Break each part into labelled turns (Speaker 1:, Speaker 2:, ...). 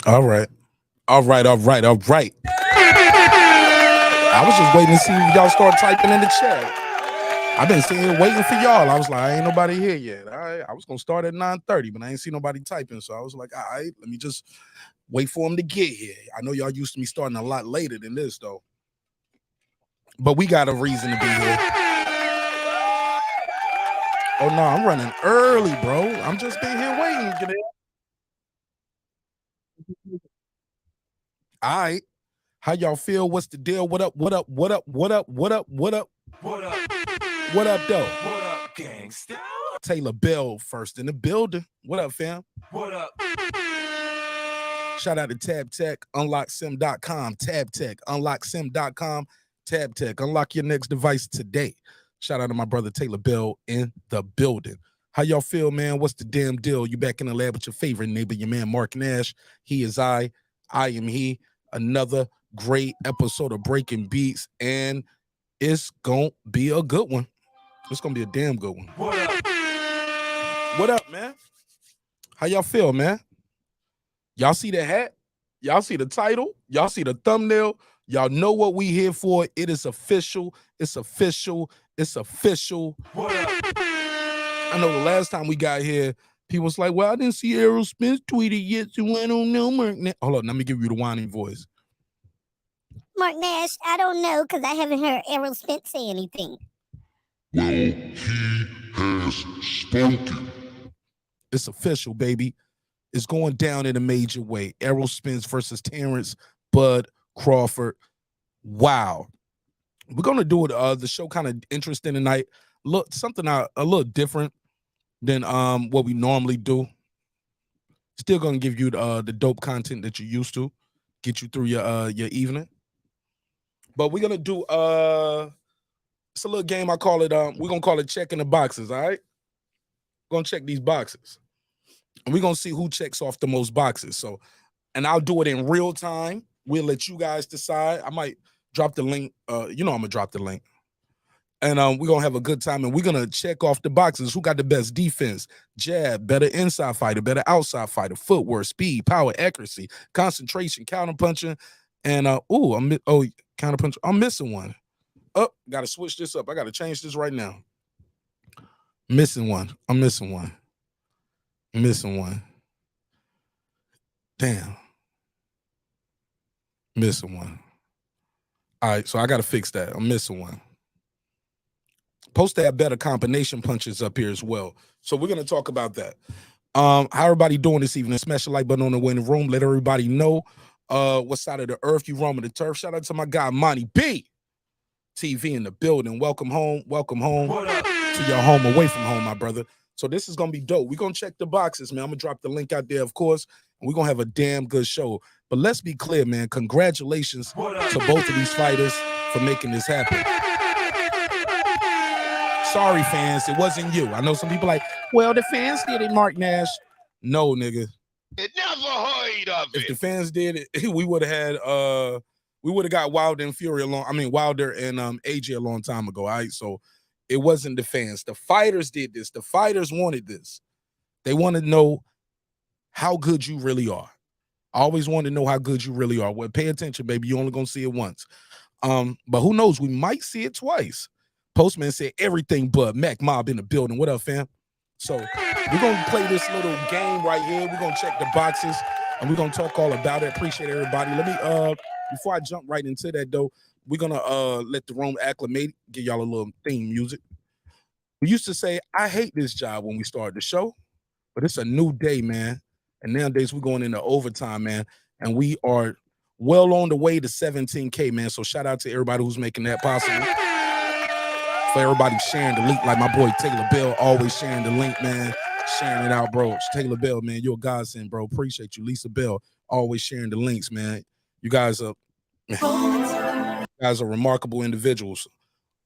Speaker 1: All right. All right. All right. All right. I was just waiting to see if y'all start typing in the chat. I've been sitting here waiting for y'all. I was like, ain't nobody here yet. I was gonna start at 9:30, but I ain't see nobody typing. So I was like, all right, let me just wait for them to get here. I know y'all used to me starting a lot later than this though. But we got a reason to be here. Oh no, I'm running early, bro. I'm just been here waiting. Get it? All right. How y'all feel? What's the deal? What up? What up? What up? What up? What up? What up?
Speaker 2: What up?
Speaker 1: What up, though?
Speaker 2: What up, gangsta?
Speaker 1: Taylor Bell first in the building. What up, fam?
Speaker 2: What up?
Speaker 1: Shout out to Tab Tech, unlocksim.com, Tab Tech, unlocksim.com, Tab Tech. Unlock your next device today. Shout out to my brother Taylor Bell in the building. How y'all feel, man? What's the damn deal? You back in the lab with your favorite neighbor, your man Mark Nash. He is I am he. Another great episode of Breaking Beats, and it's gonna be a good one. It's gonna be a damn good one.
Speaker 2: What up?
Speaker 1: What up, man? How y'all feel, man? Y'all see the hat? Y'all see the title? Y'all see the thumbnail? Y'all know what we here for. It is official. It's official. It's official.
Speaker 2: What up?
Speaker 1: I know the last time we got here, people was like, well, I didn't see Errol Spence tweeted yet, so I don't know, Mark Nash. Hold on, let me give you the whining voice.
Speaker 3: Mark Nash, I don't know because I haven't heard Errol Spence say anything.
Speaker 4: Well, he has spoken.
Speaker 1: It's official, baby. It's going down in a major way. Errol Spence versus Terence Crawford. Wow. We're gonna do it. The show kind of interesting tonight. Look, something a little different than what we normally do. Still gonna give you the dope content that you're used to, get you through your evening. But we're gonna do it's a little game. I call it we're gonna call it checking the boxes. All right, we're gonna check these boxes, and we're gonna see who checks off the most boxes. So, and I'll do it in real time. We'll let you guys decide. I might drop the link. I'm gonna drop the link. And we're gonna have a good time, and we're gonna check off the boxes. Who got the best defense, jab, better inside fighter, better outside fighter, footwork, speed, power, accuracy, concentration, counter punching, and counter punch. I'm missing one. Oh, gotta switch this up. I gotta change this right now. Missing one. I'm missing one. Missing one. Damn. Missing one. All right, so I gotta fix that. I'm missing one. Supposed to have better combination punches up here as well. So we're gonna talk about that. How everybody doing this evening? Smash the like button on the way in the room. Let everybody know what side of the earth you roaming the turf. Shout out to my guy Monty B. TV in the building. Welcome home. Welcome home to your home away from home, my brother. So this is gonna be dope. We're gonna check the boxes, man. I'm gonna drop the link out there, of course, and we're gonna have a damn good show. But let's be clear, man. Congratulations to both of these fighters for making this happen. Sorry, fans, it wasn't you. I know some people like, well, the fans did it, Mark Nash. No, nigga.
Speaker 4: It never heard of
Speaker 1: If
Speaker 4: it.
Speaker 1: the fans did it, we would have had we would have got Wilder and Fury Wilder and AJ a long time ago. All right. So it wasn't the fans. The fighters did this. The fighters wanted this. They want to know how good you really are. I always want to know how good you really are. Well, pay attention, baby. You're only gonna see it once. But who knows? We might see it twice. Postman said everything but Mac Mob in the building. What up, fam? So we're gonna play this little game right here. We're gonna check the boxes and we're gonna talk all about it. Appreciate everybody. Let me before I jump right into that though, we're gonna let the room acclimate, give y'all a little theme music. We used to say, I hate this job when we started the show, but it's a new day, man. And nowadays we're going into overtime, man. And we are well on the way to 17K, man. So shout out to everybody who's making that possible. For everybody sharing the link, like my boy Taylor Bell, always sharing the link, man. Sharing it out, bro. Taylor Bell, man, you're a godsend, bro. Appreciate you. Lisa Bell, always sharing the links, man. You guys are remarkable individuals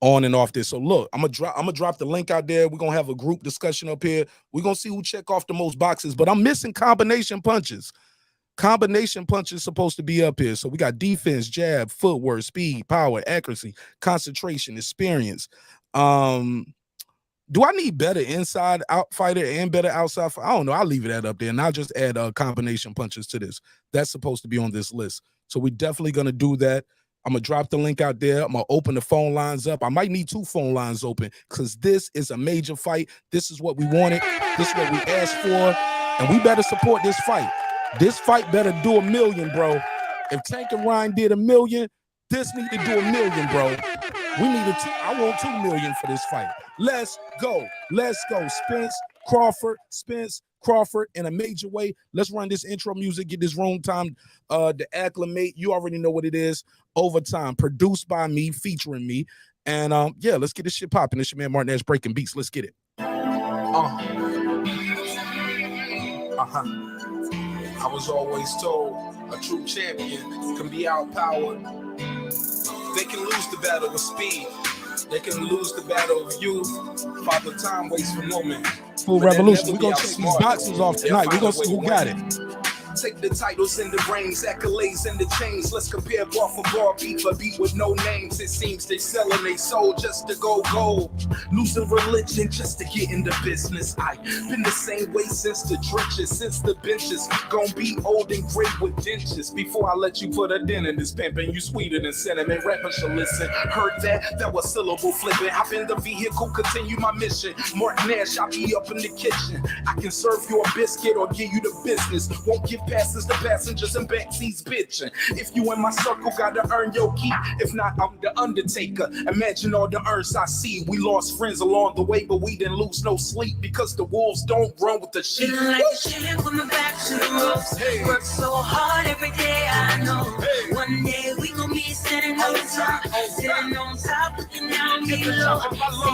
Speaker 1: on and off this. So look, I'm gonna drop the link out there. We're gonna have a group discussion up here. We're gonna see who check off the most boxes, but I'm missing combination punches. Combination punches supposed to be up here. So we got defense, jab, footwork, speed, power, accuracy, concentration, experience, Do I need better inside out fighter and better outside fighter? I don't know. I'll leave it up there, and I'll just add combination punches to this. That's supposed to be on this list. So we're definitely going to do that. I'm going to drop the link out there. I'm going to open the phone lines up. I might need 2 phone lines open because this is a major fight. This is what we wanted. This is what we asked for, and we better support this fight. This fight better do $1 million, bro. If Tank and Ryan did $1 million, this need to do $1 million, bro. We need I want $2 million for this fight. Let's go. Let's go. Spence Crawford in a major way. Let's run this intro music, get this room time to acclimate. You already know what it is. Overtime, produced by me, featuring me. And yeah, let's get this shit popping. This your man Martin Ash breaking beats. Let's get it. I was always told a true champion can be outpowered. They can lose the battle with speed. They can lose the battle of youth. Father time waits for no man. Full revolution. We're going to take these boxes off tonight. We're going to see who got it. Take the titles and the rings, accolades and the chains. Let's compare bar for bar, beat for beat with no names. It seems they selling their soul just to go gold. Losing religion just to get in the business. I've been the same way since the trenches, since the benches. Gonna be old and gray with dentures. Before I let you put a dent in this pimpin', you sweeter than cinnamon. Rappers should listen. Heard that? That was syllable flipping. Hop in the vehicle, continue my mission. Martin Nash, I'll be up in the kitchen. I can serve you a biscuit or give you the business. Won't give passes to passengers and backseats bitching. If you in my circle, gotta earn your keep. If not, I'm the Undertaker. Imagine all the earths I see. We lost friends along the way, but we didn't lose no sleep because the wolves don't run with the sheep.
Speaker 2: Feeling like a champ with my back to the ropes. Hey. Work so hard every day, I know. Hey. One day we gon' be standing on top, sitting on top, looking down below.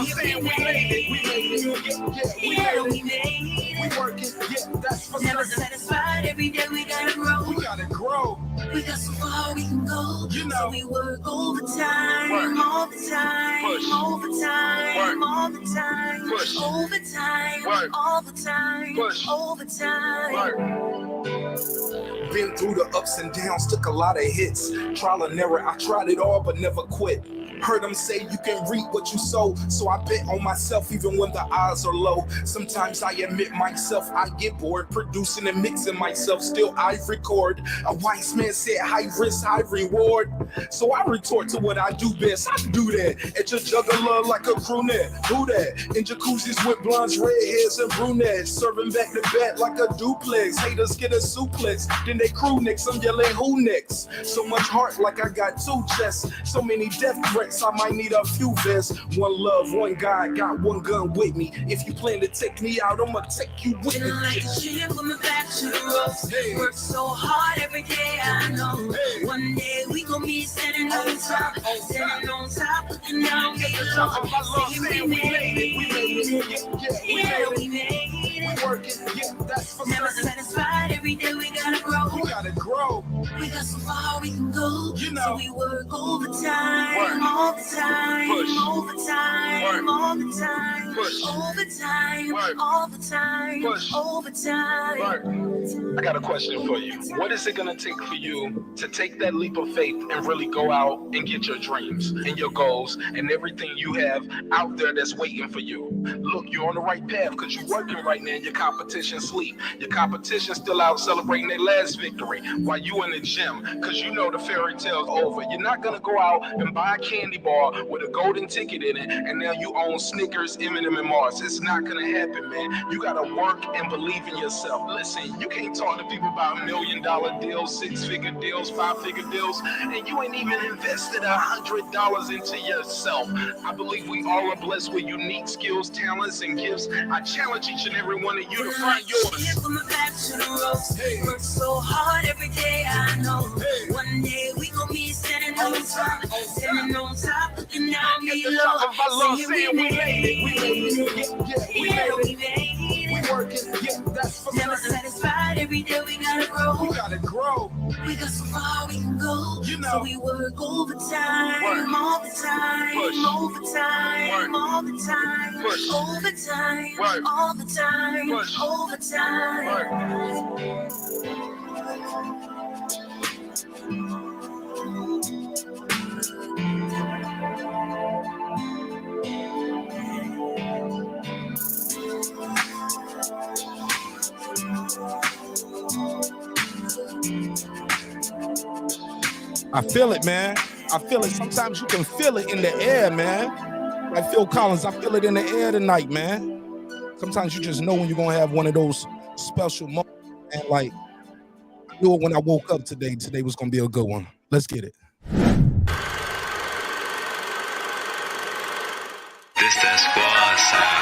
Speaker 2: Saying we made it, we made it, yeah, we made it. We working, yeah, that's for never certain. Satisfied every day. We gotta grow. We gotta grow. We got so far we can go. You know. So we work overtime, all the time, overtime, all the time, overtime, all the time, overtime.
Speaker 1: Been through the ups and downs, took a lot of hits. Trial and error, I tried it all but never quit. Heard them say you can reap what you sow, so I bet on myself even when the odds are low. Sometimes I admit myself, I get bored producing and mixing myself, still I record. A wise man said high risk, high reward. So I retort to what I do best, I do that. At your juggler like a brunette, who that? In jacuzzis with blondes, redheads and brunettes, serving back to back like a duplex. Haters get a suplex, then they crew next, I'm yelling who next? So much heart like I got 2 chests, so many death threats. I might need a few vests. One love, one guy, got one gun with me. If you plan to take me out, I'ma take you with me.
Speaker 2: Feeling like a champ with my back to the ropes. Hey. Work so hard every day, I know. Hey. One day we gon' be standing on top, looking down below. Saying we made it, yeah, we made it.
Speaker 1: We working, yeah, that's for
Speaker 2: never satisfied every day. We gotta grow.
Speaker 1: We gotta grow.
Speaker 2: We got so far we can go.
Speaker 1: You know.
Speaker 2: So we work overtime, all the time, overtime, all the time, overtime, all the time, overtime.
Speaker 1: I got a question for you. What is it gonna take for you to take that leap of faith and really go out and get your dreams and your goals and everything you have out there that's waiting for you? Look, you're on the right path because you're working right now and your competition sleep. Your competition still out celebrating their last victory while you in the gym because you know the fairy tale's over. You're not gonna go out and buy a candy bar with a golden ticket in it and now you own Snickers, M&M, and Mars. It's not gonna happen, man. You gotta work and believe in yourself. Listen, you can't talk to people about $1 million deals, 6-figure deals, 5-figure deals, and you ain't even invested $100 into yourself. I believe we all are blessed with unique skills, talents, and gifts. I challenge each and every one of you to find yours.
Speaker 2: From my back to the ropes. Hey. Work so hard every day, I know. Hey. One day we gon' be standing on top, looking down below. Saying we made it, yeah, we made it.
Speaker 1: We working, yeah, that's for
Speaker 2: never satisfied every day. We gotta grow.
Speaker 1: We gotta grow.
Speaker 2: We got so far we can go.
Speaker 1: You know.
Speaker 2: So we work overtime, all the time, overtime, all the time, overtime, all the time, overtime.
Speaker 1: I feel it, man. I feel it. Sometimes you can feel it in the air, man. Like Phil Collins, I feel it in the air tonight, man. Sometimes you just know when you're going to have one of those special moments. And like, I knew it when I woke up today. Today was going to be a good one. Let's get it.
Speaker 5: This that squad sound.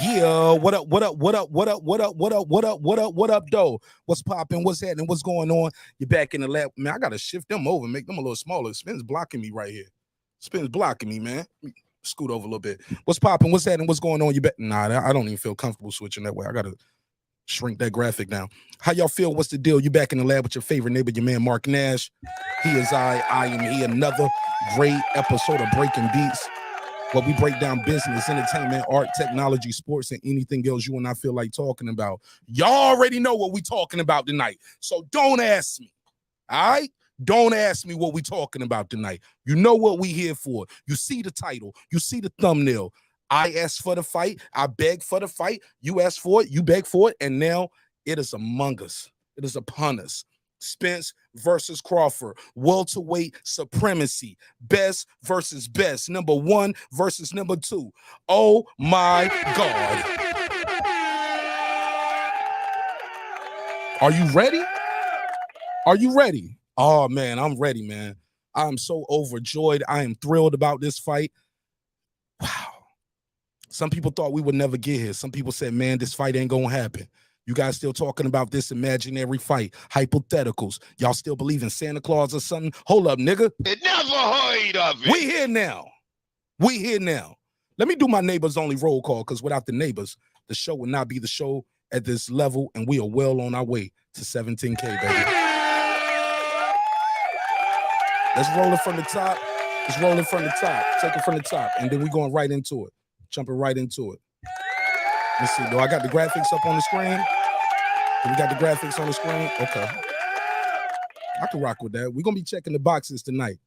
Speaker 1: Yeah. What up, though? What's popping? What's happening? What's going on? You're back in the lab. Man, I got to shift them over, make them a little smaller. Spin's blocking me right here. Spin's blocking me, man. Scoot over a little bit. What's popping? What's happening? What's going on? You bet. Nah, I don't even feel comfortable switching that way. I got to shrink that graphic down. How y'all feel? What's the deal? You back in the lab with your favorite neighbor, your man, Mark Nash. He is I am he. Another great episode of Breaking Beats, where we break down business, entertainment, art, technology, sports, and anything else you and I feel like talking about. Y'all already know what we talking about tonight, so don't ask me, all right? Don't ask me what we talking about tonight. You know what we here for. You see the title. You see the thumbnail. I asked for the fight. I begged for the fight. You asked for it. You begged for it. And now it is among us. It is upon us. Spence versus Crawford, welterweight supremacy, best versus best, number 1 versus number 2. Oh my God. Are you ready? Are you ready? Oh man, I'm ready, man. I'm so overjoyed. I am thrilled about this fight. Wow. Some people thought we would never get here. Some people said, man, this fight ain't gonna happen. You guys still talking about this imaginary fight, hypotheticals. Y'all still believe in Santa Claus or something? Hold up, nigga.
Speaker 4: Never heard of it.
Speaker 1: We here now. We here now. Let me do my neighbors only roll call, because without the neighbors, the show would not be the show at this level, and we are well on our way to 17K, baby. Let's roll it from the top. Let's roll it from the top. Take it from the top, and then we going right into it. Jumping right into it. Let's see. Do I got the graphics up on the screen? Do we got the graphics on the screen? Okay. I can rock with that. We're going to be checking the boxes tonight.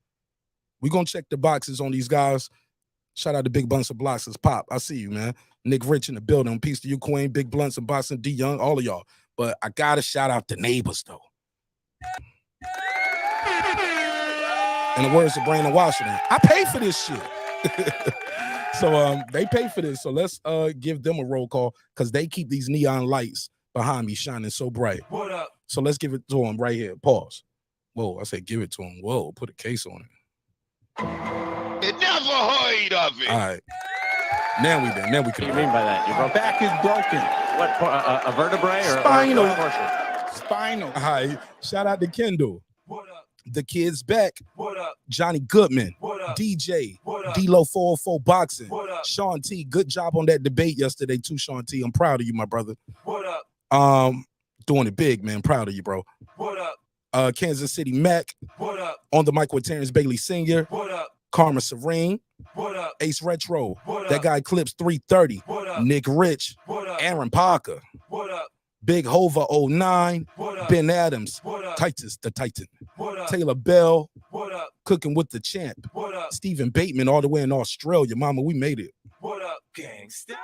Speaker 1: We're going to check the boxes on these guys. Shout out to Big Blunts and Boxes. Pop, I see you, man. Nick Rich in the building. Peace to you, Queen. Big Blunts and Boxing, D Young, all of y'all. But I got to shout out the neighbors, though. In the words of Brandon Washington, I pay for this shit. So they pay for this. So let's give them a roll call, because they keep these neon lights behind me shining so bright.
Speaker 2: What up?
Speaker 1: So let's give it to them right here. Pause. Whoa, I said give it to them. Whoa, put a case on it.
Speaker 4: Never heard of it.
Speaker 1: All right. Now we can.
Speaker 6: What do you mean by that? Your back is broken. What, a vertebrae or
Speaker 1: Spinal.
Speaker 6: Or portion?
Speaker 1: Spinal. All right. Shout out to Kendall.
Speaker 2: What up?
Speaker 1: The kid's back.
Speaker 2: What up?
Speaker 1: Johnny Goodman.
Speaker 2: What up?
Speaker 1: DJ.
Speaker 2: What up?
Speaker 1: D-Lo 404 Boxing.
Speaker 2: What up?
Speaker 1: Sean T. Good job on that debate yesterday too, Sean T. I'm proud of you, my brother.
Speaker 2: What up?
Speaker 1: Doing it big, man. Proud of you, bro.
Speaker 2: What up?
Speaker 1: Kansas City Mac.
Speaker 2: What up?
Speaker 1: On the mic with Terrence Bailey Sr.
Speaker 2: What up?
Speaker 1: Karma Serene.
Speaker 2: What up?
Speaker 1: Ace Retro.
Speaker 2: What up?
Speaker 1: That guy Clips 330.
Speaker 2: What up?
Speaker 1: Nick Rich.
Speaker 2: What up?
Speaker 1: Aaron Parker.
Speaker 2: What up?
Speaker 1: Big Hova 09.
Speaker 2: What up?
Speaker 1: Ben Adams.
Speaker 2: What up?
Speaker 1: Titus the Titan.
Speaker 2: What up?
Speaker 1: Taylor Bell.
Speaker 2: What up?
Speaker 1: Cooking with the Champ.
Speaker 2: What up?
Speaker 1: Stephen Bateman all the way in Australia. Mama, we made it.
Speaker 2: What up, gangsta?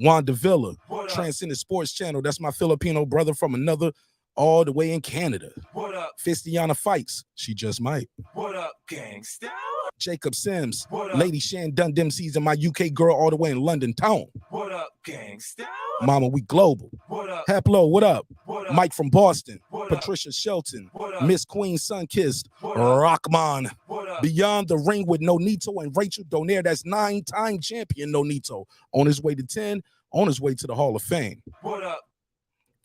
Speaker 1: Wanda Villa.
Speaker 2: What up?
Speaker 1: Transcendent Sports Channel. That's my Filipino brother from another all the way in Canada.
Speaker 2: What up?
Speaker 1: Fistiana Fights. She just might.
Speaker 2: What up, gangsta?
Speaker 1: Jacob Sims.
Speaker 2: What up?
Speaker 1: Lady Shan Dundem season, my UK girl all the way in London town.
Speaker 2: What up, gangsta?
Speaker 1: Mama, we global.
Speaker 2: What up?
Speaker 1: Haplo, what up?
Speaker 2: What up?
Speaker 1: Mike from Boston.
Speaker 2: What up?
Speaker 1: Patricia Shelton.
Speaker 2: What up?
Speaker 1: Miss Queen Sunkissed.
Speaker 2: What up?
Speaker 1: Rockman.
Speaker 2: What up?
Speaker 1: Beyond the Ring with Nonito and Rachel Donaire. That's 9-time champion Nonito. On his way to 10. On his way to the Hall of Fame.
Speaker 2: What up?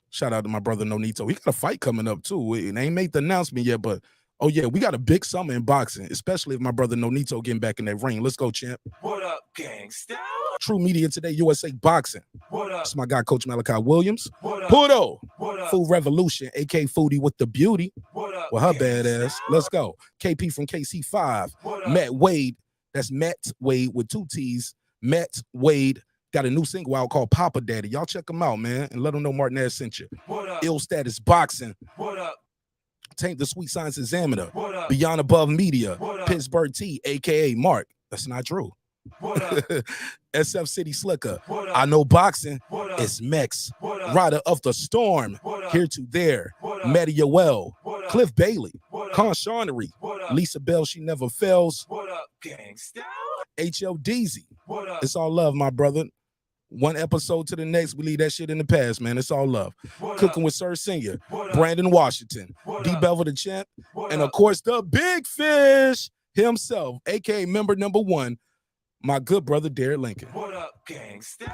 Speaker 1: Shout out to my brother Nonito. He got a fight coming up too. It ain't made the announcement yet, but oh yeah, we got a big summer in boxing, especially if my brother Nonito getting back in that ring. Let's go, champ.
Speaker 2: What up, gangsta?
Speaker 1: True Media Today, USA Boxing.
Speaker 2: What up?
Speaker 1: It's my guy, Coach Malachi Williams.
Speaker 2: What up?
Speaker 1: Pudo.
Speaker 2: What up?
Speaker 1: Food Revolution, AK Foodie with the beauty.
Speaker 2: What up?
Speaker 1: Well, her badass. Let's go. KP from KC5.
Speaker 2: What up?
Speaker 1: Matt Wade. That's Matt Wade with 2 T's. Matt Wade got a new single out called Papa Daddy. Y'all check him out, man, and let him know Martinez sent you.
Speaker 2: What up?
Speaker 1: Ill Status Boxing.
Speaker 2: What up?
Speaker 1: Tank the Sweet Science Examiner.
Speaker 2: What up?
Speaker 1: Beyond Above Media.
Speaker 2: What up?
Speaker 1: Pittsburgh T, aka Mark. That's not true.
Speaker 2: What up?
Speaker 1: SF City Slicker.
Speaker 2: What up?
Speaker 1: I know boxing.
Speaker 2: What up?
Speaker 1: It's Mex.
Speaker 2: What up?
Speaker 1: Rider of the Storm.
Speaker 2: What up?
Speaker 1: Here to there.
Speaker 2: What up?
Speaker 1: Mediawell.
Speaker 2: What up?
Speaker 1: Cliff Bailey.
Speaker 2: What up?
Speaker 1: Con Charnery.
Speaker 2: What up?
Speaker 1: Lisa Bell, She Never Fails.
Speaker 2: What up, gangsta?
Speaker 1: HL Deezy.
Speaker 2: What up?
Speaker 1: It's all love, my brother. One episode to the next, we leave that shit in the past, man. It's all love.
Speaker 2: What
Speaker 1: Cooking
Speaker 2: up?
Speaker 1: with Sir Senior,
Speaker 2: What up?
Speaker 1: Brandon Washington,
Speaker 2: What
Speaker 1: D
Speaker 2: up?
Speaker 1: Bevel the Champ,
Speaker 2: What
Speaker 1: and
Speaker 2: up?
Speaker 1: of course the Big Fish himself, aka member number 1, my good brother Derek Lincoln.
Speaker 2: What up, gangsta?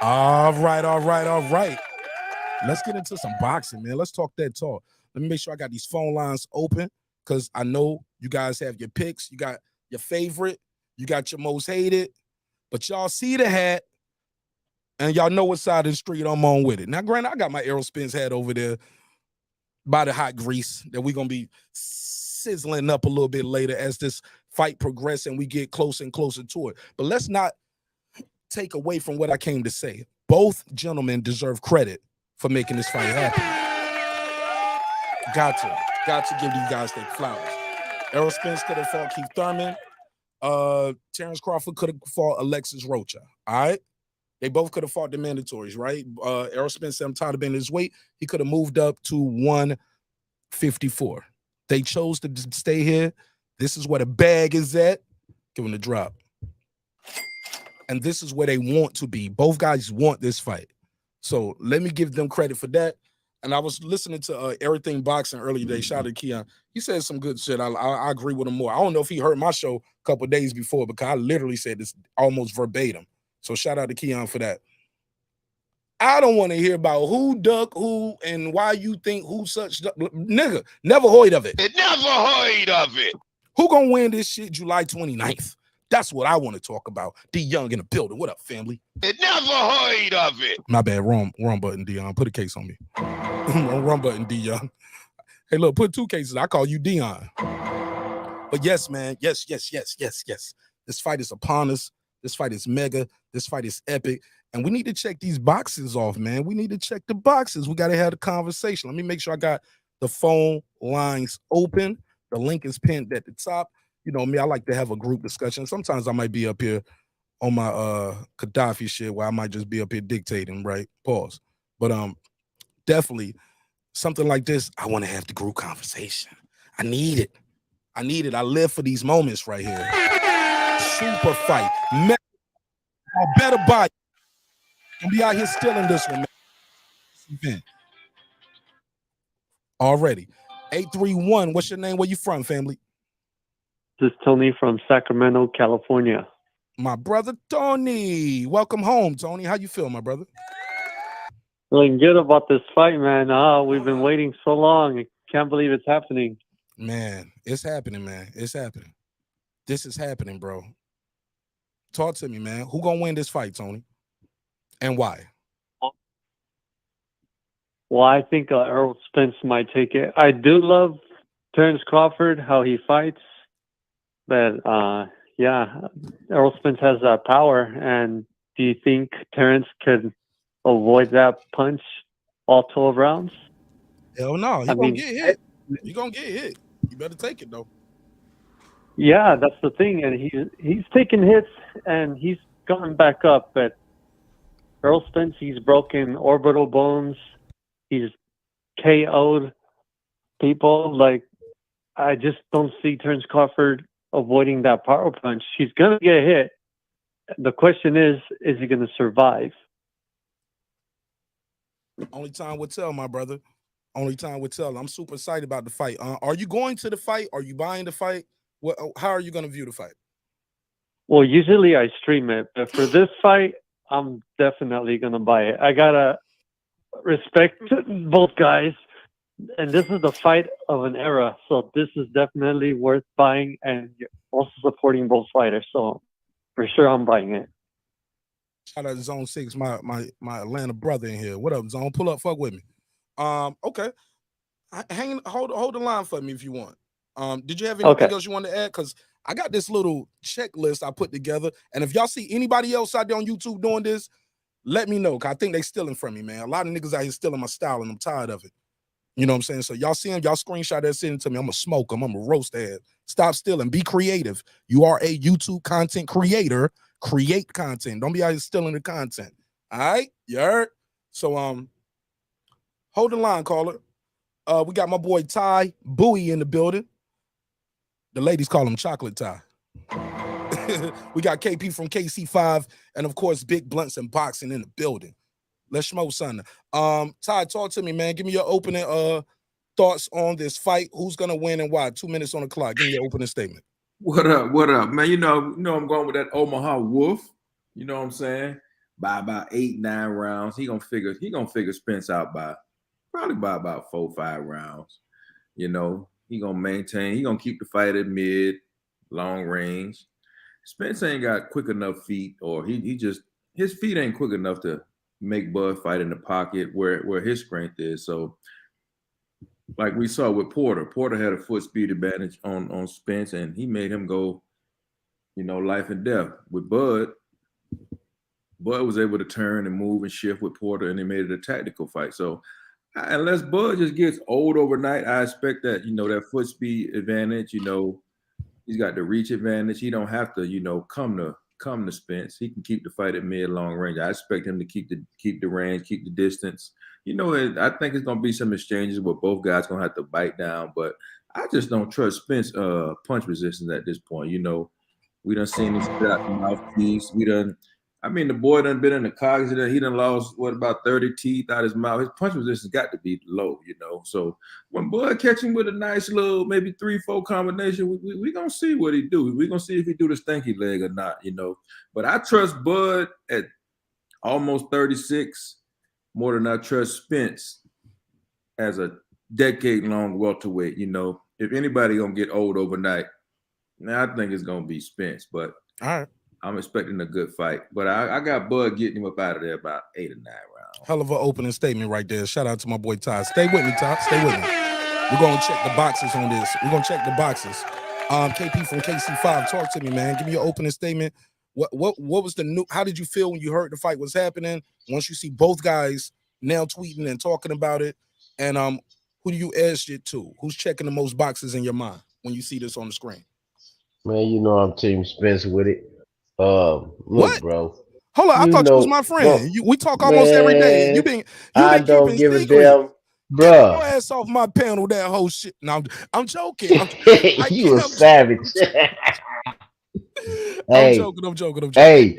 Speaker 1: All right. Let's get into some boxing, man. Let's talk that talk. Let me make sure I got these phone lines open because I know you guys have your picks. You got your favorite, you got your most hated, but y'all see the hat and y'all know what side of the street I'm on with it. Now, granted, I got my Errol Spence hat over there by the hot grease that we're going to be sizzling up a little bit later as this fight progresses and we get closer and closer to it. But let's not take away from what I came to say. Both gentlemen deserve credit for making this fight happen. Got to give these guys their flowers. Errol Spence could have fought Keith Thurman. Terence Crawford could have fought Alexis Rocha. All right. They both could have fought the mandatories, right? Errol Spence said, I'm tired of being his weight. He could have moved up to 154. They chose to stay here. This is where the bag is at. Give him the drop. And this is where they want to be. Both guys want this fight. So let me give them credit for that. And I was listening to Everything Boxing earlier today. Shout out to Keon. He said some good shit. I agree with him more. I don't know if he heard my show a couple of days before because I literally said this almost verbatim. So shout out to Keon for that. I don't want to hear about who duck who and why you think who such duck. Nigga, never heard of it.
Speaker 4: It never heard of it.
Speaker 1: Who gonna win this shit July 29th? That's what I want to talk about. D Young in the building. What up, family?
Speaker 4: It never heard of it.
Speaker 1: My bad. Wrong button, Dion. Put a case on me. Wrong button, Dion. Hey, look, put 2 cases. I call you Dion. But yes, man. Yes. This fight is upon us. This fight is mega. This fight is epic. And we need to check these boxes off, man. We need to check the boxes. We got to have a conversation. Let me make sure I got the phone lines open. The link is pinned at the top. You know me, I like to have a group discussion. Sometimes I might be up here on my Gaddafi shit where I might just be up here dictating, right? Pause. But definitely something like this, I want to have the group conversation. I need it. I live for these moments right here. Super fight. I better buy it. And be out here stealing this one, man. Already. 831, what's your name? Where you from, family?
Speaker 7: This is Tony from Sacramento, California.
Speaker 1: My brother Tony. Welcome home, Tony. How you feel, my brother?
Speaker 7: Feeling good about this fight, man. We've been waiting so long. I can't believe it's happening.
Speaker 1: Man, it's happening, man. It's happening. This is happening, bro. Talk to me, man. Who gonna win this fight, Tony? And why?
Speaker 7: Well, I think Errol Spence might take it. I do love Terence Crawford, how he fights. But, yeah, Errol Spence has that power. And do you think Terence could avoid that punch all 12 rounds?
Speaker 1: Hell no. He's going to get hit. You're going to get hit. You better take it, though.
Speaker 7: Yeah, that's the thing. And he's taking hits, and he's coming back up. But Errol Spence, he's broken orbital bones. He's KO'd people. Like, I just don't see Terence Crawford avoiding that power punch. He's going to get hit. The question is he going to survive?
Speaker 1: Only time will tell, my brother. Only time will tell. I'm super excited about the fight. Are you going to the fight? Are you buying the fight? How are you going to view the fight?
Speaker 7: Well, usually I stream it. But for this fight, I'm definitely going to buy it. I got to respect both guys. and this is the fight of an era. So this is definitely worth buying, and you're also supporting both fighters. So for sure, I'm buying it.
Speaker 1: Shout out to Zone 6, my Atlanta brother in here. What up, Zone? Pull up, fuck with me. Okay. Hold the line for me if you want. Did you have anything else you want to add? Because I got this little checklist I put together, and if y'all see anybody else out there on YouTube doing this, let me know. Cause I think they stealing from me, man. A lot of niggas out here stealing my style, and I'm tired of it. You know what I'm saying? So y'all see them, y'all screenshot that, send it to me. I'm gonna smoke them. I'm gonna roast that. Stop stealing. Be creative. You are a YouTube content creator. Create content. Don't be out here stealing the content. All right, you heard? So hold the line, caller. We got my boy Ty Bowie in the building. The ladies call him Chocolate Ty. We got KP from KC5, and of course, Big Blunts and Boxing in the building. Let's smoke something. Ty, talk to me, man. Give me your opening thoughts on this fight. Who's gonna win and why? 2 minutes on the clock. Give me your opening statement.
Speaker 8: What up, man? You know I'm going with that Omaha Wolf. You know what I'm saying? By about 8-9 rounds, he gonna figure Spence out probably by about 4-5 rounds. You know, he gonna maintain. He gonna keep the fight at mid, long range. Spence ain't got quick enough feet, or his feet ain't quick enough to make Bud fight in the pocket where his strength is. So, like we saw with Porter had a foot speed advantage on Spence, and he made him go, life and death. With Bud was able to turn and move and shift with Porter, and they made it a tactical fight. So, unless Bud just gets old overnight, I expect that, that foot speed advantage, he's got the reach advantage. He don't have to, come to Spence. He can keep the fight at mid long range. I expect him to keep the range, keep the distance. I think it's gonna be some exchanges where both guys gonna have to bite down, but I just don't trust Spence punch resistance at this point. We done seen him spit out the mouthpiece. The boy done been in the cogs. He done lost about 30 teeth out his mouth. His punch resistance got to be low, So when Bud catch him with a nice little maybe 3-4 combination, we gonna see what he do. We gonna see if he do the stanky leg or not, But I trust Bud at almost 36 more than I trust Spence as a decade-long welterweight. If anybody gonna get old overnight, I think it's gonna be Spence. But
Speaker 1: all right.
Speaker 8: I'm expecting a good fight, but I got Bud getting him up out of there about 8 or 9 rounds.
Speaker 1: Hell of an opening statement right there. Shout out to my boy Ty. Stay with me, Ty. Stay with me. We're gonna check the boxes on this. We're gonna check the boxes. KP from KC5, talk to me, man. Give me your opening statement. What was the new? How did you feel when you heard the fight was happening? Once you see both guys now tweeting and talking about it, and who do you edge it to? Who's checking the most boxes in your mind when you see this on the screen?
Speaker 9: Man, I'm Team Spence with it. Look,
Speaker 1: what?
Speaker 9: Bro.
Speaker 1: Hold on, I thought you was my friend. We talk almost every day. You been keeping
Speaker 9: give
Speaker 1: secret.
Speaker 9: A damn, bro.
Speaker 1: Get your ass off my panel, that whole shit. No, I'm joking.
Speaker 9: You a savage.
Speaker 1: I'm joking.
Speaker 9: Hey,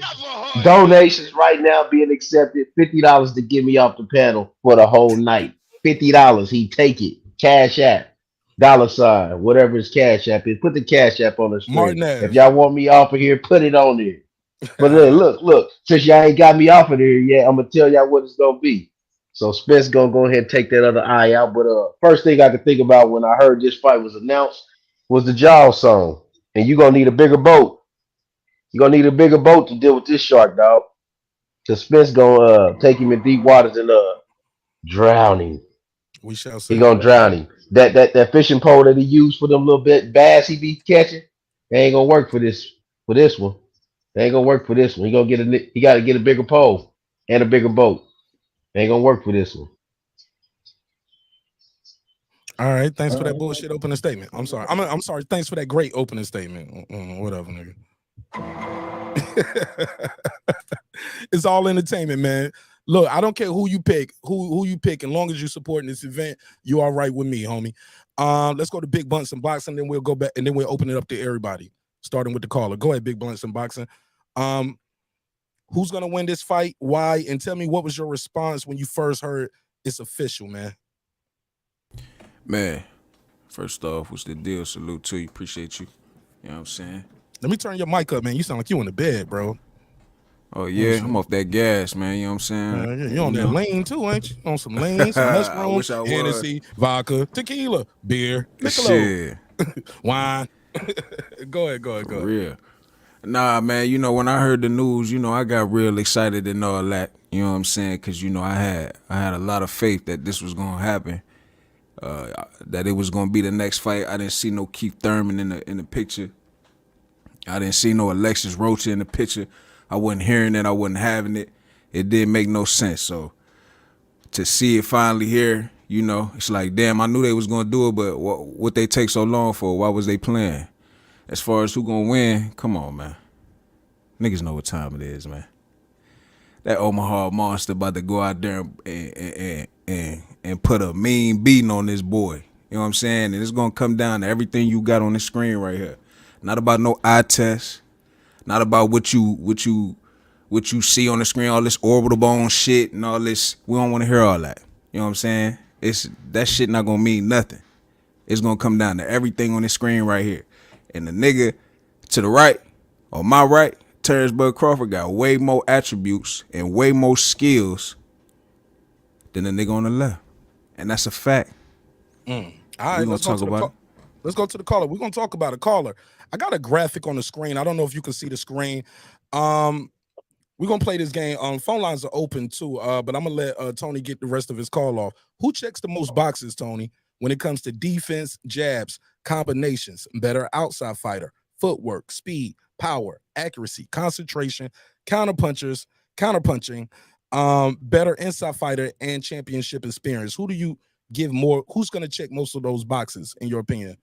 Speaker 9: donations right now being accepted. $50 to get me off the panel for the whole night. $50. He take it. Cash App. $, whatever his Cash App is. Put the Cash App on the screen. If y'all want me off of here, put it on there. But look, since y'all ain't got me off of there yet, I'm gonna tell y'all what it's gonna be. So Spence gonna go ahead and take that other eye out. But first thing I could think about when I heard this fight was announced was the Jaws song. And you're gonna need a bigger boat. You're gonna need a bigger boat to deal with this shark, dog. Cause Spence gonna take him in deep waters and drown him.
Speaker 1: We shall see.
Speaker 9: He gonna drown him. That fishing pole that he used for them little bit bass he be catching, they ain't gonna work for this one. They ain't gonna work for this one. He gotta get a bigger pole and a bigger boat. They ain't gonna work for this one.
Speaker 1: All right, thanks for that bullshit opening statement. I'm sorry. I'm sorry. Thanks for that great opening statement. Whatever, nigga. It's all entertainment, man. Look, I don't care who you pick, who you pick. As long as you're supporting this event, you all right with me, homie. Let's go to Big Blunts and Boxing, then we'll go back and then we'll open it up to everybody, starting with the caller. Go ahead, Big Blunts and Boxing. Who's gonna win this fight? Why? And tell me, what was your response when you first heard it's official, man?
Speaker 10: Man, first off, what's the deal? Salute to you. Appreciate you. You know what I'm saying?
Speaker 1: Let me turn your mic up, man. You sound like you in the bed, bro.
Speaker 10: Oh yeah, I'm off that gas, man. You know what I'm saying?
Speaker 1: You on that lean too, ain't you? On some lean, some
Speaker 10: I
Speaker 1: mushroom,
Speaker 10: wish I was.
Speaker 1: Hennessy, vodka, tequila, beer,
Speaker 10: Shit.
Speaker 1: wine. Go ahead.
Speaker 10: For real. Nah, man, you know, when I heard the news, you know, I got real excited and all that. You know what I'm saying? Cause you know, I had a lot of faith that this was gonna happen. That it was gonna be the next fight. I didn't see no Keith Thurman in the picture. I didn't see no Alexis Rocha in the picture. I wasn't hearing it. I wasn't having it. It didn't make no sense. So to see it finally here, you know, it's like, damn, I knew they was gonna do it, but what they take so long for? Why was they playing? As far as who gonna win, come on, man. Niggas know what time it is, man. That Omaha monster about to go out there and put a mean beating on this boy. You know what I'm saying? And it's gonna come down to everything you got on the screen right here. Not about no eye test. Not about what you see on the screen, all this orbital bone shit and all this. We don't want to hear all that. You know what I'm saying? That shit not gonna mean nothing. It's gonna come down to everything on the screen right here. And the nigga to the right, on my right, Terence Crawford got way more attributes and way more skills than the nigga on the left. And that's a fact.
Speaker 1: All right, let's go to the caller. We're gonna talk about a caller. I got a graphic on the screen. I don't know if you can see the screen. We're gonna play this game. Phone lines are open too, but I'm gonna let Tony get the rest of his call off. Who checks the most boxes, Tony, when it comes to defense, jabs, combinations, better outside fighter, footwork, speed, power, accuracy, concentration, counterpunching, better inside fighter, and championship experience? Who do you give more? Who's gonna check most of those boxes in your opinion?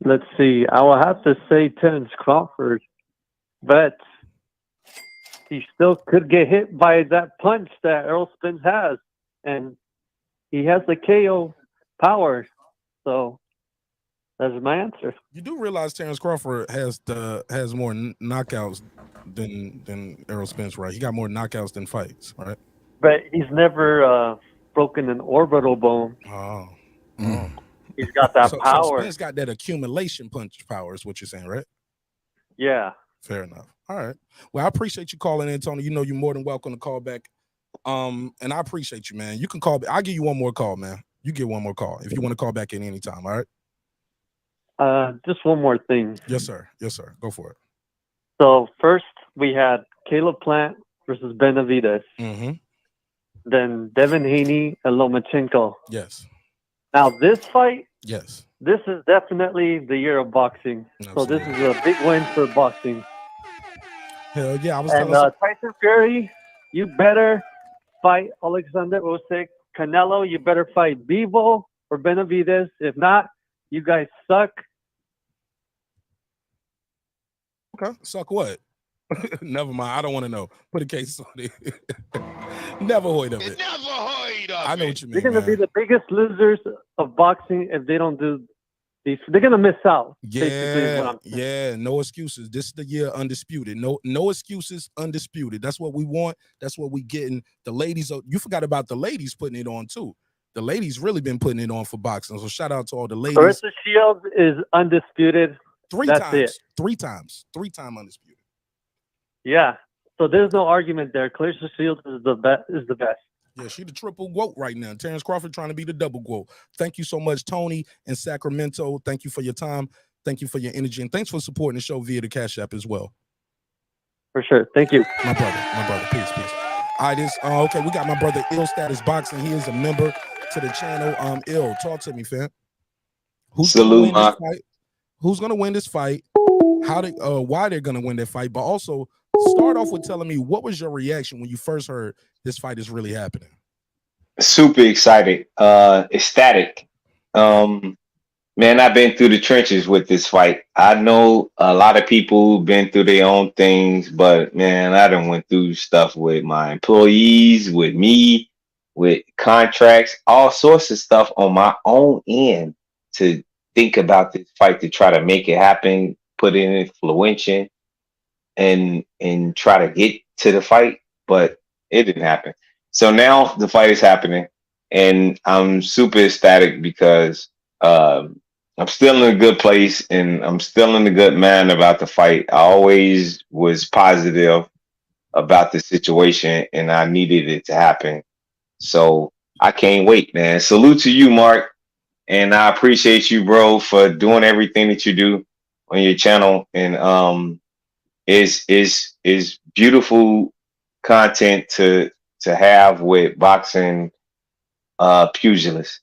Speaker 7: Let's see. I will have to say Terence Crawford, but he still could get hit by that punch that Errol Spence has, and he has the KO power. So that's my answer.
Speaker 1: You do realize Terence Crawford has more knockouts than Errol Spence, right? He got more knockouts than fights, right?
Speaker 7: But he's never broken an orbital bone.
Speaker 1: Oh.
Speaker 7: He's got that power.
Speaker 1: So Spence got that accumulation punch power, is what you're saying, right?
Speaker 7: Yeah.
Speaker 1: Fair enough. All right. Well, I appreciate you calling in, Tony. You know you're more than welcome to call back. And I appreciate you, man. You can call. I'll give you one more call, man. You get one more call if you want to call back in any time. All
Speaker 7: right. Just one more thing.
Speaker 1: Yes, sir. Yes, sir. Go for it.
Speaker 7: So first we had Caleb Plant versus Benavidez.
Speaker 1: Mm-hmm.
Speaker 7: Then Devin Haney and Lomachenko.
Speaker 1: Yes.
Speaker 7: Now this fight.
Speaker 1: Yes.
Speaker 7: This is definitely the year of boxing.
Speaker 1: Absolutely.
Speaker 7: So this is a big win for boxing.
Speaker 1: Hell yeah.
Speaker 7: Tyson Fury, you better fight Alexander Usyk. Canelo, you better fight Bivol or Benavidez. If not, you guys suck.
Speaker 1: Okay. Suck what? Never mind. I don't want to know. Put a case on it. Never heard of it.
Speaker 4: Never heard of
Speaker 1: I know
Speaker 4: it.
Speaker 1: what you mean.
Speaker 7: They're going to be the biggest losers of boxing if they don't do these. They're going to miss out.
Speaker 1: Yeah. No excuses. This is the year undisputed. No excuses. Undisputed. That's what we want. That's what we getting. The ladies. You forgot about the ladies putting it on too. The ladies really been putting it on for boxing. So shout out to all the ladies.
Speaker 7: Clarissa Shields is undisputed.
Speaker 1: Three time undisputed.
Speaker 7: Yeah. So there's no argument there. Clarissa Shields is the best.
Speaker 1: Yeah, she the triple GOAT right now. Terence Crawford trying to be the double GOAT. Thank you so much, Tony in Sacramento. Thank you for your time. Thank you for your energy. And thanks for supporting the show via the Cash App as well.
Speaker 7: For sure. Thank you.
Speaker 1: My brother. Peace. All right, okay, we got my brother Ill Status Boxing. He is a member to the channel. Ill, talk to me, fam. Who's gonna win this fight? Why they're gonna win that fight? But also start off with telling me what was your reaction when you first heard this fight is really happening?
Speaker 11: Super excited, ecstatic. Man, I've been through the trenches with this fight. I know a lot of people been through their own things, but man, I done went through stuff with my employees, with me, with contracts, all sorts of stuff on my own end to think about this fight, to try to make it happen, put in influence and try to get to the fight, but it didn't happen. So now the fight is happening, and I'm super ecstatic because I'm still in a good place and I'm still in a good mind about the fight. I always was positive about the situation, and I needed it to happen. So I can't wait, man. Salute to you, Mark, and I appreciate you, bro, for doing everything that you do on your channel. And is beautiful content to have with boxing pugilists.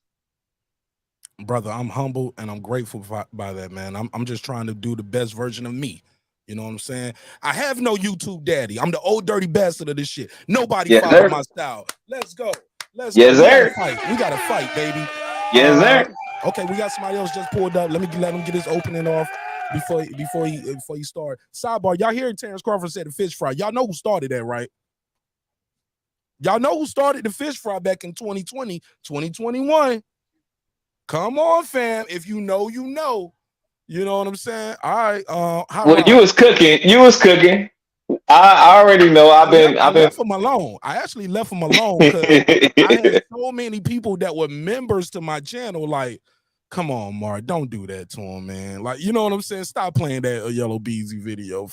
Speaker 1: Brother, I'm humble and I'm grateful by that, man. I'm just trying to do the best version of me. You know what I'm saying? I have no YouTube daddy. I'm the old dirty bastard of this shit. Nobody
Speaker 11: Yes,
Speaker 1: follow
Speaker 11: sir.
Speaker 1: my style. Let's go. Let's go.
Speaker 11: Yes,
Speaker 1: We gotta
Speaker 11: sir.
Speaker 1: fight. We gotta fight, baby.
Speaker 11: Yes, sir.
Speaker 1: Okay, we got somebody else just pulled up. Let him get his opening off before he start. Sidebar, y'all hear Terence Crawford said the fish fry. Y'all know who started that, right? Y'all know who started the fish fry back in 2020, 2021. Come on, fam. If you know, you know. You know what I'm saying? All right.
Speaker 11: Well, you was cooking. You was cooking. I already know.
Speaker 1: I left him alone. I actually left him alone because I had so many people that were members to my channel. Like, come on, Mark, don't do that to him, man. Like, you know what I'm saying? Stop playing that Yellow Beezy video.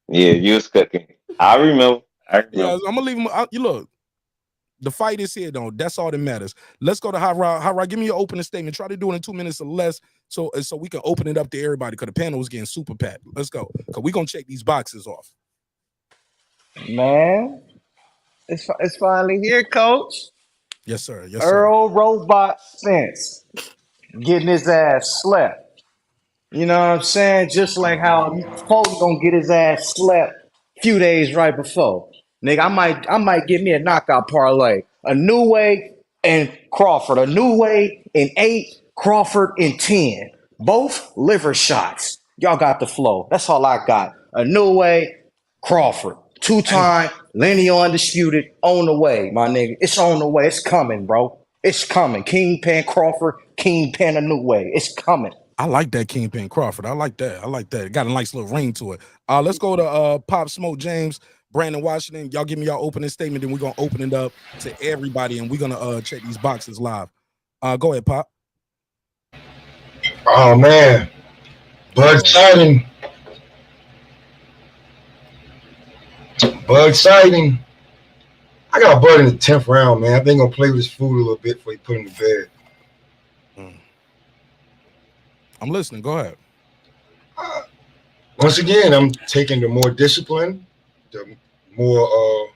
Speaker 11: Yeah, you was cooking. I remember.
Speaker 1: Yeah, I'm gonna leave him. You look. The fight is here, though. That's all that matters. Let's go to Hot Rod. Hot Rod, give me your opening statement. Try to do it in 2 minutes or less, so we can open it up to everybody. Because the panel is getting super packed. Let's go. Because we're gonna check these boxes off.
Speaker 12: Man, it's finally here, Coach.
Speaker 1: Yes, sir. Yes,
Speaker 12: Errol Robot Spence getting his ass slept. You know what I'm saying? Just like how Fulton gonna get his ass slept a few days right before. Nigga, I might give me a knockout parlay. A new way and Crawford. A new way in 8, Crawford in 10. Both liver shots. Y'all got the flow. That's all I got. A new way, Crawford. 2-time, lineal undisputed, on the way, my nigga. It's on the way. It's coming, bro. It's coming. Kingpin Crawford, Kingpin a new way. It's coming.
Speaker 1: I like that Kingpin Crawford. I like that. It got a nice little ring to it. Let's go to Pop Smoke James, Brandon Washington. Y'all give me y'all opening statement, then we're gonna open it up to everybody, and we're gonna check these boxes live. Go ahead, Pop.
Speaker 13: Oh man, Bud sighting. I got Bud in the 10th round, man. I think gonna play with his food a little bit before he put him to bed.
Speaker 1: I'm listening. Go ahead.
Speaker 13: Once again, I'm taking the more discipline, the more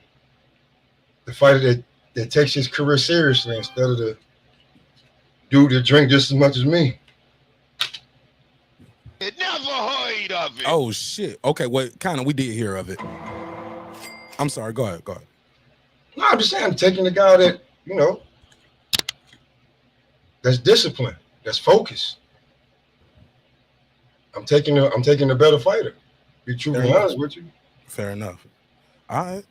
Speaker 13: the fighter that takes his career seriously instead of the dude that drink just as much as me.
Speaker 4: Never heard of it.
Speaker 1: Oh shit. Okay, well, kind of we did hear of it. I'm sorry. Go ahead.
Speaker 13: No, I'm just saying I'm taking the guy that, you know, that's disciplined, that's focused. I'm taking the better fighter. Be truthfully honest with you.
Speaker 1: Fair enough. All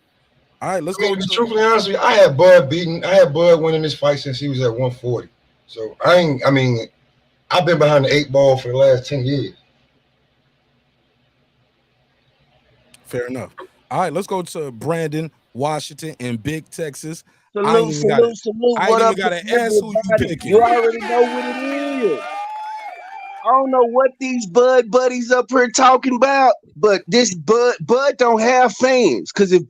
Speaker 1: right. Let's go.
Speaker 13: Be truthfully honest with you. I had Bud winning this fight since he was at 140. So I've been behind the 8 ball for the last 10 years.
Speaker 1: Fair enough. All right, let's go to Brandon Washington in Big Texas.
Speaker 14: Salute.
Speaker 1: I ain't
Speaker 14: What
Speaker 1: even
Speaker 14: up,
Speaker 1: gotta ask who you picking.
Speaker 14: You already know what it is. I don't know what these Bud buddies up here talking about, but this Bud don't have fans. Cause if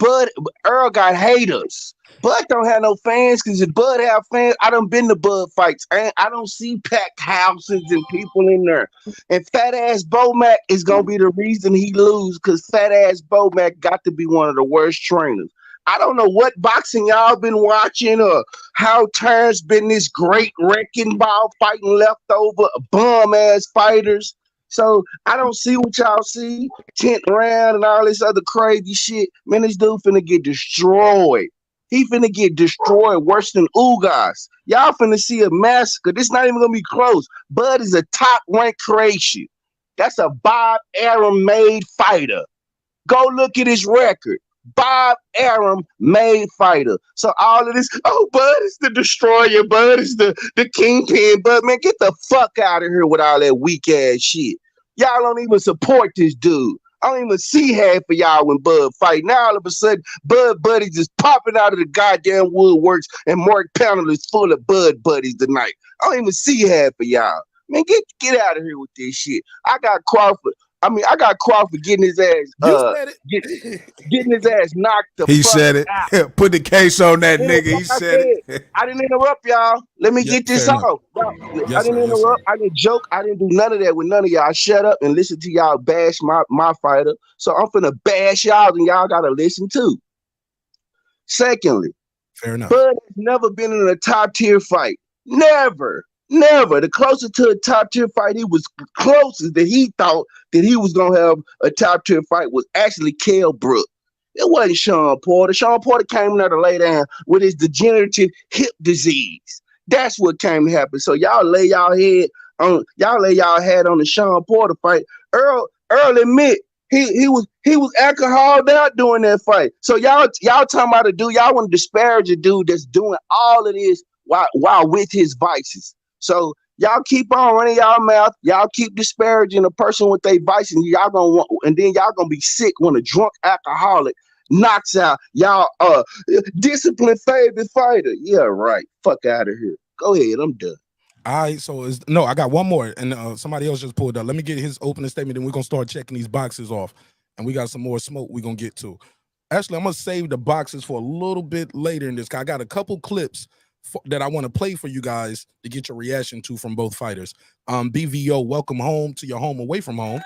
Speaker 14: Earl got haters. Bud don't have no fans, because if Bud have fans, I done been to Bud fights. I don't see packed houses and people in there. And fat ass Bomac is gonna be the reason he lose, because fat ass Bomac got to be one of the worst trainers. I don't know what boxing y'all been watching or how Terrence been this great wrecking ball fighting leftover bum ass fighters. So I don't see what y'all see. 10th round and all this other crazy shit. Man, this dude finna get destroyed. He finna get destroyed worse than Ugas. Y'all finna see a massacre. This not even gonna be close. Bud is a top ranked creation. That's a Bob Arum made fighter. Go look at his record. Bob Arum made fighter. So all of this, Bud is the destroyer, Bud is the kingpin, Bud, man, get the fuck out of here with all that weak ass shit. Y'all don't even support this dude. I don't even see half of y'all when Bud fight. Now all of a sudden, Bud buddies is popping out of the goddamn woodworks, and Mark Panel is full of Bud buddies tonight. I don't even see half of y'all. Man, get out of here with this shit. I got Crawford. I got Crawford getting his ass.
Speaker 1: You said it.
Speaker 14: Getting his ass knocked the
Speaker 10: He
Speaker 14: fuck
Speaker 10: said it.
Speaker 14: out.
Speaker 10: Put the case on that
Speaker 14: Yeah,
Speaker 10: nigga. He
Speaker 14: like I
Speaker 10: said
Speaker 14: said,
Speaker 10: it.
Speaker 14: I didn't interrupt y'all. Let me get this
Speaker 1: fair enough.
Speaker 14: off. I
Speaker 1: Yes,
Speaker 14: didn't
Speaker 1: sir. Yes,
Speaker 14: interrupt.
Speaker 1: sir.
Speaker 14: I didn't joke. I didn't do none of that with none of y'all. Shut up and listen to y'all bash my fighter. So I'm finna bash y'all, and y'all gotta listen too. Secondly,
Speaker 1: fair enough.
Speaker 14: Bud has never been in a top tier fight. Never. The closest to a top tier fight he was closest that he thought that he was gonna have a top tier fight was actually Kell Brook. It wasn't Sean Porter. Sean Porter came in there to lay down with his degenerative hip disease. That's what came to happen. So y'all lay y'all head on the Sean Porter fight. Earl admit he was alcoholed out during that fight. So y'all talking about a dude, y'all want to disparage a dude that's doing all of this while with his vices. So y'all keep on running y'all mouth. Y'all keep disparaging a person with their vices, and then y'all gonna be sick when a drunk alcoholic knocks out y'all disciplined favorite fighter. Yeah, right. Fuck out of here. Go ahead. I'm done.
Speaker 1: All right, so I got one more, and somebody else just pulled up. Let me get his opening statement, then we're gonna start checking these boxes off, and we got some more smoke we're gonna get to. Actually, I'm gonna save the boxes for a little bit later in this. I got a couple clips that I want to play for you guys to get your reaction to from both fighters. BVO, welcome home to your home away from home.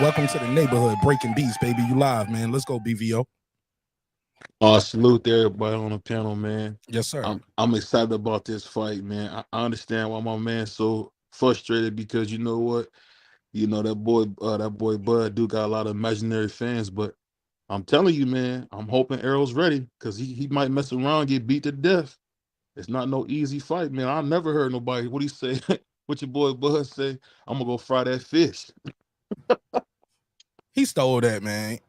Speaker 1: Welcome to the neighborhood, Breaking Beats, baby. You live, man. Let's go, BVO.
Speaker 6: Salute to everybody on the panel, man.
Speaker 1: Yes, sir.
Speaker 6: I'm excited about this fight, man. I understand why my man's so frustrated because you know what? You know that boy Bud do got a lot of imaginary fans, but I'm telling you, man, I'm hoping Errol's ready because he might mess around and get beat to death. It's not no easy fight, man. I never heard nobody. What he say? What your boy Bud say? I'm gonna go fry that fish.
Speaker 1: He stole that, man.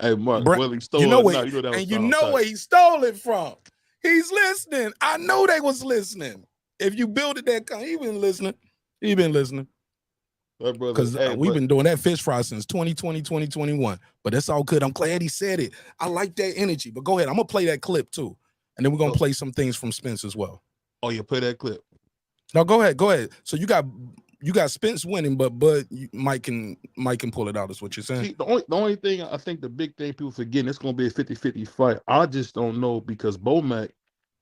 Speaker 6: Hey, Mark, well, he stole
Speaker 1: you know
Speaker 6: it.
Speaker 1: what?
Speaker 6: Now, you know that was
Speaker 1: And you know where he stole it from. He's listening. I know they was listening. If you build it that he been listening. He been listening. Because we've been doing that fish fry since 2020, 2021. But that's all good. I'm glad he said it. I like that energy. But go ahead. I'm gonna play that clip too. And then we're gonna play some things from Spence as well.
Speaker 6: Oh, you play that clip.
Speaker 1: No, go ahead. So you got Spence winning, but Mike can pull it out, is what you're saying.
Speaker 6: See, the only thing I think the big thing people forgetting, it's gonna be a 50-50 fight. I just don't know because Bomac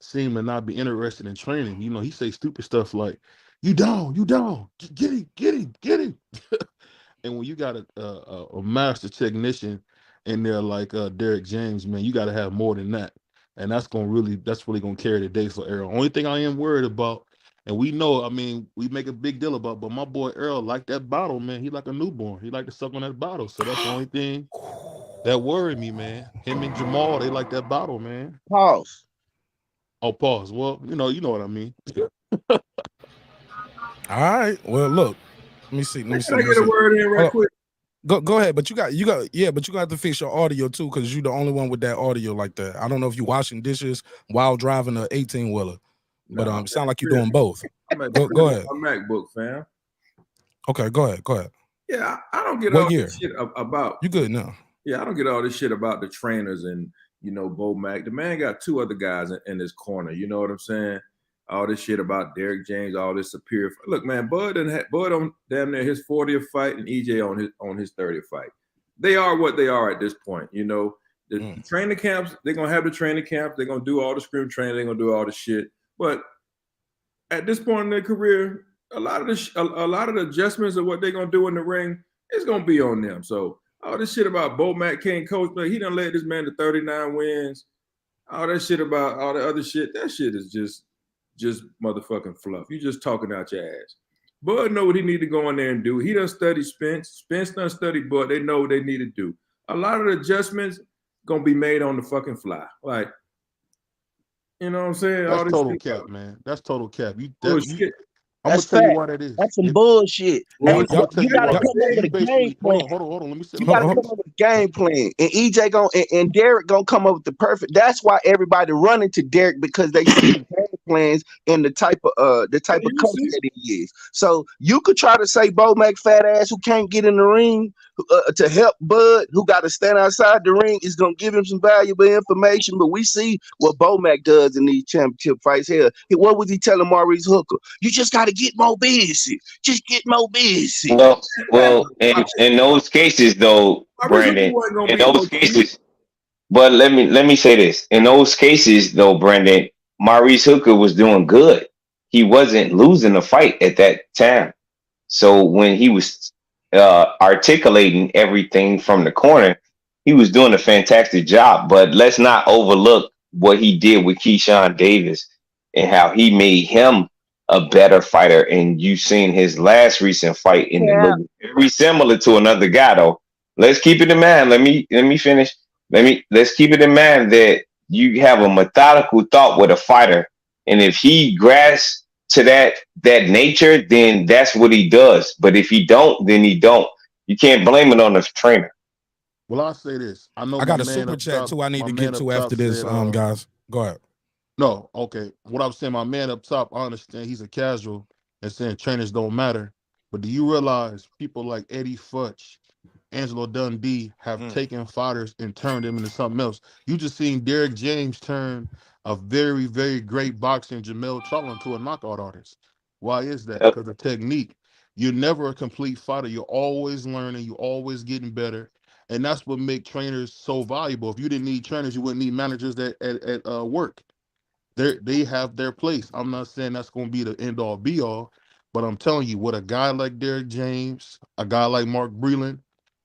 Speaker 6: seemed to not be interested in training. You know, he say stupid stuff like, you down, get him. And when you got a master technician in there like Derek James, man, you got to have more than that. And that's really gonna carry the day for Errol. Only thing I am worried about, and we know, I mean, we make a big deal about, but my boy Errol like that bottle, man. He like a newborn. He like to suck on that bottle. So that's the only thing that worried me, man. Him and Jamal, they like that bottle, man.
Speaker 14: Pause.
Speaker 6: Oh, pause. Well, you know what I mean.
Speaker 1: All right. Well, look. Let me see.
Speaker 8: Can I get a word in right quick?
Speaker 1: Go ahead, but you got but you got to fix your audio too, because you're the only one with that audio like that. I don't know if you're washing dishes while driving an 18-wheeler, but sound like you're doing both. Go ahead.
Speaker 8: I'm MacBook, fam.
Speaker 1: Okay, go ahead.
Speaker 8: Yeah, I don't get all this shit about.
Speaker 1: You good now?
Speaker 8: Yeah, I don't get all this shit about the trainers and Bo Mac. The man got two other guys in his corner. You know what I'm saying? All this shit about Derek James, all this superior. Look, man, Bud on damn near his 40th fight and EJ on his 30th fight. They are what they are at this point. You know, the training camps, they're gonna have the training camps, they're gonna do all the scrim training, they're gonna do all the shit. But at this point in their career, a lot of the adjustments of what they're gonna do in the ring is gonna be on them. So all this shit about Bo Mac can't coach, but he done led this man to 39 wins. All that shit about all the other shit, that shit is just motherfucking fluff. You just talking out your ass. Bud know what he need to go in there and do. He done study Spence. Spence done study Bud. They know what they need to do. A lot of the adjustments gonna be made on the fucking fly. Like, you know what I'm saying?
Speaker 6: That's
Speaker 8: all this
Speaker 6: total
Speaker 8: shit.
Speaker 6: cap, man. That's total cap.
Speaker 14: I'm gonna tell you why that is. That's some bullshit. You gotta come up with a game plan.
Speaker 6: Hold on. Let me say.
Speaker 14: You gotta come up with a game plan, and EJ and Derek gonna come up with the perfect. That's why everybody running to Derek, because they see the game plans and the type of
Speaker 8: You
Speaker 14: coach
Speaker 8: see?
Speaker 14: that he is. So you could try to say Bo Mac fat ass who can't get in the ring to help Bud, who got to stand outside the ring, is gonna give him some valuable information. But we see what Bo Mac does in these championship fights here. What was he telling Maurice Hooker? You just got to get more busy. Just get more busy.
Speaker 11: Well, in those cases though,
Speaker 8: Maurice Hooker
Speaker 11: Brandon,
Speaker 8: wasn't gonna
Speaker 11: in
Speaker 8: be no
Speaker 11: those cases, but let me say this. In those cases though, Brandon, Maurice Hooker was doing good. He wasn't losing the fight at that time. So when he was articulating everything from the corner, he was doing a fantastic job. But let's not overlook what he did with Keyshawn Davis and how he made him a better fighter. And you've seen his last recent fight in the
Speaker 14: Yeah.
Speaker 11: look very similar to another guy though. Let's keep it in mind. Let me finish. Let's keep it in mind that you have a methodical thought with a fighter, and if he grasps to that nature, then that's what he does. But if he don't, then he don't. You can't blame it on the trainer.
Speaker 6: Well, I'll say this. I know
Speaker 1: I
Speaker 6: my
Speaker 1: got a
Speaker 6: man
Speaker 1: super
Speaker 6: up
Speaker 1: chat
Speaker 6: top.
Speaker 1: too. I need
Speaker 6: My
Speaker 1: to
Speaker 6: man
Speaker 1: get
Speaker 6: up
Speaker 1: to
Speaker 6: top
Speaker 1: after this,
Speaker 6: said,
Speaker 1: guys. Go ahead.
Speaker 6: no, okay. What I was saying, my man up top, I understand he's a casual and saying trainers don't matter. But do you realize people like Eddie Futch, Angelo Dundee have taken fighters and turned them into something else? You just seen Derek James turn a very, very great boxing Jamel Charlo into a knockout artist. Why is that?
Speaker 11: Yep.
Speaker 6: Because of technique. You're never a complete fighter. You're always learning. You're always getting better. And that's what makes trainers so valuable. If you didn't need trainers, you wouldn't need managers at work. They have their place. I'm not saying that's going to be the end all be all, but I'm telling you, with a guy like Derek James, a guy like Mark Breland,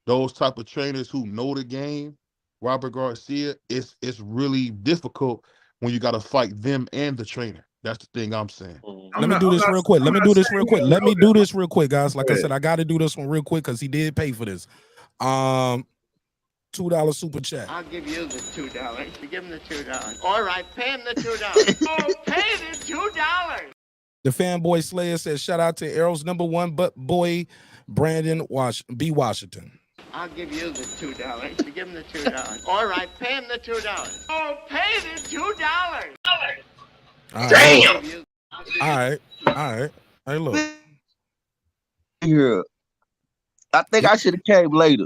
Speaker 6: those type of trainers who know the game, Robert Garcia, it's really difficult when you got to fight them and the trainer. That's the thing I'm saying.
Speaker 1: Let me do this real quick. Let me do this real quick. Let me do this real quick, guys. Like I said, I got to do this one real quick because he did pay for this. $2 super chat.
Speaker 15: I'll give you the $2. You give him the $2. All right, pay him the $2. Oh, pay the $2.
Speaker 1: The fanboy Slayer says, shout out to Errol's #1 but boy, Brandon B. Washington.
Speaker 15: I'll give you the $2. You give him the $2. All right, pay him the $2. Oh, pay the $2.
Speaker 1: Damn. All right. Hey, look.
Speaker 14: Yeah. I think I should have came later.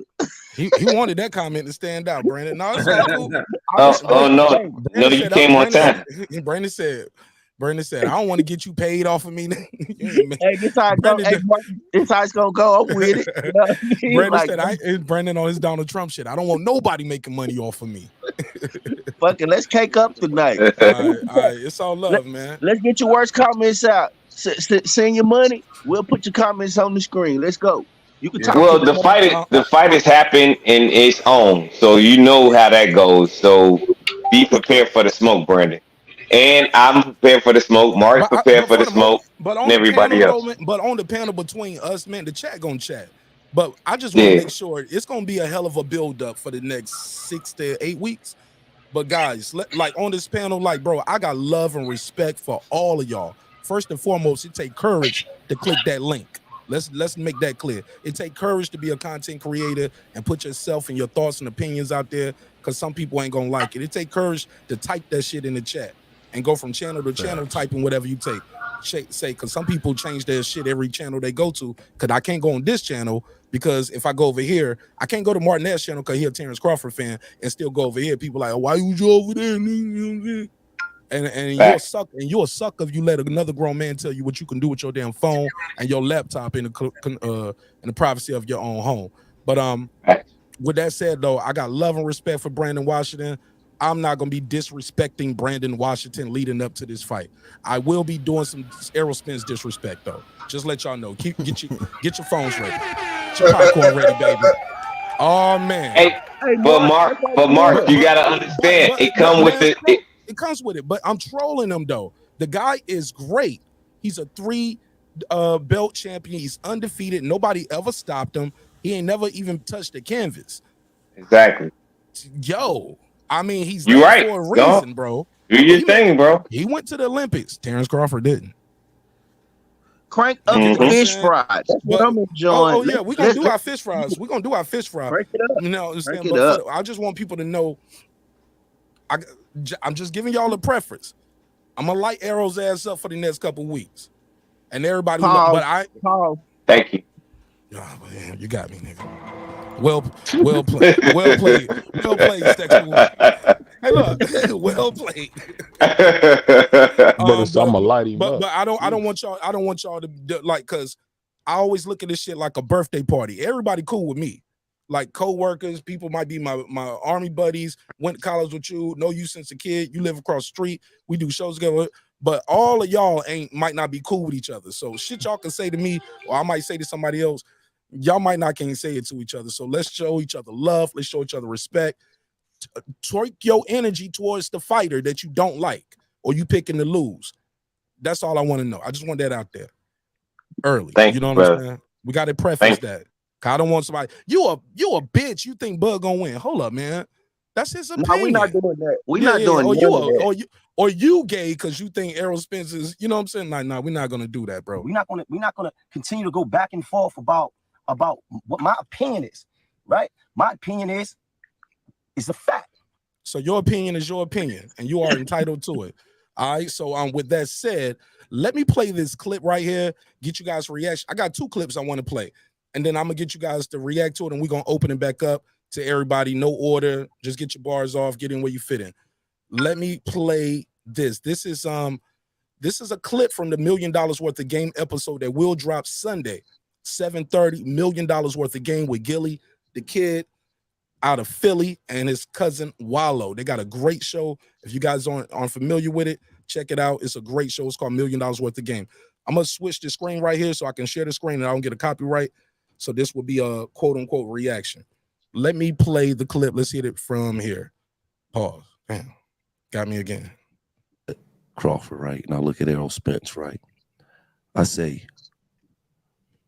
Speaker 1: He wanted that comment to stand out, Brandon. No, it's all cool.
Speaker 11: No, you came on time.
Speaker 1: Brandon said, I don't want to get you paid off of me.
Speaker 14: Hey, this how it's gonna go. I'm with it. You know what I mean?
Speaker 1: Brandon said, Brandon on his Donald Trump shit. I don't want nobody making money off of me.
Speaker 14: Fucking let's cake up tonight.
Speaker 1: All right. It's all love, man.
Speaker 14: Let's get your worst comments out. Send your money. We'll put your comments on the screen. Let's go. You can talk.
Speaker 11: Well, the fight has happened and it's on, so you know how that goes. So be prepared for the smoke, Brandon. And I'm prepared for the smoke. Mark's prepared for the smoke. And everybody else.
Speaker 1: But on the panel between us, man, the chat gonna chat. But I just want to make sure it's gonna be a hell of a build up for the next 6 to 8 weeks. But guys, like on this panel, like bro, I got love and respect for all of y'all. First and foremost, it takes courage to click that link. Let's make that clear. It takes courage to be a content creator and put yourself and your thoughts and opinions out there, because some people ain't gonna like it. It takes courage to type that shit in the chat and go from channel to channel typing whatever you say, because some people change their shit every channel they go to. Because I can't go on this channel, because if I go over here, I can't go to Martinez's channel because he's a Terence Crawford fan and still go over here. People like, oh, why you over there? And you'll suck if you let another grown man tell you what you can do with your damn phone and your laptop in the privacy of your own home. But with that said, though, I got love and respect for Brandon Washington. I'm not gonna be disrespecting Brandon Washington leading up to this fight. I will be doing some Errol Spence disrespect, though. Just let y'all know. Get your phones ready. Get your popcorn ready, baby. Oh man.
Speaker 11: Hey, but Mark, you gotta understand. It
Speaker 1: comes with it, but I'm trolling him though. The guy is great. He's a 3 belt champion. He's undefeated. Nobody ever stopped him. He ain't never even touched the canvas.
Speaker 11: Exactly.
Speaker 1: Yo, I mean, he's
Speaker 11: you right
Speaker 1: for a reason, bro.
Speaker 11: Do your thing, bro.
Speaker 1: He went to the Olympics. Terence Crawford didn't.
Speaker 14: Crank up the fish fries. That's what I'm enjoying.
Speaker 1: Oh yeah, we're gonna do our fish fries. We're gonna do our fish fries.
Speaker 14: Break it up.
Speaker 1: You know what I'm saying?
Speaker 14: Break it up.
Speaker 1: I just want people to know. I'm just giving y'all a preference. I'm gonna light Errol's ass up for the next couple weeks, and everybody.
Speaker 14: Pause.
Speaker 1: But
Speaker 11: Thank you.
Speaker 1: oh, man, you got me, nigga. Well played, Stexman. Hey, look, well played.
Speaker 6: Brother, so I'm gonna light him
Speaker 1: but
Speaker 6: up.
Speaker 1: I don't want y'all to like, cause I always look at this shit like a birthday party. Everybody cool with me, like co-workers, people might be my army buddies, went to college with you, know you since a kid, you live across the street, we do shows together, but all of y'all might not be cool with each other. So shit y'all can say to me, or I might say to somebody else, y'all might not can say it to each other. So let's show each other love, let's show each other respect. Twerk your energy towards the fighter that you don't like or you picking to lose. That's all I want to know. I just want that out there early. You know what I'm saying? We got to preface that. Cause I don't want somebody, you a bitch, you think Bud gonna win. Hold up, man. That's his opinion.
Speaker 14: No, we're not doing that. We're not doing
Speaker 1: or
Speaker 14: none of that.
Speaker 1: or you gay because you think Errol Spence is, you know what I'm saying? Like, no, we're not gonna do that, bro.
Speaker 16: We're not gonna continue to go back and forth about what my opinion is, right? My opinion is a fact.
Speaker 1: So your opinion is your opinion, and you are entitled to it. All right. So with that said, let me play this clip right here. Get you guys reaction. I got 2 clips I want to play, and then I'm gonna get you guys to react to it, and we're gonna open it back up to everybody. No order. Just get your bars off. Get in where you fit in. Let me play this. This is a clip from the $1 Million Worth of Game episode that will drop Sunday, 7:30. $1 Million Worth of Game with Gilly the Kid out of Philly and his cousin Wallow. They got a great show. If you guys aren't familiar with it, check it out. It's a great show. It's called $1 Million Worth of Game. I'm gonna switch the screen right here so I can share the screen and I don't get a copyright. So this will be a quote unquote reaction. Let me play the clip. Let's hit it from here. Pause. Damn. Got me again.
Speaker 17: Crawford, right? Now look at Errol Spence, right? I say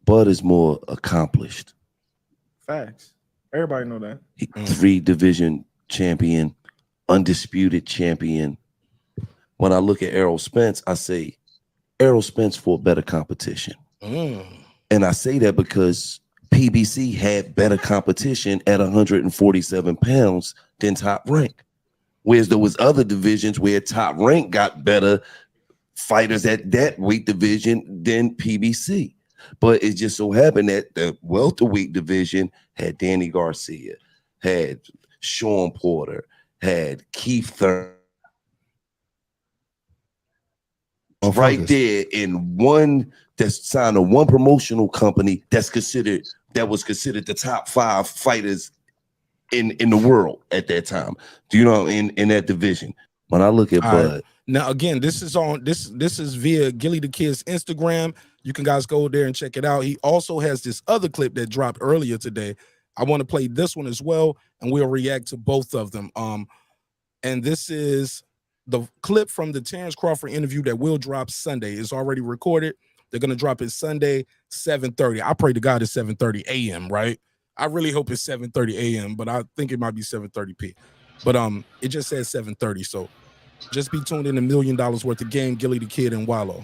Speaker 17: Bud is more accomplished.
Speaker 10: Facts. Everybody know that.
Speaker 17: 3 division champion, undisputed champion. When I look at Errol Spence, I say Errol Spence for better competition. And I say that because PBC had better competition at 147 pounds than Top Rank. Whereas there was other divisions where Top Rank got better fighters at that weight division than PBC. But it just so happened that the welterweight division had Danny Garcia, had Sean Porter, had Keith Thurman. Right there in one that's signed to one promotional company that was considered the top 5 fighters in the world at that time. Do you know in that division? When I look at Bud.
Speaker 1: Right. Now again, this is via Gilly the Kid's Instagram. You can guys go there and check it out. He also has this other clip that dropped earlier today. I want to play this one as well, and we'll react to both of them. And this is the clip from the Terence Crawford interview that will drop Sunday. It's already recorded. They're gonna drop it Sunday, 7:30. I pray to God it's 7:30 a.m. Right? I really hope it's 7:30 a.m., but I think it might be 7:30 p. But it just says 7:30. So just be tuned in to $1 Million Worth of Game, Gilly the Kid and Wallow.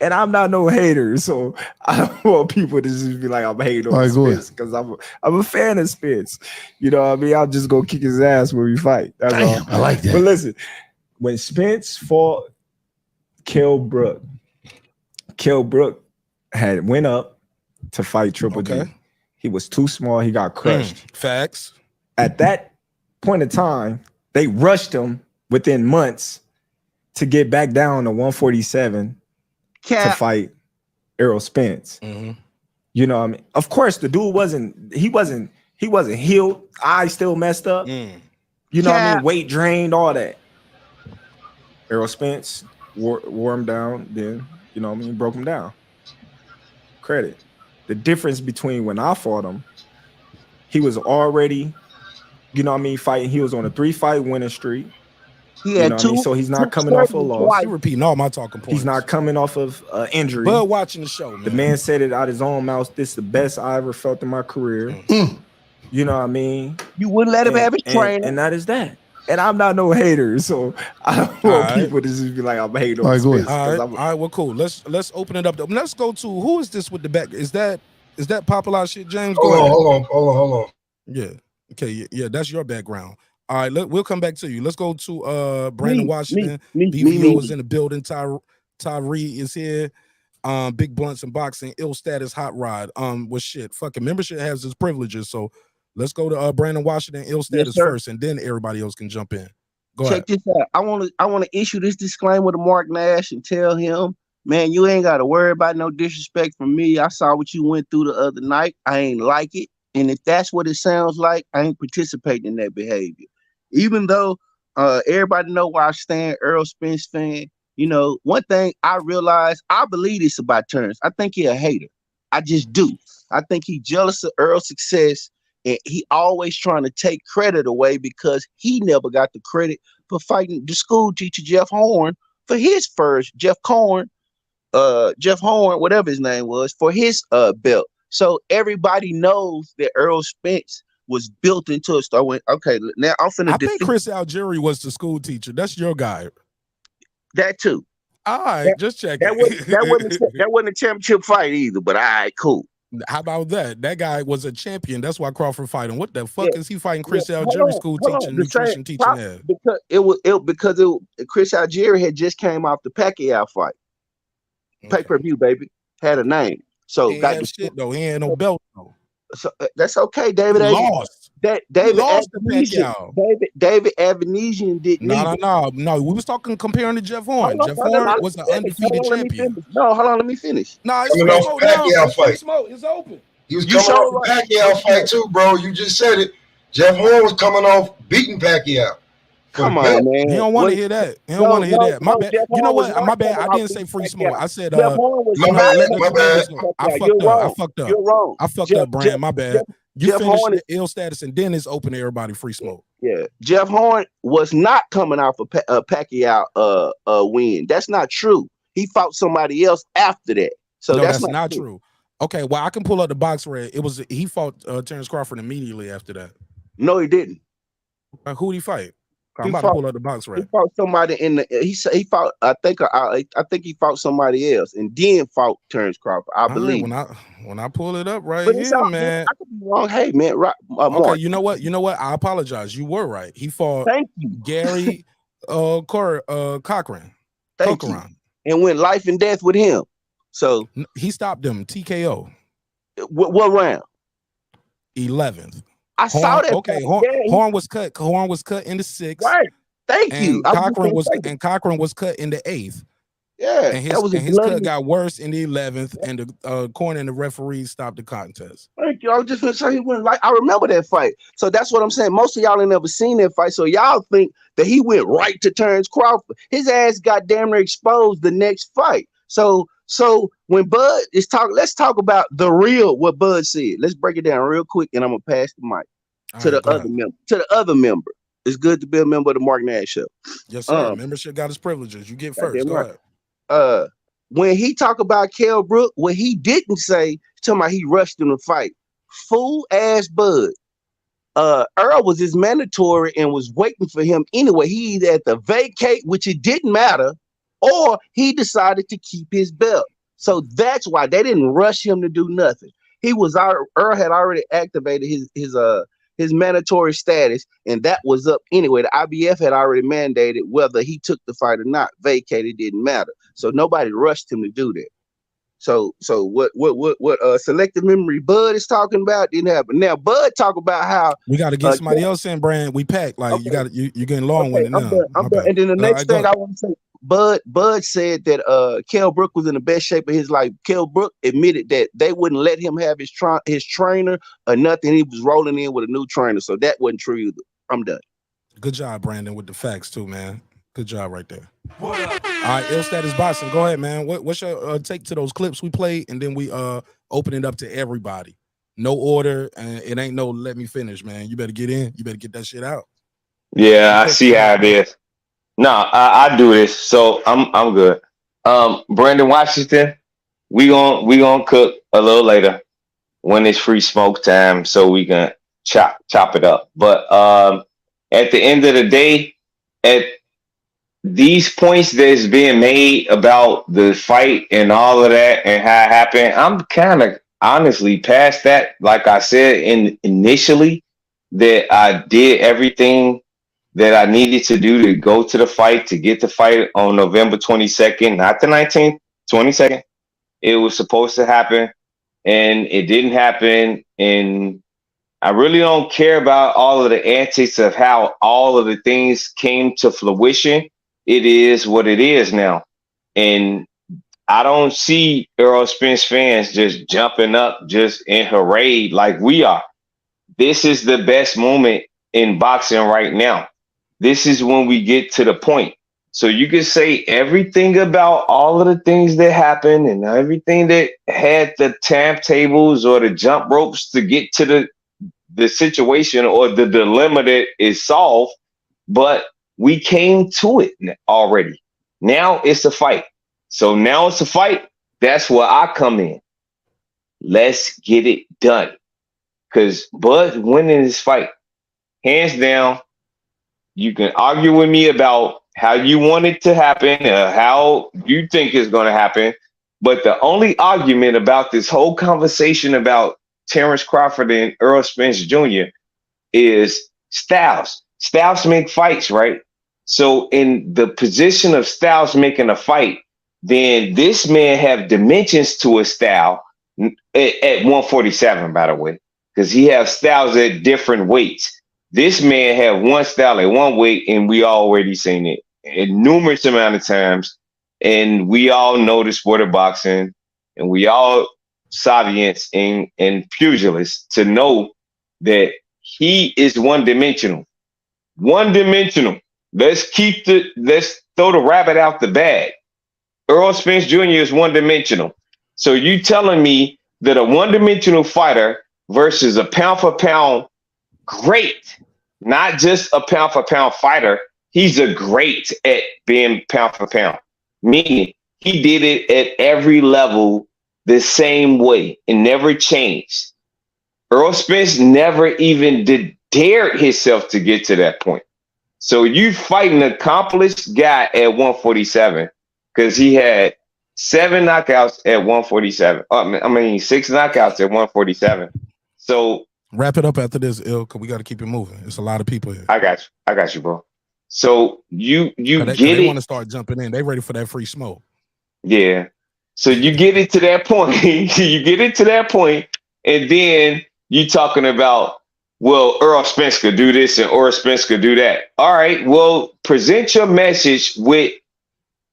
Speaker 10: And I'm not no hater, so I don't want people to just be like I'm hating on Spence because I'm a fan of Spence. You know what I mean? I'll just go kick his ass when we fight. That's all.
Speaker 17: I like that.
Speaker 10: But listen, when Spence fought Kell Brook had went up to fight Triple D. He was too small. He got crushed.
Speaker 1: Facts.
Speaker 10: At that point in time, they rushed him within months to get back down to 147 to fight Errol Spence. You know what I mean? Of course, the dude wasn't healed. Eyes still messed up. You know what I mean? Weight drained, all that. Errol Spence wore him down, then, you know what I mean, broke him down. Credit. The difference between when I fought him, he was already, you know what I mean, fighting. He was on a 3-fight winning streak.
Speaker 14: He had two,
Speaker 10: so he's not coming off a loss.
Speaker 1: You're repeating all my talking points.
Speaker 10: He's not coming off of injury.
Speaker 1: But watching the show, man.
Speaker 10: The man said it out his own mouth. This is the best I ever felt in my career. You know what I mean?
Speaker 14: You wouldn't let him have his training.
Speaker 10: And that is that. And I'm not no hater, so I don't want people to just be like, I'm a hater on Spence.
Speaker 1: All right, well, cool. Let's open it up. Let's go to who is this with the back? Is that popular shit, James?
Speaker 13: Hold on.
Speaker 1: Yeah. Okay. Yeah, that's your background. All right, we'll come back to you. Let's go to Brandon Washington.
Speaker 14: Me.
Speaker 1: BVO is in the building. Tyree is here. Big Blunts and Boxing, Ill Status, Hot Rod. Well, shit, fucking membership has its privileges. So let's go to Brandon Washington, Ill Status first, and then everybody else can jump in. Go ahead.
Speaker 14: Check this out. I want to issue this disclaimer to Mark Nash and tell him, man, you ain't got to worry about no disrespect from me. I saw what you went through the other night. I ain't like it. And if that's what it sounds like, I ain't participating in that behavior. Even though everybody know where I stand, Errol Spence fan. You know, one thing I realized, I believe this about Terence. I think he a hater. I just do. I think he jealous of Earl's success, and he always trying to take credit away because he never got the credit for fighting the school teacher Jeff Horn for his first Jeff Horn, whatever his name was, for his belt. So everybody knows that Errol Spence was built into a star. Okay, now I'm finna.
Speaker 1: I think Chris Algieri was the school teacher. That's your guy.
Speaker 14: That too.
Speaker 1: All right, just checking.
Speaker 14: That wasn't a championship fight either, but all right, cool.
Speaker 1: How about that? That guy was a champion. That's why Crawford fight him. What the fuck is he fighting Chris Algieri, school teacher, nutrition teaching at?
Speaker 14: Because Chris Algieri had just came off the Pacquiao fight. Pay-per-view, baby. Had a name. So
Speaker 1: he got the shit though. He ain't no belt though.
Speaker 14: So that's okay, David.
Speaker 1: Lost.
Speaker 14: David
Speaker 1: lost to Pacquiao.
Speaker 14: David Avanesian didn't.
Speaker 1: No. We was talking comparing to Jeff Horn. Jeff Horn was an undefeated champion.
Speaker 14: No, hold on. Let me finish.
Speaker 1: No, it's off
Speaker 13: Pacquiao fight.
Speaker 1: It's open.
Speaker 13: He was coming off the Pacquiao fight too, bro. You just said it. Jeff Horn was coming off beating Pacquiao.
Speaker 14: Come on, man.
Speaker 1: He don't want to hear that. He don't want to hear that. My bad. You know what? My bad. I didn't say free smoke. I said
Speaker 13: my bad.
Speaker 1: I fucked up.
Speaker 14: You're wrong.
Speaker 1: I fucked up, Brand. My bad. You finished the Ill Status, and then it's open to everybody free smoke.
Speaker 14: Yeah, Jeff Horn was not coming off a Pacquiao win. That's not true. He fought somebody else after that. So
Speaker 1: that's not true. Okay, well I can pull up the box red. He fought Terence Crawford immediately after that.
Speaker 14: No, he didn't.
Speaker 1: Who did he fight? I'm about to pull up the box red.
Speaker 14: He fought somebody in the. He fought. I think he fought somebody else, and then fought Terence Crawford. I believe.
Speaker 1: When I pull it up right here, man.
Speaker 14: I could be wrong. Hey, man.
Speaker 1: Okay, you know what? I apologize. You were right. He fought.
Speaker 14: Thank you,
Speaker 1: Gary Cochran.
Speaker 14: Thank you. And went life and death with him. So
Speaker 1: he stopped him. TKO.
Speaker 14: What round?
Speaker 1: 11th.
Speaker 14: I saw that.
Speaker 1: Okay, Horn was cut. Horn was cut in the 6th.
Speaker 14: Right. Thank you.
Speaker 1: Cochran was cut in the 8th.
Speaker 14: Yeah.
Speaker 1: And his cut got worse in the 11th, and the corner and the referee stopped the contest.
Speaker 14: Thank you. I was just gonna say he went I remember that fight. So that's what I'm saying. Most of y'all ain't never seen that fight. So y'all think that he went right to Terence Crawford. His ass got damn near exposed the next fight. So when Bud is talking, let's talk about the real what Bud said. Let's break it down real quick, and I'm gonna pass the mic to the other member. It's good to be a member of the Mark Nash Show.
Speaker 1: Yes, sir. Membership got its privileges. You get first. Go ahead.
Speaker 14: When he talk about Kell Brook, what he didn't say, talking about he rushed him to fight. Fool ass Bud. Earl was his mandatory and was waiting for him anyway. He either had to vacate, which it didn't matter, or he decided to keep his belt. So that's why they didn't rush him to do nothing. Earl had already activated his mandatory status, and that was up anyway. The IBF had already mandated whether he took the fight or not. Vacated didn't matter. So nobody rushed him to do that. So what selective memory Bud is talking about didn't happen. Now Bud talk about how
Speaker 1: we got to get somebody else in, Brand. We packed like okay. You're getting long winded now.
Speaker 14: I'm done. And then the next thing I want to say, Bud said that Kell Brook was in the best shape of his life. Kell Brook admitted that they wouldn't let him have his trainer or nothing. He was rolling in with a new trainer, so that wasn't true either. I'm done.
Speaker 1: Good job, Brandon, with the facts too, man. Good job right there. All right, Ill Status Boxing. Go ahead, man. What's your take to those clips we played, and then we open it up to everybody. No order, and it ain't no let me finish, man. You better get in. You better get that shit out.
Speaker 11: Yeah, I see how it is. No, I do this, so I'm good. Brandon Washington, we gonna cook a little later when it's free smoke time, so we can chop it up. But at the end of the day, at these points that's being made about the fight and all of that and how it happened, I'm kind of honestly past that. Like I said initially, that I did everything that I needed to do to go to the fight, to get the fight on November 22nd, not the 19th, 22nd. It was supposed to happen, and it didn't happen. And I really don't care about all of the antics of how all of the things came to fruition. It is what it is now. And I don't see Errol Spence fans just jumping up just in parade like we are. This is the best moment in boxing right now. This is when we get to the point. So you can say everything about all of the things that happened and everything that had the timetables or the jump ropes to get to the situation or the dilemma that is solved, but we came to it already. Now it's a fight. So now it's a fight. That's where I come in. Let's get it done. Because Bud winning this fight, hands down. You can argue with me about how you want it to happen, how you think it's going to happen. But the only argument about this whole conversation about Terence Crawford and Errol Spence Jr. is styles. Styles make fights, right? So in the position of Styles making a fight, then this man have dimensions to his style at 147, by the way, because he has styles at different weights. This man had one style at one weight, and we already seen it a numerous amount of times. And we all know the sport of boxing, and we all Savians and pugilists to know that he is one-dimensional. One-dimensional. Let's throw the rabbit out the bag. Errol Spence Jr. is one-dimensional. So you telling me that a one-dimensional fighter versus a pound-for-pound great, not just a pound-for-pound fighter, he's a great at being pound-for-pound, meaning he did it at every level the same way and never changed. Errol Spence never even dared himself to get to that point. So you fighting an accomplished guy at 147 because he had 7 knockouts at 147. 6 knockouts at 147. So
Speaker 1: wrap it up after this, Il, because we got to keep it moving. It's a lot of people here.
Speaker 11: I got you, bro. So you
Speaker 1: they want to start jumping in. They ready for that free smoke.
Speaker 11: Yeah. So you get it to that point. You get it to that point, and then you talking about, well, Errol Spence could do this and Errol Spence could do that. All right. Well, present your message with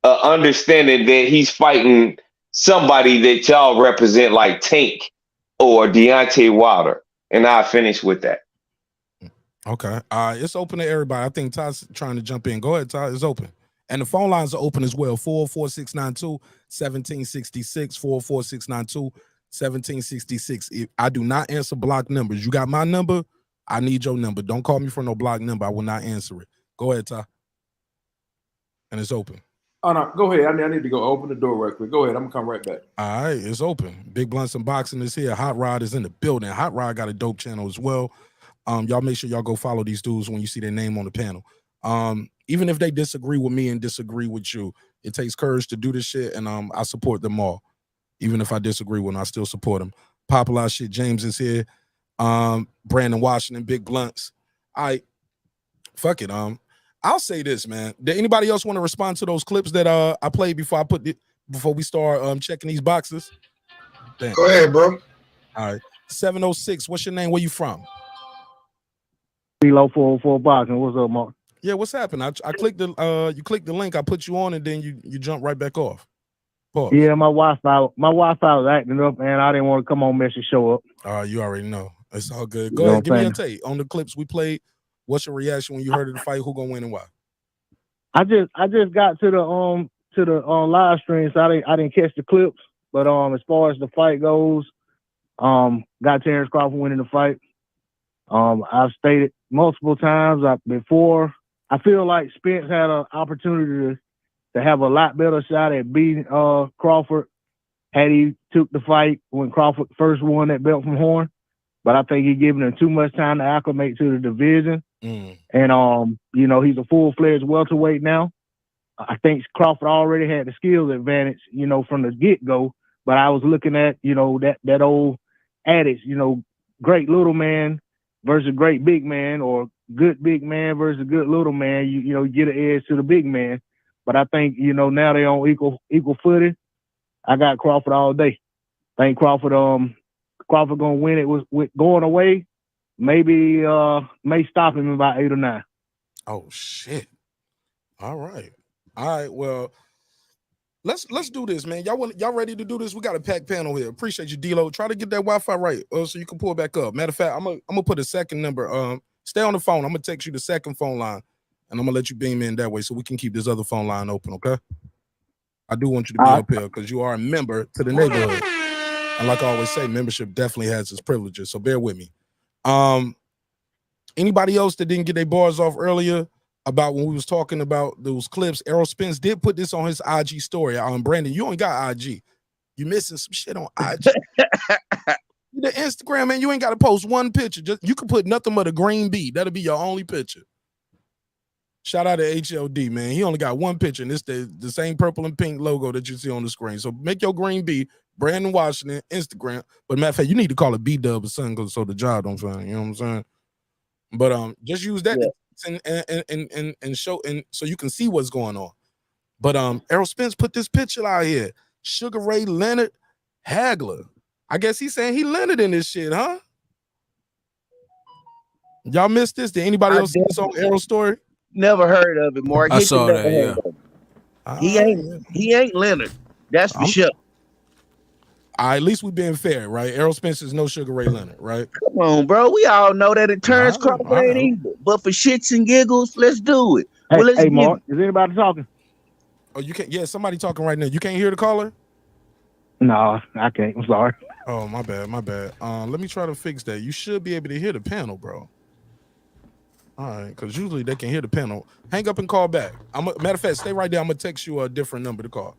Speaker 11: understanding that he's fighting somebody that y'all represent, like Tank or Deontay Wilder. And I'll finish with that.
Speaker 1: Okay. It's open to everybody. I think Todd's trying to jump in. Go ahead, Todd. It's open. And the phone lines are open as well. 44692-1766. 44692-1766. I do not answer block numbers. You got my number? I need your number. Don't call me for no block number. I will not answer it. Go ahead, Todd. And it's open.
Speaker 8: Oh, no. Go ahead. I need to go open the door real quick. Go ahead. I'm going to come right back.
Speaker 1: All right. It's open. Big Blunts Unboxing is here. Hot Rod is in the building. Hot Rod got a dope channel as well. Y'all make sure y'all go follow these dudes when you see their name on the panel. Even if they disagree with me and disagree with you, it takes courage to do this shit, and I support them all. Even if I disagree with them, I still support them. Popular shit. James is here. Brandon Washington, Big Blunts. Fuck it. I'll say this, man. Did anybody else want to respond to those clips that I played before we start checking these boxes? Damn.
Speaker 13: Go ahead, bro.
Speaker 1: All right. 706. What's your name? Where you from?
Speaker 18: Below 404 boxing. What's up, Mark?
Speaker 1: Yeah, what's happened? I clicked you clicked the link, I put you on, and then you jump right back off. Pause.
Speaker 18: Yeah, my Wi-Fi was acting up, and I didn't want to come on mess and show up.
Speaker 1: You already know. It's all good. Go ahead, give me your take on the clips we played. What's your reaction when you heard of the fight? Who gonna win and why?
Speaker 18: I just got to the live stream, so I didn't catch the clips. But as far as the fight goes, got Terence Crawford winning the fight. I've stated multiple times before. I feel like Spence had an opportunity to have a lot better shot at beating Crawford had he took the fight when Crawford first won that belt from Horn. But I think he's giving him too much time to acclimate to the division. And he's a full-fledged welterweight now. I think Crawford already had the skills advantage, from the get-go. But I was looking at, that old adage, great little man versus great big man, or good big man versus good little man, you get an edge to the big man. But I think, now they on equal footing. I got Crawford all day. I think Crawford gonna win it with going away. Maybe may stop him in about 8 or 9.
Speaker 1: Oh shit. All right. Well, let's do this, man. Y'all ready to do this? We got a packed panel here. Appreciate you, D-Lo. Try to get that Wi-Fi right, so you can pull back up. Matter of fact, I'm gonna put a second number. Stay on the phone. I'm gonna text you the second phone line, and I'm gonna let you beam in that way, so we can keep this other phone line open. Okay? I do want you to be up here because you are a member to the neighborhood, and like I always say, membership definitely has its privileges. So bear with me. Anybody else that didn't get their bars off earlier about when we was talking about those clips? Errol Spence did put this on his IG story. Brandon, you ain't got IG. You missing some shit on IG. The Instagram, man, you ain't got to post one picture. You can put nothing but a green bee. That'll be your only picture. Shout out to HLD, man. He only got one picture, and it's the same purple and pink logo that you see on the screen. So make your green bee, Brandon Washington, Instagram. But matter of fact, you need to call it B-Dub or something so the job don't find. You know what I'm saying? But just use that and show, and so you can see what's going on. But Errol Spence put this picture out here. Sugar Ray Leonard Hagler. I guess he's saying he Leonard in this shit, huh? Y'all missed this? Did anybody else see this on Errol's story?
Speaker 14: Never heard of it, Mark.
Speaker 10: I saw that,
Speaker 14: yeah. He ain't Leonard. That's for sure.
Speaker 1: At least we being fair, right? Errol Spence is no Sugar Ray Leonard, right?
Speaker 14: Come on, bro. We all know that it Terence Crawford ain't either. But for shits and giggles, let's do it.
Speaker 18: Hey, Mark, is anybody talking?
Speaker 1: Oh, you can't. Yeah, somebody talking right now. You can't hear the caller?
Speaker 18: No, I can't. I'm sorry.
Speaker 1: Oh, my bad. Let me try to fix that. You should be able to hear the panel, bro. All right, because usually they can hear the panel. Hang up and call back. Matter of fact, stay right there. I'm gonna text you a different number to call.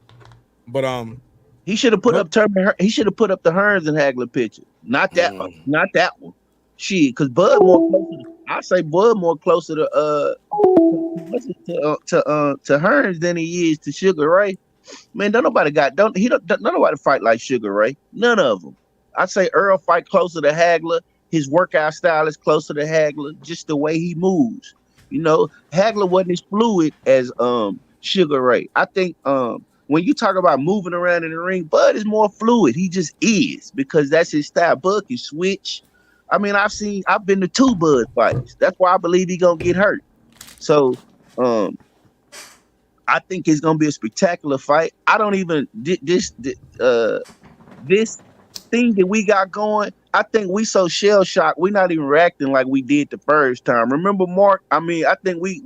Speaker 1: But
Speaker 14: he should have put up he should have put up the Hearns and Hagler picture. Not that one. Not that one. Shit, because Bud more closer. I say Bud more closer to Hearns than he is to Sugar Ray. Man, don't nobody fight like Sugar Ray. None of them. I say Earl fight closer to Hagler. His workout style is closer to Hagler, just the way he moves. Hagler wasn't as fluid as Sugar Ray. I think when you talk about moving around in the ring, Bud is more fluid. He just is, because that's his style. Bud can switch. I mean, I've been to 2 Bud fights. That's why I believe he gonna get hurt. So I think it's gonna be a spectacular fight. I don't even this thing that we got going. I think we so shell shocked. We're not even reacting like we did the first time. Remember, Mark? I mean, I think we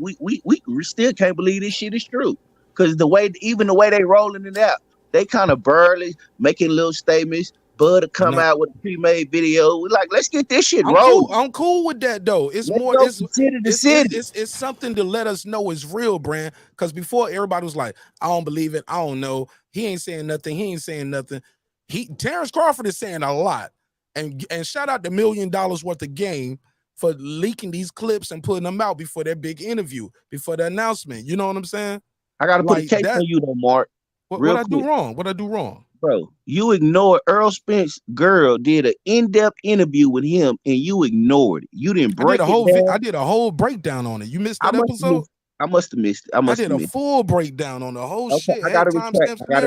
Speaker 14: still can't believe this shit is true, because the way they rolling it out, they kind of burly, making little statements. Bud to come out with a pre-made video. We're like, let's get this shit rolling.
Speaker 1: I'm cool with that though. It's
Speaker 14: let's
Speaker 1: more. It's something to let us know it's real, Brand. Because before everybody was like, I don't believe it. I don't know. He ain't saying nothing. Terence Crawford is saying a lot. And shout out the $1 million worth of game for leaking these clips and putting them out before their big interview, before the announcement. You know what I'm saying?
Speaker 14: I gotta put a case on you though, Mark.
Speaker 1: What I do wrong?
Speaker 14: Bro, you ignored Errol Spence. Girl did an in-depth interview with him, and you ignored it. You didn't break it down.
Speaker 1: I did a whole breakdown on it. You missed that episode?
Speaker 14: I must have missed it. I did
Speaker 1: a full breakdown on the whole shit.
Speaker 14: I gotta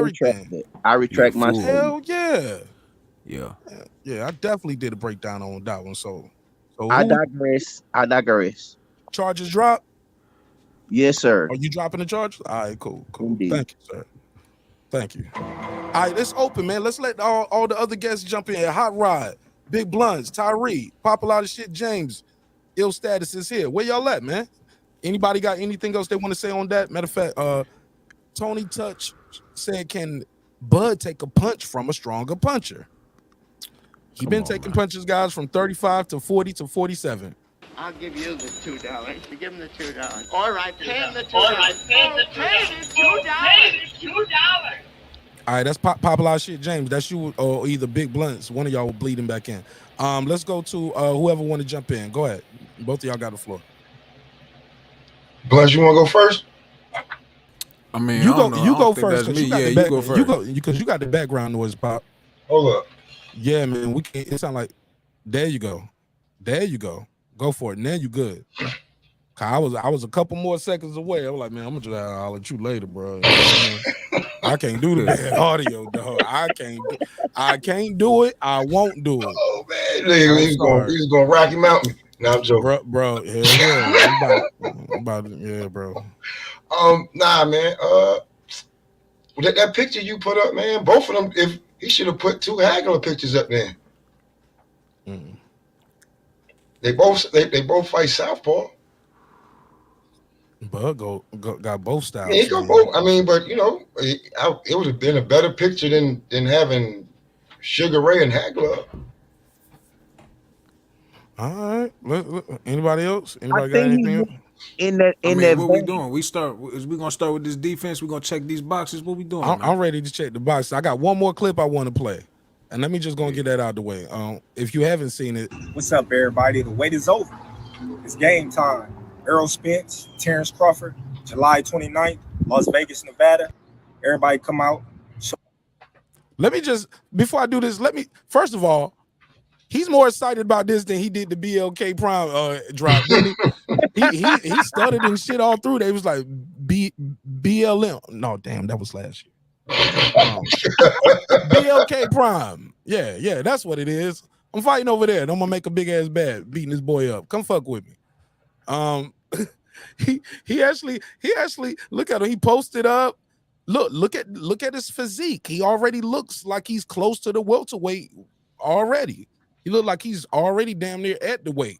Speaker 14: retract that. I retract my
Speaker 1: hell yeah.
Speaker 10: Yeah,
Speaker 1: I definitely did a breakdown on that one. So
Speaker 14: I digress.
Speaker 1: Charges drop?
Speaker 14: Yes, sir.
Speaker 1: Are you dropping the charge? All right, cool.
Speaker 14: Indeed.
Speaker 1: Thank you, sir. Thank you. All right, let's open, man. Let's let all the other guests jump in. Hot Rod, Big Blunts, Tyree, Pop a Lot of Shit, James, Ill Status is here. Where y'all at, man? Anybody got anything else they want to say on that? Matter of fact, Tony Touch said, can Bud take a punch from a stronger puncher? He been taking punches, guys, from 35 to 40 to 47.
Speaker 15: I'll give you the $2. You give him the $2. All right, pay him the $2. All right, pay the $2.
Speaker 1: All right, that's Pop a Lot of Shit, James. That's you or either Big Blunts. One of y'all will bleeding back in. Let's go to whoever want to jump in. Go ahead. Both of y'all got the floor.
Speaker 13: Blunts, you want to go first?
Speaker 10: I mean,
Speaker 1: you go first.
Speaker 10: You go first.
Speaker 1: Because you got the background noise, Pop.
Speaker 13: Hold up.
Speaker 1: Yeah, man. It sound like there you go. Go for it. Now you good. I was a couple more seconds away. I was like, man, I'm gonna holler at you later, bro. You know what I mean? I can't do the bad audio, dog. I can't do it. I won't do it.
Speaker 13: Oh man, he's gonna Rocky Mountain. No, I'm joking,
Speaker 1: bro. Yeah. I'm about it. Yeah, bro.
Speaker 13: Nah, man. That picture you put up, man. Both of them. If he should have put 2 Hagler pictures up there.
Speaker 1: Mm.
Speaker 13: They both fight southpaw.
Speaker 1: Bud got both styles.
Speaker 13: Yeah, he got both. I mean, but you know, it would have been a better picture than having Sugar Ray and Hagler.
Speaker 1: All right. Anybody else? Anybody
Speaker 19: I
Speaker 1: got
Speaker 19: think
Speaker 1: anything else?
Speaker 19: In that
Speaker 10: what we
Speaker 19: vein.
Speaker 10: doing? Is we gonna start with this defense? We gonna check these boxes? What we doing?
Speaker 1: I'm ready to check the box. I got one more clip I want to play, and let me just go get that out of the way. If you haven't seen it,
Speaker 20: what's up, everybody? The wait is over. It's game time. Errol Spence, Terence Crawford, July 29th, Las Vegas, Nevada. Everybody come out.
Speaker 1: Let me just, before I do this, first of all, he's more excited about this than he did the BLK Prime drop, didn't he? He stuttered and shit all through. They was like BLM. No, damn, that was last year. BLK Prime. Yeah, that's what it is. I'm fighting over there. I'm gonna make a big ass bad beating this boy up. Come fuck with me. He actually look at him. He posted up. Look at his physique. He already looks like he's close to the welterweight already. He look like he's already damn near at the weight.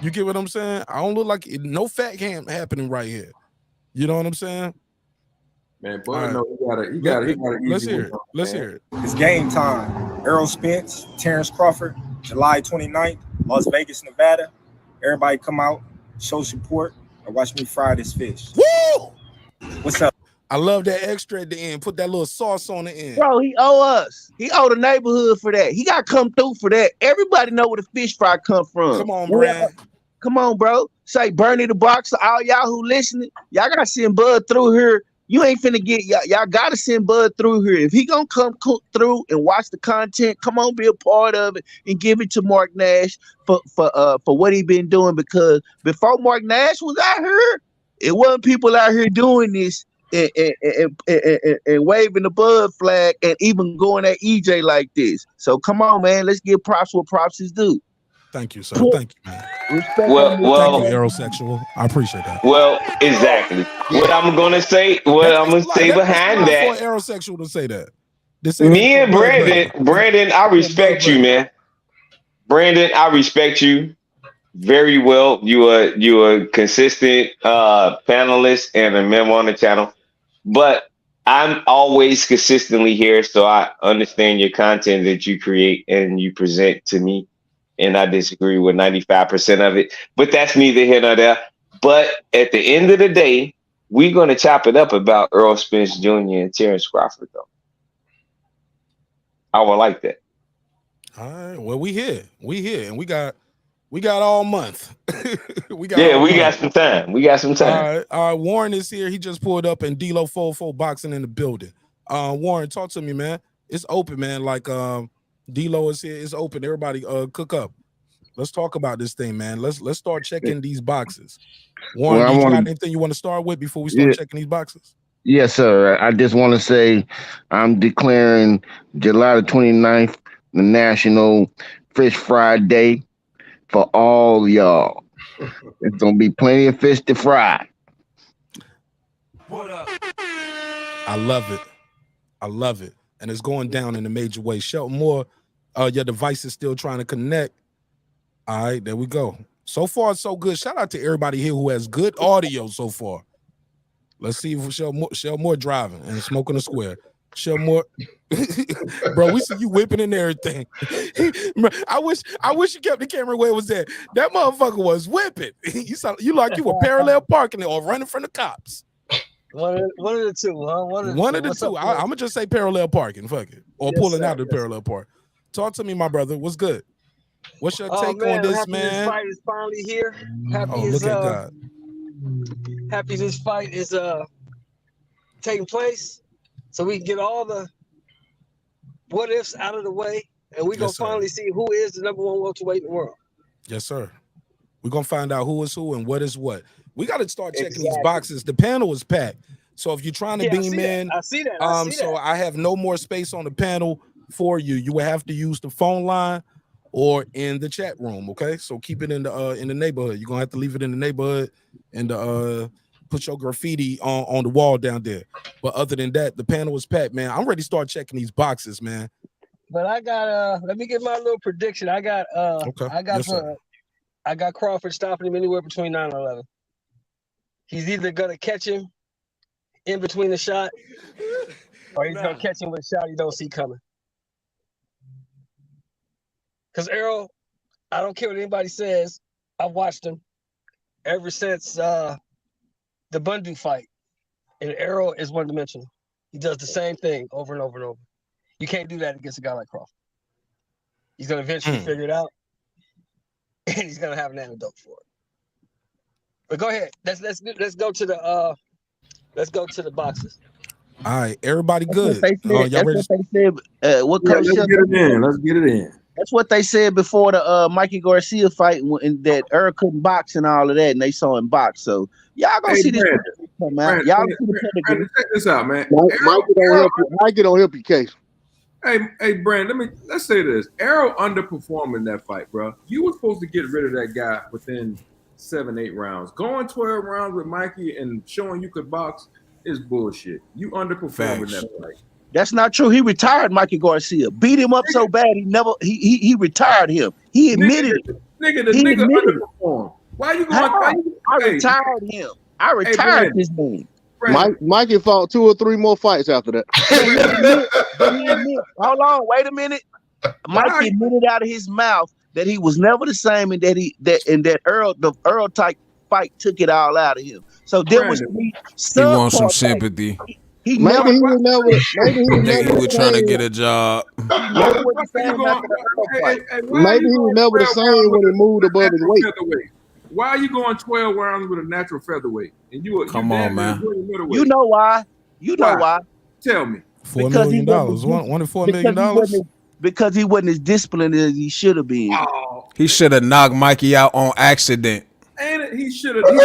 Speaker 1: You get what I'm saying? I don't look like no fat camp happening right here. You know what I'm saying?
Speaker 8: Man, boy, no, he got it.
Speaker 1: Let's hear it. Let's hear it.
Speaker 20: It's game time. Errol Spence, Terence Crawford, July 29th, Las Vegas, Nevada. Everybody come out, show support, and watch me fry this fish.
Speaker 1: Woo!
Speaker 20: What's up?
Speaker 1: I love that extra at the end. Put that little sauce on the end.
Speaker 14: Bro, he owe us. He owe the neighborhood for that. He got to come through for that. Everybody know where the fish fry come from.
Speaker 1: Come on, Brad.
Speaker 14: Come on, bro. Say Bernie the Boxer, all y'all who listening, y'all got to send Bud through here. You ain't finna get, y'all got to send Bud through here. If he gonna come through and watch the content, come on, be a part of it and give it to Mark Nash for what he been doing, because before Mark Nash was out here, it wasn't people out here doing this and waving the Bud flag and even going at EJ like this. So come on, man, let's give props what props is due.
Speaker 1: Thank you, sir. Thank you, man.
Speaker 11: Well,
Speaker 1: thank you, Aerosexual. I appreciate that.
Speaker 11: Well, exactly. What I'm gonna say behind that.
Speaker 1: For Aerosexual to say that.
Speaker 11: Me and Brandon, I respect you, man. Brandon, I respect you very well. You are a consistent panelist and a member on the channel. But I'm always consistently here, so I understand your content that you create and you present to me. And I disagree with 95% of it, but that's neither here nor there. But at the end of the day, we're going to chop it up about Errol Spence Jr. and Terence Crawford, though. I would like that.
Speaker 1: All right. Well, we here, and we got all month. we
Speaker 11: got some time. We got some time.
Speaker 1: All right. Warren is here. He just pulled up, and D-Lo 4-4 boxing in the building. Warren, talk to me, man. It's open, man. Like D-Lo is here. It's open. Everybody cook up. Let's talk about this thing, man. Let's start checking these boxes. Warren, you got anything you want to start with before we start checking these boxes?
Speaker 9: Yes, sir. I just want to say I'm declaring July the 29th the National Fish Fry Day for all y'all. It's going to be plenty of fish to fry.
Speaker 1: What up? I love it. I love it. And it's going down in a major way. Shelton Moore, your device is still trying to connect. All right, there we go. So far, so good. Shout out to everybody here who has good audio so far. Let's see if Shelton Moore driving and smoking a square. Shelton Moore, bro, we see you whipping and everything. I wish you kept the camera where it was at. That motherfucker was whipping. You like you were parallel parking or running from the cops.
Speaker 21: One of the two, huh?
Speaker 1: One of the two. I'm gonna just say parallel parking, fuck it, or pulling out the parallel park. Talk to me, my brother. What's good? What's your take on this, man?
Speaker 21: This fight is finally here.
Speaker 1: Look at God.
Speaker 21: Happy this fight is taking place, so we can get all the what ifs out of the way, and we're gonna finally see who is the #1 welterweight in the world.
Speaker 1: Yes, sir. We're gonna find out who is who and what is what. We got to start checking these boxes. The panel is packed. So if you're trying to beam in,
Speaker 21: I see that.
Speaker 1: so I have no more space on the panel for you. You will have to use the phone line or in the chat room. Okay, so keep it in the neighborhood. You're gonna have to leave it in the neighborhood and put your graffiti on the wall down there. But other than that, the panel is packed, man. I'm ready to start checking these boxes, man.
Speaker 21: But I got let me give my little prediction. I got
Speaker 1: okay.
Speaker 21: I got Crawford stopping him anywhere between 9 and 11. He's either gonna catch him in between the shot, or he's gonna catch him with a shot he don't see coming. Because Errol, I don't care what anybody says, I've watched him ever since the Bundu fight. And Errol is one-dimensional. He does the same thing over and over and over. You can't do that against a guy like Crawford. He's gonna eventually figure it out, and he's gonna have an antidote for it. But go ahead. Let's go to the boxes.
Speaker 1: All right, everybody good.
Speaker 14: That's what they said. What coach
Speaker 8: let's get it in. Let's get it in.
Speaker 14: That's what they said before the Mikey Garcia fight, and that Errol couldn't box and all of that, and they saw him box. So y'all gonna see this come out. Y'all see the pedigree.
Speaker 8: Check this out, man.
Speaker 6: Mikey don't help your case.
Speaker 8: Hey, Brand, let's say this. Errol underperformed in that fight, bro. You were supposed to get rid of that guy within 7-8 rounds. Going 12 rounds with Mikey and showing you could box is bullshit. You underperformed in that fight.
Speaker 14: That's not true. He retired Mikey Garcia. Beat him up so bad he retired him. He admitted it.
Speaker 8: Nigga underperformed. Why you going?
Speaker 14: I retired him. I retired this man.
Speaker 6: Mikey fought 2 or 3 more fights after that.
Speaker 14: Hold on, wait a minute. Mikey admitted out of his mouth that he was never the same, and that the Errol type fight took it all out of him. So there was
Speaker 10: he wants some sympathy.
Speaker 6: He was
Speaker 10: trying to get a job.
Speaker 6: Maybe he was never the same when he moved above his weight.
Speaker 8: Why are you going 12 rounds with a natural featherweight? And
Speaker 10: come on, man.
Speaker 14: You know why? Why?
Speaker 8: Tell me.
Speaker 1: $4 million. Wanted $4 million?
Speaker 14: Because he wasn't as disciplined as he should have been.
Speaker 8: Oh.
Speaker 10: He should have knocked Mikey out on accident.
Speaker 8: And he should have opened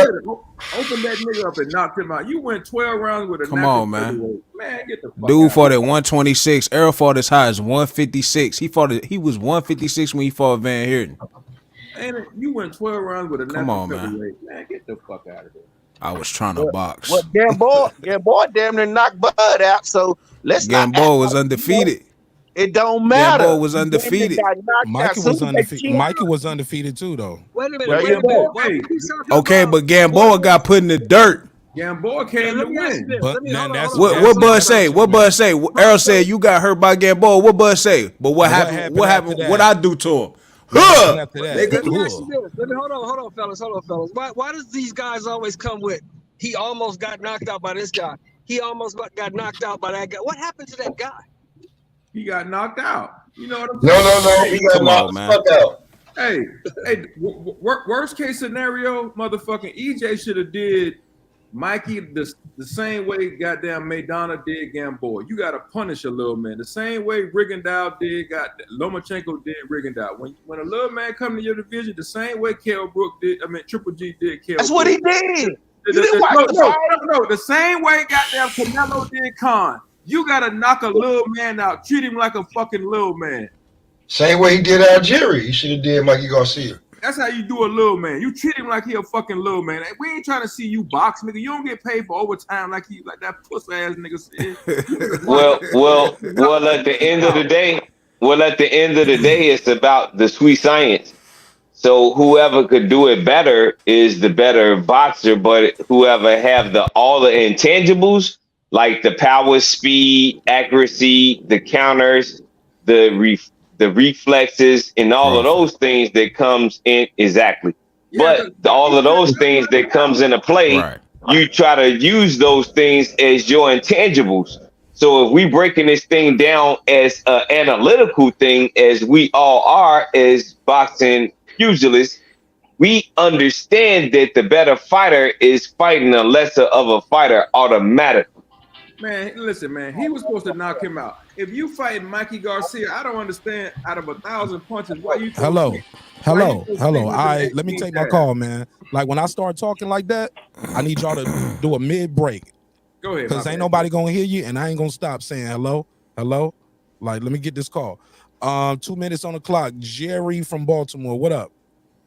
Speaker 8: that nigga up and knocked him out. You went 12 rounds with a
Speaker 10: come on, man.
Speaker 8: Man, get the fuck
Speaker 10: Dude
Speaker 8: out.
Speaker 10: fought at 126. Errol fought as high as 156. He was 156 when he fought Van Heerden.
Speaker 8: And you went 12 rounds with a natural featherweight. Man, get the fuck out of there.
Speaker 10: I was trying to box.
Speaker 14: Well, Gamboa damn near knocked Bud out. So let's
Speaker 10: Gamboa was undefeated.
Speaker 14: It don't matter.
Speaker 10: Gamboa was undefeated.
Speaker 1: Mikey was undefeated. Mikey was undefeated too, though.
Speaker 21: Wait a minute.
Speaker 10: Okay, but Gamboa got put in the dirt.
Speaker 8: Gamboa came to win.
Speaker 1: But man,
Speaker 10: what Bud say? What Bud say? Errol said you got hurt by Gamboa. What Bud say? But what happened? What happened? What I do to him?
Speaker 21: Let me hold on, fellas. Why does these guys always come with? He almost got knocked out by this guy. He almost got knocked out by that guy. What happened to that guy?
Speaker 8: He got knocked out. You know what I'm saying?
Speaker 13: No. He got knocked the fuck out.
Speaker 8: Hey, worst case scenario, motherfucking EJ should have did Mikey the same way goddamn Maidana did Gamboa. You got to punish a little man. The same way Rigondeaux did, Lomachenko did Rigondeaux. When a little man come to your division, the same way Triple G did Kell
Speaker 14: That's
Speaker 8: Brook.
Speaker 14: what he did.
Speaker 8: The same way goddamn Canelo did Khan. You got to knock a little man out. Treat him like a fucking little man.
Speaker 13: Same way he did Algeria. He should have did Mikey Garcia.
Speaker 8: That's how you do a little man. You treat him like he a fucking little man. We ain't trying to see you box, nigga. You don't get paid for overtime like that pussy ass nigga said.
Speaker 11: well. At the end of the day, it's about the sweet science. So whoever could do it better is the better boxer. But whoever have all the intangibles, like the power, speed, accuracy, the counters, the reflexes, and all of those things that comes in exactly. But all of those things that comes into play, you try to use those things as your intangibles. So if we breaking this thing down as an analytical thing, as we all are as boxing pugilists, we understand that the better fighter is fighting a lesser of a fighter automatically.
Speaker 8: Man, listen, man, he was supposed to knock him out. If you fight Mikey Garcia, I don't understand. Out of 1,000 punches, why you so
Speaker 1: Hello.
Speaker 8: sweet?
Speaker 1: Hello.
Speaker 8: so
Speaker 1: Hello.
Speaker 8: sweet with
Speaker 1: All
Speaker 8: them
Speaker 1: right, let me
Speaker 8: 18
Speaker 1: take my
Speaker 8: jabs?
Speaker 1: call, man. Like when I start talking like that, I need y'all to do a mid break.
Speaker 8: Go ahead,
Speaker 1: Because
Speaker 8: my
Speaker 1: ain't
Speaker 8: bad.
Speaker 1: nobody gonna hear you, and I ain't gonna stop saying hello. Hello. Like, let me get this call. 2 minutes on the clock. Jerry from Baltimore. What up?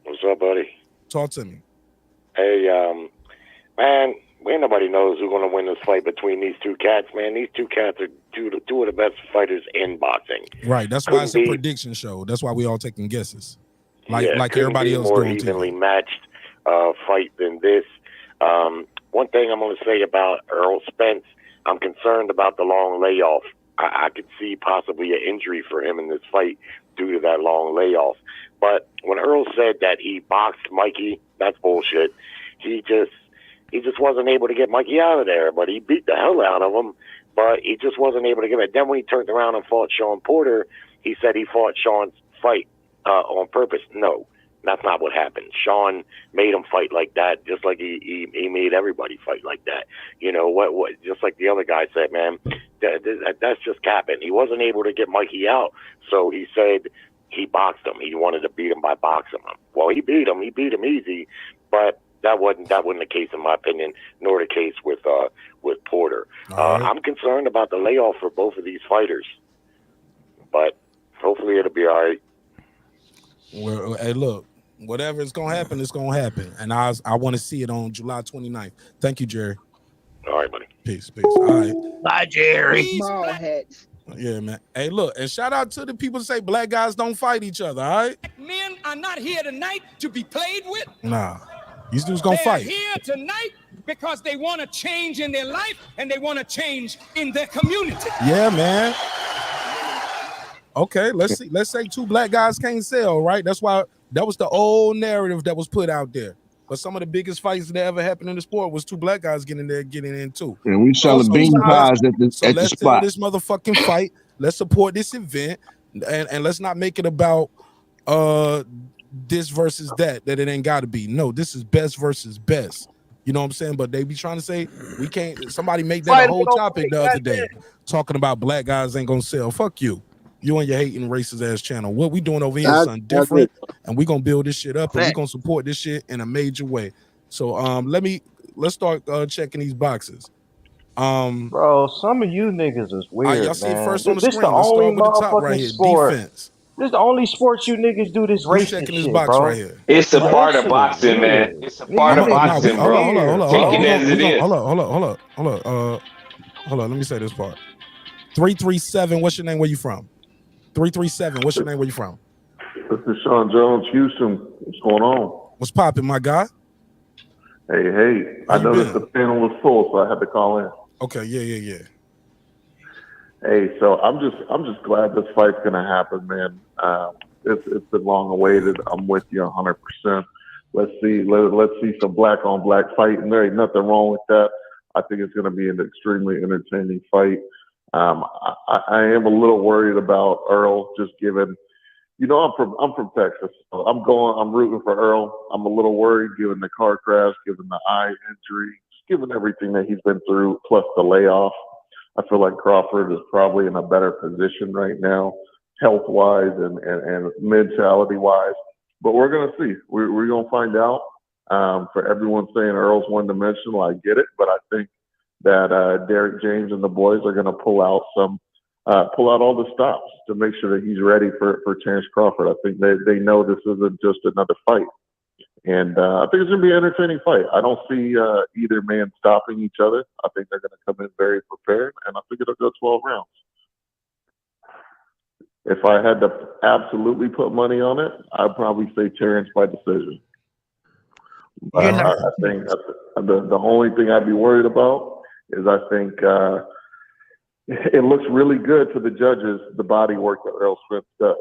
Speaker 19: What's up, buddy?
Speaker 1: Talk to me.
Speaker 19: Hey, man, ain't nobody knows who's gonna win this fight between these two cats, man. These two cats are two of the best fighters in boxing.
Speaker 1: Right. That's why it's a prediction show. That's why we all taking guesses. Like
Speaker 19: couldn't
Speaker 1: everybody
Speaker 19: be
Speaker 1: else
Speaker 19: more
Speaker 1: doing
Speaker 19: evenly
Speaker 1: TV.
Speaker 19: matched fight than this. One thing I'm going to say about Errol Spence, I'm concerned about the long layoff. I could see possibly an injury for him in this fight due to that long layoff. But when Errol said that he boxed Mikey, that's bullshit. He just wasn't able to get Mikey out of there, but he beat the hell out of him. But he just wasn't able to get it. Then when he turned around and fought Sean Porter, he said he fought Sean's fight on purpose. No, that's not what happened. Sean made him fight like that, just like he made everybody fight like that. You know what? Just like the other guy said, man, that's just capping. He wasn't able to get Mikey out, so he said he boxed him. He wanted to beat him by boxing him. Well, he beat him. He beat him easy, but that wasn't the case in my opinion, nor the case with Porter. I'm concerned about the layoff for both of these fighters, but hopefully it'll be all right.
Speaker 1: Well, hey, look, whatever is gonna happen, it's gonna happen, and I want to see it on July 29th. Thank you, Jerry.
Speaker 19: All right, buddy.
Speaker 1: Peace. All right.
Speaker 19: Bye, Jerry.
Speaker 22: Small heads.
Speaker 1: Yeah, man. Hey, look, and shout out to the people that say black guys don't fight each other. All right.
Speaker 23: Men are not here tonight to be played with.
Speaker 1: Nah, these dudes gonna
Speaker 23: They're
Speaker 1: fight.
Speaker 23: here tonight because they want to change in their life and they want to change in their community.
Speaker 1: Yeah, man. Okay, let's see. Let's say two black guys can't sell, right? That's why that was the old narrative that was put out there. But some of the biggest fights that ever happened in the sport was two black guys getting in too.
Speaker 14: And we selling bean pies at the
Speaker 1: Let's
Speaker 14: spot.
Speaker 1: sell this motherfucking fight. Let's support this event, and let's not make it about this versus that it ain't got to be. No, this is best versus best. You know what I'm saying? But they be trying to say we can't. Somebody make that a whole topic the other day, talking about black guys ain't gonna sell. Fuck you. You and your hating racist ass channel. What we doing over here is something different, and we gonna build this shit up, and we gonna support this shit in a major way. So let's start checking these boxes.
Speaker 24: Bro, some of you niggas is weird,
Speaker 1: y'all see
Speaker 24: man.
Speaker 1: first on the
Speaker 24: This
Speaker 1: screen.
Speaker 24: the
Speaker 1: Let's
Speaker 24: only
Speaker 1: start with the top right
Speaker 24: motherfucking
Speaker 1: here.
Speaker 24: sport.
Speaker 1: Defense.
Speaker 24: This the only sport you niggas do this
Speaker 1: Who's
Speaker 24: racist
Speaker 1: checking this
Speaker 24: shit,
Speaker 1: box
Speaker 24: bro.
Speaker 1: right here?
Speaker 11: It's a
Speaker 24: Yo,
Speaker 11: part
Speaker 24: that
Speaker 11: of
Speaker 24: shit is
Speaker 11: boxing, man.
Speaker 24: weird.
Speaker 11: It's a part of boxing, bro. Take it as it is.
Speaker 1: Hold on. Let me say this part. 337. What's your name? Where you from? 337. What's your name? Where you from?
Speaker 25: This is Sean Jones, Houston. What's going on?
Speaker 1: What's popping, my guy?
Speaker 25: Hey. I noticed the panel was full, so I had to call in.
Speaker 1: Okay, yeah.
Speaker 25: Hey, so I'm just glad this fight's gonna happen, man. It's been long awaited. I'm with you 100%. Let's see some black on black fight, and there ain't nothing wrong with that. I think it's gonna be an extremely entertaining fight. I am a little worried about Earl, just given, I'm from Texas, so I'm rooting for Earl. I'm a little worried given the car crash, given the eye injury, just given everything that he's been through, plus the layoff. I feel like Crawford is probably in a better position right now, health-wise and mentality-wise. But we're gonna see. We're gonna find out. For everyone saying Earl's one-dimensional, I get it, but I think that Derek James and the boys are going to pull out all the stops to make sure that he's ready for Terence Crawford. I think they know this isn't just another fight. And I think it's going to be an entertaining fight. I don't see either man stopping each other. I think they're going to come in very prepared, and I think it'll go 12 rounds. If I had to absolutely put money on it, I'd probably say Terence by decision. But I think the only thing I'd be worried about is I think it looks really good to the judges, the body work that Errol Spence does.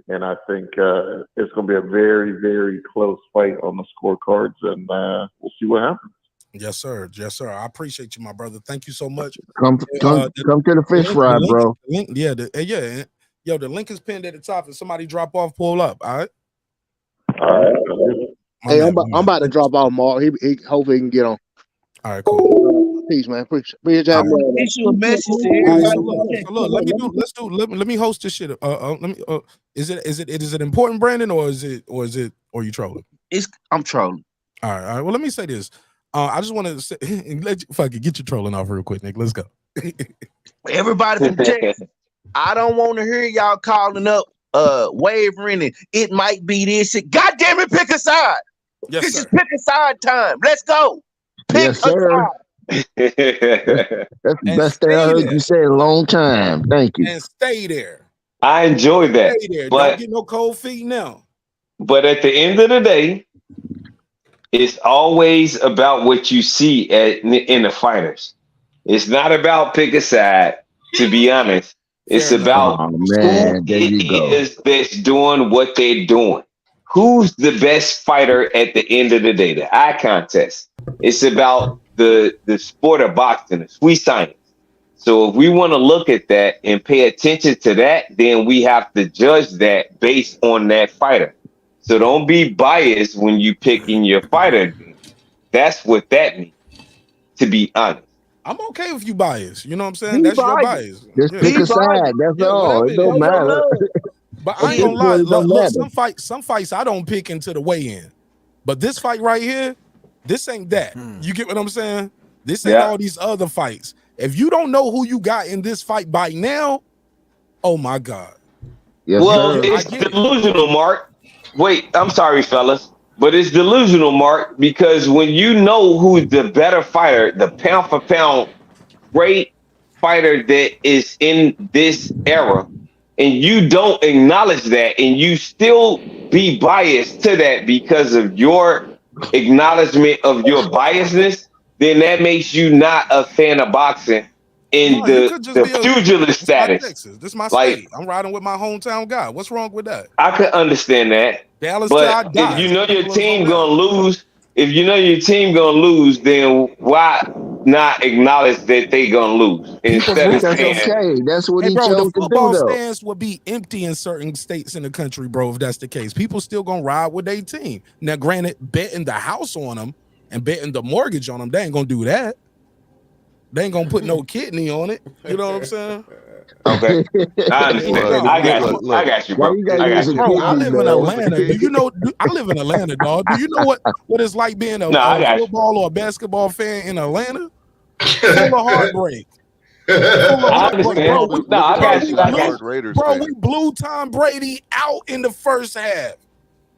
Speaker 25: And I think it's going to be a very, very close fight on the scorecards, and we'll see what happens.
Speaker 1: Yes, sir. I appreciate you, my brother. Thank you so much.
Speaker 14: Come to the fish fry, bro.
Speaker 1: The link is pinned at the top. If somebody drop off, pull up. All right.
Speaker 26: Hey, I'm about to drop off, Mark. He hopefully he can get on.
Speaker 1: All right, cool.
Speaker 2: Peace, man. Appreciate
Speaker 1: All
Speaker 2: having
Speaker 1: right.
Speaker 2: me on, man.
Speaker 14: Issue a message to
Speaker 1: All right,
Speaker 14: everybody.
Speaker 1: so look, let me host this shit. Let me. Is it important, Brandon, or or you trolling?
Speaker 14: I'm trolling.
Speaker 1: All right. Well, let me say this. I just want to say, fuck it, get your trolling off real quick, Nick. Let's go.
Speaker 14: Everybody from Texas. I don't want to hear y'all calling up, wavering, and it might be this. God damn it, pick a side.
Speaker 1: Yes,
Speaker 14: This
Speaker 1: sir.
Speaker 14: is pick a side time. Let's go. Pick
Speaker 2: Yes,
Speaker 14: a
Speaker 2: sir.
Speaker 14: side.
Speaker 2: That's the
Speaker 1: And
Speaker 2: best thing I
Speaker 1: stay
Speaker 2: heard
Speaker 1: there.
Speaker 2: you say in a long time. Thank you.
Speaker 1: And stay there.
Speaker 11: I enjoy that,
Speaker 1: Stay there. Don't
Speaker 11: but
Speaker 1: get no cold feet now.
Speaker 11: at the end of the day, it's always about what you see in the fighters. It's not about pick a side, to be honest. It's
Speaker 1: Fair enough.
Speaker 11: about
Speaker 2: Oh
Speaker 11: who
Speaker 2: man, there you
Speaker 11: it
Speaker 2: go.
Speaker 11: is that's doing what they're doing. Who's the best fighter at the end of the day? The eye contest. It's about the sport of boxing, the sweet science. So if we want to look at that and pay attention to that, then we have to judge that based on that fighter. So don't be biased when you picking your fighter. That's what that means, to be honest.
Speaker 1: I'm okay if you bias. You know what I'm saying?
Speaker 14: Be
Speaker 1: That's your
Speaker 14: biased.
Speaker 1: bias.
Speaker 2: Just
Speaker 1: Yeah.
Speaker 2: pick
Speaker 14: Be
Speaker 2: a side.
Speaker 14: biased.
Speaker 2: That's
Speaker 1: Yeah,
Speaker 2: all.
Speaker 1: whatever
Speaker 2: It
Speaker 1: it
Speaker 2: don't
Speaker 14: Show
Speaker 1: is.
Speaker 14: your
Speaker 2: matter.
Speaker 14: love.
Speaker 1: But
Speaker 2: At
Speaker 1: I ain't
Speaker 2: this
Speaker 1: gonna lie.
Speaker 2: point, it don't
Speaker 1: Look,
Speaker 2: matter.
Speaker 1: some fights I don't pick into the weigh-in. But this fight right here, this ain't that. You get what I'm saying? This ain't
Speaker 11: Yeah.
Speaker 1: all these other fights. If you don't know who you got in this fight by now, oh my God.
Speaker 2: Yes,
Speaker 11: Well,
Speaker 2: sir.
Speaker 1: I
Speaker 11: it's
Speaker 1: get it.
Speaker 11: delusional, Mark. Wait, I'm sorry, fellas, but it's delusional, Mark, because when you know who's the better fighter, the pound for pound great fighter that is in this era, and you don't acknowledge that, and you still be biased to that because of your acknowledgement of your biasness, then that makes you not a fan of boxing in
Speaker 1: No, you could just
Speaker 11: the
Speaker 1: be a
Speaker 11: pugilist
Speaker 1: it's my
Speaker 11: status.
Speaker 1: Texas. This is my
Speaker 11: Like,
Speaker 1: state. I'm riding with my hometown guy. What's wrong with that?
Speaker 11: I could understand that,
Speaker 1: Dallas till I
Speaker 11: but if
Speaker 1: die.
Speaker 11: you know your
Speaker 1: Simple as all
Speaker 11: team
Speaker 1: that.
Speaker 11: gonna lose, then why not acknowledge that they gonna lose
Speaker 1: People's
Speaker 11: instead
Speaker 2: But
Speaker 11: of
Speaker 2: that's
Speaker 1: rooftops.
Speaker 11: saying,
Speaker 2: okay. That's what
Speaker 1: Hey,
Speaker 2: he
Speaker 1: bro, the
Speaker 2: chose to do,
Speaker 1: football
Speaker 2: though.
Speaker 1: stands will be empty in certain states in the country, bro, if that's the case. People still gonna ride with their team. Now, granted, betting the house on them and betting the mortgage on them, they ain't gonna do that. They ain't gonna put no kidney on it. You know what I'm saying?
Speaker 11: okay, I
Speaker 1: Yeah,
Speaker 11: understand.
Speaker 1: no,
Speaker 11: I
Speaker 1: but
Speaker 11: got you. I got you,
Speaker 2: Why
Speaker 11: bro.
Speaker 2: you gotta
Speaker 11: I
Speaker 2: use
Speaker 11: got
Speaker 2: a
Speaker 11: you.
Speaker 1: bro, I
Speaker 2: kidney,
Speaker 1: live in
Speaker 2: man? What's the
Speaker 1: Atlanta.
Speaker 2: kidney?
Speaker 1: I live in Atlanta, dog. Do you know what it's like being
Speaker 11: No, I
Speaker 1: a
Speaker 11: got you.
Speaker 1: football or a basketball fan in Atlanta? Full of heartbreak. Full of
Speaker 11: I
Speaker 1: heartbreak,
Speaker 11: understand.
Speaker 1: bro.
Speaker 11: No, I
Speaker 1: Bro,
Speaker 11: got
Speaker 1: we
Speaker 11: you. I
Speaker 1: blew,
Speaker 11: got
Speaker 3: Diehard Raiders
Speaker 1: bro, we
Speaker 3: fan.
Speaker 1: blew Tom Brady out in the first half.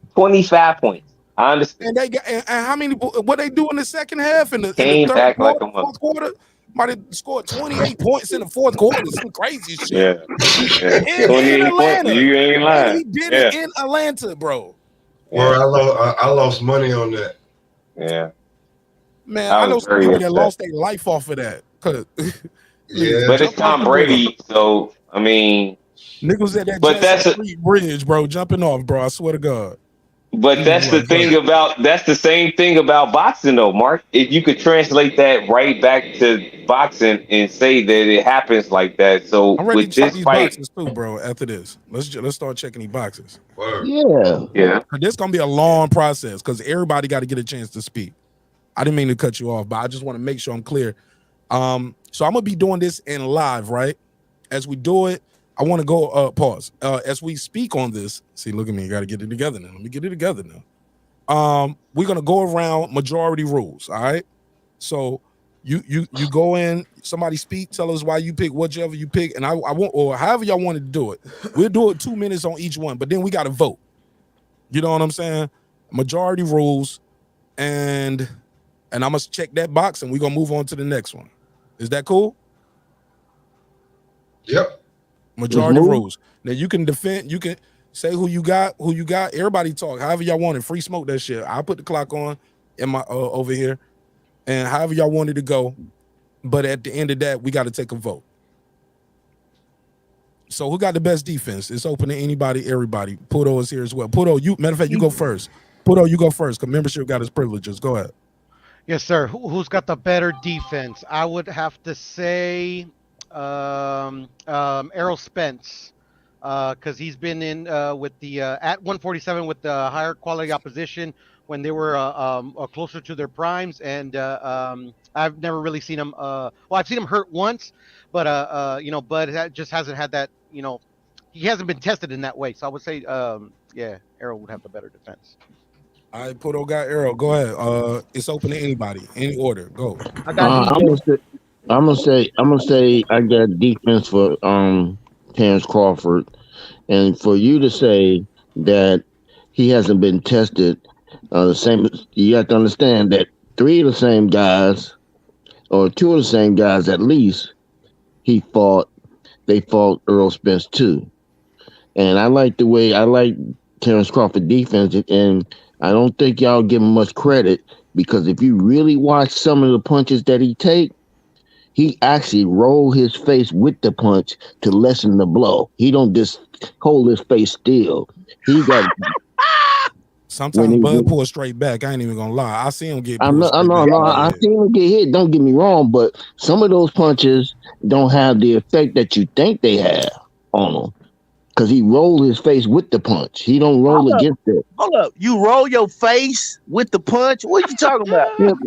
Speaker 11: you. 25 points. I understand.
Speaker 1: And they got and how many what they do in the second half in the
Speaker 11: Kane
Speaker 1: third
Speaker 11: act like
Speaker 1: quarter,
Speaker 11: a mother.
Speaker 1: fourth quarter? Might have scored 28 points in the fourth quarter. Some crazy shit.
Speaker 11: Yeah, yeah.
Speaker 1: In
Speaker 11: 28 points.
Speaker 1: Atlanta.
Speaker 11: You ain't
Speaker 1: And
Speaker 11: lying.
Speaker 1: he did it
Speaker 11: Yeah,
Speaker 1: in Atlanta, bro.
Speaker 11: yeah,
Speaker 13: Well, I lost money on that.
Speaker 11: yeah.
Speaker 1: Man,
Speaker 11: I
Speaker 1: I
Speaker 11: was
Speaker 1: know some
Speaker 11: very
Speaker 1: people that
Speaker 11: upset.
Speaker 1: lost their life off of that. Cause niggas
Speaker 13: Yeah.
Speaker 11: But it's
Speaker 1: jumped off
Speaker 11: Tom
Speaker 1: the bridge.
Speaker 11: Brady, so I mean,
Speaker 1: Niggas at that
Speaker 11: but
Speaker 1: Jackson
Speaker 11: that's a,
Speaker 1: Street Bridge, bro, jumping off, bro. I swear to God.
Speaker 11: but that's the
Speaker 1: Anyway, go
Speaker 11: thing
Speaker 1: ahead.
Speaker 11: about that's the same thing about boxing though, Mark. If you could translate that right back to boxing and say that it happens like that. So
Speaker 1: I'm ready to
Speaker 11: with
Speaker 1: check
Speaker 11: this
Speaker 1: these
Speaker 11: fight,
Speaker 1: boxes too, bro. After this, let's start checking these boxes.
Speaker 13: Word.
Speaker 2: Yeah.
Speaker 11: yeah.
Speaker 1: This gonna be a long process because everybody got to get a chance to speak. I didn't mean to cut you off, but I just want to make sure I'm clear. So I'm gonna be doing this in live, right? As we do it, I want to go pause. As we speak on this, see, look at me, you gotta get it together now. Let me get it together now. We're gonna go around majority rules, all right? So you go in, somebody speak, tell us why you pick whichever you pick, and I want, or however y'all wanted to do it. We'll do it 2 minutes on each one, but then we gotta vote. You know what I'm saying? Majority rules, and I must check that box, and we're gonna move on to the next one. Is that cool?
Speaker 13: Yep.
Speaker 1: Majority rules. Now you can defend, you can say who you got. Everybody talk. However y'all want it. Free smoke that shit. I'll put the clock on in my over here, and however y'all want it to go. But at the end of that, we got to take a vote. So who got the best defense? It's open to anybody, everybody. Pudo is here as well. Pudo, matter of fact, you go first. Pudo, you go first because membership got its privileges. Go ahead.
Speaker 5: Yes, sir. Who's got the better defense? I would have to say Errol Spence, because he's been in with the at 147 with the higher quality opposition, when they were closer to their primes, and I've never really seen him. Well, I've seen him hurt once, but Bud just hasn't had that. He hasn't been tested in that way. So I would say, Errol would have the better defense.
Speaker 1: All right, Puto got Errol. Go ahead. It's open to anybody. Any order. Go.
Speaker 18: I got
Speaker 9: I'm gonna say I got defense for Terence Crawford, and for you to say that he hasn't been tested, the same. You have to understand that three of the same guys, or two of the same guys at least, he fought. They fought Errol Spence too, and I like Terence Crawford defense, and I don't think y'all give him much credit because if you really watch some of the punches that he take. He actually rolled his face with the punch to lessen the blow. He don't just hold his face still. He got.
Speaker 1: Sometimes Bud pull straight back. I ain't even gonna lie. I see him get.
Speaker 9: I seen him get hit. Don't get me wrong, but some of those punches don't have the effect that you think they have on him. Because he rolled his face with the punch. He don't roll against it.
Speaker 14: Hold up. You roll your face with the punch? What are you talking about?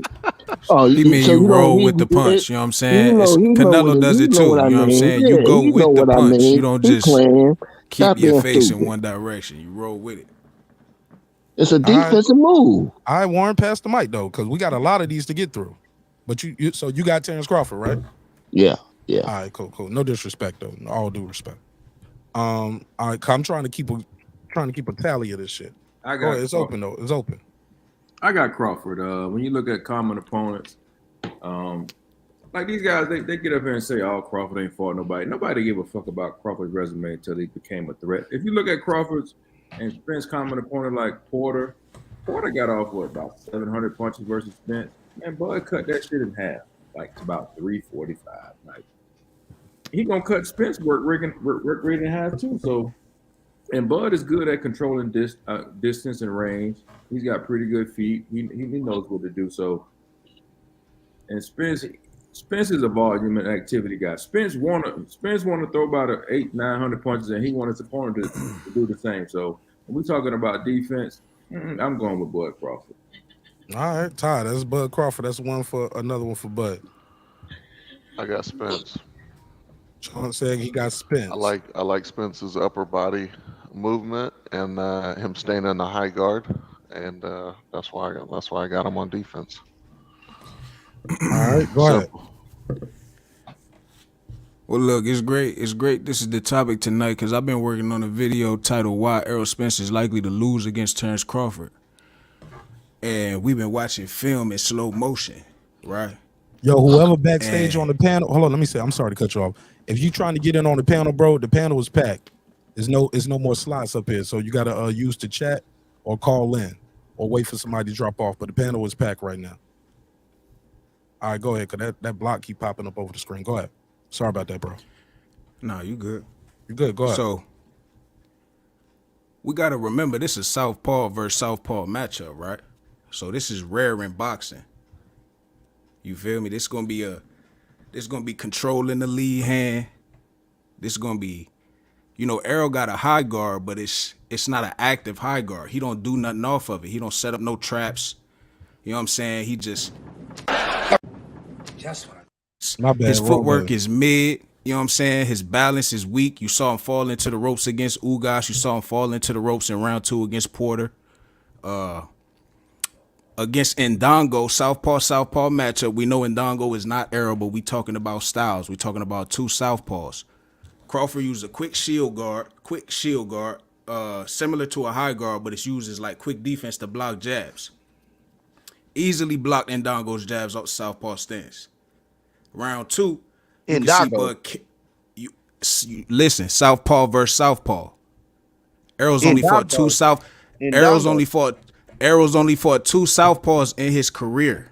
Speaker 9: Oh,
Speaker 10: He mean you roll with the punch, you know what I'm saying? Canelo does it too, you know what I'm saying? You go with the punch. You don't just keep your face in one direction. You roll with it.
Speaker 9: It's a defensive move.
Speaker 1: All right, Warren, pass the mic though, because we got a lot of these to get through. But you got Terence Crawford, right?
Speaker 9: Yeah.
Speaker 1: All right, cool. No disrespect though. All due respect. All right, I'm trying to keep a tally of this shit.
Speaker 8: I
Speaker 1: Go
Speaker 8: got
Speaker 1: ahead, it's open though. It's open.
Speaker 8: I got Crawford. When you look at common opponents, like these guys, they get up here and say, "Oh, Crawford ain't fought nobody." Nobody gave a fuck about Crawford's resume until he became a threat. If you look at Crawford's and Spence common opponent like Porter got off about 700 punches versus Spence. Man, Bud cut that shit in half, like to about 345. Like he gonna cut Spence work rate in half too. So, and Bud is good at controlling distance and range. He's got pretty good feet. He knows what to do. So, and Spence is a volume and activity guy. Spence want to throw about 800-900 punches, and he wants his opponent to do the same. So, when we're talking about defense, I'm going with Bud Crawford.
Speaker 1: All right, Todd. That's Bud Crawford. That's another one for Bud.
Speaker 3: I got Spence.
Speaker 1: Sean said he got Spence.
Speaker 3: I like Spence's upper body movement and him staying in the high guard, and that's why I got him on defense.
Speaker 1: All right, go ahead.
Speaker 10: Well, look, it's great. This is the topic tonight because I've been working on a video titled "Why Errol Spence is Likely to Lose Against Terence Crawford," and we've been watching film in slow motion, right?
Speaker 1: Yo, whoever backstage on the panel, hold on, let me say, I'm sorry to cut you off. If you trying to get in on the panel, bro, the panel is packed. There's no more slots up here, so you gotta use the chat or call in or wait for somebody to drop off. But the panel is packed right now. All right, go ahead, cause that block keep popping up over the screen. Go ahead. Sorry about that, bro.
Speaker 10: Nah, you good.
Speaker 1: You good. Go ahead.
Speaker 10: So we gotta remember this is Southpaw versus Southpaw matchup, right? So this is rare in boxing. You feel me? This gonna be controlling the lead hand. This gonna be, Errol got a high guard, but it's not an active high guard. He don't do nothing off of it. He don't set up no traps. You know what I'm saying? He just
Speaker 1: my bad.
Speaker 10: His footwork is mid. You know what I'm saying? His balance is weak. You saw him fall into the ropes against Ugas. You saw him fall into the ropes in round 2 against Porter. Against Ndongo, Southpaw matchup. We know Ndongo is not Errol, but we talking about styles. We talking about two Southpaws. Crawford used a quick shield guard, similar to a high guard, but it's used as like quick defense to block jabs. Easily blocked Ndongo's jabs out Southpaw stance. Round 2, you can see Bud. Listen, Southpaw versus Southpaw. Errol's only fought two Errol's only fought two Southpaws in his career.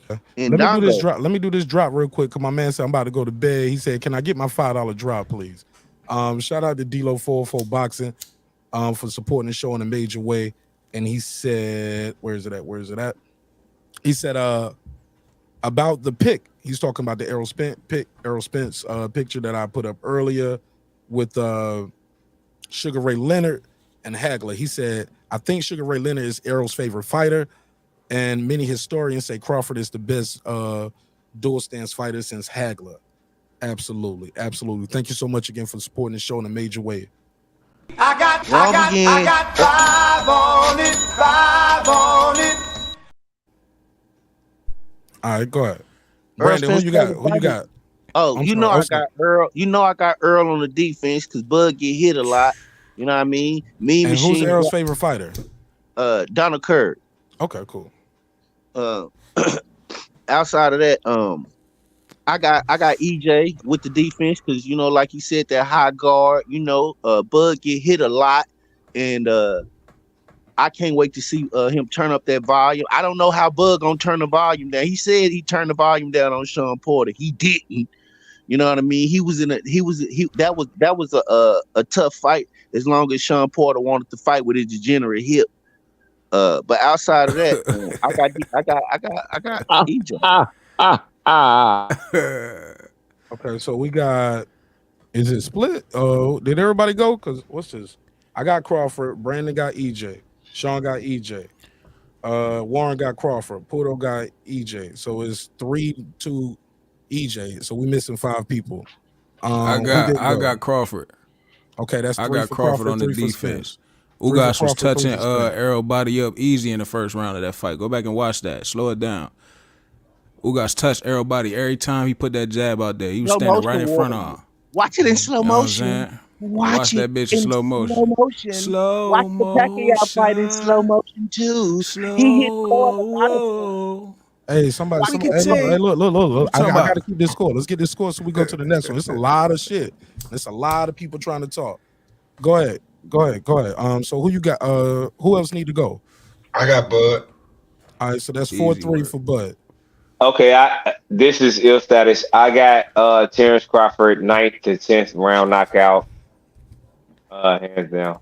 Speaker 1: Okay. Let me do this drop real quick, because my man said I'm about to go to bed. He said, "Can I get my $5 drop, please?" Shout out to D-Lo 404 Boxing for supporting the show in a major way. And he said, where is it at? He said about the pick. He's talking about the Errol Spence picture that I put up earlier with Sugar Ray Leonard and Hagler. He said, I think Sugar Ray Leonard is Errol's favorite fighter, and many historians say Crawford is the best dual stance fighter since Hagler. Absolutely, absolutely. Thank you so much again for supporting the show in a major way.
Speaker 15: I got five on it.
Speaker 1: All right, go ahead.
Speaker 14: Earl
Speaker 1: Brandon, who
Speaker 14: Spence
Speaker 1: you got?
Speaker 14: favorite
Speaker 1: Who you
Speaker 14: fighter?
Speaker 1: got?
Speaker 14: Oh,
Speaker 1: I'm
Speaker 14: you
Speaker 1: sorry,
Speaker 14: know I
Speaker 1: also-
Speaker 14: got Earl. You know I got Earl on the defense because Bud get hit a lot. You know what I mean? Mean
Speaker 1: And who's
Speaker 14: Machine.
Speaker 1: Errol's favorite fighter?
Speaker 14: Donald Kirk.
Speaker 1: Okay, cool.
Speaker 14: Outside of that, I got EJ with the defense because you know, like he said, that high guard. You know, Bud get hit a lot, and I can't wait to see him turn up that volume. I don't know how Bud gonna turn the volume down. He said he turned the volume down on Sean Porter. He didn't. You know what I mean? That was a tough fight as long as Sean Porter wanted to fight with his degenerate hip. But outside of that, I got EJ.
Speaker 1: Okay, so we got. Is it split? Oh, did everybody go? Cause what's this? I got Crawford. Brandon got EJ. Sean got EJ. Warren got Crawford. Puto got EJ. So it's 3-2 EJ. So we missing 5 people.
Speaker 10: I
Speaker 1: who didn't go?
Speaker 10: got Crawford.
Speaker 1: Okay, that's
Speaker 10: I
Speaker 1: 3
Speaker 10: got
Speaker 1: for
Speaker 10: Crawford on the
Speaker 1: 3 for
Speaker 10: defense.
Speaker 1: Spence. 3 for
Speaker 10: Ugas was
Speaker 1: Crawford, 3
Speaker 10: touching
Speaker 1: for Spence.
Speaker 10: Errol body up easy in the first round of that fight. Go back and watch that. Slow it down. Ugas touched Errol body every time he put that jab out there. He was
Speaker 14: Slow
Speaker 10: standing
Speaker 14: motion,
Speaker 10: right in front of
Speaker 14: Warren.
Speaker 10: him.
Speaker 14: Watch it in slow
Speaker 10: You know what I'm
Speaker 14: motion.
Speaker 10: saying?
Speaker 14: Watch
Speaker 10: Watch
Speaker 14: it
Speaker 10: that bitch in slow motion.
Speaker 14: Slow motion.
Speaker 10: Slow
Speaker 14: Watch the Pacquiao fight in slow motion too. He hit Porter a lot of
Speaker 1: Hey, somebody,
Speaker 14: Watch
Speaker 1: somebody,
Speaker 14: it
Speaker 1: hey, look.
Speaker 10: What you
Speaker 1: I
Speaker 10: talking
Speaker 1: got
Speaker 10: about?
Speaker 1: to keep this score. Let's get this score so we go to the next one. It's a lot of shit. It's a lot of people trying to talk. Go ahead. So who you got? Who else need to go?
Speaker 13: I got Bud.
Speaker 1: All right, so that's 4-3 for Bud.
Speaker 11: Okay, this is ill status. I got Terence Crawford 9th to 10th round knockout. Hands down.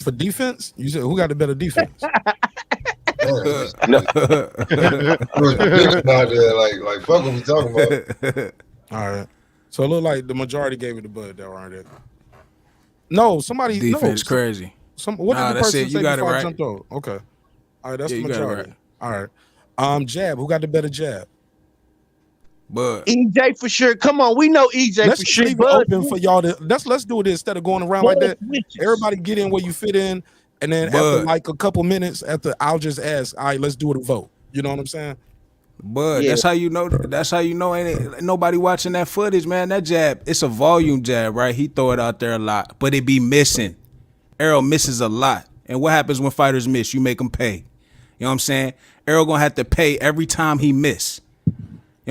Speaker 1: For defense, you said who got the better defense?
Speaker 11: No.
Speaker 13: Not there, like fuck what we talking about.
Speaker 1: All right. So it looked like the majority gave it to Bud that right there. No, somebody
Speaker 10: Defense
Speaker 1: no.
Speaker 10: crazy.
Speaker 1: What
Speaker 10: Nah,
Speaker 1: did the
Speaker 10: that's
Speaker 1: person
Speaker 10: it. You
Speaker 1: say
Speaker 10: got it
Speaker 1: before I
Speaker 10: right.
Speaker 1: jumped over? Okay. All right, that's
Speaker 10: Yeah,
Speaker 1: the
Speaker 10: you got it
Speaker 1: majority.
Speaker 10: right.
Speaker 1: All right. Jab, who got the better jab?
Speaker 10: Bud.
Speaker 14: EJ for sure. Come on, we know EJ
Speaker 1: Let's
Speaker 14: for
Speaker 1: just
Speaker 14: sure.
Speaker 1: leave it open for y'all to let's do this instead of going around like that. Everybody get in where you fit in, and then after
Speaker 10: Bud.
Speaker 1: like a couple minutes, I'll just ask, all right, let's do it a vote. You know what I'm saying?
Speaker 10: But
Speaker 14: Yeah.
Speaker 10: that's how you know. That's how you know. Ain't nobody watching that footage, man. That jab, it's a volume jab, right? He throw it out there a lot, but it be missing. Errol misses a lot, and what happens when fighters miss? You make them pay. You know what I'm saying? Errol gonna have to pay every time he miss. You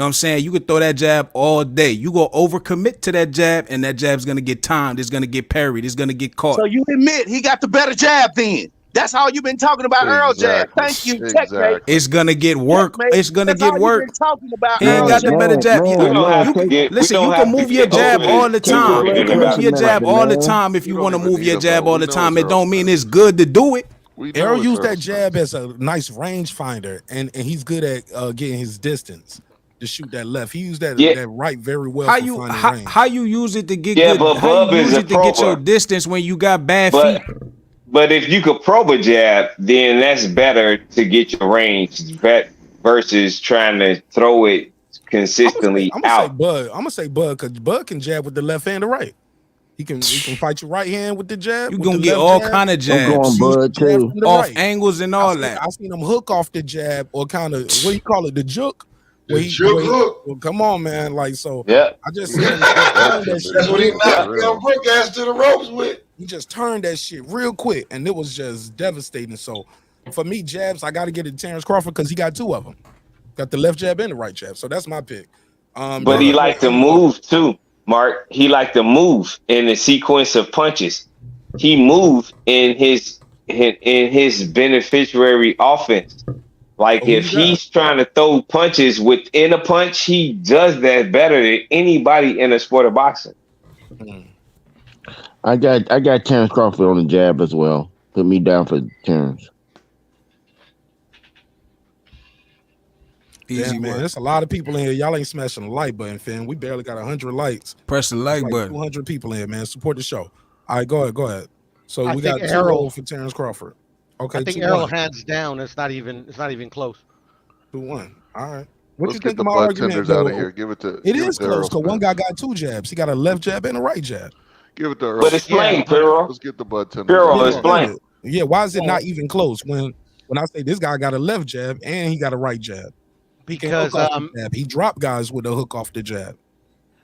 Speaker 10: know what I'm saying? You could throw that jab all day. You go overcommit to that jab, and that jab's gonna get timed. It's gonna get parried. It's gonna get caught.
Speaker 14: So you admit he got the better jab then. That's all you've been talking about Earl jab. Thank you. Checkmate.
Speaker 10: It's gonna get work. It's gonna
Speaker 14: That's
Speaker 10: get
Speaker 14: all
Speaker 10: work.
Speaker 14: you've been talking about
Speaker 10: He ain't
Speaker 14: Earl
Speaker 10: got the
Speaker 14: jab.
Speaker 10: better jab.
Speaker 11: We don't have to get.
Speaker 10: Listen,
Speaker 11: we
Speaker 10: you
Speaker 11: don't
Speaker 10: can
Speaker 11: have to
Speaker 10: move your
Speaker 11: get
Speaker 10: jab
Speaker 11: over
Speaker 10: all the
Speaker 11: this
Speaker 10: time. You
Speaker 11: opinion
Speaker 10: can
Speaker 11: about
Speaker 10: move your
Speaker 11: it.
Speaker 10: jab all the time if you want to move your jab all the time. It don't mean it's good to do it.
Speaker 1: Errol used that jab as a nice range finder, and he's good at getting his distance to shoot that left. He used that right very well.
Speaker 10: How
Speaker 1: for
Speaker 10: you
Speaker 1: finding range.
Speaker 10: how you use it to get
Speaker 11: Yeah,
Speaker 10: good?
Speaker 11: but
Speaker 10: How
Speaker 11: Bub
Speaker 10: you
Speaker 11: is
Speaker 10: use
Speaker 11: a
Speaker 10: it to get your
Speaker 11: prober.
Speaker 10: distance when you got bad
Speaker 11: But
Speaker 10: feet?
Speaker 11: but if you could probe a jab, then that's better to get your range versus trying to throw it consistently
Speaker 1: I'm gonna say
Speaker 11: out.
Speaker 1: Bud. I'm gonna say Bud because Bud can jab with the left and the right. He can fight you right hand with the jab.
Speaker 10: You
Speaker 1: with
Speaker 10: gonna
Speaker 1: the
Speaker 10: get
Speaker 1: left
Speaker 10: all
Speaker 1: jab.
Speaker 10: kind of
Speaker 1: He
Speaker 10: jabs.
Speaker 1: can
Speaker 2: Bud,
Speaker 1: jab
Speaker 2: too.
Speaker 1: from the
Speaker 10: Off
Speaker 1: right.
Speaker 10: angles and all that.
Speaker 1: I seen him hook off the jab or kind of what do you call it, the juke.
Speaker 13: The juke hook.
Speaker 1: Well, come on, man. Like so.
Speaker 11: Yeah.
Speaker 1: I just seen him just turn that shit.
Speaker 13: That's what he
Speaker 1: real
Speaker 13: knocked
Speaker 1: quick.
Speaker 13: young Brick ass to the ropes with.
Speaker 1: He just turned that shit real quick, and it was just devastating. So, for me, jabs, I got to get it to Terence Crawford because he got 2 of them. Got the left jab and the right jab. So that's my pick.
Speaker 11: But he liked to move too, Mark. He liked to move in the sequence of punches. He moved in his beneficiary offense. Like if he's trying to throw punches within a punch, he does that better than anybody in the sport of boxing.
Speaker 2: I got Terence Crawford on the jab as well. Put me down for Terence.
Speaker 10: Easy
Speaker 1: Damn, man,
Speaker 10: work.
Speaker 1: there's a lot of people in here. Y'all ain't smashing the like button, fam. We barely got 100 likes.
Speaker 10: Press the like button.
Speaker 1: 200 people in here, man. Support the show. All right, go ahead. So
Speaker 5: I
Speaker 1: we got
Speaker 5: think
Speaker 1: 2-0
Speaker 5: Errol-
Speaker 1: for Terence Crawford. Okay,
Speaker 5: I think
Speaker 1: 2-1.
Speaker 5: Errol hands down. It's not even close.
Speaker 1: 2-1. All right. What
Speaker 3: Let's
Speaker 1: you
Speaker 3: get
Speaker 1: think
Speaker 3: the
Speaker 1: of my
Speaker 3: bud
Speaker 1: argument,
Speaker 3: tenders out of
Speaker 1: though?
Speaker 3: here. Give it to
Speaker 1: It is close
Speaker 3: Errol
Speaker 1: because one guy
Speaker 3: Spence.
Speaker 1: got 2 jabs. He got a left jab and a right jab.
Speaker 3: Give it to Earl
Speaker 11: But
Speaker 3: Spence.
Speaker 11: explain, Pharaoh.
Speaker 3: Let's get the bud tenders
Speaker 11: Pharaoh,
Speaker 3: out of
Speaker 11: explain.
Speaker 3: here.
Speaker 1: Yeah, why is it not even close when I say this guy got a left jab and he got a right jab? He can hook
Speaker 5: Because
Speaker 1: off the jab. He dropped guys with a hook off the jab.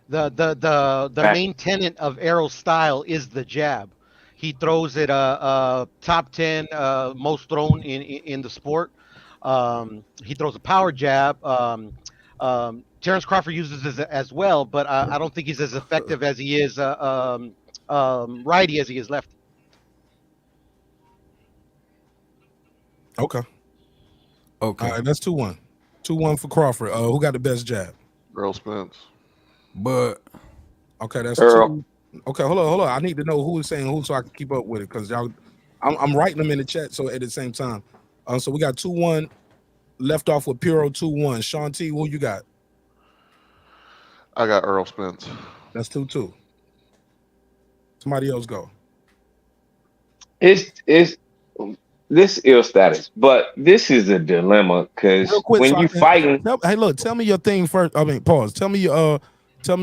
Speaker 5: the main tenet of Errol's style is the jab. He throws it top 10 most thrown in the sport. He throws a power jab. Terence Crawford uses it as well, but I don't think he's as effective as he is righty as he is lefty.
Speaker 1: Okay.
Speaker 10: Okay.
Speaker 1: All right, that's 2-1. 2-1 for Crawford. Who got the best jab?
Speaker 3: Earl Spence.
Speaker 10: But
Speaker 1: okay, that's
Speaker 11: Earl.
Speaker 1: 2. Okay, hold on. I need to know who is saying who so I can keep up with it because y'all. I'm writing them in the chat so at the same time. So we got 2-1 left off with Puro 2-1. Sean T, who you got?
Speaker 3: I got Earl Spence.
Speaker 1: That's 2-2. Somebody else go.
Speaker 11: It's this ill status, but this is a dilemma because
Speaker 1: Real quick,
Speaker 11: when
Speaker 1: so I
Speaker 11: you
Speaker 1: can-
Speaker 11: fighting,
Speaker 1: hey, look, tell me your thing first. I mean, pause. Tell me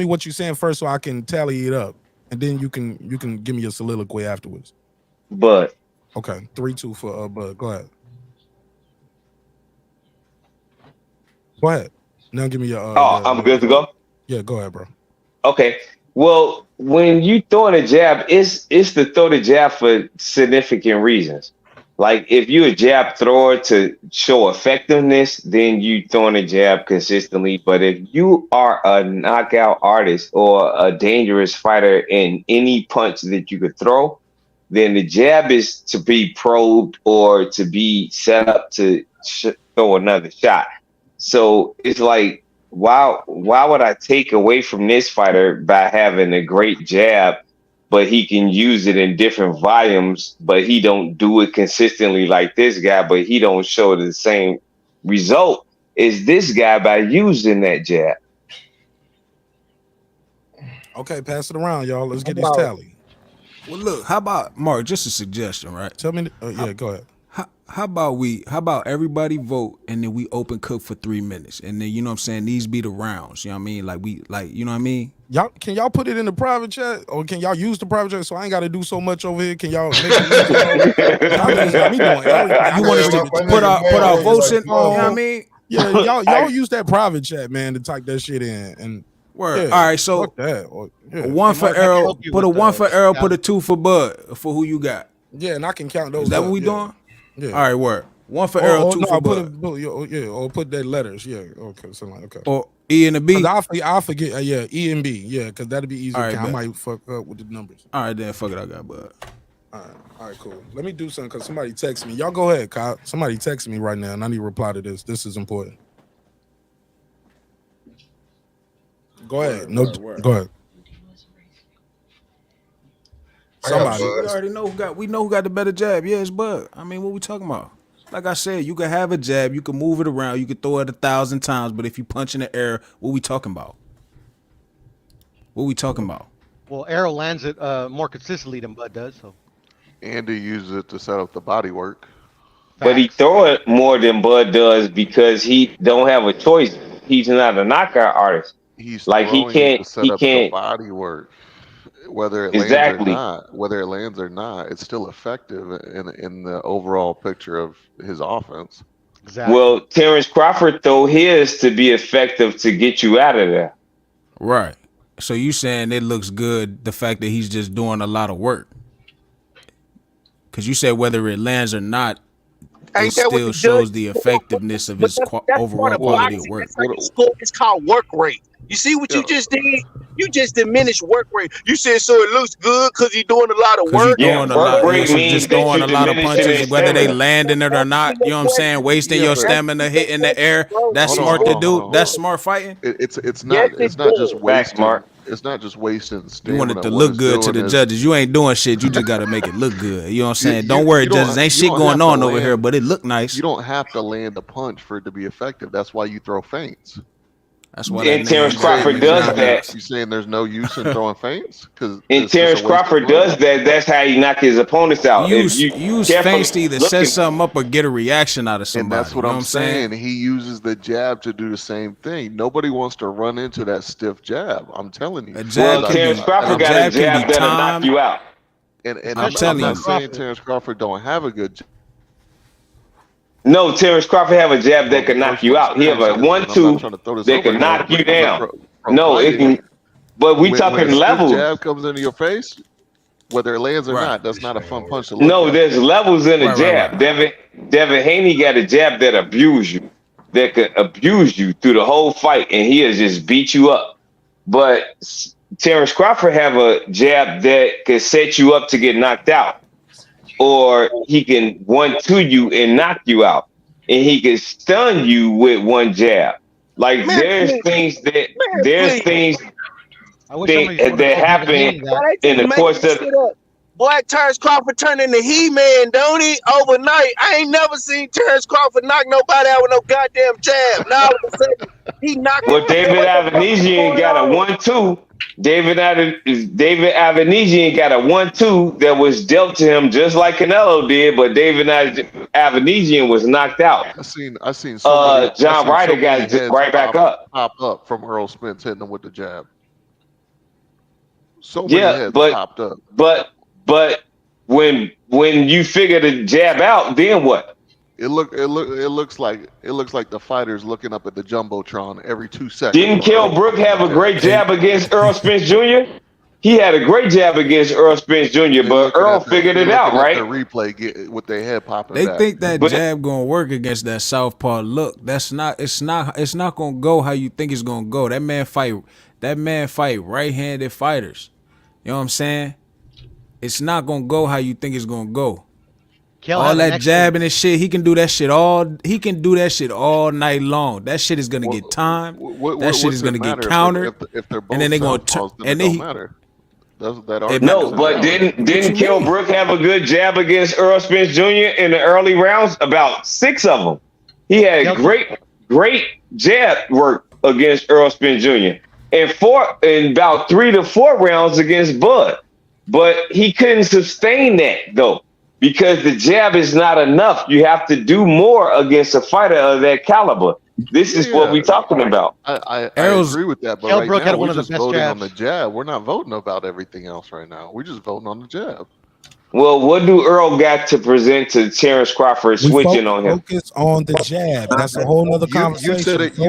Speaker 1: what you're saying first so I can tally it up, and then you can give me your soliloquy afterwards.
Speaker 11: but
Speaker 1: Okay, 3-2 for Bud. Go ahead. Go ahead. Now give me your.
Speaker 11: I'm good to go.
Speaker 1: Yeah, go ahead, bro.
Speaker 11: Okay. Well, when you throwing a jab, it's to throw the jab for significant reasons. Like if you're a jab thrower to show effectiveness, then you throwing a jab consistently. But if you are a knockout artist or a dangerous fighter in any punch that you could throw, then the jab is to be probed or to be set up to throw another shot. So it's like, why would I take away from this fighter by having a great jab, but he can use it in different volumes, but he don't do it consistently like this guy, but he don't show the same result as this guy by using that jab.
Speaker 1: Okay, pass it around, y'all. Let's get this tally.
Speaker 10: Well, look, how about Mark? Just a suggestion, right?
Speaker 1: Tell me. Yeah, go ahead.
Speaker 10: How about everybody vote and then we open cook for 3 minutes and then you know what I'm saying, these be the rounds, you know what I mean, you know what I mean.
Speaker 1: Can y'all put it in the private chat or can y'all use the private chat so I ain't got to do so much over here? Can y'all make it y'all just got me doing everything.
Speaker 10: You want us to put our votes in? You know what I mean?
Speaker 1: Yeah, y'all use that private chat, man, to type that shit in and.
Speaker 10: Word.
Speaker 1: Yeah,
Speaker 10: all right, so
Speaker 1: fuck that. Or, yeah.
Speaker 10: 1 for Errol, put a 1 for Errol, put a 2 for Bud for who you got.
Speaker 1: Yeah, and I can count those.
Speaker 10: Is that
Speaker 1: up,
Speaker 10: what we
Speaker 1: yeah.
Speaker 10: doing?
Speaker 1: Yeah.
Speaker 10: All right, word. 1 for Errol, 2 for Bud.
Speaker 1: Or put that letters. Yeah. Okay. Something like okay.
Speaker 10: Or E and a B.
Speaker 1: I'll forget. Yeah, E and B. Yeah, because that'll be easy.
Speaker 10: All right,
Speaker 1: I
Speaker 10: bet.
Speaker 1: might fuck up with the numbers.
Speaker 10: All right, then fuck it. I got Bud.
Speaker 1: All right, cool. Let me do something because somebody text me. Y'all go ahead, Kyle. Somebody text me right now, and I need to reply to this. This is important. Go ahead. Go ahead. Somebody.
Speaker 10: We already know we know who got the better jab. Yeah, it's Bud. I mean, what we talking about? Like I said, you can have a jab, you can move it around, you can throw it 1,000 times, but if you punch in the air, what we talking about? What we talking about?
Speaker 5: Well, Errol lands it more consistently than Bud does. So.
Speaker 3: Andy uses it to set up the body work.
Speaker 11: But he throw it more than Bud does because he don't have a choice. He's not a knockout artist.
Speaker 3: He's
Speaker 11: like he
Speaker 3: throwing it
Speaker 11: can't.
Speaker 3: to set
Speaker 11: He
Speaker 3: up
Speaker 11: can't.
Speaker 3: the body work. Whether it
Speaker 11: Exactly.
Speaker 3: lands or not, it's still effective in the overall picture of his offense.
Speaker 5: Exactly.
Speaker 11: Well, Terence Crawford throw his to be effective to get you out of there.
Speaker 10: Right. So you saying it looks good, the fact that he's just doing a lot of work. Because you said whether it lands or not, it still shows the effectiveness of his overall quality of work.
Speaker 14: That's like a sport. It's called work rate. You see what you just did? You just diminished work rate. You said so it looks good because he's doing a lot of work.
Speaker 10: He's doing a lot. He's just throwing a lot of punches, whether they landing it or not. You know what I'm saying? Wasting your stamina, hitting the air. That's smart to do. That's smart fighting.
Speaker 3: It's not just wasting. It's not just wasting stamina.
Speaker 10: You want it to look good to the judges. You ain't doing shit. You just got to make it look good. You know what I'm saying? Don't worry, judges. Ain't shit going on over here, but it look nice.
Speaker 3: You don't have to land a punch for it to be effective. That's why you throw feints.
Speaker 10: That's why that
Speaker 11: And
Speaker 10: nigga
Speaker 11: Terrence
Speaker 10: ain't got
Speaker 11: Crawford
Speaker 10: many
Speaker 11: does
Speaker 10: knockouts.
Speaker 11: that.
Speaker 3: You saying there's no use in throwing feints? Because
Speaker 11: And Terrence Crawford does that. That's how he knock his opponents out. If you
Speaker 10: Use
Speaker 11: carefully
Speaker 10: feints to either
Speaker 11: look
Speaker 10: set
Speaker 11: at,
Speaker 10: something up or get a reaction out of
Speaker 3: And
Speaker 10: somebody.
Speaker 3: that's what
Speaker 10: You know
Speaker 3: I'm
Speaker 10: what I'm saying?
Speaker 3: saying. He uses the jab to do the same thing. Nobody wants to run into that stiff jab. I'm telling you.
Speaker 10: A jab can
Speaker 11: Terrence
Speaker 10: be
Speaker 11: Crawford got a
Speaker 10: can be
Speaker 11: jab that'll knock
Speaker 10: timed.
Speaker 11: you out.
Speaker 3: And
Speaker 10: I'm
Speaker 3: I'm
Speaker 10: telling
Speaker 3: not
Speaker 10: you.
Speaker 3: saying Terrence Crawford don't have a good jab.
Speaker 11: No, Terrence Crawford have a jab that can knock you out. He have a 1-2 that can knock you down. No, it can. But we
Speaker 3: when a
Speaker 11: talking
Speaker 3: stiff
Speaker 11: levels.
Speaker 3: jab comes into your face, whether it lands or
Speaker 11: Right.
Speaker 3: not, that's not a fun punch to look
Speaker 11: No,
Speaker 3: at.
Speaker 11: there's levels in a jab. Devin Haney got a jab that abuse you, that could abuse you through the whole fight, and he'll just beat you up. But Terrence Crawford have a jab that could set you up to get knocked out, or he can 1-2 you and knock you out, and he can stun you with one jab. Like there's things that that happen in the course of.
Speaker 14: Boy, Terrence Crawford turned into He-Man, don't he? Overnight. I ain't never seen Terrence Crawford knock nobody out with no goddamn jab. Now all of a sudden, he knocked
Speaker 11: Well, David Avanesian got a 1-2. David Avanesian got a 1-2 that was dealt to him just like Canelo did, but David Avanesian was knocked out.
Speaker 3: I seen so many.
Speaker 11: John Ryder got
Speaker 3: heads
Speaker 11: right back up.
Speaker 3: Pop up from Errol Spence hitting him with the jab. So many
Speaker 11: Yeah,
Speaker 3: heads
Speaker 11: but
Speaker 3: popped up.
Speaker 11: but when you figure the jab out, then what?
Speaker 3: It looks like the fighters looking up at the jumbotron every 2 seconds.
Speaker 11: Didn't Kell Brook have a great jab against Errol Spence Jr.? He had a great jab against Errol Spence Jr., but Earl figured it out, right?
Speaker 3: The replay with their head popping.
Speaker 10: They
Speaker 3: back.
Speaker 10: think that jab gonna work against that southpaw look. That's not. It's not gonna go how you think it's gonna go. That man fight right-handed fighters. You know what I'm saying? It's not gonna go how you think it's gonna go. All that jabbing and shit, he can do that shit all. He can do that shit all night long. That shit is gonna get timed. That shit is gonna get countered,
Speaker 3: if they're both
Speaker 10: and then they're gonna turn.
Speaker 3: southpaws, then
Speaker 10: And
Speaker 3: it
Speaker 10: then
Speaker 3: don't matter.
Speaker 11: No, but didn't Kell Brook have a good jab against Errol Spence Jr. in the early rounds? About 6 of them. He had great jab work against Errol Spence Jr. and about 3 to 4 rounds against Bud. But he couldn't sustain that though, because the jab is not enough. You have to do more against a fighter of that caliber. This is what we're talking about.
Speaker 3: I agree with that, but right now we're just voting on the jab. We're not voting about everything else right now. We're just voting on the jab.
Speaker 11: Well, what do Earl got to present to Terrence Crawford switching on him?
Speaker 1: Focus on the jab. That's a whole nother conversation.
Speaker 3: You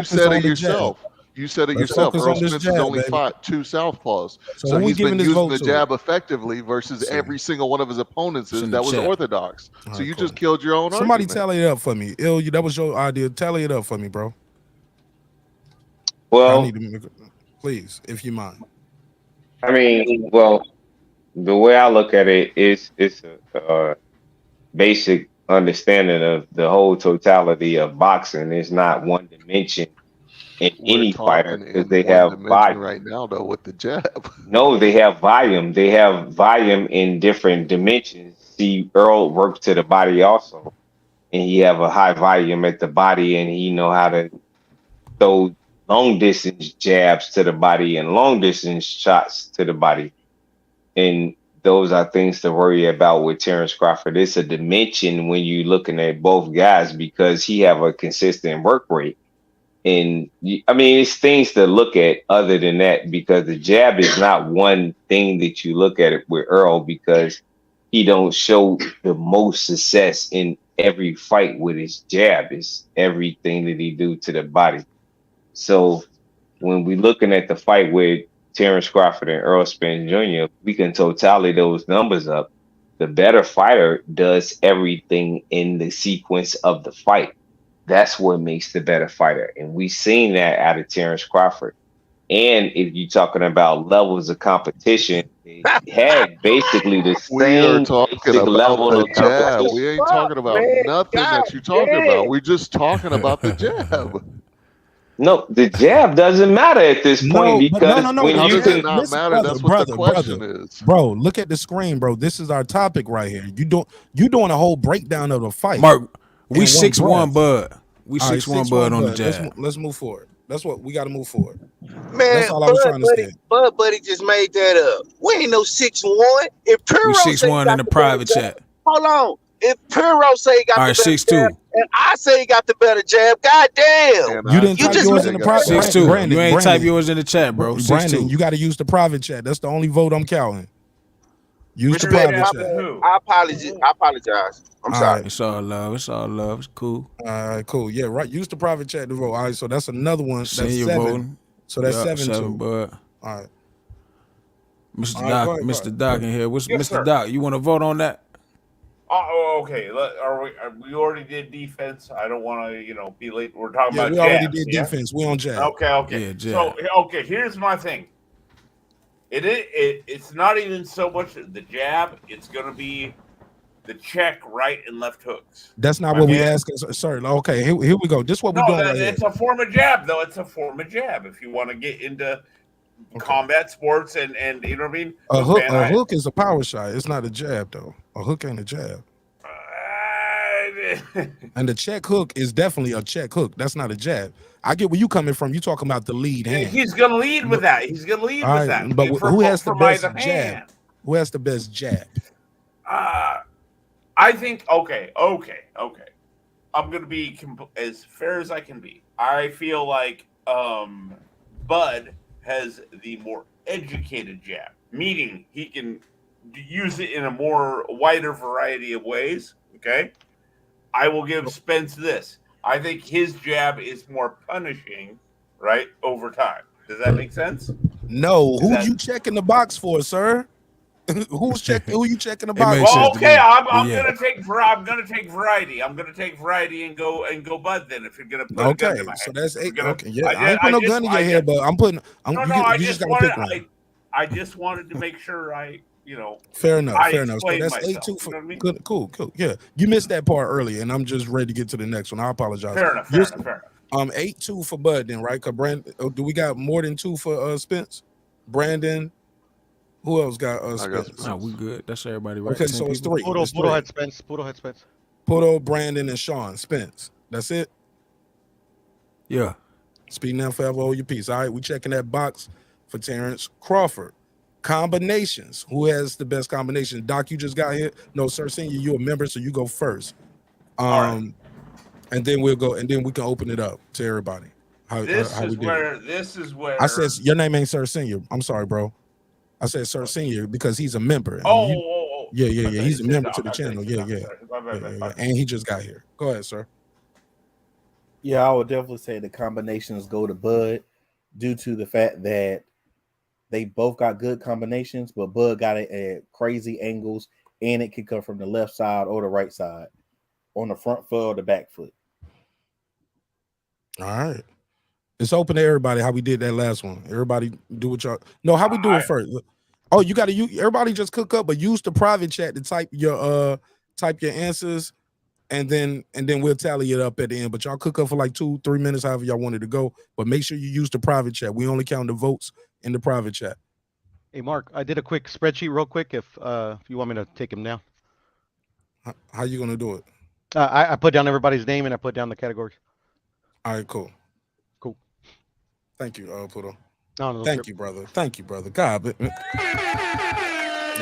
Speaker 3: said it yourself. You said it yourself. Errol Spence has only fought 2 southpaws. So he's been using the jab effectively versus every single one of his opponents that was orthodox. So you just killed your own
Speaker 1: Somebody
Speaker 3: argument.
Speaker 1: tally it up for me. That was your idea. Tally it up for me, bro.
Speaker 11: Well,
Speaker 1: please, if you mind.
Speaker 11: I mean, well, the way I look at it is it's a basic understanding of the whole totality of boxing. It's not one dimension in any fighter because they have volume
Speaker 3: right now though with the jab.
Speaker 11: No, they have volume. They have volume in different dimensions. See, Earl works to the body also, and he have a high volume at the body, and he know how to throw long distance jabs to the body and long distance shots to the body, and those are things to worry about with Terrence Crawford. It's a dimension when you're looking at both guys because he have a consistent work rate. And I mean, it's things to look at other than that because the jab is not one thing that you look at it with Earl because he don't show the most success in every fight with his jab. It's everything that he do to the body. So when we looking at the fight with Terrence Crawford and Errol Spence Jr., we can tally those numbers up. The better fighter does everything in the sequence of the fight. That's what makes the better fighter. And we've seen that out of Terrence Crawford. And if you're talking about levels of competition, they had basically the same basic level of
Speaker 3: jab. We ain't talking about nothing that you're talking about. We're just talking about the jab.
Speaker 11: No, the jab doesn't matter at this point because when you can
Speaker 3: not matter, that's what the question is.
Speaker 1: Bro, look at the screen, bro. This is our topic right here. You doing a whole breakdown of the fight.
Speaker 10: Mark, we
Speaker 1: in
Speaker 10: 6-1,
Speaker 1: one breath.
Speaker 10: Bud. We
Speaker 1: All right,
Speaker 10: 6-1, Bud on the
Speaker 1: Bud.
Speaker 10: jab.
Speaker 1: Let's move forward. That's what we got to move forward.
Speaker 14: Man,
Speaker 1: That's all I was trying to say.
Speaker 14: Bud Buddy just made that up. We ain't no 6'1". If
Speaker 10: We
Speaker 14: Puro say he
Speaker 10: 6'1"
Speaker 14: got
Speaker 10: in the
Speaker 14: the
Speaker 10: private
Speaker 14: better
Speaker 10: chat.
Speaker 14: jab, hold on. If Puro say he got
Speaker 10: All
Speaker 14: the
Speaker 10: right,
Speaker 14: better
Speaker 10: 6'2".
Speaker 14: jab, and I say he got the better jab, goddamn.
Speaker 1: You didn't type yours in the private.
Speaker 10: 6'2". You ain't type yours in the chat, bro. 6'2".
Speaker 1: Brandon, you got to use the private chat. That's the only vote I'm counting. Use the
Speaker 14: Respect,
Speaker 1: private
Speaker 14: my
Speaker 1: chat.
Speaker 14: bad. I apologize. I'm sorry.
Speaker 10: It's all love. It's all love. It's cool.
Speaker 1: All right, cool. Yeah, right. Use the private chat to vote. All right, so that's another one. That's
Speaker 10: Senior
Speaker 1: 7.
Speaker 10: voting.
Speaker 1: So that's
Speaker 10: Yup,
Speaker 1: 7-2.
Speaker 10: Bud.
Speaker 1: All right.
Speaker 10: Mr.
Speaker 1: All right,
Speaker 10: Doc,
Speaker 1: go ahead,
Speaker 10: Mr. Doc in here. What's
Speaker 4: Yes,
Speaker 10: Mr.
Speaker 4: sir.
Speaker 10: Doc? You want to vote on that?
Speaker 4: Okay. We already did defense. I don't want to, be late. We're talking
Speaker 1: Yeah,
Speaker 4: about
Speaker 1: we already
Speaker 4: jabs,
Speaker 1: did
Speaker 4: yeah?
Speaker 1: defense. We on jab.
Speaker 4: Okay.
Speaker 10: Yeah, jab.
Speaker 4: So, okay, here's my thing. It's not even so much the jab. It's going to be the check, right and left hooks.
Speaker 1: That's not what we asking, sir. Okay, here we go. This is what we're doing right here.
Speaker 4: It's a form of jab, though. It's a form of jab. If you want to get into combat sports and you know what I mean.
Speaker 1: A hook is a power shot. It's not a jab though. A hook ain't a jab. And the check hook is definitely a check hook. That's not a jab. I get where you coming from. You talking about the lead hand.
Speaker 4: He's going to lead with that. He's going to lead with that.
Speaker 1: But who has the best
Speaker 4: either
Speaker 1: jab?
Speaker 4: hand.
Speaker 1: Who has the best jab?
Speaker 4: I think okay. I'm gonna be as fair as I can be. I feel like Bud has the more educated jab, meaning he can use it in a more wider variety of ways. Okay, I will give Spence this. I think his jab is more punishing, right, over time. Does that make sense?
Speaker 1: No. Who you checking the box for, sir? Who you checking the box?
Speaker 4: Well, okay, I'm gonna take variety. I'm gonna take variety and go Bud then. If you're gonna put a gun in my head.
Speaker 1: So that's 8.
Speaker 4: Gonna,
Speaker 1: okay, yeah. I ain't put no gun in your head, but I'm putting.
Speaker 4: I
Speaker 1: just
Speaker 4: wanted to make sure
Speaker 1: Fair enough.
Speaker 4: I
Speaker 1: Fair enough. So
Speaker 4: explained
Speaker 1: that's
Speaker 4: myself,
Speaker 1: 8-2 for
Speaker 4: you know what I mean?
Speaker 1: good. Cool. Yeah, you missed that part earlier, and I'm just ready to get to the next one. I apologize.
Speaker 4: Fair enough.
Speaker 1: 8-2 for Bud then, right? Cause Brandon, do we got more than 2 for Spence? Brandon. Who else got Spence?
Speaker 10: No, we good. That's everybody, right?
Speaker 1: Okay, so it's 3.
Speaker 5: Pudo had Spence. Pudo had Spence.
Speaker 1: Pudo, Brandon, and Sean Spence. That's it.
Speaker 10: Yeah.
Speaker 1: Speak now, forever hold your peace. All right, we checking that box for Terence Crawford. Combinations. Who has the best combination? Doc, you just got here. No, sir, senior, you a member, so you go first. And then we'll go, and then we can open it up to everybody.
Speaker 4: This is where
Speaker 1: I said your name ain't Sir Senior. I'm sorry, bro. I said Sir Senior because he's a member. Yeah. He's a member to the channel. Yeah. And he just got here. Go ahead, sir.
Speaker 7: Yeah, I would definitely say the combinations go to Bud due to the fact that they both got good combinations, but Bud got it at crazy angles, and it can come from the left side or the right side, on the front foot or the back foot.
Speaker 1: All right. It's open to everybody how we did that last one. Everybody do what y'all. No, how we do it first? Oh, you got to use. Everybody just cook up, but use the private chat to type your answers, and then we'll tally it up at the end. But y'all cook up for like 2-3 minutes, however y'all wanted to go. But make sure you use the private chat. We only count the votes in the private chat.
Speaker 5: Hey, Mark, I did a quick spreadsheet real quick. If you want me to take him now.
Speaker 1: How you gonna do it?
Speaker 5: I put down everybody's name and I put down the categories.
Speaker 1: All right, cool. Thank you, Pudo. Thank you, brother. God, and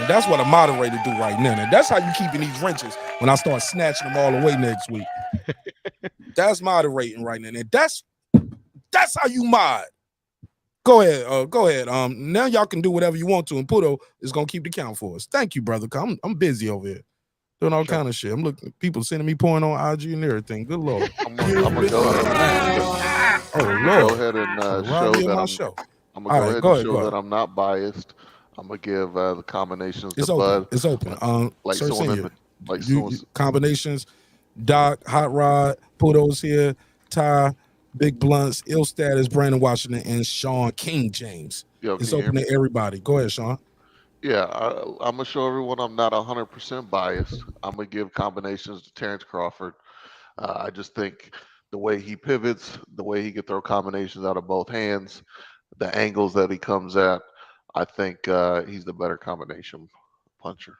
Speaker 1: that's what a moderator do right now. And that's how you keeping these wrenches when I start snatching them all away next week. That's moderating right now. And that's how you mod. Go ahead. Now y'all can do whatever you want to, and Pudo is gonna keep the count for us. Thank you, brother. I'm busy over here. Doing all kind of shit. I'm looking, people sending me porn on IG and everything. Good Lord.
Speaker 3: I'm gonna go ahead.
Speaker 1: Oh Lord.
Speaker 3: Go ahead and show that I'm not biased. I'm gonna give the combinations to Bud.
Speaker 1: It's open.
Speaker 3: Someone
Speaker 1: combinations. Doc, Hot Rod, Pudo's here, Ty, Big Blunts, Ill Status, Brandon Washington, and Sean King James. It's open to everybody. Go ahead, Sean.
Speaker 3: Yeah, I'm gonna show everyone I'm not 100% biased. I'm gonna give combinations to Terence Crawford. I just think the way he pivots, the way he can throw combinations out of both hands, the angles that he comes at, I think he's the better combination puncher.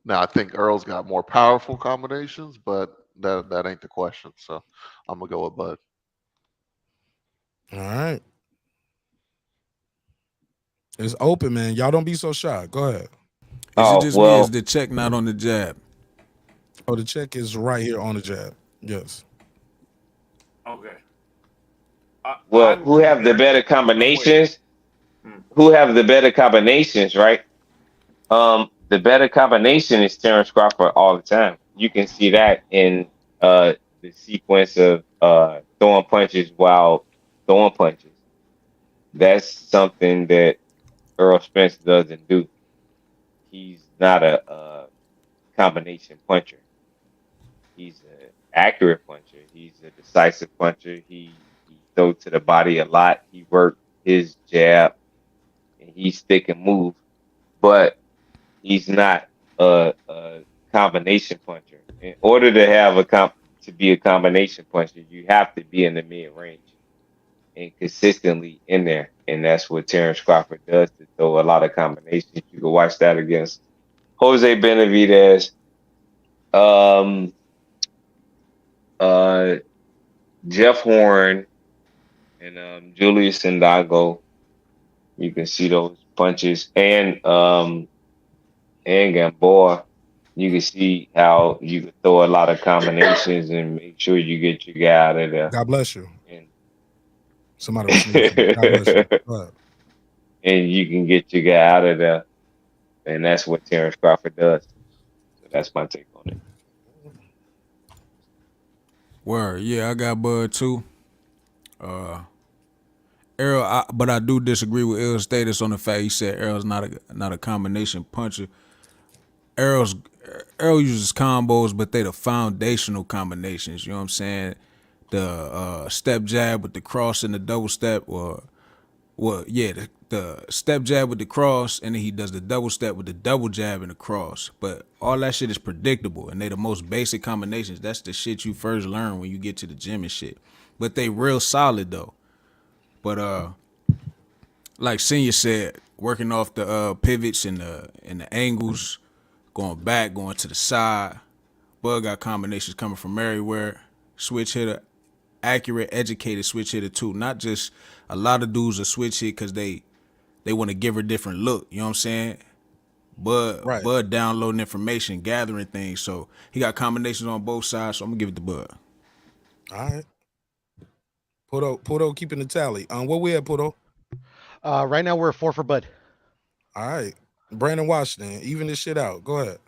Speaker 3: Now, I think Earl's got more powerful combinations, but that ain't the question. So I'm gonna go with Bud.
Speaker 1: All right. It's open, man. Y'all don't be so shy. Go ahead.
Speaker 10: Is it just me? Is the check not on the jab?
Speaker 1: Oh, the check is right here on the jab. Yes.
Speaker 4: Okay.
Speaker 11: Well, who have the better combinations? Who have the better combinations, right? The better combination is Terence Crawford all the time. You can see that in the sequence of throwing punches while throwing punches. That's something that Errol Spence doesn't do. He's not a combination puncher. He's an accurate puncher. He's a decisive puncher. He throws to the body a lot. He worked his jab, and he stick and move, but he's not a combination puncher. In order to have to be a combination puncher, you have to be in the mid range and consistently in there, and that's what Terence Crawford does to throw a lot of combinations. You can watch that against Jose Benavidez, Jeff Horn, and Julius Sindago. You can see those punches, and Gamboa. You can see how you can throw a lot of combinations and make sure you get your guy out of there.
Speaker 1: God bless you. Somebody was sneezing. God bless you. Go ahead.
Speaker 11: And you can get your guy out of there, and that's what Terence Crawford does. So that's my take on it.
Speaker 10: Word, yeah, I got Bud too. Errol, but I do disagree with Errol's status on the fact he said Errol's not a combination puncher. Errol uses combos, but they the foundational combinations. You know what I'm saying? The step jab with the cross and the double step, the step jab with the cross, and then he does the double step with the double jab and the cross. But all that shit is predictable, and they the most basic combinations. That's the shit you first learn when you get to the gym and shit. But they real solid though. But like Senior said, working off the pivots and the angles, going back, going to the side. Bud got combinations coming from everywhere. Switch hitter, accurate, educated switch hitter too. Not just a lot of dudes are switch hit because they want to give her a different look. You know what I'm saying? Bud downloading information, gathering things. So he got combinations on both sides. So I'm gonna give it to Bud.
Speaker 1: All right. Puto keeping the tally. Where we at, Puto?
Speaker 5: Right now we're 4 for Bud.
Speaker 1: All right. Brandon Washington, even this shit out. Go ahead.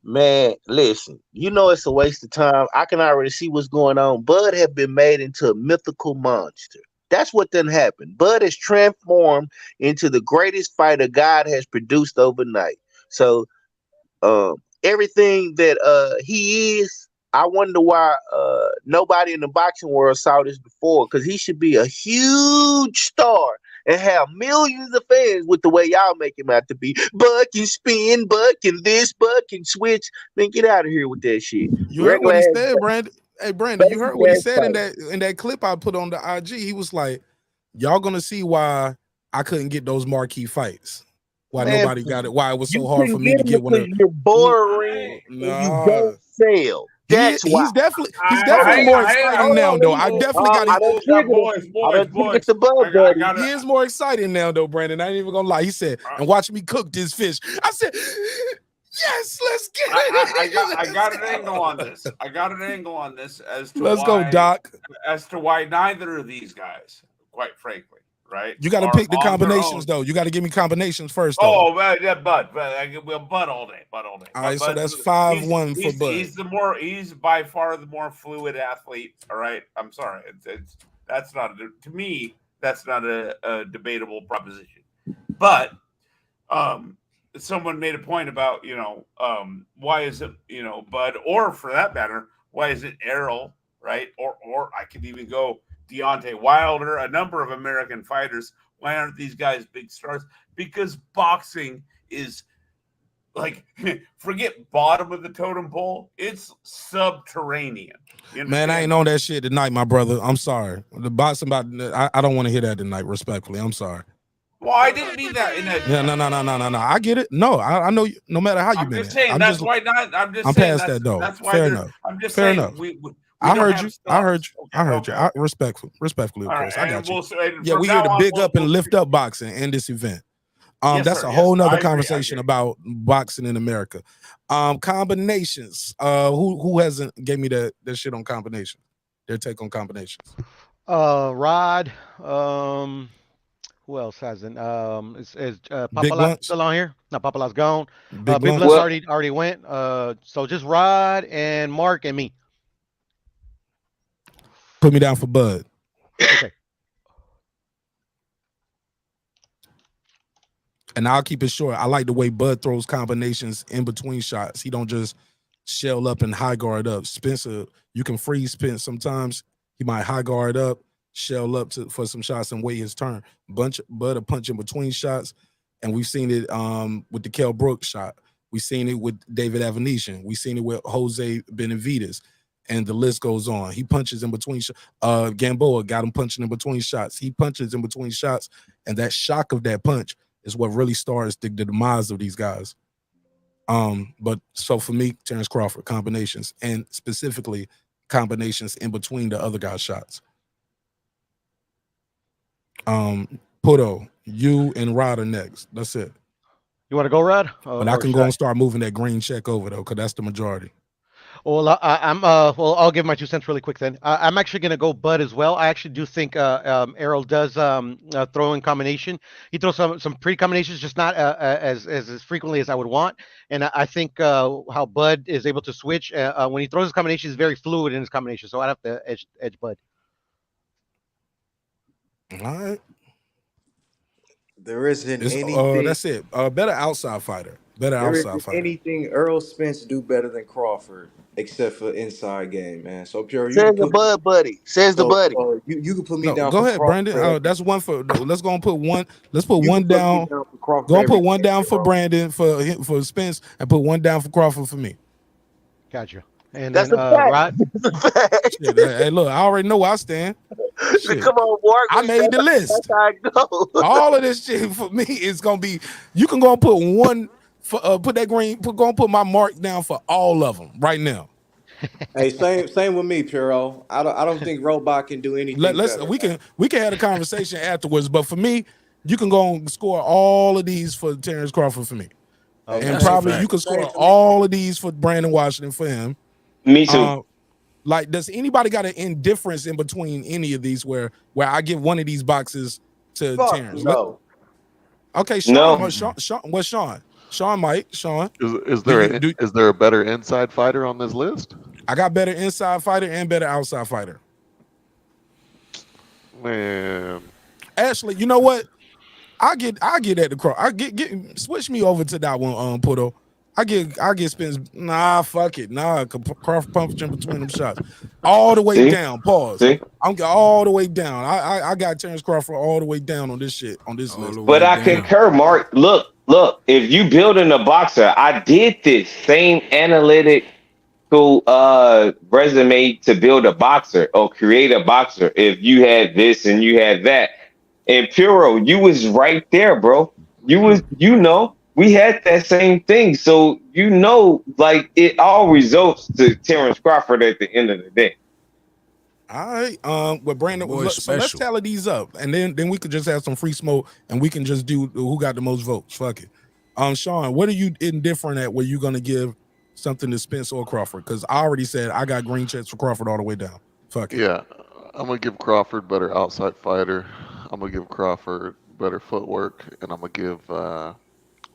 Speaker 14: Man, listen, you know it's a waste of time. I can already see what's going on. Bud have been made into a mythical monster. That's what done happened. Bud is transformed into the greatest fighter God has produced overnight. So everything that he is, I wonder why nobody in the boxing world saw this before, because he should be a huge star and have millions of fans with the way y'all make him out to be. Bud can spin, Bud can this, Bud can switch. Man, get out of here with that shit.
Speaker 1: You heard what he said, Brandon. Hey, Brandon, you heard what he said in that clip I put on the IG. He was like, y'all gonna see why I couldn't get those marquee fights. Why nobody got it. Why it was so hard for me to get one of
Speaker 14: you're boring and you don't sell. That's why.
Speaker 1: He's definitely more exciting now, though. I definitely got
Speaker 14: boys.
Speaker 1: He is more exciting now, though, Brandon. I ain't even gonna lie. He said, and watch me cook this fish. I said, yes, let's get it.
Speaker 4: I got an angle on this. As to
Speaker 1: let's go, Doc.
Speaker 4: As to why neither of these guys, quite frankly, right?
Speaker 1: You got to pick the combinations, though. You got to give me combinations first, though.
Speaker 4: Oh, man, yeah, Bud all day.
Speaker 1: All right, so that's 5-1 for Bud.
Speaker 4: He's by far the more fluid athlete. All right, I'm sorry. That's not to me. That's not a debatable proposition. But someone made a point about why is it Bud, or for that matter, why is it Errol, right? Or I could even go Deontay Wilder, a number of American fighters. Why aren't these guys big stars? Because boxing is like, forget bottom of the totem pole. It's subterranean.
Speaker 1: Man, I ain't on that shit tonight, my brother. I'm sorry. The boxing I don't want to hear that tonight, respectfully. I'm sorry.
Speaker 4: Well, I didn't mean that in that.
Speaker 1: Yeah, no. I get it. No, I know. No matter how you
Speaker 4: I'm
Speaker 1: been.
Speaker 4: just saying I'm past
Speaker 1: that though.
Speaker 4: That's why
Speaker 1: fair enough.
Speaker 4: I'm just
Speaker 1: fair
Speaker 4: saying
Speaker 1: enough. I heard you. I heard you. I heard you. Respectfully, of course. I got you. Yeah, we here to big up and lift up boxing in this event. That's a whole nother conversation about boxing in America. Combinations. Who hasn't gave me that shit on combinations? Their take on combinations.
Speaker 5: Rod. Who else hasn't? Is Papala still on here? No, Papala's gone. Big Blunts already went. So just Rod and Mark and me.
Speaker 1: Put me down for Bud.
Speaker 5: Okay.
Speaker 1: And I'll keep it short. I like the way Bud throws combinations in between shots. He don't just shell up and high guard up. Spencer, you can freeze Spence sometimes. He might high guard up, shell up for some shots and wait his turn. Bud a punch in between shots. And we've seen it with the Kell Brooks shot. We've seen it with David Avanesian. We've seen it with Jose Benavidez. And the list goes on. He punches in between shots. Gamboa got him punching in between shots. He punches in between shots. And that shock of that punch is what really starts the demise of these guys. But so for me, Terence Crawford, combinations, and specifically combinations in between the other guys' shots. Puto, you and Rod are next. That's it.
Speaker 5: You want to go, Rod?
Speaker 1: But I can go and start moving that green check over though, because that's the majority.
Speaker 5: Well, I'll give my 2 cents really quick then. I'm actually going to go Bud as well. I actually do think Errol does throw in combination. He throws some pretty combinations, just not as frequently as I would want. And I think how Bud is able to switch when he throws his combination is very fluid in his combination. So I'd have to edge Bud.
Speaker 1: All right.
Speaker 12: There isn't anything.
Speaker 1: That's it. Better outside fighter.
Speaker 12: Anything Errol Spence do better than Crawford, except for inside game, man. So Pierre,
Speaker 14: says the Bud buddy. Says the buddy.
Speaker 12: You can put me down.
Speaker 1: Go ahead,
Speaker 12: Crawford.
Speaker 1: Brandon. That's one for. Let's go and put one. Let's put one down. Go and put one down for Brandon for Spence, and put one down for Crawford for me.
Speaker 5: Gotcha. And
Speaker 14: that's
Speaker 5: then Rod.
Speaker 1: Shit, hey, look, I already know where I stand. Shit.
Speaker 14: Come on, Mark.
Speaker 1: I made the list.
Speaker 14: That's how I go.
Speaker 1: All of this shit for me is gonna be. You can go and put one for put that green. Go and put my mark down for all of them right now.
Speaker 12: Hey, same with me, Piero. I don't think Robot can do anything. Better.
Speaker 1: We can have a conversation afterwards. But for me, you can go and score all of these for Terence Crawford for me, and probably you can score all of these for Brandon Washington for him.
Speaker 11: Me too.
Speaker 1: Like, does anybody got an indifference in between any of these where I give one of these boxes to Terence?
Speaker 12: No.
Speaker 1: Okay, Sean. No. Sean. What's Sean? Sean Mike. Sean.
Speaker 3: Is there a better inside fighter on this list?
Speaker 1: I got better inside fighter and better outside fighter.
Speaker 3: Man.
Speaker 1: Ashley, you know what? I get at the cross. I get switch me over to that one, Puto. I get Spence. Nah, fuck it. Nah, Crawford punching between them shots. All the way down. Pause. I'm all the way down. I got Terence Crawford all the way down on this shit, on this list.
Speaker 11: But I concur, Mark. Look, if you building a boxer, I did this same analytical resume to build a boxer or create a boxer. If you had this and you had that. And Puro, you was right there, bro. We had that same thing. So, like it all results to Terence Crawford at the end of the day.
Speaker 1: All right. With Brandon, so let's tally these up. And then we could just have some free smoke and we can just do who got the most votes. Fuck it. Sean, what are you indifferent at where you're gonna give something to Spence or Crawford? Because I already said I got green checks for Crawford all the way down. Fuck it.
Speaker 3: Yeah. I'm gonna give Crawford better outside fighter. I'm gonna give Crawford better footwork, and I'm gonna give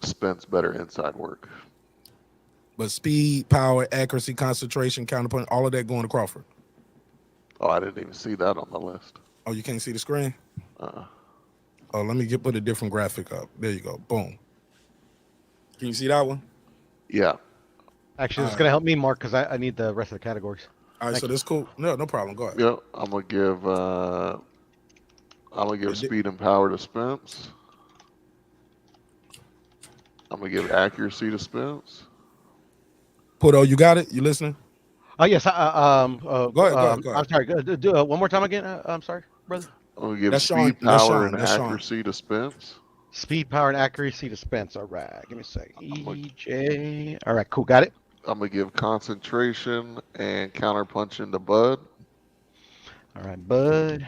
Speaker 3: Spence better inside work.
Speaker 1: But speed, power, accuracy, concentration, counterpunch, all of that going to Crawford.
Speaker 3: Oh, I didn't even see that on the list.
Speaker 1: Oh, you can't see the screen? Oh, let me put a different graphic up. There you go. Boom. Can you see that one?
Speaker 3: Yeah.
Speaker 5: Actually, it's gonna help me, Mark, because I need the rest of the categories.
Speaker 1: All right, so that's cool. No problem. Go ahead.
Speaker 3: Yeah, I'm gonna give speed and power to Spence. I'm gonna give accuracy to Spence.
Speaker 1: Puto, you got it? You listening?
Speaker 5: Yes.
Speaker 1: Go ahead.
Speaker 5: I'm sorry. Do one more time again. I'm sorry, brother.
Speaker 3: I'm gonna give speed, power, and accuracy to Spence.
Speaker 5: Speed, power, and accuracy to Spence. All right. Give me a second. EJ. All right. Cool. Got it.
Speaker 3: I'm gonna give concentration and counterpunching to Bud.
Speaker 5: All right, Bud.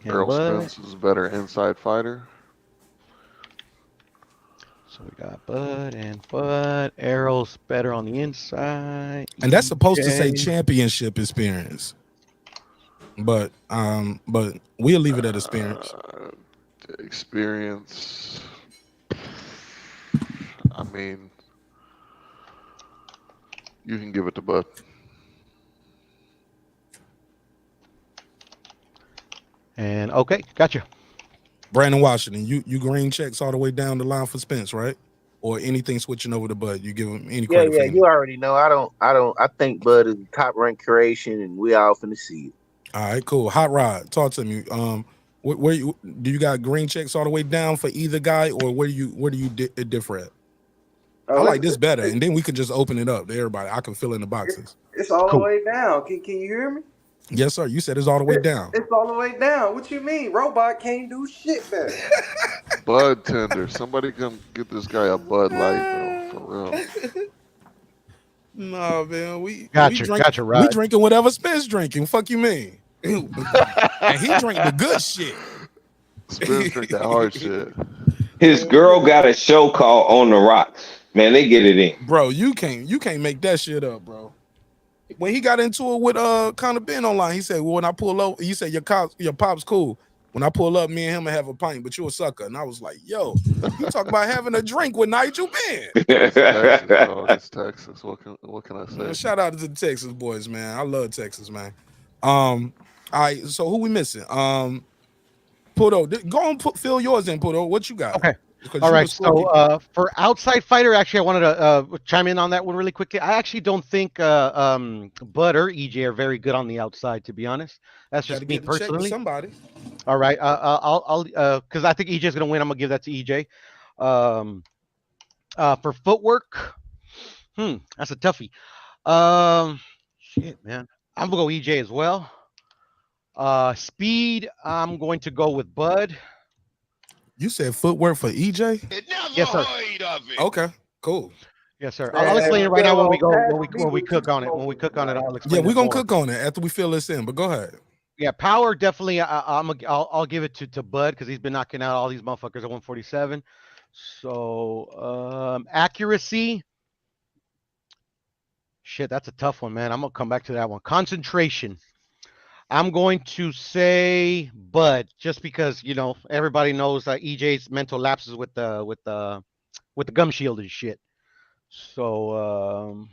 Speaker 3: Errol Spence is a better inside fighter.
Speaker 5: So we got Bud and Bud. Errol's better on the inside.
Speaker 1: And that's supposed to say
Speaker 5: EJ.
Speaker 1: championship experience. But we'll leave it at experience.
Speaker 3: Experience. I mean, you can give it to Bud.
Speaker 5: And okay, gotcha.
Speaker 1: Brandon Washington, you green checks all the way down the line for Spence, right? Or anything switching over to Bud, you give him any
Speaker 14: Yeah,
Speaker 1: credit for
Speaker 14: you already know. I think Bud is top ranked creation, and we all finna see it.
Speaker 1: All right, cool. Hot Rod, talk to me. Where you do you got green checks all the way down for either guy, or where do you differ at? I like this better, and then we can just open it up to everybody. I can fill in the boxes.
Speaker 12: It's all the way down. Can you hear me?
Speaker 1: Yes, sir. You said it's all the way down.
Speaker 12: It's all the way down. What you mean? Robot can't do shit better.
Speaker 3: Bud tender. Somebody come get this guy a Bud Light, bro. For real.
Speaker 1: No, man. We drinking whatever Spence drinking. Fuck you mean? And he drink the good shit.
Speaker 3: Spence drink that hard shit.
Speaker 11: His girl got a show called On the Rocks. Man, they get it in.
Speaker 1: Bro, you can't make that shit up, bro. When he got into it with Conor Ben online, he said, well, when I pull up, he said, your pop's cool. When I pull up, me and him will have a pint, but you a sucker. And I was like, yo, you talk about having a drink with Nigel Ben.
Speaker 3: It's Texas. What can I say?
Speaker 1: Man, shout out to the Texas boys, man. I love Texas, man. All right, so who we missing? Pudo, go on, fill yours in, Pudo. What you got?
Speaker 5: Okay. All right. So for outside fighter, actually, I wanted to chime in on that one really quickly. I actually don't think Bud or EJ are very good on the outside, to be honest. That's just me personally.
Speaker 1: Somebody.
Speaker 5: All right. I'll because I think EJ is gonna win. I'm gonna give that to EJ. For footwork, that's a toughie. Shit, man. I'm gonna go EJ as well. Speed, I'm going to go with Bud.
Speaker 1: You said footwork for EJ?
Speaker 5: Yes, sir.
Speaker 1: Okay, cool.
Speaker 5: Yes, sir. I'll explain it right now when we cook on it. When we cook on it, I'll explain.
Speaker 1: Yeah, we're gonna cook on it after we fill this in. But go ahead.
Speaker 5: Yeah, power definitely. I'll give it to Bud because he's been knocking out all these motherfuckers at 147. So accuracy. Shit, that's a tough one, man. I'm gonna come back to that one. Concentration. I'm going to say Bud, just because everybody knows EJ's mental lapses with the gum shield and shit. So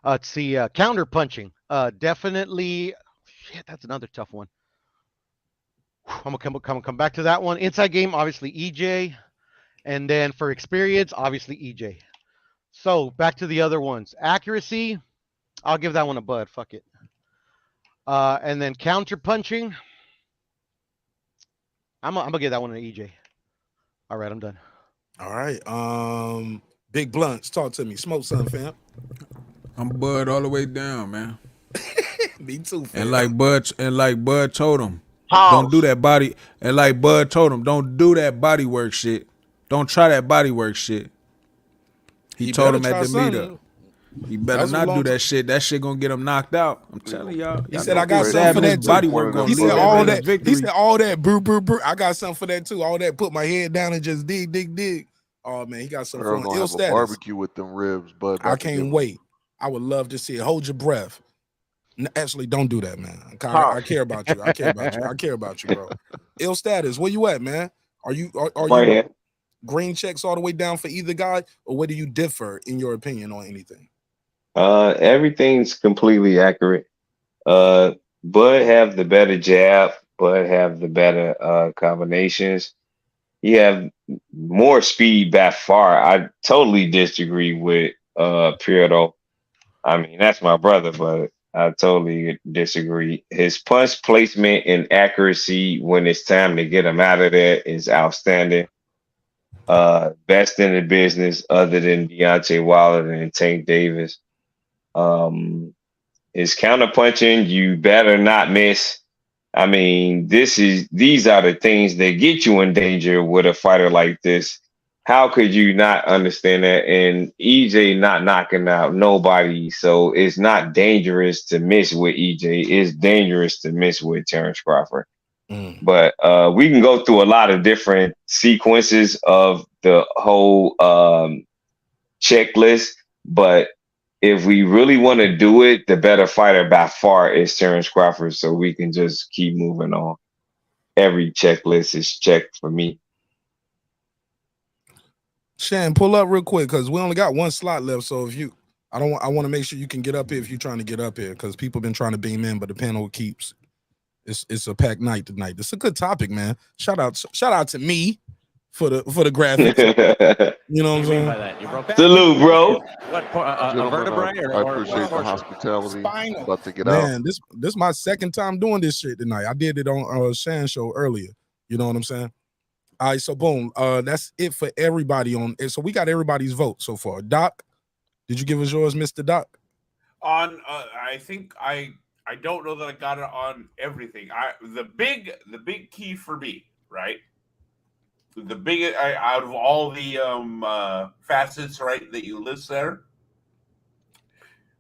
Speaker 5: let's see, counter punching. Definitely. Shit, that's another tough one. I'm gonna come back to that one. Inside game, obviously EJ, and then for experience, obviously EJ. So back to the other ones. Accuracy, I'll give that one a Bud. Fuck it. And then counter punching, I'm gonna give that one an EJ. All right, I'm done.
Speaker 1: All right. Big Blunts, talk to me. Smoke some, fam.
Speaker 10: I'm Bud all the way down, man.
Speaker 1: Me too, fam.
Speaker 10: And like Bud told him, don't do that body. And like Bud told him, don't do that body work shit. Don't try that body work shit. He told him at the meetup. He better not do that shit. That shit gonna get him knocked out. I'm telling y'all.
Speaker 1: He said I got something for that too.
Speaker 10: Body work gonna
Speaker 1: he said all that. He said all that. Brr, brr, brr. I got something for that too. All that. Put my head down and just dig. Oh man, he got something for
Speaker 3: Earl gonna have a barbecue with them ribs, but
Speaker 1: I can't wait. I would love to see it. Hold your breath. Actually, don't do that, man. I care about you. I care about you, bro. Ill status. Where you at, man? Are you green checks all the way down for either guy, or where do you differ in your opinion on anything?
Speaker 11: Everything's completely accurate. Bud have the better jab. Bud have the better combinations. You have more speed by far. I totally disagree with Pierdo. I mean, that's my brother, but I totally disagree. His punch placement and accuracy when it's time to get him out of there is outstanding. Best in the business other than Deontay Wilder and Tank Davis. His counterpunching, you better not miss. I mean, these are the things that get you in danger with a fighter like this. How could you not understand that? And EJ not knocking out nobody, so it's not dangerous to miss with EJ. It's dangerous to miss with Terence Crawford. But we can go through a lot of different sequences of the whole checklist. But if we really want to do it, the better fighter by far is Terence Crawford. So we can just keep moving on. Every checklist is checked for me.
Speaker 1: Shan, pull up real quick because we only got one slot left. So if you, I want to make sure you can get up here if you're trying to get up here because people been trying to beam in, but the panel keeps. It's a packed night tonight. It's a good topic, man. Shout out to me for the graphics. You know what I'm saying?
Speaker 11: Salute, bro.
Speaker 6: What a vertebrae or
Speaker 3: I appreciate the hospitality.
Speaker 1: Spinal.
Speaker 3: About to get
Speaker 1: Man,
Speaker 3: out.
Speaker 1: this is my second time doing this shit tonight. I did it on Shan show earlier. You know what I'm saying? All right, so boom. That's it for everybody on. So we got everybody's vote so far. Doc, did you give us yours, Mr. Doc?
Speaker 4: On I think I don't know that I got it on everything. The big key for me, right? The big out of all the facets, right, that you list there.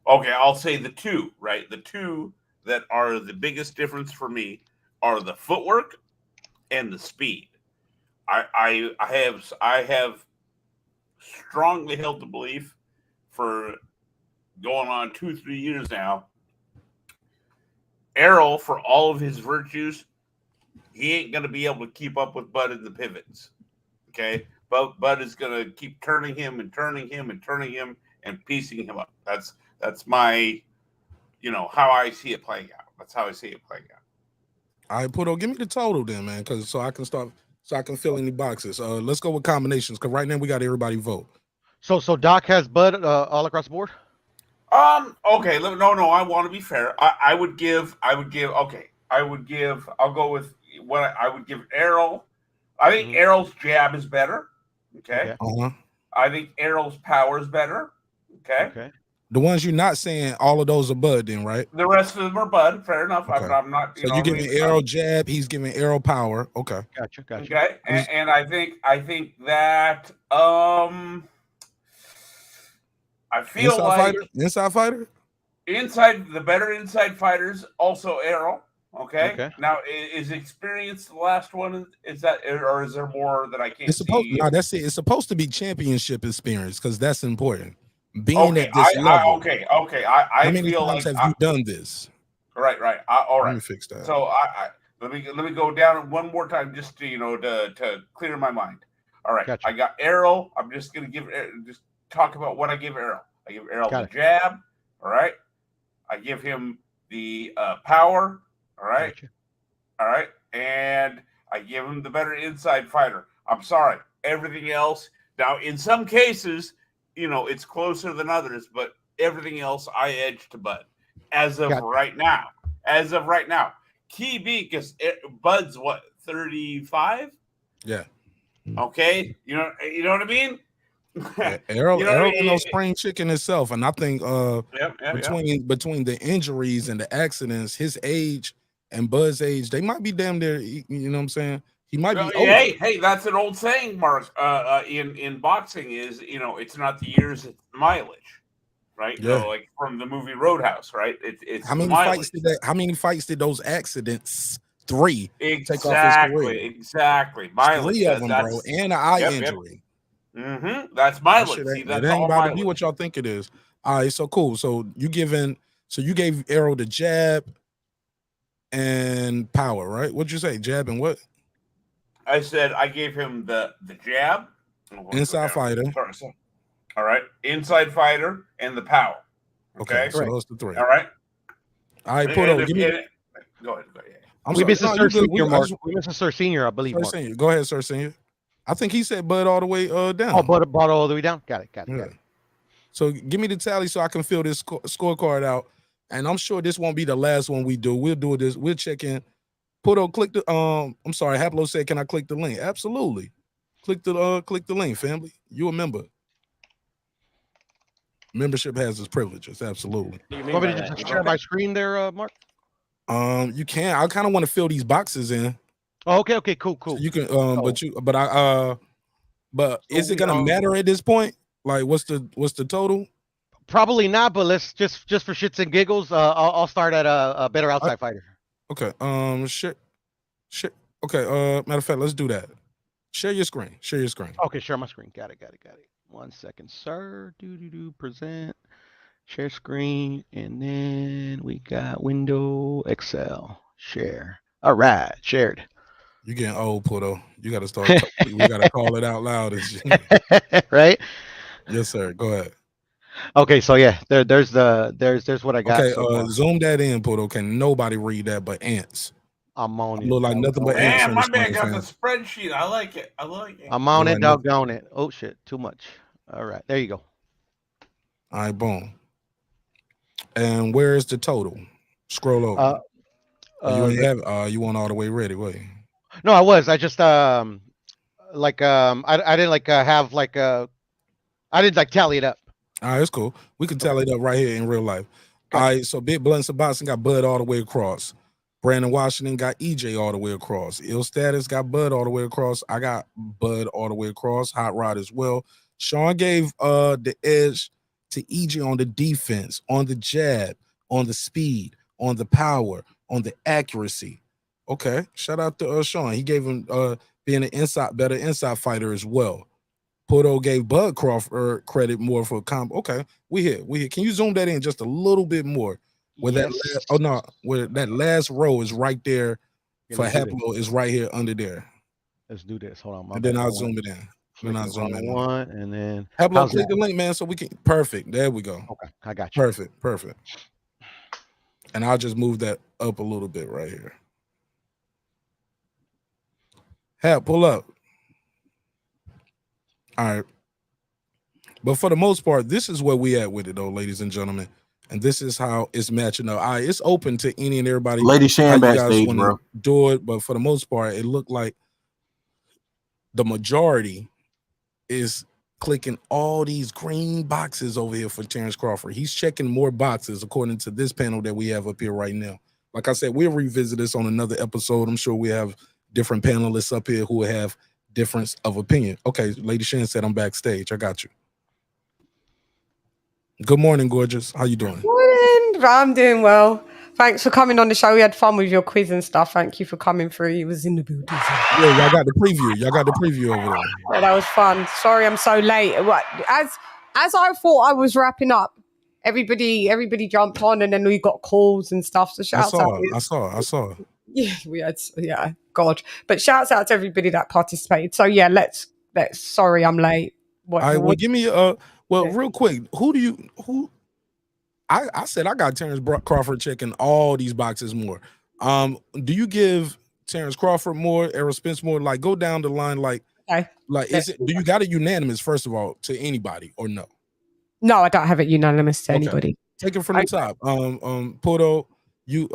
Speaker 4: Okay, I'll say the two, right? The two that are the biggest difference for me are the footwork and the speed. I have strongly held the belief for going on 2-3 years now. Errol, for all of his virtues, he ain't gonna be able to keep up with Bud in the pivots. Okay, but Bud is gonna keep turning him and piecing him up. That's my, how I see it playing out. That's how I see it playing out.
Speaker 1: All right, Puto, give me the total then, man, because so I can fill in the boxes. Let's go with combinations because right now we got everybody vote.
Speaker 5: So Doc has Bud all across the board.
Speaker 4: Okay. No. I want to be fair. I'll go with what I would give Errol. I think Errol's jab is better. Okay. I think Errol's power is better. Okay.
Speaker 1: The ones you're not saying, all of those are Bud, then, right?
Speaker 4: The rest of them are Bud. Fair enough.
Speaker 1: Okay.
Speaker 4: I'm not.
Speaker 1: So you're giving Errol jab. He's giving Errol power. Okay.
Speaker 5: Gotcha.
Speaker 4: Okay. And I think that I feel
Speaker 1: inside fighter.
Speaker 4: The better inside fighters also Errol. Okay. Now is experience the last one? Is that, or is there more that I can't see?
Speaker 1: No, that's it. It's supposed to be championship experience because that's important. Being at this level.
Speaker 4: Okay.
Speaker 1: How many times have you done this?
Speaker 4: Right. All right.
Speaker 1: Let me fix that.
Speaker 4: So let me go down one more time just to to clear my mind. All right. Gotcha. I got Errol. I'm just gonna just talk about what I give Errol. I give Errol the jab. All right. I give him the power. All right.
Speaker 5: Gotcha.
Speaker 4: All right. And I give him the better inside fighter. I'm sorry. Everything else. Now, in some cases, it's closer than others, but everything else I edge to Bud as of right now. Key beat because Bud's what, 35?
Speaker 1: Yeah.
Speaker 4: Okay. You know what I mean?
Speaker 1: Errol no spring chicken himself, and I think between the injuries and the accidents, his age and Bud's age, they might be damn near. You know what I'm saying? He might be.
Speaker 4: Hey, that's an old saying, Mark. In boxing is it's not the years, it's mileage, right?
Speaker 1: Yeah.
Speaker 4: Like from the movie Roadhouse, right? It's
Speaker 1: how many
Speaker 4: mileage.
Speaker 1: How many fights did those accidents? 3
Speaker 4: exactly,
Speaker 1: take off his career?
Speaker 4: Exactly. Mileage.
Speaker 1: 3 of them, bro, and an eye injury.
Speaker 4: That's mileage.
Speaker 1: It ain't about to be what y'all think it is. All right, so cool. So you gave Errol the jab and power, right? What'd you say? Jab and what?
Speaker 4: I said I gave him the jab.
Speaker 1: Inside fighter.
Speaker 4: Sorry. All right. Inside fighter and the power. Okay.
Speaker 1: So those the 3.
Speaker 4: All right.
Speaker 1: All right, Puto, give me.
Speaker 4: Go ahead.
Speaker 5: We missed Sir Senior, Mark. We missed Sir Senior, I believe.
Speaker 1: Sir Senior. Go ahead, Sir Senior. I think he said Bud all the way down.
Speaker 5: Oh, Bud all the way down. Got it.
Speaker 1: So give me the tally so I can fill this scorecard out. And I'm sure this won't be the last one we do. We'll do this. We'll check in. Puto, click the I'm sorry, Haplo said, can I click the link? Absolutely. Click the link, family. You a member. Membership has its privileges, absolutely.
Speaker 5: You want me to just share my screen there, Mark?
Speaker 1: You can. I kind of want to fill these boxes in.
Speaker 5: Oh, okay, cool.
Speaker 1: So you can but But is it gonna matter at this point? Like, what's the total?
Speaker 5: Probably not, but let's just for shits and giggles, I'll start at a better outside fighter.
Speaker 1: Okay. Shit. Okay. Matter of fact, let's do that. Share your screen.
Speaker 5: Okay, share my screen. Got it. 1 second, sir. Present. Share screen, and then we got window, Excel, share. All right, shared.
Speaker 1: You getting old, Pluto. You got to start. We got to call it out loud.
Speaker 5: Right?
Speaker 1: Yes, sir. Go ahead.
Speaker 5: Okay, so yeah, there's what I got.
Speaker 1: Okay,
Speaker 5: so
Speaker 1: zoom that in, Pluto. Can nobody read that but ants?
Speaker 5: I'm on it.
Speaker 1: Look like nothing but ants.
Speaker 4: Man, my man got the spreadsheet. I like it.
Speaker 5: I'm on it, doggone it. Oh shit, too much. All right, there you go.
Speaker 1: All right, boom. And where is the total? Scroll over. You ain't have. You weren't all the way ready, wait.
Speaker 5: No, I was. I just I didn't like have like I didn't like tally it up.
Speaker 1: All right, it's cool. We can tally it up right here in real life. All right, so Big Blunts and Boxing got Bud all the way across. Brandon Washington got EJ all the way across. Ill Status got Bud all the way across. I got Bud all the way across. Hot Rod as well. Sean gave the edge to EJ on the defense, on the jab, on the speed, on the power, on the accuracy. Okay, shout out to Sean. He gave him being an better inside fighter as well. Puto gave Bud Crawford credit more for combo. Okay, we here. Can you zoom that in just a little bit more? Where where that last row is right there for Haplo is right here under there.
Speaker 5: Let's do this. Hold on.
Speaker 1: And then I'll zoom it in. Then I'll zoom in.
Speaker 5: One and then
Speaker 1: Haplo, click the link, man, so we can. Perfect. There we go.
Speaker 5: Okay, I got you.
Speaker 1: Perfect. And I'll just move that up a little bit right here. Hap, pull up. All right. But for the most part, this is where we at with it, though, ladies and gentlemen. And this is how it's matching up. All right, it's open to any and everybody.
Speaker 2: Lady Shan backstage, bro.
Speaker 1: Do it, but for the most part, it looked like the majority is clicking all these green boxes over here for Terence Crawford. He's checking more boxes according to this panel that we have up here right now. Like I said, we'll revisit this on another episode. I'm sure we have different panelists up here who have difference of opinion. Okay, Lady Shan said I'm backstage. I got you. Good morning, gorgeous. How you doing?
Speaker 16: Morning. I'm doing well. Thanks for coming on the show. We had fun with your quiz and stuff. Thank you for coming through. He was in the building.
Speaker 1: Yeah, y'all got the preview over there.
Speaker 16: Yeah, that was fun. Sorry, I'm so late. As I thought I was wrapping up, everybody jumped on, and then we got calls and stuff. So shouts out.
Speaker 1: I saw.
Speaker 16: Yeah, we had. Yeah, God. But shouts out to everybody that participated. So yeah, let's. Sorry, I'm late.
Speaker 1: Well, give me real quick. I said I got Terence Crawford checking all these boxes more. Do you give Terence Crawford more, Errol Spence more? Like, go down the line. Like is it? Do you got it unanimous first of all to anybody or no?
Speaker 16: No, I don't have it unanimous to anybody.
Speaker 1: Take it from the top. Puto, you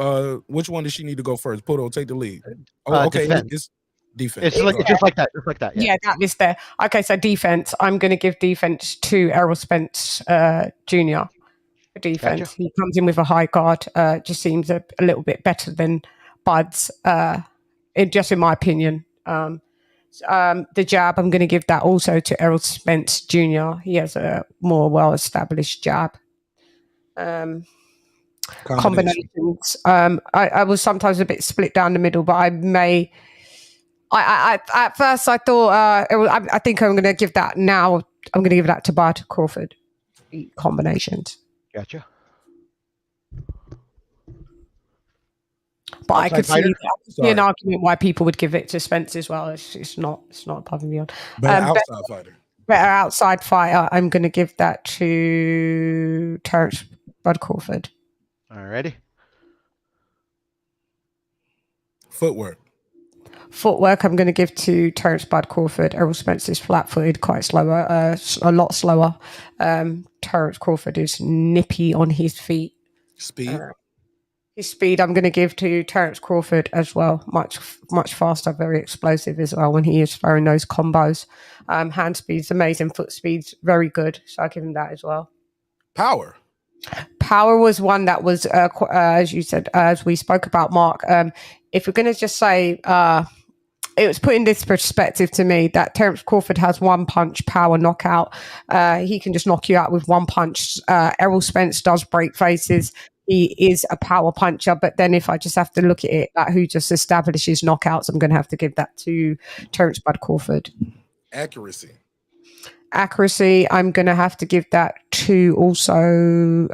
Speaker 1: which one does she need to go first? Puto, take the lead. Okay, it's defense.
Speaker 5: It's just like that.
Speaker 16: Yeah, that is there. Okay, so defense. I'm going to give defense to Errol Spence Jr. for defense. Gotcha. He comes in with a high guard. Just seems a little bit better than Bud's. Just in my opinion. The jab, I'm going to give that also to Errol Spence Jr. He has a more well-established jab. Combinations. I was sometimes a bit split down the middle, but I at first I thought I think I'm going to give that now. I'm going to give that to Bud Crawford. Combinations.
Speaker 5: Gotcha.
Speaker 16: But I could see an argument why people would give it to Spence as well. It's not above and beyond.
Speaker 1: Better
Speaker 16: outside fighter. I'm going to give that to Terence Bud Crawford.
Speaker 5: Alrighty.
Speaker 16: Footwork. I'm going to give to Terence Bud Crawford. Errol Spence is flat-footed, quite slower, a lot slower. Terence Crawford is nippy on his feet.
Speaker 1: Speed.
Speaker 16: His speed, I'm going to give to Terence Crawford as well. Much faster, very explosive as well when he is throwing those combos. Hand speed's amazing, foot speed's very good. So I'll give him that as well. Power was one that was, as you said, as we spoke about, Mark. If we're going to just say it was put in this perspective to me that Terence Crawford has one punch power knockout. He can just knock you out with one punch. Errol Spence does break faces. He is a power puncher, but then if I just have to look at it at who just establishes knockouts, I'm going to have to give that to Terence Bud Crawford.
Speaker 1: Accuracy,
Speaker 16: I'm going to have to give that to also.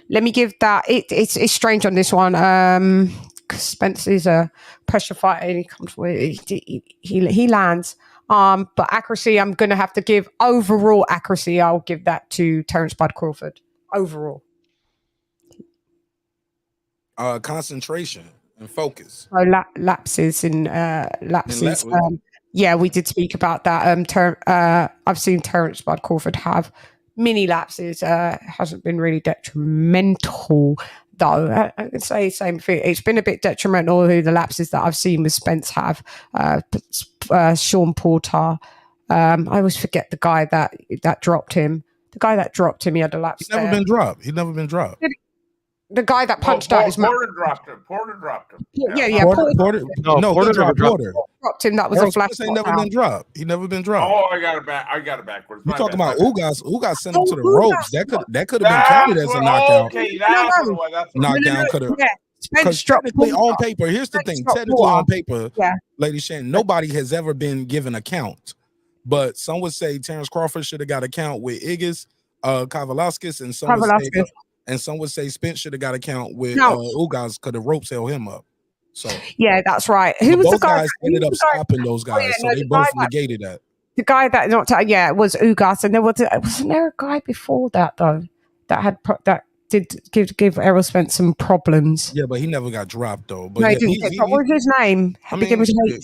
Speaker 16: Let me give that. It's strange on this one. Spence is a pressure fighter. And he comes with he lands. But accuracy, I'm going to have to give overall accuracy. I'll give that to Terence Bud Crawford overall.
Speaker 1: Concentration and focus.
Speaker 16: So lapses. Yeah, we did speak about that. I've seen Terence Bud Crawford have mini lapses. Hasn't been really detrimental though. I can say same thing. It's been a bit detrimental who the lapses that I've seen with Spence have. Sean Porter. I always forget the guy that dropped him. The guy that dropped him, he had a lapse.
Speaker 1: He's never been dropped.
Speaker 16: The guy that punched out his mouth.
Speaker 4: Porter dropped him.
Speaker 16: Yeah.
Speaker 1: Porter. No, Porter
Speaker 16: dropped him. That was a flash.
Speaker 1: Ain't never been dropped. He never been dropped.
Speaker 4: Oh, I got it backwards.
Speaker 1: You talking about Ugas? Ugas sent him to the ropes. That could have been counted as a knockout.
Speaker 4: Okay, that's
Speaker 1: knockdown could have. Because technically on paper, here's the thing. Technically on paper, Lady Shannon, nobody has ever been given a count. But some would say Terence Crawford should have got a count with Igas, Kavalauskas, and some would say Spence should have got a count with Ugas because the ropes held him up. So
Speaker 16: yeah, that's right. Who was the guy?
Speaker 1: Guys ended up stopping those guys, so they both negated that.
Speaker 16: The guy that knocked out, it was Ugas, and wasn't there a guy before that though that did give Errol Spence some problems.
Speaker 1: Yeah, but he never got dropped though. But
Speaker 16: no, he didn't. What was his name?
Speaker 1: I mean,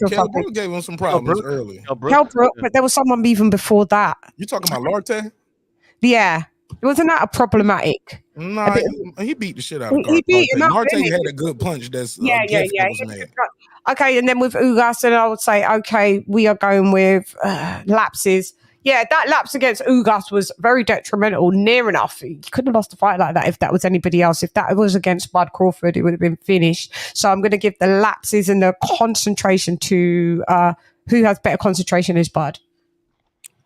Speaker 1: Kell Brook gave him some problems early.
Speaker 16: Kell Brook, but there was someone even before that.
Speaker 1: You talking about Larte?
Speaker 16: Yeah. Wasn't that a problematic?
Speaker 1: Nah, he beat the shit out of Larte. Larte had a good punch. That's
Speaker 16: yeah. Okay, and then with Ugas, and I would say, okay, we are going with lapses. Yeah, that lapse against Ugas was very detrimental. Near enough, he couldn't have lost a fight like that if that was anybody else. If that was against Bud Crawford, it would have been finished. So I'm going to give the lapses and the concentration to who has better concentration is Bud.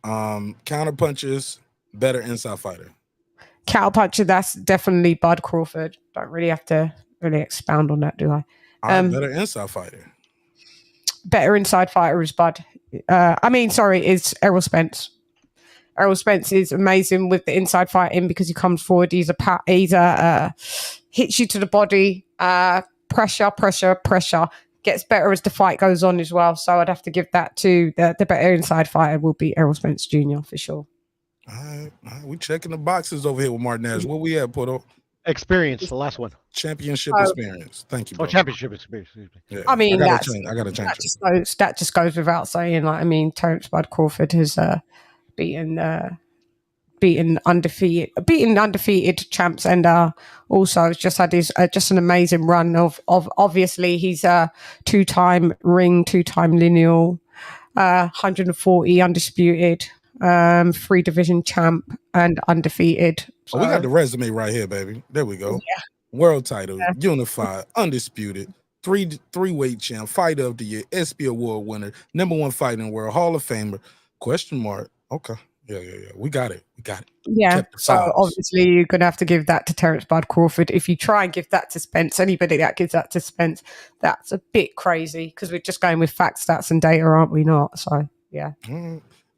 Speaker 1: Counter punches, better inside fighter.
Speaker 16: Counter puncher, that's definitely Bud Crawford. Don't really have to really expound on that, do I?
Speaker 1: Better inside fighter.
Speaker 16: Better inside fighter is Bud. Is Errol Spence. Errol Spence is amazing with the inside fighting because he comes forward. He's hits you to the body. Pressure. Gets better as the fight goes on as well. So I'd have to give that to the better inside fighter will be Errol Spence Jr. for sure.
Speaker 1: All right. We checking the boxes over here with Martinez. Where we at, Poto?
Speaker 5: Experience, the last one.
Speaker 1: Championship experience. Thank you, bro.
Speaker 5: Championship experience.
Speaker 1: Yeah.
Speaker 16: I mean,
Speaker 1: I gotta change
Speaker 16: that just goes without saying. Terence Bud Crawford has beaten undefeated champs, and also just had his just an amazing run of obviously he's a two-time lineal, 140 undisputed, 3 division champ and undefeated.
Speaker 1: So we got the resume right here, baby. There we go.
Speaker 16: Yeah.
Speaker 1: World title, unified, undisputed, three-weight champ, fighter of the year, ESPY award winner, #1 fighter in the world, Hall of Famer, question mark. Okay. Yeah. We got it.
Speaker 16: Yeah. So obviously you're going to have to give that to Terence Bud Crawford. If you try and give that to Spence, anybody that gives that to Spence, that's a bit crazy because we're just going with facts, stats, and data, aren't we not? So, yeah.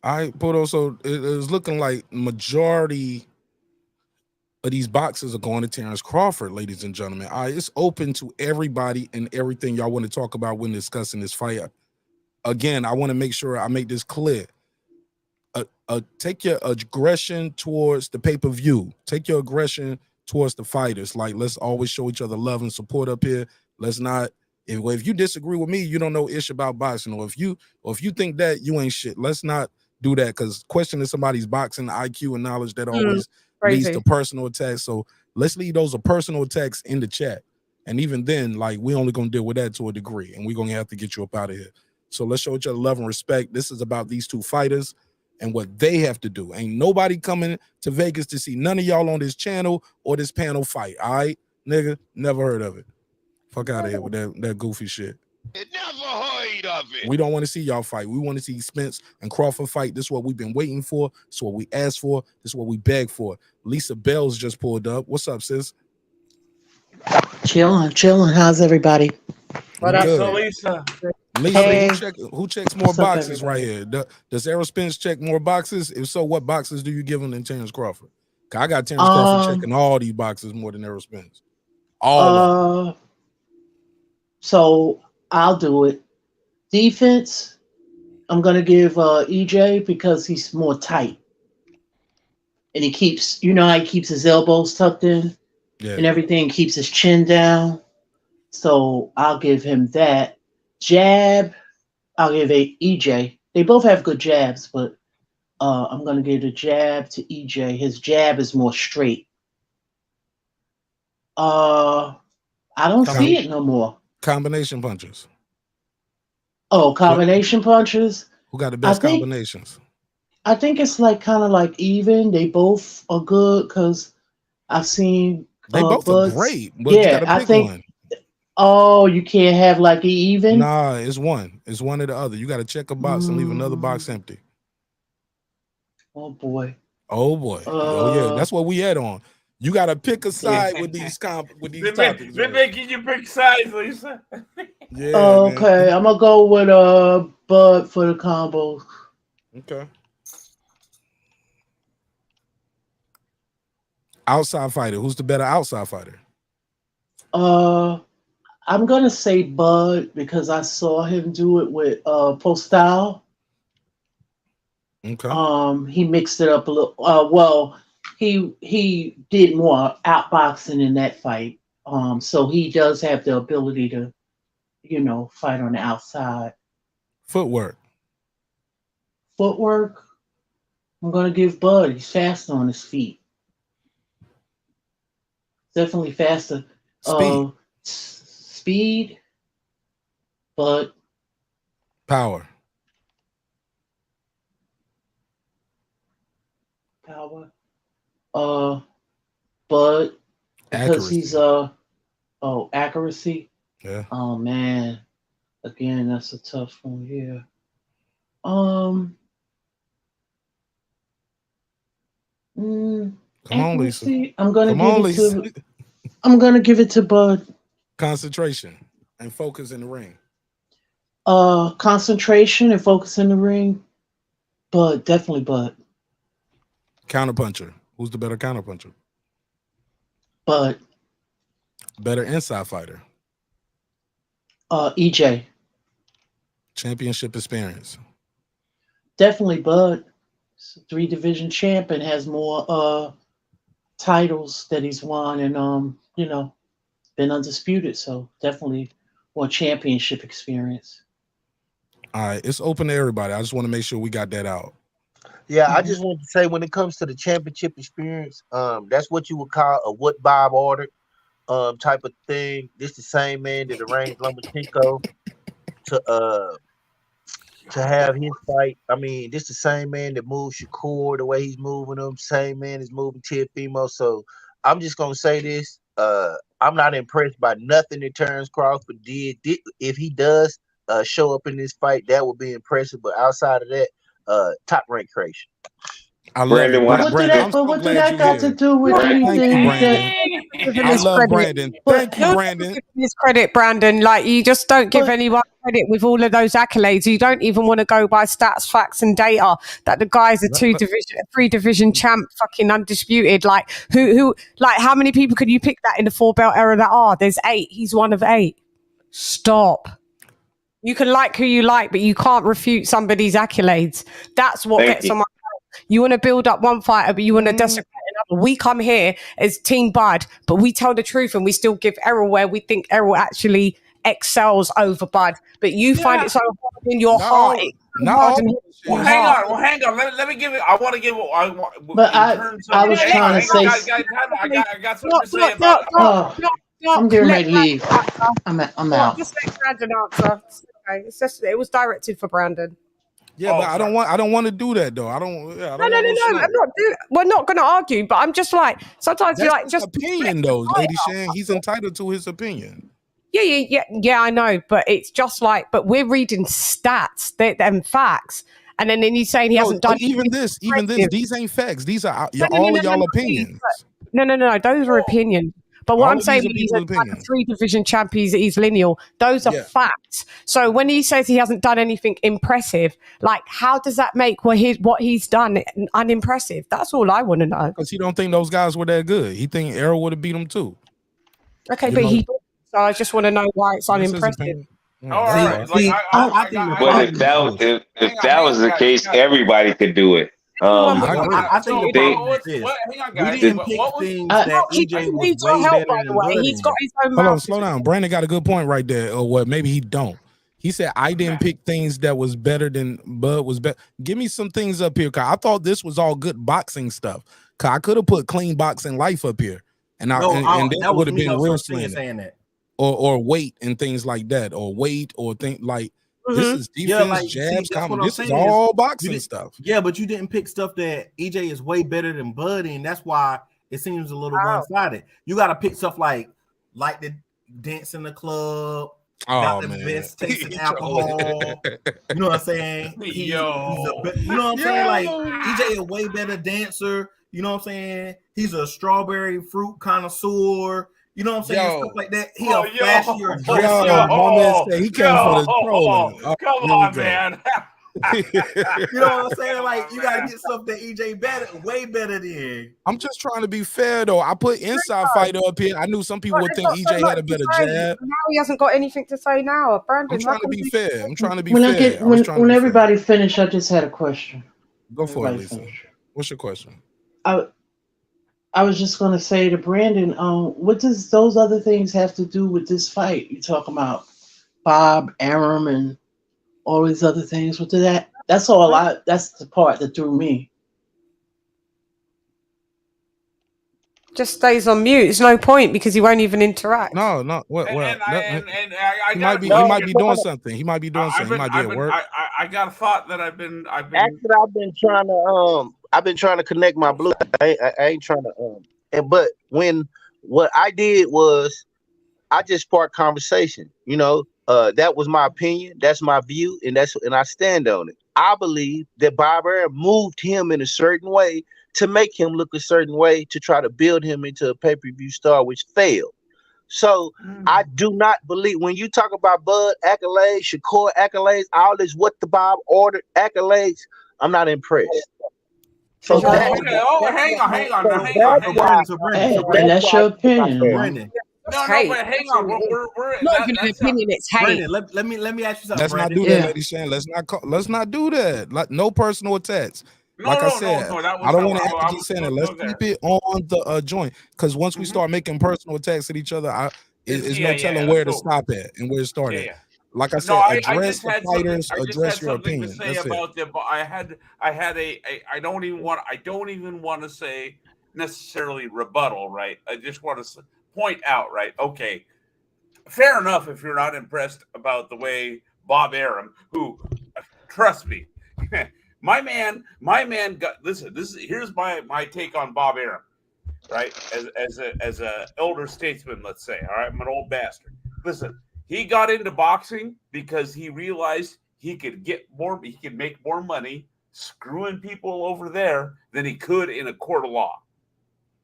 Speaker 1: But also it is looking like majority of these boxes are going to Terence Crawford, ladies and gentlemen. It's open to everybody and everything y'all want to talk about when discussing this fight. Again, I want to make sure I make this clear. Take your aggression towards the pay-per-view. Take your aggression towards the fighters. Like, let's always show each other love and support up here. Let's not. If you disagree with me, you don't know ish about boxing. Or if you think that, you ain't shit. Let's not do that, because questioning somebody's boxing IQ and knowledge, that always leads to personal attacks. So let's leave those personal attacks in the chat. And even then, like, we only gonna deal with that to a degree, and we're gonna have to get you up out of here. So let's show each other love and respect. This is about these two fighters and what they have to do. Ain't nobody coming to Vegas to see none of y'all on this channel or this panel fight. All right, nigga, never heard of it. Fuck out of here with that goofy shit.
Speaker 14: Never heard of it.
Speaker 1: We don't want to see y'all fight. We want to see Spence and Crawford fight. This is what we've been waiting for. This is what we asked for. This is what we begged for. Lisa Bell's just pulled up. What's up, sis?
Speaker 17: Chilling. How's everybody?
Speaker 4: What up, Lisa?
Speaker 1: Lisa,
Speaker 17: Hey.
Speaker 1: who checks more
Speaker 17: What's up,
Speaker 1: boxes right here? Does Errol Spence check more boxes? If so, what boxes do you give him than Terence Crawford? I got Terence Crawford checking all these boxes more than Errol Spence. All of them.
Speaker 17: So I'll do it. Defense, I'm gonna give EJ because he's more tight. And he keeps, how he keeps his elbows tucked in and everything, keeps his chin down. So I'll give him that. Jab, I'll give EJ. They both have good jabs, but I'm going to give the jab to EJ. His jab is more straight. I don't see it no more.
Speaker 1: Combination punches.
Speaker 17: Oh, combination punches?
Speaker 1: Who got the best combinations?
Speaker 17: I think it's kind of like even. They both are good because I've seen.
Speaker 1: They both are great, but
Speaker 17: yeah,
Speaker 1: you gotta pick
Speaker 17: I think.
Speaker 1: one.
Speaker 17: Oh, you can't have an even?
Speaker 1: Nah, it's one. It's one or the other. You got to check a box and leave another box empty.
Speaker 17: Oh boy.
Speaker 1: Oh boy. Oh yeah, that's what we had on. You got to pick a side with these topics.
Speaker 4: Then can you pick sides, Lisa?
Speaker 1: Yeah.
Speaker 17: Okay, I'm gonna go with Bud for the combo.
Speaker 1: Okay. Outside fighter. Who's the better outside fighter?
Speaker 17: I'm gonna say Bud because I saw him do it with Postal.
Speaker 1: Okay.
Speaker 17: He mixed it up a little. Well, he did more outboxing in that fight. So he does have the ability to, fight on the outside.
Speaker 1: Footwork.
Speaker 17: I'm gonna give Bud. He's faster on his feet. Definitely faster. Speed, but
Speaker 1: power.
Speaker 17: But because
Speaker 1: accuracy.
Speaker 17: he's accuracy.
Speaker 1: Yeah.
Speaker 17: Oh man, again that's a tough one here.
Speaker 1: Come on, Lisa.
Speaker 17: I'm gonna give it to Bud.
Speaker 1: Concentration and focus in the ring.
Speaker 17: Concentration and focus in the ring. Bud, definitely Bud.
Speaker 1: Counterpuncher. Who's the better counterpuncher?
Speaker 17: Bud.
Speaker 1: Better inside fighter.
Speaker 17: EJ.
Speaker 1: Championship experience.
Speaker 17: Definitely Bud. 3-division champ and has more titles that he's won and been undisputed. So definitely more championship experience.
Speaker 1: All right, it's open to everybody. I just want to make sure we got that out.
Speaker 19: Yeah, I just want to say when it comes to the championship experience, that's what you would call a what Bob ordered type of thing. This the same man that arranged Lomachenko to have his fight. I mean, this the same man that moved Shakur the way he's moving him. Same man is moving Teofimo. So I'm just gonna say this. I'm not impressed by nothing that Terence Crawford did. If he does show up in this fight, that would be impressive. But outside of that, top rank creation.
Speaker 1: I love
Speaker 11: Brandon,
Speaker 1: it.
Speaker 11: what
Speaker 17: did that got to do with anything?
Speaker 1: I love Brandon. Thank you, Brandon.
Speaker 16: His credit, Brandon. Like you just don't give anyone credit with all of those accolades. You don't even want to go by stats, facts, and data. That the guy's a 3-division champ, fucking undisputed. Like who? Like how many people could you pick that in the 4-belt era that are? There's 8. He's one of 8. Stop. You can like who you like, but you can't refute somebody's accolades. That's what gets on my. You want to build up one fighter, but you want to desecrate another. We come here as Team Bud, but we tell the truth and we still give Errol where we think Errol actually excels over Bud. But you find it so hard in your heart.
Speaker 4: Well, hang on. Let me give it. I want to give it. I
Speaker 17: was trying to say.
Speaker 4: I got something to say about it.
Speaker 17: I'm getting ready to leave. I'm out.
Speaker 16: Just let Brandon answer. Okay. It's just it was directed for Brandon.
Speaker 1: Yeah, but I don't want to do that though. I don't. Yeah, I don't
Speaker 16: no. I'm not doing. We're not going to argue, but I'm just like sometimes
Speaker 1: that's
Speaker 16: you're like
Speaker 1: his
Speaker 16: just
Speaker 1: opinion though, Lady Shan. He's entitled to his opinion.
Speaker 16: Yeah, I know, but it's just like, but we're reading stats, them facts, and then he's saying he hasn't done
Speaker 1: even this. These ain't facts. These are all of y'all opinions.
Speaker 16: No, those are opinions. But what
Speaker 1: All
Speaker 16: I'm
Speaker 1: of
Speaker 16: saying,
Speaker 1: these are
Speaker 16: he's
Speaker 1: people's
Speaker 16: a
Speaker 1: opinions.
Speaker 16: 3-division champ, he's lineal. Those are facts. So when he says he hasn't done anything impressive, like how does that make what he's done unimpressive? That's all I want to know.
Speaker 1: Because he don't think those guys were that good. He think Errol would have beat him too.
Speaker 16: Okay, but he. So I just want to know why it's unimpressive.
Speaker 11: But if that was the case, everybody could do it.
Speaker 20: I think the problem is this. We didn't pick things that EJ was way better than Bud.
Speaker 16: He's got his own
Speaker 1: Hold on, slow down. Brandon got a good point right there. Or what? Maybe he don't. He said I didn't pick things that was better than Bud was better. Give me some things up here, cause I thought this was all good boxing stuff. Cause I could have put clean boxing life up here, and then it would have been real saying that. Or weight and things like that, or weight or things like this is defense, jabs, this is all boxing stuff.
Speaker 20: Yeah, but you didn't pick stuff that EJ is way better than Bud, and that's why it seems a little one-sided. You got to pick stuff like the dance in the club, got the best tasting alcohol. You know what I'm saying? You know what I'm saying? Like EJ is a way better dancer. You know what I'm saying? He's a strawberry fruit connoisseur. You know what I'm saying? Stuff like that. He a flashier dresser.
Speaker 1: He came for the trolling.
Speaker 4: Come on, man.
Speaker 20: You know what I'm saying? Like you gotta get stuff that EJ way better than.
Speaker 1: I'm just trying to be fair though. I put inside fighter up here. I knew some people would think EJ had a better jab.
Speaker 16: Now he hasn't got anything to say now. Brandon,
Speaker 1: I'm trying to be fair. I'm trying to be
Speaker 17: when
Speaker 1: fair.
Speaker 17: When everybody finished, I just had a question.
Speaker 1: Go for it, Lisa. What's your question?
Speaker 17: I was just going to say to Brandon, what does those other things have to do with this fight? You talking about Bob Arum and all these other things. What did that? That's all. That's the part that threw me.
Speaker 16: Just stays on mute. It's no point because he won't even interact.
Speaker 1: No. He might be doing something. He might be doing something. He might be at work.
Speaker 4: I got a thought that I've been.
Speaker 19: Actually, I've been trying to connect my blue. I ain't trying to but what I did was I just sparked conversation. That was my opinion. That's my view, and I stand on it. I believe that Bob Arum moved him in a certain way to make him look a certain way to try to build him into a pay-per-view star, which failed. So I do not believe when you talk about Bud accolades, Shakur accolades, all this what the Bob ordered accolades. I'm not impressed. So
Speaker 4: hang on.
Speaker 17: And that's your opinion,
Speaker 20: Brandon.
Speaker 4: No, but hang on. We're
Speaker 16: not even an opinion. It's hate.
Speaker 20: Brandon, let me ask you something.
Speaker 1: Let's not do that, Lady Shan. Let's not do that. Like no personal attacks. I said, I don't want to keep saying it. Let's keep it on the joint because once we start making personal attacks at each other, it's no telling where to stop at and where to start at. Like I said, address the fighters, address your opinion. That's it.
Speaker 4: I don't even want to say necessarily rebuttal, right? I just want to point out, right? Okay, fair enough if you're not impressed about the way Bob Arum, who, trust me, my man got. Listen, here's my take on Bob Arum, right? As a elder statesman, let's say. All right, I'm an old bastard. Listen, he got into boxing because he realized he could make more money screwing people over there than he could in a court of law.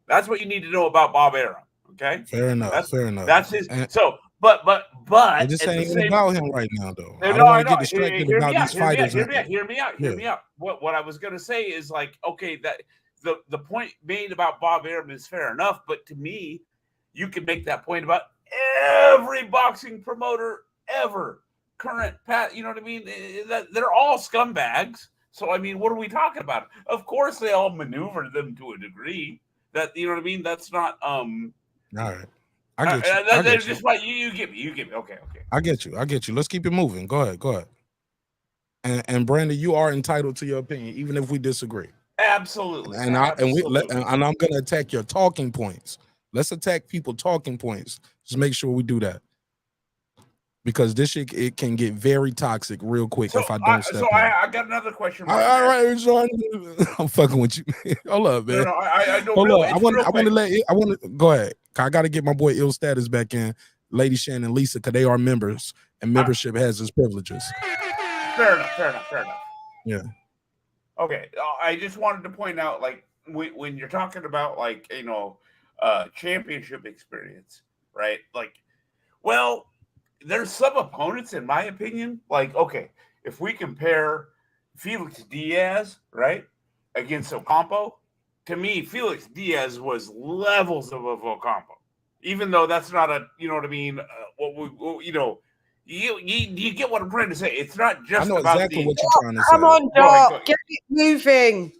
Speaker 4: That's what you need to know about Bob Arum. Okay,
Speaker 1: fair enough.
Speaker 4: That's his. But
Speaker 1: it just ain't about him right now, though. I don't want to get distracted about these fighters.
Speaker 4: Hear me out. What I was gonna say is like, okay, that the point made about Bob Arum is fair enough, but to me, you can make that point about every boxing promoter ever, current, past. You know what I mean? They're all scumbags. So I mean, what are we talking about? Of course, they all maneuver them to a degree. That you know what I mean? That's not
Speaker 1: All right. I get you.
Speaker 4: That's just what you get me. You get me. Okay.
Speaker 1: I get you. Let's keep it moving. Go ahead. And Brandon, you are entitled to your opinion, even if we disagree.
Speaker 4: Absolutely.
Speaker 1: And I'm gonna attack your talking points. Let's attack people talking points. Just make sure we do that. Because this shit, it can get very toxic real quick if I don't step in.
Speaker 4: I got another question.
Speaker 1: All right, Sean. I'm fucking with you, man. Hold up, man.
Speaker 4: No, I don't
Speaker 1: Hold
Speaker 4: know.
Speaker 1: up. I want to go ahead. I got to get my boy Ill Status back in. Lady Shannon and Lisa, because they are members, and membership has its privileges.
Speaker 4: Fair enough.
Speaker 1: Yeah.
Speaker 4: Okay, I just wanted to point out, like, when you're talking about, like, championship experience, right? Like, well, there's some opponents, in my opinion, like, okay, if we compare Felix Diaz, right, against Ocampo, to me, Felix Diaz was levels above Ocampo, even though that's not a, you know what I mean? You get what I'm trying to say. It's not just
Speaker 1: I know
Speaker 4: about
Speaker 1: exactly what you're trying to say.
Speaker 16: Come on, Doc. Get it moving.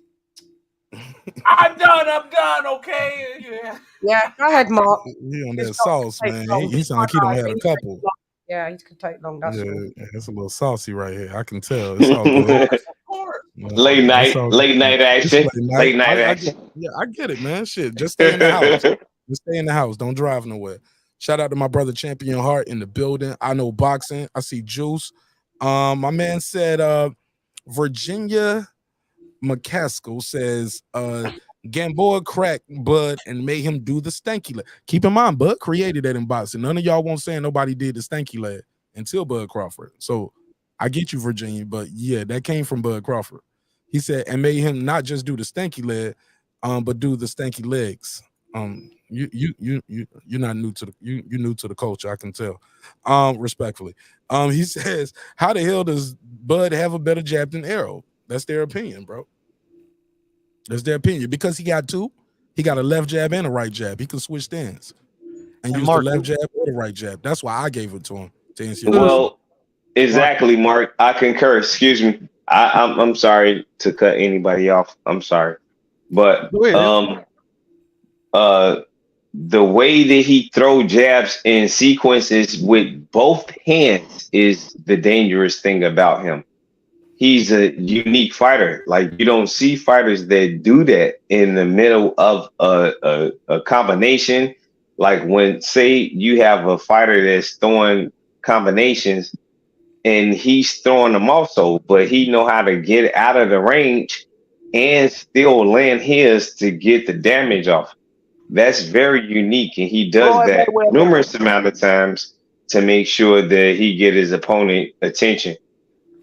Speaker 4: I'm done. Okay.
Speaker 16: Yeah, go ahead, Mark.
Speaker 1: He on that sauce, man. He sound like he don't had a couple.
Speaker 16: Yeah, he could take long. That's all.
Speaker 1: It's a little saucy right here. I can tell. It's all good.
Speaker 11: Late night action. Late night action.
Speaker 1: Yeah, I get it, man. Shit, just stay in the house. Just stay in the house. Don't drive nowhere. Shout out to my brother Champion Heart in the building. I know boxing. I see Juice. My man said Virginia McCaskill says Gamboa cracked Bud and made him do the stanky leg. Keep in mind, Bud created that in boxing. None of y'all won't say nobody did the stanky leg until Bud Crawford. So I get you, Virginia, but yeah, that came from Bud Crawford. He said, and made him not just do the stanky leg, but do the stanky legs. You're not new to you're new to the culture, I can tell. Respectfully. He says, how the hell does Bud have a better jab than Errol? That's their opinion, bro. That's their opinion. Because he got two. He got a left jab and a right jab. He can switch stands and use the left jab or the right jab. That's why I gave it to him. To answer your question.
Speaker 11: Exactly, Mark. I concur. Excuse me. I'm sorry to cut anybody off. I'm sorry. But the way that he throw jabs in sequences with both hands is the dangerous thing about him. He's a unique fighter. Like, you don't see fighters that do that in the middle of a combination. Like, when, say, you have a fighter that's throwing combinations and he's throwing them also, but he know how to get out of the range and still land his to get the damage off. That's very unique, and he does that numerous amount of times to make sure that he get his opponent attention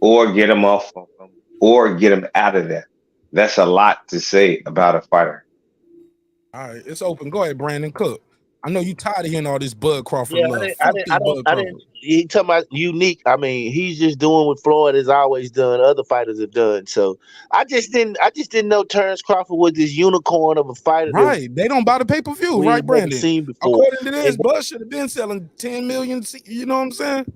Speaker 11: or get him off of him or get him out of there. That's a lot to say about a fighter.
Speaker 1: All right, it's open. Go ahead, Brandon Cook. I know you tired of hearing all this Bud Crawford love.
Speaker 19: I didn't. He talking about unique. I mean, he's just doing what Floyd has always done. Other fighters have done. So I just didn't know Terence Crawford was this unicorn of a fighter.
Speaker 1: Right? They don't buy the pay-per-view, right, Brandon?
Speaker 19: Seen before.
Speaker 1: According to this, Bud should have been selling 10 million. You know what I'm saying?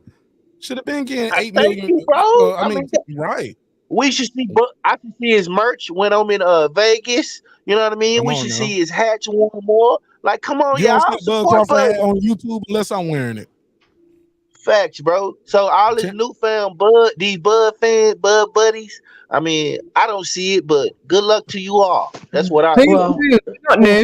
Speaker 1: Should have been getting 8 million,
Speaker 19: bro.
Speaker 1: I mean, right?
Speaker 19: We should see. I can see his merch when I'm in Vegas. You know what I mean? We should see his hats worn more. Like, come on,
Speaker 1: you
Speaker 19: y'all.
Speaker 1: don't see Bud Crawford hat on YouTube unless I'm wearing it.
Speaker 19: Facts, bro. So all this newfound these Bud fans, Bud buddies. I mean, I don't see it, but good luck to you all. That's what I.
Speaker 17: Well,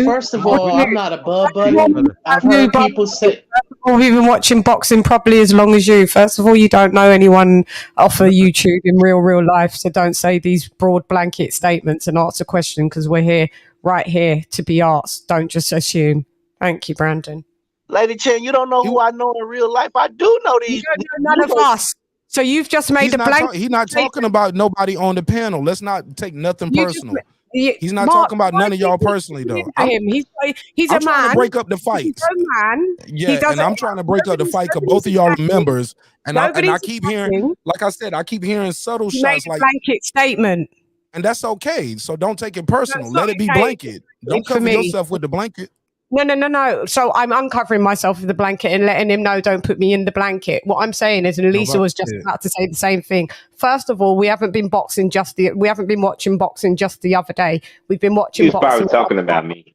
Speaker 17: first of all, I'm not a Bud buddy. I've heard people say.
Speaker 16: We've been watching boxing properly as long as you. First of all, you don't know anyone off of YouTube in real life, so don't say these broad blanket statements and ask a question because we're right here to be asked. Don't just assume. Thank you, Brandon.
Speaker 19: Lady Chen, you don't know who I know in real life. I do know these.
Speaker 16: You don't know none of us. So you've just made a blanket.
Speaker 1: He's not talking about nobody on the panel. Let's not take nothing personal. He's not talking about none of y'all personally, though.
Speaker 16: He's
Speaker 1: I'm
Speaker 16: a
Speaker 1: trying
Speaker 16: man.
Speaker 1: to break up the fights.
Speaker 16: He's a man.
Speaker 1: Yeah, and I'm trying to break up the fight because both of y'all are members. And I keep hearing, like I said, I keep hearing subtle shots like
Speaker 16: blanket statement.
Speaker 1: And that's okay. So don't take it personal. Let it be blanket. Don't cover yourself with the blanket.
Speaker 16: No. So I'm uncovering myself with the blanket and letting him know don't put me in the blanket. What I'm saying is, and Lisa was just about to say the same thing. First of all, we haven't been watching boxing just the other day. We've been watching
Speaker 11: He's
Speaker 16: boxing.
Speaker 11: probably talking about me.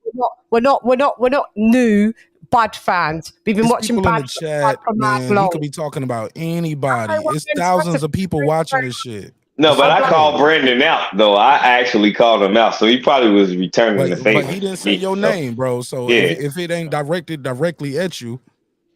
Speaker 16: We're not new Bud fans. We've been watching
Speaker 1: Bud
Speaker 16: in
Speaker 1: the chat, man. He could be talking about anybody. It's thousands of people watching this shit.
Speaker 11: No, but I called Brandon out, though. I actually called him out, so he probably was returning the favor.
Speaker 1: But he didn't say your name, bro. So if it ain't directed directly at you,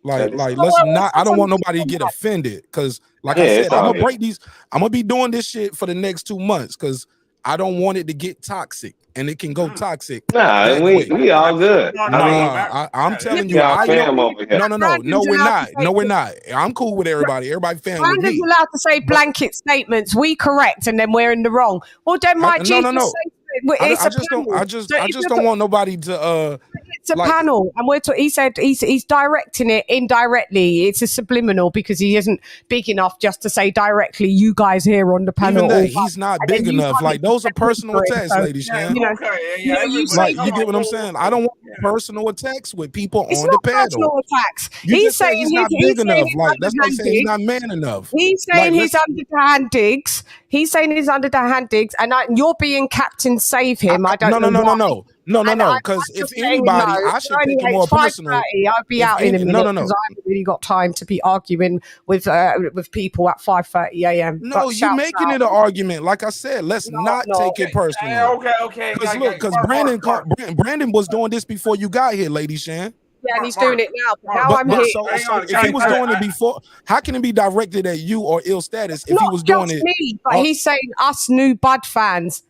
Speaker 1: like let's not. I don't want nobody to get offended because, like I said, I'm gonna break these. I'm gonna be doing this shit for the next 2 months because I don't want it to get toxic, and it can go toxic.
Speaker 11: Nah, we all good.
Speaker 1: I'm telling you,
Speaker 11: y'all
Speaker 1: I
Speaker 11: fam
Speaker 1: know.
Speaker 11: over here.
Speaker 1: No, we're not. No, we're not. I'm cool with everybody. Everybody fan with
Speaker 16: Brandon's
Speaker 1: me.
Speaker 16: allowed to say blanket statements. We correct, and then we're in the wrong. Well, then might
Speaker 1: No.
Speaker 16: Jesus say it's
Speaker 1: I just don't want nobody to
Speaker 16: It's a panel, and he said he's directing it indirectly. It's a subliminal because he isn't big enough just to say directly. You guys here on the panel,
Speaker 1: even that he's not big enough. Like those are personal attacks, lady Shan.
Speaker 16: You
Speaker 1: get what I'm saying? I don't want personal attacks with people
Speaker 16: it's
Speaker 1: on
Speaker 16: not
Speaker 1: the panel.
Speaker 16: Personal attacks.
Speaker 1: You just saying he's not big enough. Like that's like saying he's not man enough.
Speaker 16: He's saying he's underhand digs. He's saying he's underhand digs, and you're being Captain Save Him. I don't know.
Speaker 1: No. Because if anybody, I should take it more personal.
Speaker 16: I'll be out in a minute because I haven't really got time to be arguing with people at 5:30 a.m.
Speaker 1: No, you're making it an argument. Like I said, let's not take it personal.
Speaker 4: Okay.
Speaker 1: Because Brandon was doing this before you got here, Lady Shan.
Speaker 16: Yeah, and he's doing it now. But now I'm here.
Speaker 1: So if he was doing it before, how can it be directed at you or ill status if he was doing it?
Speaker 16: Me, but he's saying us new Bud fans.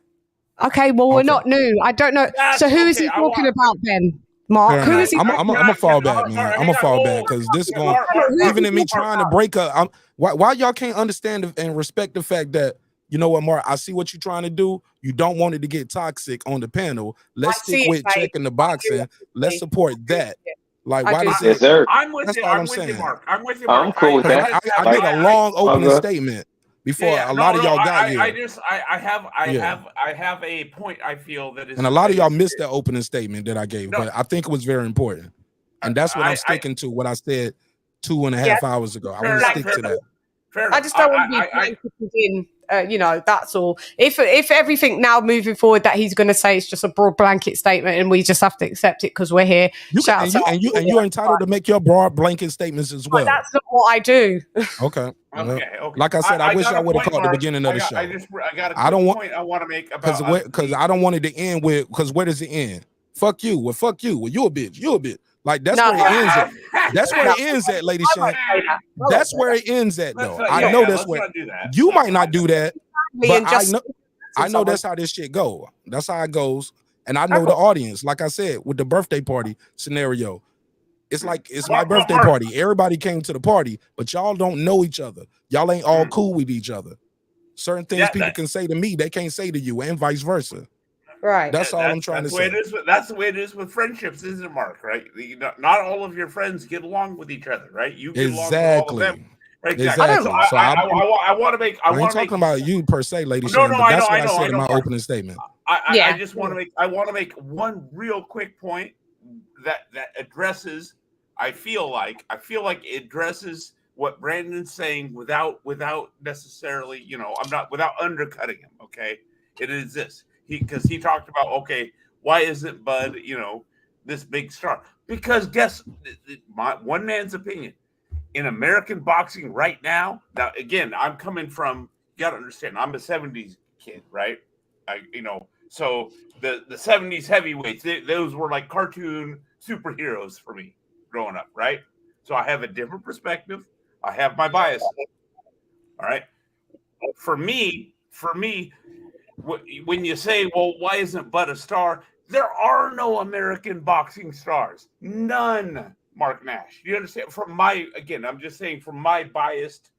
Speaker 16: Okay, well we're not new. I don't know. So who is he talking about then, Mark? Who is he?
Speaker 1: I'm gonna fall back, man. I'm gonna fall back because this is going. Even in me trying to break up, why y'all can't understand and respect the fact that. You know what, Mark? I see what you're trying to do. You don't want it to get toxic on the panel. Let's stick with checking the boxing. Let's support that. Like, why does it?
Speaker 4: I'm with you. I'm with you, Mark. I'm with you,
Speaker 11: Mark. I'm cool with that.
Speaker 1: I made a long opening statement before a lot of y'all got here.
Speaker 4: I have a point. I feel that is,
Speaker 1: and a lot of y'all missed that opening statement that I gave, but I think it was very important, and that's what I'm sticking to. What I said 2.5 hours ago. I want to stick to that.
Speaker 16: I just don't want to be blanketed in. That's all. If everything now moving forward that he's going to say is just a broad blanket statement, and we just have to accept it because we're here.
Speaker 1: You're entitled to make your broad blanket statements as well.
Speaker 16: But that's not what I do.
Speaker 1: Okay. Like I said, I wish I would have caught the beginning of the show.
Speaker 4: I don't want. I want to make
Speaker 1: because I don't want it to end with because where does it end? Fuck you. Well, fuck you. Well, you a bitch. You a bitch. Like that's where it ends at. That's where it ends at, Lady Shan. That's where it ends at, though. I know that's where you might not do that, but I know that's how this shit go. That's how it goes, and I know the audience. Like I said, with the birthday party scenario, it's like it's my birthday party. Everybody came to the party, but y'all don't know each other. Y'all ain't all cool with each other. Certain things people can say to me, they can't say to you, and vice versa.
Speaker 16: Right.
Speaker 1: That's all I'm trying to say.
Speaker 4: That's the way it is with friendships, isn't it, Mark? Right? Not all of your friends get along with each other, right? You get along with all of them. Right? Exactly. So I want to make. I
Speaker 1: ain't talking about you per se, Lady Shan. But that's what I said in my opening statement.
Speaker 4: I just want to make. I want to make one real quick point that addresses. I feel like it addresses what Brandon's saying without necessarily, I'm not without undercutting him. Okay, it is this. Because he talked about, okay, why isn't Bud, this big star? Because my one man's opinion in American boxing right now. Now, again, I'm coming from. You got to understand, I'm a '70s kid, right? So the '70s heavyweights, those were like cartoon superheroes for me growing up, right? So I have a different perspective. I have my bias. All right, for me. When you say, well, why isn't Bud a star? There are no American boxing stars. None, Mark Nash. You understand? I'm just saying from my biased,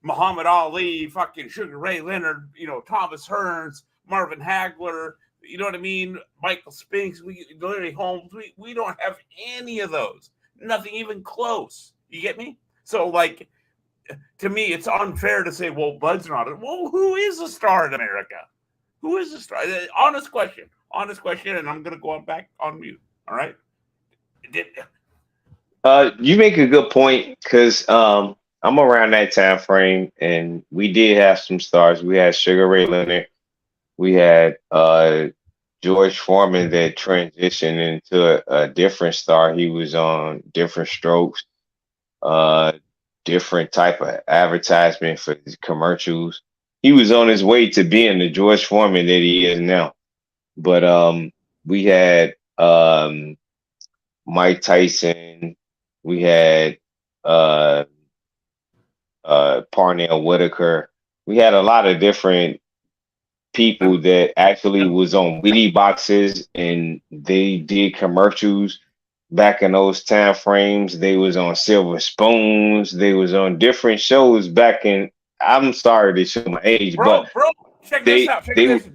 Speaker 4: Muhammad Ali, fucking Sugar Ray Leonard, Thomas Hearns, Marvin Hagler, you know what I mean? Michael Spinks, Larry Holmes. We don't have any of those. Nothing even close. You get me? So, to me, it's unfair to say, well, Bud's not. Well, who is a star in America? Who is a star? Honest question, and I'm going to go back on mute. All right?
Speaker 11: You make a good point because I'm around that time frame, and we did have some stars. We had Sugar Ray Leonard. We had George Foreman that transitioned into a different star. He was on Different Strokes. Different type of advertisement for his commercials. He was on his way to being the George Foreman that he is now. But we had Mike Tyson, we had Parnell Whitaker. We had a lot of different people that actually was on Wheatie boxes and they did commercials back in those time frames. They was on Silver Spoons. They was on different shows back in. I'm sorry to show my age,
Speaker 4: bro,
Speaker 11: but
Speaker 4: check
Speaker 11: they
Speaker 4: this out. Check
Speaker 11: they
Speaker 4: this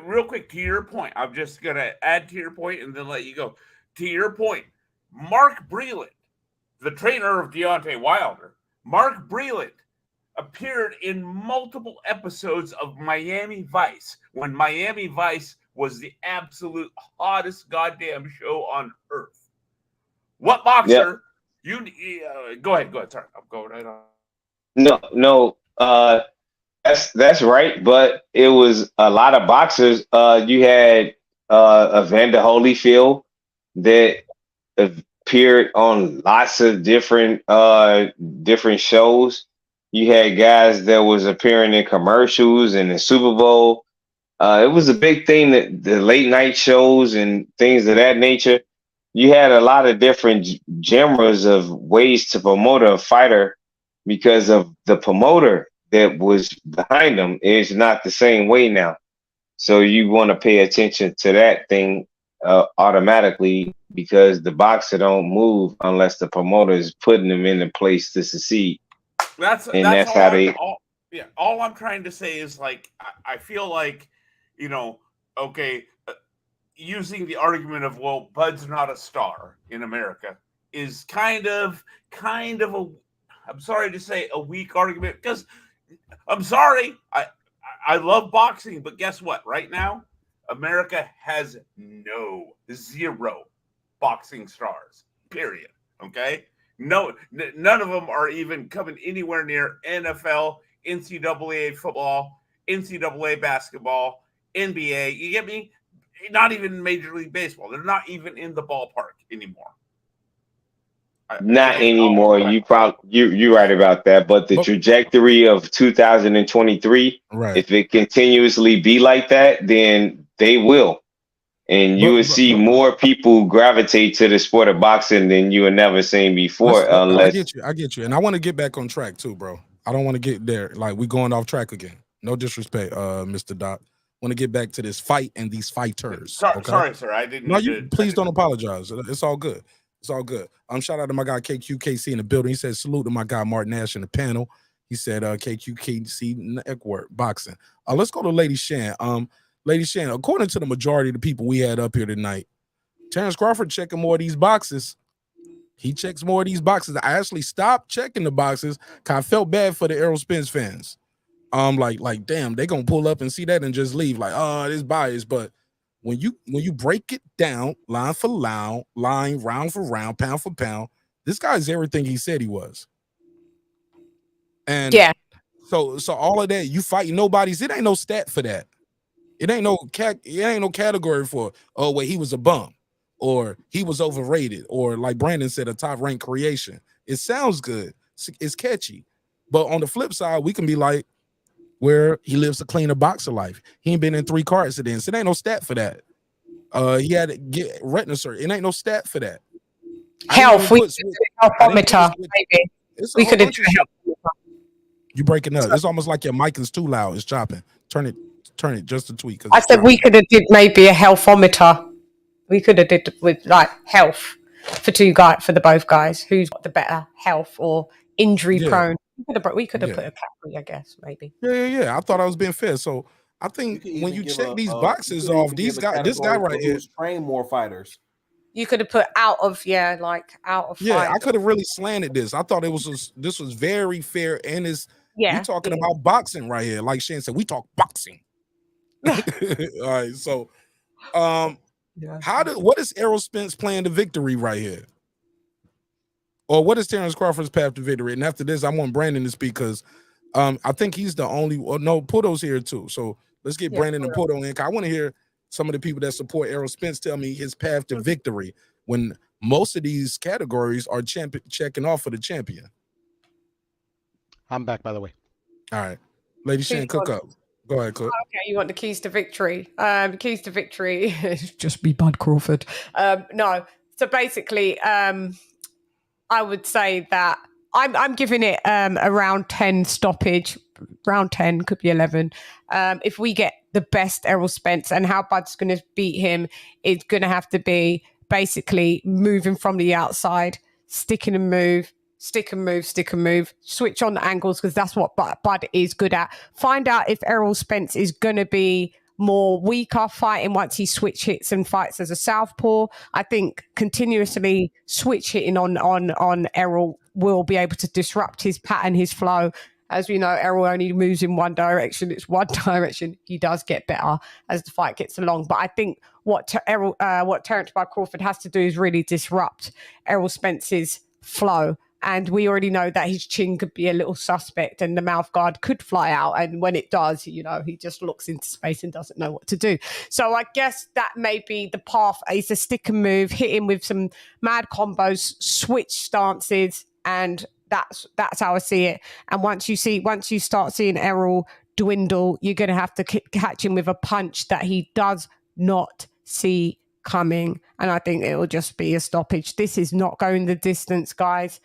Speaker 4: real quick to your point. I'm just gonna add to your point and then let you go. To your point, Mark Breland, the trainer of Deontay Wilder, Mark Breland appeared in multiple episodes of Miami Vice when Miami Vice was the absolute hottest goddamn show on earth. What boxer? You go ahead. Sorry, I'm going right on.
Speaker 11: No. That's right. But it was a lot of boxers. You had Evander Holyfield that appeared on lots of different shows. You had guys that was appearing in commercials and the Super Bowl. It was a big thing that the late night shows and things of that nature. You had a lot of different genres of ways to promote a fighter because of the promoter that was behind them is not the same way now. So you want to pay attention to that thing automatically because the boxer don't move unless the promoter is putting them in a place to succeed.
Speaker 4: That's
Speaker 11: how they.
Speaker 4: All I'm trying to say is like I feel like, okay, using the argument of Bud's not a star in America is kind of a, I'm sorry to say, a weak argument because I'm sorry, I love boxing, but guess what? Right now, America has zero boxing stars. Period. Okay. No, none of them are even coming anywhere near NFL, NCAA football, NCAA basketball, NBA. You get me? Not even Major League Baseball. They're not even in the ballpark anymore.
Speaker 11: Not anymore. You're right about that. But the trajectory of 2023, if it continuously be like that, then they will. And you will see more people gravitate to the sport of boxing than you had never seen before.
Speaker 1: I get you. And I want to get back on track too, bro. I don't want to get there. Like we going off track again. No disrespect, Mr. Doc. Want to get back to this fight and these fighters.
Speaker 4: Sorry, sir. I didn't.
Speaker 1: No, please don't apologize. It's all good. It's all good. Shout out to my guy KQKC in the building. He said salute to my guy Martin Nash in the panel. He said KQKC network boxing. Let's go to Lady Shan. Lady Shan, according to the majority of the people we had up here tonight, Terence Crawford checking more of these boxes. He checks more of these boxes. I actually stopped checking the boxes because I felt bad for the Errol Spence fans. Like damn, they gonna pull up and see that and just leave. Like, this bias. But when you break it down, line for line, round for round, pound for pound, this guy's everything he said he was. And yeah, so all of that, you fighting nobodies. It ain't no stat for that. It ain't no category for he was a bum or he was overrated or like Brandon said, a top ranked creation. It sounds good, it's catchy, but on the flip side, we can be like, where he lives a cleaner boxer life. He ain't been in 3 car accidents. It ain't no stat for that. He had to get retina surgery. It ain't no stat for that.
Speaker 16: Health. We could do a healthometer, maybe. We could have done a healthometer.
Speaker 1: You breaking up. It's almost like your mic is too loud. It's chopping. Turn it just a tweak.
Speaker 16: I said we could have did maybe a healthometer. We could have did with like health for the both guys. Who's got the better health or injury prone? We could have put a category, I guess, maybe.
Speaker 1: Yeah. I thought I was being fair. So I think when you check these boxes off, this guy right here
Speaker 20: train more fighters.
Speaker 16: You could have put out of
Speaker 1: Yeah,
Speaker 16: fight.
Speaker 1: I could have really slanted this. I thought this was very fair, and we talking about boxing right here. Like Shane said, we talk boxing. All right, so what is Errol Spence playing to victory right here? Or what is Terence Crawford's path to victory? And after this, I want Brandon to speak because I think he's the only. No, Puto's here too. So let's get Brandon and Puto in. I want to hear some of the people that support Errol Spence tell me his path to victory when most of these categories are checking off for the champion.
Speaker 5: I'm back, by the way.
Speaker 1: All right, Lady Shan, cook up. Go ahead, cook.
Speaker 16: Okay, you want the keys to victory? The keys to victory is just be Bud Crawford. No, so basically, I would say that I'm giving it around 10 stoppage. Round 10 could be 11. If we get the best Errol Spence, and how Bud's going to beat him is going to have to be basically moving from the outside, stick and move, switch on the angles, because that's what Bud is good at. Find out if Errol Spence is going to be more weaker fighting once he switch hits and fights as a southpaw. I think continuously switch hitting on Errol will be able to disrupt his pattern, his flow. As we know, Errol only moves in one direction. It's one direction. He does get better as the fight gets along. But I think what Terence Crawford has to do is really disrupt Errol Spence's flow. And we already know that his chin could be a little suspect and the mouth guard could fly out. And when it does, he just looks into space and doesn't know what to do. So I guess that may be the path. It's a stick and move, hit him with some mad combos, switch stances, and that's how I see it. And once you start seeing Errol dwindle, you're going to have to catch him with a punch that he does not see coming. And I think it will just be a stoppage. This is not going the distance, guys.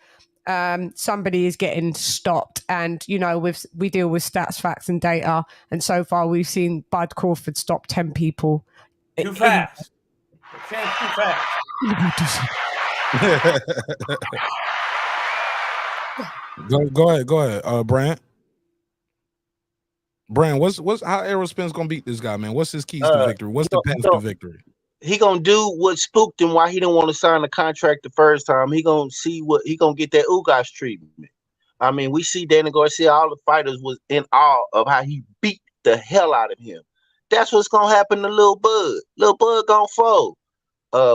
Speaker 16: Somebody is getting stopped, and we deal with stats, facts, and data, and so far we've seen Bud Crawford stop 10 people.
Speaker 4: Too fast. Too fast.
Speaker 1: Go ahead, Brand. What's how Errol Spence gonna beat this guy, man? What's his keys to victory? What's the path to victory?
Speaker 19: He gonna do what spooked him why he didn't want to sign the contract the first time. He gonna get that Ugas treatment. I mean, we see Danny Garcia, all the fighters was in awe of how he beat the hell out of him. That's what's gonna happen to Lil Bud. Lil Bud gonna fold.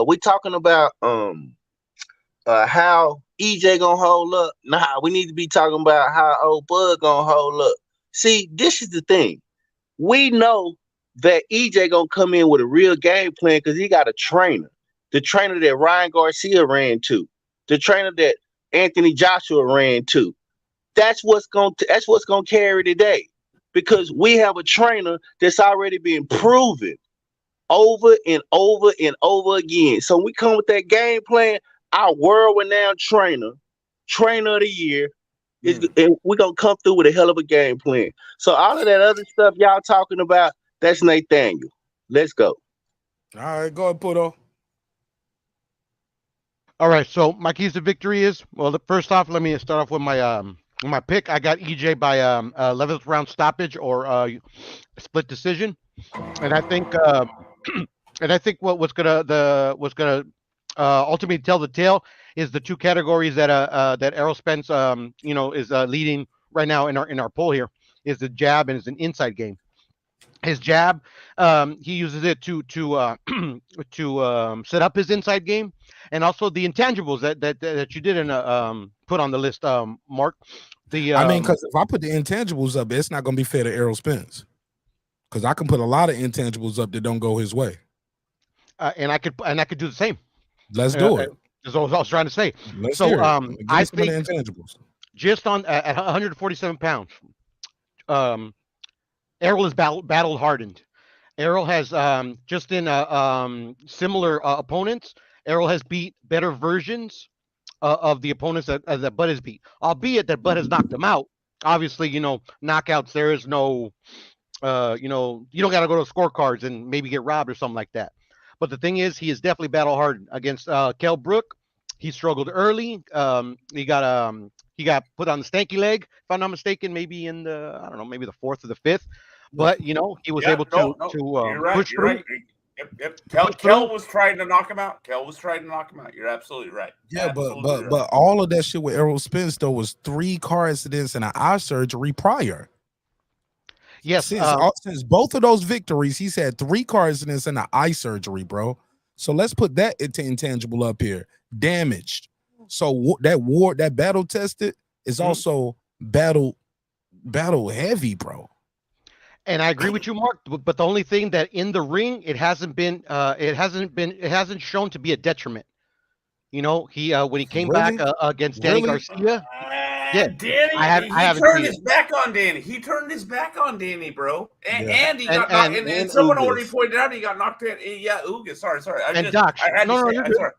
Speaker 19: We talking about how EJ gonna hold up. Nah, we need to be talking about how old Bud gonna hold up. See, this is the thing. We know that EJ gonna come in with a real game plan because he got a trainer. The trainer that Ryan Garcia ran to. The trainer that Anthony Joshua ran to. That's what's gonna carry today. Because we have a trainer that's already been proven over and over and over again. So we come with that game plan, our world-renowned trainer of the year, and we're gonna come through with a hell of a game plan. So all of that other stuff y'all talking about, that's Nathaniel. Let's go.
Speaker 1: All right, go ahead, Puto.
Speaker 5: All right, so my keys to victory is, first off, let me start off with my pick. I got EJ by 11th round stoppage or split decision, and I think what's gonna ultimately tell the tale is the two categories that Errol Spence is leading right now in our poll here is the jab and is an inside game. His jab, he uses it to set up his inside game, and also the intangibles that you didn't put on the list, Mark.
Speaker 1: Because if I put the intangibles up, it's not going to be fair to Errol Spence. Because I can put a lot of intangibles up that don't go his way,
Speaker 5: and I could do the same.
Speaker 1: Let's do it.
Speaker 5: That's what I was trying to say.
Speaker 1: Let's hear it. I think
Speaker 5: intangibles. Just at 147 pounds, Errol is battle hardened. Errol has just in similar opponents. Errol has beat better versions of the opponents that Bud has beat, albeit that Bud has knocked him out. Obviously, knockouts. There is no, you don't got to go to scorecards and maybe get robbed or something like that. But the thing is, he is definitely battle hardened against Kell Brook. He struggled early. He got put on the stanky leg, if I'm not mistaken, maybe in the maybe the 4th or the 5th. But he was able to push through.
Speaker 4: Right. Yep. Kell was trying to knock him out. You're absolutely right.
Speaker 1: Yeah, but all of that shit with Errol Spence though was 3 car accidents and an eye surgery prior.
Speaker 5: Yes,
Speaker 1: since both of those victories, he's had 3 car accidents and an eye surgery, bro. So let's put that into intangible up here. Damaged. So that battle tested is also battle heavy, bro.
Speaker 5: And I agree with you, Mark. But the only thing that in the ring, it hasn't shown to be a detriment. He when he came back against Danny Garcia. Yeah,
Speaker 4: Danny. He turned his back on Danny. He turned his back on Danny, bro. And he got knocked. And someone already pointed out he got knocked out. Yeah, Ugas. Sorry.
Speaker 5: Doc, you're good.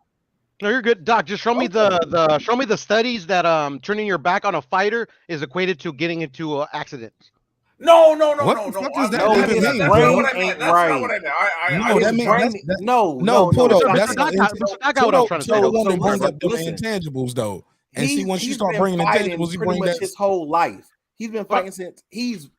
Speaker 5: No, you're good, Doc. Just show me the studies that turning your back on a fighter is equated to getting into accidents.
Speaker 4: No.
Speaker 1: What the fuck does that
Speaker 4: No,
Speaker 1: even
Speaker 4: his
Speaker 1: mean,
Speaker 4: brain
Speaker 1: bro?
Speaker 4: ain't right. That's not what I meant.
Speaker 1: No, that means no, Puto. That's Puto one that bring up them intangibles though. And see, once you start bringing intangibles, you
Speaker 7: pretty
Speaker 1: bring
Speaker 7: much
Speaker 1: that.
Speaker 7: his whole life. He's been fighting since he's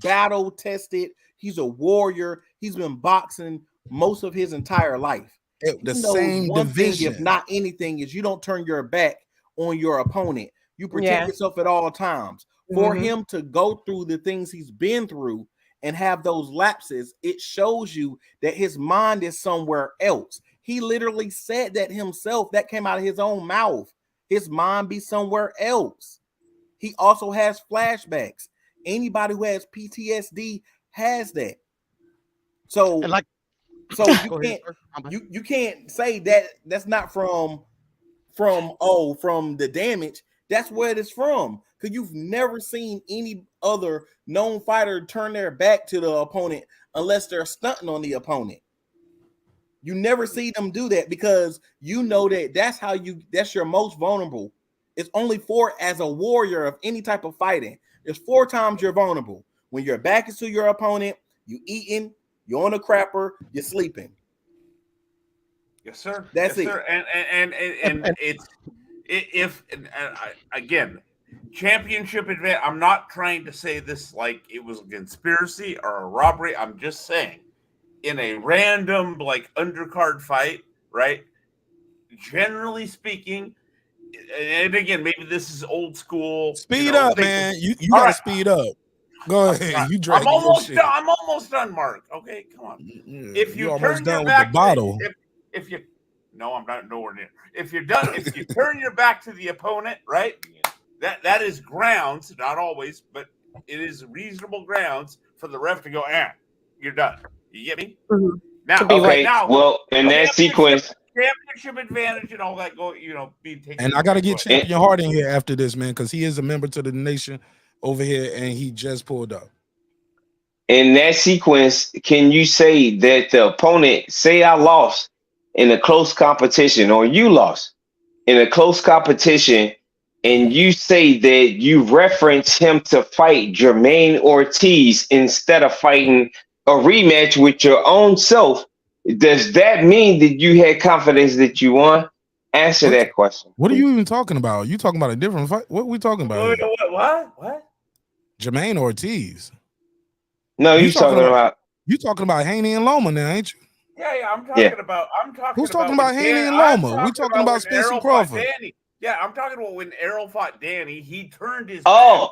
Speaker 7: battle tested. He's a warrior. He's been boxing most of his entire life.
Speaker 1: The same
Speaker 7: one
Speaker 1: division,
Speaker 7: thing, if not anything, is you don't turn your back on your opponent. You protect yourself at all times. For him to go through the things he's been through and have those lapses, it shows you that his mind is somewhere else. He literally said that himself. That came out of his own mouth. His mind be somewhere else. He also has flashbacks. Anybody who has PTSD has that. So, you can't say that that's not from the damage. That's where it is from. Because you've never seen any other known fighter turn their back to the opponent unless they're stunting on the opponent. You never see them do that because you know that's your most vulnerable. It's only as a warrior of any type of fighting. There's 4 times you're vulnerable. When your back is to your opponent, you eating, you're on a crapper, you're sleeping.
Speaker 4: Yes, sir.
Speaker 7: That's it.
Speaker 4: Sir. And again, championship event. I'm not trying to say this like it was a conspiracy or a robbery. I'm just saying, in a random like undercard fight, right? Generally speaking, and again, maybe this is old school.
Speaker 1: Speed up, man. You gotta speed up. Go ahead. You drag.
Speaker 4: I'm almost done. I'm almost done, Mark. Okay, come on. If you turn your back
Speaker 1: with the bottle.
Speaker 4: If you no, I'm not nowhere near. If you're done, if you turn your back to the opponent, right? That is grounds, not always, but it is reasonable grounds for the ref to go, you're done. You get me?
Speaker 16: Mm-hmm.
Speaker 4: Now,
Speaker 11: okay. Well, in that sequence,
Speaker 4: championship advantage and all that being taken.
Speaker 1: And I got to get Champion Hart in here after this, man, because he is a member to the nation over here, and he just pulled up.
Speaker 11: In that sequence, can you say that the opponent, say I lost in a close competition, or you lost in a close competition, and you say that you reference him to fight Jermaine Ortiz instead of fighting a rematch with your own self, does that mean that you had confidence that you won? Answer that question.
Speaker 1: What are you even talking about? You talking about a different fight? What are we talking about?
Speaker 4: What?
Speaker 1: Jermaine Ortiz.
Speaker 11: No, you talking about
Speaker 1: you talking about Haney and Loma now, ain't you?
Speaker 4: Yeah, I'm talking about.
Speaker 1: Who's talking about Haney and Loma? We talking about Spence and Crawford.
Speaker 4: Yeah, I'm talking about when Errol fought Danny. He turned his
Speaker 11: back.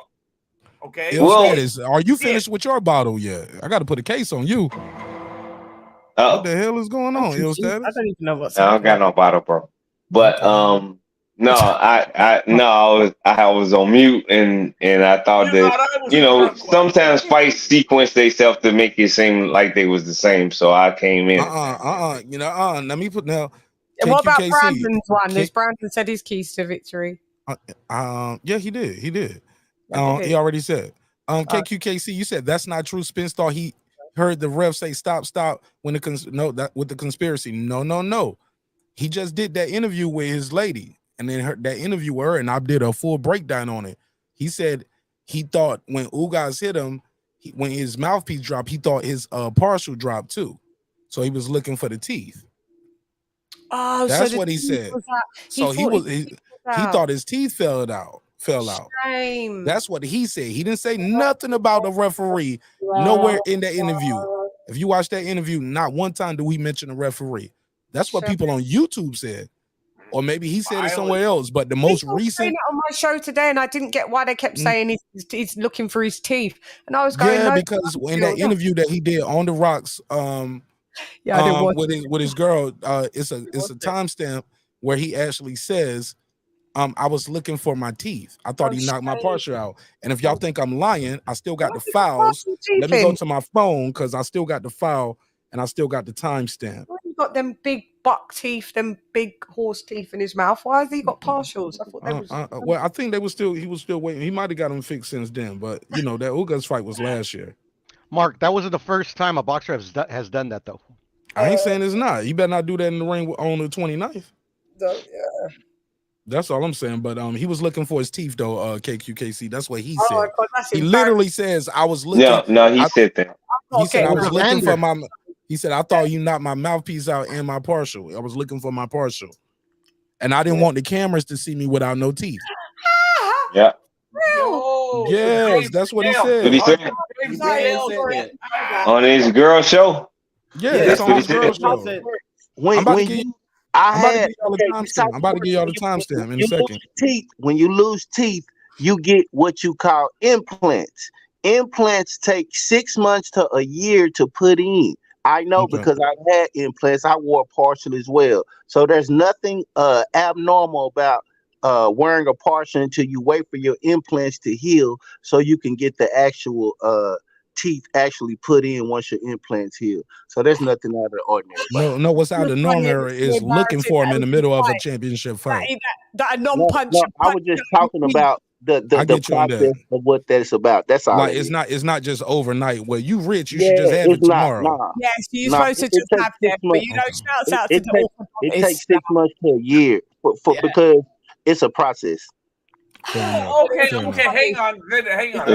Speaker 4: Okay.
Speaker 1: Are you finished with your bottle yet? I got to put a case on you. What the hell is going on, Ill Status?
Speaker 16: I don't even know what's.
Speaker 11: I don't got no bottle, bro. But no, I was on mute and I thought that sometimes fights sequence themselves to make it seem like they was the same. So I came in.
Speaker 1: Let me put now.
Speaker 16: What about Brandon's one? Has Brandon said his keys to victory?
Speaker 1: Yeah, he did. He already said. KQKC, you said that's not true. Spence thought he heard the ref say stop when with the conspiracy. No. He just did that interview with his lady, and then that interview with her, and I did a full breakdown on it. He said he thought when Ugas hit him, when his mouthpiece dropped, he thought his partial dropped too. So he was looking for the teeth.
Speaker 16: Oh,
Speaker 1: that's what he said. So he thought his teeth fell out.
Speaker 16: Shame.
Speaker 1: That's what he said. He didn't say nothing about the referee nowhere in that interview. If you watch that interview, not one time do we mention the referee. That's what people on YouTube said. Or maybe he said it somewhere else. But the most recent
Speaker 16: it on my show today, and I didn't get why they kept saying he's looking for his teeth. And I was going,
Speaker 1: because in that interview that he did on the rocks, with his girl, it's a timestamp where he actually says, I was looking for my teeth. I thought he knocked my partial out. And if y'all think I'm lying, I still got the files. Let me go to my phone because I still got the file and I still got the timestamp.
Speaker 16: Why he got them big buck teeth, them big horse teeth in his mouth? Why has he got partials? I thought they was.
Speaker 1: Well, I think he was still waiting. He might have got them fixed since then, but that Ugas fight was last year.
Speaker 5: Mark, that wasn't the first time a boxer has done that though.
Speaker 1: I ain't saying it's not. You better not do that in the ring on the 29th.
Speaker 16: Yeah.
Speaker 1: That's all I'm saying. But he was looking for his teeth though, KQKC. That's what he said.
Speaker 16: Oh, God, that's
Speaker 1: He literally says, I was looking.
Speaker 11: No, he said that.
Speaker 1: He said, I
Speaker 16: Okay,
Speaker 1: was looking for my. He said, I thought you knocked my mouthpiece out and my partial. I was looking for my partial. And I didn't want the cameras to see me without no teeth.
Speaker 11: Yeah.
Speaker 1: Yes, that's what he said.
Speaker 11: What he said? On his girl show?
Speaker 1: Yeah, that's on his girl show. I'm about to give y'all the timestamp. I'm about to give y'all the timestamp in a second.
Speaker 14: When you lose teeth, you get what you call implants. Implants take 6 months to a year to put in. I know because I've had implants. I wore partial as well. So there's nothing abnormal about wearing a partial until you wait for your implants to heal so you can get the actual teeth actually put in once your implants heal. So there's nothing out of the ordinary.
Speaker 1: No, what's out of the norm is looking for him in the middle of a championship fight.
Speaker 16: That non-punch.
Speaker 14: No, I was just talking about the process of what that's about. That's all.
Speaker 1: Like it's not just overnight. Well, you rich, you should just have it tomorrow.
Speaker 14: Nah.
Speaker 16: Yes, you're supposed to just have them, but you know, shouts out to the
Speaker 14: It takes 6 months to a year because it's a process.
Speaker 4: Okay, hang on.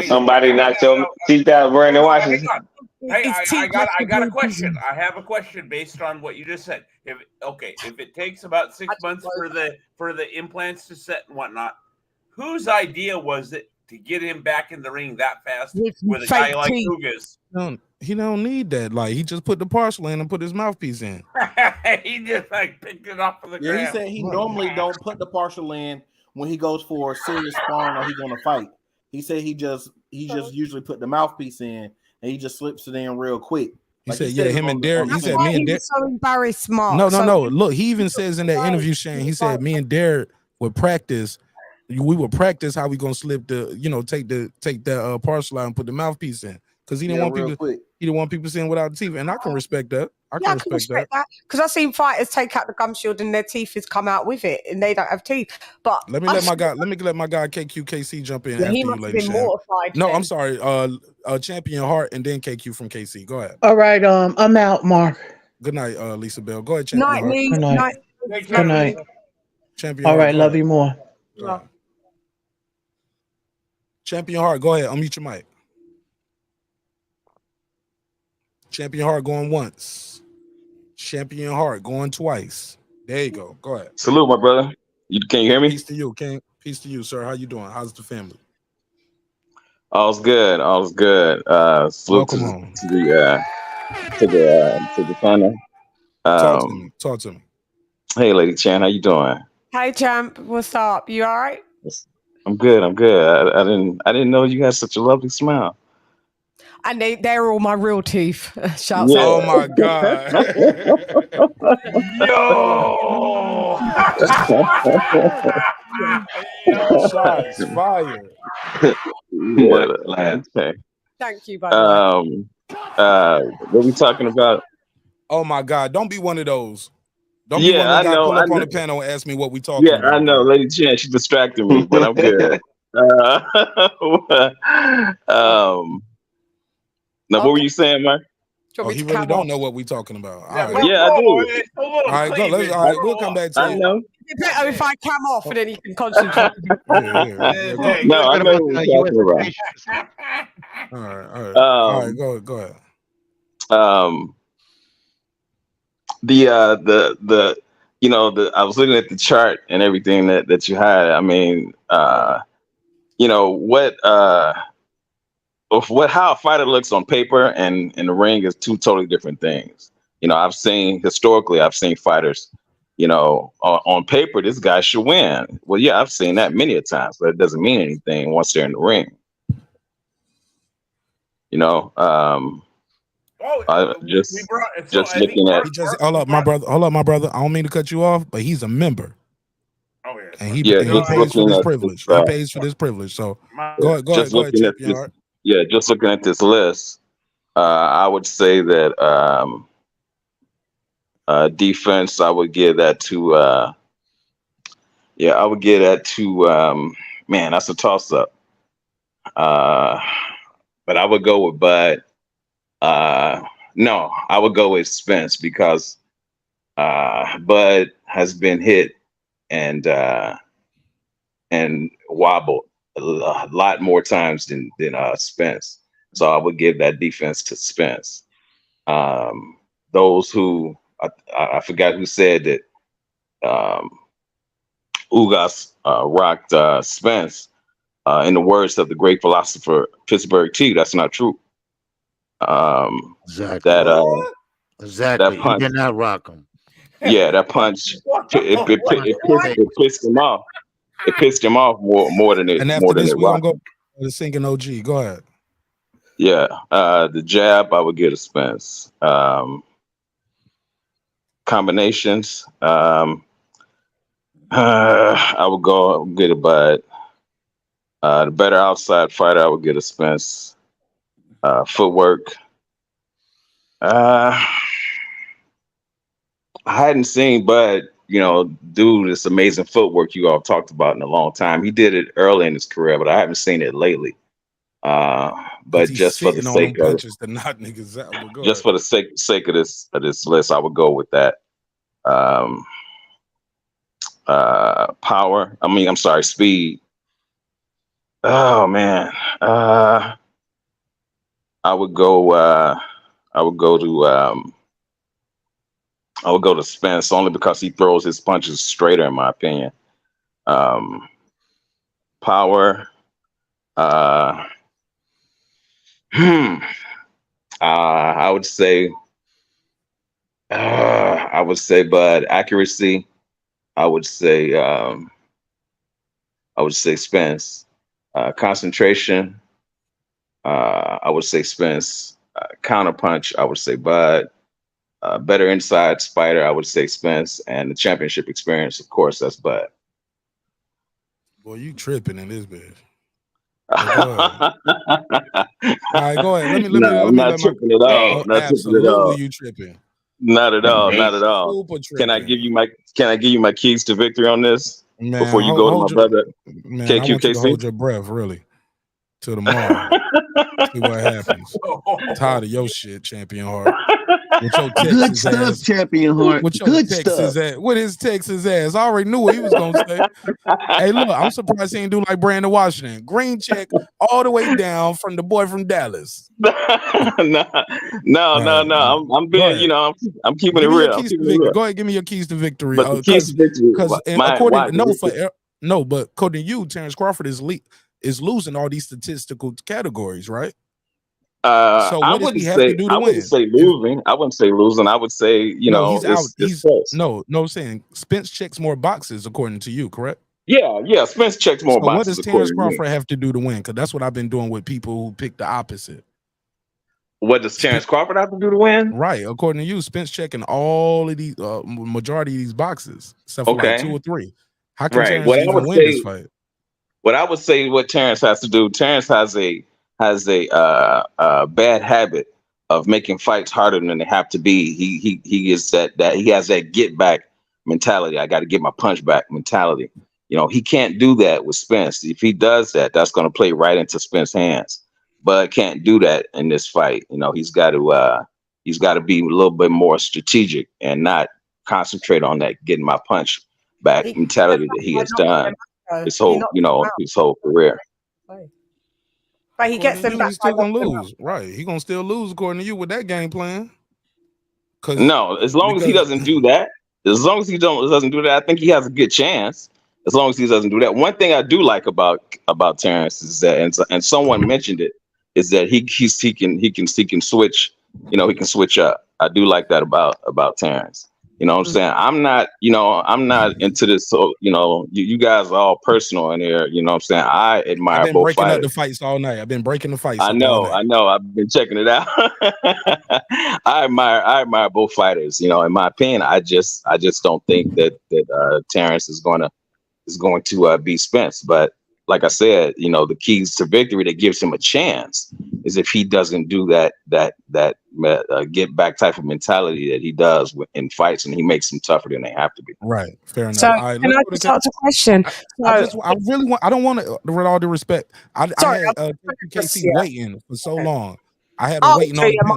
Speaker 11: Somebody knocked your teeth out, Brandon Washington.
Speaker 4: Hey, I got a question. I have a question based on what you just said. If it takes about 6 months for the implants to set and whatnot, whose idea was it to get him back in the ring that fast with a guy like Ugas?
Speaker 1: He don't need that. Like he just put the partial in and put his mouthpiece in.
Speaker 4: He just like picked it up from the ground.
Speaker 20: He said he normally don't put the partial in when he goes for a serious sparring or he's gonna fight. He said he just usually put the mouthpiece in and he just slips it in real quick.
Speaker 1: He said, him and Derek. He said, me and Derek.
Speaker 16: So embarrassed, Mark.
Speaker 1: No. Look, he even says in that interview, Shane. He said, me and Derek would practice. We would practice how we gonna slip take the partial out and put the mouthpiece in because he didn't want people. He didn't want people seeing without the teeth, and I can respect that. I can respect that
Speaker 16: because I've seen fighters take out the gum shield and their teeth has come out with it, and they don't have teeth. But
Speaker 1: let me let my guy KQKC jump in.
Speaker 16: Yeah,
Speaker 1: after
Speaker 16: he
Speaker 1: you,
Speaker 16: must have
Speaker 1: lady
Speaker 16: been
Speaker 1: Shan.
Speaker 16: mortified.
Speaker 1: No,
Speaker 16: then.
Speaker 1: I'm sorry. Champion Hart and then KQ from KC. Go ahead.
Speaker 17: All right, I'm out, Mark.
Speaker 1: Good night, Lisa Bell. Go ahead, Champion Hart.
Speaker 17: Good night. Good night.
Speaker 1: Champion
Speaker 17: All
Speaker 1: Hart,
Speaker 17: right,
Speaker 1: go
Speaker 17: love
Speaker 1: ahead.
Speaker 17: you more.
Speaker 1: Champion Hart, go ahead. Unmute your mic. Champion Hart going once. Champion Hart going twice. There you go. Go ahead.
Speaker 21: Salute, my brother. Can you hear me?
Speaker 1: Peace to you, King. Peace to you, sir. How you doing? How's the family?
Speaker 21: All's good. All's good. Salute to the final.
Speaker 1: Talk to me.
Speaker 21: Hey, Lady Chan, how you doing?
Speaker 16: Hey, champ. What's up? You all right?
Speaker 21: I'm good. I'm good. I didn't know you had such a lovely smile.
Speaker 16: And they're all my real teeth. Shouts
Speaker 21: Yeah.
Speaker 16: out.
Speaker 1: Oh my God. Yo. Shots fired.
Speaker 21: Okay.
Speaker 16: Thank you, by the way.
Speaker 21: What we talking about?
Speaker 1: Oh my God. Don't be one of those. Don't be one
Speaker 21: Yeah,
Speaker 1: of those
Speaker 21: I
Speaker 1: guys
Speaker 21: know.
Speaker 1: pull
Speaker 21: I
Speaker 1: up on
Speaker 21: know.
Speaker 1: the panel and ask me what we talking
Speaker 21: Yeah,
Speaker 1: about.
Speaker 21: I know. Lady Chan, she distracted me, but I'm good. Now, what were you saying, Mike?
Speaker 1: Oh, he really don't know what we talking about. All right.
Speaker 21: Yeah, I do.
Speaker 1: All right, go. All right, we'll come back to
Speaker 21: I
Speaker 1: you.
Speaker 21: know.
Speaker 16: It's better if I come off and then you can concentrate.
Speaker 21: No, I know what you're talking about.
Speaker 1: All right. All right, go ahead.
Speaker 21: I was looking at the chart and everything that you had. I mean, how a fighter looks on paper and in the ring is two totally different things. I've seen fighters, on paper, this guy should win. Well, yeah, I've seen that many a times, but it doesn't mean anything once they're in the ring. Just looking at.
Speaker 1: Hold up, my brother. I don't mean to cut you off, but he's a member.
Speaker 4: Oh yeah.
Speaker 1: And he pays for this privilege. He pays for this privilege. So go ahead, Champion Hart.
Speaker 21: Yeah, just looking at this list, I would say that defense, I would give that to. Man, that's a toss up. But I would go with Bud. No, I would go with Spence because Bud has been hit, and and wobbled a lot more times than Spence. So I would give that defense to Spence. Those who I forgot who said that Ugas rocked Spence. In the words of the great philosopher Pittsburgh T, that's not true.
Speaker 18: Exactly.
Speaker 21: That punch,
Speaker 18: he did not rock him.
Speaker 21: Yeah, that punch it pissed him off. It pissed him off more than it.
Speaker 1: And after this, we're gonna go to the sinking OG. Go ahead.
Speaker 21: Yeah, the jab I would get a Spence. Combinations, I would go get a Bud. The better outside fighter, I would get a Spence. Footwork. I hadn't seen Bud, do this amazing footwork you all talked about in a long time. He did it early in his career, but I haven't seen it lately. But just for the sake of just for the sake of this list, I would go with that. Power. I'm sorry, speed. Oh man. I would go to Spence only because he throws his punches straighter, in my opinion. Power. I would say Bud. Accuracy, I would say Spence. Concentration, I would say Spence. Counter punch, I would say Bud. Better inside spider, I would say Spence. And the championship experience, of course, that's Bud.
Speaker 1: Boy, you tripping in this bitch. All right, go ahead.
Speaker 21: I'm not tripping at all.
Speaker 1: Absolutely, you tripping.
Speaker 21: Not at all. Not at all. Can I give you my keys to victory on this before you go to my brother?
Speaker 1: Man, I want you to hold your breath, really, till tomorrow. See what happens. Tired of your shit, Champion Heart. With your
Speaker 14: Good stuff,
Speaker 1: ass.
Speaker 14: Champion Heart.
Speaker 1: With your
Speaker 14: Good
Speaker 1: Texas
Speaker 14: stuff.
Speaker 1: ass. With his Texas ass. I already knew what he was gonna say. Hey, look, I'm surprised he didn't do like Brandon Washington. Green check all the way down from the boy from Dallas.
Speaker 21: No. I'm being, I'm keeping it real.
Speaker 1: Go ahead, give me your keys to victory.
Speaker 21: But the keys to victory,
Speaker 1: but according to you, Terence Crawford is losing all these statistical categories, right? So what does he have to do to win?
Speaker 21: I wouldn't say losing. I would say,
Speaker 1: he's out. I'm saying Spence checks more boxes according to you, correct?
Speaker 21: Yeah. Spence checks more boxes.
Speaker 1: What does Terence Crawford have to do to win? Because that's what I've been doing with people who pick the opposite.
Speaker 21: What does Terence Crawford have to do to win?
Speaker 1: Right, according to you, Spence checking all of these, majority of these boxes, except for like 2 or 3. How can Terence even win this fight?
Speaker 21: What I would say, what Terence has to do. Terence has a bad habit of making fights harder than they have to be. He is that he has that get back mentality. I got to get my punch back mentality. He can't do that with Spence. If he does that, that's going to play right into Spence's hands. But can't do that in this fight. He's got to be a little bit more strategic and not concentrate on that getting my punch back mentality that he has done his whole career.
Speaker 16: But he gets them back.
Speaker 1: He's still gonna lose, right? He's gonna still lose according to you with that game plan.
Speaker 21: No, as long as he doesn't do that, doesn't do that, I think he has a good chance. As long as he doesn't do that. One thing I do like about Terence is that, and someone mentioned it, is that he can switch. He can switch up. I do like that about Terence. You know what I'm saying? I'm not into this. So, you guys are all personal in here. You know what I'm saying? I admire
Speaker 1: I've been
Speaker 21: both
Speaker 1: breaking
Speaker 21: fighters.
Speaker 1: up the fights all night. I've been breaking the fights.
Speaker 21: I know. I've been checking it out. I admire both fighters. In my opinion, I just don't think that Terence is going to beat Spence. But like I said, the keys to victory that gives him a chance is if he doesn't do that get back type of mentality that he does in fights, and he makes them tougher than they have to be.
Speaker 1: Right. Fair enough.
Speaker 16: So
Speaker 1: All right,
Speaker 16: can I just ask a question?
Speaker 1: I don't want to, with all due respect, I had KC waiting for so long. I had him waiting on him,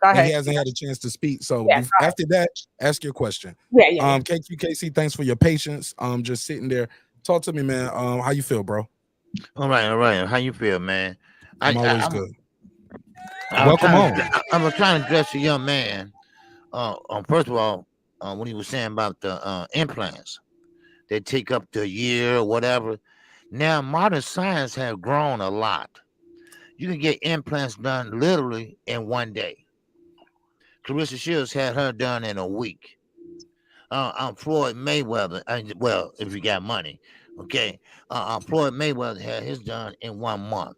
Speaker 1: and he hasn't had a chance to speak. So after that, ask your question.
Speaker 16: Yeah.
Speaker 1: KQKC, thanks for your patience. Just sitting there. Talk to me, man. How you feel, bro?
Speaker 18: All right. How you feel, man?
Speaker 1: I'm always good.
Speaker 18: Welcome
Speaker 1: home.
Speaker 18: I was trying to address a young man. First of all, when he was saying about the implants, they take up to a year or whatever. Now, modern science has grown a lot. You can get implants done literally in one day. Clarissa Shields had her done in a week. Floyd Mayweather, well, if you got money, okay. Floyd Mayweather had his done in 1 month.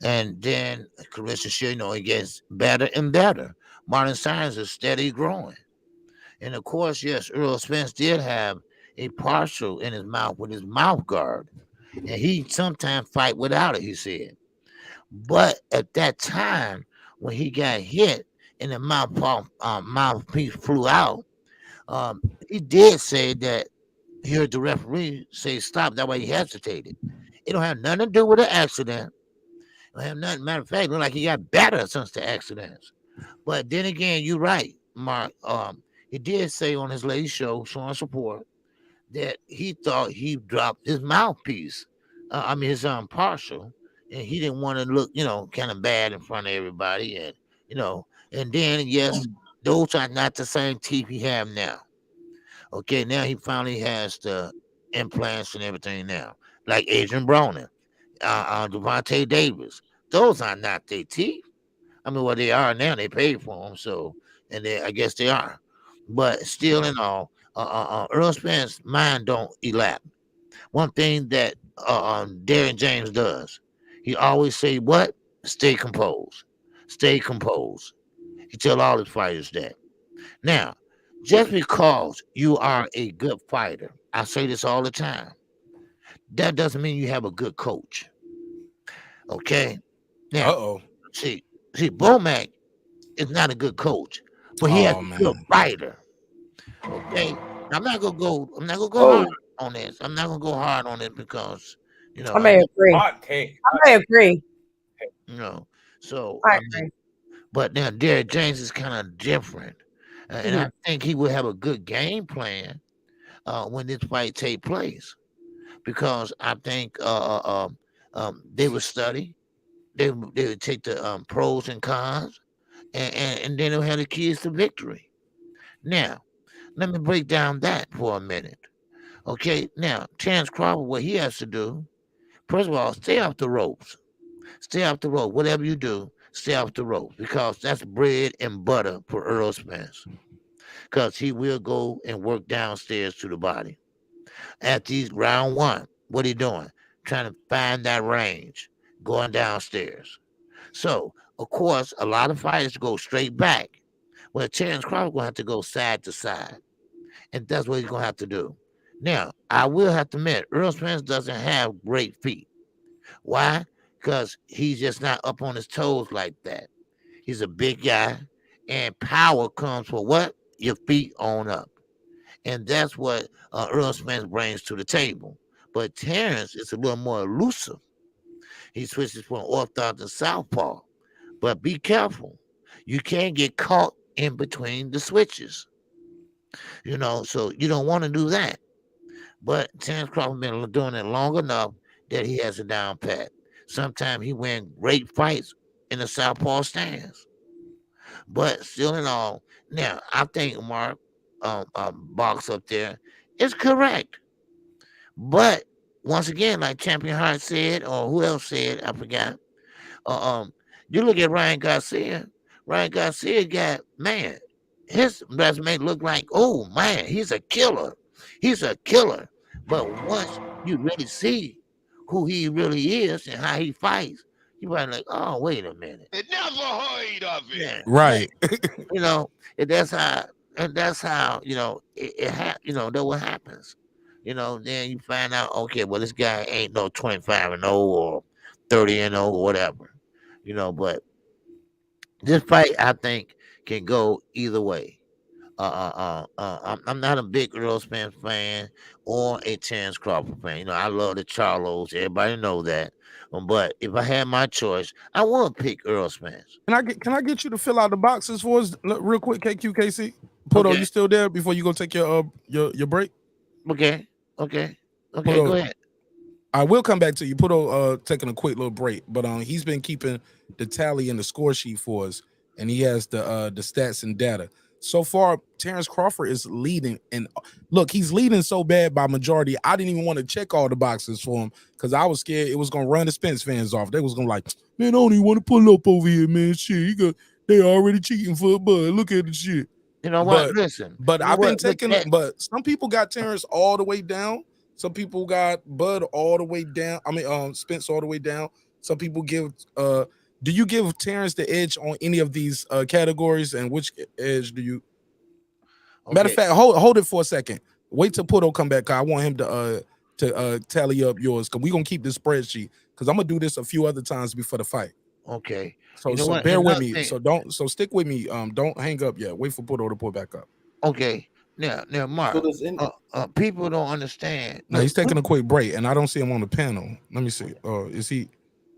Speaker 18: And then Clarissa Shields, it gets better and better. Modern science is steady growing. And of course, yes, Errol Spence did have a partial in his mouth with his mouth guard. And he sometimes fight without it, he said. But at that time, when he got hit and the mouthpiece flew out, he did say that he heard the referee say stop. That way he hesitated. It don't have nothing to do with the accident. It don't have nothing. Matter of fact, it looked like he got better since the accidents. But then again, you're right, Mark. He did say on his latest show, showing support, that he thought he dropped his mouthpiece. His partial, and he didn't want to look, kind of bad in front of everybody, and and then yes, those are not the same teeth he have now. Okay, now he finally has the implants and everything now, like Adrian Broner, Devontae Davis. Those are not their teeth. What they are now, they paid for them, so I guess they are. But still, in all, Errol Spence's mind don't elapse. One thing that Darren James does, he always say, "What? Stay composed. Stay composed." He tell all his fighters that. Now, just because you are a good fighter, I say this all the time, that doesn't mean you have a good coach. Okay? Now, see, Bomac is not a good coach, but he has a good fighter. Okay? Now, I'm not gonna go hard on this. I'm not gonna go hard on it because
Speaker 16: I may agree.
Speaker 4: Hot take.
Speaker 16: I may agree.
Speaker 18: So
Speaker 16: I agree.
Speaker 18: but now Derek James is kind of different. And I think he would have a good game plan when this fight take place, because I think they would study, they would take the pros and cons, and then they'll have the keys to victory. Now, let me break down that for a minute. Okay, now Terence Crawford, what he has to do, first of all, stay off the ropes. Stay off the rope. Whatever you do, stay off the ropes, because that's bread and butter for Errol Spence. Because he will go and work downstairs to the body. At these round 1, what are you doing? Trying to find that range, going downstairs. So, of course, a lot of fighters go straight back. Well, Terence Crawford going to have to go side to side. And that's what he's going to have to do. Now, I will have to admit, Errol Spence doesn't have great feet. Why? Because he's just not up on his toes like that. He's a big guy, and power comes for what? Your feet on up. And that's what Errol Spence brings to the table. But Terence is a little more elusive. He switches from orthodox to southpaw. But be careful. You can't get caught in between the switches. So you don't want to do that. But Terence Crawford been doing it long enough that he has a down pat. Sometimes he wins great fights in the southpaw stance. But still in all, now I think Mark box up there is correct. But once again, like Champion Hart said, or who else said, I forgot. You look at Ryan Garcia. Ryan Garcia got, man, his resume looked like, oh man, he's a killer. He's a killer. But once you really see who he really is and how he fights, you probably like, oh, wait a minute.
Speaker 15: Never heard of it.
Speaker 18: Yeah.
Speaker 1: Right.
Speaker 18: And that's how that what happens. Then you find out, okay, well, this guy ain't no 25-0 or 30-0 or whatever. But this fight, I think, can go either way. I'm not a big Errol Spence fan or a Terence Crawford fan. I love the Charlos. Everybody know that. But if I had my choice, I would pick Errol Spence.
Speaker 1: Can I get you to fill out the boxes for us real quick, KQKC? Poto, you still there before you go take your break?
Speaker 18: Okay. Okay, go ahead.
Speaker 1: I will come back to you. Puto taking a quick little break, but he's been keeping the tally in the score sheet for us, and he has the stats and data. So far, Terence Crawford is leading, and look, he's leading so bad by majority. I didn't even want to check all the boxes for him because I was scared it was gonna run the Spence fans off. They was gonna like, man, I don't even want to pull up over here, man. Shit, they already cheating for a bud. Look at the shit.
Speaker 18: You know what? Listen,
Speaker 1: but
Speaker 18: you know
Speaker 1: I've been
Speaker 18: what?
Speaker 1: taking, but some people got Terence all the way down. Some people got Bud all the way down. I mean, Spence all the way down. Some people give. Do you give Terence the edge on any of these categories? And which edge do you? Okay. Matter of fact, hold it for a second. Wait till Puto come back. I want him to tally up yours because we're gonna keep this spreadsheet because I'm gonna do this a few other times before the fight.
Speaker 18: Okay.
Speaker 1: So
Speaker 18: you know what?
Speaker 1: bear with me. So stick with me. Don't hang up yet. Wait for Puto to pull back up.
Speaker 18: Okay. Now, Mark. People don't understand.
Speaker 1: No, he's taking a quick break, and I don't see him on the panel. Let me see. Is he?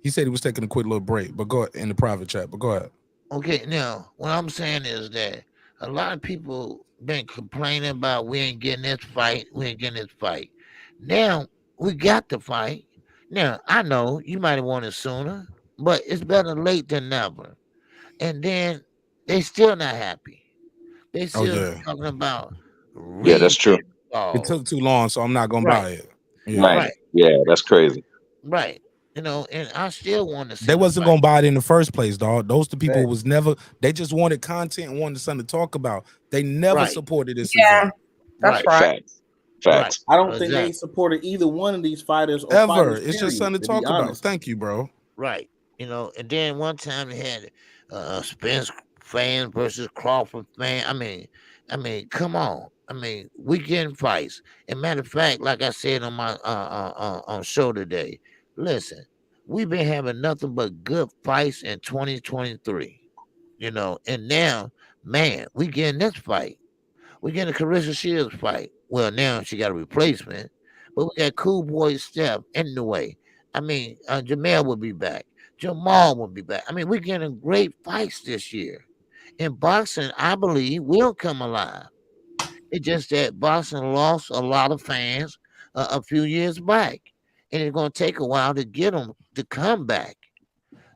Speaker 1: He said he was taking a quick little break, but go in the private chat. But go ahead.
Speaker 18: Okay. Now, what I'm saying is that a lot of people been complaining about we ain't getting this fight. We ain't getting this fight. Now we got the fight. Now I know you might have wanted sooner, but it's better late than never. And then they still not happy. They still talking about.
Speaker 21: Yeah, that's true.
Speaker 1: It took too long, so I'm not gonna buy it.
Speaker 21: Yeah. Right. Yeah, that's crazy.
Speaker 18: Right. You know, and I still want to see.
Speaker 1: They wasn't gonna buy it in the first place, dog. Those the people was never. They just wanted content and wanted something to talk about. They never supported this.
Speaker 16: Yeah, that's right.
Speaker 21: Facts.
Speaker 7: I don't think they supported either one of these fighters or
Speaker 1: ever.
Speaker 7: Fighters,
Speaker 1: it's just something to talk about. Thank you, bro.
Speaker 18: Right. You know, and then one time they had Spence fan versus Crawford fan. I mean, come on. I mean, we getting fights. And matter of fact, like I said on my on show today, listen, we've been having nothing but good fights in 2023. You know, and now, man, we getting this fight. We getting a Carissa Shields fight. Well, now she got a replacement, but we got Cool Boy Steph in the way. I mean, Jamel will be back. Jamal will be back. I mean, we're getting great fights this year. And boxing, I believe, will come alive. It's just that boxing lost a lot of fans a few years back. And it's going to take a while to get them to come back.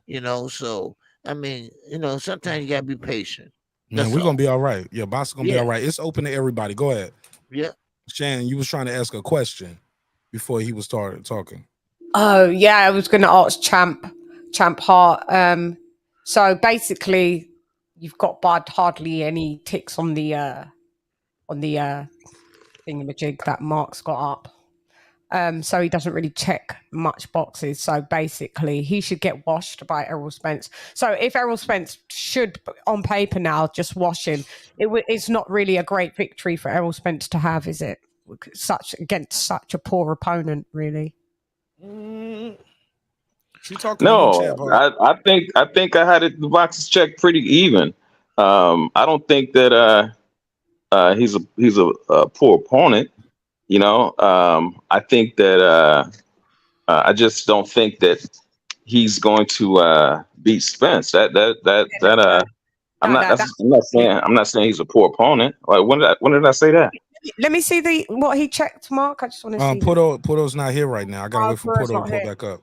Speaker 18: You know, so, I mean, you know, sometimes you got to be patient.
Speaker 1: Man, we're going to be all right. Yeah, boxing going to be all right. It's open to everybody. Go ahead.
Speaker 18: Yeah.
Speaker 1: Shannon, you was trying to ask a question before he was started talking.
Speaker 16: Oh, yeah, I was going to ask Champ Hart. So basically, you've got Bud hardly any ticks on the thingamajig that Mark's got up. So he doesn't really check much boxes. So basically, he should get washed by Errol Spence. So if Errol Spence should, on paper now, just wash him, it's not really a great victory for Errol Spence to have, is it? Against such a poor opponent, really.
Speaker 21: I think I had the boxes checked pretty even. I don't think that he's a poor opponent. You know, I think that I just don't think that he's going to beat Spence. I'm not saying he's a poor opponent. Like when did I say that?
Speaker 16: Let me see what he checked, Mark. I just want to see.
Speaker 1: Puto's not here right now. I gotta wait for Puto to pull back up.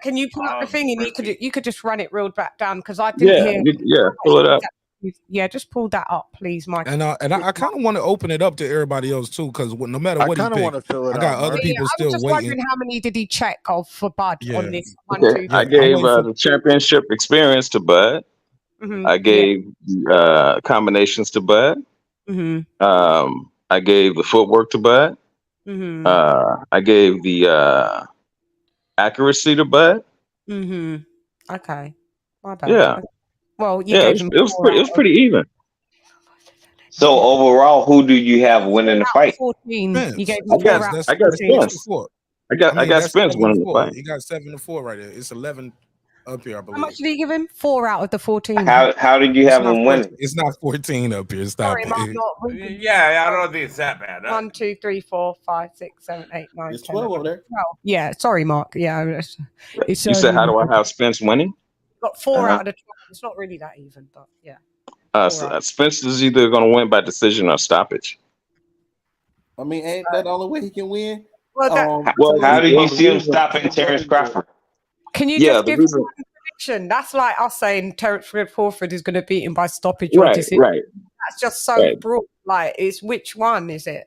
Speaker 16: Can you pull up the thing and you could just run it real back down because I didn't hear.
Speaker 21: Yeah, pull it up.
Speaker 16: Yeah, just pull that up, please, Mike.
Speaker 1: And I kind of want to open it up to everybody else too, because no matter what he picked, I got other people still waiting.
Speaker 16: I was just wondering how many did he check for Bud on this?
Speaker 21: Okay. I gave the championship experience to Bud.
Speaker 16: Mm-hmm.
Speaker 21: I gave combinations to Bud.
Speaker 16: Mm-hmm.
Speaker 21: I gave the footwork to Bud.
Speaker 16: Mm-hmm.
Speaker 21: I gave the accuracy to Bud.
Speaker 16: Mm-hmm. Okay. My bad.
Speaker 21: Yeah.
Speaker 16: Well,
Speaker 21: it was pretty even.
Speaker 11: So overall, who do you have winning the fight?
Speaker 16: 14. You gave
Speaker 21: I got Spence. I got Spence winning the fight.
Speaker 1: He got 7-4 right there. It's 11 up here, I believe.
Speaker 16: How much did he give him? 4 out of the 14.
Speaker 11: How did you have him winning?
Speaker 1: It's not 14 up here. Stop
Speaker 4: it. Yeah, I don't think it's that bad.
Speaker 16: 1, 2, 3, 4, 5, 6, 7, 8, 9,
Speaker 7: It's
Speaker 16: 10,
Speaker 7: 12 over there.
Speaker 16: 12. Yeah, sorry, Mark. Yeah,
Speaker 21: You said, how do I have Spence winning?
Speaker 16: Got 4 out of the 12. It's not really that even, but yeah.
Speaker 21: Spence is either going to win by decision or stoppage.
Speaker 7: I mean, ain't that the only way he can win?
Speaker 11: How did you see him stopping Terence Crawford?
Speaker 16: Can you just give one prediction? That's like us saying Terence Crawford is going to beat him by stoppage or decision.
Speaker 21: Right.
Speaker 16: That's just so broad. Like, it's which one is it?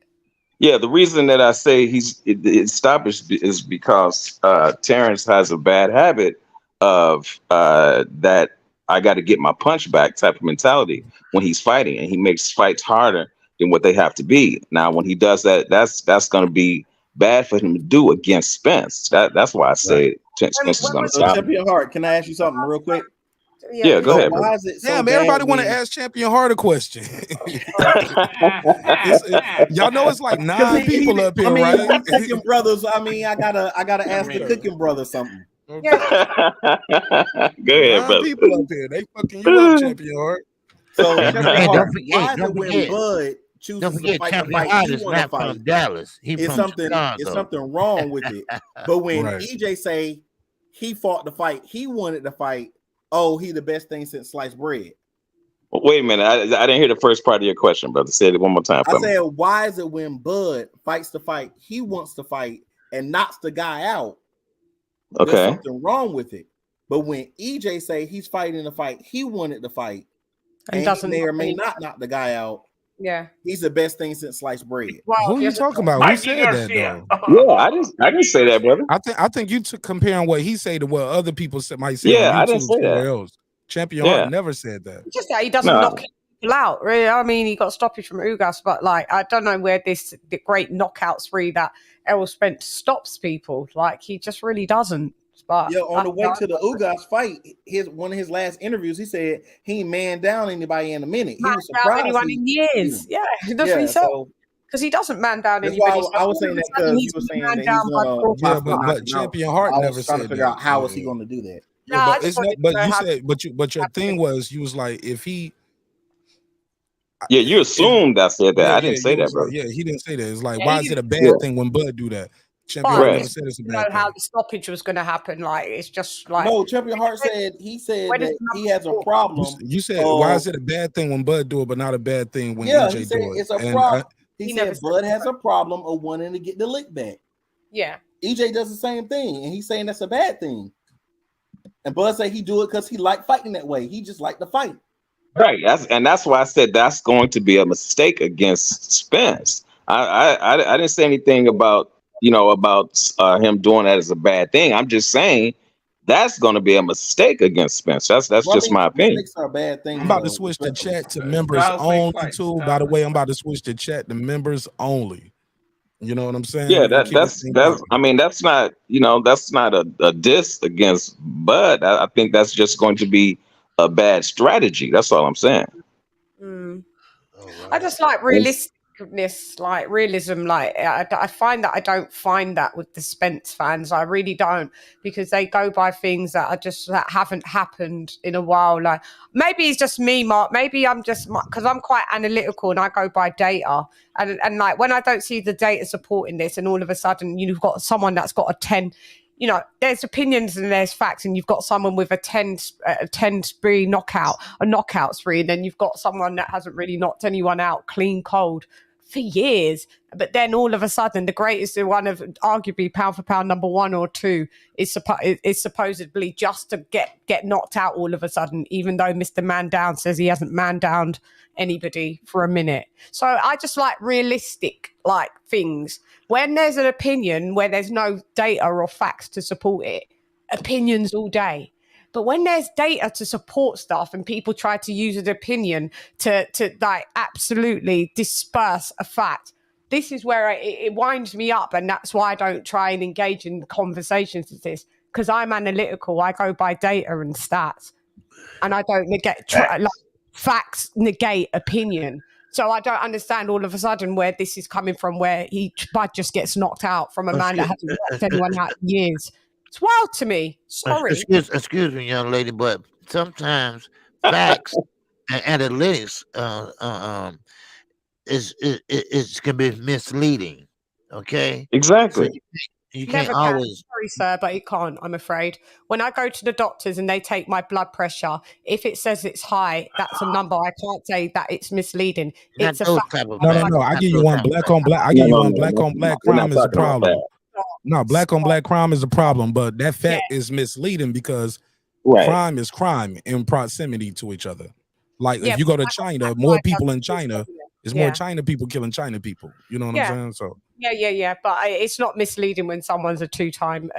Speaker 21: Yeah, the reason that I say it's stoppage is because Terence has a bad habit of that I got to get my punch back type of mentality when he's fighting, and he makes fights harder than what they have to be. Now, when he does that, that's going to be bad for him to do against Spence. That's why I say Spence is going to stop.
Speaker 7: Champion Hart, can I ask you something real quick?
Speaker 21: Yeah, go ahead.
Speaker 7: Why is it so
Speaker 1: Damn, everybody want to ask Champion Hart a question. Y'all know it's like 9 people up here, right?
Speaker 7: Cooking brothers. I mean, I gotta ask the cooking brother something.
Speaker 21: Go ahead,
Speaker 1: 9 people up here. They fucking you up, Champion Hart.
Speaker 7: So,
Speaker 18: Hey,
Speaker 7: why is it when Bud chooses to fight the fight he want to fight?
Speaker 18: From Dallas.
Speaker 7: It's something wrong with it. But when EJ say he fought the fight he wanted to fight, oh, he the best thing since sliced bread.
Speaker 21: Wait a minute. I didn't hear the first part of your question, brother. Say it one more time for me.
Speaker 7: I said, why is it when Bud fights the fight he wants to fight and knocks the guy out?
Speaker 21: Okay.
Speaker 7: There's something wrong with it. But when EJ say he's fighting the fight he wanted to fight and he may or may not knock the guy out, he's the best thing since sliced bread.
Speaker 1: Who are you talking about? Who said that though?
Speaker 21: Yeah, I didn't say that, brother.
Speaker 1: I think you took comparing what he said to what other people might say.
Speaker 21: Yeah,
Speaker 1: on YouTube
Speaker 21: I didn't say that.
Speaker 1: else. Champion Hart never said that.
Speaker 16: Just that he doesn't knock people out. Really, I mean, he got stoppage from Ugas, but like I don't know where the great knockout spree that Errol Spence stops people. Like he just really doesn't. But
Speaker 7: on the way to the Ugas fight, one of his last interviews, he said he ain't man down anybody in a minute. He was surprised.
Speaker 16: Anyone in years? Yeah, that's what he said. Because he doesn't man down anybody.
Speaker 7: I was saying that because he was saying that he's gonna.
Speaker 1: But Champion Hart never said that.
Speaker 7: I was trying to figure out how is he going to do that.
Speaker 1: Yeah, but it's not. But you said, but your thing was you was like if he.
Speaker 21: Yeah, you assumed I said that. I didn't say that, bro.
Speaker 1: Yeah, he didn't say that. It's like why is it a bad thing when Bud do that? Champion Hart never said it's a bad thing.
Speaker 16: How the stoppage was going to happen. Like it's just like
Speaker 7: no. Champion Hart said that he has a problem.
Speaker 1: You said why is it a bad thing when Bud do it, but not a bad thing when EJ do it?
Speaker 7: It's a problem. He said Bud has a problem of wanting to get the lick back.
Speaker 16: Yeah.
Speaker 7: EJ does the same thing, and he's saying that's a bad thing. And Bud said he do it because he liked fighting that way. He just liked to fight.
Speaker 21: Right. That's why I said that's going to be a mistake against Spence. I didn't say anything about him doing that as a bad thing. I'm just saying that's going to be a mistake against Spence. That's just my opinion.
Speaker 7: Are bad things,
Speaker 1: I'm about to switch the chat to members only too. By the way, I'm about to switch the chat to members only. You know what I'm saying?
Speaker 21: Yeah, that's. I mean, that's not a diss against Bud. I think that's just going to be a bad strategy. That's all I'm saying.
Speaker 16: I just like realisticness, like realism. Like I find that I don't find that with the Spence fans. I really don't, because they go by things that haven't happened in a while. Like maybe it's just me, Mark. Maybe I'm just because I'm quite analytical and I go by data. And like when I don't see the data supporting this, and all of a sudden you've got someone that's got a 10. You know, there's opinions and there's facts, and you've got someone with a 10 spree knockout, a knockout spree, and then you've got someone that hasn't really knocked anyone out clean cold for years. But then all of a sudden, the greatest one of arguably pound for pound number 1 or 2 is supposedly just to get knocked out all of a sudden, even though Mr. Man Down says he hasn't man downed anybody for a minute. So I just like realistic like things. When there's an opinion where there's no data or facts to support it, opinions all day. But when there's data to support stuff and people try to use an opinion to like absolutely disperse a fact, this is where it winds me up, and that's why I don't try and engage in conversations with this, because I'm analytical. I go by data and stats, and I don't facts negate opinion. So I don't understand all of a sudden where this is coming from, where Bud just gets knocked out from a man that hasn't knocked anyone out in years. It's wild to me. Sorry.
Speaker 18: Excuse me, young lady, but sometimes facts and analytics it can be misleading. Okay.
Speaker 21: Exactly.
Speaker 18: So you can't always.
Speaker 16: Sorry, sir, but it can't. I'm afraid. When I go to the doctors and they take my blood pressure, if it says it's high, that's a number. I can't say that it's misleading. It's a fact.
Speaker 1: No. I give you one black on black. I give you one black on black crime is a problem. No, black on black crime is a problem, but that fact is misleading because crime is crime in proximity to each other. Like if you go to China, more people in China, there's more China people killing China people. You know what I'm saying? So
Speaker 16: yeah. But it's not misleading when someone's a two-time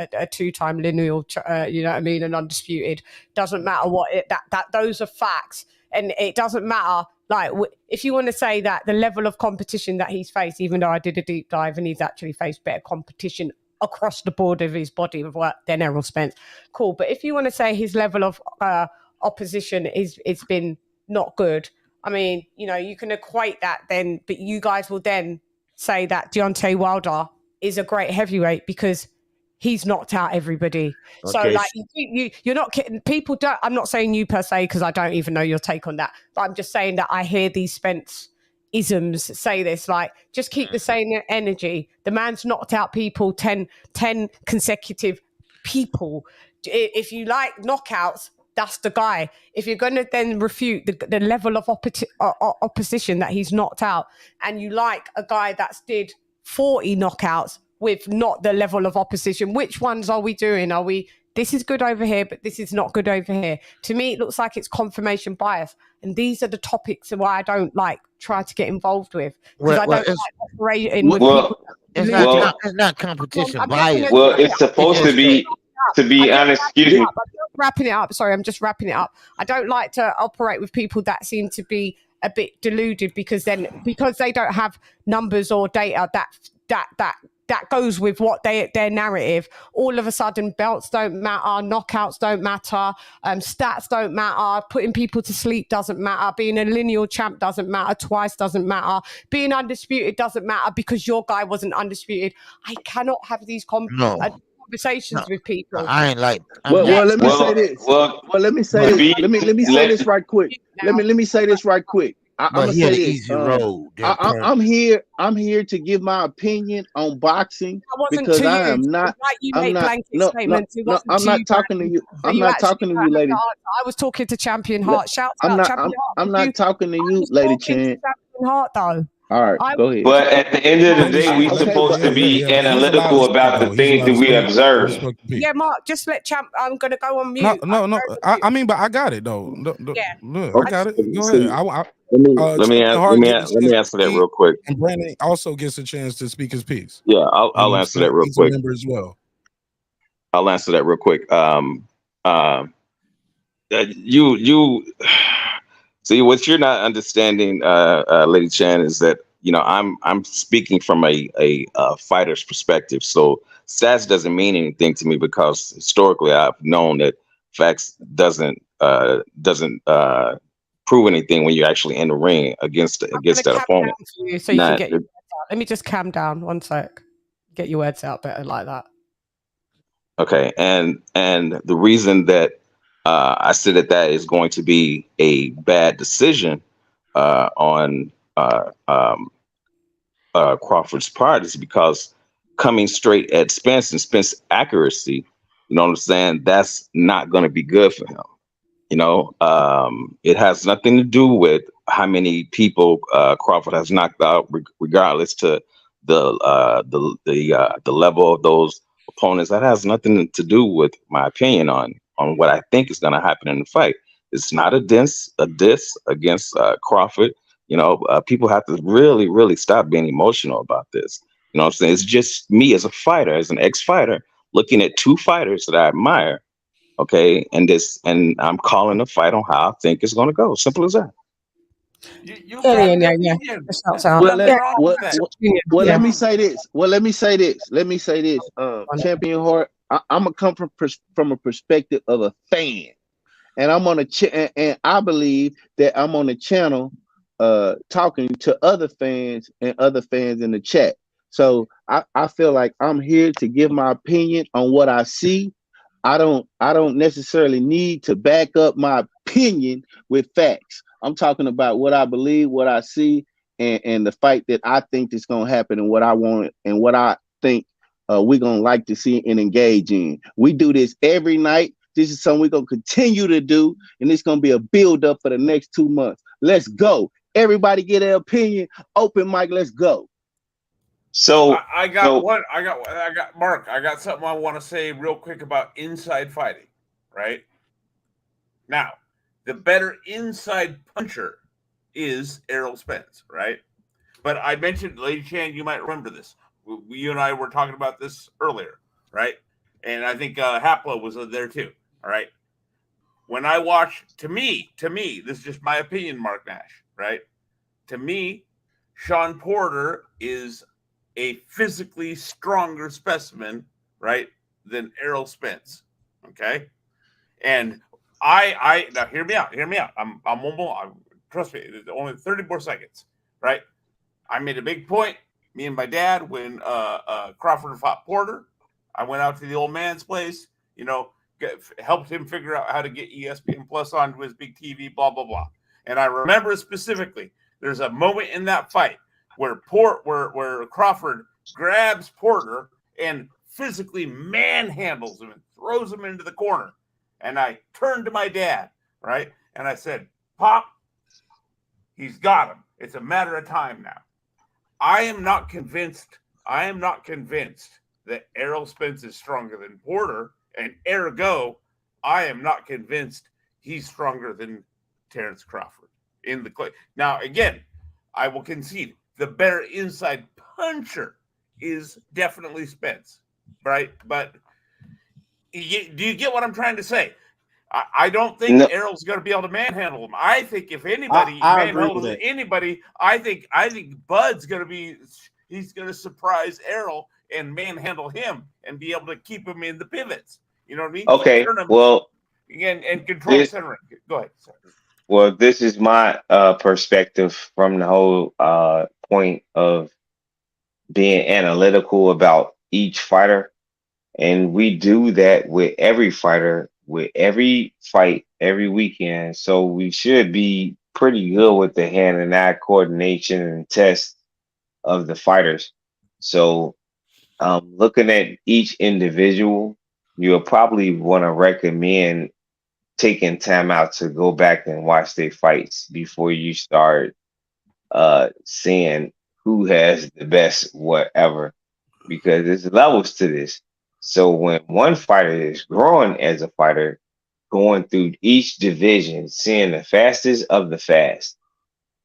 Speaker 16: lineal, you know what I mean, and undisputed. Doesn't matter what that those are facts, and it doesn't matter. Like if you want to say that the level of competition that he's faced, even though I did a deep dive and he's actually faced better competition across the board of his body of work than Errol Spence, cool. But if you want to say his level of opposition it's been not good, I mean, you know, you can equate that then, but you guys will then say that Deontay Wilder is a great heavyweight because he's knocked out everybody. Okay. So like you're not kidding. People don't, I'm not saying you per se, because I don't even know your take on that, but I'm just saying that I hear these Spence isms say this, like, just keep the same energy. The man's knocked out people 10 consecutive people. If you like knockouts, that's the guy. If you're going to then refute the level of opposition that he's knocked out, and you like a guy that's did 40 knockouts with not the level of opposition, which ones are we doing? Are we, this is good over here, but this is not good over here? To me, it looks like it's confirmation bias. And these are the topics why I don't like try to get involved with. Because I don't like operating with people.
Speaker 18: It's not competition bias.
Speaker 11: Well, it's supposed to be honest. Excuse me.
Speaker 16: Wrapping it up. Sorry, I'm just wrapping it up. I don't like to operate with people that seem to be a bit deluded because they don't have numbers or data that goes with what their narrative. All of a sudden, belts don't matter, knockouts don't matter, stats don't matter, putting people to sleep doesn't matter, being a lineal champ doesn't matter, twice doesn't matter, being undisputed doesn't matter because your guy wasn't undisputed. I cannot have these conversations with people.
Speaker 18: I ain't like.
Speaker 14: Well, let me say this. Let me say this. Let me say this right quick. Let me say this right quick. I'm gonna say this. I'm here to give my opinion on boxing because I am not. I'm not talking to you. I'm not talking to you, lady.
Speaker 16: I was talking to Champion Heart. Shout out Champion Heart.
Speaker 14: I'm not talking to you, Lady Chan.
Speaker 16: Champion Heart, though.
Speaker 14: All right, go ahead.
Speaker 11: But at the end of the day, we're supposed to be analytical about the things that we observe.
Speaker 16: Yeah, Mark, just let Champ. I'm gonna go on mute.
Speaker 1: No. I mean, but I got it though. I got it. Go ahead.
Speaker 21: Let me answer that real quick.
Speaker 1: And Brandon also gets a chance to speak his piece.
Speaker 21: Yeah, I'll answer that real quick.
Speaker 1: As well.
Speaker 21: I'll answer that real quick. You see, what you're not understanding, Lady Chan, is that, you know, I'm speaking from a fighter's perspective. So stats doesn't mean anything to me because historically I've known that facts doesn't prove anything when you're actually in the ring against that opponent.
Speaker 16: So you can get your words out. Let me just calm down 1 sec. Get your words out better like that.
Speaker 21: Okay, and the reason that I said that is going to be a bad decision on Crawford's part is because coming straight at Spence and Spence's accuracy, you know what I'm saying, that's not going to be good for him. You know, it has nothing to do with how many people Crawford has knocked out, regardless to the level of those opponents. That has nothing to do with my opinion on what I think is going to happen in the fight. It's not a diss against Crawford. You know, people have to really, really stop being emotional about this. You know what I'm saying? It's just me as a fighter, as an ex-fighter, looking at two fighters that I admire. Okay, and I'm calling the fight on how I think it's going to go. Simple as that.
Speaker 14: Well, let me say this. Champion Heart, I'm gonna come from a perspective of a fan, and I'm on and I believe that I'm on the channel talking to other fans and other fans in the chat. So I feel like I'm here to give my opinion on what I see. I don't necessarily need to back up my opinion with facts. I'm talking about what I believe, what I see, and the fight that I think is going to happen, and what I want, and what I think we're going to like to see and engage in. We do this every night. This is something we're going to continue to do, and it's going to be a build up for the next 2 months. Let's go. Everybody get their opinion. Open mic. Let's go.
Speaker 11: So
Speaker 4: I got Mark. I got something I want to say real quick about inside fighting. Right now, the better inside puncher is Errol Spence. Right, but I mentioned, Lady Chan, you might remember this. You and I were talking about this earlier, right? And I think Haplo was there too. All right. When I watch, to me, this is just my opinion, Mark Nash. Right. To me, Sean Porter is a physically stronger specimen, right, than Errol Spence. Okay, and I now hear me out. I'm trust me. It's only 30 more seconds, right? I made a big point. Me and my dad, when Crawford fought Porter, I went out to the old man's place. Helped him figure out how to get ESPN Plus onto his big TV. Blah blah blah. And I remember specifically, there's a moment in that fight where Crawford grabs Porter and physically manhandles him and throws him into the corner. And I turned to my dad, right? And I said, Pop, he's got him. It's a matter of time now. I am not convinced that Errol Spence is stronger than Porter, and ergo, I am not convinced he's stronger than Terence Crawford in the clay. Now, again, I will concede the better inside puncher is definitely Spence, right? But do you get what I'm trying to say? I don't think Errol's going to be able to manhandle him. I think if anybody manhandles anybody, I think Bud's going to be. He's going to surprise Errol and manhandle him and be able to keep him in the pivots. You know what I mean?
Speaker 11: Okay. Well,
Speaker 4: and control the center. Go ahead. Sorry.
Speaker 11: Well, this is my perspective from the whole point of being analytical about each fighter. And we do that with every fighter, with every fight, every weekend. So we should be pretty good with the hand and eye coordination and test of the fighters. So looking at each individual, you'll probably want to recommend taking time out to go back and watch their fights before you start seeing who has the best whatever, because there's levels to this. So when one fighter is growing as a fighter, going through each division, seeing the fastest of the fast,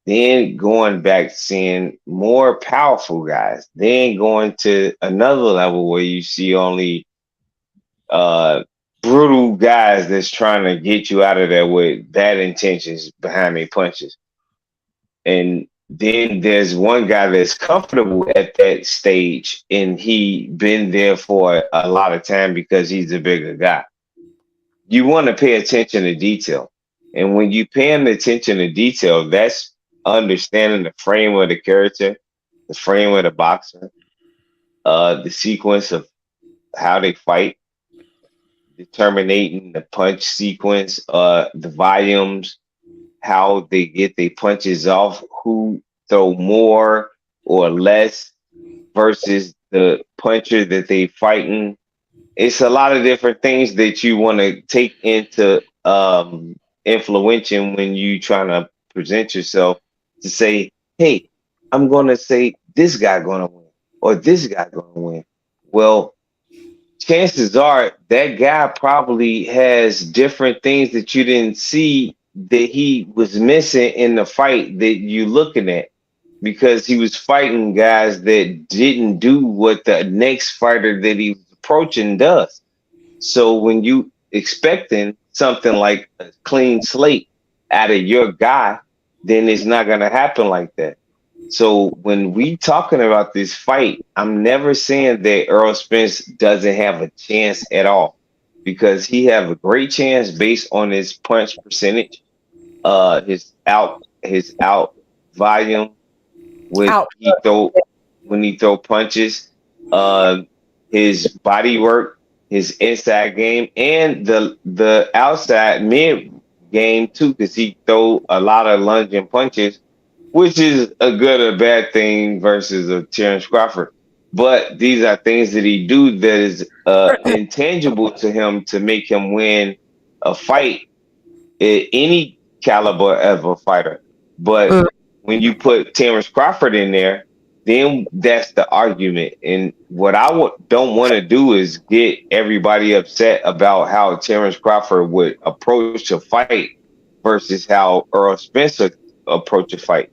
Speaker 11: then going back, seeing more powerful guys, then going to another level where you see only brutal guys that's trying to get you out of there with bad intentions behind their punches. And then there's one guy that's comfortable at that stage and he been there for a lot of time because he's a bigger guy. You want to pay attention to detail. And when you paying attention to detail, that's understanding the frame of the character, the frame of the boxer, the sequence of how they fight, determining the punch sequence, the volumes, how they get their punches off, who throw more or less versus the puncher that they fighting. It's a lot of different things that you want to take into influencing when you trying to present yourself to say, hey, I'm going to say this guy going to win or this guy going to win. Well, chances are that guy probably has different things that you didn't see that he was missing in the fight that you looking at, because he was fighting guys that didn't do what the next fighter that he was approaching does. So when you expecting something like a clean slate out of your guy, then it's not going to happen like that. So when we talking about this fight, I'm never saying that Errol Spence doesn't have a chance at all, because he have a great chance based on his punch percentage, his out volume when he throw punches, his body work, his inside game, and the outside mid game too, because he throw a lot of lunging punches, which is a good or bad thing versus a Terence Crawford. But these are things that he do that is intangible to him to make him win a fight at any caliber of a fighter. But when you put Terence Crawford in there, then that's the argument. And what I don't want to do is get everybody upset about how Terence Crawford would approach a fight versus how Errol Spence approach a fight.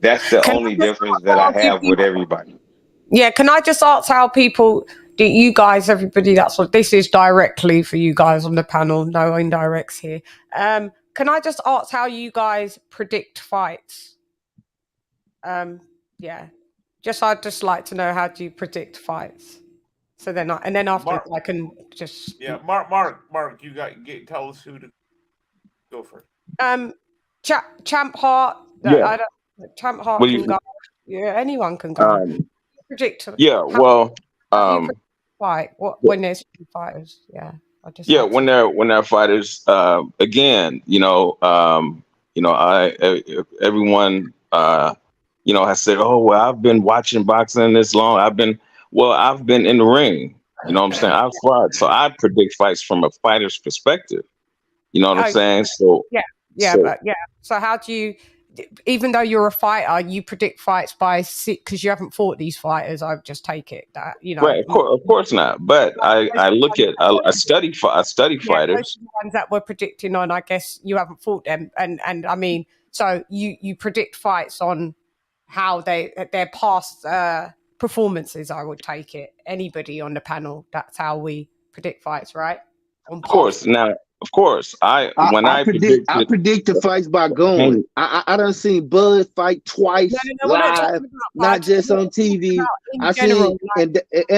Speaker 11: That's the only difference that I have with everybody.
Speaker 16: Yeah, can I just ask how people do you guys, everybody that's what this is directly for you guys on the panel, no indirects here. Can I just ask how you guys predict fights? Yeah. I'd just like to know, how do you predict fights? So then after I can just
Speaker 4: Mark, you tell us who to go first.
Speaker 16: Champ Hart.
Speaker 21: Yeah.
Speaker 16: Champ Hart can go. Yeah, anyone can go. Predict.
Speaker 21: Yeah, well,
Speaker 16: how do you predict fight? When there's fighters? Yeah.
Speaker 21: When they're fighters, again, everyone, has said, oh, well, I've been watching boxing this long. I've been in the ring. You know what I'm saying? I've fought, so I predict fights from a fighter's perspective. You know what I'm saying? So
Speaker 16: So how do you? Even though you're a fighter, you predict fights because you haven't fought these fighters. I just take it that
Speaker 21: Right, of course not. But I study fighters.
Speaker 16: Those are the ones that we're predicting on. I guess you haven't fought them, and I mean, so you predict fights on how their past performances. I would take it. Anybody on the panel, that's how we predict fights, right?
Speaker 21: Of course. Now, of course, I
Speaker 14: predict the fights by going. I done seen Bud fight twice live, not just on TV. I seen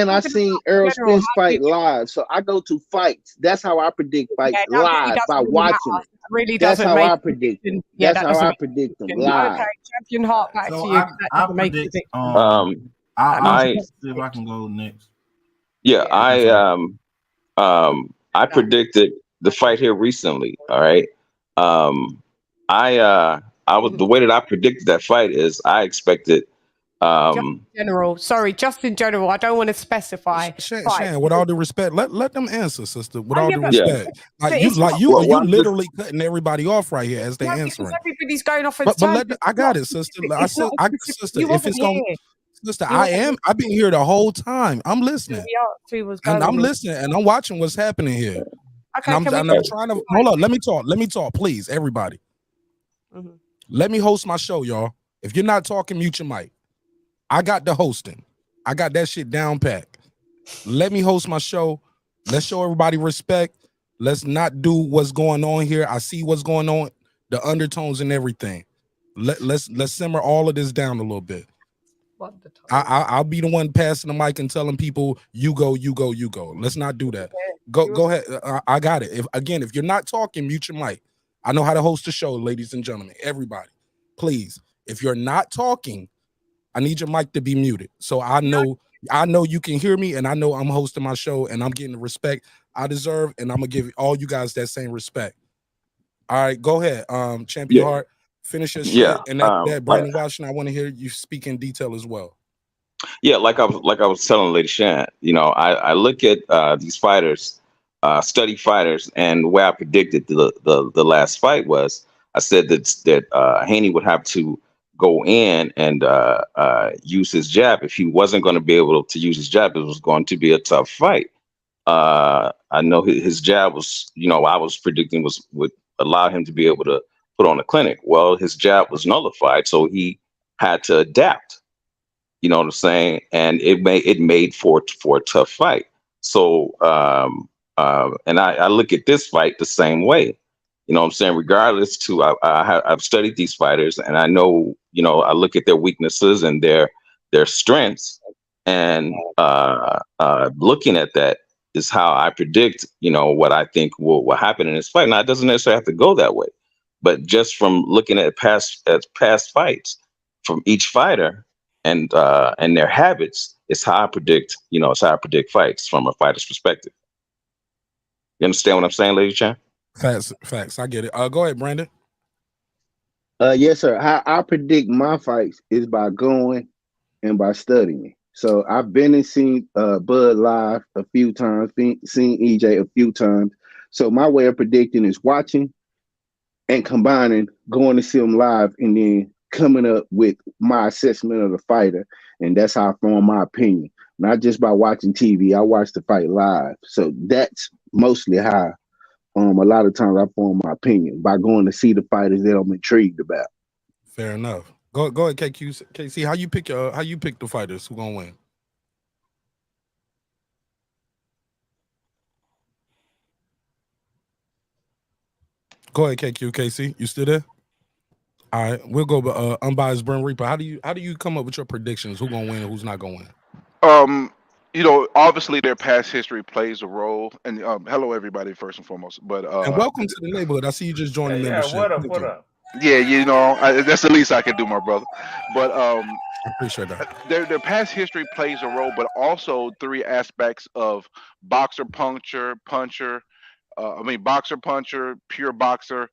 Speaker 14: I seen Errol Spence fight live. So I go to fights. That's how I predict fights live by watching it.
Speaker 16: Really
Speaker 14: that's
Speaker 16: doesn't
Speaker 14: how
Speaker 16: make
Speaker 14: I predict them.
Speaker 16: Yeah,
Speaker 14: that's how I predict them live.
Speaker 16: Okay, Champion Hart, back to you.
Speaker 20: I predict. I'll see if I can go next.
Speaker 21: Yeah, I predicted the fight here recently. All right. I was the way that I predicted that fight is I expected
Speaker 16: just in general. I don't want to specify.
Speaker 1: Shan, with all due respect, let them answer, sister. With all due respect, you literally cutting everybody off right here as they answering.
Speaker 16: Everybody's going off.
Speaker 1: But I got it, sister. Sister, if it's going, sister, I've been here the whole time. I'm listening, and I'm listening, and I'm watching what's happening here.
Speaker 16: Okay,
Speaker 1: I'm trying to hold on. Let me talk, please, everybody.
Speaker 16: Mm-hmm.
Speaker 1: Let me host my show, y'all. If you're not talking, mute your mic. I got the hosting. I got that shit down pat. Let me host my show. Let's show everybody respect. Let's not do what's going on here. I see what's going on, the undertones and everything. Let's simmer all of this down a little bit. I'll be the one passing the mic and telling people, you go. Let's not do that. Go ahead. I got it. If you're not talking, mute your mic. I know how to host a show, ladies and gentlemen. Everybody, please. If you're not talking, I need your mic to be muted. So I know you can hear me, and I know I'm hosting my show, and I'm getting the respect I deserve, and I'm gonna give all you guys that same respect. All right, go ahead, Champion Hart. Finish your shit, and that Brandon Washington, I want to hear you speak in detail as well.
Speaker 21: Yeah, like I was telling Lady Shan, I look at these fighters, study fighters, and the way I predicted the last fight was, I said that Haney would have to go in and use his jab. If he wasn't going to be able to use his jab, it was going to be a tough fight. I know his jab was, I was predicting would allow him to be able to put on a clinic. Well, his jab was nullified, so he had to adapt. You know what I'm saying? And it made for a tough fight. So and I look at this fight the same way. You know what I'm saying? Regardless I've studied these fighters, and I know, I look at their weaknesses and their strengths, and looking at that is how I predict, what I think will happen in this fight. Now, it doesn't necessarily have to go that way, but just from looking at past fights from each fighter and their habits, is how I predict, it's how I predict fights from a fighter's perspective. You understand what I'm saying, Lady Chan?
Speaker 1: Facts. I get it. Go ahead, Brandon.
Speaker 14: Yes, sir. How I predict my fights is by going and by studying. So I've been and seen Bud live a few times, seen EJ a few times. So my way of predicting is watching and combining, going to see them live, and then
Speaker 2: coming up with my assessment of the fighter, and that's how I form my opinion. Not just by watching TV. I watch the fight live, so that's mostly how. A lot of times I form my opinion by going to see the fighters that I'm intrigued about.
Speaker 1: Fair enough. Go ahead, KC. How you pick the fighters who gonna win? Go ahead, KC. You still there? All right, we'll go. Unbiased Brim Reaper. How do you come up with your predictions? Who gonna win and who's not gonna win?
Speaker 9: Obviously their past history plays a role. And hello, everybody, first and foremost. But
Speaker 1: and welcome to the neighborhood. I see you just joined the membership.
Speaker 4: What up? What up?
Speaker 9: Yeah, that's the least I can do, my brother. But
Speaker 1: I appreciate that.
Speaker 9: Their past history plays a role, but also three aspects of boxer, boxer, puncher, pure boxer,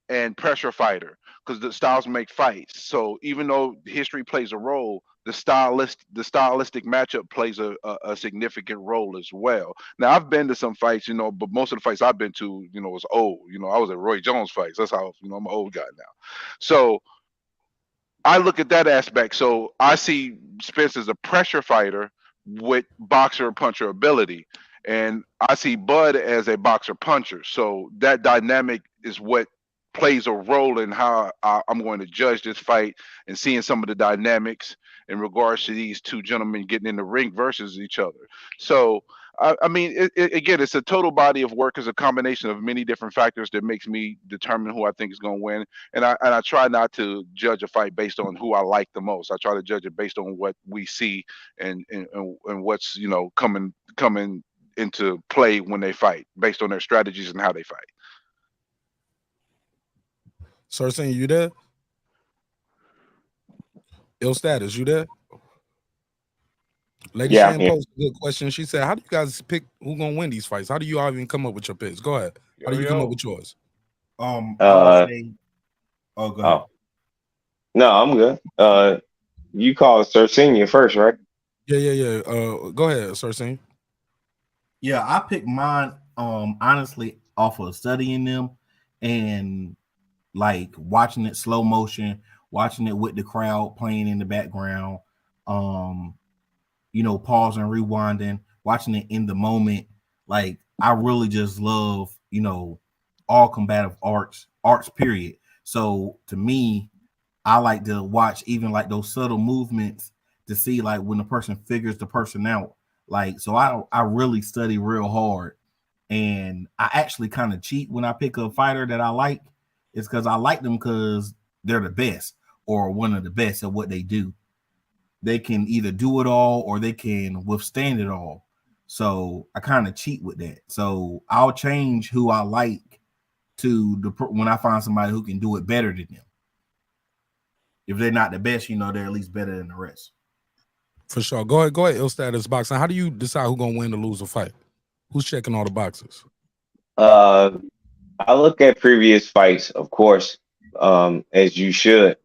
Speaker 9: and pressure fighter, because the styles make fights. So even though history plays a role, the stylistic matchup plays a significant role as well. Now I've been to some fights, but most of the fights I've been to, was old. I was at Roy Jones fights. That's how I'm an old guy now. So I look at that aspect. So I see Spence as a pressure fighter with boxer and puncher ability, and I see Bud as a boxer puncher. So that dynamic is what plays a role in how I'm going to judge this fight, and seeing some of the dynamics in regards to these two gentlemen getting in the ring versus each other. So I mean, again, it's a total body of work. It's a combination of many different factors that makes me determine who I think is going to win. And I try not to judge a fight based on who I like the most. I try to judge it based on what we see and what's coming into play when they fight, based on their strategies and how they fight.
Speaker 1: Sir, you there? Ill status, you there? Lady Shan posed a good question. She said, "How do you guys pick who gonna win these fights? How do you all even come up with your picks? Go ahead. How do you come up with yours?"
Speaker 7: I would say, go ahead.
Speaker 11: No, I'm good. You called Sir Senior first, right?
Speaker 1: Yeah. Go ahead, Sir Senior.
Speaker 7: Yeah, I picked mine honestly off of studying them and like watching it slow motion, watching it with the crowd playing in the background, pausing, rewinding, watching it in the moment. Like I really just love, all combative arts period. So to me, I like to watch even like those subtle movements to see like when the person figures the person out. Like, so I really study real hard, and I actually kind of cheat when I pick a fighter that I like. It's because I like them because they're the best or one of the best at what they do. They can either do it all or they can withstand it all. So I kind of cheat with that. So I'll change who I like to when I find somebody who can do it better than them. If they're not the best, they're at least better than the rest.
Speaker 1: For sure. Go ahead, Ill status boxing. How do you decide who's gonna win or lose a fight? Who's checking all the boxes?
Speaker 11: I look at previous fights, of course, as you should,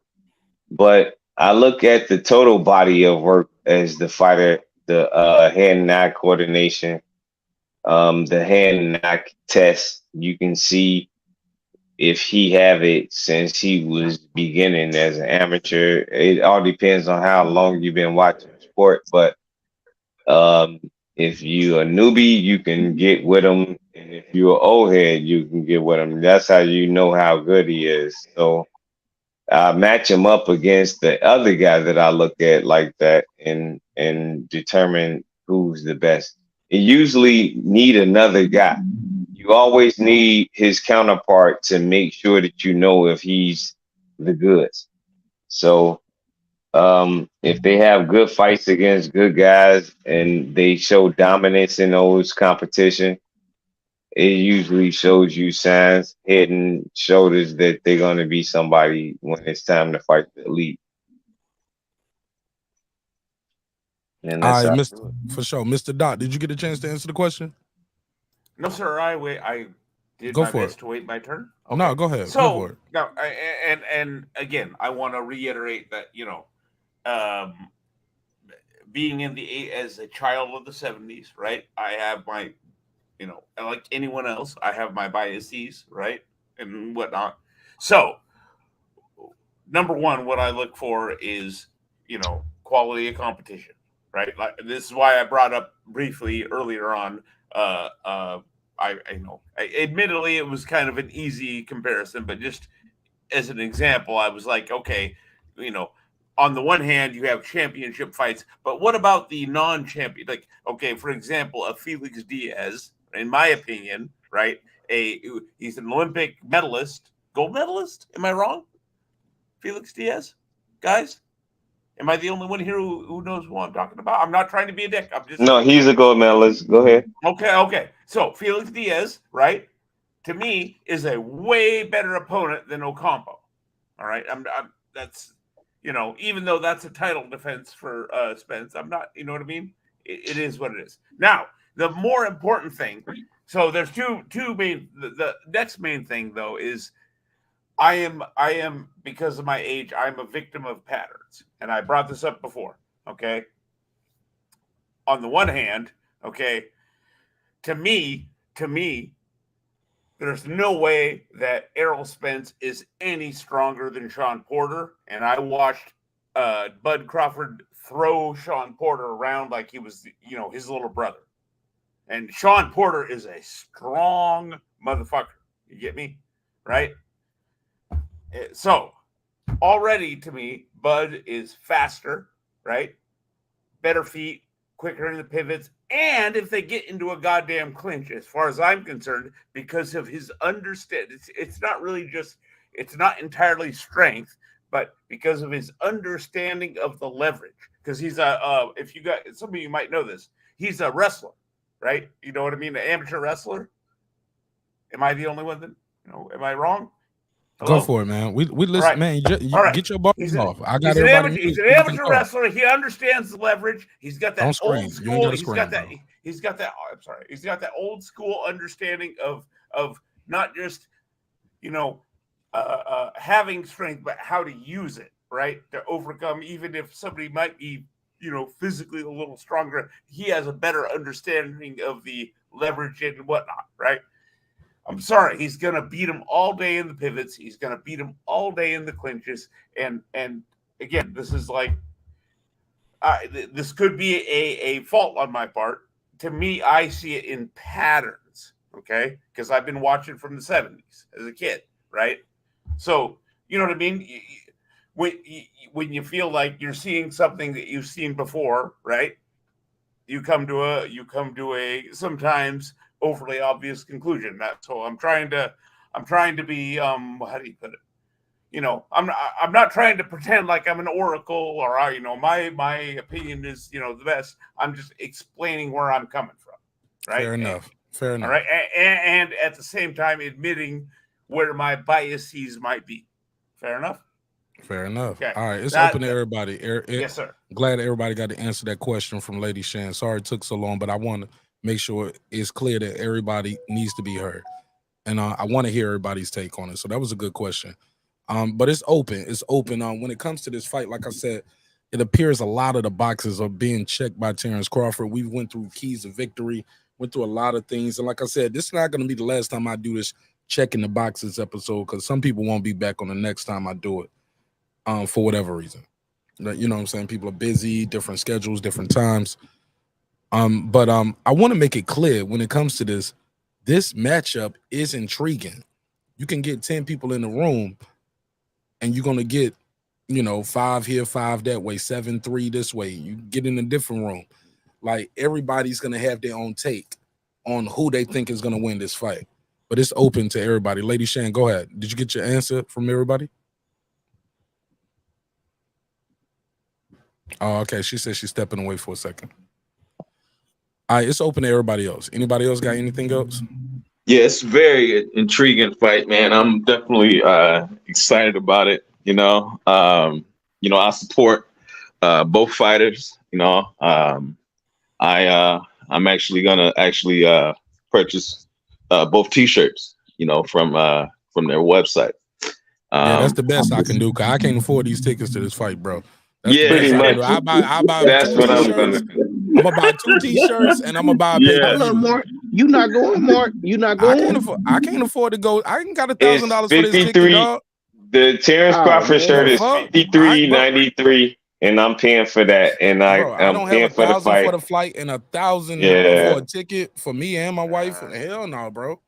Speaker 11: but I look at the total body of work as the fighter, the hand-eye coordination, the hand-eye test. You can see if he have it since he was beginning as an amateur. It all depends on how long you've been watching the sport, but if you a newbie, you can get with him, and if you're an old head, you can get with him. That's how you know how good he is. So I match him up against the other guy that I look at like that, and determine who's the best. You usually need another guy. You always need his counterpart to make sure that you know if he's the goods. So if they have good fights against good guys and they show dominance in those competition, it usually shows you signs, head and shoulders, that they're going to be somebody when it's time to fight the elite.
Speaker 1: And that's for sure. Mr. Dot, did you get a chance to answer the question?
Speaker 4: No, sir. I did
Speaker 1: Go
Speaker 4: my
Speaker 1: for
Speaker 4: best
Speaker 1: it.
Speaker 4: to wait my turn.
Speaker 1: Oh, no, go ahead.
Speaker 4: So
Speaker 1: Go for it.
Speaker 4: no, and again, I want to reiterate that being as a child of the 70s, right? I have my, like anyone else, I have my biases, right, and whatnot. So number one, what I look for is, quality of competition, right? Like, this is why I brought up briefly earlier on. Admittedly, it was kind of an easy comparison, but just as an example, I was like, okay, on the one hand, you have championship fights, but what about the non-champion? Like, okay, for example, a Felix Diaz, in my opinion, right? He's an Olympic medalist, gold medalist. Am I wrong? Felix Diaz, guys? Am I the only one here who knows who I'm talking about? I'm not trying to be a dick. I'm just
Speaker 11: No, he's a gold medalist. Go ahead.
Speaker 4: Okay. So Felix Diaz, right, to me, is a way better opponent than Ocampo. All right, that's even though that's a title defense for Spence, I'm not. You know what I mean? It is what it is. Now, the more important thing. So there's two main. The next main thing though is I am because of my age, I'm a victim of patterns, and I brought this up before. Okay. On the one hand, okay, to me, there's no way that Errol Spence is any stronger than Sean Porter, and I watched Bud Crawford throw Sean Porter around like he was, his little brother. And Sean Porter is a strong motherfucker. You get me? Right? So, already to me, Bud is faster, right? Better feet, quicker in the pivots. And if they get into a goddamn clinch, as far as I'm concerned, because of his understanding, it's not really just, it's not entirely strength, but because of his understanding of the leverage. Because he's if you got, some of you might know this, he's a wrestler, right? You know what I mean? An amateur wrestler. Am I the only one that, am I wrong? Hello?
Speaker 1: Go for it, man. We listen,
Speaker 4: right.
Speaker 1: man. Get your bars off. I got
Speaker 4: everybody. He's an amateur wrestler. He understands the leverage. He's got that old school. He's got that. He's got that. I'm sorry. He's got that old school understanding of not just having strength, but how to use it, right, to overcome. Even if somebody might be physically a little stronger, he has a better understanding of the leverage and whatnot, right? I'm sorry, he's going to beat him all day in the pivots. He's going to beat him all day in the clinches. And again, this is like, this could be a fault on my part. To me, I see it in patterns, okay? Because I've been watching from the 70s as a kid, right? So, you know what I mean? When you feel like you're seeing something that you've seen before, right? You come to a sometimes overly obvious conclusion. So I'm trying to be how do you put it? I'm not trying to pretend like I'm an oracle or my opinion is the best. I'm just explaining where I'm coming from. Right.
Speaker 1: Fair enough.
Speaker 4: All right. And at the same time admitting where my biases might be. Fair enough.
Speaker 1: Fair enough.
Speaker 4: Okay.
Speaker 1: All right, it's open to everybody.
Speaker 4: Yes, sir.
Speaker 1: Glad everybody got to answer that question from Lady Shan. Sorry it took so long, but I want to make sure it's clear that everybody needs to be heard. And I want to hear everybody's take on it. So that was a good question. But it's open. It's open. When it comes to this fight, like I said, it appears a lot of the boxes are being checked by Terence Crawford. We went through keys of victory, went through a lot of things. And like I said, this is not going to be the last time I do this checking the boxes episode, because some people won't be back on the next time I do it. For whatever reason, you know what I'm saying? People are busy, different schedules, different times. But I want to make it clear when it comes to this matchup is intriguing. You can get 10 people in the room and you're going to get, 5 here, 5 that way, 7-3 this way. You get in a different room. Like, everybody's going to have their own take on who they think is going to win this fight. But it's open to everybody. Lady Shan, go ahead. Did you get your answer from everybody? Oh, okay. She said she's stepping away for a second. All right, it's open to everybody else. Anybody else got anything else?
Speaker 21: Yeah, it's very intriguing fight, man. I'm definitely excited about it. I support both fighters. I'm actually gonna purchase both T-shirts. From their website.
Speaker 1: Yeah, that's the best I can do, because I can't afford these tickets to this fight, bro. That's
Speaker 21: pretty much.
Speaker 1: I buy
Speaker 21: That's what I'm
Speaker 1: T-shirts.
Speaker 21: gonna do.
Speaker 1: I'm gonna buy 2 T-shirts and I'm gonna buy a paper.
Speaker 2: Hold on, Mark. You not going, Mark? You not going?
Speaker 1: I can't afford to go. I ain't got $1,000 for this ticket,
Speaker 21: 53
Speaker 1: dog.
Speaker 11: The Terence Crawford
Speaker 2: man.
Speaker 11: shirt is $53.93, and I'm paying for that. And
Speaker 1: I
Speaker 11: I'm
Speaker 1: don't
Speaker 11: paying
Speaker 1: have
Speaker 11: for the
Speaker 1: $1,000
Speaker 11: fight.
Speaker 1: for the flight and $1,000
Speaker 11: Yeah.
Speaker 1: for a ticket for me and my wife. Hell no, bro.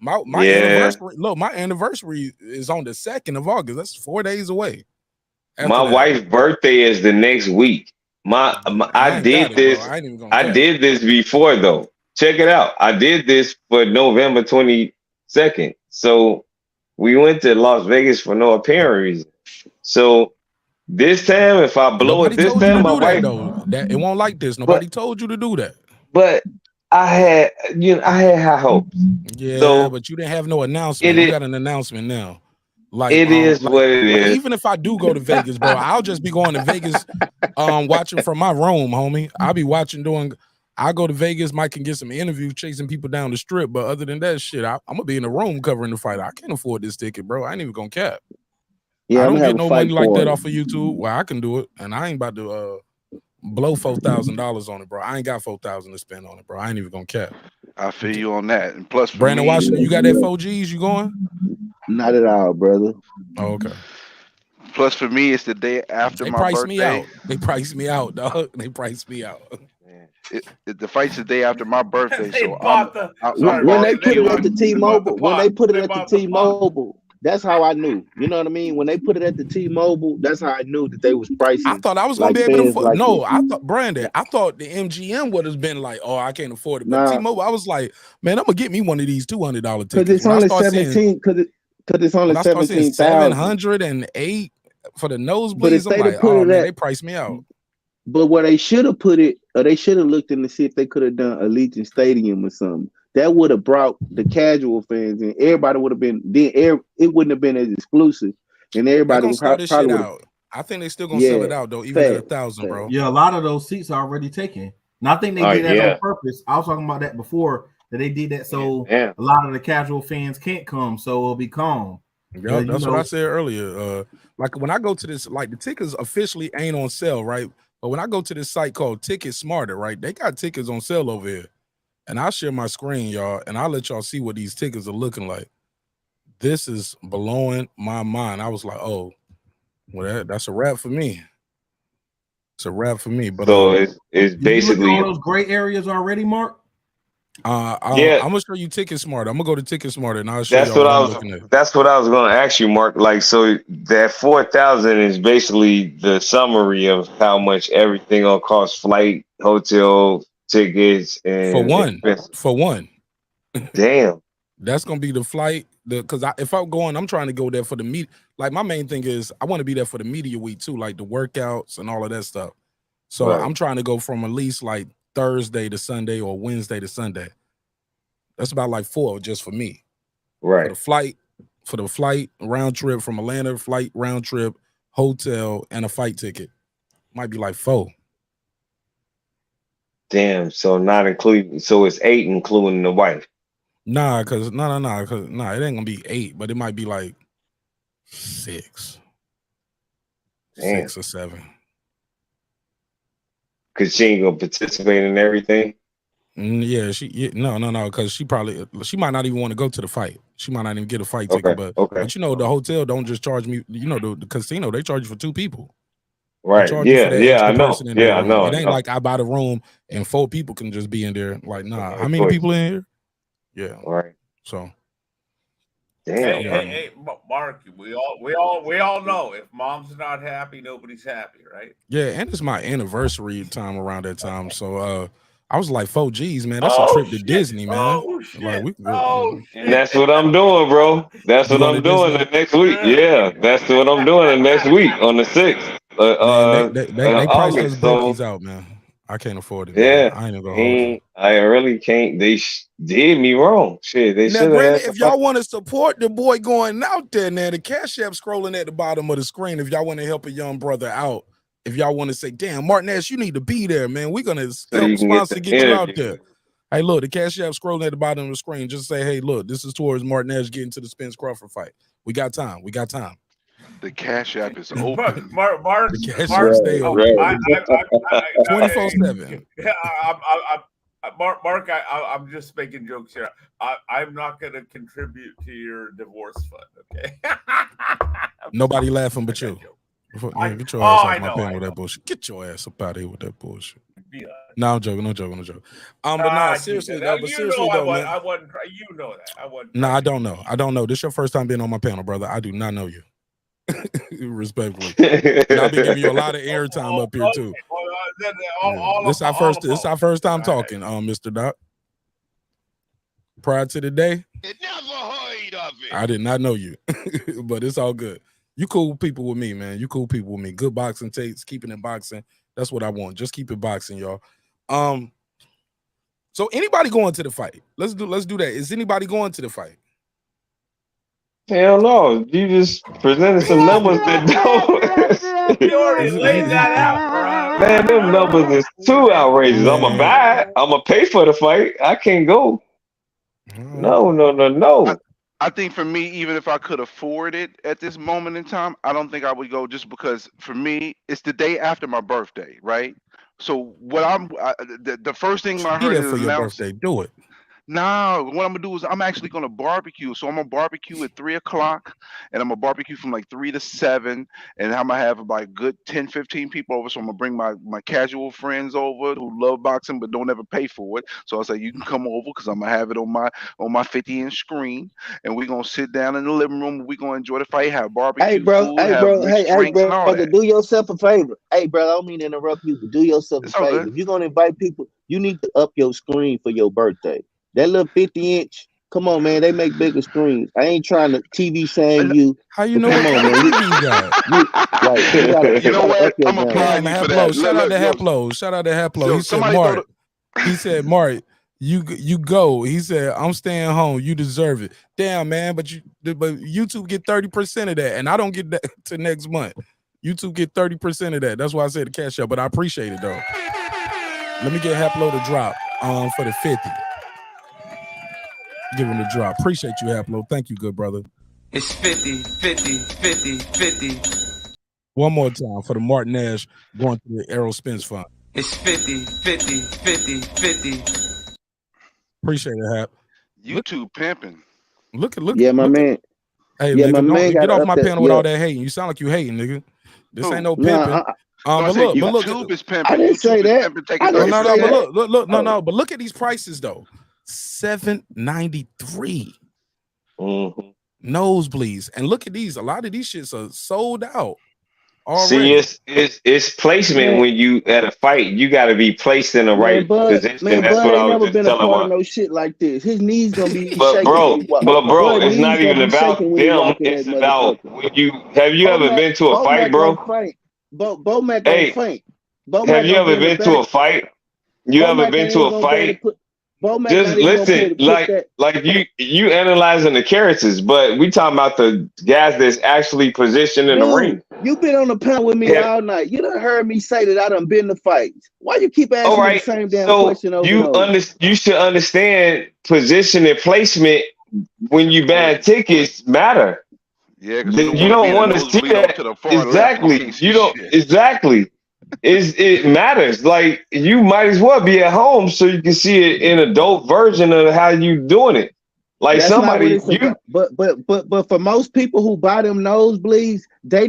Speaker 1: My
Speaker 11: Yeah.
Speaker 1: anniversary. Look, my anniversary is on the 2nd of August. That's 4 days away.
Speaker 11: My wife's birthday is the next week. I did this.
Speaker 1: Bro. I ain't even gonna
Speaker 11: I
Speaker 1: care.
Speaker 11: did this before though. Check it out. I did this for November 22nd. So we went to Las Vegas for no apparent reason. So this time, if I blow
Speaker 1: Nobody
Speaker 11: it this
Speaker 1: told you
Speaker 11: time,
Speaker 1: to
Speaker 11: my
Speaker 1: do that
Speaker 11: wife.
Speaker 1: though. That it won't like this. Nobody told you to do that.
Speaker 11: But I had high hopes.
Speaker 1: Yeah,
Speaker 11: So
Speaker 1: but you didn't have no announcement. You got an announcement now. Like
Speaker 11: it is what it is.
Speaker 1: Even if I do go to Vegas, bro, I'll just be going to Vegas, watching from my room, homie. I'll be watching I go to Vegas, Mike can get some interviews, chasing people down the strip. But other than that shit, I'm gonna be in the room covering the fight. I can't afford this ticket, bro. I ain't even gonna cap.
Speaker 2: Yeah,
Speaker 1: I
Speaker 2: I'm
Speaker 1: don't
Speaker 2: gonna
Speaker 1: get
Speaker 2: have
Speaker 1: no
Speaker 2: a fight
Speaker 1: money like that
Speaker 2: party.
Speaker 1: off of YouTube. Well, I can do it, and I ain't about to blow $4,000 on it, bro. I ain't got $4,000 to spend on it, bro. I ain't even gonna cap.
Speaker 9: I feel you on that. And plus, for
Speaker 1: Brandon
Speaker 9: me,
Speaker 1: Washington, you got that 4Gs? You going?
Speaker 2: Not at all, brother.
Speaker 1: Oh, okay.
Speaker 9: Plus, for me, it's the day after
Speaker 1: They
Speaker 9: my
Speaker 1: priced
Speaker 9: birthday.
Speaker 1: me out. They priced me out, dog. They priced me out.
Speaker 9: The fight's the day after my birthday,
Speaker 4: They
Speaker 9: so
Speaker 4: bought
Speaker 2: When they put it at the T-Mobile, that's how I knew. You know what I mean? When they put it at the T-Mobile, that's how I knew that they was pricing.
Speaker 1: I thought I was gonna be able to afford. No, I thought Brandon. I thought the MGM would have been like, oh, I can't afford it. But T-Mobile, I was like, man, I'm gonna get me one of these $200 tickets.
Speaker 2: Because it's only 17. Because it's only 17,000.
Speaker 1: 708 for the nosebleeds.
Speaker 2: But if
Speaker 1: I'm
Speaker 2: they'd
Speaker 1: like,
Speaker 2: have put
Speaker 1: oh
Speaker 2: it
Speaker 1: man,
Speaker 2: at,
Speaker 1: they priced me out.
Speaker 2: But where they should have put it, or they should have looked in to see if they could have done Allegiant Stadium or something. That would have brought the casual fans in. Everybody would have been then. It wouldn't have been as exclusive, and everybody
Speaker 1: They're gonna
Speaker 2: would
Speaker 1: sell this
Speaker 2: probably
Speaker 1: shit
Speaker 2: would.
Speaker 1: out. I think they still gonna sell it out though, even at 1,000, bro.
Speaker 20: Yeah, a lot of those seats are already taken. And I think they did that on purpose. I was talking about that before, that they did that so a lot of the casual fans can't come, so it'll be calm.
Speaker 1: Yeah, that's what I said earlier. Like when I go to this, like the tickets officially ain't on sale, right? But when I go to this site called Ticket Smarter, right, they got tickets on sale over here. And I'll share my screen, y'all, and I'll let y'all see what these tickets are looking like. This is blowing my mind. I was like, oh, well, that's a wrap for me. It's a wrap for me. But
Speaker 11: so it's
Speaker 20: did
Speaker 11: basically
Speaker 20: you look at all those gray areas already, Mark?
Speaker 11: Yeah.
Speaker 1: I'm gonna show you Ticket Smarter. I'm gonna go to Ticket Smarter and I'll show
Speaker 11: That's
Speaker 1: y'all
Speaker 11: what I
Speaker 1: I'm
Speaker 11: was.
Speaker 1: looking at.
Speaker 11: That's what I was going to ask you, Mark. Like, so that 4,000 is basically the summary of how much everything will cost: flight, hotel, tickets, and
Speaker 1: For one.
Speaker 11: Damn.
Speaker 1: That's gonna be the flight. Because if I'm going, I'm trying to go there for the meet. Like my main thing is I want to be there for the media week too, like the workouts and all of that stuff. So
Speaker 11: Right.
Speaker 1: I'm trying to go from at least like Thursday to Sunday or Wednesday to Sunday. That's about like 4 just for me.
Speaker 11: Right.
Speaker 1: For the flight round trip from Atlanta, flight round trip, hotel, and a fight ticket. Might be like 4.
Speaker 11: Damn. So not including. So it's 8 including the wife.
Speaker 1: Nah, cause it ain't gonna be 8, but it might be like 6.
Speaker 11: Damn.
Speaker 1: 6 or 7.
Speaker 11: Cause she ain't gonna participate in everything.
Speaker 1: Yeah, no, because she might not even want to go to the fight. She might not even get a fight ticket, but you know the hotel don't just charge me. You know the casino they charge you for 2 people.
Speaker 11: Right.
Speaker 1: They charge you for that extra
Speaker 11: I know.
Speaker 1: person in
Speaker 11: Yeah,
Speaker 1: their
Speaker 11: I
Speaker 1: room.
Speaker 11: know.
Speaker 1: It ain't like I buy the room and 4 people can just be in there. Like nah, how many people in here? Yeah.
Speaker 11: Right.
Speaker 1: So.
Speaker 11: Damn.
Speaker 4: Hey, Mark, we all know if mom's not happy, nobody's happy, right?
Speaker 1: Yeah, and it's my anniversary time around that time. So I was like 4 G's, man. That's a trip to Disney, man.
Speaker 4: Oh shit.
Speaker 1: Like we
Speaker 11: And that's what I'm doing, bro. That's what I'm doing the next week. Yeah, that's what I'm doing the next week on the 6th.
Speaker 1: Man, they priced us
Speaker 11: August.
Speaker 1: bookies out, man. I can't afford it.
Speaker 11: Yeah,
Speaker 1: man. I ain't even gonna hold you.
Speaker 11: I really can't. They did me wrong. Shit, they
Speaker 1: Now,
Speaker 11: should
Speaker 1: Brandon,
Speaker 11: have.
Speaker 1: if y'all want to support the boy going out there, now the Cash App scrolling at the bottom of the screen. If y'all want to help a young brother out, if y'all want to say, "Damn, Martin Nash, you need to be there, man. We're gonna help sponsor get you out there." Hey, look, the Cash App scrolling at the bottom of the screen. Just say, "Hey, look, this is towards Martin Nash getting to the Spence Crawford fight. We got time. We got time."
Speaker 9: The Cash App is open.
Speaker 4: Mark,
Speaker 1: the Cash App stay open. 24/7.
Speaker 4: Mark, I'm just making jokes here. I'm not going to contribute to your divorce fund. Okay.
Speaker 1: Nobody laughing but you. Man, get your ass off my panel with that bullshit. Get your ass up out of here with that bullshit. No, I'm joking. No joking. No joking. But no, seriously though. But seriously though, man.
Speaker 4: I wasn't. You know that. I wasn't.
Speaker 1: No, I don't know. I don't know. This is your first time being on my panel, brother. I do not know you. Respectfully, and I'll be giving you a lot of airtime up here too. This is our first time talking, Mr. Doc. Prior to the day,
Speaker 15: never heard of it.
Speaker 1: I did not know you, but it's all good. You cool people with me, man. You cool people with me. Good boxing takes, keeping it boxing. That's what I want. Just keep it boxing, y'all. So anybody going to the fight? Let's do that. Is anybody going to the fight?
Speaker 11: Hell no. You just presented some numbers that don't.
Speaker 4: You already laid that out, bro.
Speaker 11: Man, them numbers is too outrageous. I'm going to buy it. I'm going to pay for the fight. I can't go. No.
Speaker 9: I think for me, even if I could afford it at this moment in time, I don't think I would go, just because for me, it's the day after my birthday, right? So what the first thing I heard is
Speaker 1: for your birthday. Do it.
Speaker 9: No, what I'm gonna do is I'm actually gonna barbecue. So I'm gonna barbecue at 3:00, and I'm gonna barbecue from like 3 to 7, and I'm gonna have like good 10, 15 people over. So I'm gonna bring my casual friends over who love boxing but don't ever pay for it. So I'll say you can come over because I'm gonna have it on my 50-inch screen, and we're gonna sit down in the living room. And we're gonna enjoy the fight, have barbecue.
Speaker 14: Hey, bro.
Speaker 9: Food, hey,
Speaker 14: bro. Do yourself a favor. Hey, bro. I don't mean to interrupt you, but do yourself a favor. If you're gonna invite people, you need to up your screen for your birthday. That little 50-inch, come on, man. They make bigger screens. I ain't trying to TV shame you.
Speaker 1: How you know what kind of TV you got?
Speaker 9: You know what? I'm applying for that.
Speaker 1: Shout out to Haplo. Shout out to Haplo. He said, Mark. He said, Mark, you go. He said, I'm staying home. You deserve it. Damn, man. But YouTube get 30% of that, and I don't get that to next month. YouTube get 30% of that. That's why I said the cash out. But I appreciate it though. Let me get Haplo to drop for the 50. Give him the drop. Appreciate you, Haplo. Thank you, good brother.
Speaker 8: It's 50, 50, 50, 50.
Speaker 1: One more time for the Martin Nash going to the Errol Spence Fund.
Speaker 8: It's 50, 50, 50, 50.
Speaker 1: Appreciate it, Hap.
Speaker 9: YouTube pimping.
Speaker 1: Look.
Speaker 14: Yeah, my man.
Speaker 1: Hey, nigga, get off my panel with all that hating. You sound like you hating, nigga. This ain't no pimping. But look,
Speaker 9: YouTube is pimping.
Speaker 14: I didn't say that.
Speaker 1: But look at these prices though. $793. Nosebleeds, and look at these. A lot of these shits are sold out already.
Speaker 11: See, it's placement. When you at a fight, you got to be placed in the right position. That's what I was just telling him.
Speaker 14: No shit like this. His knees gonna be
Speaker 11: but
Speaker 14: shaking.
Speaker 11: Bro, it's not even about them. It's about when you have you ever been to a fight, bro?
Speaker 14: Bo-Mac gonna faint.
Speaker 11: Have you ever been to a fight? You ever been to a fight? Just listen, like you analyzing the characters, but we talking about the guys that's actually positioned in the ring.
Speaker 14: You been on the panel with me all night. You done heard me say that I done been to fights. Why you keep asking me the same damn question over and over?
Speaker 11: You should understand position and placement when you buy tickets matter.
Speaker 9: Yeah,
Speaker 11: you don't want to see that. Exactly. You don't exactly. It matters. Like you might as well be at home so you can see it in adult version of how you doing it. Like
Speaker 14: that's
Speaker 11: somebody,
Speaker 14: but for most people who buy them nosebleeds, they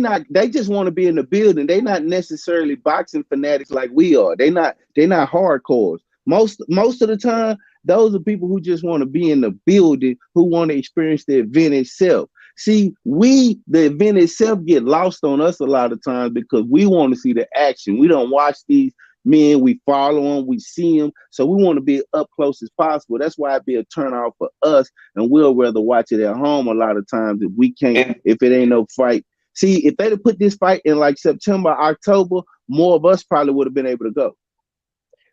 Speaker 14: just want to be in the building. They not necessarily boxing fanatics like we are. They not hardcores. Most of the time, those are people who just want to be in the building, who want to experience the event itself. See, the event itself get lost on us a lot of times because we want to see the action. We don't watch these men, we follow them, we see them. So we want to be up close as possible. That's why it'd be a turnout for us, and we'll rather watch it at home a lot of times if we can't, if it ain't no fight. See, if they'd have put this fight in like September, October, more of us probably would have been able to go.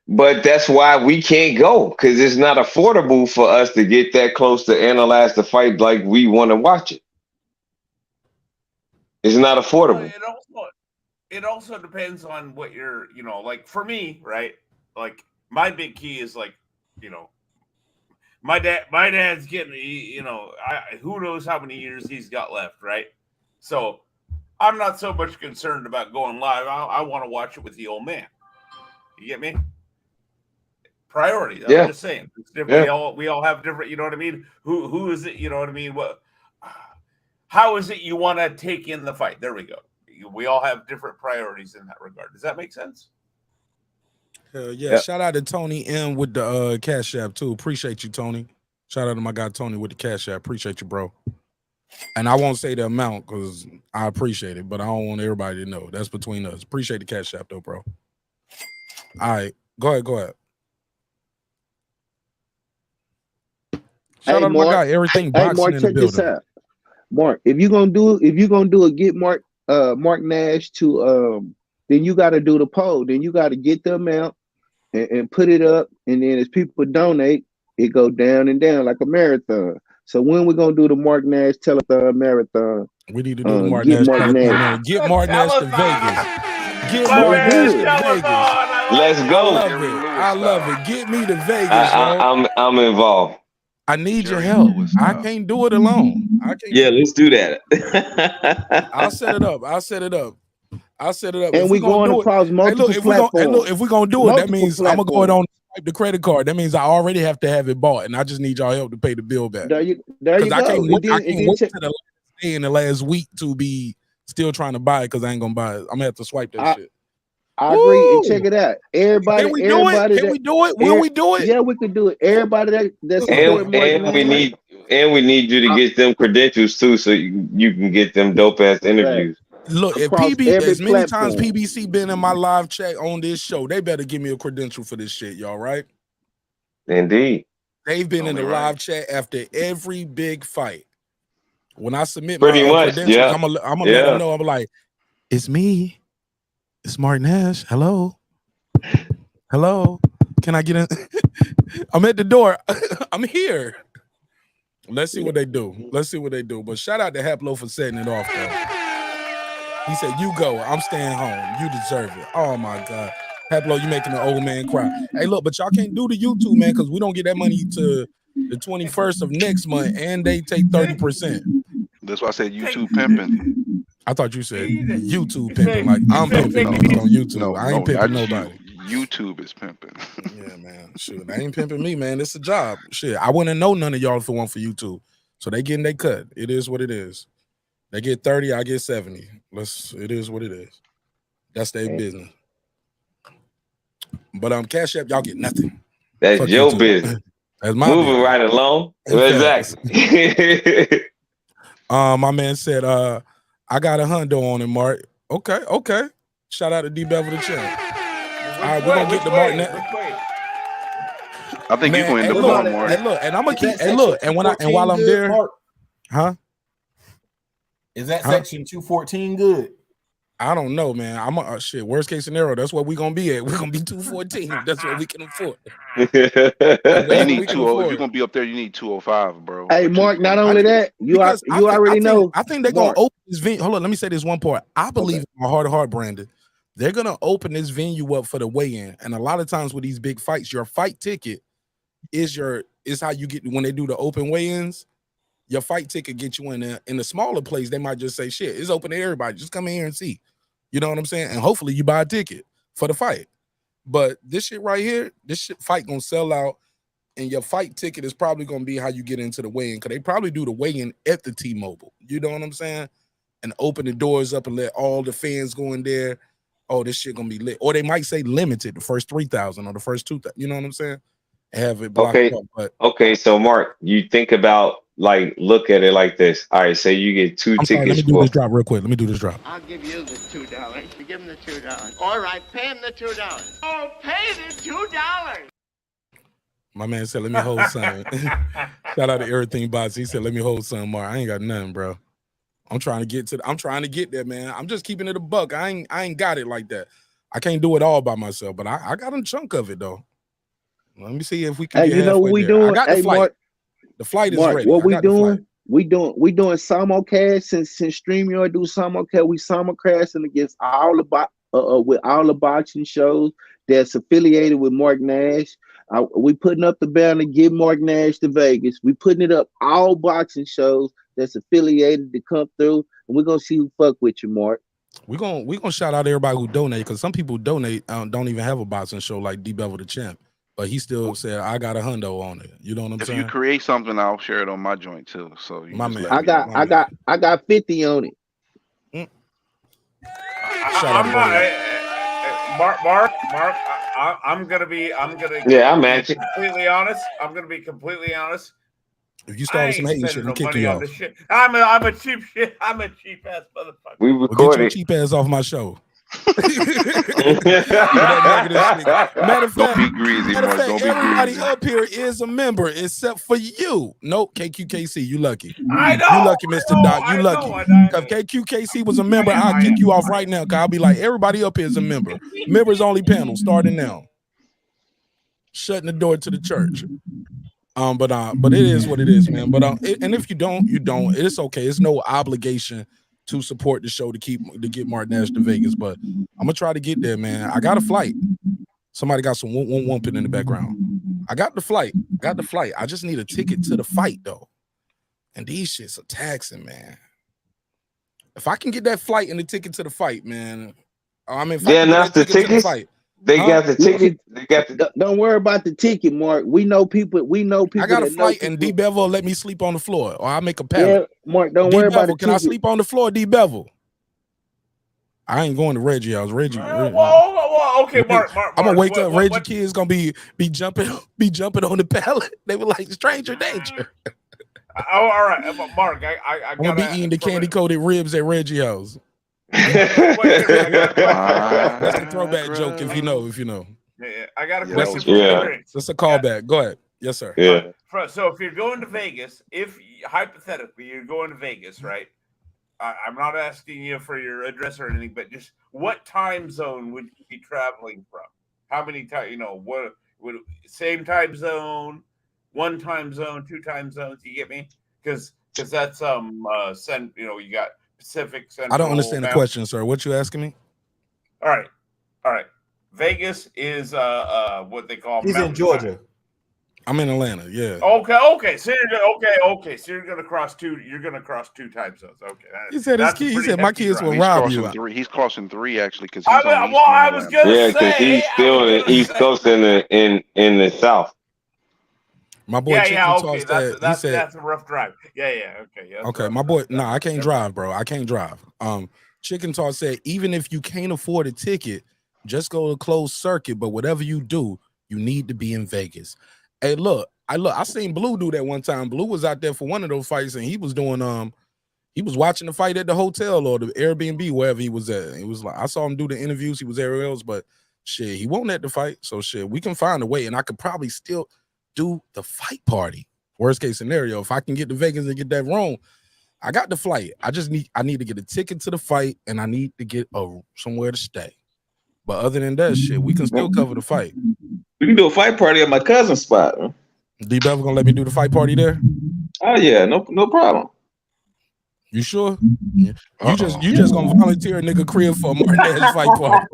Speaker 11: But that's why we can't go, because it's not affordable for us to get that close to analyze the fight like we want to watch it. It's not affordable.
Speaker 4: It also depends on what you're, like for me, right? Like my big key is like, my dad's getting, who knows how many years he's got left, right? So I'm not so much concerned about going live. I want to watch it with the old man. You get me? priorities. I'm just saying. It's different. We all have different. You know what I mean? Who is it? You know what I mean? What? How is it you want to take in the fight? There we go. We all have different priorities in that regard. Does that make sense?
Speaker 1: Yeah. Shout out to Tony M with the Cash App too. Appreciate you, Tony. Shout out to my guy Tony with the Cash App. Appreciate you, bro. And I won't say the amount because I appreciate it, but I don't want everybody to know. That's between us. Appreciate the Cash App though, bro. All right, go ahead. Shout out to my guy. Everything boxing
Speaker 2: Mark,
Speaker 1: in the
Speaker 2: check this
Speaker 1: building.
Speaker 2: out. Mark, if you're gonna do a get Mark Nash to then you got to do the poll. Then you got to get the amount and put it up, and then as people donate, it go down and down like a marathon. So when we're gonna do the Mark Nash telethon marathon?
Speaker 1: We need to do the Mark Nash telethon. Get Mark Nash to Vegas. Get Mark Nash to Vegas.
Speaker 11: Let's go.
Speaker 1: I love it. Get me to Vegas.
Speaker 11: I'm involved.
Speaker 1: I need your help. I can't do it alone.
Speaker 11: Let's do that.
Speaker 1: I'll set it up.
Speaker 2: And we're going across multiple platforms.
Speaker 1: If we're gonna do it, that means I'm gonna go on the credit card. That means I already have to have it bought, and I just need y'all help to pay the bill back.
Speaker 2: There you go.
Speaker 1: I can't wait to the last day in the last week to be still trying to buy it because I ain't gonna buy it. I'm gonna have to swipe that shit.
Speaker 2: I agree. And check it out. Everybody,
Speaker 1: Can we do it? Can we do it? Will we do it?
Speaker 2: Yeah, we could do it. Everybody that's
Speaker 11: and we need you to get them credentials too, so you can get them dope ass interviews.
Speaker 1: Look, if as many times PBC been in my live chat on this show, they better give me a credential for this shit, y'all, right?
Speaker 11: Indeed.
Speaker 1: They've been in the live chat after every big fight. When I submit
Speaker 11: Pretty
Speaker 1: my
Speaker 11: much,
Speaker 1: credentials, I'm gonna let them know. I'm like, it's me. It's Mark Nash. Hello. Can I get in? I'm at the door. I'm here. Let's see what they do. But shout out to Haplo for setting it off, though. He said, "You go. I'm staying home. You deserve it." Oh my God, Haplo, you making the old man cry. Hey, look, but y'all can't do the YouTube, man, because we don't get that money to the 21st of next month, and they take 30%.
Speaker 9: That's why I said YouTube pimping.
Speaker 1: I thought you said YouTube pimping, like I'm pimping on YouTube. I ain't pimping nobody.
Speaker 9: YouTube is pimping.
Speaker 1: Yeah, man. Shoot, they ain't pimping me, man. It's a job. Shit, I wouldn't know none of y'all if it weren't for YouTube. So they getting their cut. It is what it is. They get 30, I get 70. It is what it is. That's their business. But Cash App, y'all get nothing.
Speaker 11: That's
Speaker 1: Fuck
Speaker 11: your
Speaker 1: YouTube.
Speaker 11: business.
Speaker 1: That's my
Speaker 11: moving
Speaker 1: business.
Speaker 11: right along. Exactly.
Speaker 1: My man said, I got a hundo on him, Mark. Okay. Shout out to D Bevel the champ. All right, we're gonna get the Mark now.
Speaker 9: I think you're going to end up on Mark.
Speaker 1: Hey, look, and I'm gonna keep. Hey, look, and while I'm there,
Speaker 20: Mark?
Speaker 1: Huh?
Speaker 20: Is that section 214 good?
Speaker 1: I don't know, man. I'm shit. Worst case scenario, that's what we're gonna be at. We're gonna be 214. That's what we can afford.
Speaker 9: You need 20. If you're gonna be up there, you need 205, bro.
Speaker 2: Hey, Mark. Not only that, you already know.
Speaker 1: I think they're gonna open this venue. Hold on, let me say this one part. I believe in my heart of heart, Brandon. They're gonna open this venue up for the weigh-in, and a lot of times with these big fights, your fight ticket is how you get when they do the open weigh-ins. Your fight ticket gets you in there. In the smaller place, they might just say, "Shit, it's open to everybody. Just come in here and see." You know what I'm saying? And hopefully you buy a ticket for the fight. But this shit right here, fight gonna sell out, and your fight ticket is probably gonna be how you get into the weigh-in, because they probably do the weigh-in at the T-Mobile. You know what I'm saying? And open the doors up and let all the fans go in there. Oh, this shit gonna be lit. Or they might say limited, the first 3,000 or the first 2,000. You know what I'm saying? Have it blocked up.
Speaker 11: Okay, so Mark, you think about look at it like this. All right, say you get two tickets.
Speaker 1: Let me do this drop real quick. Let me do this drop.
Speaker 15: I'll give you the $2. You give him the $2. All right, pay him the $2. Oh, pay the $2.
Speaker 1: My man said, "Let me hold some." Shout out to Everything Bots. He said, "Let me hold some, Mark. I ain't got nothing, bro. I'm trying to get there, man. I'm just keeping it a buck. I ain't got it like that. I can't do it all by myself, but I got a chunk of it though. Let me see if we can.
Speaker 2: Hey, you know what we doing?
Speaker 1: I got the flight.
Speaker 2: Mark,
Speaker 1: the flight is
Speaker 2: Mark,
Speaker 1: ready.
Speaker 2: What we doing? We doing simulcast since StreamYard do simulcast. We simulcasting against all the boxing shows that's affiliated with Mark Nash. We putting up the banner, get Mark Nash to Vegas. We putting it up all boxing shows that's affiliated to come through, and we're gonna see who fuck with you, Mark.
Speaker 1: We're gonna shout out everybody who donate, because some people donate don't even have a boxing show like D Bevel the champ. but he still said I got a hundo on it. You know what I'm saying?
Speaker 9: If you create something, I'll share it on my joint too. So you
Speaker 1: My
Speaker 9: just
Speaker 1: man.
Speaker 9: let me know.
Speaker 2: I got 50 on it.
Speaker 4: I'm not. Mark. I'm gonna
Speaker 11: Yeah, I'm at you.
Speaker 4: completely honest. I'm gonna be completely honest.
Speaker 1: If you started some hating shit, I'm kicking you off.
Speaker 4: Shit. I'm a cheap shit. I'm a cheap ass motherfucker.
Speaker 11: We
Speaker 1: Well,
Speaker 11: recorded.
Speaker 1: get your cheap ass off my show. Matter of fact,
Speaker 9: Don't be greasy, Mark. Don't be
Speaker 1: everybody
Speaker 9: greasy.
Speaker 1: up here is a member except for you. Nope, KQKC, you lucky.
Speaker 4: I know.
Speaker 1: You lucky, Mr. Doc. You lucky. Because KQKC was a member, I'll kick you off right now. Cause I'll be like, everybody up here is a member. Members only panel starting now. Shutting the door to the church. But it is what it is, man. But and if you don't, you don't. It's okay. It's no obligation to support the show to get Mark Nash to Vegas. But I'm gonna try to get there, man. I got a flight. Somebody got some whooping in the background. I got the flight. I just need a ticket to the fight though. And these shits are taxing, man. If I can get that flight and the ticket to the fight, man. I mean, if I can get that ticket to the fight.
Speaker 11: They got the ticket. They got the.
Speaker 2: Don't worry about the ticket, Mark. We know people.
Speaker 1: I got a flight, and D Bevel let me sleep on the floor, or I make a pallet.
Speaker 2: Yeah, Mark. Don't worry about the
Speaker 1: Can I
Speaker 2: ticket.
Speaker 1: sleep on the floor, D Bevel? I ain't going to Reggie house. Reggie.
Speaker 4: Okay, Mark.
Speaker 1: I'm gonna wake up. Reggie kids gonna be jumping on the pallet. They were like stranger danger.
Speaker 4: All right, Mark. I'm
Speaker 1: gonna be eating the candy coated ribs at Reggie house. That's a throwback joke if you know.
Speaker 4: Yeah, I got a question for you.
Speaker 1: That's a callback. Go ahead. Yes, sir.
Speaker 11: Yeah.
Speaker 4: So if you're going to Vegas, hypothetically you're going to Vegas, right? I'm not asking you for your address or anything, but just what time zone would you be traveling from? How many times? What would same time zone, one time zone, two time zones? You get me? Because that's you got Pacific Central.
Speaker 1: I don't understand the question, sir. What you asking me?
Speaker 4: All right. Vegas is what they call.
Speaker 20: He's in Georgia.
Speaker 1: I'm in Atlanta. Yeah.
Speaker 4: Okay. So you're gonna cross two. You're gonna cross two time zones. Okay.
Speaker 1: He said his kid. He said my kids will rob you.
Speaker 9: He's crossing three actually because
Speaker 4: I was gonna say.
Speaker 11: Yeah, because he's still in the East Coast in the South.
Speaker 1: My boy
Speaker 4: okay. That's a rough drive. Yeah.
Speaker 1: Okay, my boy. I can't drive, bro. I can't drive. Chicken Talk said even if you can't afford a ticket, just go to closed circuit. But whatever you do, you need to be in Vegas. Hey, I seen Blue do that one time. Blue was out there for one of those fights, and he was doing he was watching the fight at the hotel or the Airbnb, wherever he was at. It was like I saw him do the interviews. He was everywhere else, but shit, he won't at the fight. So shit, we can find a way, and I could probably still do the fight party. Worst case scenario, if I can get to Vegas and get that wrong, I got the flight. I need to get a ticket to the fight, and I need to get somewhere to stay. But other than that shit, we can still cover the fight.
Speaker 21: We can do a fight party at my cousin's spot. Huh?
Speaker 1: D Bevel gonna let me do the fight party there?
Speaker 21: Oh yeah, no problem.
Speaker 1: You sure? Yeah. You just gonna volunteer a nigga crib for a Martinez fight party?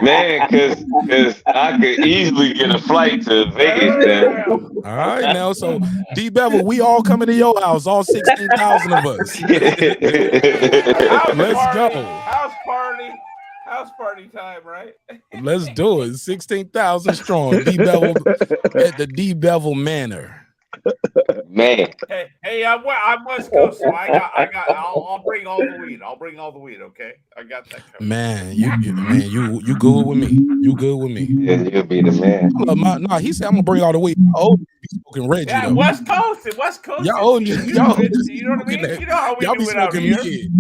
Speaker 11: Man, cause I could easily get a flight to Vegas. Then.
Speaker 1: All right, now so D Bevel, we all coming to your house, all 16,000 of us. Let's go.
Speaker 4: House party time, right?
Speaker 1: Let's do it. 16,000 strong. D Bevel at the D Bevel Manor.
Speaker 11: Man.
Speaker 4: Hey, I'm West Coast, so I'll bring all the weed. I'll bring all the weed, okay? I got that covered.
Speaker 1: Man, you good with me. You good with me.
Speaker 11: Yeah, you'll be the man.
Speaker 1: He said I'm gonna bring all the weed. Oh, he's smoking Reggie.
Speaker 4: Yeah,
Speaker 1: though.
Speaker 4: West Coast.
Speaker 1: Y'all,
Speaker 4: you know what I mean? You know how we
Speaker 1: y'all
Speaker 4: do
Speaker 1: be
Speaker 4: it out
Speaker 1: smoking
Speaker 4: here.
Speaker 1: weed.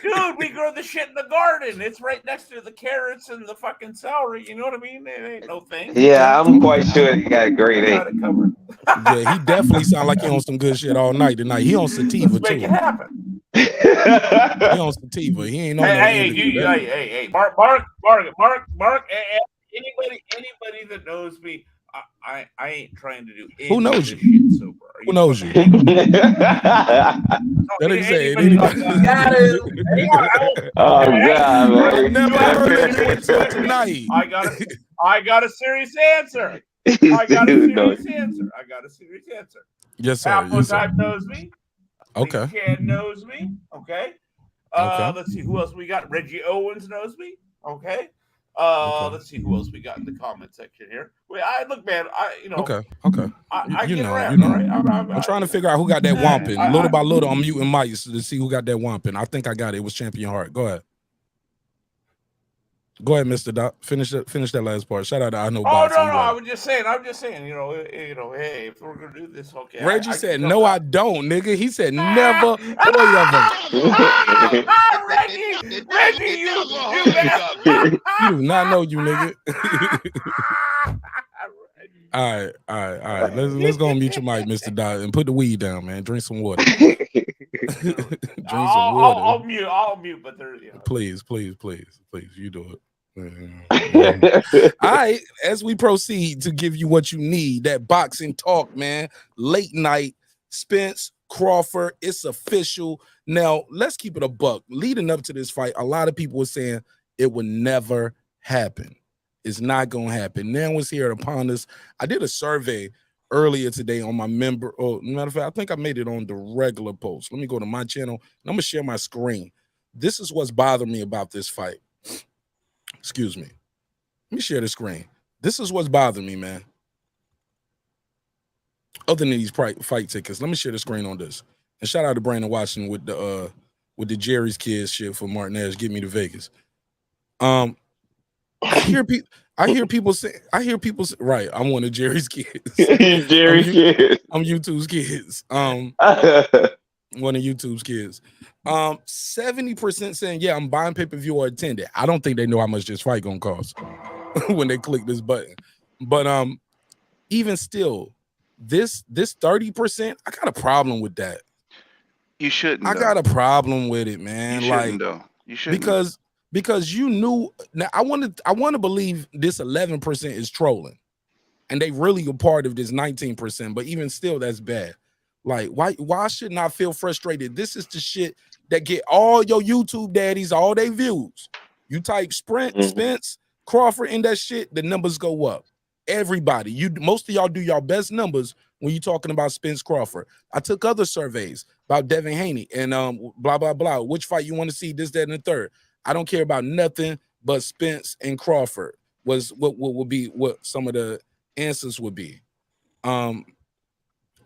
Speaker 4: Dude, we grow the shit in the garden. It's right next to the carrots and the fucking celery. You know what I mean? It ain't no thing.
Speaker 11: Yeah, I'm quite sure you got a great
Speaker 4: got it covered.
Speaker 1: Yeah, he definitely sound like he on some good shit all night tonight. He on sativa
Speaker 4: Let's
Speaker 1: too.
Speaker 4: make it happen.
Speaker 1: He on sativa. He ain't on
Speaker 4: Hey, Mark. Anybody that knows me, I ain't trying to do anything.
Speaker 1: Who knows you?
Speaker 4: Shit sober.
Speaker 1: Who knows you?
Speaker 11: Oh God, man!
Speaker 1: Never heard that tonight.
Speaker 4: I got a serious answer. I got a serious answer.
Speaker 1: Yes, sir.
Speaker 4: Apple
Speaker 1: Yes,
Speaker 4: Type
Speaker 1: sir.
Speaker 4: knows me.
Speaker 1: Okay.
Speaker 4: Ken knows me. Okay. Let's see who else we got. Reggie Owens knows me. Okay. Let's see who else we got in the comment section here. Wait, look, man.
Speaker 1: Okay.
Speaker 4: I
Speaker 1: You
Speaker 4: get
Speaker 1: know,
Speaker 4: around. All right.
Speaker 1: I'm trying to figure out who got that wamping. Little by little, I'm muting mics to see who got that wamping. I think I got it. It was Champion Heart. Go ahead. Go ahead, Mr. Doc. Finish that last part. Shout out to I Know
Speaker 4: Oh
Speaker 1: Boxing.
Speaker 4: no, I'm just saying. Hey, if we're gonna do this, okay.
Speaker 1: Reggie said, "No, I don't, nigga." He said, "Never heard of him."
Speaker 4: Reggie, you
Speaker 1: You do not know you, nigga. All right. Let's go and mute your mic, Mr. Doc, and put the weed down, man. Drink some water.
Speaker 4: I'll mute, but there.
Speaker 1: Please, you do it. All right, as we proceed to give you what you need, that boxing talk, man. Late night, Spence Crawford, it's official. Now, let's keep it a buck. Leading up to this fight, a lot of people were saying it would never happen. It's not going to happen. Now it's here upon us. I did a survey earlier today on my matter of fact, I think I made it on the regular post. Let me go to my channel, and I'm going to share my screen. This is what's bothering me about this fight. Excuse me. Let me share the screen. This is what's bothering me, man. Other than these fight tickets, let me share the screen on this. And shout out to Brandon Washington with the Jerry's Kids shit for Martinez. Get me to Vegas. I hear people say, right, I'm one of Jerry's kids.
Speaker 11: Jerry's kids.
Speaker 1: I'm YouTube's kids. One of YouTube's kids. 70% saying, yeah, I'm buying pay-per-view or attending. I don't think they know how much this fight gonna cost when they click this button. But even still, this 30%, I got a problem with that.
Speaker 9: You shouldn't.
Speaker 1: I got a problem with it, man.
Speaker 9: You shouldn't, though. You shouldn't.
Speaker 1: Because you knew. Now I want to believe this 11% is trolling, and they really a part of this 19%. But even still, that's bad. Like, why shouldn't I feel frustrated? This is the shit that get all your YouTube daddies all their views. You type Spence Crawford in that shit, the numbers go up. Everybody, most of y'all do y'all best numbers when you're talking about Spence Crawford. I took other surveys about Devin Haney and blah blah blah. Which fight you want to see? This, that, and the third. I don't care about nothing but Spence and Crawford. Was what would be what some of the answers would be. I'm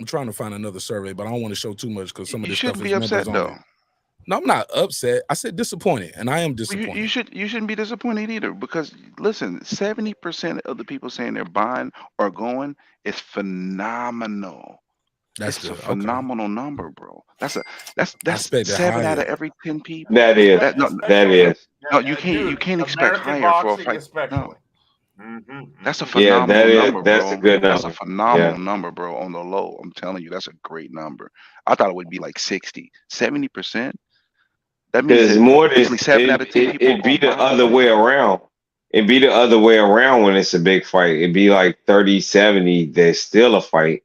Speaker 1: trying to find another survey, but I don't want to show too much because some of this stuff is members
Speaker 9: upset,
Speaker 1: only.
Speaker 9: though.
Speaker 1: No, I'm not upset. I said disappointed, and I am disappointed.
Speaker 9: You shouldn't be disappointed either, because listen, 70% of the people saying they're buying or going is phenomenal. That's a phenomenal number, bro. That's 7 out of every 10 people.
Speaker 11: That is.
Speaker 9: No, you can't expect higher for a fight. No. That's a phenomenal number, bro.
Speaker 11: That's a good number.
Speaker 9: That's a phenomenal number, bro. On the low, I'm telling you, that's a great number. I thought it would be like 60, 70%. That means
Speaker 11: more than
Speaker 9: 7 out of 10 people.
Speaker 11: It'd be the other way around. It'd be the other way around when it's a big fight. It'd be like 30-70. There's still a fight,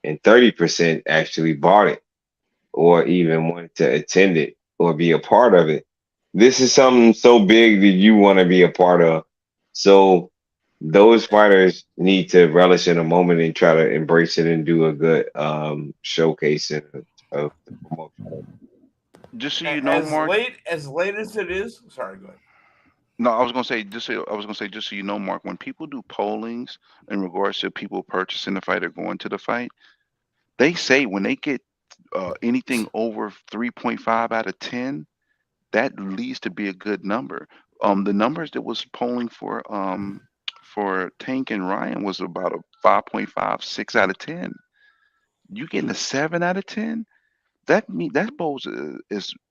Speaker 11: and 30% actually bought it, or even wanted to attend it or be a part of it. This is something so big that you want to be a part of. So those fighters need to relish in a moment and try to embrace it and do a good showcase of the promotion.
Speaker 9: Just so you know, Mark.
Speaker 4: As late as it is. Sorry, go ahead.
Speaker 9: No, I was gonna say just so you know, Mark. When people do pollings in regards to people purchasing the fight or going to the fight, they say when they get anything over 3.5 out of 10, that leads to be a good number. The numbers that was polling for Tank and Ryan was about a 5.5, 6 out of 10. You getting a 7 out of 10? That bodes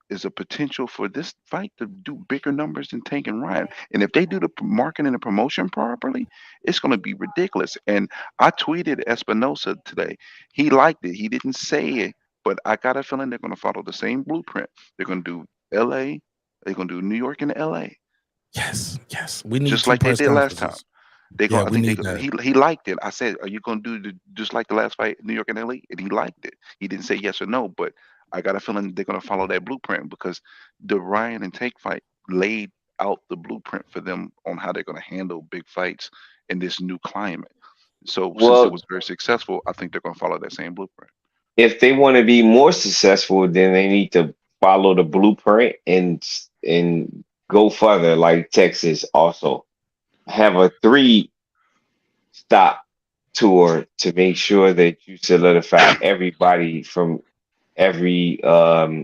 Speaker 9: is a potential for this fight to do bigger numbers than Tank and Ryan. And if they do the marketing and promotion properly, it's going to be ridiculous. And I tweeted Espinosa today. He liked it. He didn't say it, but I got a feeling they're going to follow the same blueprint. They're going to do LA. They're going to do New York and LA.
Speaker 1: Yes. We need
Speaker 9: just like they did last time. He liked it. I said, "Are you going to do just like the last fight in New York and LA?" And he liked it. He didn't say yes or no, but I got a feeling they're going to follow that blueprint, because the Ryan and Tank fight laid out the blueprint for them on how they're going to handle big fights in this new climate. So since it was very successful, I think they're going to follow that same blueprint.
Speaker 11: If they want to be more successful, then they need to follow the blueprint and go further, like Texas also. have a 3-stop tour to make sure that you solidify everybody from every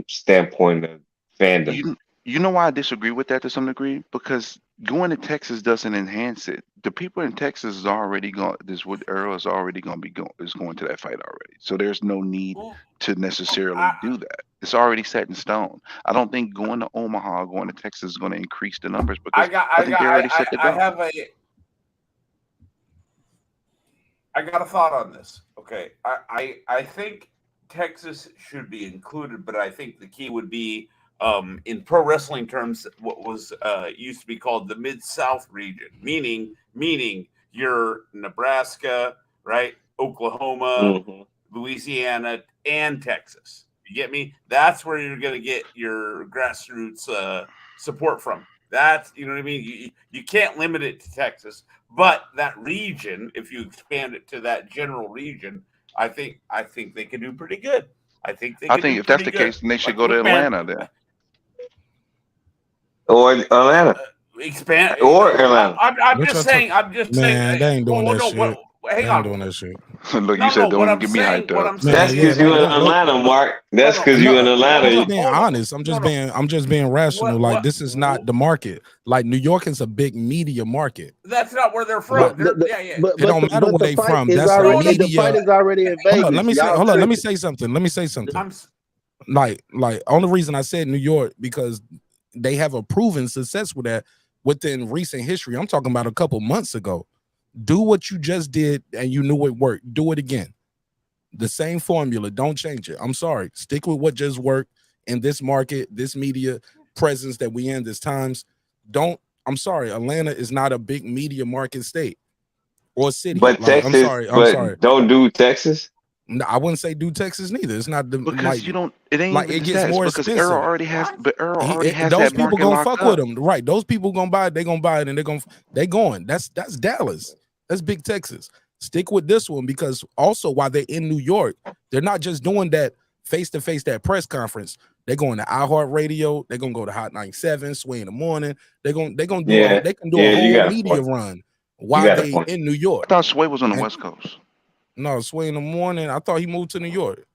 Speaker 11: standpoint of fandom.
Speaker 9: You know why I disagree with that to some degree? Because going to Texas doesn't enhance it. The people in Texas is already going. This what Earl is already going to be going to that fight already. So there's no need to necessarily do that. It's already set in stone. I don't think going to Omaha, going to Texas is going to increase the numbers because I think they already set the bar.
Speaker 4: I got a thought on this. Okay, I think Texas should be included, but I think the key would be in pro wrestling terms, what was used to be called the Mid-South region, meaning you're Nebraska, right, Oklahoma, Louisiana, and Texas. You get me? That's where you're going to get your grassroots support from. That's, you know what I mean? You can't limit it to Texas, but that region, if you expand it to that general region, I think they can do pretty good. I think
Speaker 9: if that's the case, then they should go to Atlanta then.
Speaker 11: Or Atlanta.
Speaker 4: Expand
Speaker 11: or Atlanta.
Speaker 4: I'm just saying.
Speaker 1: Man, they ain't doing that shit.
Speaker 4: Hang on.
Speaker 1: Doing that shit.
Speaker 9: Look, you said don't get me hyped up.
Speaker 11: That's because you in Atlanta, Mark. That's because you in Atlanta.
Speaker 1: I'm just being honest. I'm just being rational. Like this is not the market. Like New York is a big media market.
Speaker 4: That's not where they're from.
Speaker 1: It don't matter where they from. That's
Speaker 2: already,
Speaker 1: the
Speaker 2: the fight is already in Vegas.
Speaker 1: Hold on. Let me say something. Like only reason I said New York because they have a proven success with that within recent history. I'm talking about a couple months ago. Do what you just did and you knew it worked. Do it again. The same formula. Don't change it. I'm sorry. Stick with what just worked in this market, this media presence that we in this times. I'm sorry. Atlanta is not a big media market state or city.
Speaker 11: But
Speaker 1: like,
Speaker 11: Texas, I'm sorry. Don't do Texas.
Speaker 1: No, I wouldn't say do Texas neither. It's not the
Speaker 9: because you don't. It ain't like
Speaker 1: it gets more
Speaker 9: because
Speaker 1: expensive.
Speaker 9: Errol already has. But Errol already has
Speaker 1: those
Speaker 9: that
Speaker 1: people
Speaker 9: market
Speaker 1: gonna
Speaker 9: locked
Speaker 1: fuck
Speaker 9: up.
Speaker 1: with them, right? Those people gonna buy it. They gonna buy it, and they going. That's Dallas. That's big Texas. Stick with this one because also while they're in New York, they're not just doing that face to face that press conference. They're going to iHeartRadio. They're gonna go to Hot 97, Sway in the Morning. They can do a whole media run while they in New York.
Speaker 9: I thought Sway was on the West Coast.
Speaker 1: No, Sway in the Morning. I thought he moved to New York.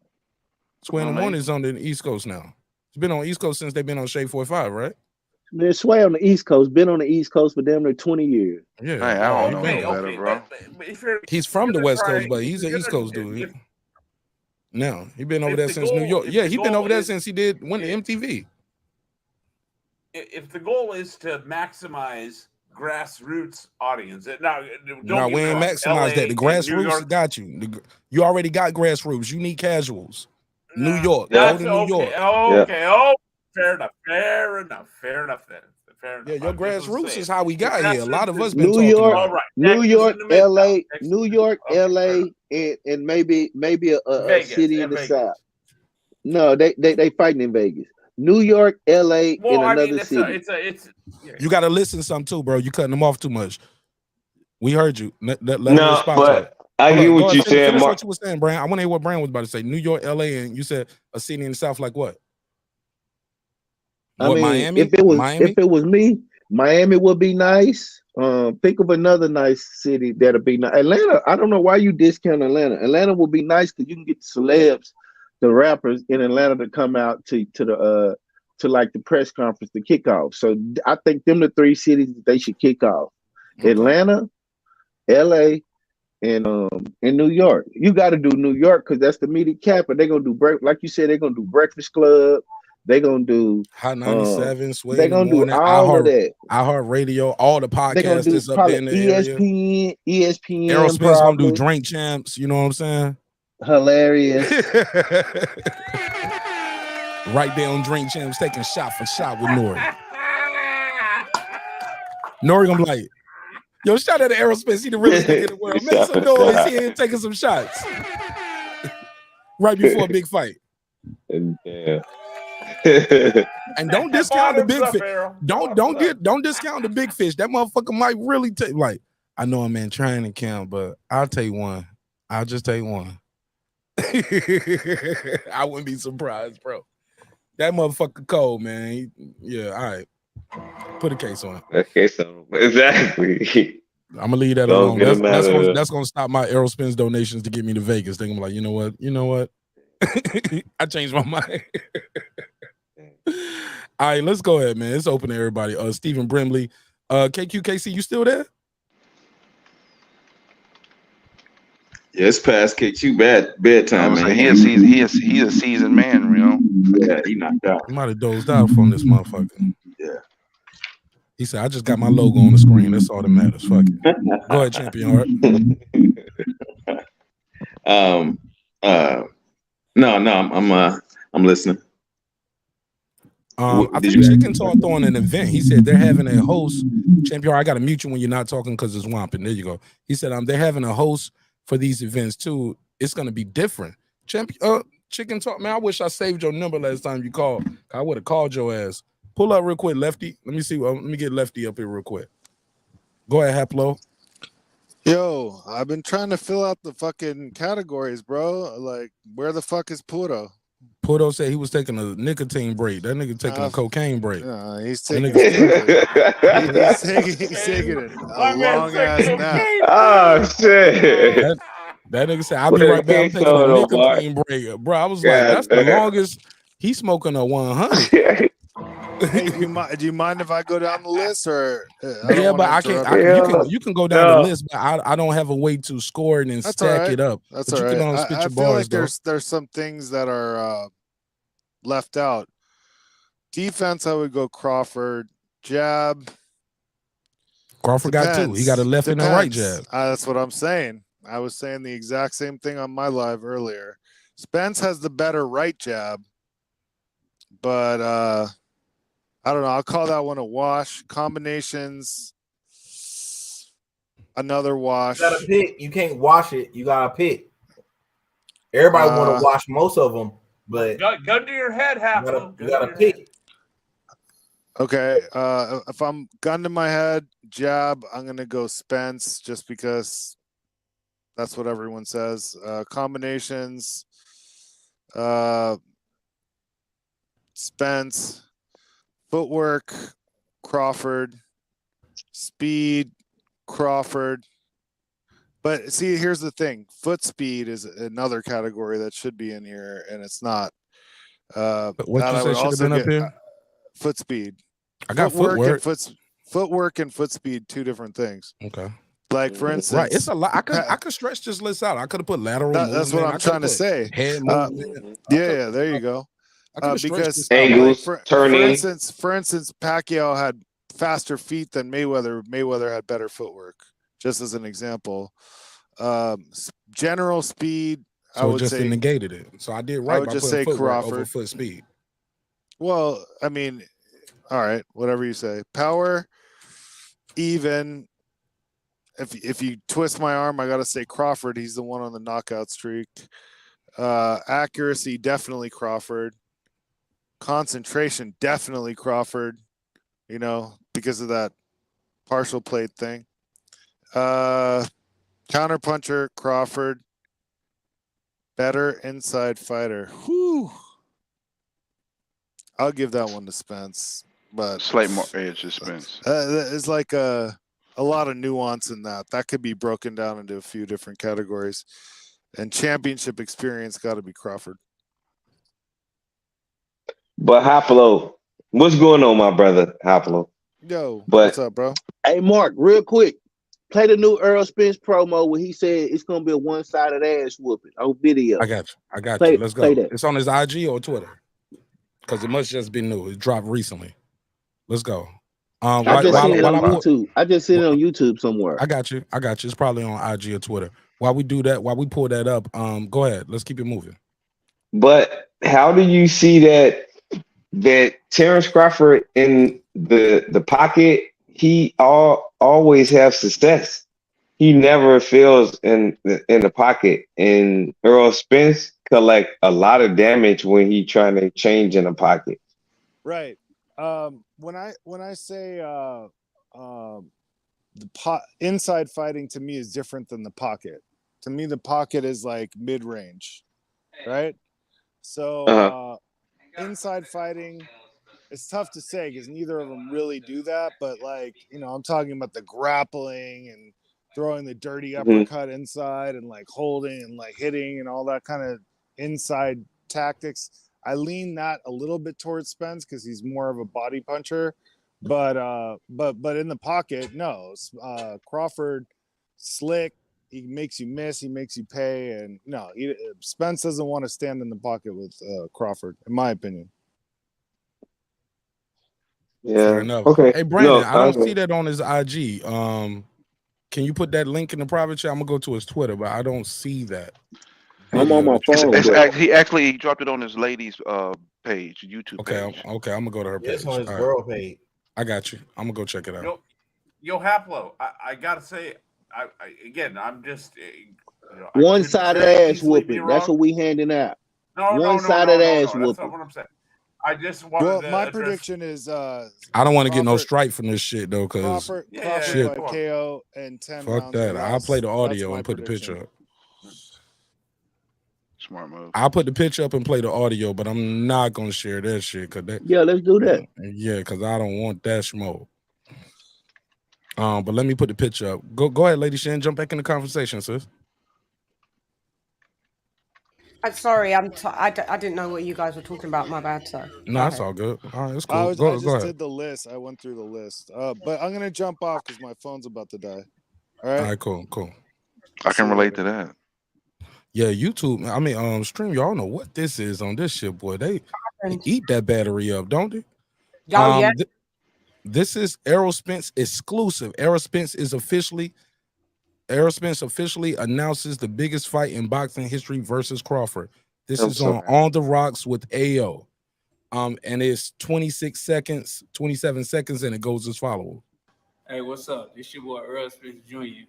Speaker 1: Sway in the Morning is on the East Coast now. He's been on East Coast since they've been on Shade 45, right?
Speaker 2: Man, Sway on the East Coast, been on the East Coast for damn near 20 years.
Speaker 1: Yeah,
Speaker 9: hey, I don't know better, bro.
Speaker 1: He's from the West Coast, but he's an East Coast dude. No, he's been over there since New York. Yeah, he's been over there since he went to MTV.
Speaker 4: If the goal is to maximize grassroots audience,
Speaker 1: no, we ain't maximize that. The grassroots got you. You already got grassroots. You need casuals. New York. Go to New York.
Speaker 4: Okay. Oh, fair enough then.
Speaker 1: Yeah, your grassroots is how we got here. A lot of us
Speaker 2: been
Speaker 1: New York,
Speaker 2: New York, LA, and maybe a city in the South. No, they fighting in Vegas. New York, LA, and another city.
Speaker 1: You got to listen some too, bro. You cutting them off too much. We heard you. Let
Speaker 11: but I get what you said, Mark.
Speaker 1: What you were saying, Brian. I want to hear what Brian was about to say. New York, LA, and you said a city in the South, like what?
Speaker 2: I mean, Miami? If it was me, Miami would be nice. Think of another nice city that'll be nice. Atlanta. I don't know why you discount Atlanta. Atlanta would be nice because you can get the celebs, the rappers in Atlanta to come out to like the press conference, the kickoff. So I think them the three cities that they should kick off: Atlanta, LA, and New York. You got to do New York because that's the media cap. But they're gonna do like you said, they're gonna do Breakfast Club. They're gonna do
Speaker 1: Hot 97, Sway.
Speaker 2: They're gonna do all of that.
Speaker 1: iHeartRadio, all the podcasts that's up there in the
Speaker 2: ESPN,
Speaker 1: area. Errol Spence gonna do Drink Champs. You know what I'm saying?
Speaker 2: Hilarious.
Speaker 1: Right there on Drink Champs, taking shot for shot with Nori. Nori gonna be like, yo, shout out to Errol Spence. He the realest nigga in the world. Make some noise here, taking some shots. Right before a big fight.
Speaker 11: Yeah.
Speaker 1: And don't discount the big fish. Don't discount the big fish. That motherfucker might really take. Like, I know I'm in training camp, but I'll take one. I'll just take one. I wouldn't be surprised, bro. That motherfucker cold, man. Yeah, all right. Put a case on it.
Speaker 11: Okay, so exactly.
Speaker 1: I'm gonna leave that
Speaker 11: Don't
Speaker 1: alone.
Speaker 11: get him out of
Speaker 1: That's gonna stop my Errol Spence donations to get me to Vegas. Then I'm like, you know what? I changed my mind. All right, let's go ahead, man. It's open to everybody. Stephen Brimley, KQKC, you still there?
Speaker 21: Yeah, it's past K2 bedtime, man.
Speaker 9: He a seasoned man, you know.
Speaker 21: Yeah, he knocked out.
Speaker 1: He might have dozed out from this motherfucker.
Speaker 21: Yeah.
Speaker 1: He said, I just got my logo on the screen. That's all that matters. Fuck it. Go ahead, Champion Heart.
Speaker 21: No, I'm listening.
Speaker 1: I think Chicken Talk throwing an event. He said they're having a host. Champion, I gotta mute you when you're not talking because it's whomping. There you go. He said they're having a host for these events too. It's gonna be different. Champion, Chicken Talk, man. I wish I saved your number last time you called. I would have called your ass. Pull up real quick, Lefty. Let me see. Let me get Lefty up here real quick. Go ahead, Haplo.
Speaker 13: Yo, I've been trying to fill out the fucking categories, bro. Like, where the fuck is Puro?
Speaker 1: Puro said he was taking a nicotine break. That nigga taking a cocaine break.
Speaker 13: He's taking he's taking a long ass nap.
Speaker 11: Oh shit.
Speaker 1: That nigga said, I'll be right back. I'm taking a nicotine break. Bro, I was like, that's the longest he's smoking a 100.
Speaker 13: Hey, do you mind if I go down the list, or
Speaker 1: yeah, but I can't. You can go down the list, but I don't have a way to score it and stack it up.
Speaker 13: That's
Speaker 1: but
Speaker 13: all
Speaker 1: you
Speaker 13: right.
Speaker 1: can spit
Speaker 13: I
Speaker 1: your
Speaker 13: feel
Speaker 1: bars,
Speaker 13: like there's some things that are left out. Defense, I would go Crawford. Jab.
Speaker 1: Crawford got two. He got a left and a right jab.
Speaker 13: That's what I'm saying. I was saying the exact same thing on my live earlier. Spence has the better right jab, but I don't know. I'll call that one a wash. Combinations, another wash.
Speaker 20: You gotta pick. You can't wash it. You gotta pick. Everybody want to wash most of them, but
Speaker 4: gun to your head, Haplo.
Speaker 20: You gotta pick.
Speaker 13: Okay. If I'm gun to my head, jab, I'm gonna go Spence just because that's what everyone says. Combinations, Spence. Footwork, Crawford. Speed, Crawford. But see, here's the thing. Foot speed is another category that should be in here, and it's not.
Speaker 1: What you say should have been up here?
Speaker 13: Foot speed.
Speaker 1: I got footwork.
Speaker 13: Footwork and foot speed, two different things.
Speaker 1: Okay.
Speaker 13: Like, for instance,
Speaker 1: right, it's a lot. I could stretch this list out. I could have put lateral.
Speaker 13: That's what I'm trying to say.
Speaker 1: Head movement.
Speaker 13: Yeah, there you go. Because
Speaker 11: angles, turning.
Speaker 13: For instance, Pacquiao had faster feet than Mayweather. Mayweather had better footwork. Just as an example, general speed.
Speaker 1: So
Speaker 13: I would
Speaker 1: just
Speaker 13: say
Speaker 1: negated it. So I did right.
Speaker 13: I would just say Crawford
Speaker 1: over foot speed.
Speaker 13: Well, I mean, all right, whatever you say. Power, even. If you twist my arm, I gotta say Crawford. He's the one on the knockout streak. Accuracy, definitely Crawford. Concentration, definitely Crawford. You know, because of that partial plate thing. Counterpuncher, Crawford. Better inside fighter. Whew. I'll give that one to Spence, but
Speaker 9: slight more edge to Spence.
Speaker 13: It's like a lot of nuance in that. That could be broken down into a few different categories. And championship experience got to be Crawford.
Speaker 11: But Haplo, what's going on, my brother? Haplo.
Speaker 13: Yo,
Speaker 11: what's
Speaker 13: up, bro?
Speaker 2: Hey, Mark, real quick. Play the new Errol Spence promo where he said it's gonna be a one-sided ass whooping on video.
Speaker 1: I got you. Let's go. It's on his IG or Twitter, because it must just be new. It dropped recently. Let's go.
Speaker 2: I just seen it on YouTube. I just seen it on YouTube somewhere.
Speaker 1: I got you. It's probably on IG or Twitter. While we do that, while we pull that up, go ahead. Let's keep it moving.
Speaker 11: But how do you see that Terence Crawford in the pocket? He always have success. He never fails in the pocket. And Errol Spence collect a lot of damage when he trying to change in the pocket.
Speaker 13: Right. When I say inside fighting to me is different than the pocket. To me, the pocket is like mid-range, right? So inside fighting it's tough to say because neither of them really do that. But like, I'm talking about the grappling and throwing the dirty uppercut inside and like holding and like hitting and all that kind of inside tactics. I lean that a little bit towards Spence because he's more of a body puncher, but in the pocket, no. Crawford, slick. He makes you miss. He makes you pay. And no, Spence doesn't want to stand in the pocket with Crawford, in my opinion.
Speaker 1: Yeah. Fair enough. Okay. Hey, Brandon, I don't see that on his IG. Can you put that link in the private chat? I'm gonna go to his Twitter, but I don't see that.
Speaker 2: I'm on my phone.
Speaker 9: He actually dropped it on his lady's page, YouTube page.
Speaker 1: Okay, I'm gonna go to her page.
Speaker 20: It's on his girl page.
Speaker 1: I got you. I'm gonna go check it out.
Speaker 4: Yo, Haplo, I gotta say, I'm just
Speaker 2: one-sided ass whooping. That's what we handing out. One-sided ass whooping.
Speaker 4: That's not what I'm saying. I just wanted
Speaker 13: my prediction is
Speaker 1: I don't want to get no strike from this shit though, because
Speaker 13: Crawford by KO and 10
Speaker 1: fuck
Speaker 13: rounds.
Speaker 1: that. I'll play the audio and put the picture up.
Speaker 9: Smart move.
Speaker 1: I'll put the picture up and play the audio, but I'm not gonna share that shit because
Speaker 2: let's do that.
Speaker 1: Yeah, because I don't want that smoke. But let me put the picture up. Go ahead, Lady Shan. Jump back in the conversation, sis.
Speaker 16: Sorry, I didn't know what you guys were talking about. My bad, sir.
Speaker 1: No, that's all good. All right, it's cool.
Speaker 13: I
Speaker 1: go
Speaker 13: just
Speaker 1: ahead.
Speaker 13: did the list. I went through the list. But I'm gonna jump off because my phone's about to die. All right.
Speaker 1: All right, cool.
Speaker 9: I can relate to that.
Speaker 1: Yeah, YouTube. I mean, Stream. Y'all know what this is on this shit, boy. They eat that battery up, don't they?
Speaker 16: Yeah.
Speaker 1: This is Errol Spence exclusive. Errol Spence officially announces the biggest fight in boxing history versus Crawford. This is on the rocks with AO. And it's 27 seconds, and it goes as follows.
Speaker 12: Hey, what's up? This your boy Errol Spence Jr.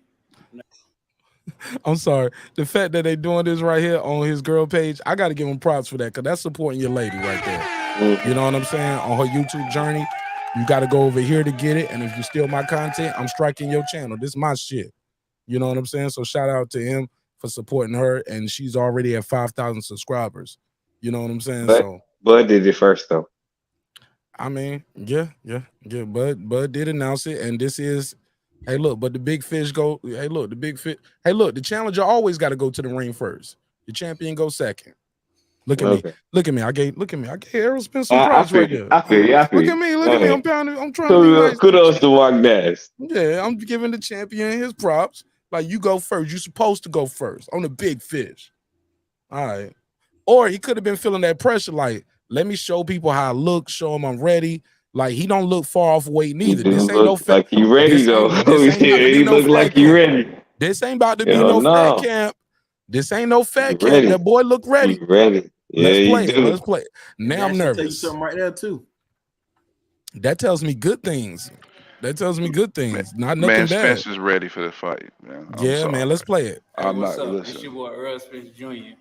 Speaker 1: I'm sorry. The fact that they doing this right here on his girl page, I got to give him props for that because that's supporting your lady right there. You know what I'm saying? On her YouTube journey, you got to go over here to get it. And if you steal my content, I'm striking your channel. This is my shit. You know what I'm saying? So shout out to him for supporting her. And she's already at 5,000 subscribers. You know what I'm saying?
Speaker 11: Bud did it first, though.
Speaker 1: I mean, yeah. Bud did announce it. And this is, hey, look, but the big fish go, hey, look, the challenger always got to go to the ring first. The champion goes second. Look at me. Look at me. I gave Errol Spence some props right there.
Speaker 11: I feel you.
Speaker 1: Look at me. I'm pounding. I'm trying to be nice.
Speaker 11: Kudos to Mark Nash.
Speaker 1: Yeah, I'm giving the champion his props. Like, you go first. You're supposed to go first on the big fish. All right. Or he could have been feeling that pressure. Like, let me show people how I look. Show him I'm ready. Like, he don't look far off weight neither. This ain't no fat.
Speaker 11: Like you ready though. He look like you ready.
Speaker 1: This ain't about to be no fat camp. This ain't no fat camp. That boy look ready.
Speaker 11: Ready. Yeah,
Speaker 1: Let's play it. Now I'm nervous.
Speaker 20: Tell you something right there too.
Speaker 1: That tells me good things. Not nothing
Speaker 9: Man,
Speaker 1: bad.
Speaker 9: Spence is ready for the fight. Man.
Speaker 1: Man, let's play it.
Speaker 12: Hey, what's up? This your boy Errol Spence Jr. You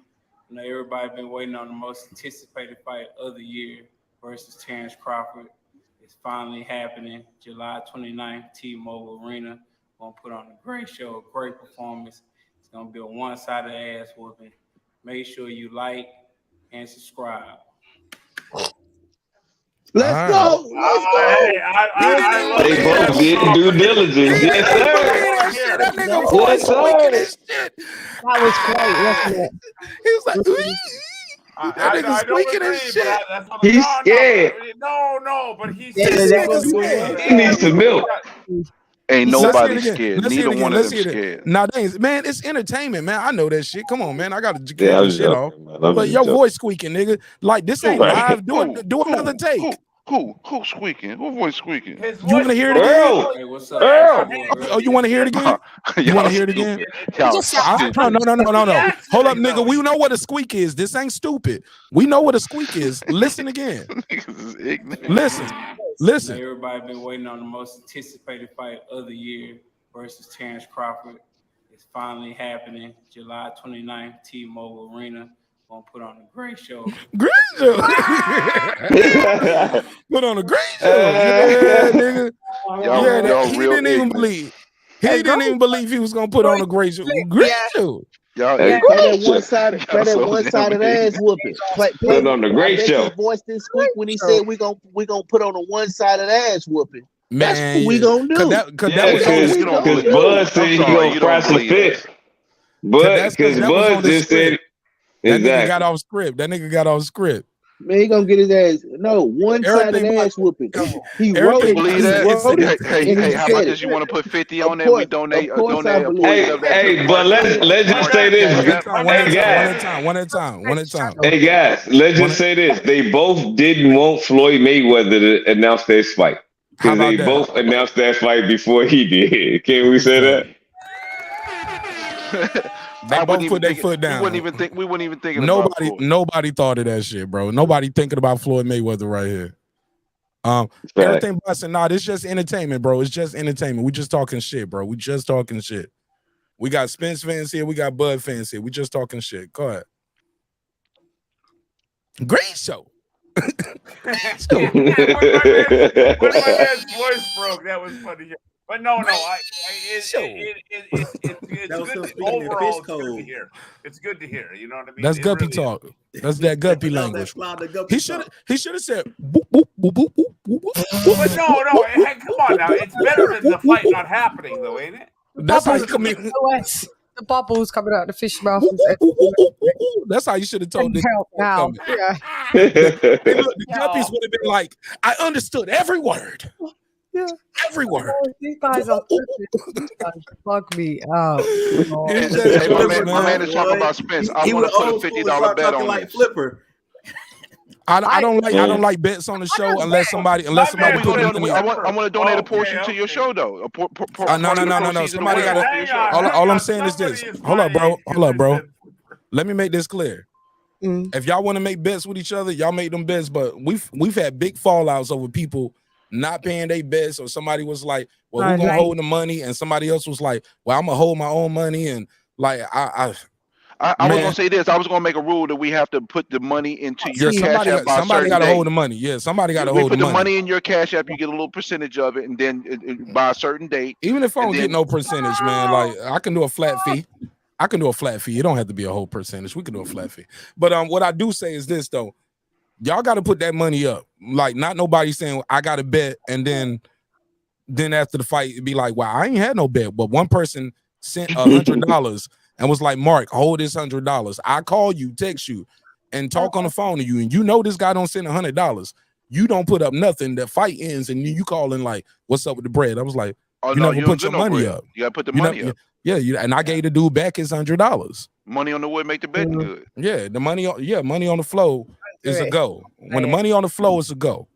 Speaker 12: know, everybody been waiting on the most anticipated fight of the year versus Terence Crawford. It's finally happening. July 29th, T-Mobile Arena. Gonna put on a great show, a great performance. It's gonna be a one-sided ass whooping. Make sure you like and subscribe.
Speaker 2: Let's go.
Speaker 11: They both did due diligence. Yes, sir.
Speaker 16: That nigga voice squeaking his shit. That was great, wasn't it?
Speaker 1: He was like, that nigga squeaking his shit.
Speaker 11: He's scared.
Speaker 4: No, but he's
Speaker 11: scared. He needs some milk.
Speaker 9: Ain't nobody scared. Neither one of them scared.
Speaker 1: Nah, man, it's entertainment, man. I know that shit. Come on, man. I got to get this shit off. But your voice squeaking, nigga. Like, this ain't live. Do another take.
Speaker 9: Who squeaking? Who voice squeaking?
Speaker 1: You want to hear it again?
Speaker 12: Hey, what's up?
Speaker 1: Oh, you want to hear it again? You want to hear it again? No. Hold up, nigga. We know what a squeak is. This ain't stupid. We know what a squeak is. Listen again. Listen.
Speaker 12: Everybody been waiting on the most anticipated fight of the year versus Terence Crawford. It's finally happening. July 29th, T-Mobile Arena. Gonna put on a great show.
Speaker 1: Great show. Put on a great show. Yeah, nigga. He didn't even believe. He didn't even believe he was gonna put on a great show. Great show.
Speaker 9: Y'all,
Speaker 2: play that one-sided ass whooping.
Speaker 11: Put on the great
Speaker 2: I bet
Speaker 11: show.
Speaker 2: his voice didn't squeak when he said we gonna put on a one-sided ass whooping. That's what we gonna do.
Speaker 11: Because Bud said he gonna fry some fish. Because Bud just said
Speaker 1: that nigga got off script. That nigga got off script.
Speaker 2: Man, he gonna get his ass one-sided ass whooping. He wrote it.
Speaker 9: Believe that? Hey, how about this? You want to put 50 on there? We donate a portion of that.
Speaker 11: Hey, but let's just say this.
Speaker 1: One at a time.
Speaker 11: Hey guys, let's just say this. They both didn't want Floyd Mayweather to announce this fight. Because they both announced that fight before he did. Can we say that?
Speaker 1: They both put their foot down.
Speaker 9: We wouldn't even think about Floyd.
Speaker 1: Nobody thought of that shit, bro. Nobody thinking about Floyd Mayweather right here. Everything busting. Nah, this just entertainment, bro. It's just entertainment. We just talking shit, bro. We just talking shit. We got Spence fans here. We got Bud fans here. We just talking shit. Go ahead. Great show.
Speaker 4: When my man's voice broke, that was funny. But no, it's good. Overall, it's good to hear. It's good to hear. You know what I mean?
Speaker 1: That's guppy talk. That's that guppy language. He should have said boop, boop, boop, boop, boop, boop.
Speaker 4: But no, hey, come on now. It's better than the fight not happening, though, ain't it?
Speaker 1: That's how you come in.
Speaker 16: The bubbles coming out of the fish mouth.
Speaker 1: That's how you should have told this.
Speaker 16: Now, yeah.
Speaker 1: The guppies would have been like, I understood every word.
Speaker 16: Yeah.
Speaker 1: Every word.
Speaker 16: These guys are bug me out.
Speaker 9: Hey, my man is talking about Spence. I want to put a $50 bet on this.
Speaker 20: Flipper.
Speaker 1: I don't like bets on the show unless somebody put them in.
Speaker 9: I want to donate a portion to your show though.
Speaker 1: No. Somebody got to. All I'm saying is this. Hold up, bro. Let me make this clear. If y'all want to make bets with each other, y'all make them bets. But we've had big fallouts over people not paying their bets, or somebody was like, "Well, we're gonna hold the money," and somebody else was like, "Well, I'm gonna hold my own money," and like I
Speaker 9: was gonna say this. I was gonna make a rule that we have to put the money into your cash app.
Speaker 1: Somebody got to hold the money. Yeah, somebody got to hold the money.
Speaker 9: We put the money in your cash app. You get a little percentage of it, and then by a certain date.
Speaker 1: Even if I don't get no percentage, man, like I can do a flat fee. It don't have to be a whole percentage. We can do a flat fee. But what I do say is this though. Y'all got to put that money up. Like, not nobody saying I got to bet, and then after the fight, it'd be like, "Wow, I ain't had no bet." But one person sent $100 and was like, "Mark, hold this $100. I call you, text you, and talk on the phone to you, and you know this guy don't send $100. You don't put up nothing. The fight ends, and you calling like, "What's up with the bread?" I was like, "You never put your money up.
Speaker 9: You got to put the money up."
Speaker 1: Yeah, and I gave the dude back his $100.
Speaker 9: Money on the wood make the betting good.
Speaker 1: Yeah, the money. Money on the flow is a go. When the money on the flow is a go.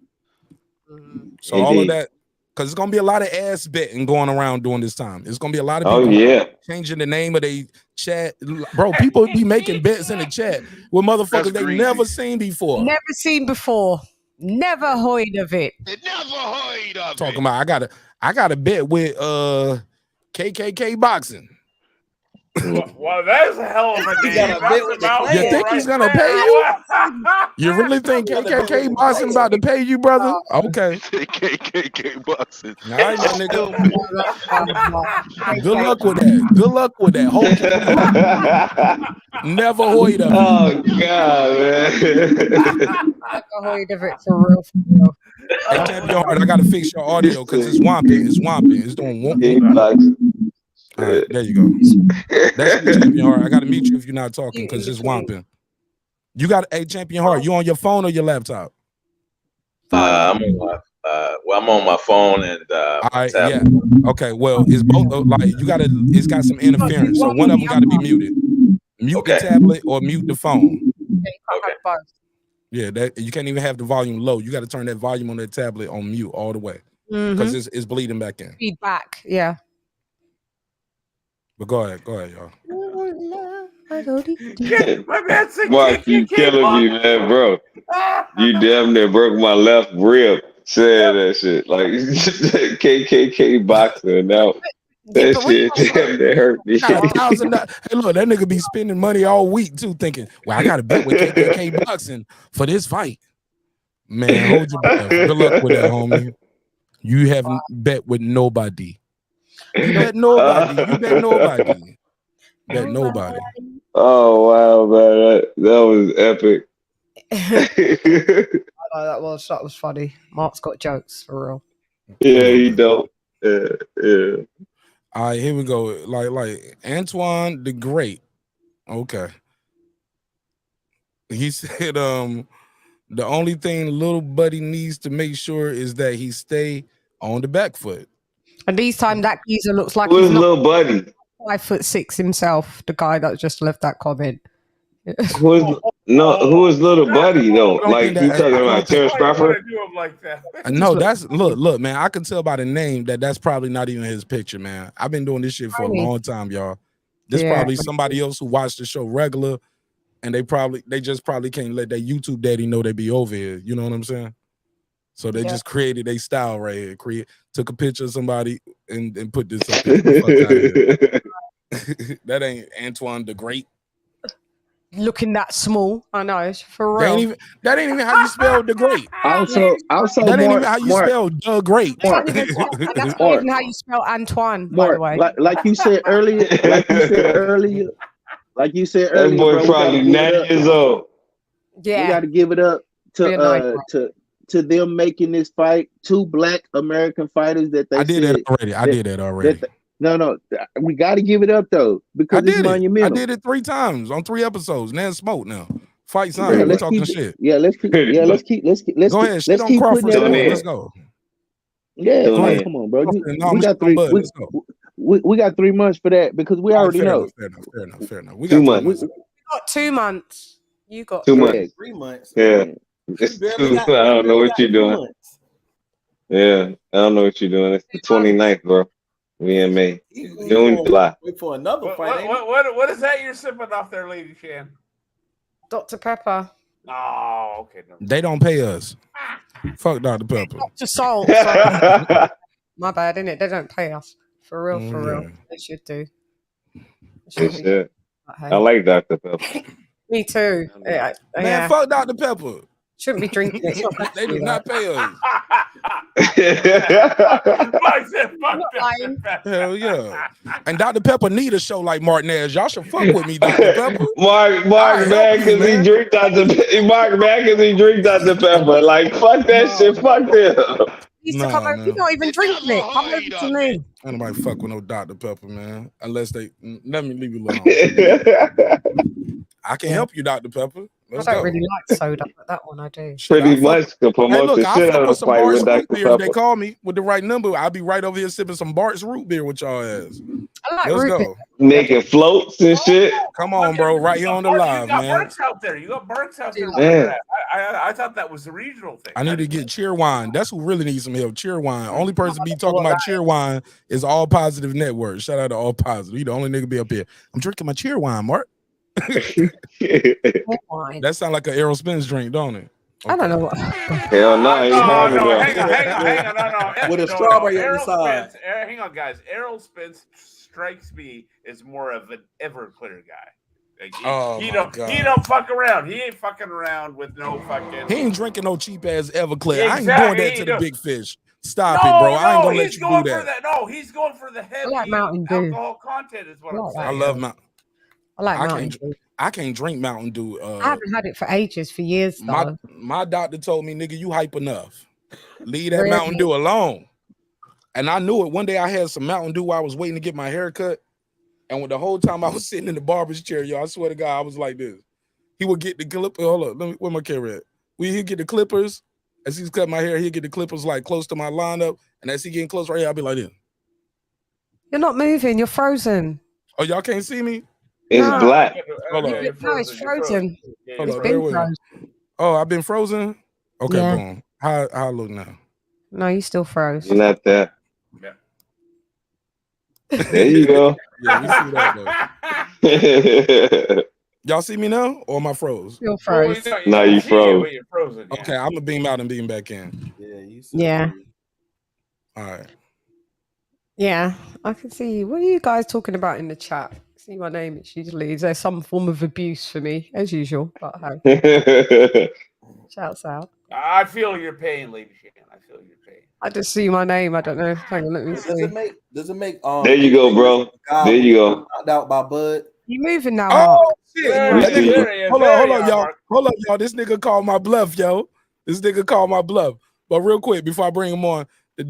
Speaker 1: So all of that, because it's gonna be a lot of ass betting going around during this time. It's gonna be a lot of people changing the name of their chat. Bro, people be making bets in the chat with motherfuckers they never seen before.
Speaker 16: Never heard of it.
Speaker 1: Talking about I got a bet with KKK boxing.
Speaker 4: Well, that's a hell of a name.
Speaker 1: You think he's gonna pay you? You really think KKK boxing about to pay you, brother? Okay.
Speaker 9: KKK boxing.
Speaker 1: All right, nigga. Good luck with that. Never heard of it.
Speaker 11: Oh God, man.
Speaker 16: Never heard of it for real.
Speaker 1: Hey, Champion Heart, I gotta fix your audio because it's womping. It's doing whoop. All right, there you go. That's Champion Heart. I gotta mute you if you're not talking because it's womping. You got Champion Heart. You on your phone or your laptop?
Speaker 21: I'm on my phone and
Speaker 1: all right, yeah. Okay, well, it's both like it's got some interference, so one of them got to be muted. Mute the tablet or mute the phone. Yeah, that you can't even have the volume low. You got to turn that volume on that tablet on mute all the way because it's bleeding back in.
Speaker 16: Feedback, yeah.
Speaker 1: But go ahead, y'all.
Speaker 11: Mark, you killing me, man, bro. You damn near broke my left rib saying that shit. Like KKK boxing now. That shit damn near hurt me.
Speaker 1: Hey, look, that nigga be spending money all week too, thinking, well, I got to bet with KKK boxing for this fight. Man, hold your breath. Good luck with that, homie. You haven't bet with nobody. You bet nobody. Bet nobody.
Speaker 11: Oh wow, man, that was epic.
Speaker 16: That was funny. Mark's got jokes for real.
Speaker 11: Yeah, he dope. Yeah.
Speaker 1: All right, here we go. Like Antoine the Great. Okay. He said, the only thing little buddy needs to make sure is that he stay on the back foot.
Speaker 16: And these time that geezer looks like
Speaker 11: Who
Speaker 16: he's
Speaker 11: is
Speaker 16: not
Speaker 11: little buddy?
Speaker 16: 5'6" himself. The guy that just left that comment.
Speaker 11: Who is little buddy though? Like you talking about Terence Crawford?
Speaker 1: No, look, man. I can tell by the name that's probably not even his picture, man. I've been doing this shit for a long time, y'all. This probably somebody else who watched the show regular, and they just probably can't let their YouTube daddy know they be over here. You know what I'm saying? So they just created a style right here. Took a picture of somebody and put this up here. Fuck out here. That ain't Antoine the Great.
Speaker 16: Looking that small, I know, for real.
Speaker 1: That ain't even how you spell the Great.
Speaker 2: Also,
Speaker 1: that ain't even how you spell the Great.
Speaker 16: That's not even how you spell Antoine, by the way.
Speaker 2: Like you said earlier,
Speaker 11: That boy probably 9 years old.
Speaker 16: Yeah,
Speaker 2: we got to give it up to them making this fight. 2 Black American fighters that they.
Speaker 1: I did that already.
Speaker 2: No, we got to give it up though because it's monumental.
Speaker 1: I did it 3 times on 3 episodes. Now it's smoke now. Fight sign. We're talking shit.
Speaker 2: Let's keep.
Speaker 1: Go ahead. Shit on Crawford. Let's go.
Speaker 2: Yeah, come on, bro. We got 3. We got 3 months for that because we already know.
Speaker 1: Fair enough. We got 2 months.
Speaker 16: You got 2 months. You got
Speaker 11: 2 months.
Speaker 20: 3 months.
Speaker 11: Yeah. It's 2. I don't know what you're doing. Yeah, I don't know what you're doing. It's the 29th, bro. We in May. June, July.
Speaker 20: Wait for another fight.
Speaker 4: What is that you're sipping off there, Lady Shan?
Speaker 16: Dr. Pepper.
Speaker 4: Oh, okay. No.
Speaker 1: They don't pay us. Fuck Dr. Pepper.
Speaker 16: Dr. Salt. My bad, innit? They don't pay us. For real. They should do.
Speaker 11: Shit. I like Dr. Pepper.
Speaker 16: Me too.
Speaker 1: Man, fuck Dr. Pepper.
Speaker 16: Shouldn't be drinking it.
Speaker 1: They do not pay us. Hell yeah. And Dr. Pepper need a show like Martinez. Y'all should fuck with me, Dr. Pepper.
Speaker 11: Mark mad because he drink Dr. Pepper. Like, fuck that shit. Fuck them.
Speaker 16: Used to come over. You don't even drink it. Come over to me.
Speaker 1: Ain't nobody fuck with no Dr. Pepper, man. Unless they let me leave you alone. I can help you, Dr. Pepper.
Speaker 16: I don't really like soda, but that one I do.
Speaker 11: Pretty much to promote the shit out of the fight with Dr. Pepper.
Speaker 1: If they call me with the right number, I'll be right over here sipping some Bart's root beer with y'all ass.
Speaker 16: I like
Speaker 1: Let's
Speaker 16: root
Speaker 1: go.
Speaker 16: beer.
Speaker 11: Making floats and shit.
Speaker 1: Come on, bro. Right here on the live, man.
Speaker 4: You got Burks out there.
Speaker 11: Man.
Speaker 4: I thought that was the regional thing.
Speaker 1: I need to get cheer wine. That's who really needs some help. Cheer wine. Only person be talking about cheer wine is All Positive Network. Shout out to All Positive. He the only nigga be up here. I'm drinking my cheer wine, Mark. That sound like an Errol Spence drink, don't it?
Speaker 16: Okay. I don't know what.
Speaker 11: Hell no,
Speaker 4: hang on.
Speaker 20: With a strawberry on the
Speaker 4: side. Hang on, guys. Errol Spence strikes me as more of an Everclear guy. Like he don't fuck around. He ain't fucking around with no fucking.
Speaker 1: He ain't drinking no cheap ass Everclear. I ain't doing that to the big fish. Stop it, bro. I ain't gonna let you do that.
Speaker 4: No, he's going for the heavy alcohol content. Is what I'm saying.
Speaker 1: I love Mountain.
Speaker 16: I like Mountain Dew.
Speaker 1: I can't drink Mountain Dew.
Speaker 16: I haven't had it for ages, for years though.
Speaker 1: My doctor told me, nigga, you hype enough. Leave that Mountain Dew alone. And I knew it. One day I had some Mountain Dew while I was waiting to get my hair cut. And with the whole time I was sitting in the barber's chair, y'all, I swear to God, I was like this. He would get the clippers. Hold up, where my camera at? He'd get the clippers. As he's cutting my hair, he'd get the clippers like close to my lineup. And as he getting close right here, I'll be like this.
Speaker 16: You're not moving, you're frozen.
Speaker 1: Oh, y'all can't see me?
Speaker 11: It's black.
Speaker 1: Hold on.
Speaker 16: No, it's frozen.
Speaker 1: Hold
Speaker 16: It's
Speaker 1: on,
Speaker 16: been frozen.
Speaker 1: Oh, I've been frozen? Okay,
Speaker 16: Yeah.
Speaker 1: boom. How I look now?
Speaker 16: No, you still froze.
Speaker 11: You're not that.
Speaker 4: Yeah.
Speaker 11: There you go.
Speaker 1: Yeah, we see that though. Y'all see me now? Or am I froze?
Speaker 16: Still froze.
Speaker 11: No, you froze.
Speaker 4: You're frozen. Yeah.
Speaker 1: Okay, I'm gonna beam out and beam back in.
Speaker 16: Yeah.
Speaker 1: All right.
Speaker 16: Yeah, I can see. What are you guys talking about in the chat? See my name, it's usually there's some form of abuse for me, as usual. But hey. Shouts out.
Speaker 4: I feel your pain, Lady Shan. I feel your pain.
Speaker 16: I just see my name. I don't know. Hang on, let me see.
Speaker 20: Does it make
Speaker 11: there you go, bro. There you go.
Speaker 20: Knocked out by Bud.
Speaker 16: You moving now, Mark?
Speaker 1: Oh shit! Hold on, y'all. Hold on, y'all. This nigga called my bluff, yo. This nigga called my bluff. But real quick, before I bring him on, I'm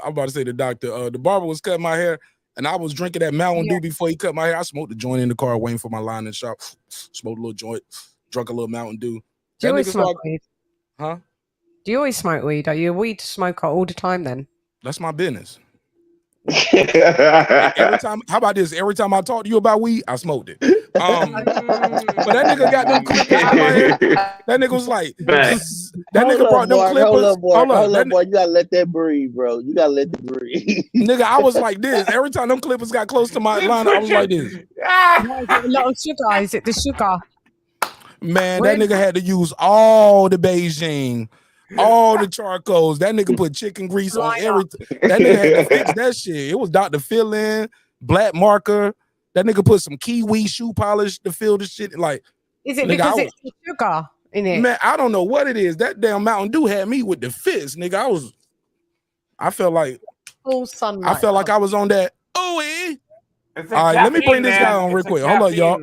Speaker 1: about to say the doctor. The barber was cutting my hair, and I was drinking that Mountain Dew before he cut my hair. I smoked the joint in the car, waiting for my line in the shop. Smoked a little joint, drunk a little Mountain Dew.
Speaker 16: Do you always smoke weed?
Speaker 1: Huh?
Speaker 16: Do you always smoke weed? Are you a weed smoker all the time then?
Speaker 1: That's my business. Every time, how about this? Every time I talk to you about weed, I smoked it. But that nigga got them clippers in my hair. That nigga was like, that nigga brought them clippers.
Speaker 2: Hold up, boy. You gotta let that breathe, bro. You gotta let that breathe.
Speaker 1: Nigga, I was like this. Every time them clippers got close to my line, I was like this.
Speaker 16: A lot of sugar. Is it the sugar?
Speaker 1: Man, that nigga had to use all the Beijing, all the charcoals. That nigga put chicken grease on everything. That nigga had to fix that shit. It was Dr. Fill-In, black marker. That nigga put some kiwi shoe polish to fill the shit. Like,
Speaker 16: is it because it's the sugar in it?
Speaker 1: Man, I don't know what it is. That damn Mountain Dew had me with the fist, nigga. I felt like
Speaker 16: full sunlight.
Speaker 1: I felt like I was on that. Ooh-ee. All right, let me bring this guy on real quick. Hold up, y'all.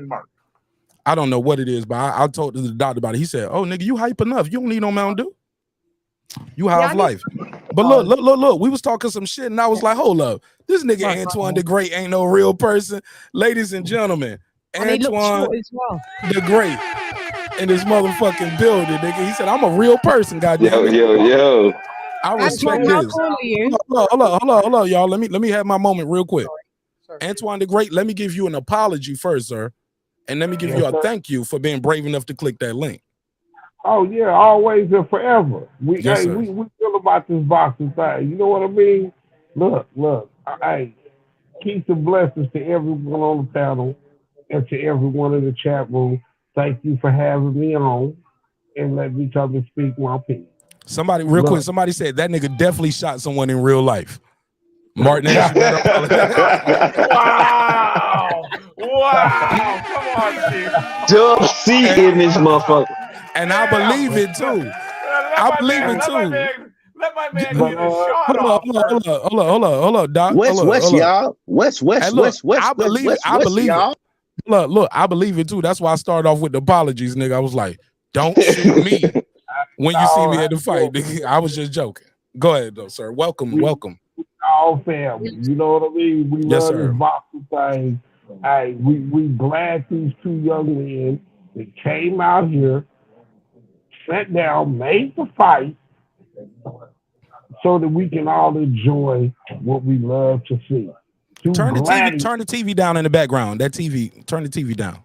Speaker 1: I don't know what it is, but I told the doctor about it. He said, "Oh, nigga, you hype enough. You don't need no Mountain Dew. You high off life." But look. We was talking some shit, and I was like, "Hold up, this nigga Antoine the Great ain't no real person." Ladies and gentlemen, Antoine the Great in this motherfucking building, nigga. He said, "I'm a real person, goddamn."
Speaker 11: Yo.
Speaker 1: I respect this. Hold on, y'all. Let me have my moment real quick. Sorry. Antoine the Great, let me give you an apology first, sir. And let me give you a thank you for being brave enough to click that link.
Speaker 10: Oh yeah, always and forever. We
Speaker 1: Yes,
Speaker 10: hey,
Speaker 1: sir.
Speaker 10: we feel about this boxing thing. You know what I mean? Look. Hey, peace and blessings to everyone on the panel and to everyone in the chat room. Thank you for having me on and let me come and speak my opinion.
Speaker 1: Somebody, real quick, somebody said that nigga definitely shot someone in real life. Martin, you better
Speaker 4: Wow! Come on, Chief.
Speaker 11: Dub C in this motherfucker.
Speaker 1: And I believe it too. I believe it too.
Speaker 4: Let my man get a shot off.
Speaker 1: Hold on, Doc.
Speaker 2: West, y'all. West.
Speaker 1: I believe it.
Speaker 2: Y'all.
Speaker 1: Look, I believe it too. That's why I started off with the apologies, nigga. I was like, don't shoot me when you see me at the fight. Nigga. I was just joking. Go ahead, though, sir. Welcome.
Speaker 10: All family. You know what I mean? We love this boxing thing. Hey, we glad these two young men that came out here, sat down, made the fight, so that we can all enjoy what we love to see.
Speaker 1: Turn the TV down in the background. That TV, turn the TV down.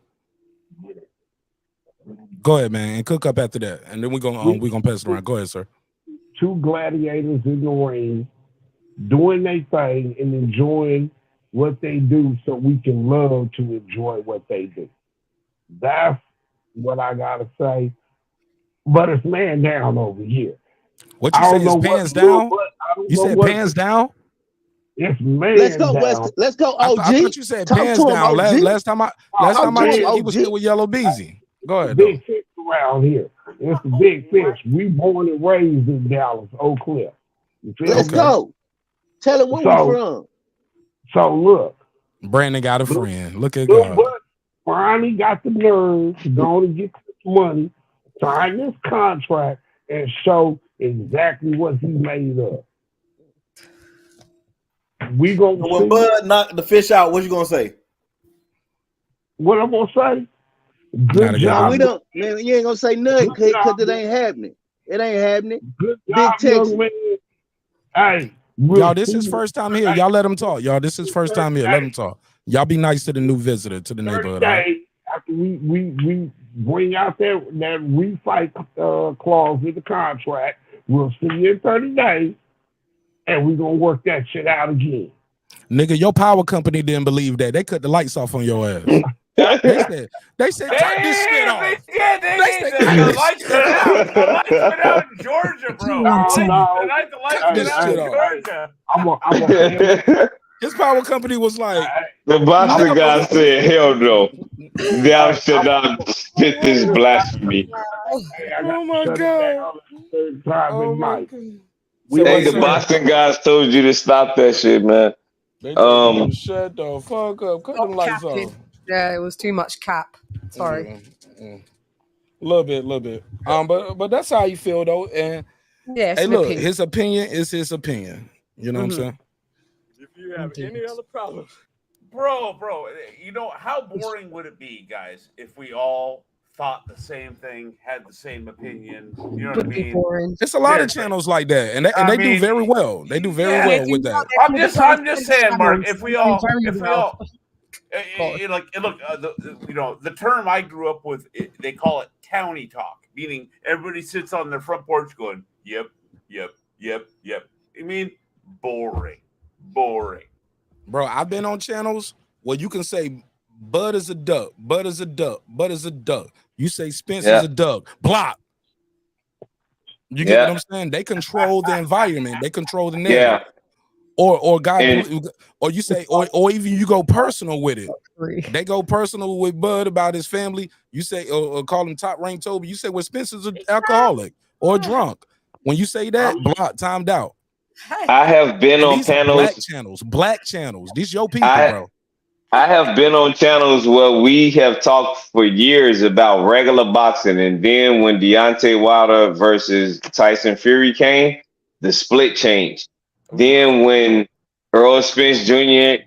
Speaker 1: Go ahead, man, and cook up after that, and then we're gonna pass it around. Go ahead, sir.
Speaker 10: Two gladiators in the ring, doing their thing and enjoying what they do, so we can love to enjoy what they do. That's what I gotta say. But it's man down over here.
Speaker 1: What you say is pants down? You said pants down?
Speaker 10: It's man
Speaker 2: Let's go,
Speaker 10: down.
Speaker 2: West. Let's go, OG.
Speaker 1: I thought you said pants down. Last time I checked, he was still with Yellow Beezy. Go ahead.
Speaker 10: Big fish around here. It's a big fish. We born and raised in Dallas, Oak Cliff.
Speaker 2: Let's go. Tell him where we from.
Speaker 10: So look.
Speaker 1: Brandon got a friend. Look at God.
Speaker 10: Finally got the nerve to go and get this money, sign this contract, and show exactly what he made of. We gonna
Speaker 20: when Bud knocked the fish out, what you gonna say?
Speaker 10: What I'm gonna say? Good job.
Speaker 2: We don't, man. You ain't gonna say nothing because it ain't happening. It ain't happening.
Speaker 10: Good
Speaker 2: Big
Speaker 10: job,
Speaker 2: Texas.
Speaker 10: young man. Hey,
Speaker 1: y'all, this is first time here. Y'all let him talk. Y'all, this is first time here. Let him talk. Y'all be nice to the new visitor to the neighborhood. Right?
Speaker 10: After we bring out that refight clause in the contract, we'll see you in 30 days, and we're gonna work that shit out again.
Speaker 1: Nigga, your power company didn't believe that. They cut the lights off on your ass. They said turn this shit off.
Speaker 4: The lights went out. The lights went out in Georgia, bro. The lights went out in Georgia.
Speaker 1: His power company was like,
Speaker 11: the boxing guy said, hell no. Thou should not spit this blasphemy.
Speaker 1: Oh my God. Oh my God.
Speaker 11: Hey, the boxing guys told you to stop that shit, man.
Speaker 1: They told you to shut the fuck up. Cut them lights off.
Speaker 16: Yeah, it was too much cap. Sorry.
Speaker 1: A little bit. But that's how you feel though. And
Speaker 16: yeah,
Speaker 1: hey, look, his opinion is his opinion. You know what I'm saying?
Speaker 4: If you have any other problems, bro, you know how boring would it be, guys, if we all thought the same thing, had the same opinion? You know what I mean?
Speaker 1: It's a lot of channels like that, and they do very well. They do very well with that.
Speaker 4: I'm just saying, Mark. If we all, the term I grew up with, they call it townie talk, meaning everybody sits on their front porch going, "Yep." I mean, boring.
Speaker 1: Bro, I've been on channels where you can say Bud is a duck, Bud is a duck, Bud is a duck. You say Spence is a duck, block. You get what I'm saying? They control the environment. They control the narrative. Or God, or you say, or even you go personal with it. They go personal with Bud about his family. You say, or call him top ranked Toby. You say, well, Spencer's an alcoholic or drunk. When you say that, block, timed out.
Speaker 11: I have been on
Speaker 1: panels. Black channels. These your people, bro.
Speaker 11: I have been on channels where we have talked for years about regular boxing, and then when Deontay Wilder versus Tyson Fury came, the split changed. Then when Errol Spence Jr.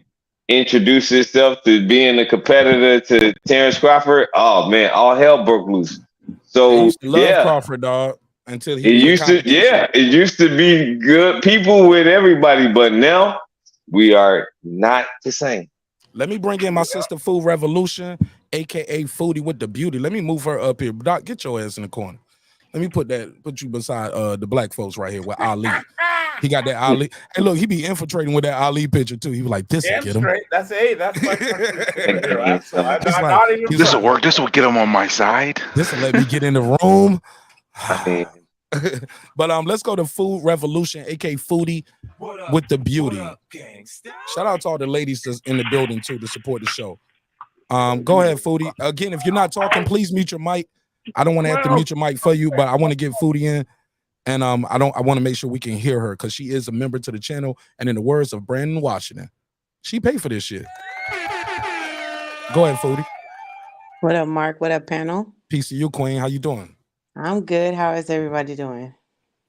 Speaker 11: introduced himself to being a competitor to Terence Crawford, oh man, all hell broke loose. So
Speaker 1: I used to love Crawford, dog. Until he
Speaker 11: it used to be good people with everybody, but now we are not the same.
Speaker 1: Let me bring in my sister Food Revolution, aka Foodie with the beauty. Let me move her up here. Doc, get your ass in the corner. Let me put you beside the black folks right here with Ali. He got that Ali. Hey, look, he be infiltrating with that Ali picture too. He was like, "This will get him."
Speaker 4: Straight. That's my
Speaker 9: This will work. This will get him on my side.
Speaker 1: This will let me get in the room. But let's go to Food Revolution, aka Foodie with the beauty. Shout out to all the ladies that's in the building too to support the show. Go ahead, Foodie. Again, if you're not talking, please mute your mic. I don't want to have to mute your mic for you, but I want to get Foodie in, and I want to make sure we can hear her because she is a member to the channel. And in the words of Brandon Washington, she paid for this shit. Go ahead, Foodie.
Speaker 6: What up, Mark? What up, panel?
Speaker 1: Peace to you, Queen. How you doing?
Speaker 6: I'm good. How is everybody doing?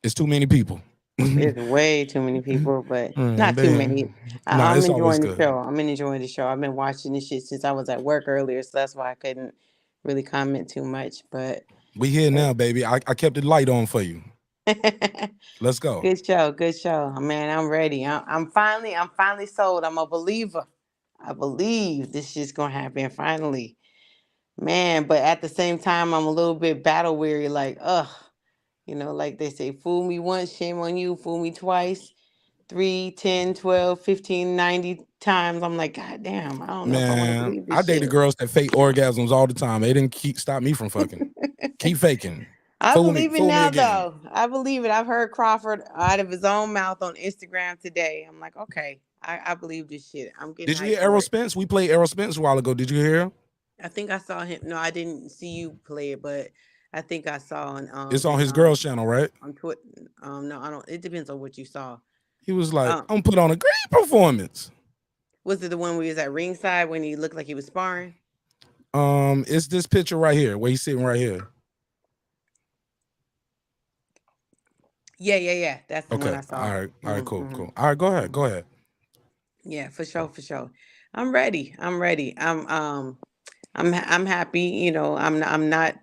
Speaker 1: It's too many people.
Speaker 6: It's way too many people, but not too many. I'm enjoying the show. I'm enjoying the show. I've been watching this shit since I was at work earlier, so that's why I couldn't really comment too much. But
Speaker 1: we here now, baby. I kept the light on for you. Let's go.
Speaker 6: Good show. Man, I'm ready. I'm finally sold. I'm a believer. I believe this shit's gonna happen finally. Man, but at the same time, I'm a little bit battle weary, like, like they say, fool me once, shame on you, fool me twice, 3, 10, 12, 15, 90 times. I'm like, God damn, I don't know if I want to believe this
Speaker 1: I dated girls that fake orgasms all the time. They didn't stop me from fucking. Keep faking.
Speaker 6: I believe it now, though. I believe it. I've heard Crawford out of his own mouth on Instagram today. I'm like, okay, I believe this shit.
Speaker 1: Did you hear Errol Spence? We played Errol Spence a while ago. Did you hear him?
Speaker 6: I think I saw him. No, I didn't see you play it, but I think I saw on.
Speaker 1: It's on his girl's channel, right?
Speaker 6: On Twitter. No, I don't. It depends on what you saw.
Speaker 1: He was like, "I'm gonna put on a great performance."
Speaker 6: Was it the one where he was at ringside when he looked like he was sparring?
Speaker 1: It's this picture right here where he's sitting right here.
Speaker 6: Yeah. That's the one I saw.
Speaker 1: All right, cool. All right, go ahead.
Speaker 6: Yeah, for sure. I'm ready. I'm happy. You know, I'm not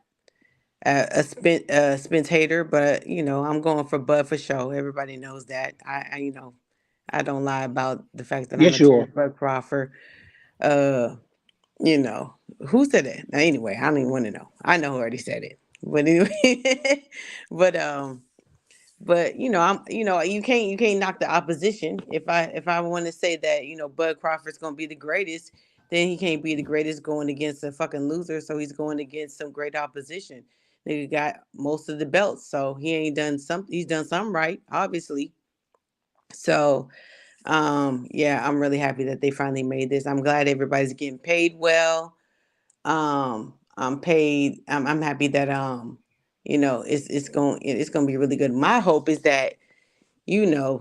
Speaker 6: a Spence hater, but I'm going for Bud for sure. Everybody knows that. I don't lie about the fact that I'm a Bud Crawford. Who said it? Anyway, I don't even want to know. I know who already said it. But anyway, but you can't knock the opposition. If I want to say that Bud Crawford's gonna be the greatest, then he can't be the greatest going against a fucking loser. So he's going against some great opposition. Nigga got most of the belts, so he's done something right, obviously. So yeah, I'm really happy that they finally made this. I'm glad everybody's getting paid well. I'm happy that it's going to be really good. My hope is that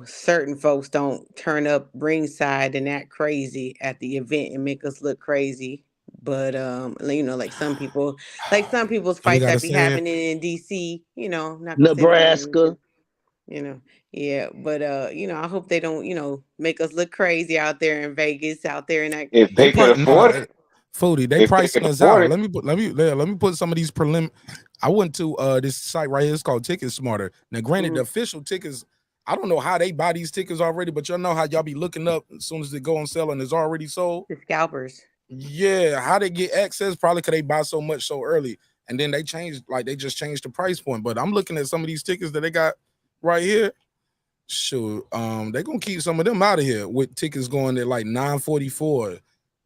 Speaker 6: certain folks don't turn up ringside and act crazy at the event and make us look crazy. But like some people's fights
Speaker 1: gotta
Speaker 6: that be
Speaker 1: say it.
Speaker 6: happening in DC, not gonna say the
Speaker 14: Nebraska.
Speaker 6: name, yeah. But I hope they don't, make us look crazy out there in Vegas, out there in that.
Speaker 11: If
Speaker 1: They
Speaker 11: they could afford it,
Speaker 1: Foodie, they
Speaker 11: if they
Speaker 1: pricing
Speaker 11: could
Speaker 1: us
Speaker 11: afford
Speaker 1: out.
Speaker 11: it.
Speaker 1: Let me put some of these prelim. I went to this site right here. It's called Ticket Smarter. Now, granted, the official tickets, I don't know how they buy these tickets already, but y'all know how y'all be looking up as soon as they go on sale and it's already sold.
Speaker 6: The scalpers.
Speaker 1: Yeah, how they get access? Probably because they buy so much so early, and then they just changed the price point. But I'm looking at some of these tickets that they got right here. Sure, they're gonna keep some of them out of here with tickets going at like $944.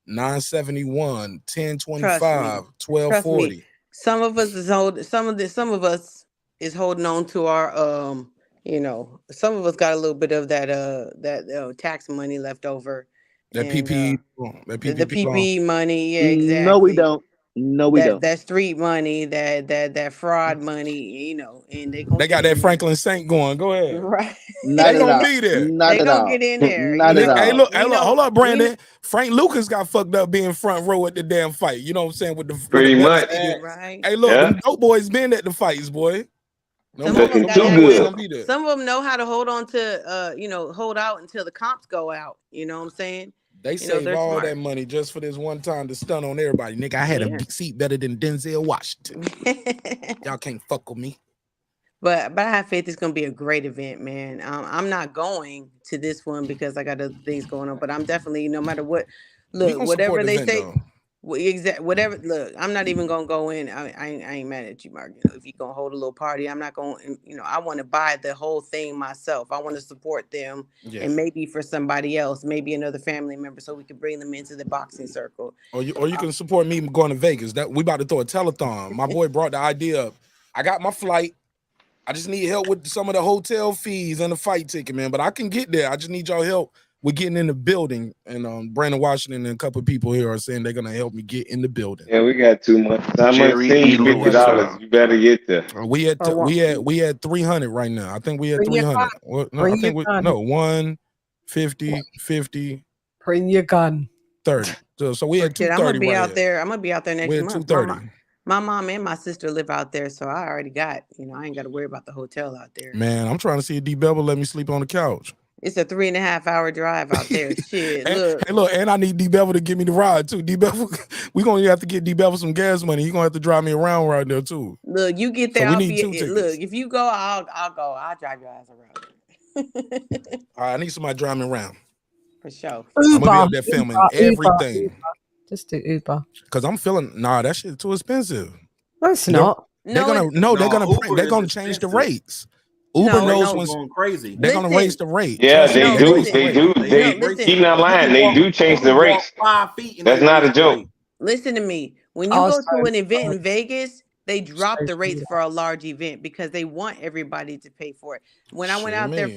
Speaker 1: 971, 1025, 1240.
Speaker 6: Some of us is holding on to our some of us got a little bit of that tax money left over.
Speaker 1: That
Speaker 6: And
Speaker 1: PPE,
Speaker 6: the PPE money, yeah,
Speaker 14: No, we
Speaker 6: exactly.
Speaker 14: don't. No, we don't.
Speaker 6: That street money, that fraud money, and they
Speaker 1: They got that Franklin Saint going. Go ahead.
Speaker 6: right.
Speaker 14: Not
Speaker 1: They
Speaker 14: at
Speaker 1: gonna
Speaker 14: all.
Speaker 1: be there.
Speaker 14: Not
Speaker 6: They
Speaker 14: at
Speaker 6: gonna
Speaker 14: all.
Speaker 6: get in there.
Speaker 14: Not at
Speaker 1: Hey,
Speaker 14: all.
Speaker 1: look, hold up, Brandon. Frank Lucas got fucked up being front row at the damn fight. You know what I'm saying? With the
Speaker 11: Pretty
Speaker 1: better
Speaker 11: much.
Speaker 1: seated.
Speaker 6: Right.
Speaker 1: Hey, look,
Speaker 11: Yeah.
Speaker 1: them dope boys been at the fights, boy.
Speaker 6: Some of them
Speaker 11: Looking
Speaker 6: got
Speaker 11: too
Speaker 6: access.
Speaker 11: good.
Speaker 1: Be there.
Speaker 6: Some of them know how to hold on to, hold out until the comps go out. You know what I'm saying?
Speaker 1: They save
Speaker 6: they're
Speaker 1: all
Speaker 6: smart.
Speaker 1: that money just for this one time to stun on everybody. Nigga, I had
Speaker 6: Yeah.
Speaker 1: a seat better than Denzel Washington. Y'all can't fuck with me.
Speaker 6: But I have faith it's gonna be a great event, man. I'm not going to this one because I got other things going on. But I'm definitely, no matter what,
Speaker 1: We
Speaker 6: look,
Speaker 1: gonna
Speaker 6: whatever
Speaker 1: support the
Speaker 6: they
Speaker 1: event,
Speaker 6: say,
Speaker 1: though.
Speaker 6: whatever. Look, I'm not even gonna go in. I ain't mad at you, Mark. If you're gonna hold a little party, I'm not going. I want to buy the whole thing myself. I want to support them, and maybe for somebody else, maybe another family member, so we can bring them into the boxing circle.
Speaker 1: Or you can support me going to Vegas. That we about to throw a telethon. My boy brought the idea up. I got my flight. I just need help with some of the hotel fees and the fight ticket, man. But I can get there. I just need y'all help with getting in the building. And Brandon Washington and a couple of people here are saying they're gonna help me get in the building.
Speaker 11: Yeah, we got 2 months. How much?
Speaker 9: Jerry
Speaker 11: Say
Speaker 9: E.
Speaker 11: you
Speaker 9: Lewis.
Speaker 11: $50. You better get there.
Speaker 1: We at 300 right now. I think we at
Speaker 16: Bring your
Speaker 1: 300.
Speaker 16: gun.
Speaker 1: Well, no,
Speaker 16: Bring
Speaker 1: I think
Speaker 16: your gun.
Speaker 1: 150, 50,
Speaker 16: Bring your gun.
Speaker 1: 30. So we at
Speaker 6: Shit, I'm gonna
Speaker 1: 230
Speaker 6: be
Speaker 1: right
Speaker 6: out
Speaker 1: here.
Speaker 6: there. I'm gonna be out there next
Speaker 1: We're at
Speaker 6: month.
Speaker 1: 230.
Speaker 6: My mom and my sister live out there, so I already got. I ain't got to worry about the hotel out there.
Speaker 1: Man, I'm trying to see if D Bevel let me sleep on the couch.
Speaker 6: It's a 3.5 hour drive out there. Shit, look.
Speaker 1: And I need D Bevel to give me the ride too. D Bevel, we gonna have to get D Bevel some gas money. He gonna have to drive me around right there too.
Speaker 6: Look, you get
Speaker 1: So
Speaker 6: there.
Speaker 1: we
Speaker 6: I'll
Speaker 1: need
Speaker 6: be.
Speaker 1: 2 tickets.
Speaker 6: Look, if you go, I'll go. I'll drive your ass around.
Speaker 1: All right, I need somebody to drive me around.
Speaker 6: For sure.
Speaker 1: I'm gonna be up there filming everything.
Speaker 16: Uber. Just do Uber.
Speaker 1: Cause I'm feeling that shit too expensive.
Speaker 16: No, it's not.
Speaker 1: They're gonna change the rates. Uber knows when
Speaker 20: going crazy.
Speaker 1: they're gonna raise the rate.
Speaker 11: Yeah,
Speaker 1: Trust me,
Speaker 11: they
Speaker 1: they're gonna
Speaker 11: do.
Speaker 1: raise the
Speaker 11: They
Speaker 1: rate.
Speaker 11: do.
Speaker 6: listen.
Speaker 11: Keep not lying. They do change the rates.
Speaker 20: 5 feet.
Speaker 11: That's not a joke.
Speaker 6: Listen to me. When you go to an event in Vegas, they drop the rates for a large event because they want everybody to pay for it. When I went out there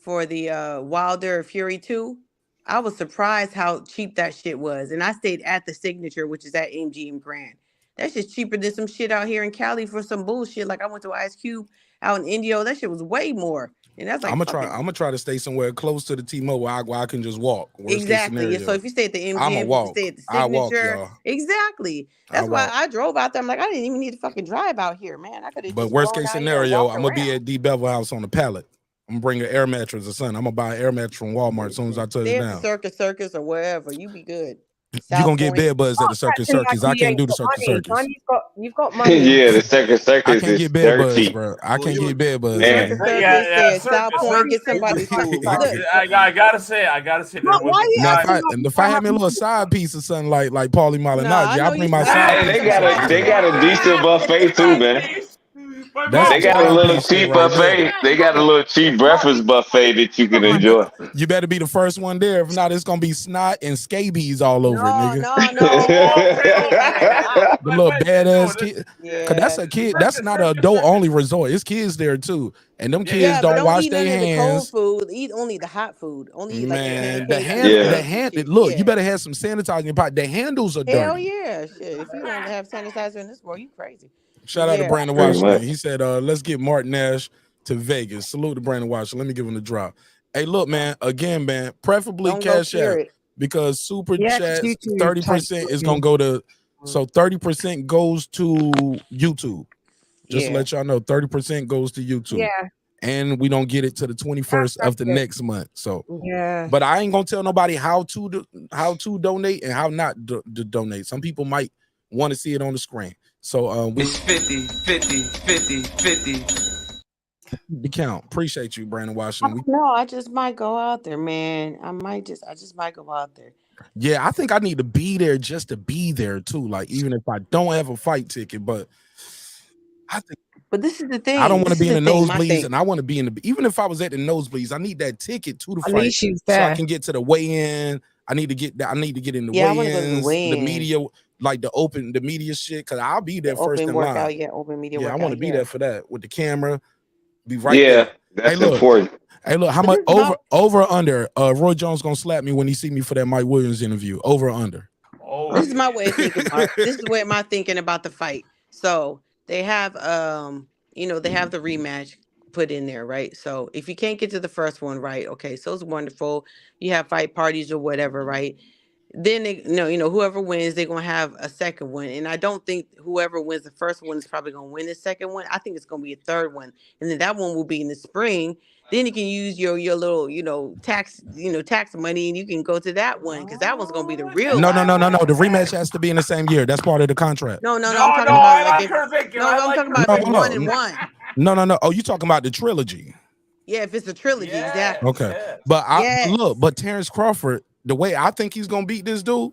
Speaker 6: for the Wilder Fury 2, I was surprised how cheap that shit was. And I stayed at the Signature, which is at MGM Grand. That's just cheaper than some shit out here in Cali for some bullshit. Like I went to Ice Cube out in Indio. That shit was way more. And that's like
Speaker 1: I'm gonna try to stay somewhere close to the T-Mobile where I can just walk. Worst case
Speaker 6: exactly.
Speaker 1: scenario.
Speaker 6: So if you stay at the MGM,
Speaker 1: I'ma
Speaker 6: if you
Speaker 1: walk.
Speaker 6: stay at the
Speaker 1: I walk,
Speaker 6: Signature,
Speaker 1: y'all.
Speaker 6: exactly. That's
Speaker 1: I
Speaker 6: why
Speaker 1: walk.
Speaker 6: I drove out there. I'm like, I didn't even need to fucking drive out here, man. I could have
Speaker 1: But
Speaker 6: just
Speaker 1: worst
Speaker 6: rolled
Speaker 1: case
Speaker 6: out here and
Speaker 1: scenario,
Speaker 6: walked
Speaker 1: I'm gonna be
Speaker 6: around.
Speaker 1: at D Bevel House on the pallet. I'm gonna bring an air mattress or something. I'm gonna buy an air mattress from Walmart as soon as I touch
Speaker 6: Stay
Speaker 1: it
Speaker 6: at the
Speaker 1: down.
Speaker 6: Circus or wherever. You be good.
Speaker 1: You
Speaker 6: South
Speaker 1: gonna get
Speaker 6: Point.
Speaker 1: bed bugs at the Circus.
Speaker 16: Acting like
Speaker 1: I
Speaker 16: you
Speaker 1: can't
Speaker 16: ain't
Speaker 1: do the
Speaker 16: got
Speaker 1: Circus.
Speaker 16: money. Son, you've got money.
Speaker 11: Yeah, the Circus
Speaker 1: I can't
Speaker 11: is
Speaker 1: get bed bugs,
Speaker 11: dirty.
Speaker 1: bro. I can't get bed bugs.
Speaker 11: Man.
Speaker 6: Circus, yeah, South Point. Get somebody food. Look,
Speaker 4: I gotta say, there was a
Speaker 1: Now,
Speaker 4: time.
Speaker 1: if I had me a little side piece or something like Paulie Malignaggi, I bring my side
Speaker 11: Hey,
Speaker 1: piece.
Speaker 11: they got a decent buffet too, man.
Speaker 1: That's
Speaker 11: They got a
Speaker 1: side
Speaker 11: little
Speaker 1: piece shit
Speaker 11: cheap
Speaker 1: right there.
Speaker 11: buffet. They got a little cheap breakfast buffet that you can enjoy.
Speaker 1: You better be the first one there. If not, it's gonna be snot and scabies all over it, nigga. The little badass kid. Cause that's a kid. That's not an adult only resort. It's kids there too, and them kids
Speaker 6: yeah, but
Speaker 1: don't wash
Speaker 6: eat
Speaker 1: their
Speaker 6: none of the cold
Speaker 1: hands.
Speaker 6: food. Eat only the hot food. Only eat like
Speaker 1: Man,
Speaker 6: the pancakes.
Speaker 1: Look, you better have some sanitizer in your pot. The handles are
Speaker 6: Hell
Speaker 1: dirty.
Speaker 6: yeah, shit. If you don't have sanitizer in this world, you crazy.
Speaker 1: Shout out to
Speaker 6: Yeah.
Speaker 1: Brandon
Speaker 11: Pretty
Speaker 1: Washington.
Speaker 11: much.
Speaker 1: He said, let's get Martin Nash to Vegas. Salute to Brandon Washington. Let me give him the drop. Hey, look, man, again, man, preferably
Speaker 6: Don't go
Speaker 1: Cash App.
Speaker 6: Spirit.
Speaker 1: because super
Speaker 16: Yeah, 'cause
Speaker 1: chats
Speaker 16: YouTube
Speaker 1: 30% is
Speaker 16: takes
Speaker 1: gonna go to. So 30% goes to YouTube. Just to
Speaker 6: Yeah.
Speaker 1: let y'all know, 30% goes to YouTube.
Speaker 16: Yeah.
Speaker 1: And we don't get it to the 21st of the
Speaker 16: good.
Speaker 1: next month. So,
Speaker 16: Yeah.
Speaker 1: but I ain't gonna tell nobody how to donate and how not to donate. Some people might want to see it on the screen. So
Speaker 8: It's 50, 50, 50, 50.
Speaker 1: the count. Appreciate you, Brandon Washington.
Speaker 6: No, I just might go out there, man. I just might go out there.
Speaker 1: Yeah, I think I need to be there just to be there too. Like even if I don't have a fight ticket, but I think.
Speaker 6: But this is the thing.
Speaker 1: I don't want to
Speaker 6: This
Speaker 1: be
Speaker 6: is
Speaker 1: in
Speaker 6: the
Speaker 1: the
Speaker 6: thing. My
Speaker 1: nosebleeds,
Speaker 6: thing.
Speaker 1: and I want to be in the. Even if I was at the nosebleeds, I need that ticket to the
Speaker 16: At
Speaker 1: fight
Speaker 16: least she's
Speaker 1: so I
Speaker 16: there.
Speaker 1: can get to the weigh-in. I need to get that. I need to get in the
Speaker 6: Yeah, I want to go to the
Speaker 1: weigh-ins, the
Speaker 6: weigh-in.
Speaker 1: media, like the media shit, because I'll be there
Speaker 6: The
Speaker 1: first
Speaker 6: open
Speaker 1: in line.
Speaker 6: workout, yeah, open media
Speaker 1: Yeah, I
Speaker 6: workout.
Speaker 1: want to be
Speaker 6: Yeah.
Speaker 1: there for that with the camera. Be right
Speaker 11: Yeah,
Speaker 1: there.
Speaker 11: that's
Speaker 1: Hey, look.
Speaker 11: important.
Speaker 1: Hey, look, how
Speaker 6: But
Speaker 1: much
Speaker 6: this is
Speaker 1: over or under? Roy Jones gonna slap me when he see me for that Mike Williams interview. Over or under?
Speaker 4: Oh,
Speaker 6: This is my way of thinking about it. This is where my thinking about the fight. So they have they have the rematch put in there, right? So if you can't get to the first one, right? Okay, so it's wonderful. You have fight parties or whatever, right? Then they whoever wins, they're gonna have a second one. And I don't think whoever wins the first one is probably gonna win the second one. I think it's gonna be a third one. And then that one will be in the spring. Then you can use your little tax money and you can go to that one because that one's gonna be the real
Speaker 1: No.
Speaker 6: live match.
Speaker 1: The rematch has to be in the same year. That's part of the contract.
Speaker 6: No, I'm
Speaker 4: No,
Speaker 6: talking
Speaker 4: no,
Speaker 6: about
Speaker 4: I
Speaker 6: like
Speaker 4: like
Speaker 6: if
Speaker 4: her thinking.
Speaker 6: no,
Speaker 4: I
Speaker 6: I'm
Speaker 4: like
Speaker 6: talking
Speaker 4: her
Speaker 6: about if
Speaker 4: thinking.
Speaker 6: one and one.
Speaker 1: No. Oh, you talking about the trilogy?
Speaker 6: Yeah, if it's a trilogy, exactly.
Speaker 1: Okay,
Speaker 4: Yes.
Speaker 1: but
Speaker 6: Yes.
Speaker 1: but Terence Crawford, the way I think he's gonna beat this dude,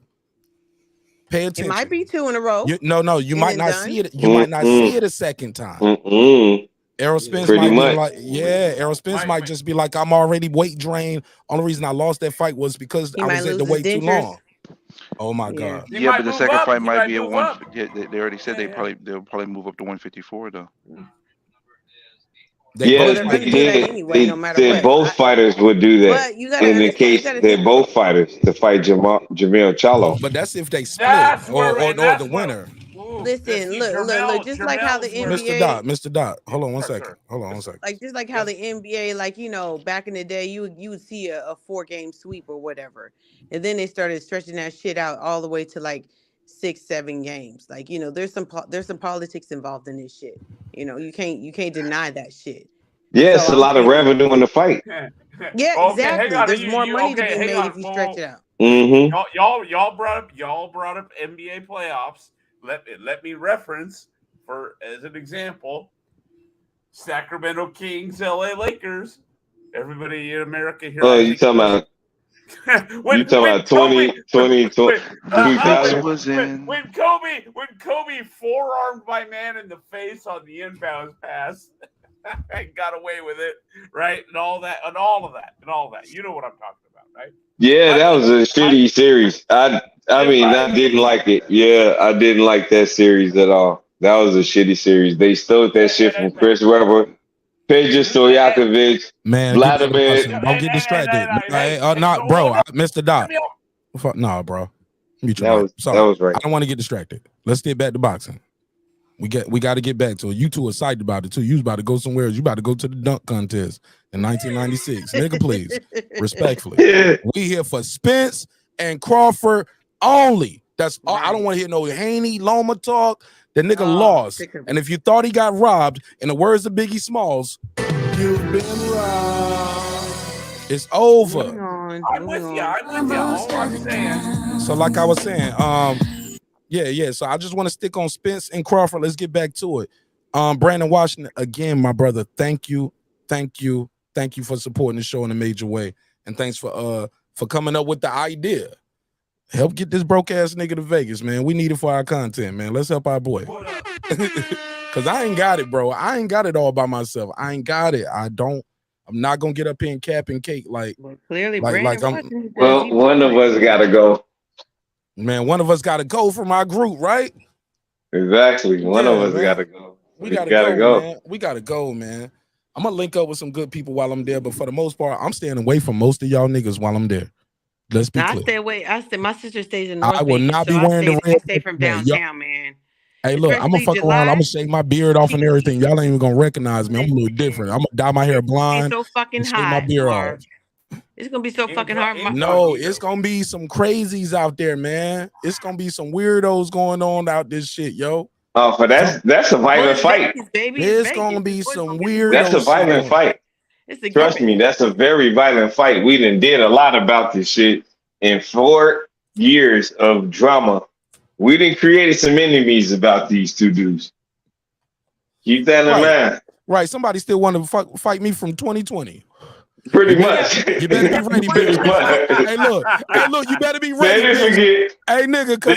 Speaker 1: pay
Speaker 6: It
Speaker 1: attention.
Speaker 6: might be 2 in a row.
Speaker 1: You
Speaker 6: and
Speaker 1: might
Speaker 6: then
Speaker 1: not
Speaker 6: done.
Speaker 1: see it. You might not see it a second time. Errol Spence
Speaker 11: Pretty
Speaker 1: might be
Speaker 11: much.
Speaker 1: like, Errol Spence might just be like, I'm already weight drained. Only reason I lost that fight was because
Speaker 6: He
Speaker 1: I
Speaker 6: might
Speaker 1: was at the
Speaker 6: lose his
Speaker 1: weight too
Speaker 6: dentures.
Speaker 1: long. Oh my
Speaker 6: Yeah.
Speaker 1: God.
Speaker 4: He
Speaker 9: Yeah,
Speaker 4: might
Speaker 9: but the
Speaker 4: move
Speaker 9: second
Speaker 4: up.
Speaker 9: fight
Speaker 4: He
Speaker 9: might
Speaker 4: might
Speaker 9: be at
Speaker 4: move
Speaker 9: one.
Speaker 4: up.
Speaker 9: Yeah, they already said
Speaker 4: Yeah,
Speaker 9: they'll probably move up to 154 though.
Speaker 1: They
Speaker 11: Yeah,
Speaker 1: both
Speaker 6: They're
Speaker 1: might
Speaker 6: gonna
Speaker 11: they
Speaker 6: do that
Speaker 11: did.
Speaker 6: anyway, no matter
Speaker 11: They
Speaker 6: what.
Speaker 11: both fighters would do that
Speaker 6: But you gotta
Speaker 11: in the
Speaker 6: understand. You
Speaker 11: case
Speaker 6: gotta
Speaker 11: they're
Speaker 6: think.
Speaker 11: both fighters to fight Jamil Chalo.
Speaker 1: But that's if they split
Speaker 4: That's
Speaker 1: or
Speaker 4: where, and
Speaker 1: or
Speaker 4: that's
Speaker 1: the
Speaker 4: what.
Speaker 1: winner.
Speaker 4: Ooh,
Speaker 6: Listen,
Speaker 4: see,
Speaker 6: look. Just like how the
Speaker 4: Jermel's where.
Speaker 1: Mr. Dot. Hold on one
Speaker 4: Yes,
Speaker 1: second.
Speaker 4: sir.
Speaker 1: Hold on one
Speaker 4: Yes, sir.
Speaker 1: second.
Speaker 6: like just like how the NBA, like back in the day, you would see a 4-game sweep or whatever, and then they started stretching that shit out all the way to like 6-7 games. Like there's some politics involved in this shit. You can't deny that shit.
Speaker 11: Yeah,
Speaker 6: So
Speaker 11: it's a
Speaker 6: I'm
Speaker 11: lot of
Speaker 6: saying,
Speaker 11: revenue in the fight.
Speaker 6: yeah,
Speaker 4: Okay, hang
Speaker 6: exactly.
Speaker 4: on.
Speaker 6: There's more money to
Speaker 4: Okay,
Speaker 6: be
Speaker 4: hang
Speaker 6: made
Speaker 4: on.
Speaker 6: if you
Speaker 4: Whoa,
Speaker 6: stretch
Speaker 4: whoa.
Speaker 6: it out.
Speaker 4: Y'all brought up NBA playoffs. Let me reference as an example, Sacramento Kings, LA Lakers. Everybody in America here.
Speaker 11: Oh,
Speaker 4: I
Speaker 11: you
Speaker 4: think
Speaker 11: talking about
Speaker 4: when
Speaker 11: you talking about 20, 2000?
Speaker 9: was in.
Speaker 4: when Kobe forearmed my man in the face on the inbound pass and got away with it, right? And all that. You know what I'm talking about, right?
Speaker 11: Yeah, that was a shitty series. I mean, I didn't like it. Yeah, I didn't like that series at all. That was a shitty series. They stole that shit from Chris Webber, Peja Stojakovic,
Speaker 1: Man, get back to
Speaker 11: Vladimir.
Speaker 1: boxing. Don't get distracted. Not, bro. Mr. Dot. No, bro. Mute your
Speaker 11: That
Speaker 1: mic.
Speaker 11: was
Speaker 1: Sorry.
Speaker 11: that was right.
Speaker 1: I don't want to get distracted. Let's get back to boxing. We got to get back to it. You two are excited about it too. You was about to go somewhere. You about to go to the dunk contest in 1996. Nigga, please. Respectfully. We here for Spence and Crawford only. That's all. I don't want to hear no Haney, Loma talk. The nigga lost. And if you thought he got robbed, in the words of Biggie Smalls, you've been robbed. It's over.
Speaker 4: I'm with you. All I'm saying.
Speaker 1: So like I was saying, yeah. So I just want to stick on Spence and Crawford. Let's get back to it. Brandon Washington, again, my brother, thank you for supporting the show in a major way. And thanks for coming up with the idea. Help get this broke ass nigga to Vegas, man. We need it for our content, man. Let's help our boy. Cause I ain't got it, bro. I ain't got it all by myself. I ain't got it. I'm not gonna get up here and cap and cake like
Speaker 6: Clearly,
Speaker 1: like
Speaker 6: Brandon
Speaker 11: Well, one of us gotta go.
Speaker 1: Man, one of us gotta go from our group, right?
Speaker 11: Exactly. One of us
Speaker 1: man.
Speaker 11: gotta go.
Speaker 1: We gotta go, man. We gotta go, man. I'm gonna link up with some good people while I'm there, but for the most part, I'm staying away from most of y'all niggas while I'm there. Let's be clear.
Speaker 6: I stay away. My sister stays in North
Speaker 1: I will
Speaker 6: Vegas,
Speaker 1: not
Speaker 6: so
Speaker 1: be wearing the
Speaker 6: I
Speaker 1: red.
Speaker 6: stay from
Speaker 1: Man,
Speaker 6: downtown, man.
Speaker 1: Hey, look, I'm gonna
Speaker 6: Especially
Speaker 1: fuck around. I'm
Speaker 6: July.
Speaker 1: gonna shave my beard off and everything. Y'all ain't even gonna recognize me. I'm a little different. I'm gonna dye my hair blonde.
Speaker 6: It's so fucking
Speaker 1: and shave my
Speaker 6: hot,
Speaker 1: beard
Speaker 6: Marv.
Speaker 1: off.
Speaker 6: It's gonna be so fucking hard.
Speaker 1: No, it's gonna be some crazies out there, man. It's gonna be some weirdos going on out this shit, yo.
Speaker 11: Oh, but that's a violent fight.
Speaker 6: Vegas, baby.
Speaker 1: There's gonna be some weirdos.
Speaker 11: That's a violent fight. Trust me, that's a very violent fight. We done did a lot about this shit in 4 years of drama. We done created some enemies about these two dudes. Keep that in mind.
Speaker 1: Right, somebody still want to fight me from 2020.
Speaker 11: Pretty much.
Speaker 1: You better be ready, bitch. Hey, look, you better be ready. Hey, nigga, cause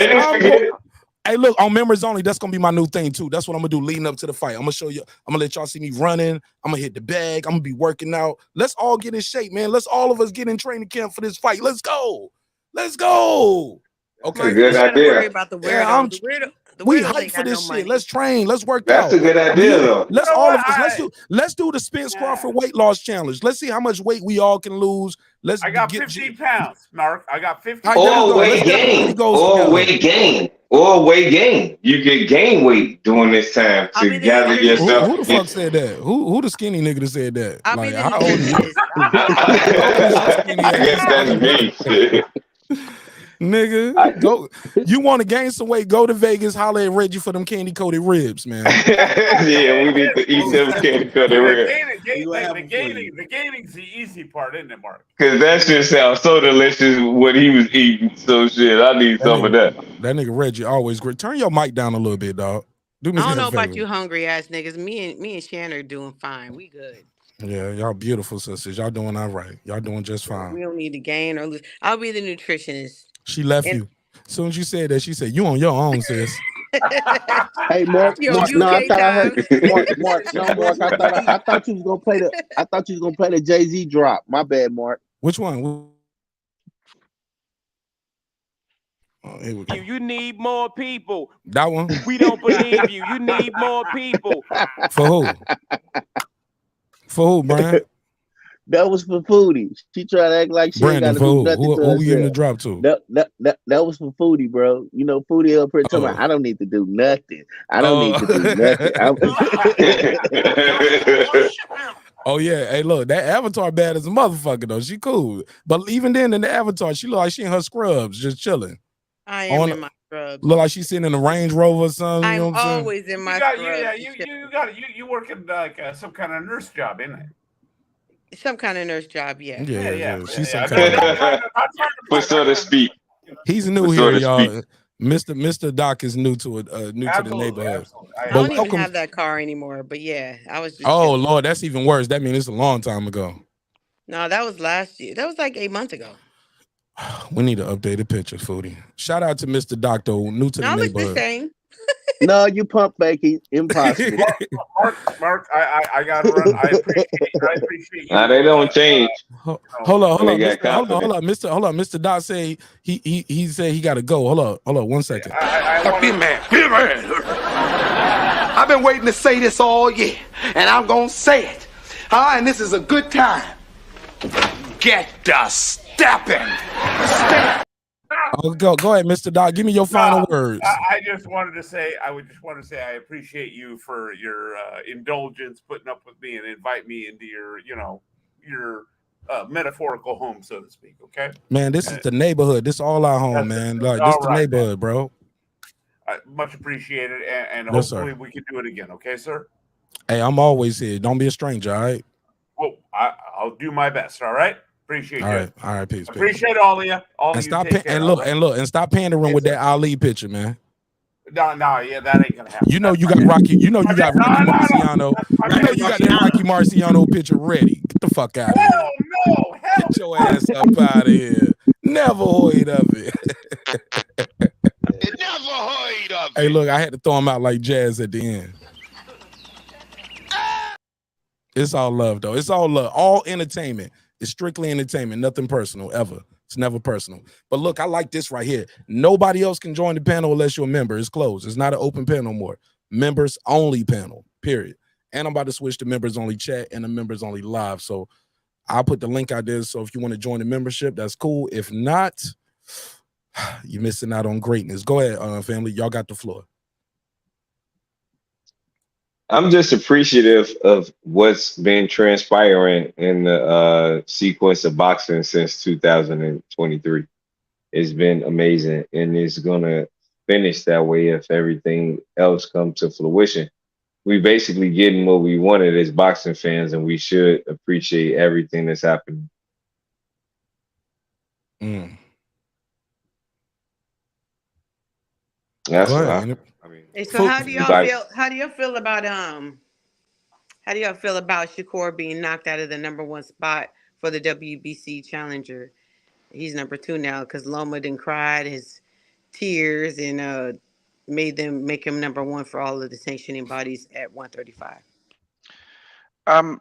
Speaker 1: hey, look, on members only, that's gonna be my new thing too. That's what I'm gonna do leading up to the fight. I'm gonna show you, I'm gonna let y'all see me running. I'm gonna hit the bag, I'm gonna be working out. Let's all get in shape, man. Let's all of us get in training camp for this fight. Let's go. Let's go. Okay.
Speaker 11: Good idea.
Speaker 6: About the weirdo.
Speaker 1: Yeah, we hype for this shit. Let's train. Let's work
Speaker 11: out.
Speaker 1: That's
Speaker 11: a good idea, though.
Speaker 1: Let's all of us. Let's do the Spence Crawford weight loss challenge. Let's see how much weight we all can lose.
Speaker 4: I got 15 pounds, Mark. I got 15.
Speaker 11: Or weight gain. Or weight gain. Or weight gain. You get gain weight during this time to gather yourself.
Speaker 1: Who the fuck said that? Who the skinny nigga that said that? Like, how old are you?
Speaker 11: I guess that's me.
Speaker 1: Nigga, go. You want to gain some weight? Go to Vegas, holler at Reggie for them candy coated ribs, man.
Speaker 11: Yeah, we need to eat them candy coated ribs.
Speaker 4: The gaining's the easy part, isn't it, Mark?
Speaker 11: Because that shit sounds so delicious when he was eating. So shit, I need some of that.
Speaker 1: That nigga Reggie always great. Turn your mic down a little bit, dog. Do me
Speaker 6: I don't know
Speaker 1: favor.
Speaker 6: about you hungry ass niggas. Me and Shannon are doing fine. We good.
Speaker 1: Yeah, y'all beautiful sisters. Y'all doing all right. Y'all doing just fine.
Speaker 6: We don't need to gain or lose. I'll be the nutritionist.
Speaker 1: She left you. As soon as you said that, she said, "You on your own, sis."
Speaker 2: Hey, Mark.
Speaker 6: Yo,
Speaker 2: Mark,
Speaker 6: UK
Speaker 2: no, I thought I
Speaker 6: time.
Speaker 2: heard Mark. No, Mark. I thought you was gonna play the. I thought you was gonna play the Jay-Z drop. My bad, Mark.
Speaker 1: Which one? Oh, here we go.
Speaker 3: You need more people.
Speaker 1: That one.
Speaker 3: We don't believe you. You need more people.
Speaker 1: For who? For who, Brian?
Speaker 2: That was for Foodie. She tried to act like she ain't got to do nothing to
Speaker 1: who you in the
Speaker 2: herself.
Speaker 1: drop to?
Speaker 2: That was for Foodie, bro. You know, Foodie up here talking about, I don't need to do nothing. I don't need to do nothing.
Speaker 1: Oh yeah, hey look, that Avatar bad as a motherfucker though. She cool, but even then in the Avatar, she look like she in her scrubs, just chilling.
Speaker 6: I am in my scrubs.
Speaker 1: Look like she's sitting in a Range Rover or something. You know
Speaker 6: I'm
Speaker 1: what I'm saying?
Speaker 6: always in my scrubs.
Speaker 4: You working like some kind of nurse job, isn't it?
Speaker 6: Some kind of nurse job, yeah.
Speaker 1: Yeah. She's some kind of.
Speaker 11: So to speak.
Speaker 1: He's new here, y'all. Mr. Doc is new to it, to the neighborhood.
Speaker 6: I don't even have that car anymore, but yeah, I was just.
Speaker 1: Oh Lord, that's even worse. That means it's a long time ago.
Speaker 6: No, that was last year. That was like 8 months ago.
Speaker 1: We need to update the picture, Foodie. Shout out to Mr. Doc though, new to the neighborhood.
Speaker 6: The same.
Speaker 2: No, you pump baking. Impossible.
Speaker 4: Mark, I gotta run. I appreciate you.
Speaker 11: Nah, they don't change.
Speaker 1: Hold on, Mr. Doc say he said he gotta go. Hold on, 1 second.
Speaker 22: Be man. I've been waiting to say this all year, and I'm gonna say it. And this is a good time. Get the stepping.
Speaker 1: Oh, go ahead, Mr. Doc. Give me your final words.
Speaker 4: I just wanted to say, I appreciate you for your indulgence, putting up with me and invite me into your metaphorical home, so to speak. Okay,
Speaker 1: man, this is the neighborhood. This is all our home, man. Like this is the neighborhood, man. Bro.
Speaker 4: Much appreciated, and
Speaker 1: Yes,
Speaker 4: hopefully
Speaker 1: sir.
Speaker 4: we can do it again. Okay, sir.
Speaker 1: Hey, I'm always here. Don't be a stranger, all right?
Speaker 4: Well, I'll do my best. All right. Appreciate
Speaker 1: All
Speaker 4: you.
Speaker 1: right, peace.
Speaker 4: Appreciate all of you.
Speaker 1: And stop and stop pandering with that Ali picture, man.
Speaker 4: No, yeah, that ain't gonna happen.
Speaker 1: You know you got Rocky. You know you got Rocky Marciano. You know you got that Rocky Marciano picture ready. Get the fuck out of here.
Speaker 4: No,
Speaker 1: get your ass up out of here. Never heard of it.
Speaker 22: Never heard of it.
Speaker 1: Hey, look, I had to throw him out like Jazz at the end. It's all love, though. It's all love. All entertainment. It's strictly entertainment. Nothing personal, ever. It's never personal. But look, I like this right here. Nobody else can join the panel unless you're a member. It's closed. It's not an open panel no more. Members only panel, period. And I'm about to switch to members only chat and the members only live. So I'll put the link out there. So if you want to join the membership, that's cool. If not, you're missing out on greatness. Go ahead, family. Y'all got the floor.
Speaker 11: I'm just appreciative of what's been transpiring in the sequence of boxing since 2023. It's been amazing, and it's gonna finish that way if everything else comes to fruition. We basically getting what we wanted as boxing fans, and we should appreciate everything that's happening. That's
Speaker 1: Go
Speaker 11: what
Speaker 1: ahead.
Speaker 11: I mean.
Speaker 6: Hey, so how do y'all feel? How do y'all feel about How do y'all feel about Shakur being knocked out of the #1 spot for the WBC Challenger? He's #2 now because Loma didn't cried his tears and make him #1 for all of the sanctioning bodies at 135.
Speaker 9: I'm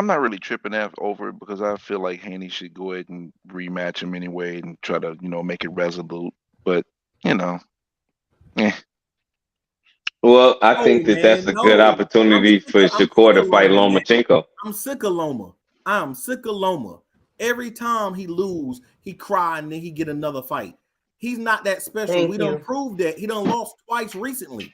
Speaker 9: not really tripping over it because I feel like Haney should go ahead and rematch him anyway and try to, make it resolute. But, eh.
Speaker 11: Well, I think that that's a good opportunity for Shakur to fight Lomachenko.
Speaker 20: I'm sick of Loma. I'm sick of Loma. Every time he lose, he cry and then he get another fight. He's not that special. We don't prove that. He done lost twice recently.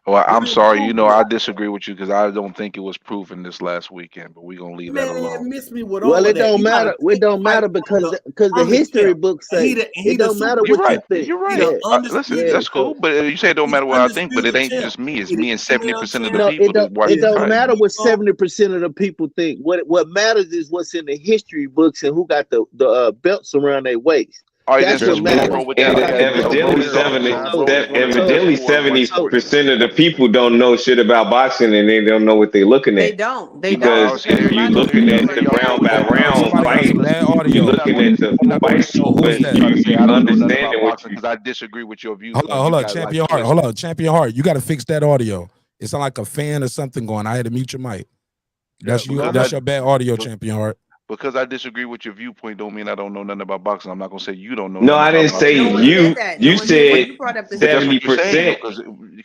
Speaker 9: Well, I'm sorry. I disagree with you because I don't think it was proven this last weekend, but we're going to leave that alone.
Speaker 20: Miss me with
Speaker 2: Well, it don't matter. It don't matter because the history books say it don't matter what you think.
Speaker 9: You're right. Listen, that's cool, but you say it don't matter what I think, but it ain't just me. It's me and 70% of the people that watch
Speaker 2: it don't
Speaker 9: fight.
Speaker 2: matter what 70% of the people think. What matters is what's in the history books and who got the belts around their waist.
Speaker 9: All right,
Speaker 2: that's what matters.
Speaker 11: Evidently 70% of the people don't know shit about boxing, and they don't know what they're looking at.
Speaker 6: They don't.
Speaker 11: Because if you're looking at the round by round fight, you're looking at the fight sequence, you understand what
Speaker 9: because I disagree with your views.
Speaker 1: Hold on, Champion Heart. Hold on, Champion Heart. You got to fix that audio. It sounds like a fan or something going. I had to mute your mic. That's you. That's your bad audio, Champion Heart.
Speaker 9: Because I disagree with your viewpoint don't mean I don't know nothing about boxing. I'm not gonna say you don't know.
Speaker 11: No, I didn't say you. You said 70%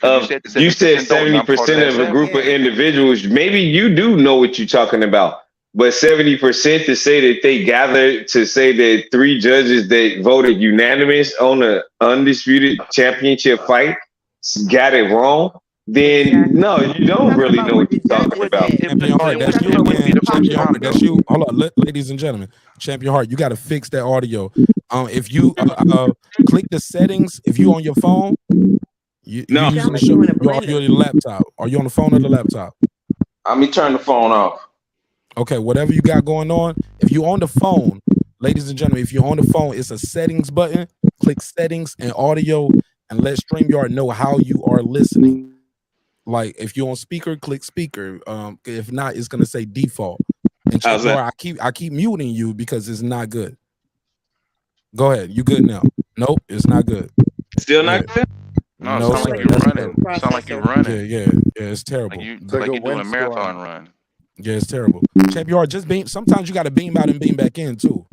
Speaker 11: of. You said 70% of a group of individuals. Maybe you do know what you're talking about, but 70% to say that they gathered to say that 3 judges that voted unanimous on an undisputed championship fight got it wrong. Then no, you don't really know what you're talking about.
Speaker 1: Champion Heart, that's you again. Champion Heart, that's you. Hold on, ladies and gentlemen. Champion Heart, you got to fix that audio. If you click the settings, if you on your phone, you're using the show, you're your laptop. Are you on the phone or the laptop?
Speaker 11: Let me turn the phone off.
Speaker 1: Okay, whatever you got going on. If you're on the phone, ladies and gentlemen, if you're on the phone, it's a settings button. Click settings and audio, and let StreamYard know how you are listening. Like if you're on speaker, click speaker. If not, it's gonna say default. And I keep muting you because it's not good. Go ahead. You good now? Nope, it's not good.
Speaker 11: Still not good?
Speaker 9: No, it sounds like you're running. It sounds like you're running.
Speaker 1: Yeah, it's terrible.
Speaker 9: Like you're doing a marathon run.
Speaker 1: Yeah, it's terrible. Champion Heart, just beam. Sometimes you got to beam out and beam back in too.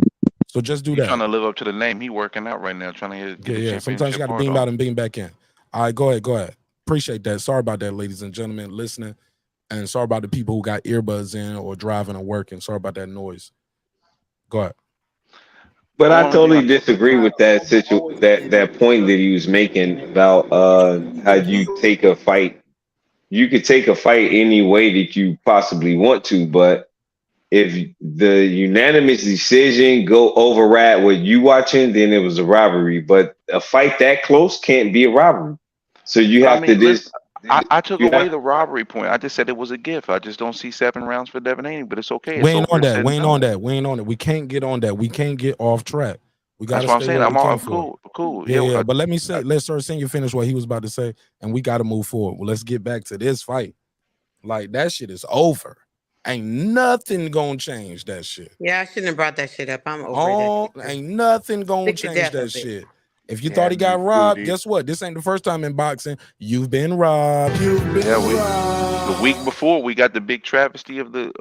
Speaker 1: So just do that.
Speaker 9: Trying to live up to the name. He working out right now, trying to get
Speaker 1: yeah. Sometimes you got to beam out and beam back in. All right, go ahead. Appreciate that. Sorry about that, ladies and gentlemen, listening. And sorry about the people who got earbuds in or driving or working. Sorry about that noise. Go ahead.
Speaker 11: But I totally disagree with that that point that he was making about how you take a fight. You could take a fight any way that you possibly want to, but if the unanimous decision go override what you watching, then it was a robbery. But a fight that close can't be a robbery. So you have to just.
Speaker 9: I took away the robbery point. I just said it was a gift. I just don't see 7 rounds for Devin Haney, but it's okay.
Speaker 1: We ain't on that. We ain't on it. We can't get on that. We can't get off track. We got to stay.
Speaker 9: I'm all cool.
Speaker 1: Yeah. But let Sir Senior finish what he was about to say, and we got to move forward. Well, let's get back to this fight. Like that shit is over. Ain't nothing gonna change that shit.
Speaker 6: Yeah, I shouldn't have brought that shit up. I'm over that.
Speaker 1: Ain't nothing gonna change that shit. If you thought he got robbed, guess what? This ain't the first time in boxing. You've been robbed.
Speaker 9: The week before we got the big travesty of the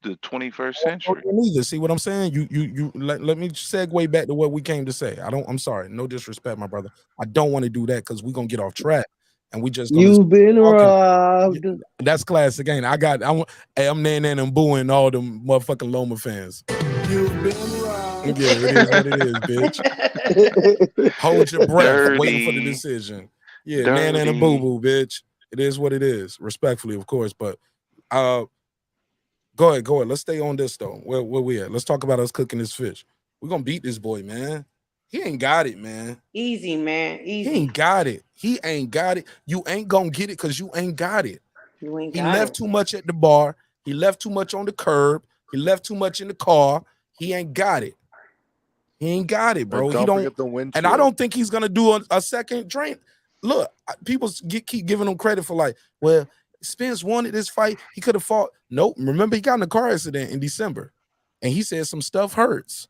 Speaker 9: 21st century.
Speaker 1: Neither. See what I'm saying? You let me segue back to what we came to say. I'm sorry. No disrespect, my brother. I don't want to do that because we're gonna get off track. And we just
Speaker 2: you've been robbed.
Speaker 1: That's classic, ain't it? I'm nan and booing all them motherfucking Loma fans. You've been robbed. Yeah, it is what it is, bitch. Hold your breath, waiting for the decision. Yeah, nan and boo boo, bitch. It is what it is. Respectfully, of course, but go ahead. Let's stay on this though. Where we at? Let's talk about us cooking this fish. We're gonna beat this boy, man. He ain't got it, man.
Speaker 6: Easy, man. Easy.
Speaker 1: He ain't got it. He ain't got it. You ain't gonna get it because you ain't got it.
Speaker 6: You ain't
Speaker 1: He
Speaker 6: got
Speaker 1: left
Speaker 6: it.
Speaker 1: too much at the bar. He left too much on the curb. He left too much in the car. He ain't got it. He ain't got it, bro.
Speaker 13: Don't
Speaker 1: He don't.
Speaker 13: forget the windshield.
Speaker 1: And I don't think he's gonna do a second drain. Look, people keep giving him credit for like, well, Spence wanted this fight. He could have fought. Nope. Remember, he got in a car accident in December, and he said some stuff hurts.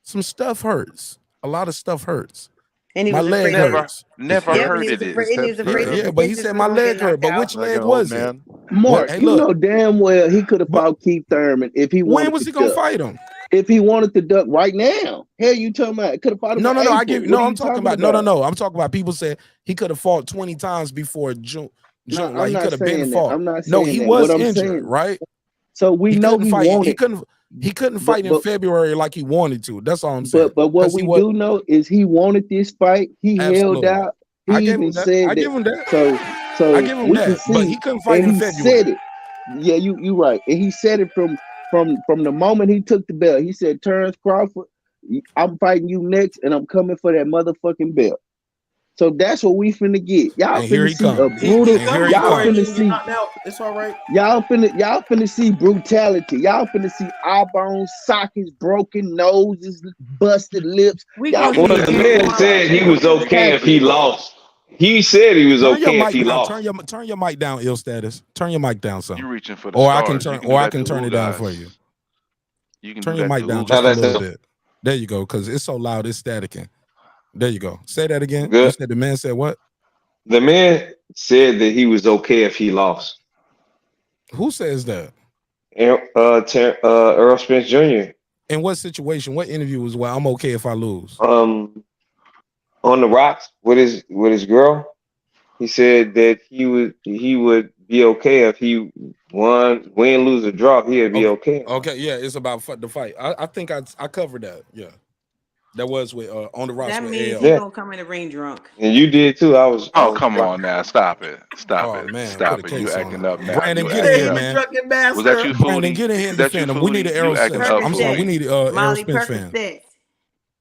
Speaker 1: Some stuff hurts. A lot of stuff hurts.
Speaker 6: And he
Speaker 1: My
Speaker 6: was
Speaker 1: leg
Speaker 6: afraid.
Speaker 1: hurts.
Speaker 9: Never
Speaker 6: Yep,
Speaker 9: heard
Speaker 6: and he
Speaker 9: it.
Speaker 6: was afraid. And he was afraid.
Speaker 1: Yeah, but he said my leg hurt. But which leg was it?
Speaker 2: Mark,
Speaker 1: Hey,
Speaker 2: you
Speaker 1: look.
Speaker 2: know damn well he could have fought Keith Thurman if he wanted.
Speaker 1: When was
Speaker 2: to
Speaker 1: he gonna
Speaker 2: duck.
Speaker 1: fight him?
Speaker 2: If he wanted to duck right now, hell, you talking about? Could have fought him.
Speaker 1: No.
Speaker 2: in
Speaker 1: I
Speaker 2: April.
Speaker 1: give
Speaker 2: What
Speaker 1: no.
Speaker 2: are
Speaker 1: I'm
Speaker 2: you
Speaker 1: talking about no. I'm talking about people said he could have fought 20 times before June.
Speaker 2: No,
Speaker 1: like
Speaker 2: I'm
Speaker 1: he
Speaker 2: not
Speaker 1: could have been
Speaker 2: saying that.
Speaker 1: fought.
Speaker 2: I'm not
Speaker 1: No,
Speaker 2: saying
Speaker 1: he
Speaker 2: that.
Speaker 1: was
Speaker 2: What I'm
Speaker 1: injured,
Speaker 2: saying-
Speaker 1: right?
Speaker 2: So we know
Speaker 1: couldn't
Speaker 2: he
Speaker 1: fight.
Speaker 2: wanted.
Speaker 1: He couldn't fight in
Speaker 2: but-
Speaker 1: February like he wanted to. That's all I'm saying.
Speaker 2: But what
Speaker 1: 'Cause he
Speaker 2: we
Speaker 1: was-
Speaker 2: do know is he wanted this fight. He held
Speaker 1: Absolutely.
Speaker 2: out. He
Speaker 1: I gave
Speaker 2: even
Speaker 1: him that.
Speaker 2: said
Speaker 1: I
Speaker 2: that.
Speaker 1: give him that.
Speaker 2: So
Speaker 1: I give him
Speaker 2: we can
Speaker 1: that. But
Speaker 2: see,
Speaker 1: he couldn't fight
Speaker 2: and
Speaker 1: in
Speaker 2: he
Speaker 1: February.
Speaker 2: said it. Yeah, you right. And he said it from the moment he took the belt. He said, "Terence Crawford, I'm fighting you next, and I'm coming for that motherfucking belt." So that's what we finna get. Y'all
Speaker 1: And here
Speaker 2: finna
Speaker 1: he
Speaker 2: see
Speaker 1: come.
Speaker 2: a brutal.
Speaker 1: And here he
Speaker 2: Y'all
Speaker 1: come.
Speaker 2: finna see.
Speaker 20: It's all right.
Speaker 2: Y'all finna see brutality. Y'all finna see eye bones, sockets, broken noses, busted lips. Y'all
Speaker 11: Well,
Speaker 2: finna
Speaker 11: the
Speaker 2: see
Speaker 11: man
Speaker 2: some
Speaker 11: said he was okay if he lost. He said he was
Speaker 1: Turn your
Speaker 11: okay if
Speaker 1: mic
Speaker 11: he
Speaker 1: down.
Speaker 11: lost.
Speaker 1: Turn your mic down, ill status. Turn your mic down, son.
Speaker 9: You reaching for the
Speaker 1: Or I can
Speaker 9: stars.
Speaker 1: turn
Speaker 9: You can do that to
Speaker 1: turn
Speaker 9: Who
Speaker 1: it down
Speaker 9: Guys.
Speaker 1: for you.
Speaker 9: You can
Speaker 1: Turn
Speaker 9: do
Speaker 1: your
Speaker 9: that
Speaker 1: mic
Speaker 9: to
Speaker 1: down
Speaker 9: Who
Speaker 1: just a
Speaker 9: Guys.
Speaker 1: little bit. There you go, because it's so loud, it's staticking. There you go. Say that again.
Speaker 11: Good.
Speaker 1: You said the man said what?
Speaker 11: The man said that he was okay if he lost.
Speaker 1: Who says that?
Speaker 11: Errol Spence Jr.
Speaker 1: In what situation? What interview was well? I'm okay if I lose.
Speaker 11: On the rocks with his girl. He said that he would be okay if he win, lose, or draw. He'd be okay.
Speaker 1: Okay, yeah, it's about the fight. I think I covered that. Yeah, that was with on the rocks
Speaker 6: That
Speaker 1: with
Speaker 6: means
Speaker 1: AL.
Speaker 6: he gonna come in the ring drunk.
Speaker 11: And you did too. I was.
Speaker 9: Oh, come on now. Stop it. Stop
Speaker 1: Oh,
Speaker 9: it.
Speaker 1: man,
Speaker 9: Stop
Speaker 1: put a
Speaker 9: it. You
Speaker 1: case on
Speaker 9: acting
Speaker 1: it.
Speaker 9: up now.
Speaker 1: Brandon,
Speaker 9: You
Speaker 1: get in
Speaker 9: acting
Speaker 1: here,
Speaker 9: up.
Speaker 1: man.
Speaker 9: Was that you,
Speaker 1: Brandon,
Speaker 9: Foodie?
Speaker 1: get in here and
Speaker 9: Was that you,
Speaker 1: defend him. We need an
Speaker 9: Foodie?
Speaker 1: Errol
Speaker 9: You acting
Speaker 1: Spence.
Speaker 9: up,
Speaker 1: I'm sorry, we
Speaker 9: Foodie.
Speaker 1: need Errol
Speaker 6: Molly
Speaker 1: Spence fan.
Speaker 6: Percocet.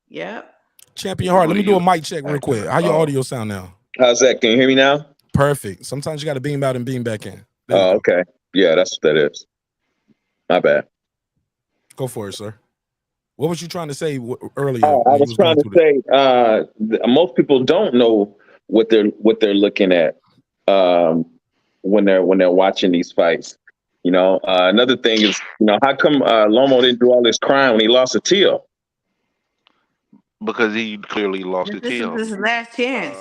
Speaker 6: Yep.
Speaker 1: Champion Heart. Let me
Speaker 9: Foodie,
Speaker 1: do a
Speaker 9: you
Speaker 1: mic check real quick. How your audio sound now?
Speaker 11: How's that? Can you hear me now?
Speaker 1: Perfect. Sometimes you got to beam out and beam back in. There you
Speaker 11: Oh, okay. Yeah, that's what that is. My bad.
Speaker 1: Go for it, sir. What was you trying to say earlier?
Speaker 11: Oh, I
Speaker 1: when you
Speaker 11: was trying
Speaker 1: going
Speaker 11: to
Speaker 1: through
Speaker 11: say, most people don't know what they're looking at when they're watching these fights. You know, another thing is, how come Lomo didn't do all this crying when he lost a teal?
Speaker 9: Because he clearly lost the
Speaker 6: This is
Speaker 9: tail.
Speaker 6: his last chance.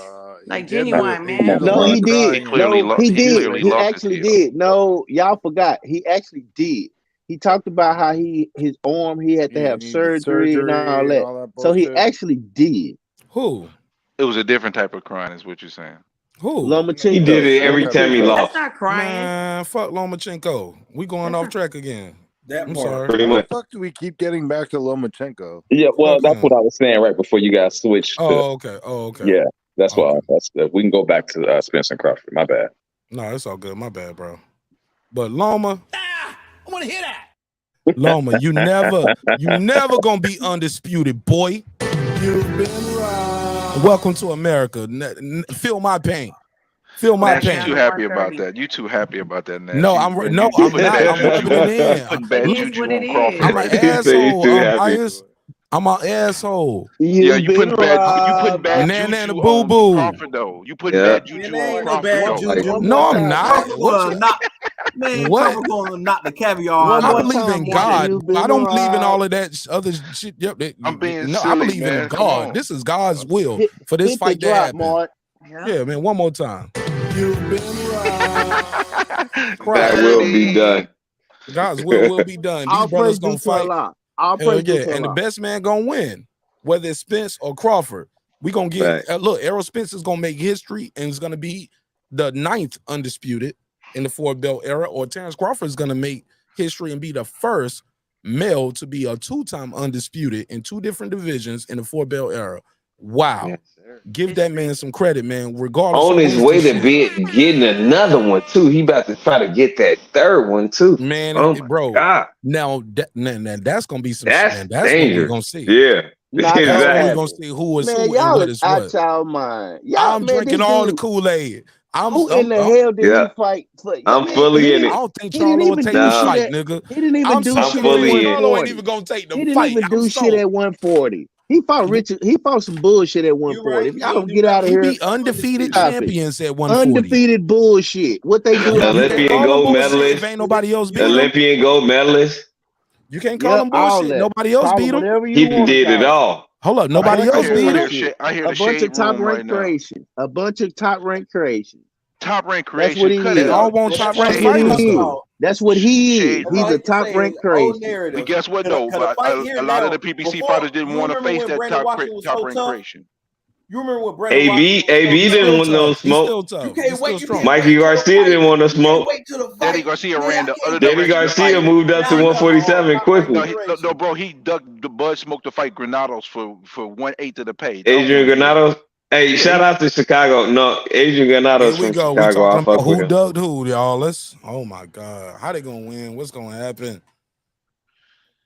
Speaker 6: Like
Speaker 11: did
Speaker 6: genuine,
Speaker 11: do- he
Speaker 6: man.
Speaker 11: did a
Speaker 2: No,
Speaker 11: lot
Speaker 2: he
Speaker 11: of
Speaker 2: did.
Speaker 11: crying.
Speaker 2: No, he did.
Speaker 9: clearly
Speaker 2: He
Speaker 9: lost his
Speaker 2: actually
Speaker 9: heel.
Speaker 2: did. No, y'all forgot. He actually did. He talked about how his arm, he had to have surgery and all that. So he actually did.
Speaker 1: Who?
Speaker 9: It was a different type of crying, is what you're saying.
Speaker 1: Who?
Speaker 2: Lomachenko.
Speaker 11: He did it every time he lost.
Speaker 6: That's not crying.
Speaker 1: Man, fuck Lomachenko. We going off track again.
Speaker 20: That
Speaker 1: I'm
Speaker 20: part.
Speaker 1: sorry.
Speaker 11: Pretty
Speaker 13: How the
Speaker 11: much.
Speaker 13: fuck do we keep getting back to Lomachenko?
Speaker 11: Yeah, well,
Speaker 1: Fuck
Speaker 11: that's
Speaker 1: him.
Speaker 11: what I was saying right before you guys switched.
Speaker 1: Oh, okay. Oh, okay.
Speaker 11: Yeah, that's why. We can go back to Spence and Crawford. My bad.
Speaker 1: No, it's all good. My bad, bro. But Loma,
Speaker 15: I want to hear that.
Speaker 1: Loma, you never gonna be undisputed, boy.
Speaker 20: You've been right.
Speaker 1: Welcome to America. Feel my pain. Feel my
Speaker 9: Nash, you
Speaker 1: pain.
Speaker 9: too happy about that. You too happy about that, Nash.
Speaker 1: No,
Speaker 9: You
Speaker 1: I'm
Speaker 9: putting
Speaker 1: not.
Speaker 9: bad
Speaker 1: I'm rubbing it
Speaker 9: juju-
Speaker 1: in.
Speaker 9: putting bad
Speaker 6: It is
Speaker 9: juju
Speaker 6: what
Speaker 9: on
Speaker 6: it
Speaker 9: Crawford
Speaker 6: is.
Speaker 1: I'm
Speaker 9: right
Speaker 1: an
Speaker 9: now.
Speaker 1: asshole. I'm an asshole.
Speaker 9: Yeah, you putting bad
Speaker 1: Nana
Speaker 9: juju
Speaker 1: boo
Speaker 9: on
Speaker 1: boo.
Speaker 9: Crawford though. You putting
Speaker 11: Yeah.
Speaker 9: bad juju
Speaker 20: Man, there
Speaker 9: on
Speaker 20: ain't no
Speaker 9: Crawford
Speaker 20: bad
Speaker 9: though.
Speaker 20: juju. One
Speaker 1: No,
Speaker 20: more
Speaker 1: I'm
Speaker 20: time.
Speaker 1: not.
Speaker 20: Crawford
Speaker 1: What
Speaker 20: gonna
Speaker 1: you-
Speaker 20: knock, man,
Speaker 1: What?
Speaker 20: Crawford gonna knock the caviar
Speaker 1: I
Speaker 20: out of
Speaker 1: believe in God. I don't believe in all of that other shit. Yep.
Speaker 9: I'm being
Speaker 1: No, I
Speaker 9: silly,
Speaker 1: believe in
Speaker 9: man. Come
Speaker 1: God.
Speaker 9: on.
Speaker 1: This is God's will for this
Speaker 2: Hit the
Speaker 1: fight to
Speaker 2: drop,
Speaker 1: happen.
Speaker 2: Mark.
Speaker 1: Yeah, man. One more time.
Speaker 20: You've been right.
Speaker 11: That will be done.
Speaker 1: God's will be done. These
Speaker 2: All
Speaker 1: brothers
Speaker 2: praise
Speaker 1: gonna
Speaker 2: due to
Speaker 1: fight.
Speaker 2: Allah. All
Speaker 1: Hell
Speaker 2: praise due
Speaker 1: yeah,
Speaker 2: to
Speaker 1: and the
Speaker 2: Allah.
Speaker 1: best man gonna win, whether it's Spence or Crawford. We gonna get look. Errol Spence is gonna make history and is gonna be the 9th undisputed in the 4-belt era, or Terence Crawford is gonna make history and be the first male to be a 2-time undisputed in 2 different divisions in the 4-belt era. Wow.
Speaker 11: Yes,
Speaker 1: Give that man some credit, man. Regardless
Speaker 11: on
Speaker 1: of
Speaker 11: his
Speaker 1: wins
Speaker 11: way
Speaker 1: this
Speaker 11: to
Speaker 1: year.
Speaker 11: getting another one too. He about to try to get that third one too.
Speaker 1: Man,
Speaker 11: Oh my
Speaker 1: bro.
Speaker 11: God.
Speaker 1: Now that's gonna be some
Speaker 11: That's
Speaker 1: man. That's what we're
Speaker 11: dangerous.
Speaker 1: gonna see.
Speaker 11: Yeah.
Speaker 2: Not
Speaker 1: That's
Speaker 2: gonna
Speaker 1: what we're
Speaker 11: Exactly.
Speaker 1: gonna
Speaker 2: happen.
Speaker 1: see who is
Speaker 2: Man,
Speaker 1: who and
Speaker 2: y'all
Speaker 1: what
Speaker 2: is
Speaker 1: is
Speaker 2: out
Speaker 1: what.
Speaker 2: y'all mind. Y'all,
Speaker 1: I'm
Speaker 2: man,
Speaker 1: drinking
Speaker 2: this
Speaker 1: all the
Speaker 2: dude,
Speaker 1: Kool-Aid.
Speaker 2: who in the hell did
Speaker 11: Yeah.
Speaker 2: he fight for?
Speaker 11: I'm
Speaker 2: Man,
Speaker 11: fully in
Speaker 1: I
Speaker 11: it.
Speaker 1: don't think
Speaker 2: he didn't
Speaker 1: Charlo will
Speaker 2: even
Speaker 1: take
Speaker 2: do
Speaker 1: the
Speaker 2: shit
Speaker 1: fight,
Speaker 2: at.
Speaker 1: nigga.
Speaker 2: He didn't even
Speaker 1: I'm
Speaker 2: do
Speaker 1: so
Speaker 11: I'm
Speaker 2: shit at
Speaker 11: fully in it.
Speaker 1: Charlo ain't
Speaker 2: 140.
Speaker 1: even gonna take the
Speaker 2: He didn't
Speaker 1: fight.
Speaker 2: even
Speaker 1: I'm
Speaker 2: do shit
Speaker 1: so
Speaker 2: at 140. He fought Richard. He fought some bullshit at 140. If
Speaker 20: He
Speaker 2: y'all
Speaker 20: ain't
Speaker 2: don't
Speaker 20: do
Speaker 2: get out of
Speaker 20: nothing.
Speaker 1: he
Speaker 2: here,
Speaker 1: beat undefeated
Speaker 2: stop it.
Speaker 1: champions at 140.
Speaker 2: Undefeated bullshit. What they do
Speaker 1: You
Speaker 2: after
Speaker 1: can't
Speaker 2: that?
Speaker 11: Olympian
Speaker 1: call him
Speaker 11: gold
Speaker 1: bullshit if
Speaker 11: medalist.
Speaker 1: ain't nobody else beat him.
Speaker 11: Olympian gold medalist.
Speaker 1: You can't call
Speaker 2: Yep,
Speaker 1: him
Speaker 2: all
Speaker 1: bullshit.
Speaker 2: that.
Speaker 1: Nobody else
Speaker 2: Call
Speaker 1: beat
Speaker 2: him
Speaker 1: him.
Speaker 2: whatever
Speaker 11: He
Speaker 2: you want to
Speaker 11: did it
Speaker 2: call him.
Speaker 11: all.
Speaker 1: Hold up,
Speaker 2: A
Speaker 1: nobody
Speaker 2: bunch
Speaker 1: else
Speaker 2: of
Speaker 1: beat him.
Speaker 2: bullshit.
Speaker 9: I hear
Speaker 2: A
Speaker 9: the
Speaker 2: bunch
Speaker 9: shade
Speaker 2: of top
Speaker 9: room right
Speaker 2: ranked
Speaker 9: now.
Speaker 2: creation. A bunch of top ranked creation.
Speaker 9: Top rank
Speaker 2: That's what
Speaker 9: creation.
Speaker 2: he
Speaker 9: Cut
Speaker 1: They
Speaker 9: it
Speaker 2: is.
Speaker 1: all
Speaker 9: out.
Speaker 1: want top ranked
Speaker 2: That's what
Speaker 1: fighters
Speaker 2: he
Speaker 1: though.
Speaker 2: is. That's what he is.
Speaker 9: Shade
Speaker 2: He's
Speaker 9: room.
Speaker 2: a top ranked creation.
Speaker 9: But guess what though?
Speaker 20: Cause the fight here
Speaker 9: A lot of
Speaker 20: now.
Speaker 9: the PBC
Speaker 20: Before,
Speaker 9: fighters didn't
Speaker 20: you
Speaker 9: want to
Speaker 20: remember
Speaker 9: face
Speaker 20: when
Speaker 9: that
Speaker 20: Brandon Washington was
Speaker 9: top
Speaker 20: so
Speaker 9: rank
Speaker 20: tough?
Speaker 9: creation.
Speaker 20: You remember when Brandon Washington
Speaker 11: AB
Speaker 20: was so
Speaker 1: He's
Speaker 20: tough?
Speaker 11: didn't
Speaker 1: still
Speaker 11: want no
Speaker 1: tough. He's
Speaker 11: smoke.
Speaker 1: still
Speaker 20: You
Speaker 1: tough.
Speaker 20: can't
Speaker 1: He's
Speaker 20: wait.
Speaker 1: still
Speaker 20: You can't
Speaker 1: strong.
Speaker 20: wait
Speaker 11: Mikey
Speaker 20: to the
Speaker 11: Garcia
Speaker 20: fight.
Speaker 11: didn't want no
Speaker 20: You can't
Speaker 11: smoke.
Speaker 20: wait to the
Speaker 9: Danny
Speaker 20: fight.
Speaker 9: Garcia
Speaker 20: Man,
Speaker 9: ran
Speaker 20: I
Speaker 9: the other
Speaker 20: can't
Speaker 11: Danny
Speaker 20: wait to
Speaker 9: direction
Speaker 20: the
Speaker 9: to fight.
Speaker 11: Garcia
Speaker 20: fight.
Speaker 11: moved up
Speaker 20: Now
Speaker 11: to
Speaker 20: he talking about
Speaker 11: 147
Speaker 20: top rank
Speaker 11: quickly.
Speaker 20: creation.
Speaker 9: Bro, he ducked the Bud Smoke to fight Granados for 1/8 of the pay. That was
Speaker 11: Adrian
Speaker 9: what he did.
Speaker 11: Granados. Hey,
Speaker 9: Yeah,
Speaker 11: shout out to Chicago. No, Adrian Granados
Speaker 1: Here we
Speaker 11: from
Speaker 1: go. We
Speaker 11: Chicago. I
Speaker 1: talking about
Speaker 11: fuck with
Speaker 1: who
Speaker 11: him.
Speaker 1: ducked who, y'all. Oh my God. How they gonna win? What's gonna happen?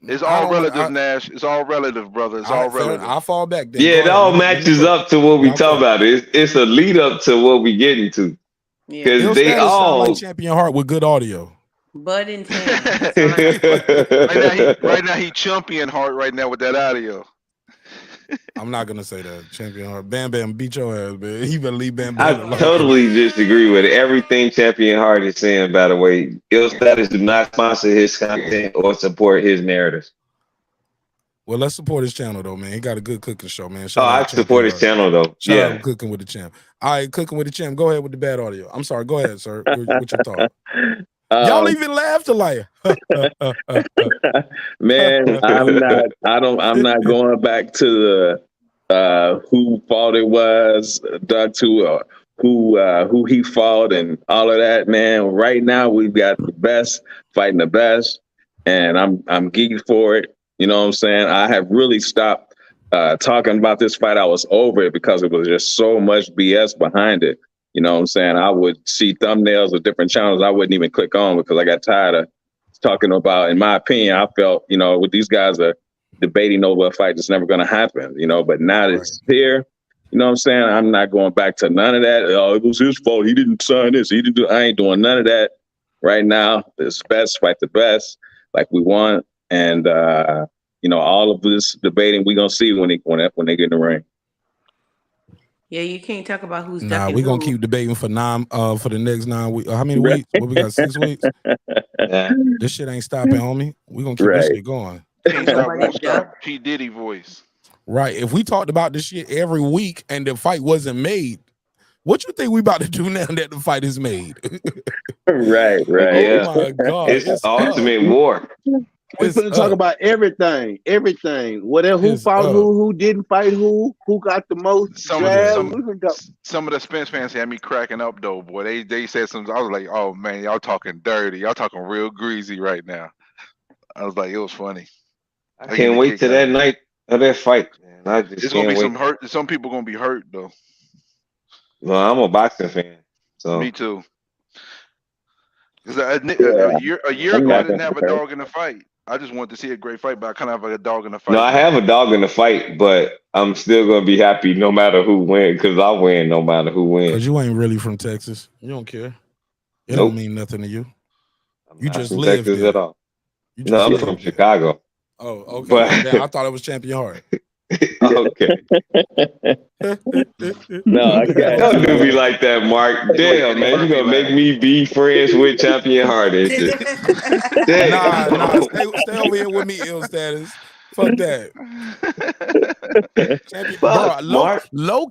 Speaker 9: it's
Speaker 1: I
Speaker 9: all
Speaker 1: don't want
Speaker 9: relative, Nash. It's all relative, brother. It's
Speaker 1: all
Speaker 9: all
Speaker 1: right, fair.
Speaker 9: relative.
Speaker 1: I'll fall back then.
Speaker 11: Yeah,
Speaker 1: Go
Speaker 11: it
Speaker 1: ahead.
Speaker 11: all
Speaker 1: Let me
Speaker 11: matches
Speaker 1: cook.
Speaker 11: up to what we
Speaker 1: Y'all
Speaker 11: talk
Speaker 1: cook.
Speaker 11: about. It's a lead up to what we getting to.
Speaker 6: Yeah.
Speaker 11: Because
Speaker 1: Ill
Speaker 11: they
Speaker 1: Status sound like
Speaker 11: all
Speaker 1: Champion Heart with good audio.
Speaker 6: Bud and Tam. That's all I got.
Speaker 9: Right now he champion heart right now with that audio.
Speaker 1: I'm not gonna say that. Champion Heart. Bam Bam beat your ass, man. He better leave Bam
Speaker 11: I
Speaker 1: Bam alone.
Speaker 11: totally disagree with everything Champion Heart is saying, by the way. Ill Status do not sponsor his content or support his narratives.
Speaker 1: Well, let's support his channel though, man. He got a good cooking show, man.
Speaker 11: Oh,
Speaker 1: Shout
Speaker 11: I
Speaker 1: out
Speaker 11: support
Speaker 1: Champion
Speaker 11: his
Speaker 1: Heart.
Speaker 11: channel though.
Speaker 1: Shout
Speaker 11: Yeah.
Speaker 1: out Cooking with the Champ. All right, Cooking with the Champ. Go ahead with the bad audio. I'm sorry. Go ahead, sir. What's your thought? Y'all even laughed alike.
Speaker 5: Man, I'm not going back to the who fought it was, Doug to who he fought and all of that, man. Right now we've got the best fighting the best, and I'm geeked for it. You know what I'm saying? I have really stopped talking about this fight. I was over it because it was just so much BS behind it. You know what I'm saying? I would see thumbnails of different channels I wouldn't even click on because I got tired of talking about, in my opinion, I felt, what these guys are debating over a fight that's never going to happen, but now that it's here, you know what I'm saying? I'm not going back to none of that. Oh, it was his fault. He didn't sign this. I ain't doing none of that right now. It's best, fight the best like we want. And, all of this debating, we're going to see when they get in the ring.
Speaker 6: Yeah, you can't talk about who's
Speaker 1: Nah,
Speaker 6: ducking
Speaker 1: we're gonna
Speaker 6: who.
Speaker 1: keep debating for the next 9 weeks. How many weeks? What we got? 6 weeks? This shit ain't stopping, homie. We're gonna keep this shit going.
Speaker 9: Won't stop. P. Diddy voice.
Speaker 1: Right. If we talked about this shit every week and the fight wasn't made, what you think we about to do now that the fight is made?
Speaker 5: Right.
Speaker 11: Yeah.
Speaker 1: Oh my God.
Speaker 11: It's ultimate war.
Speaker 2: We finna talk about everything. Whatever, who fought who didn't fight who got the most jabs.
Speaker 9: Some of the Spence fans had me cracking up though, boy. They said something. I was like, oh man, y'all talking dirty. Y'all talking real greasy right now. I was like, it was funny.
Speaker 11: I can't wait till that night of that fight, man. I just
Speaker 9: It's gonna be
Speaker 11: can't
Speaker 9: some
Speaker 11: wait.
Speaker 9: hurt. Some people gonna be hurt though.
Speaker 11: Well, I'm a boxing fan, so
Speaker 9: Me too. Because a year ago, I didn't have a dog in the fight. I just wanted to see a great fight, but I kind of have a dog in the fight.
Speaker 11: No, I have a dog in the fight, but I'm still gonna be happy no matter who wins because I win no matter who wins.
Speaker 1: Because you ain't really from Texas. You don't care. It don't mean nothing to you. You
Speaker 11: Not
Speaker 1: just
Speaker 11: from
Speaker 1: live
Speaker 11: Texas
Speaker 1: there.
Speaker 11: at all.
Speaker 1: You
Speaker 11: No,
Speaker 1: just
Speaker 11: I'm
Speaker 1: live
Speaker 11: from
Speaker 1: there.
Speaker 11: Chicago.
Speaker 1: Oh, okay.
Speaker 11: But-
Speaker 1: Yeah, I thought it was Champion Heart.
Speaker 11: Okay.
Speaker 5: No, I got
Speaker 11: Don't
Speaker 5: you.
Speaker 11: do me like that, Mark. Damn, man, you gonna make me be friends with Champion Heart and shit. Damn.
Speaker 1: Nah, stay over here with me, Ill Status. Fuck that. Champion, bro, low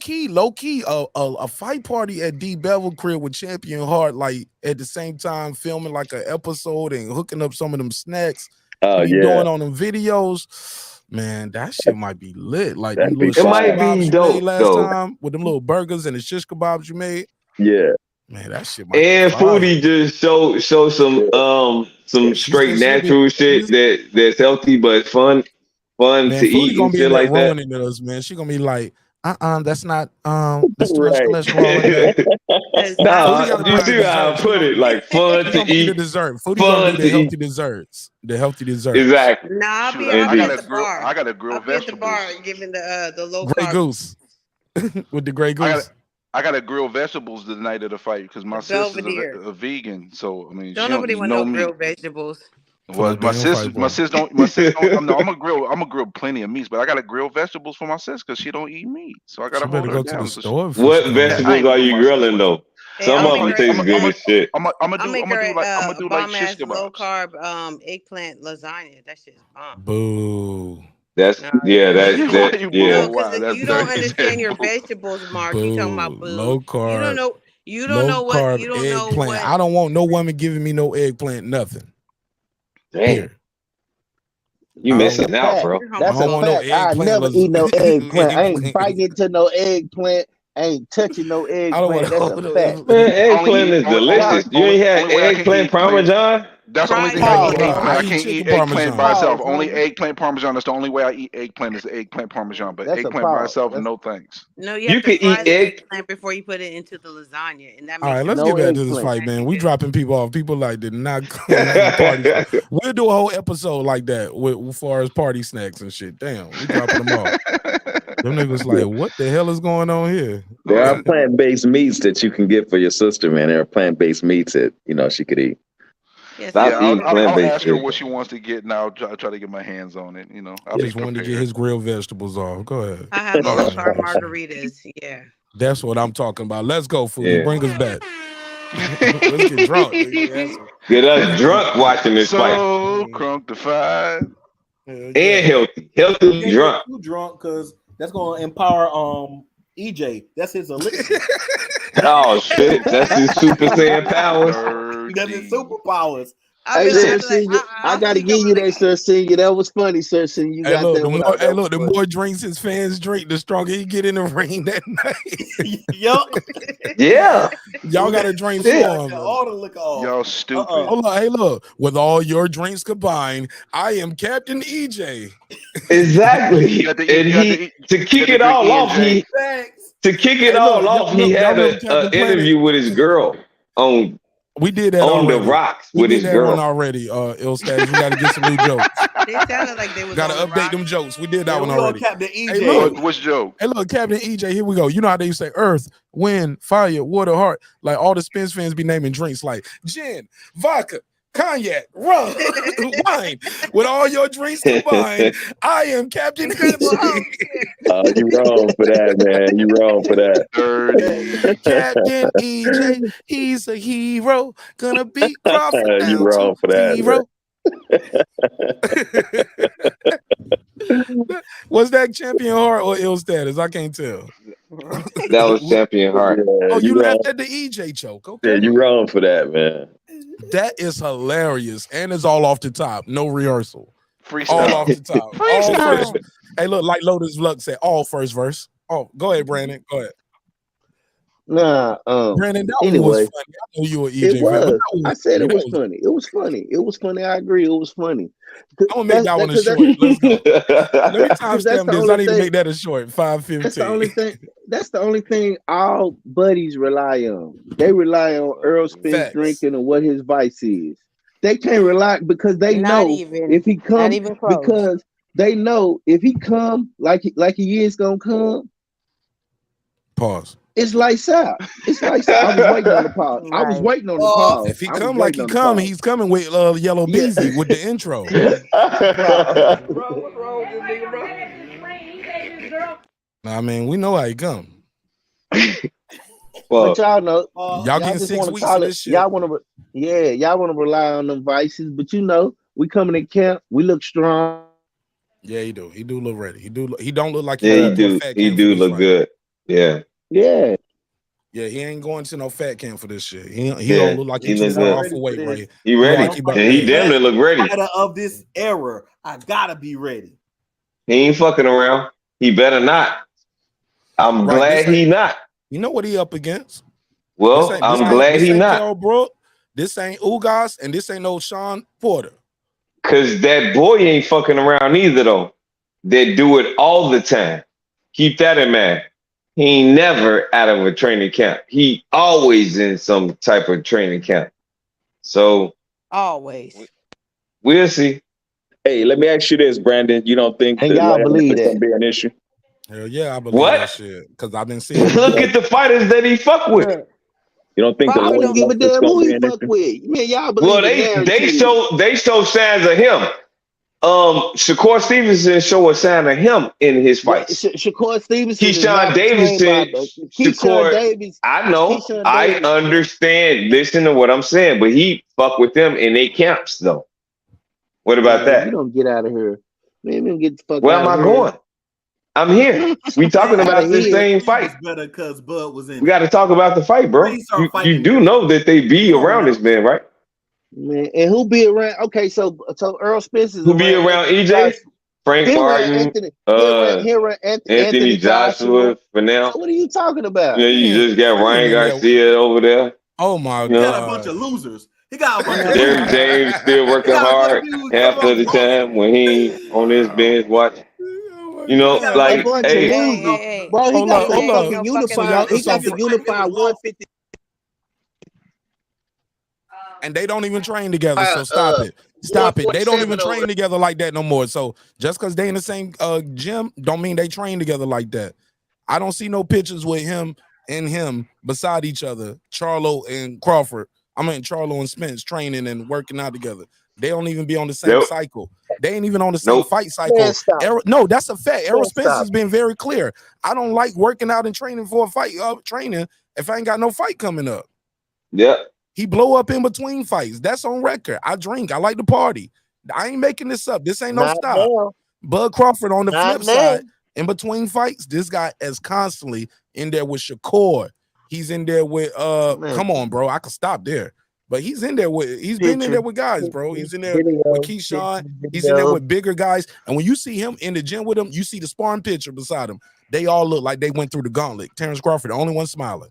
Speaker 1: key, a fight party at D Bevel crib with Champion Heart, like at the same time filming like an episode and hooking up some of them snacks.
Speaker 5: Oh,
Speaker 1: he
Speaker 5: yeah.
Speaker 1: doing on them videos. Man, that shit might be lit. Like them little
Speaker 11: It
Speaker 1: shish
Speaker 11: might be
Speaker 1: kebabs you
Speaker 11: dope,
Speaker 1: made last
Speaker 11: though.
Speaker 1: time with them little burgers and the shish kebabs you made.
Speaker 5: Yeah.
Speaker 1: Man, that shit might
Speaker 11: And
Speaker 1: be fire.
Speaker 11: Foodie just show some straight
Speaker 1: said she'll be-
Speaker 11: natural shit that's healthy but fun
Speaker 1: Man,
Speaker 11: to
Speaker 1: Foodie
Speaker 11: eat
Speaker 1: gonna
Speaker 11: and
Speaker 1: be
Speaker 11: shit
Speaker 1: in there
Speaker 11: like that.
Speaker 1: ruining us, man. She gonna be like, That's not that's too much
Speaker 5: Right.
Speaker 1: cholesterol in that.
Speaker 5: Nah,
Speaker 1: Foodie gotta
Speaker 5: you
Speaker 1: do the
Speaker 5: see how I
Speaker 1: desserts.
Speaker 5: put it? Like fun
Speaker 1: Foodie
Speaker 5: to
Speaker 1: gonna be the
Speaker 5: eat.
Speaker 1: dessert. Foodie gonna do
Speaker 5: Fun
Speaker 1: the
Speaker 5: to
Speaker 1: healthy
Speaker 5: eat.
Speaker 1: desserts. The healthy desserts.
Speaker 5: Exactly.
Speaker 6: Nah, I'll
Speaker 9: Shoot,
Speaker 6: be
Speaker 9: I
Speaker 6: at
Speaker 9: gotta
Speaker 6: the
Speaker 9: grill.
Speaker 6: bar.
Speaker 9: I gotta grill
Speaker 6: I'll be at the bar
Speaker 9: vegetables.
Speaker 6: giving the low
Speaker 1: Grey
Speaker 6: carb,
Speaker 1: Goose. With the Grey Goose.
Speaker 9: I gotta grill vegetables the night of the fight because my
Speaker 6: the
Speaker 9: sister's
Speaker 6: Belvedere.
Speaker 9: a vegan. So I mean,
Speaker 6: Don't
Speaker 9: she don't
Speaker 6: nobody
Speaker 9: eat
Speaker 6: want
Speaker 9: no
Speaker 6: no
Speaker 9: meat.
Speaker 6: grilled vegetables.
Speaker 1: So let's
Speaker 9: Well,
Speaker 1: bring him fight
Speaker 9: my
Speaker 1: for.
Speaker 9: sis don't. No, I'm gonna grill plenty of meats, but I gotta grill vegetables for my sis because she don't eat meat. So I gotta
Speaker 1: She better
Speaker 9: hold her
Speaker 1: go to the
Speaker 9: down.
Speaker 1: store before
Speaker 5: What
Speaker 1: she come
Speaker 9: I
Speaker 1: home.
Speaker 9: ain't
Speaker 5: vegetables are
Speaker 9: doing
Speaker 5: you
Speaker 9: my sis
Speaker 5: grilling
Speaker 9: like.
Speaker 5: though?
Speaker 6: Hey,
Speaker 5: Some
Speaker 6: I'll
Speaker 5: of
Speaker 6: make
Speaker 5: them
Speaker 6: her.
Speaker 5: taste good as shit.
Speaker 9: I'm
Speaker 6: I'll make her
Speaker 9: gonna do
Speaker 6: a
Speaker 9: like
Speaker 6: bomb
Speaker 9: shish
Speaker 6: ass low
Speaker 9: kebabs.
Speaker 6: carb eggplant lasagna. That shit's bomb.
Speaker 1: Boo.
Speaker 5: That's
Speaker 6: No,
Speaker 5: yeah.
Speaker 9: Why you
Speaker 6: no,
Speaker 5: Yeah.
Speaker 9: booing?
Speaker 6: because
Speaker 9: Why? That's
Speaker 6: you don't
Speaker 9: dirty. He
Speaker 6: understand
Speaker 9: said
Speaker 6: your
Speaker 9: boo.
Speaker 6: vegetables, Mark. You talking
Speaker 1: Boo.
Speaker 6: about boo?
Speaker 1: Low
Speaker 6: You don't
Speaker 1: carb.
Speaker 6: know. You don't
Speaker 1: Low
Speaker 6: know what.
Speaker 1: carb
Speaker 6: You don't know
Speaker 1: eggplant.
Speaker 6: what.
Speaker 1: I don't want no woman giving me no eggplant, nothing.
Speaker 5: Damn.
Speaker 1: Here.
Speaker 5: You
Speaker 1: I
Speaker 2: That's a
Speaker 5: missing
Speaker 1: don't,
Speaker 5: out,
Speaker 2: fact.
Speaker 5: bro.
Speaker 1: I
Speaker 2: That's a
Speaker 1: don't want no
Speaker 2: fact. I
Speaker 1: eggplant.
Speaker 2: never eat no eggplant. I ain't
Speaker 1: Eggplant.
Speaker 2: biting into no eggplant. I ain't touching no
Speaker 1: I don't want
Speaker 2: eggplant. That's a
Speaker 1: no
Speaker 2: fact.
Speaker 5: Man,
Speaker 9: Only
Speaker 5: eggplant
Speaker 9: eat
Speaker 5: is delicious. You
Speaker 9: only
Speaker 5: ain't had
Speaker 9: only way I can
Speaker 5: eggplant
Speaker 9: eat only.
Speaker 5: parmesan?
Speaker 9: That's the only
Speaker 6: Fried
Speaker 9: thing I eat
Speaker 2: Pause,
Speaker 6: eggplant.
Speaker 2: homie.
Speaker 9: eggplant.
Speaker 1: I
Speaker 9: I
Speaker 1: eat
Speaker 9: can't eat
Speaker 1: chicken
Speaker 9: eggplant by
Speaker 1: parmesan.
Speaker 9: itself.
Speaker 2: Pause,
Speaker 9: Only
Speaker 2: homie.
Speaker 9: eggplant parmesan. That's the only way I eat eggplant is eggplant parmesan. But
Speaker 2: That's a
Speaker 9: eggplant by
Speaker 2: pause.
Speaker 9: itself,
Speaker 2: That's
Speaker 9: no thanks.
Speaker 6: No, you
Speaker 5: You
Speaker 6: have to
Speaker 5: can
Speaker 6: fry
Speaker 5: eat
Speaker 6: the
Speaker 5: egg.
Speaker 6: eggplant before you put it into the lasagna, and that
Speaker 1: All
Speaker 6: makes
Speaker 1: right,
Speaker 6: it
Speaker 1: let's
Speaker 2: no
Speaker 1: get back to this
Speaker 2: eggplant.
Speaker 1: fight, man. We
Speaker 6: good.
Speaker 1: dropping people off. People like did not not even party. We'll do a whole episode like that with as far as party snacks and shit. Damn, we dropping them off. Them niggas like, what the hell is going on here?
Speaker 5: There are plant-based meats that you can get for your sister, man. There are plant-based meats that she could eat.
Speaker 6: Yes,
Speaker 5: Stop
Speaker 9: Yeah,
Speaker 5: eating
Speaker 9: I'll
Speaker 5: plant-based
Speaker 9: ask her
Speaker 5: shit.
Speaker 9: what she wants to get, and I'll try to get my hands on it. You know, I'll
Speaker 1: He
Speaker 9: be
Speaker 1: just wanted to get
Speaker 9: prepared.
Speaker 1: his grilled vegetables off. Go ahead.
Speaker 6: I have
Speaker 9: No,
Speaker 6: low
Speaker 9: that's
Speaker 6: carb
Speaker 9: fine.
Speaker 6: margaritas. Yeah.
Speaker 1: That's what I'm talking about. Let's go, Foodie.
Speaker 5: Yeah.
Speaker 1: Bring us back. Let's get drunk. Nigga. That's what-
Speaker 5: Get us drunk watching this fight.
Speaker 9: So crunktified.
Speaker 5: And healthy. Healthy
Speaker 20: Can't
Speaker 5: drunk.
Speaker 20: get too drunk because that's gonna empower EJ. That's his elixir.
Speaker 5: Oh shit. That's his Super Saiyan powers.
Speaker 20: That's his superpowers.
Speaker 2: Hey, Sir Senior, I gotta give you that, Sir Senior. That was funny, Sir Senior. You
Speaker 1: Hey,
Speaker 2: got
Speaker 1: look,
Speaker 2: that
Speaker 1: the
Speaker 2: one
Speaker 1: more,
Speaker 2: out. That was
Speaker 1: the
Speaker 2: funny.
Speaker 1: more drinks his fans drink, the stronger he get in the ring that night.
Speaker 20: Yup.
Speaker 5: Yeah.
Speaker 1: Y'all got to drink for
Speaker 20: Shit.
Speaker 1: him.
Speaker 20: All the liquor off.
Speaker 9: Y'all stupid.
Speaker 1: Hold on, hey, look. With all your drinks combined, I am Captain EJ.
Speaker 5: Exactly.
Speaker 9: got to
Speaker 5: And
Speaker 9: eat-
Speaker 5: to kick
Speaker 9: to
Speaker 5: it
Speaker 9: drink
Speaker 5: all off,
Speaker 9: E&J.
Speaker 5: he
Speaker 1: Hey, look,
Speaker 5: he
Speaker 1: y'all
Speaker 5: had
Speaker 1: remember
Speaker 5: an
Speaker 1: Captain Planet?
Speaker 5: interview with his girl on
Speaker 1: We did that
Speaker 5: on
Speaker 1: already.
Speaker 5: the rocks
Speaker 1: We
Speaker 5: with
Speaker 1: did
Speaker 5: his
Speaker 1: that
Speaker 5: girl.
Speaker 1: one already. Ill status. We got to get some new jokes.
Speaker 6: They sounded like they was
Speaker 1: Got to
Speaker 6: on the
Speaker 1: update
Speaker 6: rock.
Speaker 1: them jokes. We did that
Speaker 20: Yeah,
Speaker 1: one
Speaker 20: we on
Speaker 1: already.
Speaker 20: Captain
Speaker 1: Hey,
Speaker 20: EJ.
Speaker 1: look.
Speaker 9: Which joke?
Speaker 1: Hey, look, Captain EJ, here we go. You know how they used to say earth, wind, fire, water, heart. Like all the Spence fans be naming drinks like gin, vodka, cognac, rum, wine. With all your drinks combined, I am Captain EJ.
Speaker 5: You wrong for that, man. You wrong for that.
Speaker 9: Dirty.
Speaker 1: Captain EJ, he's a hero. Gonna beat Crawford
Speaker 5: You
Speaker 1: down
Speaker 5: wrong for that,
Speaker 1: zero. Was that Champion Heart or Ill Status? I can't tell.
Speaker 5: That was Champion Heart.
Speaker 1: Oh, you
Speaker 5: wrong.
Speaker 1: laughed at the EJ choke. Okay.
Speaker 5: Yeah, you wrong for that, man.
Speaker 1: That is hilarious. And it's all off the top. No rehearsal.
Speaker 9: Freestyle.
Speaker 1: All off the top. All
Speaker 9: Freestyle.
Speaker 1: first. Hey, look, like Lotus Luck said, all first verse. Oh, go ahead, Brandon. Go ahead.
Speaker 2: Nah,
Speaker 1: Brandon, that one was
Speaker 2: anyway,
Speaker 1: funny. I know you were EJ
Speaker 2: it
Speaker 1: fan, but
Speaker 2: was.
Speaker 1: that one
Speaker 2: I said it
Speaker 1: that
Speaker 2: was funny. It was funny. It was funny. I agree. It was funny.
Speaker 1: I'm gonna make that one a short. Let's go. Let me timestamp this. I need to make that a short. 5:15.
Speaker 2: That's the only thing. That's the only thing all buddies rely on. They rely on Errol Spence
Speaker 1: Facts.
Speaker 2: drinking and what his vice is. They can't rely because they
Speaker 6: Not
Speaker 2: know
Speaker 6: even.
Speaker 2: if he
Speaker 6: Not
Speaker 2: come
Speaker 6: even close.
Speaker 2: because they know if he come like he is gonna come.
Speaker 1: Pause.
Speaker 2: It's lights out. It's lights out. I was waiting on the pause. I was waiting on the pause.
Speaker 1: If he
Speaker 2: I was
Speaker 1: come like he
Speaker 2: waiting on the
Speaker 1: come,
Speaker 2: pause.
Speaker 1: he's coming with Yellow Beezy with the intro. I mean, we know how he come.
Speaker 2: But y'all know,
Speaker 1: y'all getting
Speaker 2: just
Speaker 1: 6
Speaker 2: wanna
Speaker 1: weeks
Speaker 2: call
Speaker 1: of
Speaker 2: it-
Speaker 1: this shit.
Speaker 2: Y'all want to, y'all want to rely on them vices. But you know, we coming in camp. We look strong.
Speaker 1: Yeah, he do. He do look ready. He don't look like
Speaker 5: Yeah,
Speaker 1: he's
Speaker 5: he
Speaker 1: going to a
Speaker 5: do.
Speaker 1: fat
Speaker 5: He
Speaker 1: camp
Speaker 5: do
Speaker 1: for this
Speaker 5: look
Speaker 1: fight.
Speaker 5: good. Yeah.
Speaker 2: Yeah.
Speaker 1: Yeah, he ain't going to no fat camp for this shit. He
Speaker 5: Yeah,
Speaker 1: don't look like
Speaker 5: he
Speaker 1: he
Speaker 5: look
Speaker 1: just far
Speaker 5: good.
Speaker 1: off of weight, right?
Speaker 5: He
Speaker 1: look
Speaker 5: ready.
Speaker 1: like he about
Speaker 5: And
Speaker 1: to
Speaker 5: he
Speaker 1: bang.
Speaker 5: damn near look ready.
Speaker 20: Fighter of this era, I gotta be ready.
Speaker 5: He ain't fucking around. He better not. I'm
Speaker 1: Right,
Speaker 5: glad
Speaker 1: this
Speaker 5: he
Speaker 1: ain't-
Speaker 5: not.
Speaker 1: You know what he up against?
Speaker 5: Well, I'm glad he not.
Speaker 1: Carol Brook. This ain't Ugas, and this ain't no Sean Porter.
Speaker 5: Cause that boy ain't fucking around either though. They do it all the time. Keep that in mind.
Speaker 11: He ain't never out of a training camp. He always in some type of training camp. So
Speaker 6: Always.
Speaker 11: we'll see.
Speaker 5: Hey, let me ask you this, Brandon. You don't think
Speaker 14: And
Speaker 5: the
Speaker 14: y'all
Speaker 5: layoff
Speaker 14: believe
Speaker 5: is going
Speaker 14: that.
Speaker 5: to be an issue?
Speaker 1: Hell yeah, I believe that
Speaker 11: What?
Speaker 1: shit. Because I've been seeing him
Speaker 11: Look
Speaker 1: do
Speaker 11: at
Speaker 1: it.
Speaker 11: the fighters that he fuck with.
Speaker 5: You don't think the
Speaker 14: I wouldn't give a
Speaker 5: layoff is
Speaker 14: damn
Speaker 5: going
Speaker 14: who
Speaker 5: to be
Speaker 14: he
Speaker 5: an
Speaker 14: fuck
Speaker 5: issue?
Speaker 14: with. Man, y'all
Speaker 11: Well,
Speaker 14: believe the narrative.
Speaker 11: they show signs of him. Shakur Stevenson show a sign of him in his fights.
Speaker 14: Shakur Stevenson is
Speaker 11: Keyshawn
Speaker 14: not trained by
Speaker 11: Davidson,
Speaker 14: Keyshawn
Speaker 11: Shakur.
Speaker 14: Davis.
Speaker 11: I know,
Speaker 14: Keyshawn
Speaker 11: I
Speaker 14: Davis.
Speaker 11: understand. Listen to what I'm saying, but he fuck with them in they camps though. What about
Speaker 14: Man, you
Speaker 11: that?
Speaker 14: don't get out of here. Man, you get the fuck
Speaker 11: Where
Speaker 14: out
Speaker 11: am
Speaker 14: of
Speaker 11: I
Speaker 14: here.
Speaker 11: going? I'm here. We talking
Speaker 14: Outta
Speaker 11: about this
Speaker 14: here.
Speaker 11: same
Speaker 20: He was
Speaker 11: fight.
Speaker 20: better because Bud was in
Speaker 11: We
Speaker 20: it.
Speaker 11: got to talk about the fight,
Speaker 20: Where he
Speaker 11: bro.
Speaker 20: start
Speaker 11: You
Speaker 20: fighting
Speaker 11: do
Speaker 20: in
Speaker 11: know that they be
Speaker 20: Come on
Speaker 11: around
Speaker 20: now.
Speaker 11: this man, right?
Speaker 14: Man, and who be around? Okay, so Earl Spence is
Speaker 11: Who be around
Speaker 14: Anthony
Speaker 11: EJ?
Speaker 14: Joshua.
Speaker 11: Frank
Speaker 14: He around
Speaker 11: Martin,
Speaker 14: Anthony. He around
Speaker 11: Anthony Joshua, for now.
Speaker 14: So what are you talking about?
Speaker 11: You know, you just got
Speaker 1: He ain't
Speaker 11: Ryan
Speaker 1: in there.
Speaker 11: Garcia over there.
Speaker 1: Oh my
Speaker 11: You
Speaker 20: He got a
Speaker 11: know,
Speaker 20: bunch
Speaker 1: God.
Speaker 20: of losers. He got a bunch of
Speaker 11: Derrick
Speaker 20: losers.
Speaker 11: James still
Speaker 20: He
Speaker 11: working
Speaker 20: got a bunch of
Speaker 11: hard
Speaker 20: dudes
Speaker 11: half
Speaker 20: come
Speaker 11: of the
Speaker 20: off boxing.
Speaker 11: time when he ain't on his bench watching. You
Speaker 20: He
Speaker 11: know,
Speaker 20: got a
Speaker 14: A
Speaker 11: like,
Speaker 14: bunch of
Speaker 11: hey,
Speaker 14: losers. Bro, he
Speaker 1: Hold
Speaker 14: got
Speaker 1: up,
Speaker 14: the
Speaker 1: hold up.
Speaker 14: fucking
Speaker 1: So
Speaker 14: unified.
Speaker 1: y'all,
Speaker 14: He
Speaker 1: so
Speaker 14: got the unified 150.
Speaker 1: and they don't even train together. So stop it. Stop it. They don't even
Speaker 14: 147 over
Speaker 1: train together like that no more. So just because they in the same gym, don't mean they train together like that. I don't see no pictures with him and him beside each other. Charlo and Crawford. I mean Charlo and Spence training and working out together. They don't even be on the same
Speaker 11: nope,
Speaker 1: cycle. They ain't even on the same
Speaker 11: nope.
Speaker 1: fight
Speaker 14: Man,
Speaker 1: cycle.
Speaker 14: stop.
Speaker 1: No, that's a fact. Errol
Speaker 14: Man,
Speaker 1: Spence
Speaker 14: stop.
Speaker 1: has been very clear. I don't like working out and training for a fight. Training if I ain't got no fight coming up.
Speaker 11: Yeah.
Speaker 1: He blow up in between fights. That's on record. I drink. I like to party. I ain't making this up. This ain't no
Speaker 14: Not
Speaker 1: stop.
Speaker 14: now.
Speaker 1: Bud Crawford on the
Speaker 14: Not
Speaker 1: flip
Speaker 14: now.
Speaker 1: side, in between fights, this guy is constantly in there with Shakur. He's in there with
Speaker 14: Man,
Speaker 1: come on, bro. I could stop there. But he's in there with been in there with guys, bro. He's in there with Keyshawn. He's in there with bigger guys. And when you see him in the gym with him, you see the sparring picture beside him. They all look like they went through the gauntlet. Terence Crawford, the only one smiling.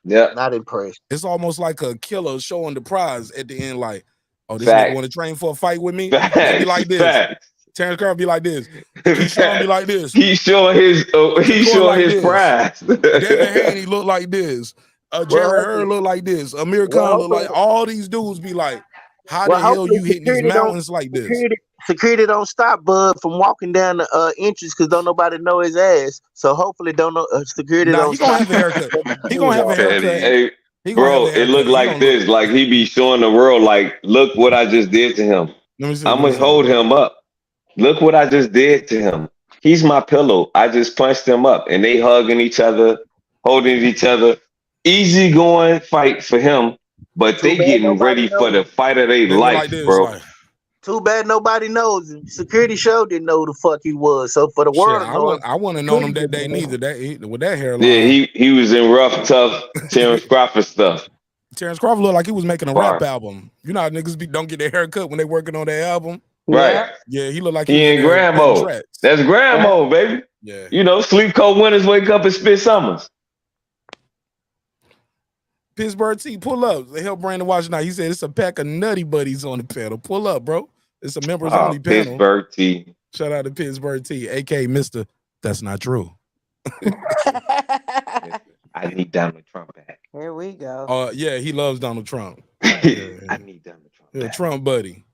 Speaker 11: Yeah.
Speaker 14: Not impressed.
Speaker 1: It's almost like a killer showing the prize at the end, like, oh, this nigga want to train for a fight with me? They be like this.
Speaker 11: Facts.
Speaker 1: Terence Crawford be like this. Keyshawn be like this.
Speaker 11: He's showing his
Speaker 1: Shakur like this.
Speaker 11: prize.
Speaker 1: Devin Haney look like this. Jerry
Speaker 14: Well,
Speaker 1: Hurd look like this. Amir
Speaker 14: well,
Speaker 1: Khan look like
Speaker 14: hopefully,
Speaker 1: all these dudes be like, how
Speaker 14: well,
Speaker 1: the hell
Speaker 14: hopefully
Speaker 1: you hitting these
Speaker 14: security don't
Speaker 1: mountains like this?
Speaker 14: security don't stop Bud from walking down the entrance because don't nobody know his ass. So hopefully don't know security
Speaker 1: Nah,
Speaker 14: don't
Speaker 1: he gonna
Speaker 14: stop.
Speaker 1: have a haircut. He gonna have a haircut.
Speaker 11: Hey,
Speaker 1: He gonna have
Speaker 11: bro,
Speaker 1: a
Speaker 11: it
Speaker 1: haircut.
Speaker 11: looked
Speaker 1: He
Speaker 11: like
Speaker 1: don't look.
Speaker 11: this. Like he be showing the world, like, look what I just did to him.
Speaker 1: Let me see.
Speaker 11: I'm gonna hold him up. Look what I just did to him. He's my pillow. I just punched him up, and they hugging each other, holding each other. Easy going fight for him, but they getting ready for the fight of their
Speaker 1: They look
Speaker 11: life,
Speaker 1: like this,
Speaker 11: bro.
Speaker 1: like.
Speaker 14: Too bad nobody knows. Security show didn't know who the fuck he was. So for the
Speaker 1: Shit,
Speaker 14: world to know him,
Speaker 1: I wouldn't have known him that day neither. With that hairline.
Speaker 11: Yeah, he was in rough, tough Terence Crawford stuff.
Speaker 1: Terence Crawford looked like he was making a
Speaker 11: Bar.
Speaker 1: rap album. You know how niggas don't get their hair cut when they working on their album?
Speaker 11: Right.
Speaker 1: Yeah, he looked like
Speaker 11: He
Speaker 1: was
Speaker 11: in
Speaker 1: there
Speaker 11: grand
Speaker 1: cutting
Speaker 11: mode.
Speaker 1: tracks.
Speaker 11: That's grand mode, baby.
Speaker 1: Yeah.
Speaker 11: You know, sleep cold winters wake up and spit summers.
Speaker 1: Pittsburgh T, pull up. They help Brandon watch tonight. He said it's a pack of nutty buddies on the panel. Pull up, bro. It's a members only panel.
Speaker 11: Pittsburgh T.
Speaker 1: Shout out to Pittsburgh T, aka Mr. That's not true.
Speaker 11: I need Donald Trump back.
Speaker 6: Here we go.
Speaker 1: Yeah, he loves Donald Trump.
Speaker 11: I need Donald Trump
Speaker 1: Yeah,
Speaker 11: back.
Speaker 1: Trump buddy.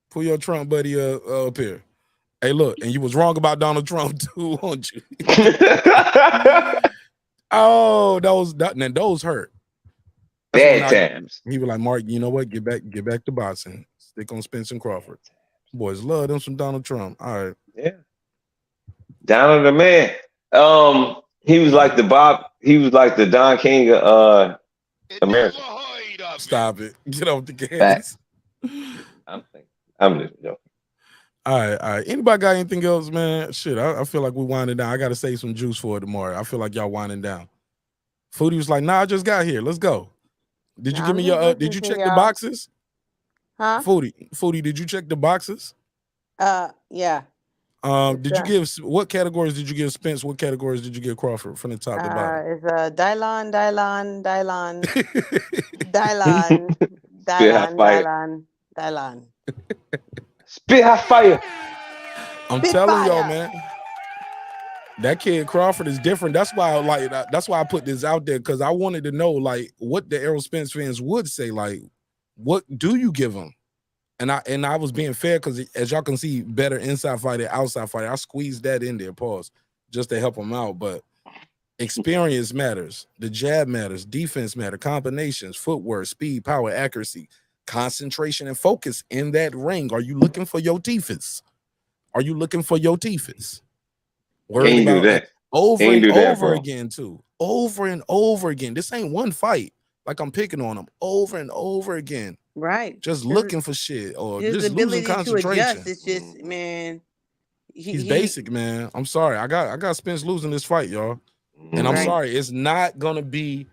Speaker 1: Pull your Trump buddy up here. Hey, look, and you was wrong about Donald Trump too, weren't you? Oh, those hurt.
Speaker 11: Bad times.
Speaker 1: He was like, Mark, you know what? Get back to boxing. Stick on Spence and Crawford. Boys love them some Donald Trump. All right.
Speaker 11: Yeah. Donald the man. He was like the Don King of America.
Speaker 1: Stop it. Get off the gas.
Speaker 11: I'm just joking.
Speaker 1: All right. Anybody got anything else, man? Shit, I feel like we're winding down. I gotta save some juice for it tomorrow. I feel like y'all winding down. Foodie was like, nah, I just got here. Let's go. Did you give me your did you check the boxes?
Speaker 6: Huh?
Speaker 1: Foodie, did you check the boxes?
Speaker 6: Yeah.
Speaker 1: Did you give what categories did you give Spence? What categories did you give Crawford from the top to bottom?
Speaker 6: It's Dylon.
Speaker 11: Spit hot fire.
Speaker 1: I'm
Speaker 6: Spit
Speaker 1: telling y'all,
Speaker 6: fire.
Speaker 1: man. That kid Crawford is different. That's why that's why I put this out there, because I wanted to know like what the Errol Spence fans would say. Like, what do you give him? And I was being fair because as y'all can see, better inside fighter, outside fighter. I squeezed that in there, pause, just to help him out. But experience matters. The jab matters. Defense matters. Combinations, footwork, speed, power, accuracy, concentration, and focus in that ring. Are you looking for your defense? Are you looking for your defense? Worried
Speaker 11: Can't do
Speaker 1: about
Speaker 11: that.
Speaker 1: over
Speaker 11: Can't
Speaker 1: and
Speaker 11: do that,
Speaker 1: over
Speaker 11: bro.
Speaker 1: again, too. Over and over again. This ain't one fight. Like I'm picking on him over and over again.
Speaker 6: Right.
Speaker 1: Just looking for shit or
Speaker 6: His
Speaker 1: just losing
Speaker 6: ability to
Speaker 1: concentration.
Speaker 6: adjust is just, man.
Speaker 1: He's basic, man. I'm sorry. I got Spence losing this fight, y'all. And I'm sorry. It's not gonna be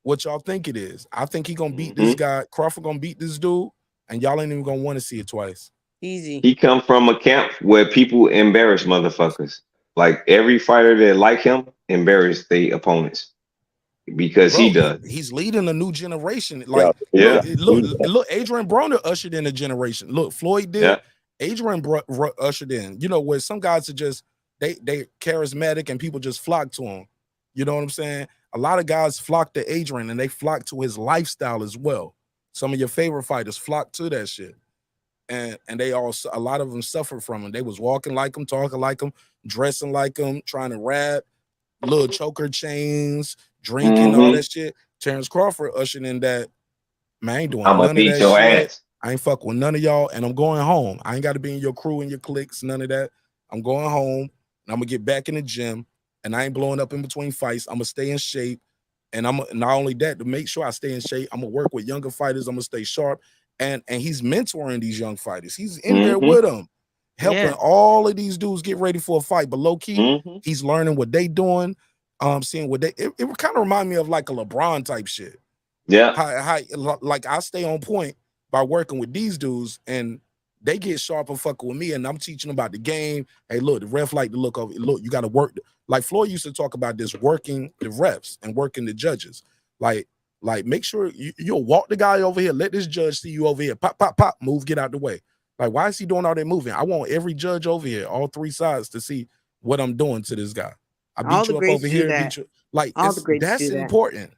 Speaker 1: what y'all think it is. I think he gonna beat this guy. Crawford gonna beat this dude, and y'all ain't even gonna want to see it twice.
Speaker 6: Easy.
Speaker 11: He come from a camp where people embarrass motherfuckers. Like every fighter that like him embarrass the opponents because he does.
Speaker 1: He's leading a new generation. Like,
Speaker 11: yeah.
Speaker 1: look, Adrian Broner ushered in a generation. Look, Floyd did.
Speaker 11: Yeah.
Speaker 1: Adrian ushered in. You know, where some guys are just they charismatic and people just flock to him. You know what I'm saying? A lot of guys flock to Adrian and they flock to his lifestyle as well. Some of your favorite fighters flock to that shit. And they also, a lot of them suffered from him. They was walking like him, talking like him, dressing like him, trying to rap, little choker chains, drinking, all that shit. Terence Crawford ushered in that, man, I ain't doing
Speaker 11: I'ma
Speaker 1: none of
Speaker 11: beat
Speaker 1: that
Speaker 11: your
Speaker 1: shit.
Speaker 11: ass.
Speaker 1: I ain't fucking with none of y'all, and I'm going home. I ain't got to be in your crew and your cliques, none of that. I'm going home, and I'm gonna get back in the gym, and I ain't blowing up in between fights. I'm gonna stay in shape, and I'm not only that, to make sure I stay in shape, I'm gonna work with younger fighters. I'm gonna stay sharp, and he's mentoring these young figers. He's in there with them, helping all of these dudes get ready for a fight. But low key, he's learning what they doing, seeing what they. It would kind of remind me of like a LeBron type shit.
Speaker 11: Yeah.
Speaker 1: How like I stay on point by working with these dudes, and they get sharp and fucking with me, and I'm teaching them about the game. Hey, look, the ref like to look over. Look, you got to work. Like Floyd used to talk about this, working the refs and working the judges. Like make sure you'll walk the guy over here. Let this judge see you over here. Pop, pop, pop. Move. Get out the way. Like, why is he doing all that moving? I want every judge over here, all three sides, to see what I'm doing to this guy. I beat you up over here. Beat you. Like, that's important.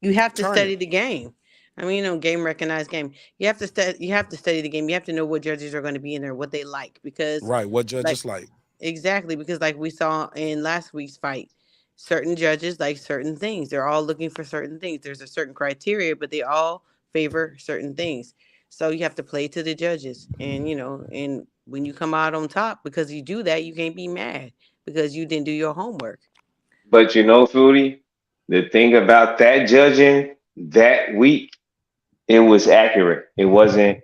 Speaker 6: You have to study the game. I mean, game recognized game. You have to study. You have to study the game. You have to know what judges are going to be in there, what they like, because
Speaker 1: what judges like.
Speaker 6: Exactly, because like we saw in last week's fight, certain judges like certain things. They're all looking for certain things. There's a certain criteria, but they all favor certain things. So you have to play to the judges, and and when you come out on top, because you do that, you can't be mad because you didn't do your homework.
Speaker 11: But Foodie, the thing about that judging that week, it was accurate. It wasn't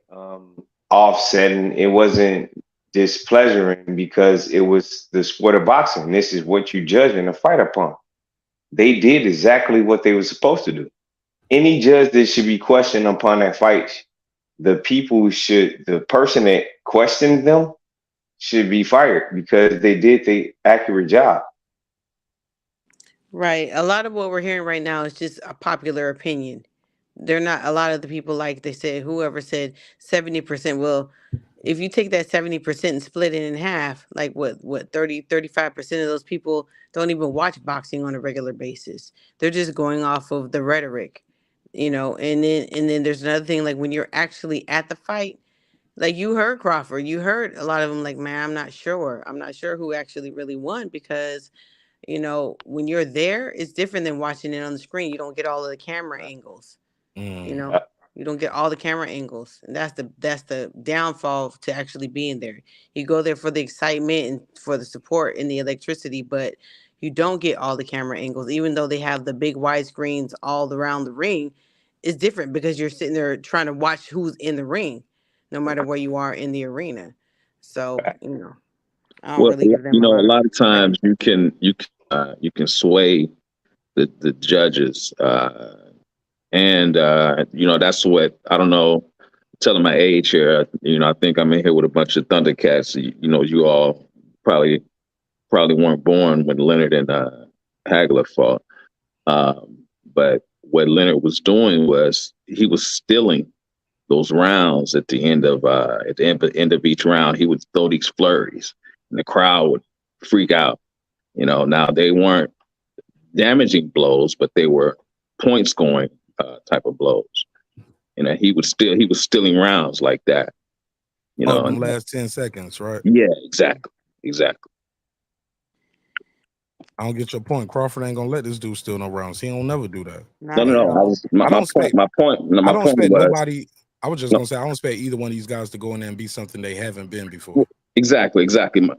Speaker 11: offsetting. It wasn't displeasuring because it was the sport of boxing. This is what you judge in a fight upon. They did exactly what they were supposed to do. Any judge that should be questioned upon that fight, the person that questioned them should be fired because they did the accurate job.
Speaker 6: Right. A lot of what we're hearing right now is just a popular opinion. They're not a lot of the people, like they said, whoever said 70%. Well, if you take that 70% and split it in half, like what 35% of those people don't even watch boxing on a regular basis. They're just going off of the rhetoric, and then there's another thing, like when you're actually at the fight, like you heard Crawford, you heard a lot of them like, man, I'm not sure who actually really won, because when you're there, it's different than watching it on the screen. You don't get all of the camera angles. You don't get all the camera angles, and that's the downfall to actually being there. You go there for the excitement and for the support and the electricity, but you don't get all the camera angles, even though they have the big wide screens all around the ring. It's different because you're sitting there trying to watch who's in the ring, no matter where you are in the arena. So I don't really give them
Speaker 5: a lot of times you can sway the judges, and that's what, I don't know, telling my age here. I think I'm in here with a bunch of Thundercats. You all probably weren't born when Leonard and Hagler fought, but what Leonard was doing was he was stealing those rounds at the end of each round. He would throw these flurries, and the crowd would freak out.
Speaker 21: Now they weren't damaging blows, but they were point scoring type of blows. He was stealing rounds like that.
Speaker 1: Them last 10 seconds, right?
Speaker 21: Yeah, exactly.
Speaker 1: I don't get your point. Crawford ain't gonna let this dude steal no rounds. He don't never do that.
Speaker 21: No. My point was
Speaker 1: nobody. I was just gonna say I don't expect either one of these guys to go in there and be something they haven't been before.
Speaker 21: Exactly.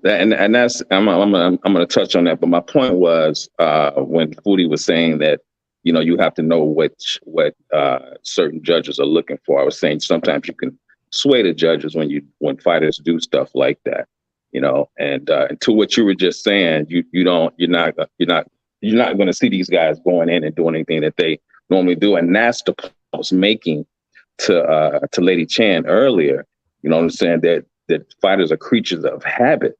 Speaker 21: And that's I'm gonna touch on that. But my point was when Foodie was saying that you have to know what certain judges are looking for. I was saying sometimes you can sway the judges when fighters do stuff like that. And to what you were just saying, you're not going to see these guys going in and doing anything that they normally do, and that's the point I was making to Lady Chan earlier. You know what I'm saying, that fighters are creatures of habit.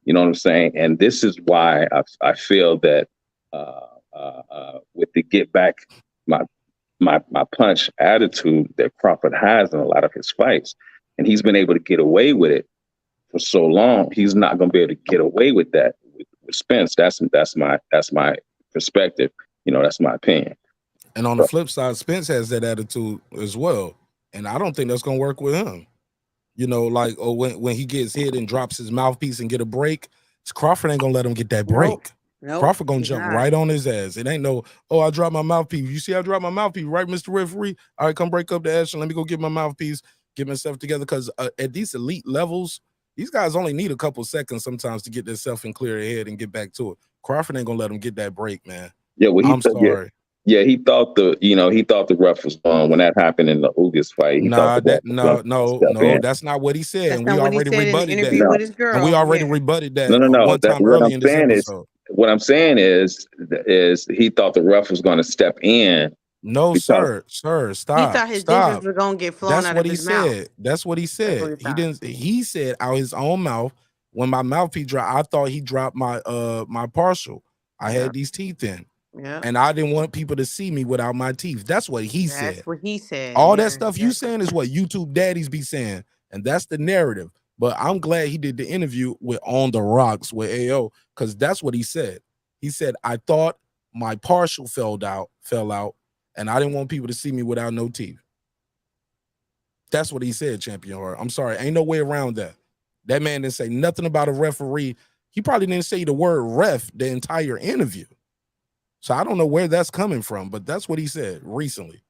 Speaker 21: You know what I'm saying, and this is why I feel that with the get back my punch attitude that Crawford has in a lot of his fights, and he's been able to get away with it for so long, he's not going to be able to get away with that with Spence. That's my perspective. That's my opinion.
Speaker 1: And on the flip side, Spence has that attitude as well, and I don't think that's going to work with him. When he gets hit and drops his mouthpiece and get a break, Crawford ain't going to let him get that break.
Speaker 6: Nope,
Speaker 1: Crawford going to jump right on his ass. It ain't no, I dropped my mouthpiece. You see, I dropped my mouthpiece, right, Mr. Referee? All right, come break up the action. Let me go get my mouthpiece, get myself together, because at these elite levels, these guys only need a couple seconds sometimes to get themselves and clear their head and get back to it. Crawford ain't gonna let him get that break, man.
Speaker 21: Yeah, well,
Speaker 1: I'm sorry.
Speaker 21: Yeah, he thought the ref was on when that happened in the Ugas fight.
Speaker 1: No, that's not what he said.
Speaker 6: That's
Speaker 1: and
Speaker 6: not
Speaker 1: we
Speaker 6: what he
Speaker 1: already
Speaker 6: said in the
Speaker 1: rebutted
Speaker 6: interview
Speaker 1: that.
Speaker 6: with his girl.
Speaker 1: And we already rebutted that
Speaker 21: No.
Speaker 1: one time early in this episode.
Speaker 21: What I'm saying is he thought the ref was going to step in.
Speaker 1: No, sir, stop.
Speaker 6: He thought his dentures were gonna get flown out of his mouth.
Speaker 1: That's what he said. He didn't. He said out his own mouth, when my mouthpiece dropped, I thought he dropped my my partial. I had these teeth in.
Speaker 6: Yeah.
Speaker 1: And I didn't want people to see me without my teeth. That's what he said.
Speaker 6: That's what he said.
Speaker 1: All that stuff you saying is what YouTube daddies be saying. And that's the narrative. But I'm glad he did the interview with On the Rocks with AO, because that's what he said. He said, I thought my partial fell out, and I didn't want people to see me without no teeth. That's what he said, Champion Heart. I'm sorry. Ain't no way around that. That man didn't say nothing about a referee. He probably didn't say the word ref the entire interview. So I don't know where that's coming from, but that's what he said recently.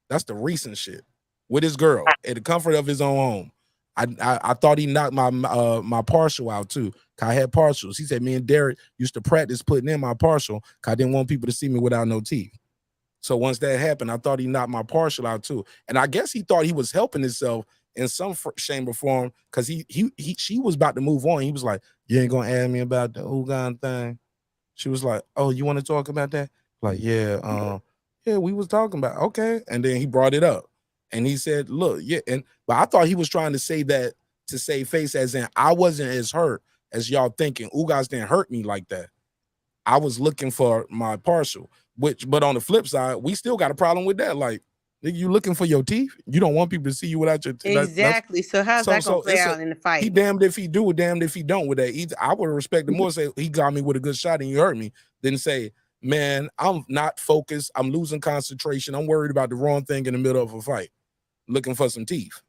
Speaker 1: That's the recent shit with his girl at the comfort of his own home. I thought he knocked my partial out too. I had partials. He said me and Derek used to practice putting in my partial because I didn't want people to see me without no teeth. So once that happened, I thought he knocked my partial out too. And I guess he thought he was helping himself in some shape or form, because she was about to move on. He was like, you ain't gonna ask me about the Ugan thing? She was like, oh, you want to talk about that? Like, yeah, we was talking about, okay. And then he brought it up. And he said, look, yeah, but I thought he was trying to say that to save face, as in I wasn't as hurt as y'all thinking. Ugas didn't hurt me like that. I was looking for my partial, but on the flip side, we still got a problem with that. Like, nigga, you looking for your teeth? You don't want people to see you without your teeth.
Speaker 6: Exactly. So how's that gonna play out in the fight?
Speaker 1: He damned if he do, damned if he don't with that. I would respect him more say he got me with a good shot and you hurt me than say, man, I'm not focused. I'm losing concentration. I'm worried about the wrong thing in the middle of a fight, looking for some teeth.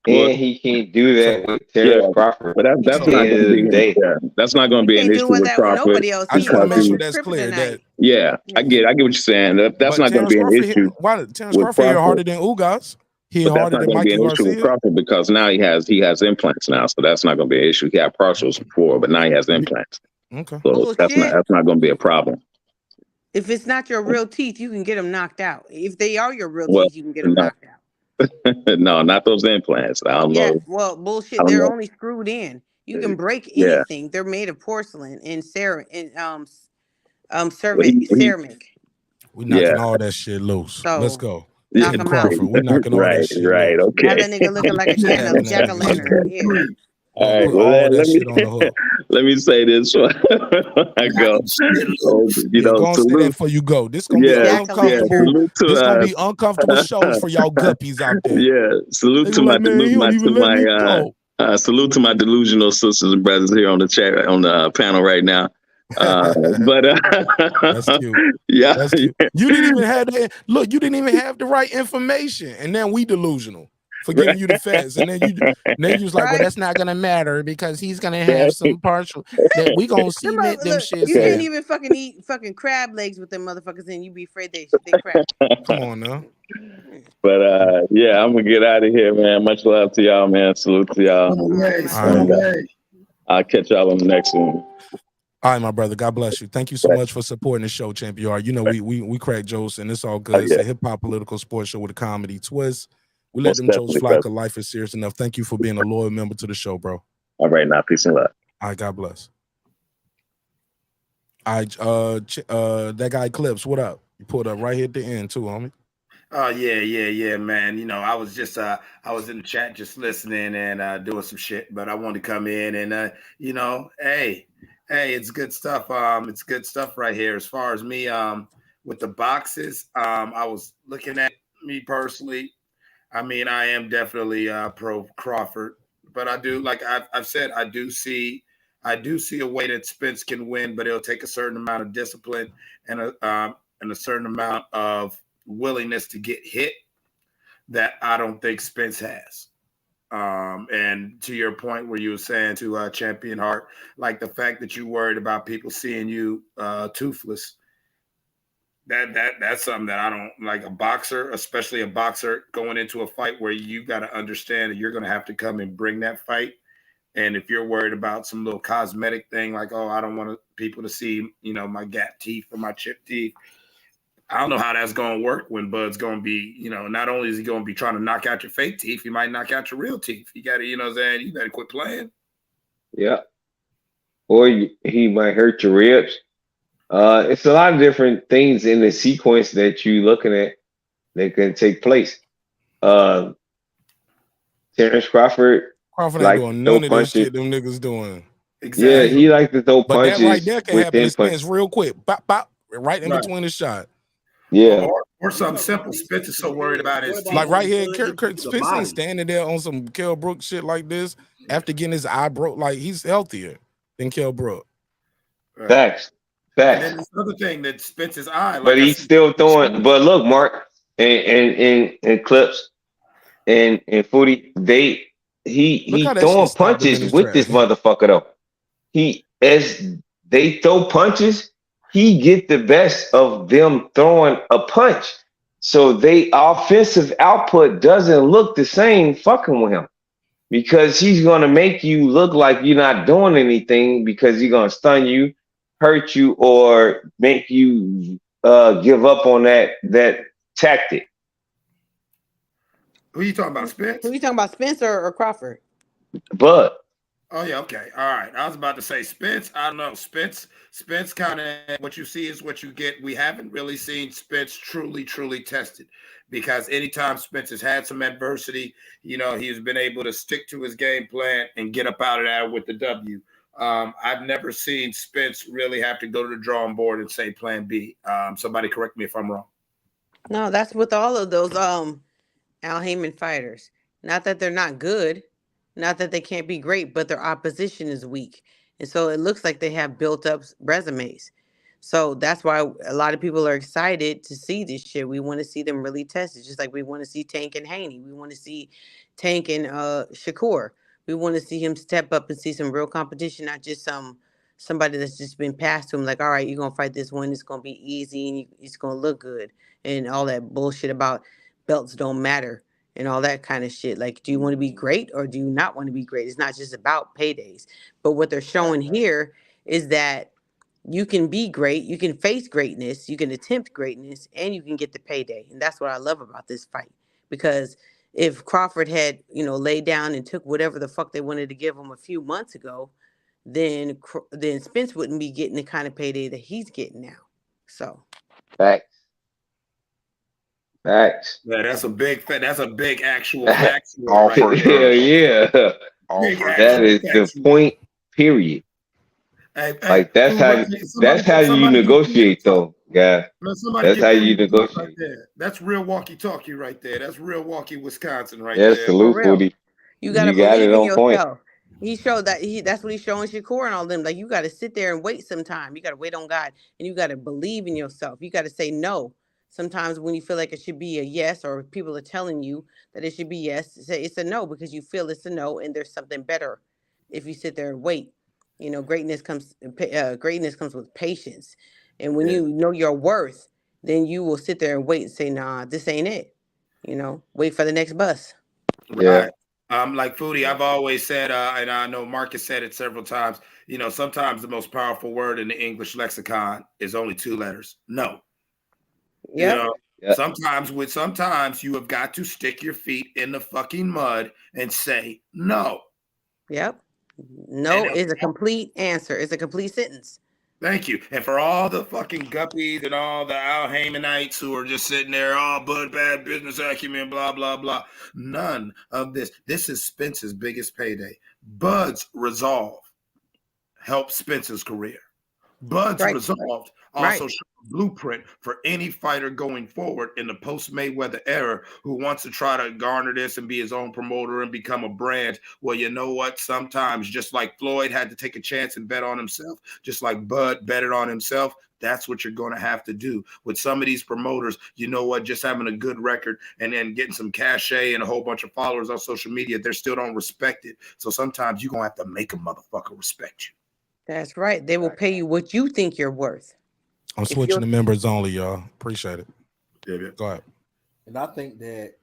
Speaker 11: And he can't do that with Terence Crawford.
Speaker 21: But that's not going to be that's not going to be an issue with Crawford.
Speaker 1: I just want to make sure that's clear. That
Speaker 21: I get what you're saying. That's not going to be an issue.
Speaker 1: Why Terence Crawford hit harder than Ugas? He harder than Mikey Garcia.
Speaker 21: With Crawford because now he has implants now, so that's not going to be an issue. He had partials before, but now he has implants.
Speaker 1: Okay,
Speaker 21: so that's not going to be a problem.
Speaker 6: If it's not your real teeth, you can get them knocked out. If they are your real teeth, you can get them knocked out.
Speaker 21: No, not those implants. I don't know.
Speaker 6: Well, bullshit. They're only screwed in. You can break anything. They're made of porcelain and ceramic.
Speaker 1: We knocking all that shit loose.
Speaker 6: So,
Speaker 1: let's go.
Speaker 6: Knock them out.
Speaker 1: We knocking all that shit.
Speaker 21: Right.
Speaker 1: loose.
Speaker 21: Okay.
Speaker 6: Have that nigga looking like a jack-o'-lantern. Yeah.
Speaker 21: All right, well, let me say this. I go.
Speaker 1: Go on, say that before you go. This gonna be uncomfortable. This gonna be uncomfortable shows for y'all guppies out there.
Speaker 21: Yeah, salute to my salute to my delusional sisters and brothers here on the chat on the panel right now.
Speaker 5: But
Speaker 1: That's cute.
Speaker 5: yeah,
Speaker 1: That's cute. You didn't even have the look. You didn't even have the right information, and then we delusional for giving you the facts, and then you was like, well, that's not gonna matter because he's gonna have some partial that we gonna cement them
Speaker 6: Look,
Speaker 1: shits.
Speaker 6: you can't
Speaker 1: in.
Speaker 6: even fucking eat fucking crab legs with them motherfuckers, and you be afraid they crap.
Speaker 1: Come on now.
Speaker 5: But yeah, I'm gonna get out of here, man. Much love to y'all, man. Salute to y'all. And, I'll catch y'all on the next one.
Speaker 1: All right, my brother. God bless you. Thank you so much for supporting the show, Champ. You are. You know, we crack jokes, and it's all good. It's a hip hop political sports show with a comedy twist. We let
Speaker 5: Most
Speaker 1: them jokes
Speaker 5: definitely,
Speaker 1: fly
Speaker 5: brother.
Speaker 1: because life is serious enough. Thank you for being a loyal member to the show, bro.
Speaker 5: All right, now, peace and love.
Speaker 1: All right, God bless. All right, that guy Clips, what up? You pulled up right here at the end too, homie.
Speaker 17: Oh yeah, man. You know, I was just I was in the chat just listening and doing some shit, but I wanted to come in and you know, hey, it's good stuff. It's good stuff right here. As far as me, with the boxes, I was looking at me personally. I mean, I am definitely pro Crawford, but I do, like I've said, I do see a way that Spence can win, but it'll take a certain amount of discipline and a certain amount of willingness to get hit that I don't think Spence has. And to your point where you were saying to Champion Heart, like the fact that you worried about people seeing you toothless, that's something that I don't like. A boxer, especially a boxer going into a fight where you got to understand that you're going to have to come and bring that fight. And if you're worried about some little cosmetic thing like, oh, I don't want people to see, you know, my gap teeth or my chipped teeth, I don't know how that's going to work when Bud's going to be, you know, not only is he going to be trying to knock out your fake teeth, he might knock out your real teeth. You got to, you know what I'm saying? You got to quit playing.
Speaker 11: Yeah. Or he might hurt your ribs. It's a lot of different things in the sequence that you're looking at that can take place. Terence Crawford
Speaker 1: Ain't
Speaker 11: like
Speaker 1: doing
Speaker 11: to throw
Speaker 1: none of this
Speaker 11: punches.
Speaker 1: shit them niggas doing.
Speaker 11: Exactly. Yeah, he like to throw
Speaker 1: But
Speaker 11: punches
Speaker 1: that right there can happen
Speaker 11: within
Speaker 1: to Spence
Speaker 11: punches.
Speaker 1: real quick. Bop, bop, right in
Speaker 17: Right.
Speaker 1: between the shot.
Speaker 11: Yeah.
Speaker 17: Or something simple. Spence is so worried about his teeth.
Speaker 1: Like right here, Kurt Spence ain't standing there on some Kell Brook shit like this after getting his eye broke. Like he's healthier than Kell Brook.
Speaker 17: Right.
Speaker 11: Facts.
Speaker 17: And then this other thing that Spence's eye, like
Speaker 11: But he's still throwing. But look, Mark and Clips and Footy, he
Speaker 1: how that
Speaker 11: throwing
Speaker 1: shit stopped him in
Speaker 11: punches
Speaker 1: his
Speaker 11: with
Speaker 1: tracks.
Speaker 11: this motherfucker though. As they throw punches, he get the best of them throwing a punch. So they offensive output doesn't look the same fucking with him. Because he's gonna make you look like you're not doing anything because he's gonna stun you, hurt you, or make you give up on that tactic.
Speaker 17: Who are you talking about, Spence?
Speaker 6: Who you talking about, Spencer or Crawford?
Speaker 11: But
Speaker 17: Oh yeah, okay, all right. I was about to say Spence. I don't know. Spence kind of what you see is what you get. We haven't really seen Spence truly tested because anytime Spence has had some adversity, you know, he's been able to stick to his game plan and get up out of that with the W. I've never seen Spence really have to go to the drawing board and say plan B. Somebody correct me if I'm wrong.
Speaker 6: No, that's with all of those Al Heyman fighters. Not that they're not good, not that they can't be great, but their opposition is weak. And so it looks like they have built up resumes. So that's why a lot of people are excited to see this shit. We want to see them really tested, just like we want to see Tank and Haney. We want to see Tank and Shakur. We want to see him step up and see some real competition, not just somebody that's just been passed to him. Like, all right, you're gonna fight this one. It's gonna be easy and it's gonna look good, and all that bullshit about belts don't matter and all that kind of shit. Like, do you want to be great or do you not want to be great? It's not just about paydays. But what they're showing here is that you can be great, you can face greatness, you can attempt greatness, and you can get the payday. And that's what I love about this fight. Because if Crawford had, laid down and took whatever the fuck they wanted to give him a few months ago, then Spence wouldn't be getting the kind of payday that he's getting now. So
Speaker 11: Facts.
Speaker 17: Yeah, that's a big actual fact.
Speaker 11: Right yeah. That is the point. Period. Like that's how you negotiate, though. Yeah, that's how you negotiate.
Speaker 17: Right there. That's real walkie-talkie right there. That's real walkie Wisconsin right
Speaker 11: yes,
Speaker 17: there.
Speaker 11: salute, Footy.
Speaker 6: You gotta
Speaker 11: got
Speaker 6: believe
Speaker 11: it
Speaker 6: in
Speaker 11: on point.
Speaker 6: yourself. He showed that that's what he's showing Shakur and all them. Like, you got to sit there and wait sometime. You got to wait on God, and you got to believe in yourself. You got to say no. Sometimes when you feel like it should be a yes, or people are telling you that it should be yes, say it's a no because you feel it's a no, and there's something better. If you sit there and wait, greatness comes with patience, and when you know your worth, then you will sit there and wait and say, nah, this ain't it. Wait for the next bus.
Speaker 11: Yeah.
Speaker 17: Like Foodie, I've always said, and I know Marcus said it several times, sometimes the most powerful word in the English lexicon is only 2 letters. No.
Speaker 6: Yeah.
Speaker 17: Sometimes you have got to stick your feet in the fucking mud and say no.
Speaker 6: Yep. No is a complete answer. It's a complete sentence.
Speaker 17: Thank you. And for all the fucking guppies and all the Al Haymanites who are just sitting there, Bud, bad business acumen, blah, blah, blah. None of this. This is Spence's biggest payday. Bud's resolve helped Spence's career. Bud's resolve also showed a blueprint for any fighter going forward in the post-Mayweather era who wants to try to garner this and be his own promoter and become a brand. Well, you know what? Sometimes, just like Floyd had to take a chance and bet on himself, just like Bud betted on himself, that's what you're going to have to do with some of these promoters. You know what? Just having a good record and then getting some cachet and a whole bunch of followers on social media, they still don't respect it. So sometimes you're going to have to make a motherfucker respect you.
Speaker 6: That's right. They will pay you what you think you're worth.
Speaker 1: I'm switching to members only, y'all. Appreciate it.
Speaker 17: Yeah.
Speaker 1: Go ahead.
Speaker 7: And I think that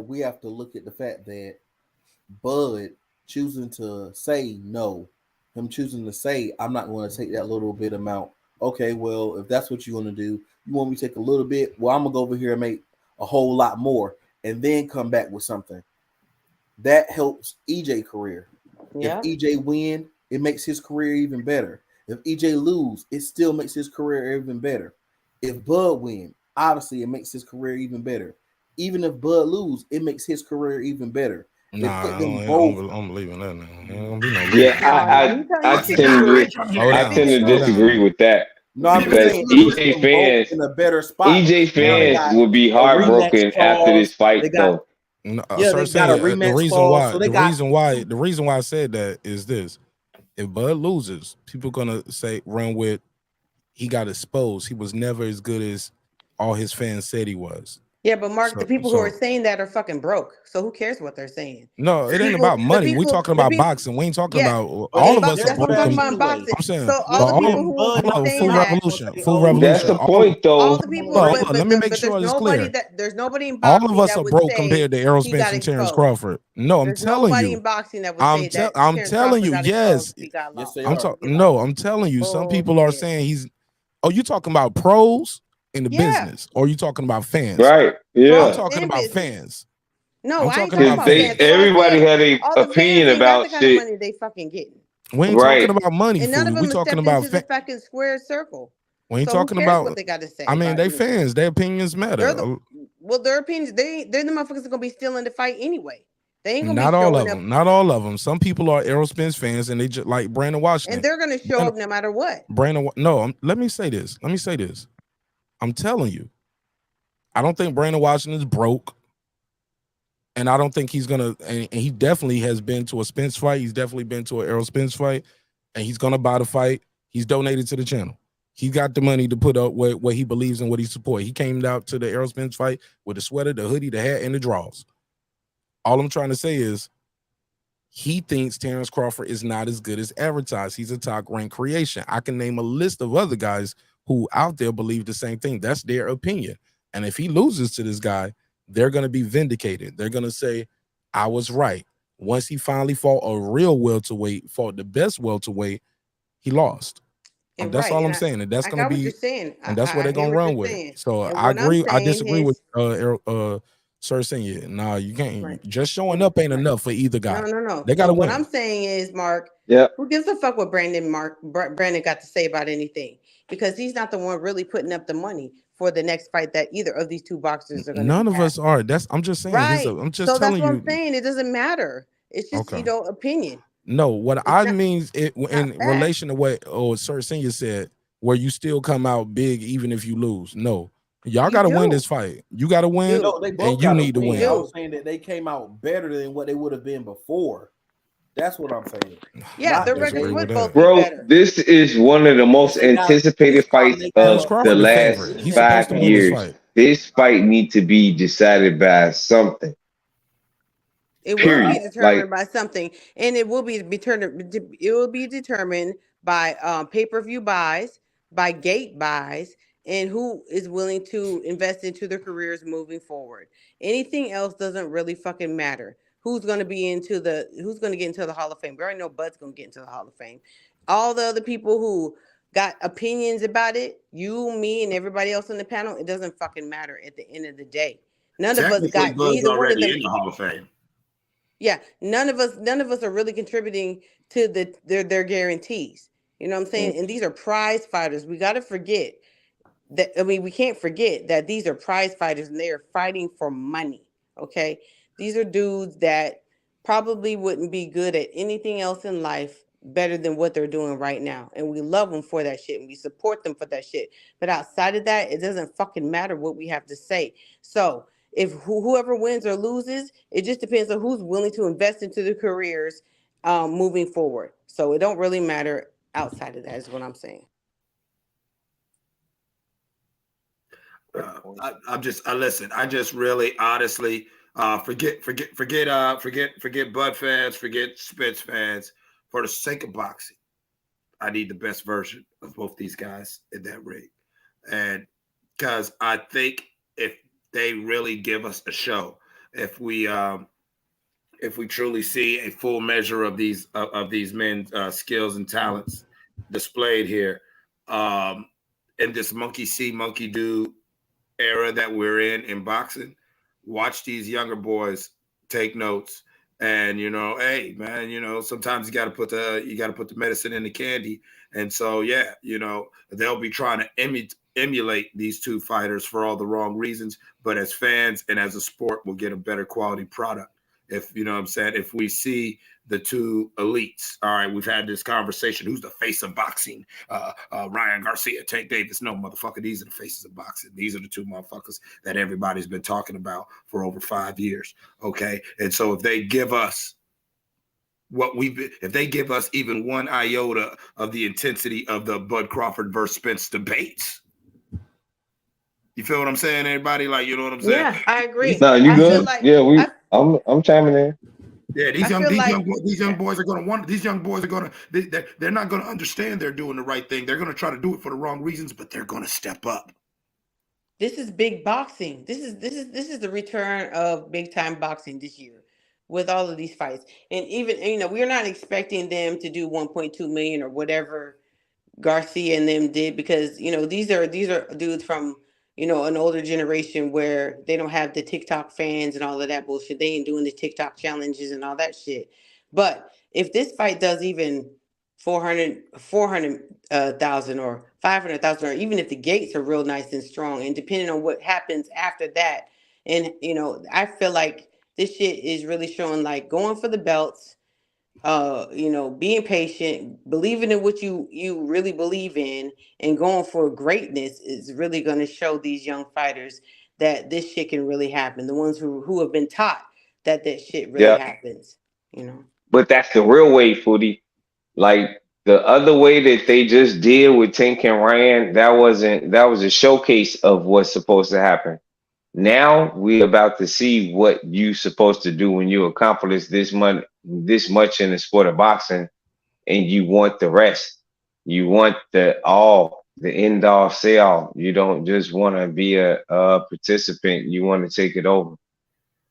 Speaker 7: we have to look at the fact that Bud choosing to say no, him choosing to say, I'm not going to take that little bit amount. Okay, well, if that's what you want to do, you want me to take a little bit? Well, I'm going to go over here and make a whole lot more and then come back with something. That helps EJ's career.
Speaker 6: Yeah.
Speaker 7: If EJ win, it makes his career even better. If EJ lose, it still makes his career even better. If Bud win, obviously it makes his career even better. Even if Bud lose, it makes his career even better.
Speaker 1: Nah, I'm leaving that now.
Speaker 11: Yeah, I tend to disagree with that.
Speaker 7: No, I'm
Speaker 11: because
Speaker 7: saying
Speaker 11: EJ fans
Speaker 7: in a better spot.
Speaker 11: EJ fans will be heartbroken after this fight, though.
Speaker 1: No,
Speaker 7: Yeah, they got a rematch clause, so
Speaker 1: the reason why I said that is this: if Bud loses, people gonna run with he got exposed. He was never as good as all his fans said he was.
Speaker 6: Yeah, but Mark, the people who are saying that are fucking broke. So who cares what they're saying?
Speaker 1: No, it ain't about money. We're talking about boxing. We ain't talking about all of us are broke. I'm saying
Speaker 6: so all the people who are saying that,
Speaker 1: full revolution.
Speaker 11: That's the point, though.
Speaker 6: all the people.
Speaker 1: Let me make sure it's clear.
Speaker 6: There's nobody in boxing.
Speaker 1: All of us are broke compared to Errol Spence and Terence Crawford. No, I'm telling
Speaker 6: nobody
Speaker 1: you.
Speaker 6: in boxing that would say that.
Speaker 1: I'm telling you, yes. I'm telling you. Some people are saying he's. Oh, you talking about pros in the business, or you talking about fans?
Speaker 11: Right. Yeah.
Speaker 1: I'm talking about fans.
Speaker 6: No,
Speaker 1: I'm
Speaker 6: I ain't
Speaker 1: talking about fans.
Speaker 11: Everybody had an opinion about
Speaker 6: the
Speaker 11: shit.
Speaker 6: money they fucking getting.
Speaker 1: We ain't talking about money.
Speaker 6: And none of them
Speaker 1: we talking about
Speaker 6: the fucking square circle.
Speaker 1: We ain't
Speaker 6: so
Speaker 1: talking
Speaker 6: who cares
Speaker 1: about
Speaker 6: what they got to say.
Speaker 1: I mean, they fans. Their opinions matter.
Speaker 6: Their opinions. They're the motherfuckers that gonna be still in the fight anyway. They ain't gonna
Speaker 1: not
Speaker 6: be
Speaker 1: all
Speaker 6: showing
Speaker 1: of
Speaker 6: up.
Speaker 1: them. Not all of them. Some people are Errol Spence fans, and they just like Brandon Washington.
Speaker 6: And they're gonna show up no matter what.
Speaker 1: Let me say this. I'm telling you, I don't think Brandon Washington's broke. And I don't think he's gonna. And he definitely has been to a Spence fight. He's definitely been to an Errol Spence fight, and he's gonna buy the fight. He's donated to the channel. He got the money to put up what he believes and what he supports. He came out to the Errol Spence fight with the sweater, the hoodie, the hat, and the drawers. All I'm trying to say is, he thinks Terence Crawford is not as good as advertised. He's a top-ranked creation. I can name a list of other guys who out there believe the same thing. That's their opinion. And if he loses to this guy, they're going to be vindicated. They're going to say, I was right. Once he finally fought a real welterweight, fought the best welterweight, he lost. And that's all I'm saying. And that's going to be, and that's what they're going to run with. So I agree. I disagree with Sir Senior. Nah, you can't. Right. Just showing up ain't enough for either guy.
Speaker 6: No.
Speaker 1: They got to win.
Speaker 6: What I'm saying is, Mark, who gives a fuck what Brandon got to say about anything? Because he's not the one really putting up the money for the next fight that either of these two boxers are going to
Speaker 1: None of us are. I'm just saying.
Speaker 6: Right.
Speaker 1: I'm just
Speaker 6: so
Speaker 1: telling
Speaker 6: that's what
Speaker 1: you.
Speaker 6: I'm saying. It doesn't matter. It's just, opinion.
Speaker 1: No, what I mean in relation to what Sir Senior said, where you still come out big even if you lose. No. Y'all got to win this fight. You got to win,
Speaker 7: they both
Speaker 1: and you need to win.
Speaker 7: I was saying that they came out better than what they would have been before.
Speaker 20: That's what I'm saying.
Speaker 6: Yeah,
Speaker 20: Not
Speaker 6: their
Speaker 20: that
Speaker 6: records
Speaker 20: they,
Speaker 6: would both be
Speaker 11: Bro,
Speaker 6: better.
Speaker 11: this is one of the most
Speaker 20: they got this
Speaker 11: anticipated fights
Speaker 20: combination
Speaker 1: Terence
Speaker 11: of
Speaker 20: of
Speaker 11: the
Speaker 1: Crawford the
Speaker 11: last
Speaker 1: favorite. He's supposed to
Speaker 11: 5
Speaker 1: win this
Speaker 11: years.
Speaker 1: fight.
Speaker 11: This fight needs to be decided by something.
Speaker 6: It will be
Speaker 11: Period.
Speaker 6: determined
Speaker 11: Like,
Speaker 6: by something, and it will be determined. It will be determined by pay-per-view buys, by gate buys, and who is willing to invest into their careers moving forward. Anything else doesn't really fucking matter. Who's going to Who's going to get into the Hall of Fame? We already know Bud's going to get into the Hall of Fame. All the other people who got opinions about it, you, me, and everybody else on the panel, it doesn't fucking matter at the end of the day.
Speaker 17: Technically, Bud's
Speaker 6: Neither one of
Speaker 17: already
Speaker 6: them.
Speaker 17: in the Hall of Fame.
Speaker 6: Yeah, none of us are really contributing to their guarantees. You know what I'm saying? And these are prize fighters. We got to forget that. I mean, we can't forget that these are prize fighters and they are fighting for money. Okay, these are dudes that probably wouldn't be good at anything else in life better than what they're doing right now, and we love them for that shit and we support them for that shit. But outside of that, it doesn't fucking matter what we have to say. So if whoever wins or loses, it just depends on who's willing to invest into their careers moving forward. So it don't really matter outside of that, is what I'm saying.
Speaker 17: I listen. I just really, honestly, forget Bud fans, forget Spence fans. For the sake of boxing, I need the best version of both these guys in that ring, and because I think if they really give us a show, if we truly see a full measure of these men's skills and talents displayed here, in this monkey see, monkey do era that we're in boxing, watch these younger boys take notes. And hey man, sometimes you got to put the medicine in the candy. And so yeah, they'll be trying to emulate these two fighters for all the wrong reasons, but as fans and as a sport, we'll get a better quality product if you know what I'm saying, if we see the two elites. All right, we've had this conversation. Who's the face of boxing? Ryan Garcia, Tank Davis. No, motherfucker, these are the faces of boxing. These are the two motherfuckers that everybody's been talking about for over 5 years. Okay, and so if they give us if they give us even one iota of the intensity of the Bud Crawford versus Spence debates, you feel what I'm saying, everybody? Like, you know what I'm saying?
Speaker 6: Yeah, I agree.
Speaker 11: no, you
Speaker 6: I feel
Speaker 11: good?
Speaker 6: like
Speaker 11: Yeah, I'm chiming in.
Speaker 17: Yeah,
Speaker 6: I feel like
Speaker 17: these young boys are going to want. These young boys are going to. They're not going to understand they're doing the right thing. They're going to try to do it for the wrong reasons, but they're going to step up.
Speaker 6: this is big boxing. This is the return of big time boxing this year with all of these fights. And even we're not expecting them to do 1.2 million or whatever Garcia and them did, because these are dudes from an older generation where they don't have the TikTok fans and all of that bullshit. They ain't doing the TikTok challenges and all that shit. But if this fight does even 400,000 or 500,000, or even if the gates are real nice and strong, and depending on what happens after that, and I feel like this shit is really showing, like, going for the belts, being patient, believing in what you really believe in, and going for greatness is really going to show these young fighters that this shit can really happen. The ones who have been taught that shit really
Speaker 11: Yeah,
Speaker 6: happens.
Speaker 11: but that's the real way, Footy. Like the other way that they just did with Tink and Ryan, that was a showcase of what's supposed to happen. Now we about to see what you supposed to do when you accomplish this much in the sport of boxing, and you want the rest. You want the end all say all. You don't just want to be a participant. You want to take it over.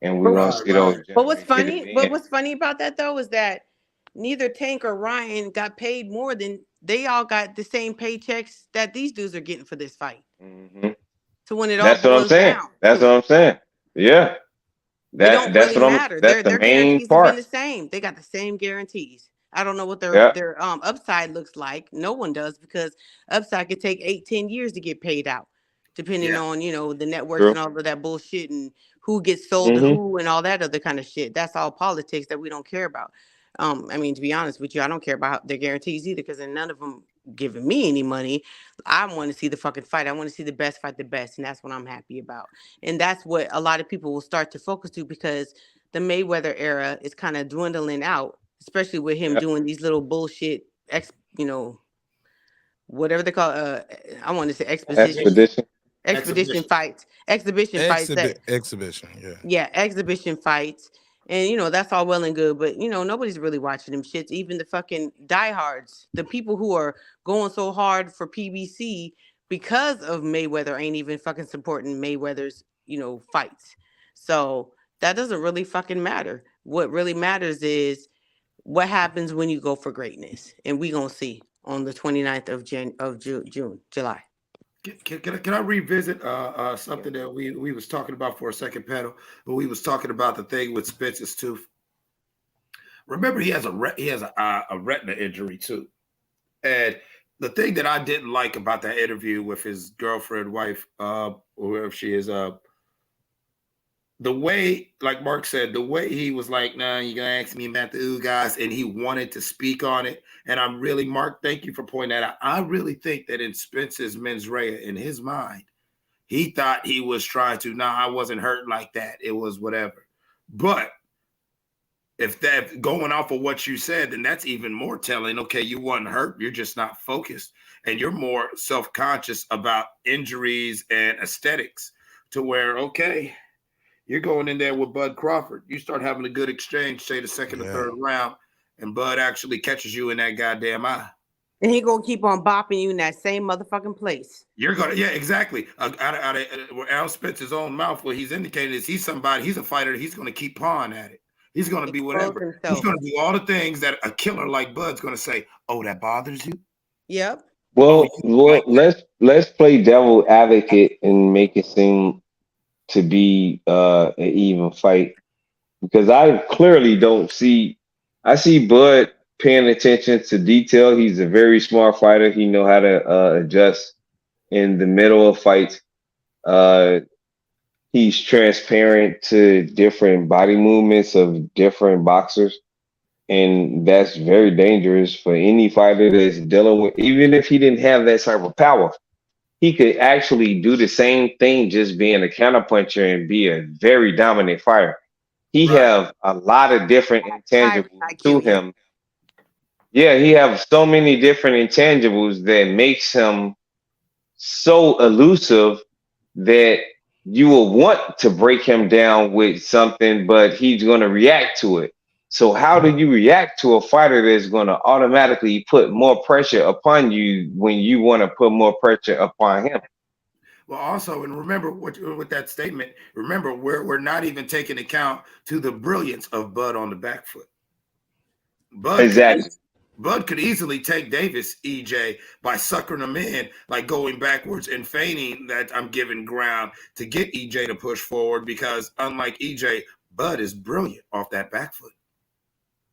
Speaker 11: And we want to see those
Speaker 6: But what's
Speaker 11: gentlemen get it
Speaker 6: funny? But
Speaker 11: in.
Speaker 6: what's funny about that though is that neither Tank or Ryan got paid more than they all got the same paychecks that these dudes are getting for this fight.
Speaker 11: Mm-hmm.
Speaker 6: So when it all
Speaker 11: That's what I'm
Speaker 6: boils
Speaker 11: saying.
Speaker 6: down
Speaker 11: That's
Speaker 6: to
Speaker 11: what
Speaker 6: it,
Speaker 11: I'm saying. Yeah.
Speaker 6: it don't
Speaker 11: That's
Speaker 6: really
Speaker 11: what I'm
Speaker 6: matter.
Speaker 11: that's
Speaker 6: Their
Speaker 11: the
Speaker 6: their
Speaker 11: main
Speaker 6: guarantees have been
Speaker 11: part.
Speaker 6: the same. They got the same guarantees. I don't know what
Speaker 11: Yeah.
Speaker 6: their upside looks like. No one does, because upside could take 8-10 years to get paid out, depending
Speaker 17: Yeah.
Speaker 6: on the networks and
Speaker 11: True.
Speaker 6: all of that bullshit, and who gets sold to
Speaker 11: Mm-hmm.
Speaker 6: who and all that other kind of shit. That's all politics that we don't care about. I mean, to be honest with you, I don't care about their guarantees either, because none of them giving me any money. I want to see the fucking fight. I want to see the best fight the best, and that's what I'm happy about. And that's what a lot of people will start to focus to, because the Mayweather era is kind of dwindling out, especially with him doing these little bullshit whatever they call I want to say exhibition fights that
Speaker 1: exhibition,
Speaker 6: exhibition fights. And that's all well and good, but nobody's really watching them shits. Even the fucking diehards, the people who are going so hard for PBC because of Mayweather ain't even fucking supporting Mayweather's fights. So that doesn't really fucking matter. What really matters is what happens when you go for greatness, and we gonna see on the 29th of July.
Speaker 17: Can I revisit something that we was talking about for a second, panel? When we was talking about the thing with Spence's tooth. Remember, he has a retina injury too, and the thing that I didn't like about that interview with his girlfriend, wife, or whoever she is, the way, like Mark said, the way he was like, nah, you're going to ask me about the ooh guys, and he wanted to speak on it. And I'm really, Mark, thank you for pointing that out. I really think that in Spence's mens rea, in his mind, he thought he was trying to, I wasn't hurt like that. It was whatever. But if that going off of what you said, then that's even more telling. Okay, you wasn't hurt. You're just not focused. And you're more self-conscious about injuries and aesthetics to where, okay, you're going in there with Bud Crawford. You start having a good exchange, say the second or third round, and Bud actually catches you in that goddamn eye.
Speaker 6: And he gonna keep on bopping you in that same motherfucking place.
Speaker 17: You're gonna, exactly. Out of Errol Spence's own mouth, what he's indicated is he's a fighter. He's gonna keep pawing at it. He's gonna be whatever. He's gonna do all the things that a killer like Bud's gonna say. Oh, that bothers you?
Speaker 6: Yep.
Speaker 11: Well, let's play devil advocate and make it seem to be an even fight, because I clearly don't see. I see Bud paying attention to detail. He's a very smart fighter. He know how to adjust in the middle of fights. He's transparent to different body movements of different boxers, and that's very dangerous for any fighter that's dealing with. Even if he didn't have that type of power, he could actually do the same thing, just being a counterpuncher and be a very dominant fighter. He have a lot of different intangibles to him. Yeah, he have so many different intangibles that makes him so elusive that you will want to break him down with something, but he's going to react to it. So how do you react to a fighter that's going to automatically put more pressure upon you when you want to put more pressure upon him?
Speaker 17: Well, also, and remember with that statement, remember we're not even taking account to the brilliance of Bud on the back foot. Bud could easily take Davis, EJ, by suckering him in, like going backwards and feigning that I'm giving ground to get EJ to push forward, because unlike EJ, Bud is brilliant off that back foot.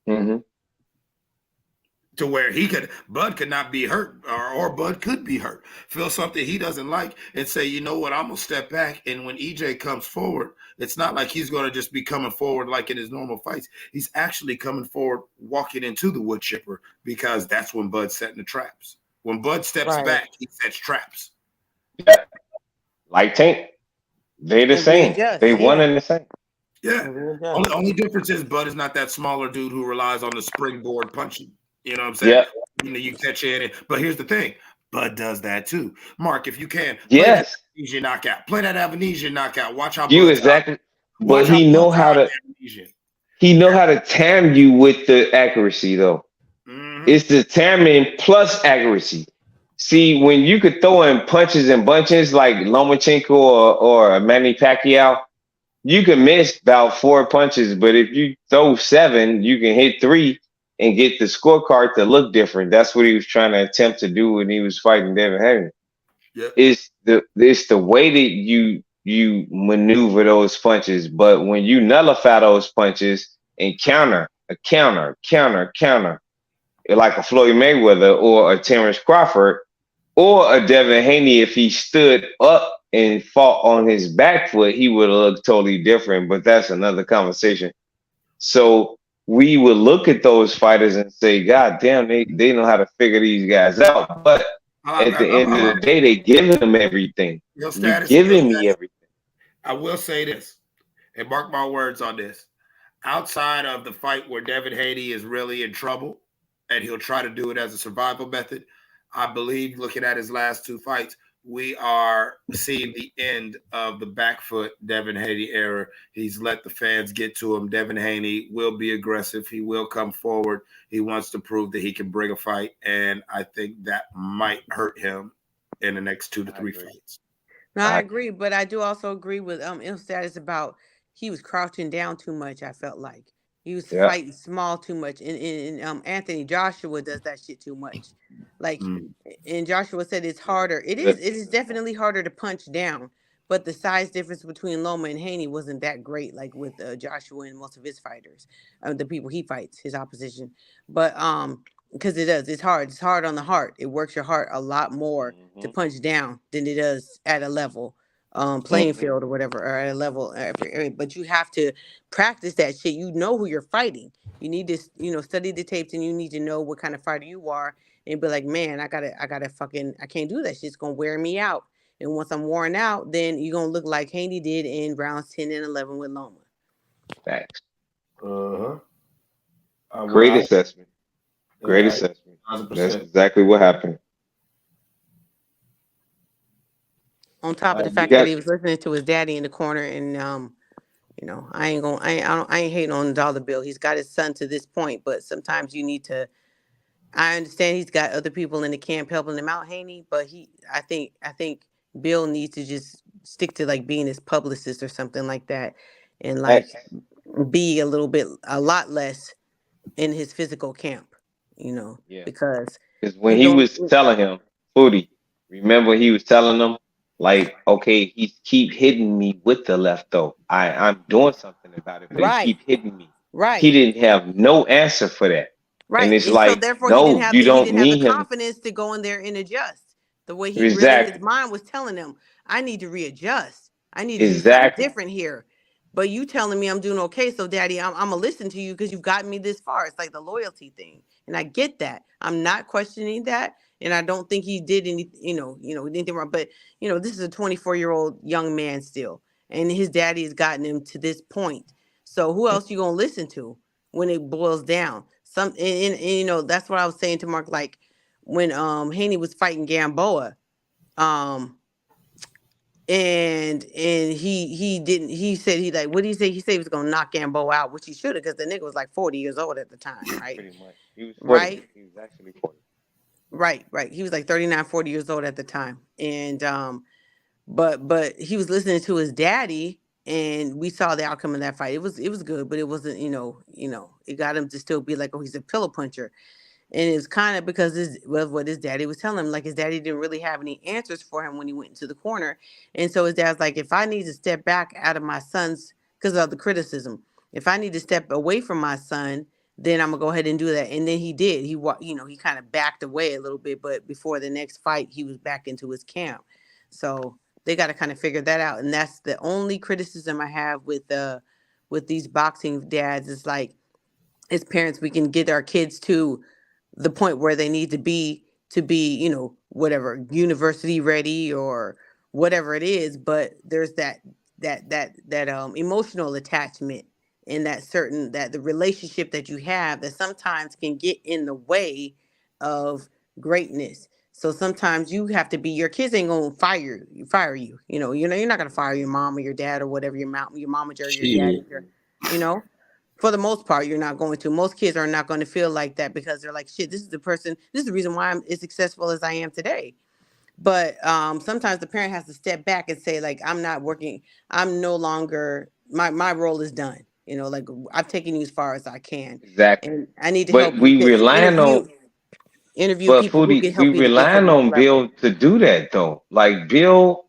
Speaker 11: Mm-hmm.
Speaker 17: To where Bud could not be hurt, or Bud could be hurt, feel something he doesn't like, and say, you know what, I'm going to step back. And when EJ comes forward, it's not like he's going to just be coming forward like in his normal fights. He's actually coming forward, walking into the wood chipper, because that's when Bud's setting the traps. When Bud steps back, he sets traps.
Speaker 11: Yeah. Like Tank. They the same. They one and the same.
Speaker 17: Yeah. Only difference is Bud is not that smaller dude who relies on the springboard punching. You know what I'm saying?
Speaker 11: Yeah.
Speaker 17: You catch it. But here's the thing. Bud does that too. Mark, if you can,
Speaker 11: yes,
Speaker 17: play that knockout. Play that Amnesia knockout. Watch how
Speaker 11: you exactly. But he know how to. He know how to tam you with the accuracy though. Mm-hmm. It's the tamming plus accuracy. See, when you could throw in punches and bunches like Lomachenko or Manny Pacquiao, you can miss about 4 punches, but if you throw 7, you can hit 3 and get the scorecard to look different. That's what he was trying to attempt to do when he was fighting Devin Haney.
Speaker 17: Yeah.
Speaker 11: It's the way that you maneuver those punches, but when you nullify those punches and counter, like a Floyd Mayweather or a Terence Crawford or a Devin Haney, if he stood up and fought on his back foot, he would have looked totally different, but that's another conversation. So we would look at those fighters and say, God damn, they know how to figure these guys out. But at the end of the day, they giving them everything. You're giving me everything.
Speaker 17: I will say this, and mark my words on this. outside of the fight where Devin Haney is really in trouble, and he'll try to do it as a survival method, I believe, looking at his last two fights, we are seeing the end of the back foot Devin Haney era. He's let the fans get to him. Devin Haney will be aggressive. He will come forward. He wants to prove that he can bring a fight, and I think that might hurt him in the next 2 to 3 fights.
Speaker 6: No, I agree, but I do also agree with Il status about he was crouching down too much. I felt like he was
Speaker 11: Yeah.
Speaker 6: fighting small too much, and Anthony Joshua does that shit too much. Like, and Joshua said it's harder. It is definitely harder to punch down, but the size difference between Loma and Haney wasn't that great. Like with Joshua and most of his fighters, the people he fights, his opposition. But because it's hard. It's hard on the heart. It works your heart a lot more to punch down than it does at a level playing field or whatever, or at a level. But you have to practice that shit. You know who you're fighting. You need to, study the tapes, and you need to know what kind of fighter you are, and be like, man, I gotta fucking, I can't do that shit. It's gonna wear me out. And once I'm worn out, then you're gonna look like Haney did in rounds 10 and 11 with Loma.
Speaker 11: Facts.
Speaker 17: Uh-huh.
Speaker 11: Great assessment. Great
Speaker 17: Yeah,
Speaker 11: assessment.
Speaker 17: 100%.
Speaker 11: That's exactly what happened.
Speaker 6: On top of the
Speaker 11: You
Speaker 6: fact that
Speaker 11: got
Speaker 6: he was listening to his daddy in the corner, and I ain't hating on Dollar Bill. He's got his son to this point, but sometimes you need to. I understand he's got other people in the camp helping him out, Haney, but I think Bill needs to just stick to like being his publicist or something like that, and like be a lot less in his physical camp,
Speaker 11: Yeah.
Speaker 6: because
Speaker 11: Because when he was telling him, Foodie, remember he was telling him, like, okay, he keep hitting me with the left though. I'm doing something about it, but he
Speaker 6: Right.
Speaker 11: keep hitting me.
Speaker 6: Right.
Speaker 11: He didn't have no answer for that.
Speaker 6: Right.
Speaker 11: And it's
Speaker 6: And so
Speaker 11: like,
Speaker 6: therefore
Speaker 11: no, you don't
Speaker 6: he didn't have the
Speaker 11: need him.
Speaker 6: confidence to go in there and adjust. The way he really, his
Speaker 11: Exactly.
Speaker 6: mind was telling him, I need to readjust. I need to do something
Speaker 11: Exactly.
Speaker 6: different here. But you telling me I'm doing okay, so daddy, I'm gonna listen to you because you've gotten me this far. It's like the loyalty thing. And I get that. I'm not questioning that. And I don't think he did any, anything wrong. But this is a 24-year-old young man still. And his daddy has gotten him to this point. So who else you gonna listen to when it boils down? And that's what I was saying to Mark, like when Haney was fighting Gamboa, and he said what did he say? He said he was gonna knock Gamboa out, which he should have, because the nigga was like 40 years old at the time, right?
Speaker 11: Pretty much. He was 40.
Speaker 6: Right?
Speaker 11: He was actually 40.
Speaker 6: Right. He was like 39, 40 years old at the time. And but he was listening to his daddy, and we saw the outcome of that fight. It was good, but it wasn't, it got him to still be like, oh, he's a pillow puncher. And it's kind of because of what his daddy was telling him. Like, his daddy didn't really have any answers for him when he went into the corner. And so his dad's like, if I need to step back out of my son's, because of the criticism, if I need to step away from my son, then I'm gonna go ahead and do that. And then he did. He kind of backed away a little bit, but before the next fight, he was back into his camp. So they got to kind of figure that out. And that's the only criticism I have with these boxing dads. Is like, as parents, we can get our kids to the point where they need to be, whatever, university ready or whatever it is. But there's that emotional attachment, and that the relationship that you have, that sometimes can get in the way of greatness. So sometimes you have to be, your kids ain't gonna fire you. You're not gonna fire your mom or your dad or whatever, your mom or your daddy, for the most part, you're not going to. Most kids are not going to feel like that, because they're like, shit, this is the reason why I'm as successful as I am today. But sometimes the parent has to step back and say, like, I'm not working. I'm no longer, my role is done. Like, I've taken you as far as I can.
Speaker 11: Exactly.
Speaker 6: And I need to
Speaker 11: But
Speaker 6: help you
Speaker 11: we relying on
Speaker 6: interview people who can help
Speaker 11: we
Speaker 6: you to get to the
Speaker 11: relying
Speaker 6: next
Speaker 11: on
Speaker 6: level.
Speaker 11: Bill to do that though. Like Bill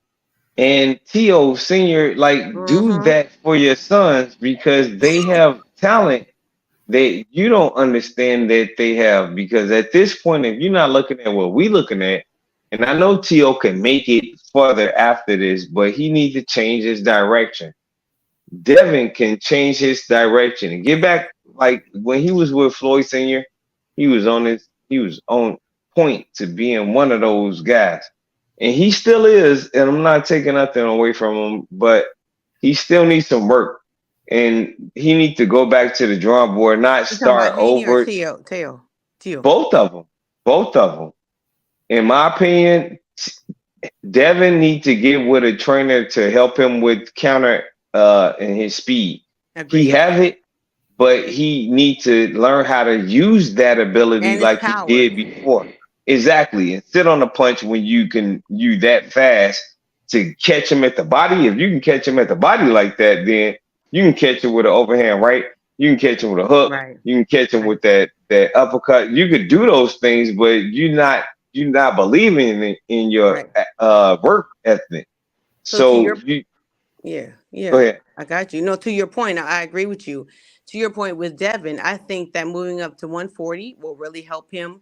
Speaker 11: and T.O. Senior, like, do that for your sons, because they have talent that you don't understand that they have. Because at this point, if you're not looking at what we looking at, and I know T.O. can make it further after this, but he needs to change his direction. Devin can change his direction and get back. Like when he was with Floyd Senior, he was on point to being one of those guys. And he still is, and I'm not taking nothing away from him, but he still needs some work. and he need to go back to the drawing board, not
Speaker 6: You talking about
Speaker 11: start
Speaker 6: Haney or
Speaker 11: over.
Speaker 6: Teo?
Speaker 11: Both of them. Both of them. In my opinion, Devin need to get with a trainer to help him with counter and his speed. He
Speaker 6: Agreed.
Speaker 11: have it, but he need to learn how to use that ability
Speaker 6: And his
Speaker 11: like he
Speaker 6: power.
Speaker 11: did before. Exactly. And sit on the punch when you that fast to catch him at the body. If you can catch him at the body like that, then you can catch him with an overhand right. You can catch him with a hook.
Speaker 6: Right.
Speaker 11: You can catch him with that uppercut. You could do those things, but you're not believing in your work ethic.
Speaker 6: So to your
Speaker 11: you
Speaker 6: yeah.
Speaker 11: go ahead.
Speaker 6: I got you. No, to your point, I agree with you. To your point with Devin, I think that moving up to 140 will really help him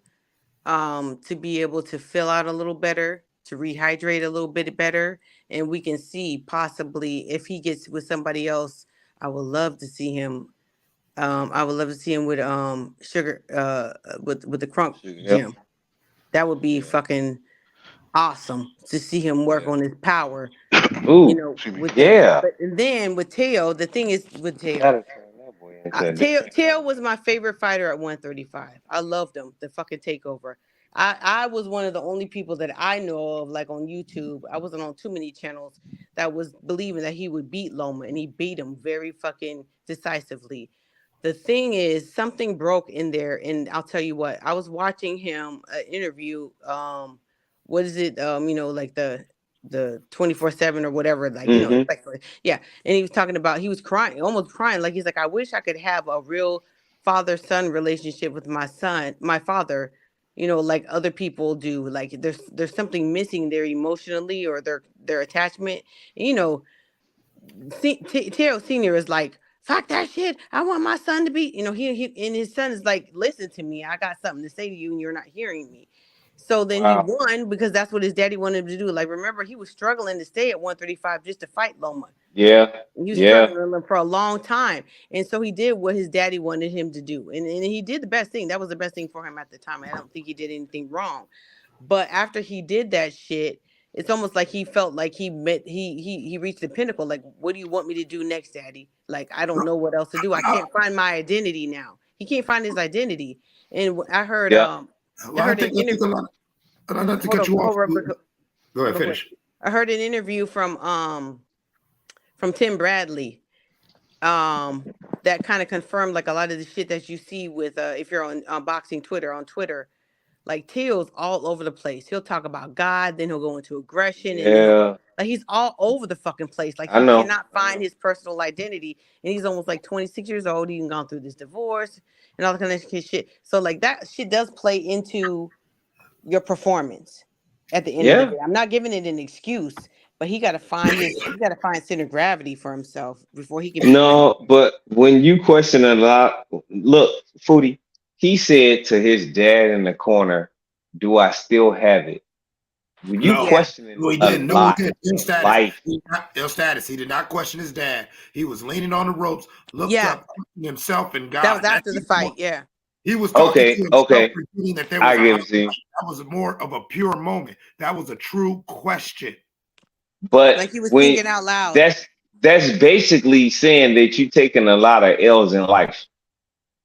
Speaker 6: to be able to fill out a little better, to rehydrate a little bit better. And we can see possibly if he gets with somebody else, I would love to see him. I would love to see him with Sugar with the Crunk Gym. That would be fucking awesome to see him work on his power.
Speaker 11: Ooh,
Speaker 6: You know, with
Speaker 11: yeah.
Speaker 6: that. But and then with Teo, the thing is with Teo, Teo was my favorite fighter at 135. I loved him, the fucking takeover. I was one of the only people that I know of, like on YouTube. I wasn't on too many channels that was believing that he would beat Loma, and he beat him very fucking decisively. The thing is, something broke in there, and I'll tell you what. I was watching him interview. What is it? Like the 24/7 or whatever. Like
Speaker 11: Mhm.
Speaker 6: yeah. And he was talking about he was crying, almost crying. Like he's like, I wish I could have a real father-son relationship with my father. Like other people do. Like there's something missing there emotionally or their attachment. Teo Senior is like, fuck that shit. I want my son to be, he and his son is like, listen to me. I got something to say to you and you're not hearing me. So then he won because that's what his daddy wanted him to do. Like, remember, he was struggling to stay at 135 just to fight Loma.
Speaker 11: Yeah.
Speaker 6: He was
Speaker 11: Yeah.
Speaker 6: struggling for a long time. And so he did what his daddy wanted him to do. And he did the best thing. That was the best thing for him at the time. I don't think he did anything wrong. But after he did that shit, it's almost like he felt like he reached the pinnacle. Like, what do you want me to do next, Daddy? Like, I don't know what else to do. I can't find my identity now. He can't find his identity. And I heard
Speaker 17: Well,
Speaker 6: I heard
Speaker 17: I
Speaker 6: an
Speaker 17: think
Speaker 6: interview.
Speaker 17: not to cut you off. Go ahead,
Speaker 6: Real
Speaker 17: finish.
Speaker 6: quick. I heard an interview from Tim Bradley that kind of confirmed like a lot of the shit that you see with if you're on boxing on Twitter. Like Teal's all over the place. He'll talk about God, then he'll go into aggression, and then
Speaker 11: Yeah.
Speaker 6: like he's all over the fucking place. Like
Speaker 11: I
Speaker 6: he
Speaker 11: know.
Speaker 6: cannot find his personal identity, and he's almost like 26 years old. He's gone through this divorce and all that kind of shit. So like that shit does play into your performance at the end of the day. I'm not giving it an excuse, but he got to find center of gravity for himself before he can.
Speaker 11: No, but when you question a lot, look, Foodie, he said to his dad in the corner, "Do I still have it?" When you questioning
Speaker 17: No, he
Speaker 11: a
Speaker 17: didn't.
Speaker 11: lot
Speaker 17: Ill
Speaker 11: in
Speaker 17: status.
Speaker 11: life,
Speaker 17: Ill status. He did not question his dad. He was leaning on the ropes, looked
Speaker 6: Yeah.
Speaker 17: up himself and God.
Speaker 6: That was after the fight. Yeah.
Speaker 17: He was talking to himself,
Speaker 11: okay.
Speaker 17: repeating that there was
Speaker 11: I
Speaker 17: a
Speaker 11: give
Speaker 17: hot
Speaker 11: it to you.
Speaker 17: fight. That was more of a pure moment. That was a true question.
Speaker 11: But
Speaker 6: Like he was
Speaker 11: when
Speaker 6: thinking out loud.
Speaker 11: that's basically saying that you're taking a lot of L's in life.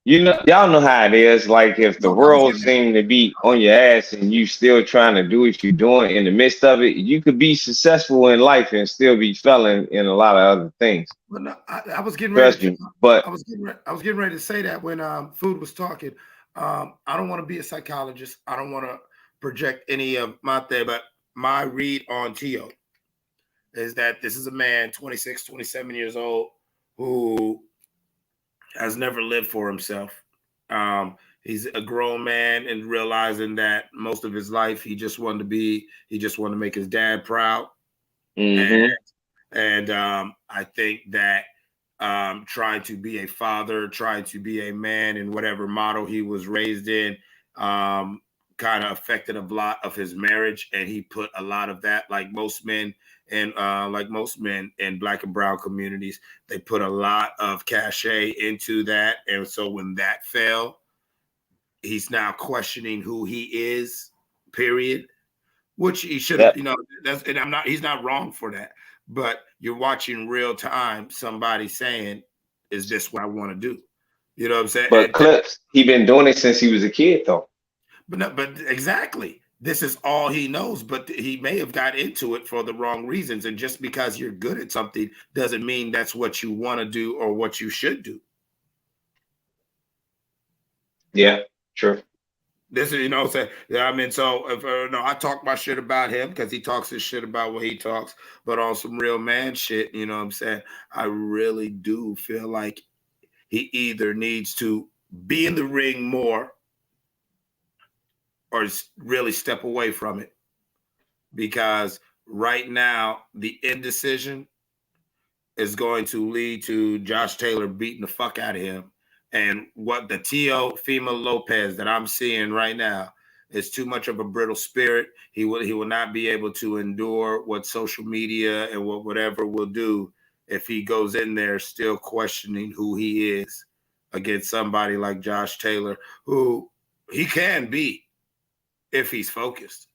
Speaker 11: Y'all know how it is. Like if the world seemed to be on your ass and you still trying to do what you're doing in the midst of it, you could be successful in life and still be failing in a lot of other things.
Speaker 17: Well, no, I was getting
Speaker 11: Trust
Speaker 17: ready.
Speaker 11: me, but
Speaker 17: I was getting ready to say that when Food was talking. I don't want to be a psychologist. I don't want to project any of my thing, but my read on Teo is that this is a man, 26, 27 years old, who has never lived for himself. He's a grown man and realizing that most of his life he just wanted to make his dad proud.
Speaker 11: Mhm.
Speaker 17: And I think that trying to be a father, trying to be a man in whatever model he was raised in, kind of affected a lot of his marriage. And he put a lot of that, like most men in Black and brown communities, they put a lot of cachet into that. And so when that fell, he's now questioning who he is, period. Which he should have, he's not wrong for that. But you're watching real time somebody saying, is this what I want to do? You know what I'm saying?
Speaker 11: But Clips, he been doing it since he was a kid, though.
Speaker 17: But exactly. This is all he knows, but he may have got into it for the wrong reasons. And just because you're good at something doesn't mean that's what you want to do or what you should do.
Speaker 11: Yeah, true.
Speaker 17: This is, so I mean, so if I talk my shit about him because he talks his shit about what he talks, but on some real man shit, you know what I'm saying? I really do feel like he either needs to be in the ring more or really step away from it. Because right now, the indecision is going to lead to Josh Taylor beating the fuck out of him. And what the Teofimo Lopez that I'm seeing right now is too much of a brittle spirit. He will not be able to endure what social media and whatever will do if he goes in there still questioning who he is against somebody like Josh Taylor, who he can beat if he's focused.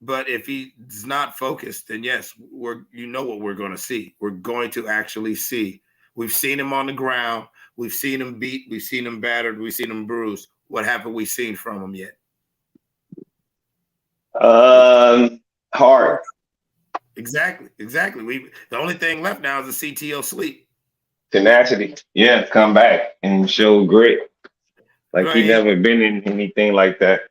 Speaker 17: But if he's not focused, then yes, what we're going to see. We're going to actually see. We've seen him on the ground. We've seen him beat. We've seen him battered. We've seen him bruised. What haven't we seen from him yet?
Speaker 11: Hard.
Speaker 17: Exactly. The only thing left now is the CTO sleep.
Speaker 11: Tenacity. Yeah, come back and show grit. Like he never been in anything like that.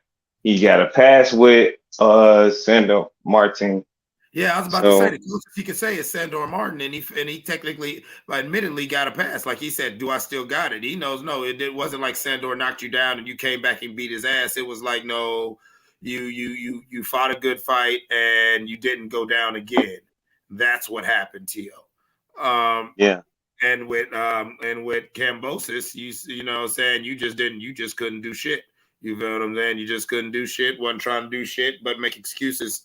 Speaker 11: He got a pass with Sandor Martin.
Speaker 17: Yeah, I was about to say the closest he could say is Sandor Martin, and he technically, admittedly, got a pass. Like he said, "Do I still got it?" He knows no. It wasn't like Sandor knocked you down and you came back and beat his ass. It was like, no, you fought a good fight and you didn't go down again. That's what happened, Tio.
Speaker 11: Yeah.
Speaker 17: And with Kambosos, you know what I'm saying, you just couldn't do shit. You feel what I'm saying? You just couldn't do shit, wasn't trying to do shit, but make excuses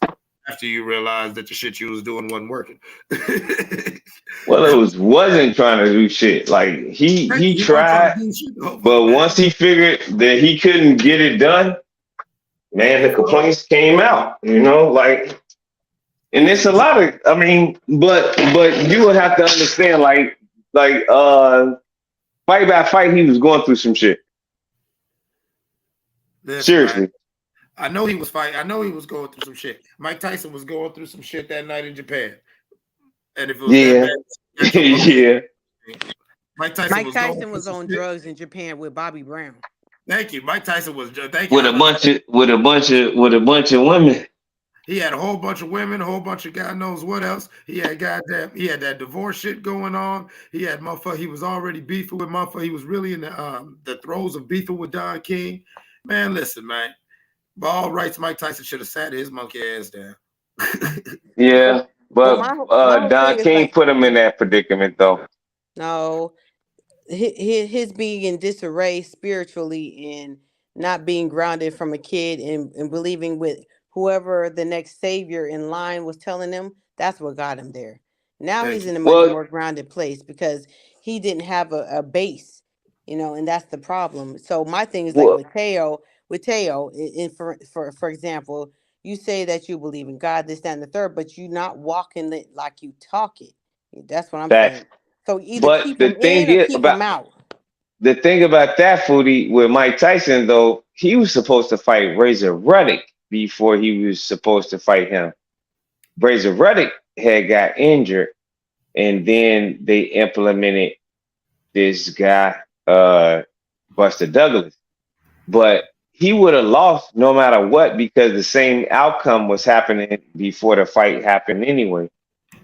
Speaker 17: after you realized that the shit you was doing wasn't working.
Speaker 11: Well, it wasn't trying to do shit. Like he tried, but once he figured that he couldn't get it done, man, the complaints came out, like, and it's a lot of, I mean, but you would have to understand, like fight by fight, he was going through some shit. Seriously.
Speaker 17: I know he was fighting. I know he was going through some shit. Mike Tyson was going through some shit that night in Japan. And if it was that bad,
Speaker 11: yeah.
Speaker 17: Mike Tyson
Speaker 6: was on drugs in Japan with Bobby Brown.
Speaker 17: Thank you. Mike Tyson was
Speaker 11: with a bunch of women.
Speaker 17: He had a whole bunch of women, a whole bunch of God knows what else. He had that divorce shit going on. He had motherfucker. He was already beefing with motherfucker. He was really in the throes of beefing with Don King. Man, listen, man. By all rights, Mike Tyson should have sat his monkey ass down.
Speaker 11: Yeah, but Don King put him in that predicament, though.
Speaker 6: No, his being in disarray spiritually and not being grounded from a kid and believing with whoever the next savior in line was telling him, that's what got him there. Now he's in a much more grounded place because he didn't have a base, and that's the problem. So my thing is like with Teo, for example, you say that you believe in God, this, that, and the third, but you're not walking it like you talk it. That's what I'm saying. So either keep him in or keep him out.
Speaker 11: The thing about that, Foodie, with Mike Tyson, though, he was supposed to fight Razor Ruddock before he was supposed to fight him. Razor Ruddock had got injured, and then they implemented this guy, Buster Douglas. But he would have lost no matter what because the same outcome was happening before the fight happened anyway.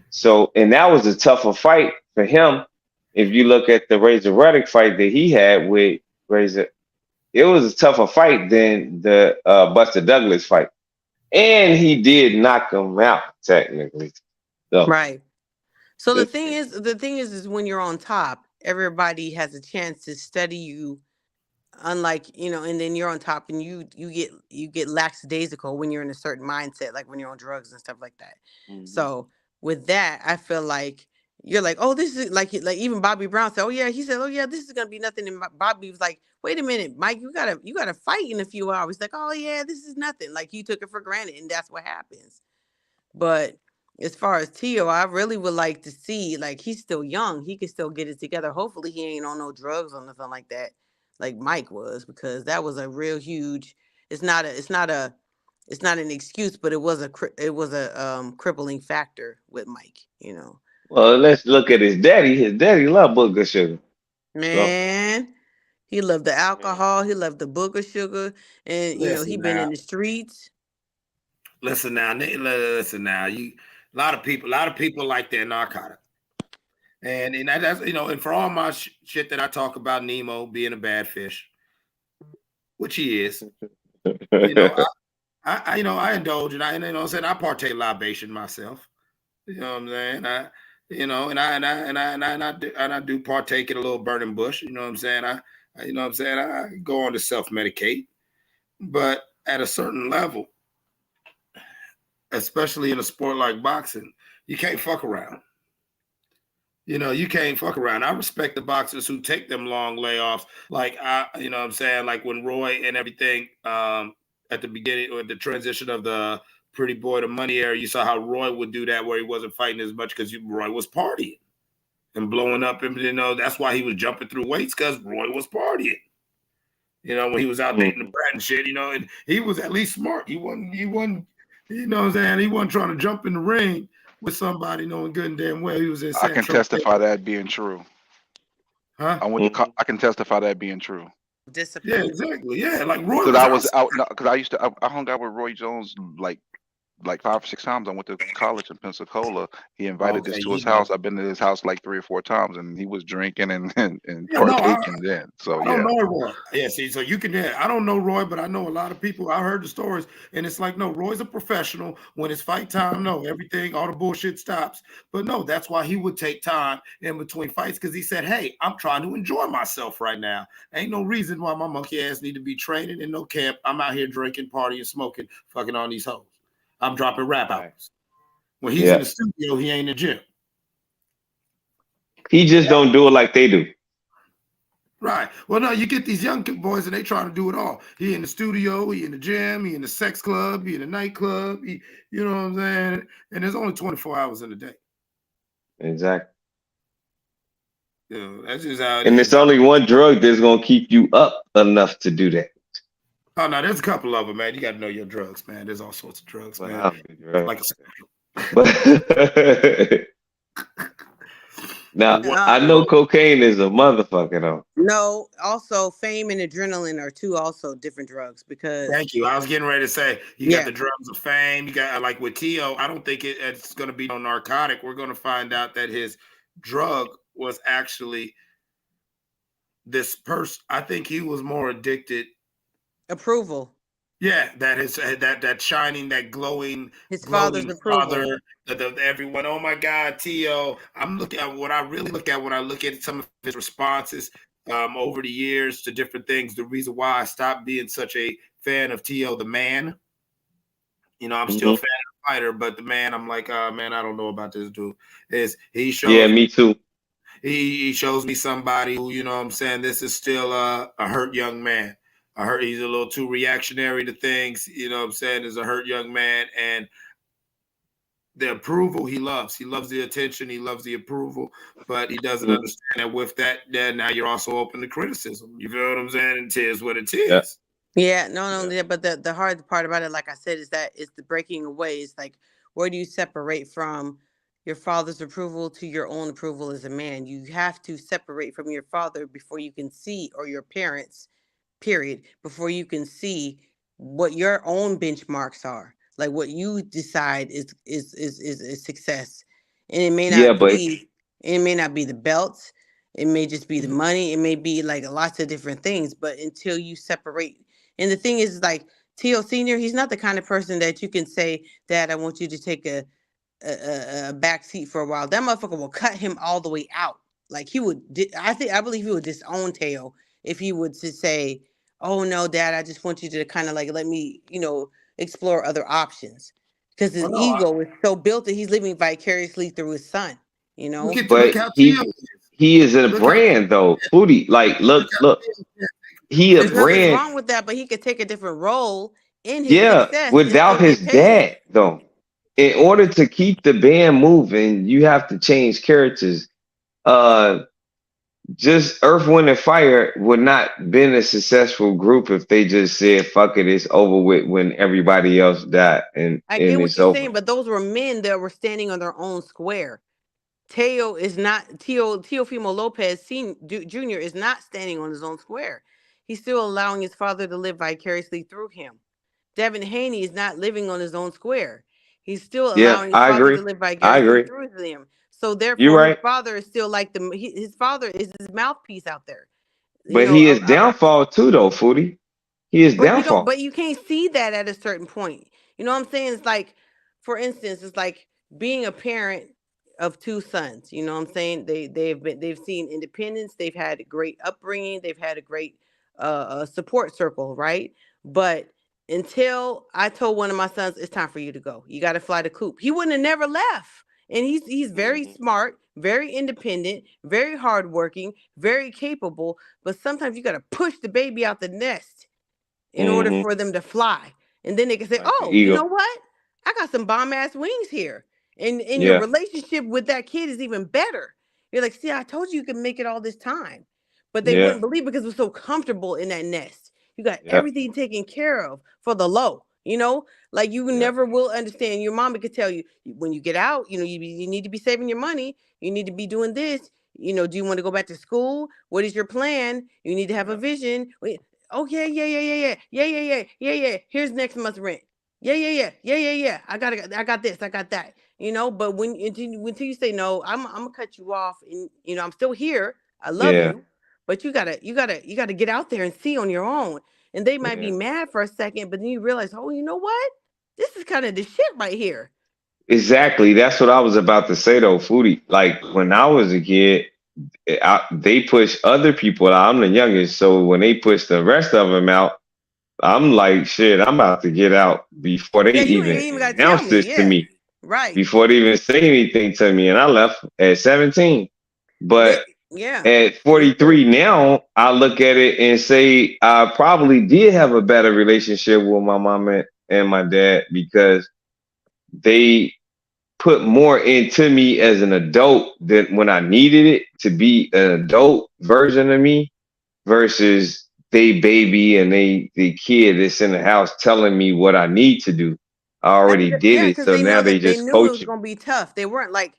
Speaker 11: So, and that was a tougher fight for him. If you look at the Razor Ruddock fight that he had with Razor, it was a tougher fight than the Buster Douglas fight. And he did knock him out, technically. So,
Speaker 6: right. So the thing is when you're on top, everybody has a chance to study you. Unlike, and then you're on top and you get lackadaisical when you're in a certain mindset, like when you're on drugs and stuff like that. Mm-hmm. So with that, I feel like you're like, oh, this is like even Bobby Brown said, oh yeah, he said, oh yeah, this is gonna be nothing. And Bobby was like, wait a minute, Mike, you gotta fight in a few hours. Like, oh yeah, this is nothing. Like you took it for granted, and that's what happens. But as far as Tio, I really would like to see, like, he's still young. He can still get it together. Hopefully he ain't on no drugs or nothing like that, like Mike was, because that was a real huge, it's not an excuse, but it was a crippling factor with Mike, you know.
Speaker 11: Well, let's look at his daddy. His daddy loved booger sugar. So
Speaker 6: Man, he loved the alcohol, he loved the booger sugar, and you know, he
Speaker 17: Listen
Speaker 6: been
Speaker 17: now.
Speaker 6: in the streets.
Speaker 17: Listen now. Listen now. A lot of people like their narcotic. And that's, you know, and for all my shit that I talk about Nemo being a bad fish, which he is, you know, I you know, I indulge and I, you know what I'm saying, I partake libation myself. You know what I'm saying? I do partake in a little burning bush. You know what I'm saying? I go on to self-medicate, but at a certain level, especially in a sport like boxing, you can't fuck around. You know, you can't fuck around. I respect the boxers who take them long layoffs. Like, you know what I'm saying? Like when Roy and everything, at the beginning or the transition of the Pretty Boy to Money era, you saw how Roy would do that where he wasn't fighting as much because Roy was partying and blowing up. And, you know, that's why he was jumping through weights, because Roy was partying. You know, when he was out dating the brat and shit, you know, and he was at least smart. He wasn't, you know what I'm saying? He wasn't trying to jump in the ring with somebody knowing good and damn well he was in
Speaker 9: I can testify that being true.
Speaker 17: Huh?
Speaker 9: I can testify that being true.
Speaker 17: Yeah, exactly. Yeah, like Roy
Speaker 9: Because I was out. Because I used to. I hung out with Roy Jones like 5 or 6 times. I went to college in Pensacola. He invited us to his house. I've been to his house like 3 or 4 times, and he was drinking and partaking then. So
Speaker 17: I don't know Roy. Yeah, see, so you can. I don't know Roy, but I know a lot of people. I heard the stories, and it's like, no, Roy's a professional. When it's fight time, no, everything, all the bullshit stops. But no, that's why he would take time in between fights, because he said, "Hey, I'm trying to enjoy myself right now. Ain't no reason why my monkey ass need to be training in no camp. I'm out here drinking, partying, smoking, fucking on these hoes. I'm dropping rap albums. When he's in the studio, he ain't in the gym.
Speaker 11: He just don't do it like they do.
Speaker 17: Right. Well, no, you get these young boys and they trying to do it all. He in the studio, he in the gym, he in the sex club, he in the nightclub, you know what I'm saying? And there's only 24 hours in a day.
Speaker 11: Exactly.
Speaker 17: You know, that's just how it
Speaker 11: and
Speaker 17: is.
Speaker 11: it's only one drug that's gonna keep you up enough to do that.
Speaker 17: Oh no, there's a couple of them, man. You got to know your drugs, man. There's all sorts of drugs, man. Like
Speaker 11: now I know cocaine is a motherfucker though.
Speaker 6: No, also fame and adrenaline are two also different drugs, because
Speaker 17: thank you. I was getting ready to say you got the drugs of fame. You got, like with Tio, I don't think it's going to be no narcotic. We're going to find out that his drug was actually this person. I think he was more addicted.
Speaker 6: Approval.
Speaker 17: Yeah, that shining, that glowing,
Speaker 6: his father's approval.
Speaker 17: Father, everyone. Oh my God, Tio! I'm looking at what I really look at when I look at some of his responses over the years to different things. The reason why I stopped being such a fan of Tio the man. You know, I'm still a fan of the fighter, but the man, I'm like, man, I don't know about this dude. He shows?
Speaker 11: Yeah, me too.
Speaker 17: He shows me somebody who, you know what I'm saying, this is still a hurt young man. I heard he's a little too reactionary to things, you know what I'm saying, as a hurt young man. And the approval he loves. He loves the attention. He loves the approval. But he doesn't understand that with that, then now you're also open to criticism. You feel what I'm saying? It is what it is.
Speaker 6: Yeah, no, but the hard part about it, like I said, is that it's the breaking away. It's like, where do you separate from your father's approval to your own approval as a man? You have to separate from your father before you can see, or your parents, period, before you can see what your own benchmarks are, like what you decide is success. And it may not be the belts, it may just be the money, it may be like lots of different things, but until you separate. And the thing is, like, Tio Senior, he's not the kind of person that you can say, Dad, I want you to take a back seat for a while. That motherfucker will cut him all the way out. Like, he would, I believe he would disown Teo if he would to say, oh no, Dad, I just want you to kind of like let me, explore other options. Because his ego is so built that he's living vicariously through his son,
Speaker 11: But he is a brand though. Foodie. Like, look, he a
Speaker 6: There's nothing
Speaker 11: brand.
Speaker 6: wrong with that, but he could take a different role in his success.
Speaker 11: Without his dad though. in order to keep the band moving, you have to change characters. Just Earth, Wind, and Fire would not been a successful group if they just said, fuck it, it's over with when everybody else died and
Speaker 6: I get what
Speaker 11: it's
Speaker 6: you're
Speaker 11: over.
Speaker 6: saying, but those were men that were standing on their own square. Teo is not Teofimo Lopez Jr. is not standing on his own square. He's still allowing his father to live vicariously through him. Devin Haney is not living on his own square. He's still
Speaker 11: Yeah,
Speaker 6: allowing his
Speaker 11: I
Speaker 6: father
Speaker 11: agree.
Speaker 6: to live
Speaker 11: I
Speaker 6: vicariously
Speaker 11: agree.
Speaker 6: through them. So
Speaker 11: You're
Speaker 6: therefore, his
Speaker 11: right.
Speaker 6: father is still like his father is his mouthpiece out there. You
Speaker 11: But
Speaker 6: know,
Speaker 11: he is downfall too, though, Foodie. He is downfall.
Speaker 6: but you can't see that at a certain point. You know what I'm saying? It's like, for instance, it's like being a parent of two sons. You know what I'm saying? They've seen independence, they've had a great upbringing, they've had a great support circle, right? But until I told one of my sons, it's time for you to go. You got to fly the coop. He wouldn't have never left. And he's very smart, very independent, very hardworking, very capable. But sometimes you got to push the baby out the nest in order
Speaker 11: Mm-hmm.
Speaker 6: for them to fly. And then they can say,
Speaker 11: Like the
Speaker 6: oh, you know
Speaker 11: eagle.
Speaker 6: what? I got some bomb ass wings here. And your
Speaker 11: Yeah.
Speaker 6: relationship with that kid is even better. You're like, see, I told you could make it all this time. But they
Speaker 11: Yeah.
Speaker 6: wouldn't believe because it was so comfortable in that nest. You got
Speaker 11: Yeah.
Speaker 6: everything taken care of for the low, you know? Like you
Speaker 11: Yeah.
Speaker 6: never will understand. Your mama could tell you when you get out, you know, you need to be saving your money. You need to be doing this. You know, do you want to go back to school? What is your plan? You need to have a vision. Oh yeah, yeah, yeah, yeah, yeah, yeah, yeah, yeah, yeah, yeah. Here's next month's rent. Yeah, yeah, yeah, yeah, yeah, yeah. I got this, I got that. You know, but until you say no, I'm gonna cut you off, and you know I'm still here. I love
Speaker 11: Yeah.
Speaker 6: you, but you gotta get out there and see on your own. And they might be
Speaker 11: Yeah.
Speaker 6: mad for a second, but then you realize, oh, you know what? This is kind of the shit right here.
Speaker 11: Exactly. That's what I was about to say, though, Foodie. Like when I was a kid, they push other people out. I'm the youngest, so when they push the rest of them out, I'm like, shit, I'm about to get out before they
Speaker 6: Yeah, you ain't
Speaker 11: even
Speaker 6: even gotta tell
Speaker 11: announce
Speaker 6: me.
Speaker 11: this to
Speaker 6: Yeah,
Speaker 11: me,
Speaker 6: right.
Speaker 11: before they even say anything to me. And I left at 17. But
Speaker 6: Yeah.
Speaker 11: at 43 now, I look at it and say I probably did have a better relationship with my mom and my dad because they put more into me as an adult than when I needed it to be an adult version of me versus they baby and the kid that's in the house telling me what I need to do. I already did
Speaker 6: Yeah,
Speaker 11: it,
Speaker 6: because
Speaker 11: so
Speaker 6: they
Speaker 11: now
Speaker 6: know
Speaker 11: they
Speaker 6: that they
Speaker 11: just
Speaker 6: knew it was
Speaker 11: coaching.
Speaker 6: gonna be tough. They weren't like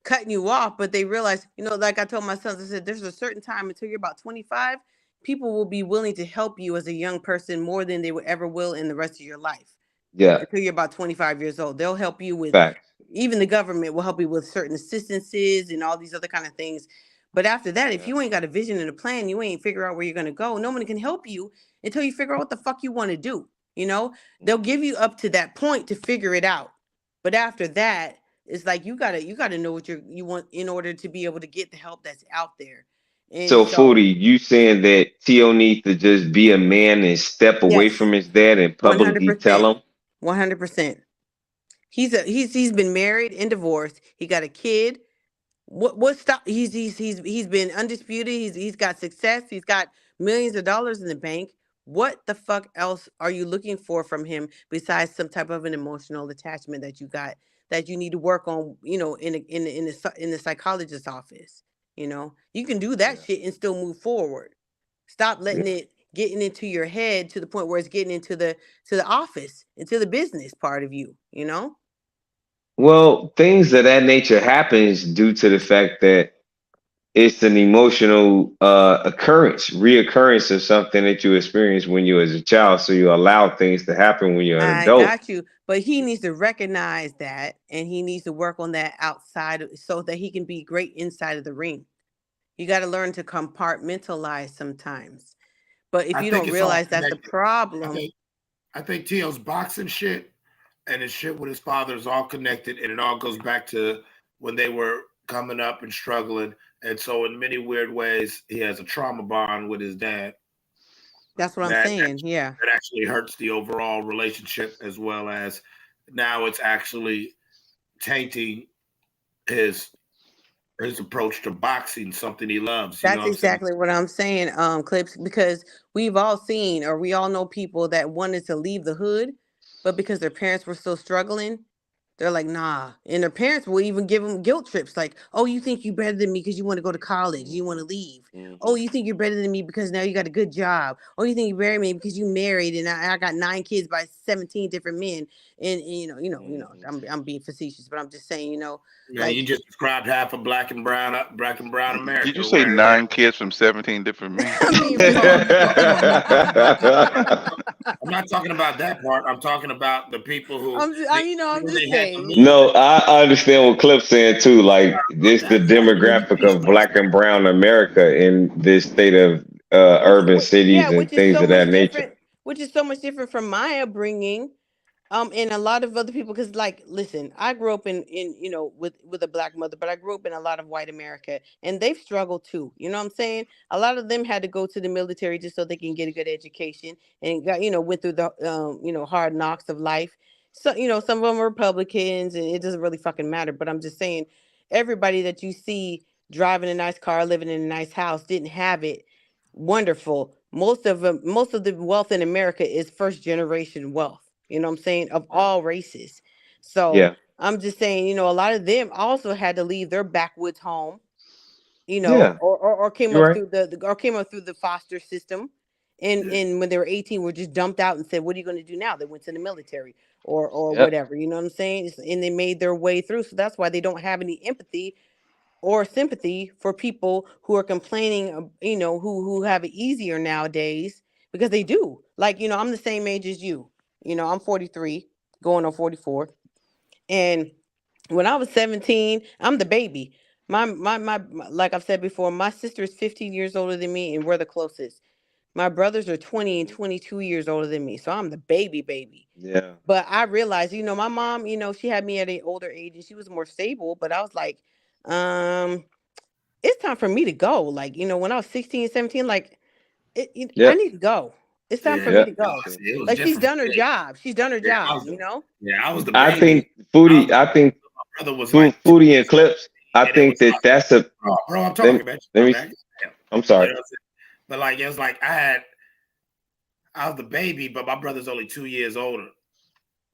Speaker 6: cutting you off, but they realized, you know, like I told my sons, I said, there's a certain time until you're about 25, people will be willing to help you as a young person more than they would ever will in the rest of your life.
Speaker 11: Yeah,
Speaker 6: Until you're about 25 years old, they'll help you with,
Speaker 11: facts.
Speaker 6: even the government will help you with certain assistances and all these other kind of things. But after that, if
Speaker 11: Yeah,
Speaker 6: you ain't got a vision and a plan, you ain't figure out where you're gonna go. No one can help you until you figure out what the fuck you want to do. You know, they'll give you up to that point to figure it out. But after that, it's like you gotta know what you want in order to be able to get the help that's out there. And
Speaker 11: So,
Speaker 6: so,
Speaker 11: Foodie, you saying that Tio needs to just be a man and step away
Speaker 6: yes,
Speaker 11: from his dad and publicly tell
Speaker 6: 100%,
Speaker 11: him?
Speaker 6: 100%. He's been married and divorced. He got a kid. What stop? He's been undisputed. He's got success. He's got millions of dollars in the bank. What the fuck else are you looking for from him besides some type of an emotional attachment that you got that you need to work on? You know, in the psychologist's office. You know, you can do that
Speaker 11: Yeah.
Speaker 6: shit and still move forward. Stop
Speaker 11: Yeah.
Speaker 6: letting it getting into your head to the point where it's getting into the office, into the business part of you. You know.
Speaker 11: Well, things of that nature happens due to the fact that it's an emotional reoccurrence of something that you experienced when you was a child. So you allow things to happen when you're an
Speaker 6: I
Speaker 11: adult.
Speaker 6: got you. But he needs to recognize that and he needs to work on that outside so that he can be great inside of the ring. You got to learn to compartmentalize sometimes. But if
Speaker 17: I
Speaker 6: you
Speaker 17: think
Speaker 6: don't
Speaker 17: it's all
Speaker 6: realize that's the
Speaker 17: connected. I
Speaker 6: problem,
Speaker 17: think I think Tio's boxing shit and his shit with his father is all connected, and it all goes back to when they were coming up and struggling. And so, in many weird ways, he has a trauma bond with his dad
Speaker 6: that's what I'm
Speaker 17: that
Speaker 6: saying. Yeah.
Speaker 17: that actually hurts the overall relationship, as well as now it's actually tainting his his approach to boxing, something he loves. You know
Speaker 6: That's
Speaker 17: what I'm saying?
Speaker 6: exactly what I'm saying, Clips, because we've all seen or we all know people that wanted to leave the hood, but because their parents were still struggling, They're like, nah. And their parents will even give them guilt trips like, oh, you think you're better than me because you want to go to college, you want to leave. Oh, you think you're better than me because now you got a good job. Oh, you think you're better than me because you married and I got 9 kids by 17 different men. And I'm being facetious, but I'm just saying,
Speaker 17: Yeah, you just described half of black and brown America.
Speaker 9: Did you say 9 kids from 17 different men?
Speaker 6: I'm being
Speaker 17: I'm not talking about that part. I'm talking about the people who.
Speaker 6: I'm just saying.
Speaker 11: No, I understand what Clip's saying too. Like this, the demographic of Black and Brown America in this state of urban cities and
Speaker 6: Which is
Speaker 11: things
Speaker 6: so
Speaker 11: of
Speaker 6: much
Speaker 11: that nature.
Speaker 6: different. Which is so much different from my upbringing. And a lot of other people, because like, listen, I grew up in with a black mother, but I grew up in a lot of white America, and they've struggled too. You know what I'm saying? A lot of them had to go to the military just so they can get a good education, and got went through the hard knocks of life. So some of them are Republicans, and it doesn't really fucking matter. But I'm just saying, everybody that you see driving a nice car, living in a nice house, didn't have it wonderful. Most of the wealth in America is first generation wealth. You know what I'm saying? Of all races. So
Speaker 11: Yeah.
Speaker 6: I'm just saying, a lot of them also had to leave their backwoods home,
Speaker 11: Yeah.
Speaker 6: or came
Speaker 11: You're
Speaker 6: up
Speaker 11: right.
Speaker 6: through the foster system. And when they were 18, were just dumped out and said, what are you going to do now? They went to the military or
Speaker 11: Yep.
Speaker 6: whatever, you know what I'm saying? And they made their way through. So that's why they don't have any empathy or sympathy for people who are complaining, who have it easier nowadays, because they do. Like, I'm the same age as you. I'm 43, going on 44. And when I was 17, I'm the baby. Like I've said before, my sister is 15 years older than me, and we're the closest. My brothers are 20 and 22 years older than me. So I'm the baby.
Speaker 11: Yeah.
Speaker 6: But I realized, my mom, she had me at an older age and she was more stable. But I was like, it's time for me to go. Like, when I was 16, 17, like, I
Speaker 11: Yep.
Speaker 6: need to go. It's time for me
Speaker 11: Yep.
Speaker 6: to go.
Speaker 17: It was
Speaker 6: Like, she's
Speaker 17: different
Speaker 6: done her
Speaker 17: for me.
Speaker 6: job. She's done her
Speaker 17: Yeah,
Speaker 6: job,
Speaker 17: I was the
Speaker 11: I
Speaker 17: baby.
Speaker 11: think Foodie. I think
Speaker 17: My brother was like
Speaker 11: Foodie and Clips. I
Speaker 17: and it
Speaker 11: think
Speaker 17: was
Speaker 11: that
Speaker 17: like,
Speaker 11: that's a.
Speaker 17: bro, I'm
Speaker 11: Let
Speaker 17: talking
Speaker 11: me.
Speaker 17: about
Speaker 11: Let
Speaker 17: you,
Speaker 11: me.
Speaker 17: man.
Speaker 11: I'm
Speaker 17: You
Speaker 11: sorry.
Speaker 17: know what I'm saying? But like it was like I was the baby, but my brother's only 2 years older.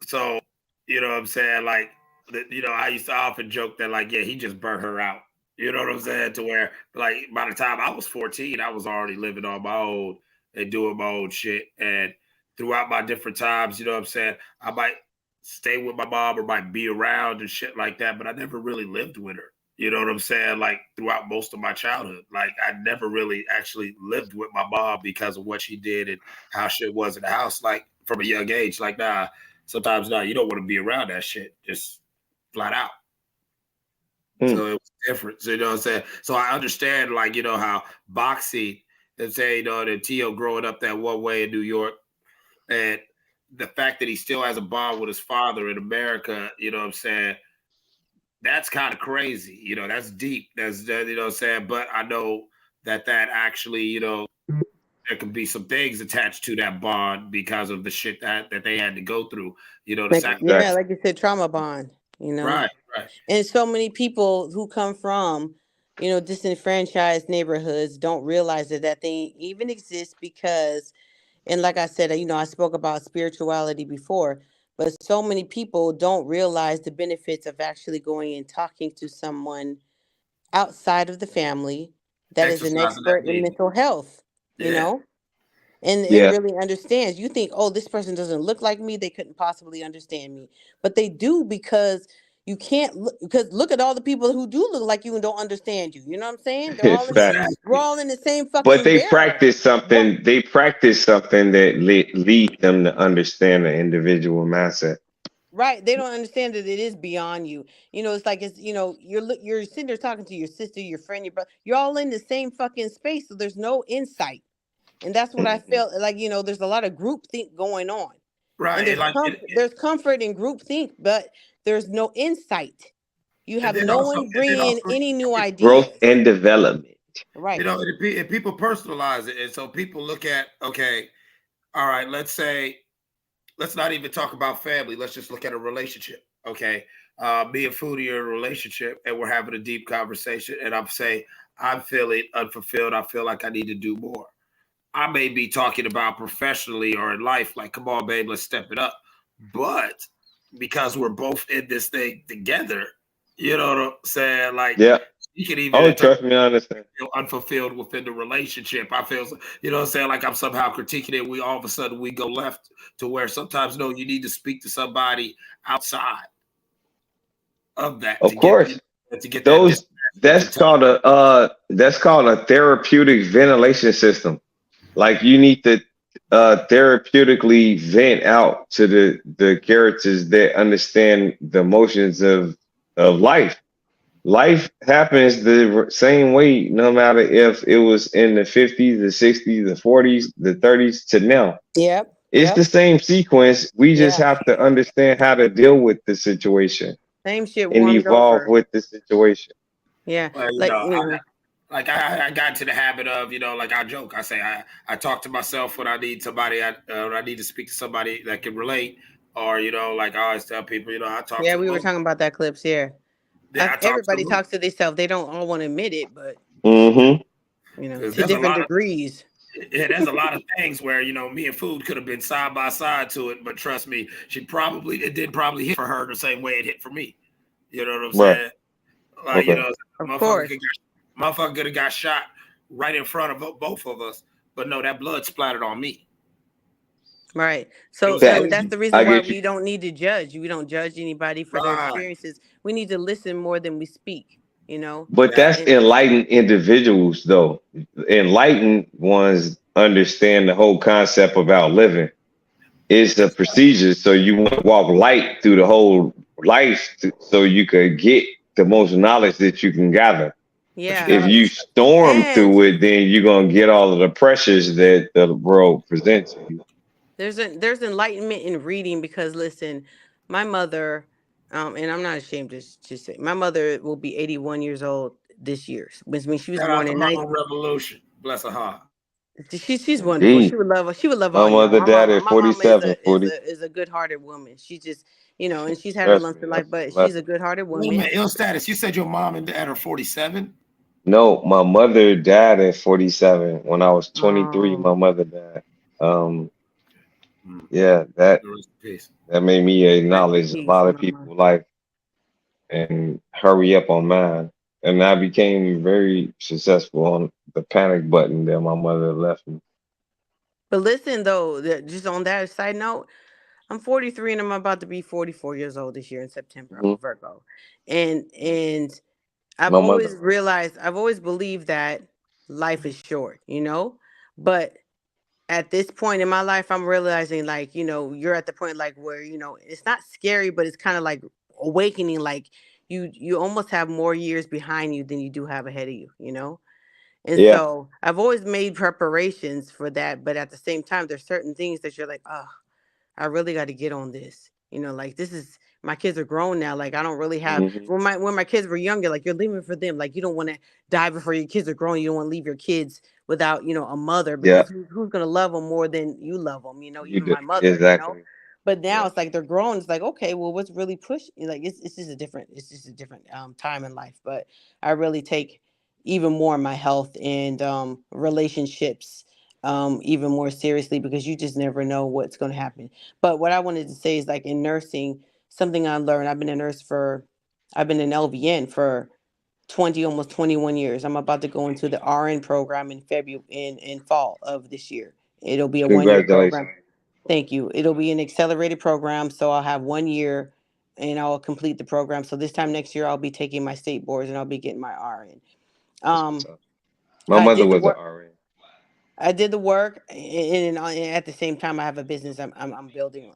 Speaker 17: So, you know what I'm saying? Like, I used to often joke that, like, yeah, he just burnt her out. You know what I'm saying? To where, like, by the time I was 14, I was already living on my own and doing my own shit. And throughout my different times, you know what I'm saying? I might stay with my mom or might be around and shit like that, but I never really lived with her. You know what I'm saying? Like, throughout most of my childhood, like, I never really actually lived with my mom because of what she did and how shit was in the house, like, from a young age. Like, nah. Sometimes you don't want to be around that shit, just flat out. So it was different. So you know what I'm saying? So I understand, like, how boxing and say, that T.O. growing up that one way in New York, and the fact that he still has a bond with his father in America, you know what I'm saying? That's kind of crazy. That's deep. That's you know what I'm saying? But I know that actually, there could be some things attached to that bond because of the shit that they had to go through, the sacrifice.
Speaker 6: like you said, trauma bond,
Speaker 17: Right.
Speaker 6: And so many people who come from, disenfranchised neighborhoods don't realize that they even exist because, and like I said, I spoke about spirituality before, but so many people don't realize the benefits of actually going and talking to someone outside of the family that is an
Speaker 17: Exercising that
Speaker 6: expert in
Speaker 17: need.
Speaker 6: mental health,
Speaker 17: Yeah.
Speaker 6: and really understands. You think, oh, this person doesn't look like me, they couldn't possibly understand me, but they do, because you can't because look at all the people who do look like you and don't understand you. You know what I'm saying? We're all in the same
Speaker 11: But
Speaker 6: fucking
Speaker 11: they
Speaker 6: barrel.
Speaker 11: practice something. They practice something that lead them to understand the individual mindset.
Speaker 6: Right, they don't understand that it is beyond you. It's like you're sitting there talking to your sister, your friend, your brother. You're all in the same fucking space, so there's no insight. And that's what I felt like. There's a lot of group think going on,
Speaker 17: Right.
Speaker 6: and there's comfort in group think, but there's no insight. You have no one bringing any new ideas.
Speaker 11: Growth and development.
Speaker 6: Right.
Speaker 17: And people personalize it, and so people look at, okay, all right, let's not even talk about family. Let's just look at a relationship. Okay, me and Foodie are in a relationship, and we're having a deep conversation, and I'm saying I'm feeling unfulfilled. I feel like I need to do more. I may be talking about professionally or in life, like, come on, babe, let's step it up. But because we're both in this thing together. You know what I'm saying? Like,
Speaker 11: Yeah.
Speaker 17: you can even
Speaker 11: Oh, trust me, I understand.
Speaker 17: feel unfulfilled within the relationship. I feel, you know what I'm saying? Like I'm somehow critiquing it. We all of a sudden we go left to where sometimes, no, you need to speak to somebody outside of that
Speaker 11: Of course.
Speaker 17: to get that
Speaker 11: Those that's called a therapeutic ventilation system. Like you need to therapeutically vent out to the characters that understand the emotions of life. Life happens the same way, no matter if it was in the 50s, the 60s, the 40s, the 30s to now.
Speaker 6: Yep.
Speaker 11: It's the same sequence. We just
Speaker 6: Yeah.
Speaker 11: have to understand how to deal with the situation
Speaker 6: Same shit
Speaker 11: and
Speaker 6: warmed
Speaker 11: evolve
Speaker 6: over.
Speaker 11: with the situation.
Speaker 6: Yeah.
Speaker 17: Well,
Speaker 6: Like,
Speaker 17: I got into the habit of, like I joke. I say I talk to myself when I need somebody. When I need to speak to somebody that can relate, or like I always tell people, I talk
Speaker 6: yeah,
Speaker 17: to the
Speaker 6: we were
Speaker 17: moon.
Speaker 6: talking about that clips. Yeah.
Speaker 17: Yeah, I talk to
Speaker 6: Everybody
Speaker 17: the moon.
Speaker 6: talks to themselves. They don't all want to admit it, but
Speaker 11: Mm-hmm.
Speaker 6: to
Speaker 17: There's a
Speaker 6: different
Speaker 17: lot of
Speaker 6: degrees.
Speaker 17: Yeah, there's a lot of things where me and Food could have been side by side to it, but trust me, it did probably hit for her the same way it hit for me. You know what I'm
Speaker 11: Right.
Speaker 17: saying? Like
Speaker 11: Okay.
Speaker 17: motherfucker could have got shot right in front of both of us, but no, that blood splattered on me.
Speaker 6: Right. So
Speaker 11: Facts.
Speaker 6: that's the
Speaker 11: I
Speaker 6: reason why
Speaker 11: get you.
Speaker 6: we don't need to judge. We don't judge anybody for their
Speaker 17: Right.
Speaker 6: experiences. We need to listen more than we speak.
Speaker 11: But that's
Speaker 6: And
Speaker 11: enlightened individuals, though. Enlightened ones understand the whole concept about living. It's a procedure, so you want to walk light through the whole life, so you could get the most knowledge that you can gather.
Speaker 6: yeah.
Speaker 11: If you storm
Speaker 6: And
Speaker 11: through it, then you're gonna get all of the pressures that the world presents to you.
Speaker 6: there's enlightenment in reading because listen, my mother, and I'm not ashamed to say my mother will be 81 years old this year. When she was
Speaker 17: Shout out
Speaker 6: born
Speaker 17: to
Speaker 6: in
Speaker 17: Mama Revolution. Bless her heart.
Speaker 6: she's wonderful.
Speaker 11: Indeed.
Speaker 6: She would love
Speaker 11: My
Speaker 6: all y'all.
Speaker 11: mother died at
Speaker 6: My mama is
Speaker 11: 47,
Speaker 6: a
Speaker 11: 40.
Speaker 6: good hearted woman. She just and she's had her
Speaker 11: Trust
Speaker 6: lumps
Speaker 11: me,
Speaker 6: in life,
Speaker 11: that's a
Speaker 6: but she's a
Speaker 11: blessing.
Speaker 6: good hearted
Speaker 17: Wait a
Speaker 6: woman.
Speaker 17: minute, ill status. You said your mom and dad are 47?
Speaker 11: No, my mother died at 47. When I was 23,
Speaker 6: Oh,
Speaker 11: my mother died. Yeah, that made me
Speaker 6: rest in
Speaker 11: acknowledge a
Speaker 6: peace,
Speaker 11: lot of
Speaker 6: mama.
Speaker 11: people's life and hurry up on mine. And I became very successful on the panic button that my mother left me.
Speaker 6: But listen though, just on that side note, I'm 43 and I'm about to be 44 years old this year in September. I'm a
Speaker 11: Mhm.
Speaker 6: Virgo. And I've
Speaker 11: My
Speaker 6: always
Speaker 11: mother.
Speaker 6: realized, I've always believed that life is short, But at this point in my life, I'm realizing like, you're at the point like where, it's not scary, but it's kind of like awakening, like you almost have more years behind you than you do have ahead of you. And
Speaker 11: Yeah.
Speaker 6: so I've always made preparations for that, but at the same time, there's certain things that you're like, oh, I really got to get on this. Like this is my kids are grown now. Like I don't really have
Speaker 11: Hmm.
Speaker 6: when my kids were younger, like you're leaving for them. Like you don't want to die before your kids are grown. You don't want to leave your kids without, a mother
Speaker 11: Yeah.
Speaker 6: because who's gonna love them more than you love them?
Speaker 11: You
Speaker 6: Even
Speaker 11: do.
Speaker 6: my mother.
Speaker 11: Exactly.
Speaker 6: But now
Speaker 11: Yeah.
Speaker 6: it's like they're grown. It's like, okay, well, what's really pushing? Like it's just a different time in life. But I really take even more my health and relationships even more seriously because you just never know what's going to happen. But what I wanted to say is like in nursing, something I learned. I've been an LVN for 20, almost 21 years. I'm about to go into the RN program in February in fall of this year. It'll be a 1 year
Speaker 11: Congratulations.
Speaker 6: program. Thank you. It'll be an accelerated program, so I'll have 1 year and I'll complete the program. So this time next year, I'll be taking my state boards and I'll be getting my RN.
Speaker 11: That's what's
Speaker 6: Um,
Speaker 11: up. My
Speaker 6: I
Speaker 11: mother
Speaker 6: did the
Speaker 11: was an
Speaker 6: work.
Speaker 11: RN.
Speaker 6: I did the work, and at the same time, I have a business I'm building.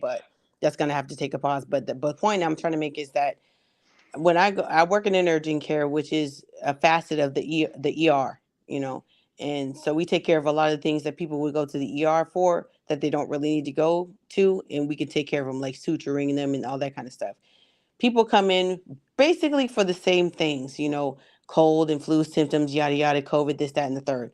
Speaker 6: But that's gonna have to take a pause. But the point I'm trying to make is that when I work in urgent care, which is a facet of the ER, and so we take care of a lot of things that people would go to the ER for that they don't really need to go to, and we can take care of them like suturing them and all that kind of stuff. People come in basically for the same things, cold and flu symptoms, yada yada, COVID, this, that, and the third.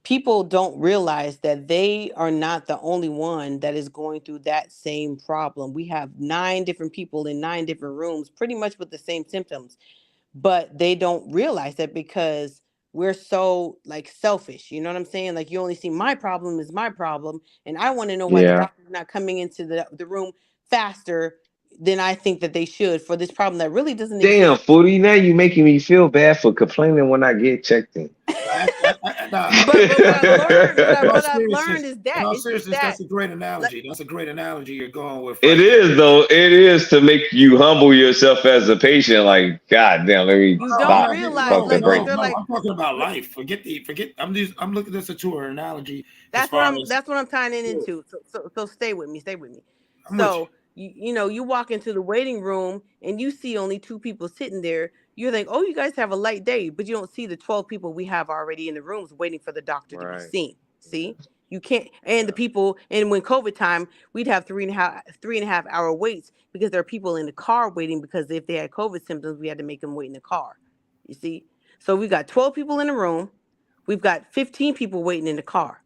Speaker 6: People don't realize that they are not the only one that is going through that same problem. We have 9 different people in 9 different rooms, pretty much with the same symptoms, but they don't realize that because we're so like selfish. You know what I'm saying? Like you only see my problem is my problem, and I want to know why the
Speaker 11: Yeah.
Speaker 6: doctor's not coming into the room faster than I think that they should for this problem that really doesn't
Speaker 11: Damn,
Speaker 6: exist.
Speaker 11: Footy, now you making me feel bad for complaining when I get checked in.
Speaker 6: But what I've learned, what I've learned is
Speaker 17: In
Speaker 6: that
Speaker 17: all
Speaker 6: is
Speaker 17: seriousness,
Speaker 6: that
Speaker 17: that's a great analogy. That's a great analogy you're going with.
Speaker 11: It is though. It is to make you humble yourself as a patient. Like, God damn, let me
Speaker 6: you
Speaker 17: I'm
Speaker 6: don't
Speaker 11: stop.
Speaker 17: not getting
Speaker 6: realize,
Speaker 11: Pump the
Speaker 6: like
Speaker 11: brakes.
Speaker 6: they're like,
Speaker 17: I'm talking about life. Forget. I'm looking at this to an analogy as far as
Speaker 6: that's what I'm tying it into. So stay with me, stay with me.
Speaker 17: I'm with you.
Speaker 6: So you walk into the waiting room and you see only 2 people sitting there. You think, oh, you guys have a light day, but you don't see the 12 people we have already in the rooms waiting for the doctor to be
Speaker 11: Right.
Speaker 6: seen. See, you can't, and the people, and when COVID time, we'd have 3.5 hour waits because there are people in the car waiting because if they had COVID symptoms, we had to make them wait in the car. You see, so we got 12 people in the room, we've got 15 people waiting in the car.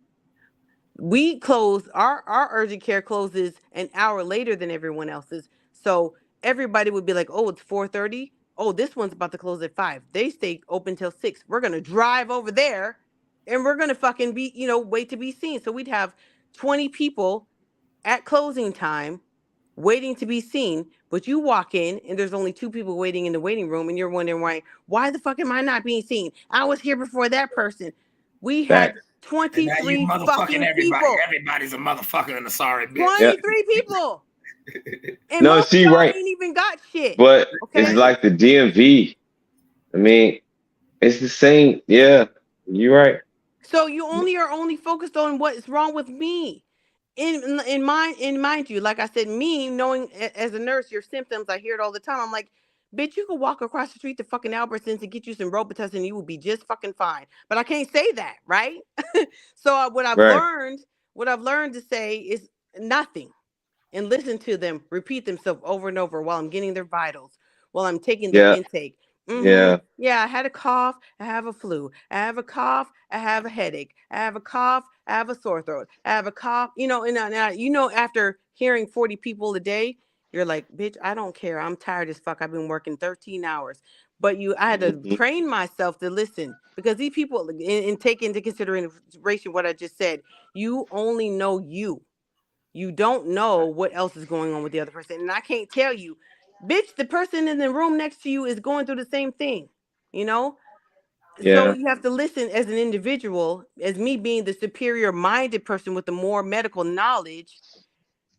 Speaker 6: We close our urgent care closes an hour later than everyone else's, so everybody would be like, oh, it's 4:30. Oh, this one's about to close at 5. They stay open till 6. We're gonna drive over there and we're gonna fucking be, wait to be seen. So we'd have 20 people at closing time waiting to be seen, but you walk in and there's only 2 people waiting in the waiting room and you're wondering why the fuck am I not being seen? I was here before that person. We had
Speaker 11: Facts.
Speaker 17: And now you
Speaker 6: 23
Speaker 17: motherfucking
Speaker 6: fucking
Speaker 17: everybody.
Speaker 6: people.
Speaker 17: Everybody's a motherfucker and a sorry bitch.
Speaker 11: Yeah.
Speaker 6: 23 people. And
Speaker 11: No,
Speaker 6: most of
Speaker 11: see,
Speaker 6: y'all
Speaker 11: right.
Speaker 6: ain't even got shit.
Speaker 11: But it's
Speaker 6: Okay?
Speaker 11: like the DMV. I mean, it's the same. Yeah, you're right.
Speaker 6: So you are only focused on what is wrong with me. In mind you, like I said, me knowing as a nurse your symptoms, I hear it all the time. I'm like, bitch, you could walk across the street to fucking Albertsons and get you some Robitussin and you will be just fucking fine. But I can't say that, right? So
Speaker 11: Right.
Speaker 6: what I've learned to say is nothing, and listen to them repeat themselves over and over while I'm getting their vitals, while I'm taking their
Speaker 11: Yeah.
Speaker 6: intake.
Speaker 11: Yeah.
Speaker 6: Yeah, I had a cough. I have a flu. I have a cough. I have a headache. I have a cough. I have a sore throat. I have a cough. After hearing 40 people a day, you're like, bitch, I don't care. I'm tired as fuck. I've been working 13 hours. But I had to
Speaker 11: Mhm.
Speaker 6: train myself to listen because these people, and take into consideration what I just said, you only know you. You don't know what else is going on with the other person. And I can't tell you, bitch, the person in the room next to you is going through the same thing, you know? So
Speaker 11: Yeah.
Speaker 6: you have to listen as an individual, as me being the superior minded person with the more medical knowledge,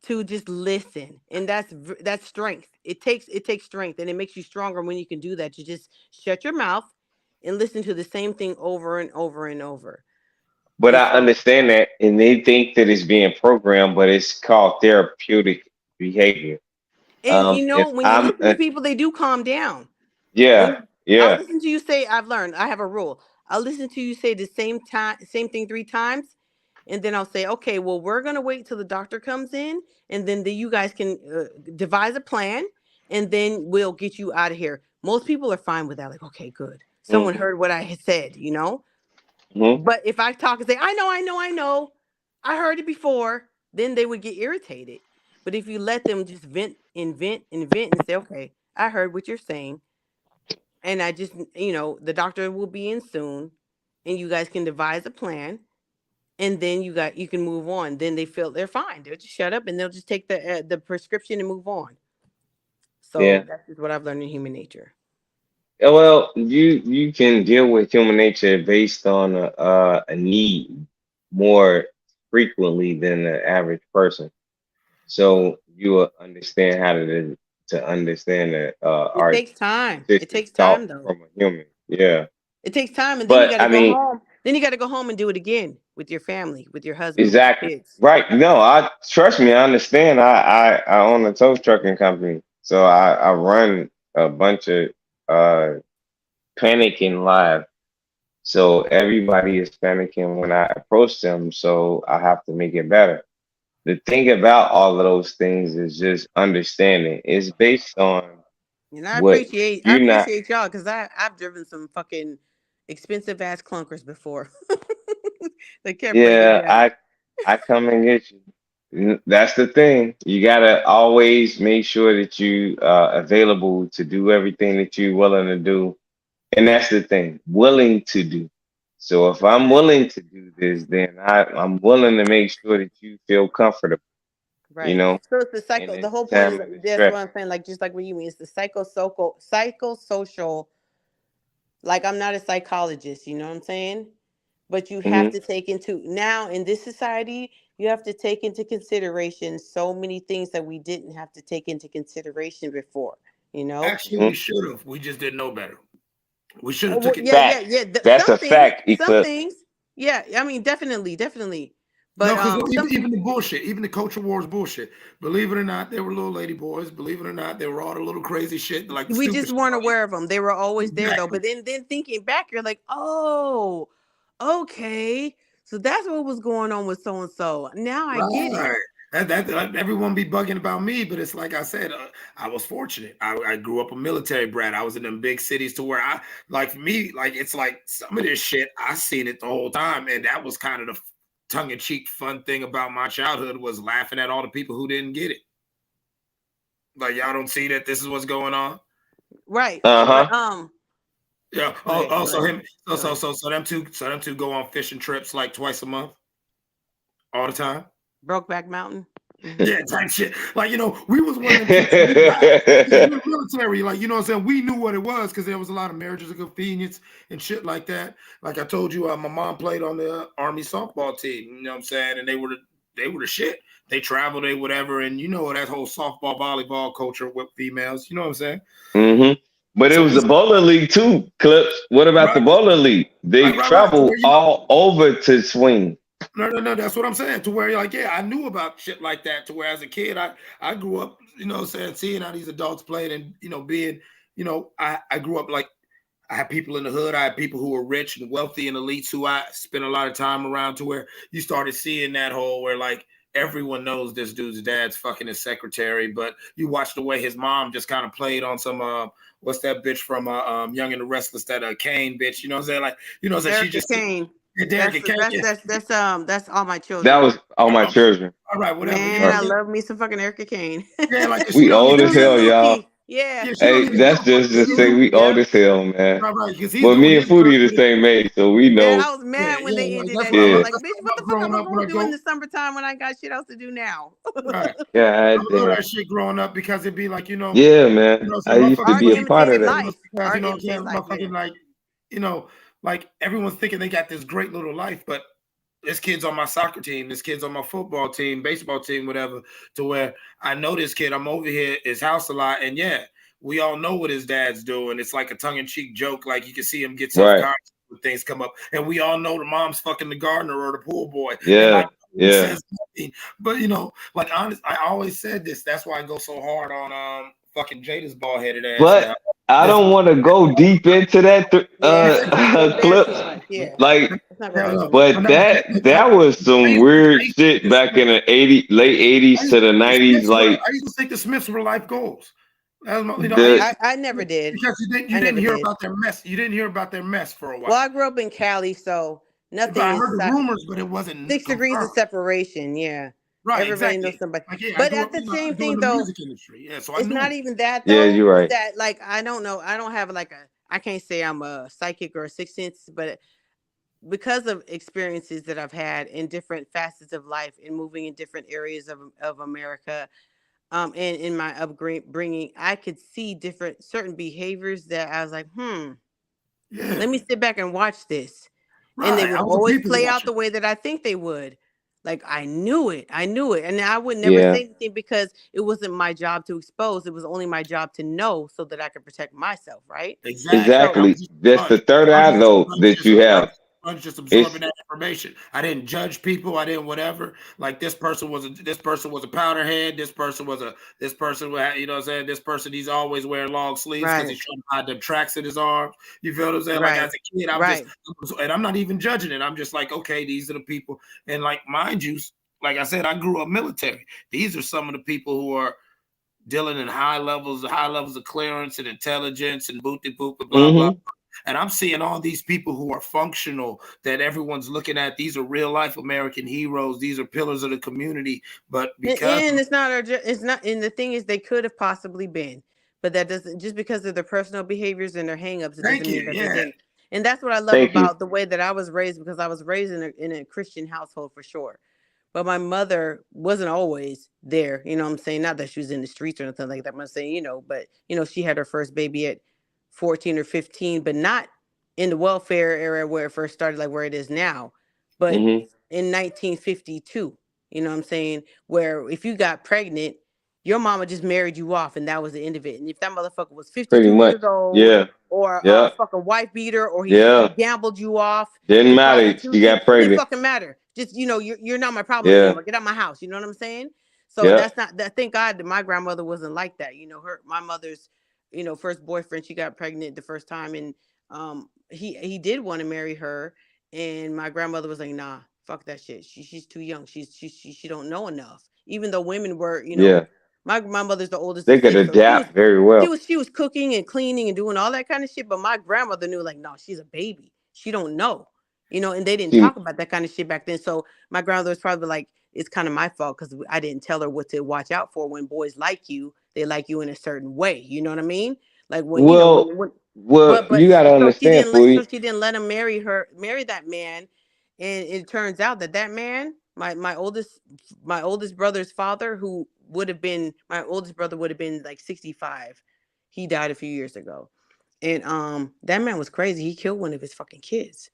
Speaker 6: to just listen. And that's strength. It takes strength, and it makes you stronger when you can do that. You just shut your mouth and listen to the same thing over and over and over.
Speaker 11: But
Speaker 6: And
Speaker 11: I
Speaker 6: so,
Speaker 11: understand that, and they think that it's being programmed, but it's called therapeutic behavior.
Speaker 6: and
Speaker 11: If
Speaker 6: when you
Speaker 11: I'm,
Speaker 6: listen to people, they do calm down.
Speaker 11: yeah,
Speaker 6: When I'll
Speaker 11: yeah.
Speaker 6: listen to you say, I've learned, I have a rule. I'll listen to you say the same thing 3 times, and then I'll say, okay, well, we're gonna wait till the doctor comes in, and then you guys can devise a plan, and then we'll get you out of here. Most people are fine with that. Like, okay, good. Someone
Speaker 11: Mm-hmm.
Speaker 6: heard what I had said,
Speaker 11: Mm-hmm.
Speaker 6: But if I talk and say, I heard it before, then they would get irritated. But if you let them just vent and vent and vent and say, okay, I heard what you're saying, and I just, the doctor will be in soon, and you guys can devise a plan, and then you can move on. Then they feel they're fine. They'll just shut up and they'll just take the prescription and move on. So
Speaker 11: Yeah.
Speaker 6: that's just what I've learned in human nature.
Speaker 11: Well, you can deal with human nature based on a need more frequently than the average person. So you will understand how to understand the
Speaker 6: It takes time. It
Speaker 11: artistic
Speaker 6: takes
Speaker 11: thought
Speaker 6: time though.
Speaker 11: from a human. Yeah.
Speaker 6: It takes time, and then you
Speaker 11: But
Speaker 6: got to
Speaker 11: I
Speaker 6: go
Speaker 11: mean,
Speaker 6: home. Then you got to go home and do it again with your family, with your husband, with
Speaker 11: exactly.
Speaker 6: your kids.
Speaker 11: Right. No, I trust me, I understand. I own a tow trucking company. So I run a bunch of uh panicking live. So everybody is panicking when I approach them. So I have to make it better. The thing about all of those things is just understanding. It's based on
Speaker 6: And I
Speaker 11: what
Speaker 6: appreciate I
Speaker 11: you're not.
Speaker 6: appreciate y'all because I've driven some fucking expensive ass clunkers before. They kept breaking
Speaker 11: Yeah,
Speaker 6: down.
Speaker 11: I come and get you. That's the thing. You gotta always make sure that you are available to do everything that you're willing to do. And that's the thing, willing to do. So if I'm willing to do this, then I'm willing to make sure that you feel comfortable.
Speaker 6: Right. So it's the psycho. The whole point is that's what I'm saying. Like just like what you mean, it's the psychosocial. Like I'm not a psychologist, you know what I'm saying? But you have to take into now in this society, you have to take into consideration so many things that we didn't have to take into consideration before. You know.
Speaker 17: Actually, we should have. We just didn't know better. We should have
Speaker 6: Well,
Speaker 17: took it.
Speaker 6: yeah.
Speaker 11: That's
Speaker 6: Some
Speaker 11: a
Speaker 6: things,
Speaker 11: fact,
Speaker 6: some
Speaker 11: Eclipse.
Speaker 6: things. Yeah, I mean, definitely.
Speaker 17: No,
Speaker 6: But
Speaker 17: because even the bullshit, even the culture wars bullshit. Believe it or not, they were little lady boys. Believe it or not, they were all the little crazy shit, like the
Speaker 6: we
Speaker 17: stupid
Speaker 6: just
Speaker 17: shit.
Speaker 6: weren't aware of them. They were always there though.
Speaker 17: Exactly.
Speaker 6: But then thinking back, you're like, oh, okay. So that's what was going on with so and so. Now I get it.
Speaker 17: Right. That everyone be bugging about me, but it's like I said, I was fortunate. I grew up a military brat. I was in them big cities to where I like me, like it's like some of this shit I seen it the whole time, and that was kind of the tongue-in-cheek fun thing about my childhood was laughing at all the people who didn't get it. Like y'all don't see that this is what's going on,
Speaker 6: right?
Speaker 11: Uh-huh.
Speaker 6: But,
Speaker 17: yeah.
Speaker 6: Go ahead,
Speaker 17: Also
Speaker 6: go
Speaker 17: him.
Speaker 6: ahead.
Speaker 17: So them two go on fishing trips like twice a month, all the time.
Speaker 6: Brokeback Mountain.
Speaker 17: Yeah, type shit. Like, you know, we was one of them we were military, like, you know what I'm saying? We knew what it was because there was a lot of marriages of convenience and shit like that. Like I told you, my mom played on the Army softball team, you know what I'm saying? And they were the shit. They traveled, they whatever, and you know that whole softball, volleyball culture with females, you know what I'm saying?
Speaker 11: But it was a bowling league too, Clips. What about the bowling league? They
Speaker 17: Right.
Speaker 11: travel all over to swing.
Speaker 17: No, that's what I'm saying. To where you're like, yeah, I knew about shit like that. To where as a kid, I grew up, you know, saying seeing how these adults played and you know being, you know, I grew up like I had people in the hood. I had people who were rich and wealthy and elites who I spent a lot of time around. To where you started seeing that whole where like everyone knows this dude's dad's fucking his secretary, but you watch the way his mom just kind of played on some what's that bitch from Young and the Restless, that Kane bitch, you know what I'm saying? Like, you know, that she just
Speaker 6: Kane.
Speaker 17: That's
Speaker 6: That's All My Children.
Speaker 11: That was All My Children.
Speaker 17: All right, whatever.
Speaker 6: Man, I love me some fucking Erica Kane.
Speaker 17: Yeah, like
Speaker 11: we old as hell, y'all.
Speaker 6: Yeah.
Speaker 11: Hey, that's just to say we old as hell, man.
Speaker 17: Right,
Speaker 11: well, me and Foodie the same age, so we know.
Speaker 6: Man, I was mad when they ended that.
Speaker 11: Yeah.
Speaker 6: I was like, bitch, what the fuck am I going to do in the summertime when I got shit else to do now?
Speaker 17: Right.
Speaker 11: Yeah,
Speaker 17: I love that shit growing up because it'd be like, you know.
Speaker 11: Yeah, man.
Speaker 17: You know,
Speaker 11: I used to be a part of that.
Speaker 6: Life.
Speaker 17: Because, you know what I'm saying? Motherfucking like, you know, like everyone's thinking they got this great little life, but this kid's on my soccer team, this kid's on my football team, baseball team, whatever, to where I know this kid, I'm over here at his house a lot, and yeah, we all know what his dad's doing. It's like a tongue-in-cheek joke, like you can see him get self-conscious when things come up, and we all know the mom's fucking the gardener or the pool boy.
Speaker 11: Yeah, yeah.
Speaker 17: But you know, like honest, I always said this. That's why I go so hard on fucking Jada's bald-headed ass.
Speaker 11: But I don't want to go deep into that clip. Like, but that was some weird shit back in the late 80s to the 90s. Like,
Speaker 17: I used to think the Smiths were life goals. You know,
Speaker 6: I never did.
Speaker 17: Because you didn't hear about their mess. You didn't hear about their mess for a while.
Speaker 6: Well, I grew up in Cali, so nothing.
Speaker 17: But I heard the rumors, but it wasn't
Speaker 6: 6 degrees of separation. Yeah.
Speaker 17: Right,
Speaker 6: everybody knows somebody. But at the same thing, though,
Speaker 17: so
Speaker 6: it's not even that. Though,
Speaker 11: yeah, you're right.
Speaker 6: That like I don't know. I don't have like I can't say I'm a psychic or a sixth sense, but because of experiences that I've had in different facets of life and moving in different areas of America, and in my upbringing, I could see certain behaviors that I was like, let me sit back and watch this, and they would always play out the way that I think they would. Like I knew it, and I would never say anything because it wasn't my job to expose. It was only my job to know so that I could protect myself, right?
Speaker 11: Exactly. That's the third eye though that you have.
Speaker 17: I'm just absorbing that information. I didn't judge people. I didn't whatever. Like this person was a powderhead. This person was you know what I'm saying? This person, he's always wearing long sleeves because he's trying to hide the tracks in his arms. You feel what I'm saying? Like as a kid, and I'm not even judging it. I'm just like, okay, these are the people. And like mind you, like I said, I grew up military. These are some of the people who are dealing in high levels of clearance and intelligence and blah blah. And I'm seeing all these people who are functional that everyone's looking at. These are real life American heroes. These are pillars of the community. But because
Speaker 6: and it's not. And the thing is, they could have possibly been, but that doesn't. Just because of their personal behaviors and their hangups, it doesn't mean that they didn't. And that's what I love about the way that I was raised, because I was raised in a Christian household for sure. but my mother wasn't always there. You know what I'm saying? Not that she was in the streets or nothing like that. I'm saying, but she had her first baby at 14 or 15, but not in the welfare era where it first started, like where it is now, but
Speaker 11: Mm-hmm.
Speaker 6: in 1952. You know what I'm saying? Where if you got pregnant, your mama just married you off, and that was the end of it. And if that motherfucker was
Speaker 11: Pretty
Speaker 6: 52
Speaker 11: much.
Speaker 6: years old,
Speaker 11: Yeah.
Speaker 6: or
Speaker 11: Yeah.
Speaker 6: a fucking wife beater, or he
Speaker 11: Yeah.
Speaker 6: gambled you off
Speaker 11: Didn't
Speaker 6: in
Speaker 11: matter. She
Speaker 6: prostitution,
Speaker 11: got pregnant.
Speaker 6: didn't fucking matter. Just you're not my problem
Speaker 11: Yeah.
Speaker 6: anymore. Get out my house. You know what I'm saying? So
Speaker 11: Yeah.
Speaker 6: that's not that. Thank God that my grandmother wasn't like that. My mother's first boyfriend, she got pregnant the first time, and he did want to marry her, and my grandmother was like, nah, fuck that shit. She's too young. She don't know enough. Even though women were,
Speaker 11: Yeah.
Speaker 6: my mother's the oldest
Speaker 11: They
Speaker 6: of
Speaker 11: could
Speaker 6: 6, so
Speaker 11: adapt very well.
Speaker 6: she was cooking and cleaning and doing all that kind of shit. But my grandmother knew, like, no, she's a baby. She don't know, and they didn't
Speaker 11: See,
Speaker 6: talk about that kind of shit back then. So my grandmother was probably like, it's kind of my fault because I didn't tell her what to watch out for. When boys like you, they like you in a certain way. You know what I mean? Like when
Speaker 11: well,
Speaker 6: but
Speaker 11: you got to
Speaker 6: so she
Speaker 11: understand,
Speaker 6: didn't
Speaker 11: Foodie.
Speaker 6: let him marry that man, and it turns out that man, my oldest brother's father, who would have been my oldest brother, would have been like 65. He died a few years ago, and that man was crazy. He killed one of his fucking kids,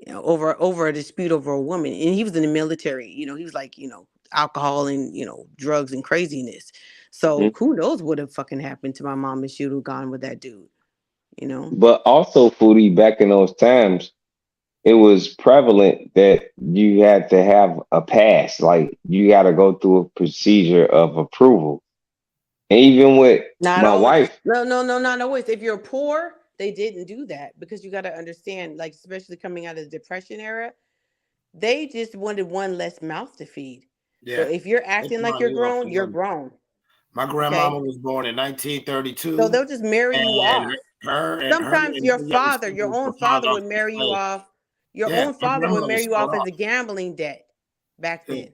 Speaker 6: over a dispute over a woman, and he was in the military. He was like alcohol and drugs and craziness. So
Speaker 11: Mm-hmm.
Speaker 6: who knows what have fucking happened to my mom if she would have gone with that dude.
Speaker 11: But also, Foodie, back in those times, it was prevalent that you had to have a pass. Like you got to go through a procedure of approval. And even with
Speaker 6: Not
Speaker 11: my
Speaker 6: always.
Speaker 11: wife,
Speaker 6: No, not always. If you're poor, they didn't do that because you got to understand, like, especially coming out of the Depression era, they just wanted one less mouth to feed. So
Speaker 17: Yeah.
Speaker 6: if you're acting like you're grown, you're grown.
Speaker 17: My grandmama was born in 1932.
Speaker 6: So they'll just marry you
Speaker 17: and
Speaker 6: off.
Speaker 17: her
Speaker 6: Sometimes
Speaker 17: and
Speaker 6: your
Speaker 17: her younger
Speaker 6: father, your
Speaker 17: siblings were
Speaker 6: own
Speaker 17: pawned
Speaker 6: father
Speaker 17: off
Speaker 6: would
Speaker 17: to
Speaker 6: marry you
Speaker 17: slaves.
Speaker 6: off. Your
Speaker 17: Yeah,
Speaker 6: own
Speaker 17: my
Speaker 6: father would
Speaker 17: grandmother
Speaker 6: marry
Speaker 17: was
Speaker 6: you off
Speaker 17: sold
Speaker 6: as
Speaker 17: off.
Speaker 6: a gambling debt back then.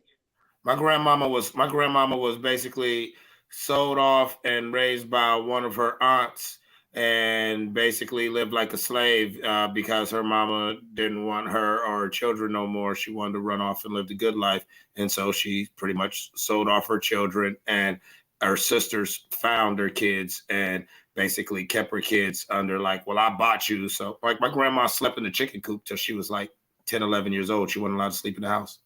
Speaker 17: My grandmama was basically sold off and raised by one of her aunts, and basically lived like a slave because her mama didn't want her or her children no more. She wanted to run off and live the good life, and so she pretty much sold off her children. And her sisters found her kids and basically kept her kids under, like, well, I bought you. So, like, my grandma slept in the chicken coop till she was like 10, 11 years old. She wasn't allowed to sleep in the house.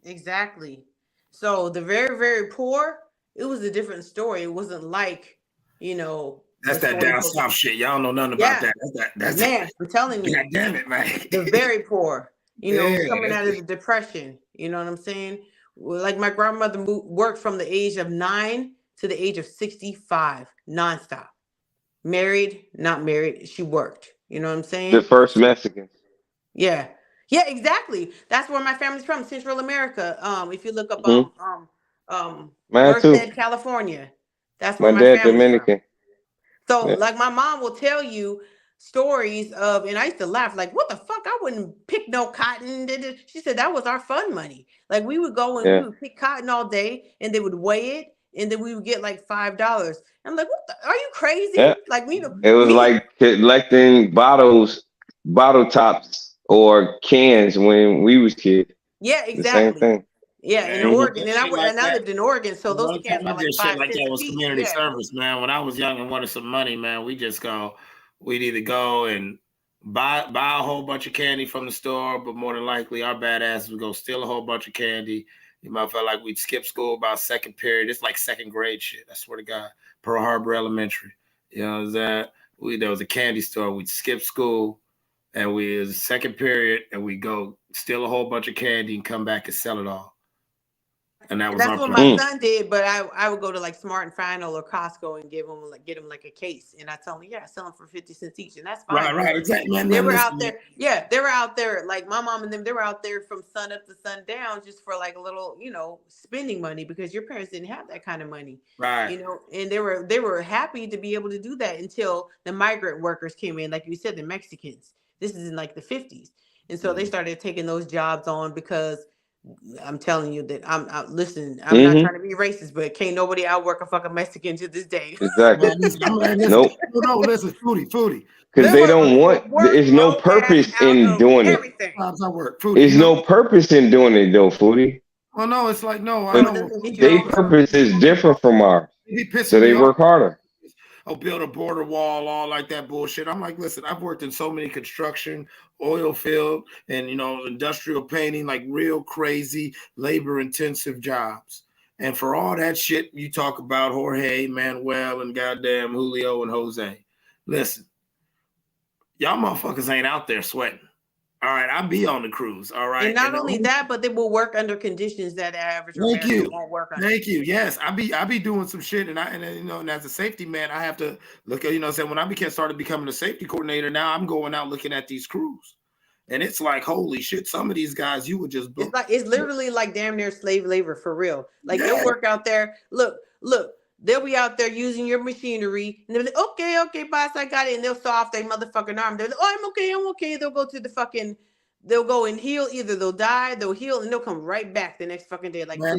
Speaker 6: Exactly. So the very, very poor, it was a different story. It wasn't like,
Speaker 17: That's that down south shit. Y'all don't know nothing about that. That's
Speaker 6: man, I'm telling you.
Speaker 17: God damn it, man.
Speaker 6: The very poor,
Speaker 17: Yeah,
Speaker 6: coming out
Speaker 17: that's
Speaker 6: of the Depression. You know what I'm saying? Like my grandmother worked from the age of 9 to the age of 65, nonstop. Married, not married, she worked. You know what I'm saying?
Speaker 11: the first Mexican.
Speaker 6: Yeah. Yeah, exactly. That's where my family's from, Central America. If you look up
Speaker 11: Mine too.
Speaker 6: Merced, California, that's where
Speaker 11: My
Speaker 6: my
Speaker 11: dad
Speaker 6: family's from.
Speaker 11: Dominican.
Speaker 6: So,
Speaker 11: Yeah.
Speaker 6: like, my mom will tell you stories of, and I used to laugh, like, what the fuck? I wouldn't pick no cotton. She said that was our fun money. Like, we would go and we
Speaker 11: Yeah.
Speaker 6: would pick cotton all day, and they would weigh it, and then we would get like $5. I'm like, what are you crazy?
Speaker 11: Yeah.
Speaker 6: Like,
Speaker 11: It was like collecting bottle tops or cans when we was kids.
Speaker 6: yeah,
Speaker 11: The same
Speaker 6: exactly.
Speaker 11: thing.
Speaker 6: Yeah, in
Speaker 17: Man,
Speaker 6: Oregon,
Speaker 17: that
Speaker 6: and
Speaker 17: shit like
Speaker 6: I
Speaker 17: that.
Speaker 6: lived in Oregon, so
Speaker 17: The
Speaker 6: those
Speaker 17: only
Speaker 6: cans
Speaker 17: time I
Speaker 6: were like
Speaker 17: did shit
Speaker 6: 5
Speaker 17: like
Speaker 6: cents
Speaker 17: that
Speaker 6: a
Speaker 17: was
Speaker 6: piece.
Speaker 17: community
Speaker 6: Yeah.
Speaker 17: service, man. When I was young and wanted some money, man, we'd either go and buy a whole bunch of candy from the store, but more than likely our badass would go steal a whole bunch of candy. You might feel like we'd skip school about second period. It's like second grade shit. I swear to God. Pearl Harbor Elementary. You know that? There was a candy store. We'd skip school, and it was second period, and we'd go steal a whole bunch of candy and come back and sell it all. And that was
Speaker 6: That's
Speaker 17: our
Speaker 6: what
Speaker 17: plan.
Speaker 6: my son did, but I would go to like Smart and Final or Costco and get him like a case, and I tell him, yeah, sell them for 50 cents each, and that's fine.
Speaker 17: Right, exactly. Man,
Speaker 6: They were
Speaker 17: listen,
Speaker 6: out there, yeah, they were out there, like my mom and them. They were out there from sun up to sundown just for like a little, spending money because your parents didn't have that kind of money,
Speaker 17: right?
Speaker 6: And they were happy to be able to do that until the migrant workers came in, like you said, the Mexicans. This is in like the 50s, and so they started taking those jobs on because. I'm telling you that I'm not trying to be racist, but can't nobody outwork a fucking Mexican to this day.
Speaker 11: Exactly. Nope.
Speaker 17: No, listen, foodie.
Speaker 11: Because they don't want. There's no purpose in doing it.
Speaker 17: I work.
Speaker 11: There's no purpose in doing it though, Foodie.
Speaker 17: Well, no, it's like no, I
Speaker 11: But
Speaker 17: know.
Speaker 11: their purpose is different from ours,
Speaker 17: He pissing
Speaker 11: so
Speaker 17: me
Speaker 11: they
Speaker 17: off.
Speaker 11: work harder.
Speaker 17: Oh, build a border wall, all like that bullshit. I'm like, listen, I've worked in so many construction, oil field, and industrial painting, like real crazy labor-intensive jobs. And for all that shit you talk about, Jorge, Manuel, and goddamn Julio and Jose, listen, y'all motherfuckers ain't out there sweating. All right, I'll be on the cruise. All right,
Speaker 6: And not only that, but they will work under conditions that the average
Speaker 17: Thank
Speaker 6: American
Speaker 17: you.
Speaker 6: won't work under.
Speaker 17: Thank you. Yes, I be doing some shit, and as a safety man, I have to look at saying when I started becoming a safety coordinator. Now I'm going out looking at these crews, and it's like holy shit. Some of these guys you would just book.
Speaker 6: It's literally like damn near slave labor for real. Like
Speaker 17: Yeah.
Speaker 6: they'll work out there. Look, they'll be out there using your machinery, and they'll be like, okay, boss, I got it, and they'll saw off their motherfucking arm. They're like, oh, I'm okay. They'll go to the fucking. They'll go and heal. Either they'll die, they'll heal, and they'll come right back the next fucking day. Like,
Speaker 17: Man,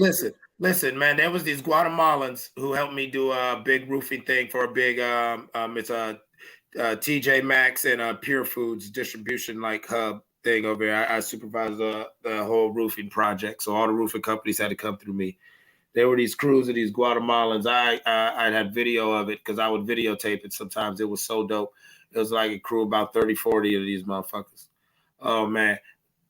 Speaker 17: listen, man. There was these Guatemalans who helped me do a big roofing thing for a big it's a TJ Maxx and Pure Foods distribution like hub thing over here. I supervised the whole roofing project, so all the roofing companies had to come through me. There were these crews of these Guatemalans. I had video of it because I would videotape it sometimes. It was so dope. It was like a crew about 30, 40 of these motherfuckers. Oh, man.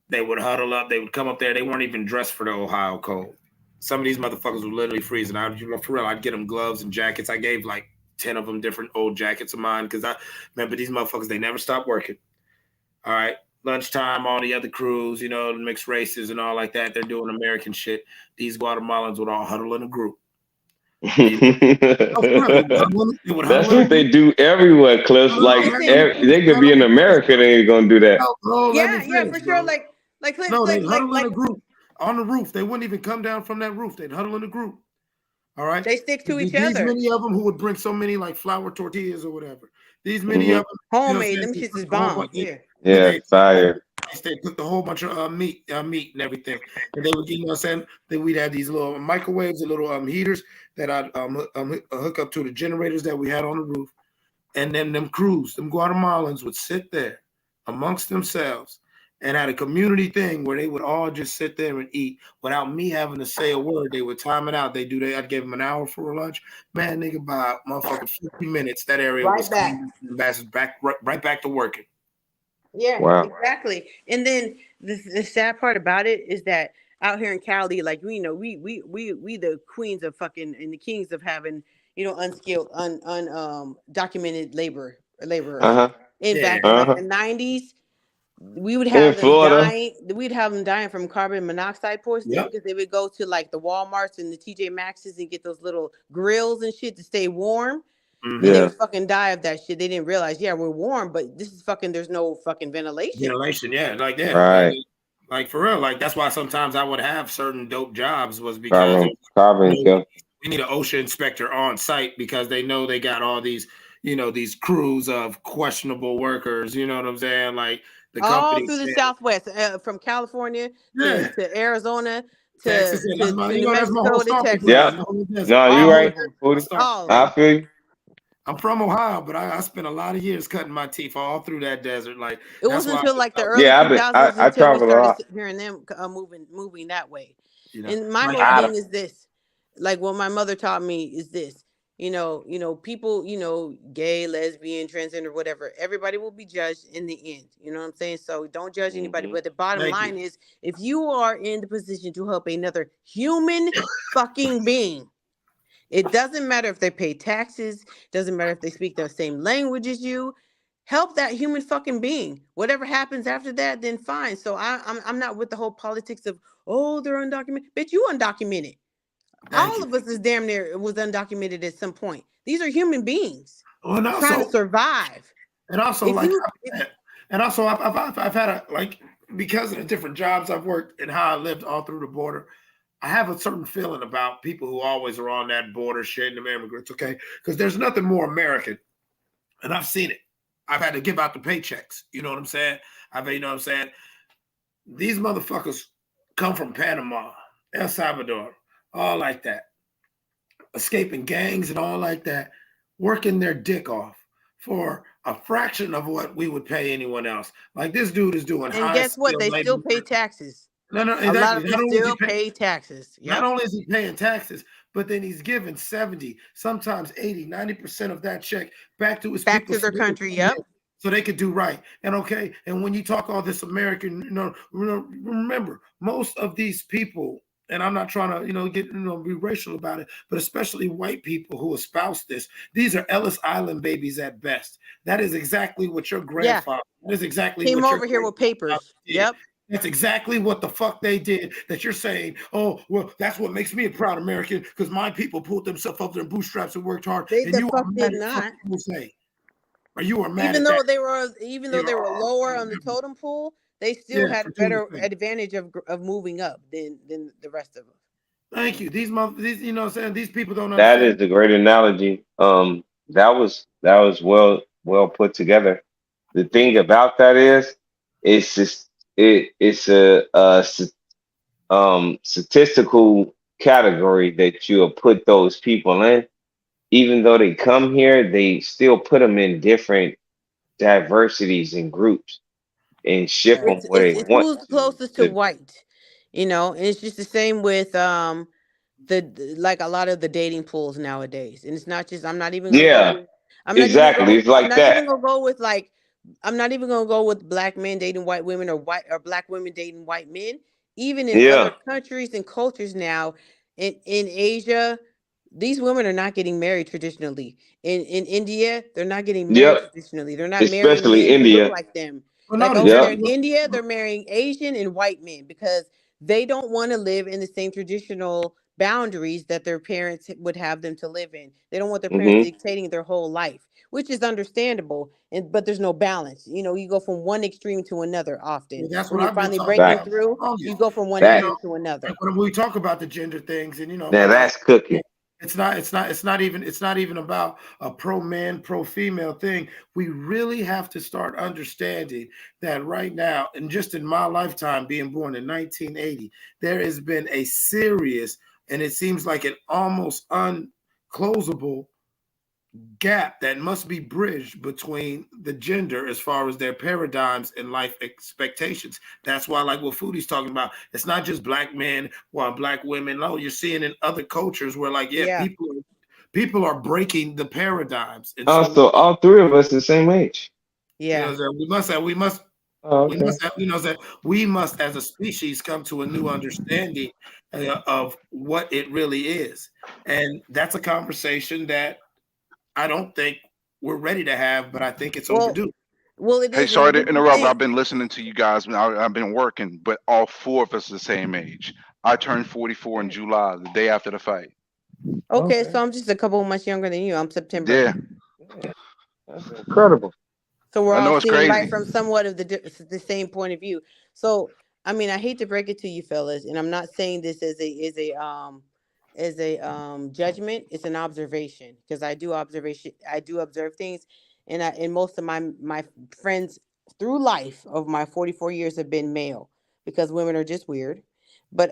Speaker 17: They would huddle up. They would come up there. They weren't even dressed for the Ohio cold. Some of these motherfuckers were literally freezing. For real, I'd get them gloves and jackets. I gave like 10 of them different old jackets of mine because I remember these motherfuckers, they never stopped working. All right. Lunchtime, all the other crews, the mixed races and all like that. They're doing American shit. These Guatemalans would all huddle in a group.
Speaker 11: That's what they do everywhere, Cliff. They could be in America, they ain't gonna do that.
Speaker 6: Yeah, for sure. Like
Speaker 17: no, they'd huddle in a group on the roof. They wouldn't even come down from that roof. They'd huddle in a group. All right.
Speaker 6: They stick to each
Speaker 17: these
Speaker 6: other.
Speaker 17: Many of them who would bring so many like flour tortillas or whatever. These many of them
Speaker 6: homemade. Them shits is bomb.
Speaker 11: Yeah, fire.
Speaker 17: They cooked a whole bunch of meat and everything, and they would, then we'd have these little microwaves and little heaters that I'd hook up to the generators that we had on the roof, and then them crews, them Guatemalans would sit there amongst themselves and had a community thing where they would all just sit there and eat without me having to say a word. They would time it out. I'd give them an hour for lunch. Man, nigga, by motherfucking 50 minutes, that area was right back to working.
Speaker 6: Yeah,
Speaker 11: wow.
Speaker 6: Exactly. And then the sad part about it is that out here in Cali, like we the queens of fucking and the kings of having unskilled, documented laborers. In fact, in like the 90s, we would have them dying. We'd have them dying from carbon monoxide poisoning because they would go to like the Walmarts and the TJ Maxxes and get those little grills and shit to stay warm. And they would fucking die of that shit. They didn't realize, we're warm, but this is fucking, there's no fucking ventilation.
Speaker 17: Like that.
Speaker 11: Right.
Speaker 17: Like for real. Like that's why sometimes I would have certain dope jobs was because
Speaker 11: carbon.
Speaker 17: We need an OSHA inspector on site because they know they got all these, these crews of questionable workers. You know what I'm saying? Like the
Speaker 6: all through the Southwest, from California to Arizona to
Speaker 17: Texas,
Speaker 6: to New Mexico to Texas.
Speaker 11: Yeah. No, you right. I feel you.
Speaker 17: I'm from Ohio, but I spent a lot of years cutting my teeth all through that desert. Like
Speaker 6: it wasn't until like the early 2000s
Speaker 11: I
Speaker 6: until we started hearing them moving that way. And my whole thing is this, like what my mother taught me is this. People, gay, lesbian, transgender, whatever, everybody will be judged in the end. You know what I'm saying? So don't judge anybody. But the bottom line is, if you are in the position to help another human fucking being, it doesn't matter if they pay taxes, doesn't matter if they speak the same language as you, help that human fucking being. Whatever happens after that, then fine. So I'm not with the whole politics of, they're undocumented. Bitch, you undocumented. All of us is damn near was undocumented at some point. These are human beings trying to survive.
Speaker 17: And also, I've had because of the different jobs I've worked and how I lived all through the border, I have a certain feeling about people who always are on that border shit and the immigrants, okay? Because there's nothing more American, and I've seen it. I've had to give out the paychecks. You know what I'm saying? These motherfuckers come from Panama, El Salvador, all like that, escaping gangs and all like that, working their dick off for a fraction of what we would pay anyone else. Like this dude is doing.
Speaker 6: And guess what? They still pay taxes.
Speaker 17: No,
Speaker 6: A lot
Speaker 17: exactly.
Speaker 6: of them
Speaker 17: Not only is he
Speaker 6: still
Speaker 17: paying,
Speaker 6: pay taxes.
Speaker 17: not
Speaker 6: Yep.
Speaker 17: only is he paying taxes, but then he's giving 70, sometimes 80, 90% of that check back to his
Speaker 6: Back
Speaker 17: people
Speaker 6: to their country. Yep.
Speaker 17: so they could do right. And okay, and when you talk all this American, remember, most of these people, and I'm not trying to, be racial about it, but especially white people who espouse this, these are Ellis Island babies at best. That is exactly what your
Speaker 6: Yeah.
Speaker 17: grandfather, that is exactly
Speaker 6: Came
Speaker 17: what your
Speaker 6: over here with
Speaker 17: grandfather
Speaker 6: papers.
Speaker 17: did.
Speaker 6: Yep.
Speaker 17: That's exactly what the fuck they did. That you're saying, oh, well, that's what makes me a proud American because my people pulled themselves up their bootstraps and worked hard.
Speaker 6: They
Speaker 17: And
Speaker 6: the
Speaker 17: you are
Speaker 6: fuck
Speaker 17: mad
Speaker 6: did
Speaker 17: at
Speaker 6: not.
Speaker 17: what people say, or you are mad
Speaker 6: Even
Speaker 17: at
Speaker 6: though
Speaker 17: that.
Speaker 6: they were lower on the totem pole, they still
Speaker 17: Yeah,
Speaker 6: had
Speaker 17: for
Speaker 6: a
Speaker 17: doing
Speaker 6: better
Speaker 17: the thing.
Speaker 6: advantage of moving up than the rest of them.
Speaker 17: Thank you. These, you know what I'm saying? These people don't
Speaker 11: That
Speaker 17: understand.
Speaker 11: is a great analogy. That was well put together. The thing about that is, it's just it's a statistical category that you'll put those people in. Even though they come here, they still put them in different diversities and groups and ship them where they
Speaker 6: It's
Speaker 11: want
Speaker 6: who's closest to
Speaker 11: to.
Speaker 6: white, and it's just the same with like a lot of the dating pools nowadays. And it's not just
Speaker 11: Yeah, exactly. It's
Speaker 6: I'm
Speaker 11: like
Speaker 6: not even
Speaker 11: that.
Speaker 6: gonna go with like I'm not even gonna go with black men dating white women or black women dating white men. Even in other
Speaker 11: Yeah,
Speaker 6: countries and cultures now, in Asia, these women are not getting married traditionally. In India, they're not getting married
Speaker 11: yep.
Speaker 6: traditionally. They're not marrying
Speaker 11: Especially
Speaker 6: men who look
Speaker 11: India.
Speaker 6: like them.
Speaker 17: Well,
Speaker 6: Like
Speaker 17: no, the
Speaker 6: over there
Speaker 17: gender.
Speaker 6: in
Speaker 11: Yep.
Speaker 6: India, they're marrying Asian and white men because they don't want to live in the same traditional boundaries that their parents would have them to live in. They don't want their parents
Speaker 11: Hmm.
Speaker 6: dictating their whole life, which is understandable. But there's no balance. You go from one extreme to another often.
Speaker 17: Well, that's
Speaker 6: When
Speaker 17: what
Speaker 6: you're
Speaker 17: I've been
Speaker 6: finally
Speaker 17: talking
Speaker 6: breaking
Speaker 11: Right.
Speaker 17: about for
Speaker 6: through,
Speaker 17: the
Speaker 6: you
Speaker 17: longest.
Speaker 6: go from one
Speaker 17: And
Speaker 11: That
Speaker 6: extreme to
Speaker 17: and
Speaker 6: another.
Speaker 17: when we talk about the gender things, and
Speaker 11: now that's cooking.
Speaker 17: it's not even about a pro man, pro female thing. We really have to start understanding that right now, and just in my lifetime, being born in 1980, there has been a serious, and it seems like an almost unclosable gap that must be bridged between the gender as far as their paradigms and life expectations. That's why, like what Foodie's talking about, it's not just black men or black women. No, you're seeing in other cultures where, like, yeah,
Speaker 6: Yeah.
Speaker 17: people are breaking the paradigms, and so
Speaker 11: Also, all three of us the same age.
Speaker 6: Yeah.
Speaker 17: we must
Speaker 11: Oh,
Speaker 17: we
Speaker 11: okay.
Speaker 17: must have, that we must as a species come to a new understanding of what it really is, and that's a conversation that I don't think we're ready to have, but I think it's
Speaker 6: Well,
Speaker 17: overdue.
Speaker 6: it
Speaker 9: Hey,
Speaker 6: is,
Speaker 9: sorry
Speaker 6: and
Speaker 9: to
Speaker 6: this is the
Speaker 9: interrupt.
Speaker 6: thing.
Speaker 9: I've been listening to you guys. I've been working, but all four of us are the same age. I turned 44 in July, the day after the fight.
Speaker 6: Okay,
Speaker 11: Okay.
Speaker 6: so I'm just a couple months younger than you. I'm September.
Speaker 9: Yeah,
Speaker 11: That's incredible.
Speaker 6: So we're
Speaker 9: I
Speaker 6: all
Speaker 9: know it's
Speaker 6: seeing life
Speaker 9: crazy.
Speaker 6: from somewhat of the same point of view. So I mean, I hate to break it to you, fellas, and I'm not saying this as a judgment. It's an observation because I do observe things, and most of my friends through life of my 44 years have been male because women are just weird. But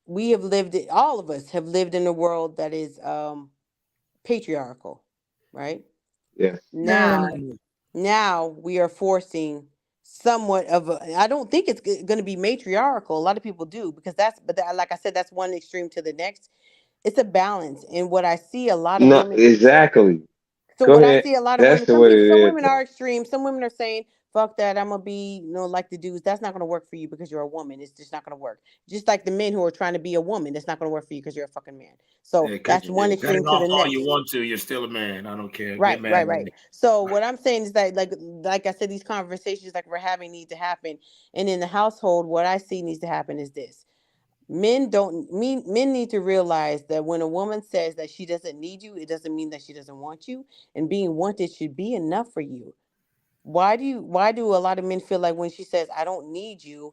Speaker 6: we have all of us have lived in a world that is patriarchal, right?
Speaker 11: Yes.
Speaker 6: Now, now we are forcing somewhat of a. I don't think it's going to be matriarchal. A lot of people do because like I said, that's one extreme to the next. It's a balance, and what I see a lot of
Speaker 11: No,
Speaker 6: women.
Speaker 11: exactly.
Speaker 6: So
Speaker 11: Go
Speaker 6: what I
Speaker 11: ahead.
Speaker 6: see a lot of
Speaker 11: That's
Speaker 6: women,
Speaker 11: the what it
Speaker 6: some
Speaker 11: is.
Speaker 6: women are extreme. Some women are saying, "Fuck that, I'm gonna be, like the dudes." That's not gonna work for you because you're a woman. It's just not gonna work. Just like the men who are trying to be a woman, that's not gonna work for you because you're a fucking man. So
Speaker 17: Yeah, cut
Speaker 6: that's one
Speaker 17: it
Speaker 6: extreme to
Speaker 17: off
Speaker 6: the
Speaker 17: all you
Speaker 6: next.
Speaker 17: want to. You're still a man. I don't care. Get
Speaker 6: Right,
Speaker 17: mad
Speaker 6: right,
Speaker 17: at
Speaker 6: right.
Speaker 17: me.
Speaker 6: So what I'm saying is that, like I said, these conversations like we're having need to happen, and in the household, what I see needs to happen is this: men need to realize that when a woman says that she doesn't need you, it doesn't mean that she doesn't want you, and being wanted should be enough for you. Why do a lot of men feel like when she says I don't need you,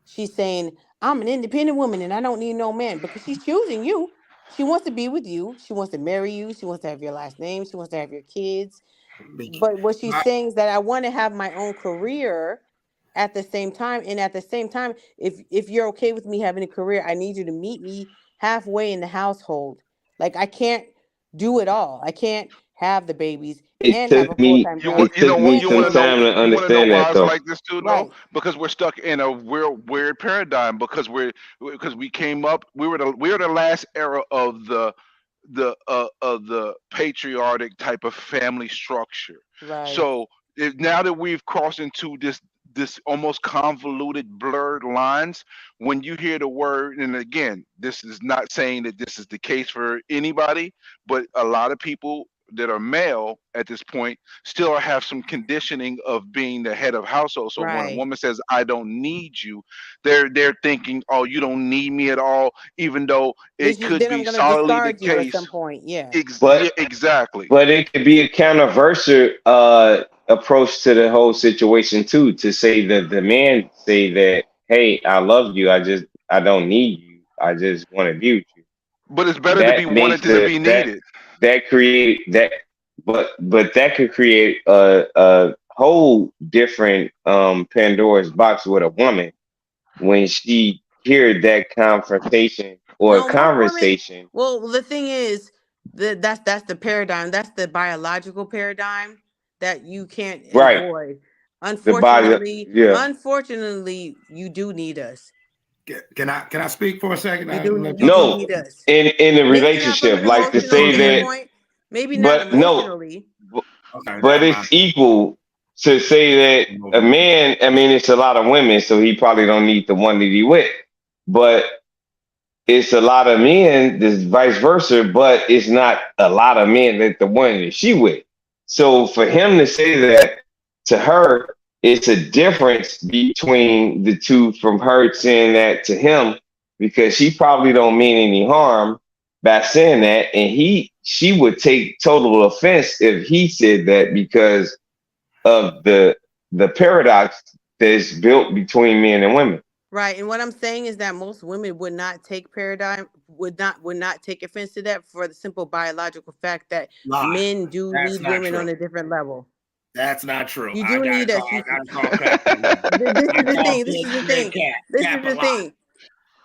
Speaker 6: she's saying I'm an independent woman and I don't need no man because she's choosing you. She wants to be with you. She wants to marry you. She wants to have your last name. She wants to have your kids. But what she's saying is that I want to have my own career at the same time. And at the same time, if you're okay with me having a career, I need you to meet me halfway in the household. Like I can't do it all. I can't have the babies,
Speaker 11: It
Speaker 6: and have a
Speaker 11: took me
Speaker 6: full-time
Speaker 9: You
Speaker 6: job,
Speaker 9: want
Speaker 11: it
Speaker 9: you know
Speaker 11: took
Speaker 9: what
Speaker 11: me
Speaker 6: and
Speaker 9: you
Speaker 11: some
Speaker 9: want to
Speaker 6: paying
Speaker 9: know
Speaker 11: time to
Speaker 6: attention.
Speaker 9: you want to know
Speaker 11: understand
Speaker 9: why
Speaker 11: that
Speaker 9: it's
Speaker 11: though.
Speaker 9: like this too, though?
Speaker 6: Right.
Speaker 9: Because we're stuck in a weird paradigm because we came up we were the last era of the patriotic type of family structure.
Speaker 6: Right.
Speaker 9: So now that we've crossed into this almost convoluted blurred lines, when you hear the word, and again, this is not saying that this is the case for anybody, but a lot of people that are male at this point still have some conditioning of being the head of household. So when a
Speaker 6: Right.
Speaker 9: woman says I don't need you, they're thinking, oh, you don't need me at all, even though it could
Speaker 6: Then
Speaker 9: be
Speaker 6: I'm gonna
Speaker 9: solidly the
Speaker 6: discard you at
Speaker 9: case.
Speaker 6: some point. Yeah.
Speaker 9: Yeah,
Speaker 11: But
Speaker 9: exactly.
Speaker 11: but it could be a counterversial approach to the whole situation too, to say that the man say that, hey, I love you, I don't need you, I just want to be with you.
Speaker 9: But it's better to be
Speaker 11: That makes
Speaker 9: wanted than to
Speaker 11: the
Speaker 9: be needed.
Speaker 11: that create that but that could create a whole different Pandora's box with a woman when she hear that confrontation or
Speaker 6: No, most women.
Speaker 11: conversation.
Speaker 6: Well, the thing is that that's the paradigm. That's the biological paradigm that you can't
Speaker 11: Right.
Speaker 6: avoid.
Speaker 11: The body, yeah.
Speaker 6: Unfortunately, you do need us.
Speaker 17: Can I speak for a second?
Speaker 6: You
Speaker 17: I
Speaker 6: do
Speaker 17: let
Speaker 6: you
Speaker 17: people
Speaker 6: do
Speaker 11: No,
Speaker 6: need us.
Speaker 11: in the
Speaker 6: Maybe not from
Speaker 11: relationship,
Speaker 6: an
Speaker 11: like to
Speaker 6: emotional
Speaker 11: say that,
Speaker 6: standpoint. Maybe not
Speaker 11: but no,
Speaker 6: emotionally.
Speaker 17: Okay,
Speaker 11: but
Speaker 17: never
Speaker 11: it's
Speaker 17: mind.
Speaker 11: equal to say that a man, I mean, it's a lot of women, so he probably don't need the one that he with. But it's a lot of men, this vice versa, but it's not a lot of men that the one that she with. So for him to say that to her, it's a difference between the two from her saying that to him, because she probably don't mean any harm by saying that, and she would take total offense if he said that because of the paradox that's built between men and women.
Speaker 6: Right. And what I'm saying is that most women would not take offense to that for the simple biological fact that
Speaker 17: Lie.
Speaker 6: men do
Speaker 17: That's
Speaker 6: need
Speaker 17: not
Speaker 6: women
Speaker 17: true.
Speaker 6: on a different level.
Speaker 17: That's not true.
Speaker 6: You
Speaker 17: I
Speaker 6: do
Speaker 17: gotta
Speaker 6: need us.
Speaker 17: call. I gotta call Captain.
Speaker 6: This
Speaker 17: I
Speaker 6: is the
Speaker 17: call
Speaker 6: thing. This is the
Speaker 17: Big
Speaker 6: thing.
Speaker 17: Cap.
Speaker 6: This is
Speaker 17: Cap a
Speaker 6: the
Speaker 17: lot.
Speaker 6: thing.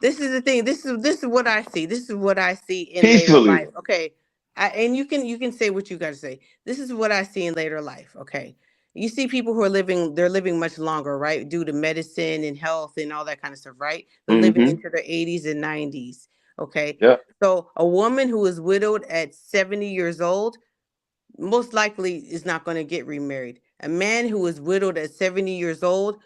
Speaker 6: This is the thing. This is what I see. This is what I see in later
Speaker 11: Peacefully.
Speaker 6: life. Okay. And you can say what you got to say. This is what I see in later life. Okay. You see people who are they're living much longer, right? Due to medicine and health and all that kind of stuff, right? They're living
Speaker 11: Mm-hmm.
Speaker 6: into their 80s and 90s. Okay.
Speaker 11: Yeah.
Speaker 6: So a woman who is widowed at 70 years old most likely is not going to get remarried. A man who is widowed at 70 years old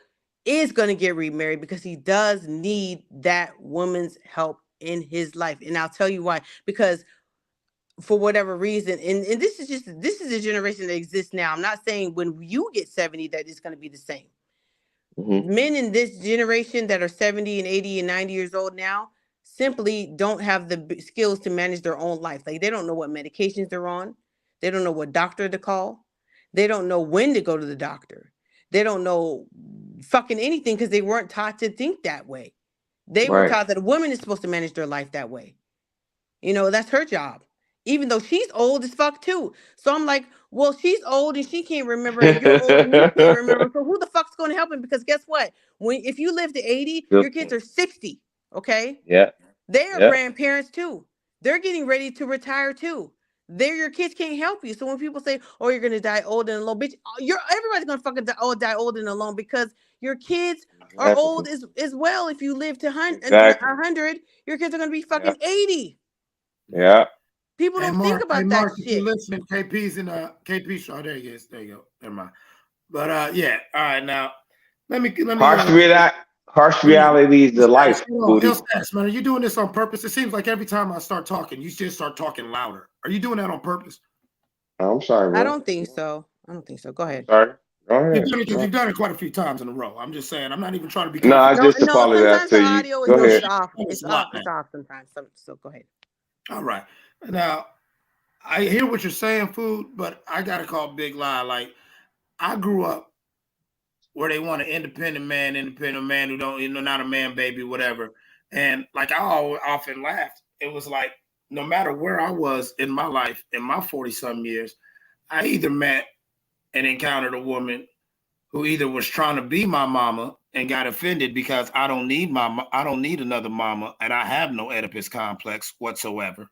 Speaker 6: is going to get remarried because he does need that woman's help in his life. And I'll tell you why. Because for whatever reason, and this is a generation that exists now. I'm not saying when you get 70 that it's going to be the same.
Speaker 11: Mm-hmm.
Speaker 6: Men in this generation that are 70 and 80 and 90 years old now simply don't have the skills to manage their own life. Like they don't know what medications they're on. They don't know what doctor to call. They don't know when to go to the doctor. They don't know fucking anything because they weren't taught to think that way. They were
Speaker 11: Right.
Speaker 6: taught that a woman is supposed to manage their life that way. That's her job. Even though she's old as fuck too. So I'm like, well, she's old and she can't remember, and you're old and you can't remember. So who the fuck's gonna help him? Because guess what? If you live to 80,
Speaker 11: Good
Speaker 6: your kids
Speaker 11: point.
Speaker 6: are 60. Okay?
Speaker 11: Yeah.
Speaker 6: They are
Speaker 11: Yeah.
Speaker 6: grandparents too. They're getting ready to retire too. Your kids can't help you. So when people say, "Oh, you're gonna die old and alone," bitch, everybody's gonna fucking die old and alone because your kids are
Speaker 11: Exactly.
Speaker 6: old as well. If you live to
Speaker 11: Exactly.
Speaker 6: 100, your kids are gonna be
Speaker 11: Yeah.
Speaker 6: fucking 80.
Speaker 11: Yeah.
Speaker 6: People
Speaker 17: Hey
Speaker 6: don't think
Speaker 17: Mark,
Speaker 6: about that
Speaker 17: if you're
Speaker 6: shit.
Speaker 17: listening, KP's in KP show. There he is. There you go. Never mind. But yeah, all right. Now let me
Speaker 11: Harsh reality is the life, booty.
Speaker 17: Ilstats, man, are you doing this on purpose? It seems like every time I start talking, you just start talking louder. Are you doing that on purpose?
Speaker 11: I'm sorry,
Speaker 6: I
Speaker 11: bro.
Speaker 6: don't think so. Go ahead.
Speaker 11: Sorry. Go ahead.
Speaker 17: You've done it quite a few times in a row. I'm just saying. I'm not even trying to be.
Speaker 11: No, I just
Speaker 6: No.
Speaker 11: apologize
Speaker 6: Sometimes the
Speaker 11: to you.
Speaker 6: audio
Speaker 11: Go
Speaker 6: is
Speaker 11: ahead.
Speaker 6: off.
Speaker 17: It's
Speaker 6: It's off sometimes. So go ahead.
Speaker 17: All right. Now, I hear what you're saying, Food, but I gotta call Big Lie. Like, I grew up where they want an independent man who don't, not a man baby, whatever. And like I often laughed. It was like, no matter where I was in my life, in my 40-some years, I either met and encountered a woman who either was trying to be my mama and got offended because I don't need another mama, and I have no Oedipus complex whatsoever,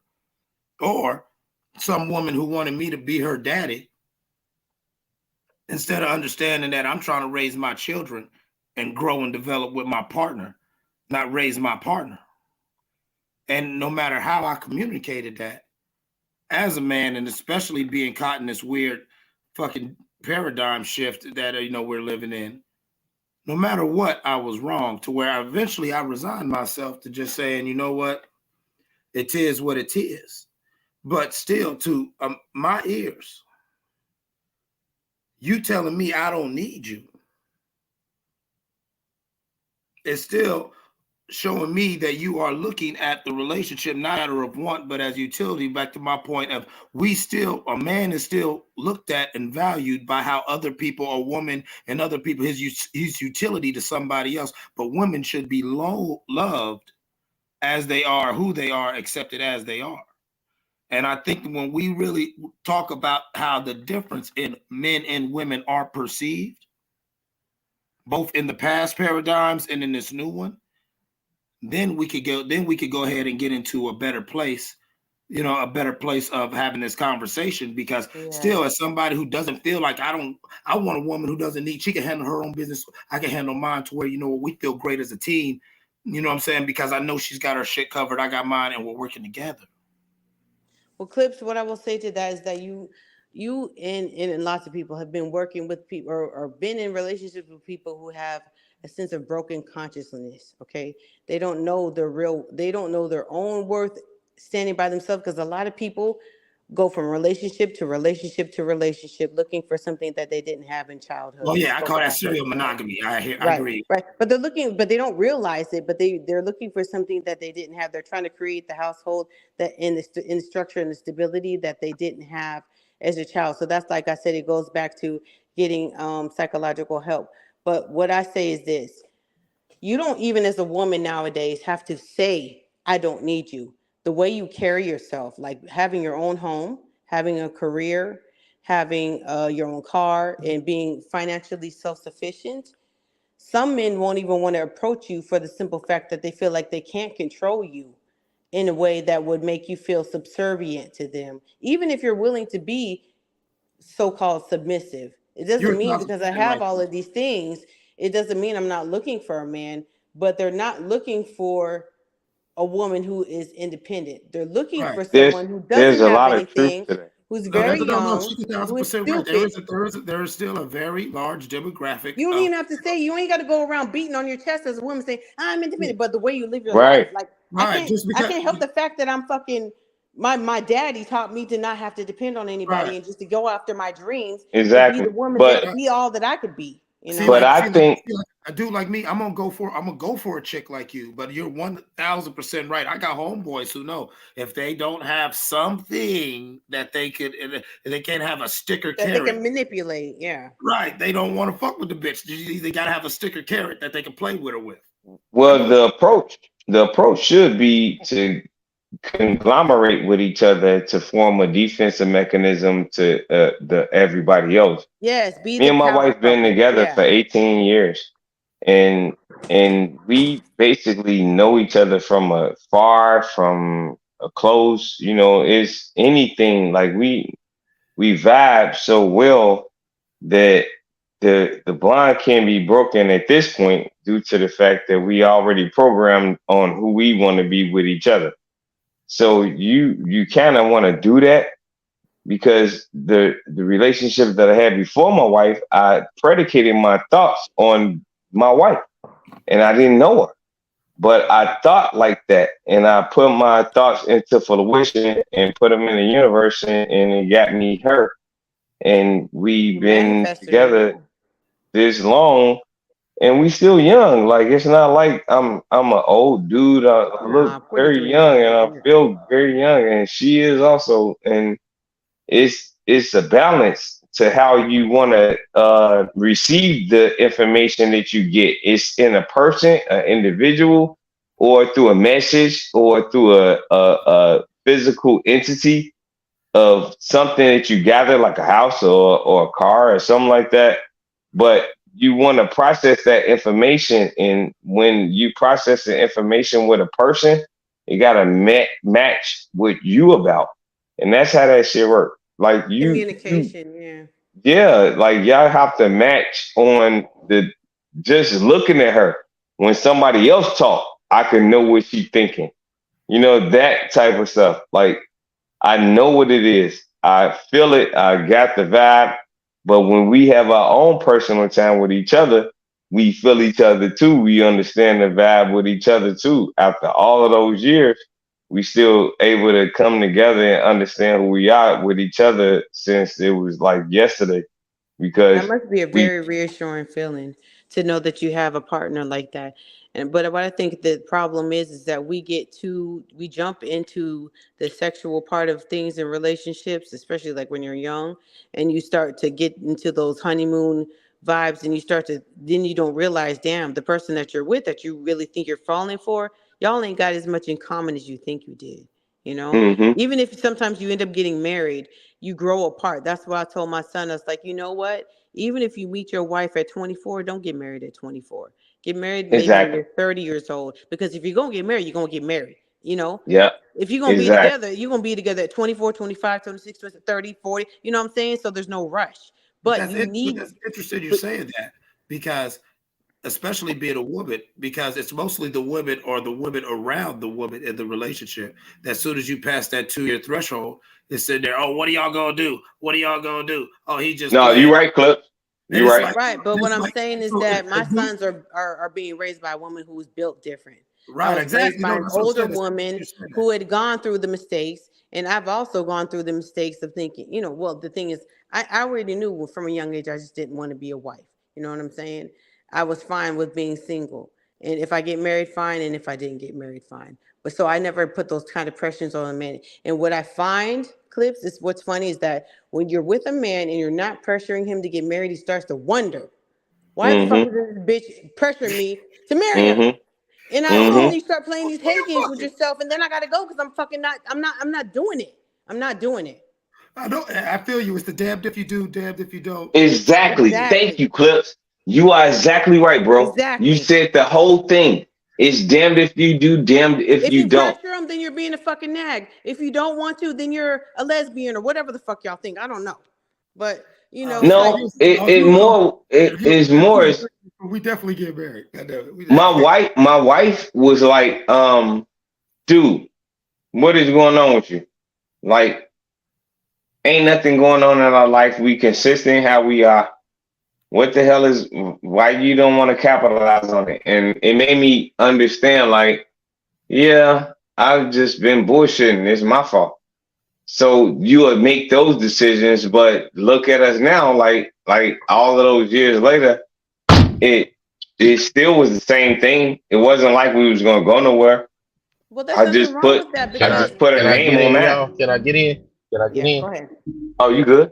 Speaker 17: or some woman who wanted me to be her daddy instead of understanding that I'm trying to raise my children and grow and develop with my partner, not raise my partner. And no matter how I communicated that as a man, and especially being caught in this weird fucking paradigm shift that, we're living in, no matter what, I was wrong, to where eventually I resigned myself to just saying, you know what, it is what it is. But still, to my ears, you telling me I don't need you, it's still showing me that you are looking at the relationship not as a matter of want, but as utility. Back to my point of a man is still looked at and valued by how other people, a woman and other people, his utility to somebody else. But women should be loved as they are, who they are, accepted as they are. And I think when we really talk about how the difference in men and women are perceived, both in the past paradigms and in this new one, then we could go ahead and get into a better place, a better place of having this conversation. Because still, as somebody who doesn't feel like I want a woman who doesn't need, she can handle her own business, I can handle mine, to where, we feel great as a team, you know what I'm saying? Because I know she's got her shit covered, I got mine, and we're working together.
Speaker 6: Well, Clips, what I will say to that is that you and lots of people have been working with people or been in relationships with people who have a sense of broken consciousness. Okay, they don't know they don't know their own worth standing by themselves, because a lot of people go from relationship to relationship to relationship looking for something that they didn't have in childhood.
Speaker 17: Well, yeah, I call that serial monogamy. I agree.
Speaker 6: Right. But they don't realize it, but they're looking for something that they didn't have. They're trying to create the household that in the structure and the stability that they didn't have as a child. So that's, like I said, it goes back to getting psychological help. But what I say is this: you don't, even as a woman nowadays, have to say, I don't need you. The way you carry yourself, like having your own home, having a career, having your own car, and being financially self-sufficient. Some men won't even want to approach you for the simple fact that they feel like they can't control you in a way that would make you feel subservient to them. Even if you're willing to be so-called submissive. It doesn't mean because I have all of these things, it doesn't mean I'm not looking for a man, but they're not looking for a woman who is independent. They're looking for someone who doesn't have anything, who's very young,
Speaker 17: She's 1,000% right. There is still a very large demographic.
Speaker 6: You don't even have to say, you ain't got to go around beating on your chest as a woman saying, I'm independent, but the way you live your life, like, I can't help the fact that I'm fucking, my daddy taught me to not have to depend on anybody and just to go after my dreams.
Speaker 11: Exactly.
Speaker 6: And be the woman that be all that I could be. You know?
Speaker 11: But I think
Speaker 17: a dude like me, I'm gonna go for a chick like you. But you're 1,000% right. I got homeboys who know if they don't have something that they can't have a sticker
Speaker 6: that
Speaker 17: carrot,
Speaker 6: they can manipulate. Yeah,
Speaker 17: right. They don't want to fuck with the bitch. They gotta have a sticker carrot that they can play with her with.
Speaker 11: Well, the approach should be to conglomerate with each other to form a defensive mechanism to the everybody else.
Speaker 6: Yes,
Speaker 11: me and my wife been together for 18 years, and we basically know each other from a far, from a close. It's anything, like we vibe so well that the bond can be broken at this point due to the fact that we already programmed on who we want to be with each other. So you kind of want to do that, because the relationship that I had before my wife, I predicated my thoughts on my wife, and I didn't know her, but I thought like that, and I put my thoughts into fruition and put them in the universe, and it got me her, and we've been together this long. And we still young. Like, it's not like I'm an old dude. I look very young, and I feel very young, and she is also. And it's a balance to how you want to receive the information that you get. It's in a person, an individual, or through a message, or through a physical entity of something that you gather, like a house or a car or something like that. But you want to process that information, and when you process the information with a person, you got to match what you about. and that's how that shit work. Like
Speaker 6: Communication,
Speaker 11: yeah, like y'all have to match on the just looking at her. When somebody else talk, I can know what she's thinking. You know, that type of stuff. Like I know what it is. I feel it. I got the vibe. But when we have our own personal time with each other, we feel each other too. We understand the vibe with each other too. After all of those years, we still able to come together and understand who we are with each other since it was like yesterday.
Speaker 6: That
Speaker 11: Because
Speaker 6: must be a
Speaker 11: we
Speaker 6: very reassuring feeling to know that you have a partner like that. And but what I think the problem is that we jump into the sexual part of things in relationships, especially like when you're young, and you start to get into those honeymoon vibes, and then you don't realize, damn, the person that you're with that you really think you're falling for, y'all ain't got as much in common as you think you did. You know,
Speaker 11: hmm
Speaker 6: even if sometimes you end up getting married, you grow apart. That's what I told my son. I was like, you know what? Even if you meet your wife at 24, don't get married at 24. Get married maybe when
Speaker 11: exactly.
Speaker 6: you're 30 years old. Because if you're going to get married, you're going to get married. You know,
Speaker 11: Yeah,
Speaker 6: if you're going to be
Speaker 11: exactly.
Speaker 6: together, you're going to be together at 24, 25, 26, 30, 40. You know what I'm saying? So there's no rush.
Speaker 17: But
Speaker 6: But you
Speaker 17: but
Speaker 6: need,
Speaker 17: that's interesting you're
Speaker 6: but
Speaker 17: saying that because especially being a woman, because it's mostly the women or the women around the woman in the relationship. That as soon as you pass that 2-year threshold, it's sitting there. Oh, what are y'all gonna do? What are y'all gonna do? Oh, he just
Speaker 11: No,
Speaker 17: playing.
Speaker 11: you right, Clip.
Speaker 17: And
Speaker 11: You
Speaker 17: it's
Speaker 11: right.
Speaker 17: like,
Speaker 6: right, but what
Speaker 17: it's
Speaker 6: I'm
Speaker 17: like,
Speaker 6: saying is
Speaker 17: so
Speaker 6: that my
Speaker 17: if we,
Speaker 6: sons are being raised by a woman who was built different. I
Speaker 17: right,
Speaker 6: was raised
Speaker 17: exactly.
Speaker 6: by
Speaker 17: No,
Speaker 6: an
Speaker 17: that's what I'm
Speaker 6: older
Speaker 17: saying. That's
Speaker 6: woman
Speaker 17: you're saying that.
Speaker 6: who had gone through the mistakes, and I've also gone through the mistakes of thinking, well, the thing is, I already knew from a young age I just didn't want to be a wife. You know what I'm saying? I was fine with being single, and if I get married, fine, and if I didn't get married, fine. But so I never put those kind of pressures on a man. And what I find, Clips, is what's funny is that when you're with a man and you're not pressuring him to get married, he starts to wonder, why the fuck
Speaker 11: hmm
Speaker 6: is this bitch pressuring me to marry her?
Speaker 11: hmm
Speaker 6: And then
Speaker 11: hmm
Speaker 6: you start playing these hate games with yourself, and then I gotta go because I'm not doing it. I'm not doing it.
Speaker 17: I know. I feel you. It's the damned if you do, damned if you don't.
Speaker 11: Exactly. Thank
Speaker 6: Exactly.
Speaker 11: you, Clips. You are exactly right, bro. You
Speaker 6: Exactly.
Speaker 11: said the whole thing. It's damned if you do, damned if
Speaker 6: If
Speaker 11: you
Speaker 6: you
Speaker 11: don't.
Speaker 6: pressure them, then you're being a fucking nag. If you don't want to, then you're a lesbian or whatever the fuck y'all think. I don't know. But it's
Speaker 17: So
Speaker 6: like
Speaker 11: No, it more it
Speaker 17: if you
Speaker 11: is more is
Speaker 17: we definitely get married. I know.
Speaker 11: my wife was like, dude, what is going on with you? Like, ain't nothing going on in our life. We consistent how we are. What the hell is why you don't want to capitalize on it? And it made me understand, like, yeah, I've just been bullshitting. It's my fault. So you would make those decisions, but look at us now, like all of those years later, it it still was the same thing. It wasn't like we was gonna go nowhere.
Speaker 6: well, there's
Speaker 11: I
Speaker 6: nothing
Speaker 11: just
Speaker 6: wrong
Speaker 11: put
Speaker 6: with that
Speaker 11: I
Speaker 18: Can I
Speaker 6: because
Speaker 11: just put a
Speaker 18: can I
Speaker 11: name
Speaker 18: get
Speaker 11: on
Speaker 18: in,
Speaker 11: that.
Speaker 18: y'all? Can I get in? Can I get
Speaker 6: yeah,
Speaker 18: in?
Speaker 6: go ahead.
Speaker 11: Oh, you good?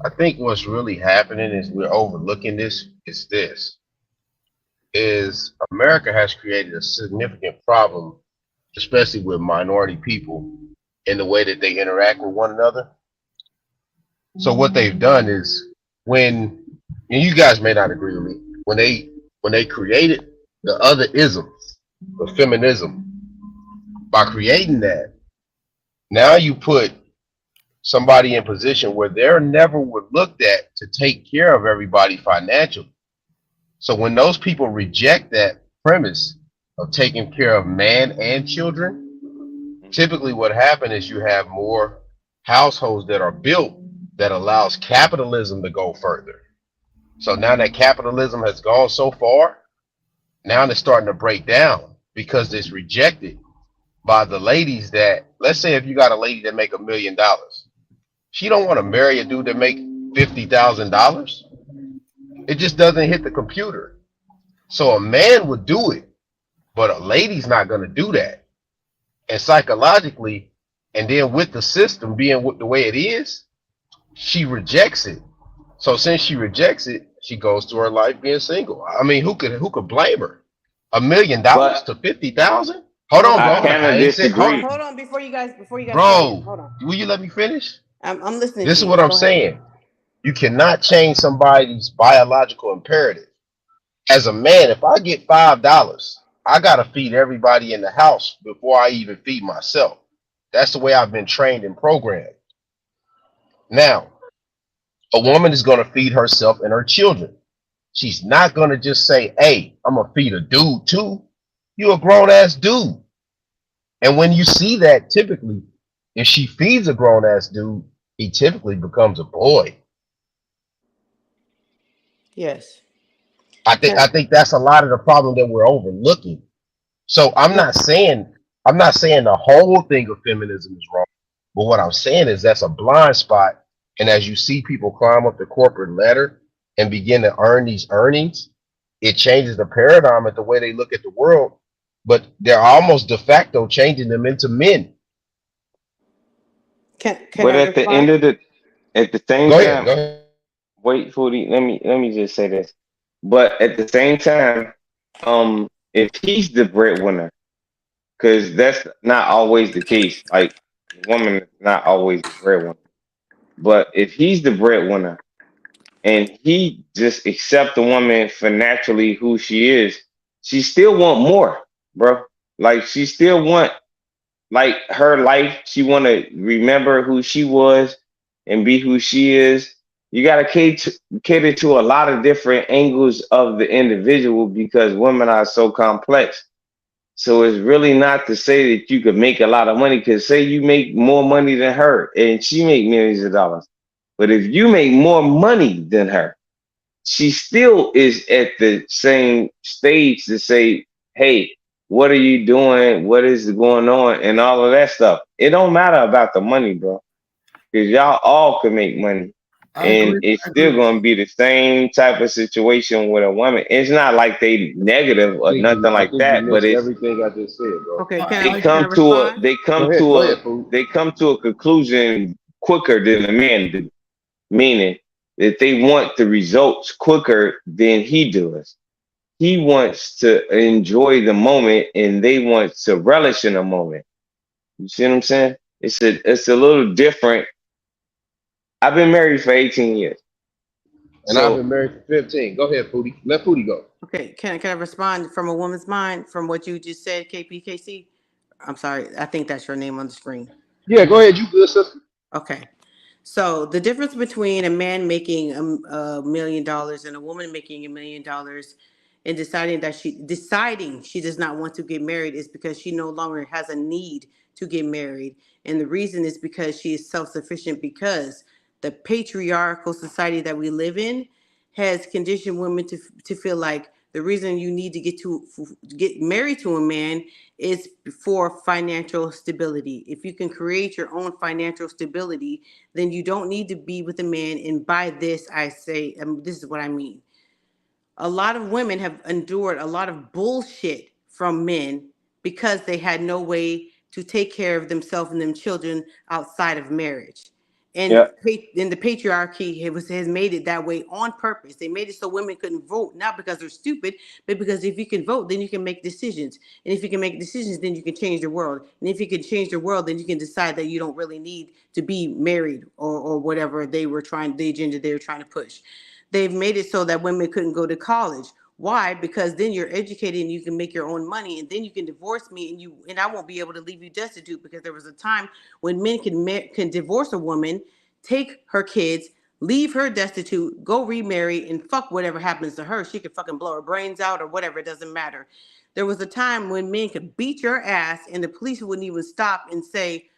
Speaker 18: I think what's really happening is we're overlooking this is America has created a significant problem, especially with minority people in the way that they interact with one another. So what they've done is when and you guys may not agree with me, when they created the other isms, the feminism, by creating that, now you put somebody in position where they're never were looked at to take care of everybody financially. So when those people reject that premise of taking care of man and children, typically what happens is you have more households that are built that allows capitalism to go further. So now that capitalism has gone so far, now it's starting to break down because it's rejected by the ladies that, let's say if you got a lady that make $1 million, she don't want to marry a dude that make $50,000. It just doesn't hit the computer. So a man would do it, but a lady's not going to do that. And psychologically, and then with the system being the way it is, she rejects it. So since she rejects it, she goes through her life being single. I mean, who could blame her? $1 million
Speaker 11: But
Speaker 18: to 50,000? Hold on,
Speaker 11: I
Speaker 18: bro.
Speaker 11: kind
Speaker 18: I
Speaker 11: of
Speaker 18: ain't said. Hold,
Speaker 11: disagree.
Speaker 6: Hold on before you guys go in.
Speaker 18: bro.
Speaker 6: Hold on.
Speaker 18: Will you let me finish?
Speaker 6: I'm listening
Speaker 18: This
Speaker 6: to
Speaker 18: is
Speaker 6: you.
Speaker 18: what I'm
Speaker 6: Go ahead.
Speaker 18: saying. You cannot change somebody's biological imperative. As a man, if I get $5, I gotta feed everybody in the house before I even feed myself. That's the way I've been trained and programmed. Now, a woman is going to feed herself and her children. She's not going to just say, hey, I'm going to feed a dude too. You're a grown ass dude. And when you see that, typically, if she feeds a grown ass dude, he typically becomes a boy.
Speaker 6: Yes.
Speaker 18: I think that's a lot of the problem that we're overlooking. So I'm not saying the whole thing of feminism is wrong, but what I'm saying is that's a blind spot. And as you see people climb up the corporate ladder and begin to earn these earnings, it changes the paradigm at the way they look at the world. But they're almost de facto changing them into men.
Speaker 6: Can
Speaker 11: But
Speaker 6: I
Speaker 11: at the
Speaker 6: respond?
Speaker 11: end of at the same
Speaker 18: Go ahead.
Speaker 11: time,
Speaker 18: Go ahead.
Speaker 11: wait, Foodie, let me just say this. But at the same time, if he's the breadwinner, because that's not always the case. Like, the woman is not always the breadwinner. But if he's the breadwinner and he just accept the woman for naturally who she is, she still want more, bro. Like, she still want, like, her life. She want to remember who she was and be who she is. You got to cater to a lot of different angles of the individual because women are so complex. So it's really not to say that you could make a lot of money, because say you make more money than her and she make millions of dollars. But if you make more money than her, she still is at the same stage to say, hey, what are you doing? What is going on? And all of that stuff. It don't matter about the money, bro. Because y'all all can make money. And it's still going to be the same type of situation with a woman. It's not like they negative or nothing
Speaker 18: I
Speaker 11: like
Speaker 18: think you
Speaker 11: that, but
Speaker 18: missed
Speaker 11: it's
Speaker 18: everything I just said, bro.
Speaker 6: Okay,
Speaker 11: they
Speaker 6: can I
Speaker 11: come to a
Speaker 6: respond?
Speaker 11: they come
Speaker 18: Go ahead.
Speaker 11: to
Speaker 18: Go
Speaker 11: a
Speaker 18: ahead, fool.
Speaker 11: they come to a conclusion quicker than the man do. Meaning that they want the results quicker than he does. He wants to enjoy the moment and they want to relish in the moment. You see what I'm saying? It's a little different. I've been married for 18 years.
Speaker 18: And I've
Speaker 11: So
Speaker 18: been married for 15. Go ahead, Foodie. Let Foodie go.
Speaker 6: Okay, can I respond from a woman's mind from what you just said, KPKC? I'm sorry, I think that's your name on the screen.
Speaker 18: Yeah, go ahead. You good, sister.
Speaker 6: Okay. So the difference between a man making $1 million and a woman making $1 million and deciding she does not want to get married is because she no longer has a need to get married. And the reason is because she is self-sufficient, because the patriarchal society that we live in has conditioned women to feel like the reason you need to get married to a man is for financial stability. If you can create your own financial stability, then you don't need to be with a man. And by this, I say, this is what I mean. A lot of women have endured a lot of bullshit from men because they had no way to take care of themselves and them children outside of marriage. And
Speaker 11: yeah,
Speaker 6: in the patriarchy has made it that way on purpose. They made it so women couldn't vote, not because they're stupid, but because if you can vote, then you can make decisions. And if you can make decisions, then you can change the world. And if you can change the world, then you can decide that you don't really need to be married or whatever the agenda they were trying to push. They've made it so that women couldn't go to college. Why? Because then you're educated and you can make your own money, and then you can divorce me and I won't be able to leave you destitute, because there was a time when men can divorce a woman, take her kids, leave her destitute, go remarry, and fuck whatever happens to her. She could fucking blow her brains out or whatever. It doesn't matter. There was a time when men could beat your ass and the police wouldn't even stop and say,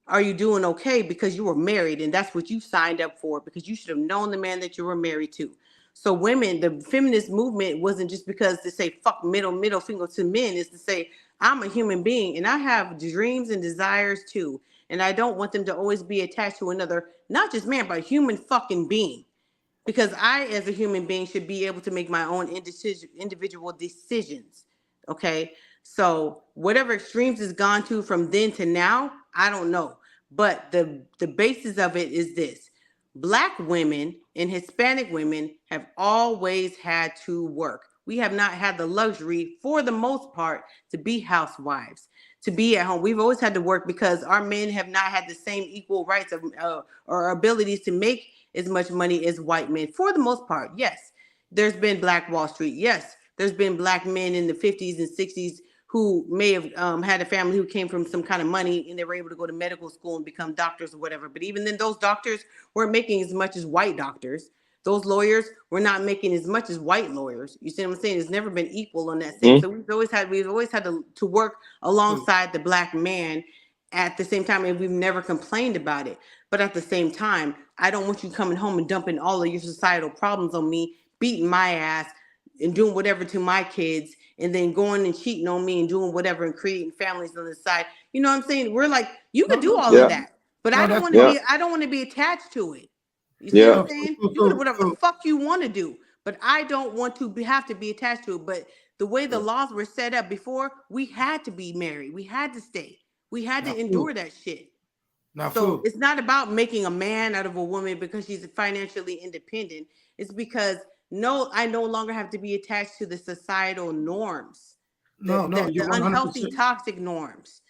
Speaker 6: are you doing okay? Because you were married and that's what you signed up for, because you should have known the man that you were married to. So women, the feminist movement wasn't just because to say fuck middle finger to men. Is to say I'm a human being and I have dreams and desires too. And I don't want them to always be attached to another, not just man, but a human fucking being. Because I, as a human being, should be able to make my own individual decisions. Okay. So whatever extremes has gone to from then to now, I don't know. But the basis of it is this. Black women and Hispanic women have always had to work. We have not had the luxury, for the most part, to be housewives, to be at home. We've always had to work because our men have not had the same equal rights or abilities to make as much money as white men. For the most part, yes. There's been Black Wall Street. Yes. There's been black men in the 50s and 60s who may have had a family who came from some kind of money and they were able to go to medical school and become doctors or whatever. But even then, those doctors weren't making as much as white doctors. Those lawyers were not making as much as white lawyers. You see what I'm saying? It's never been equal on that same. So we've always had to work alongside the black man at the same time, and we've never complained about it. But at the same time, I don't want you coming home and dumping all of your societal problems on me, beating my ass, and doing whatever to my kids, and then going and cheating on me and doing whatever and creating families on the side. You know what I'm saying? We're like, you can do all of that, but I don't want to be. I don't want to be attached to it. You see what I'm saying? You can do whatever the fuck you want to do, but I don't want to have to be attached to it. But the way the laws were set up before, we had to be married. We had to stay. We had to endure that shit. So it's not about making a man out of a woman because she's financially independent. It's because I no longer have to be attached to the societal norms, the unhealthy, toxic norms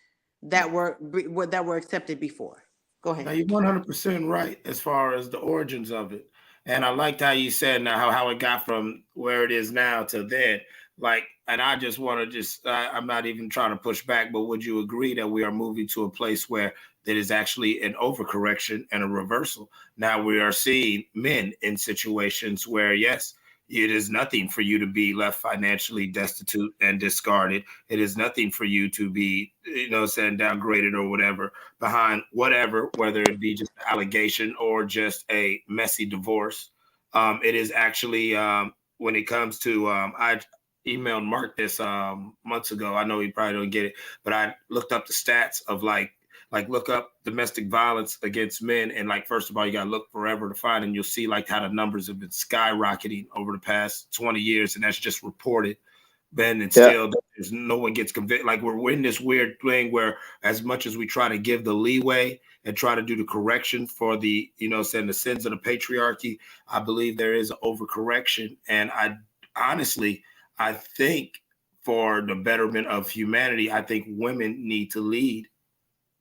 Speaker 6: that were accepted before. Go ahead.
Speaker 17: Now, you're 100% right as far as the origins of it. And I liked how you said now how it got from where it is now to then. Like, and I just want to I'm not even trying to push back, but would you agree that we are moving to a place where there is actually an overcorrection and a reversal? Now we are seeing men in situations where, yes, it is nothing for you to be left financially destitute and discarded. It is nothing for you to be, downgraded or whatever behind whatever, whether it be just an allegation or just a messy divorce. It is actually, when it comes to, I emailed Mark this months ago. I know he probably don't get it, but I looked up the stats of like look up domestic violence against men. And first of all, you got to look forever to find, and you'll see how the numbers have been skyrocketing over the past 20 years. And that's just reported. Ben, and still there's no one gets convicted. We're in this weird thing where as much as we try to give the leeway and try to do the correction for the, the sins of the patriarchy, I believe there is an overcorrection. And I think for the betterment of humanity, I think women need to lead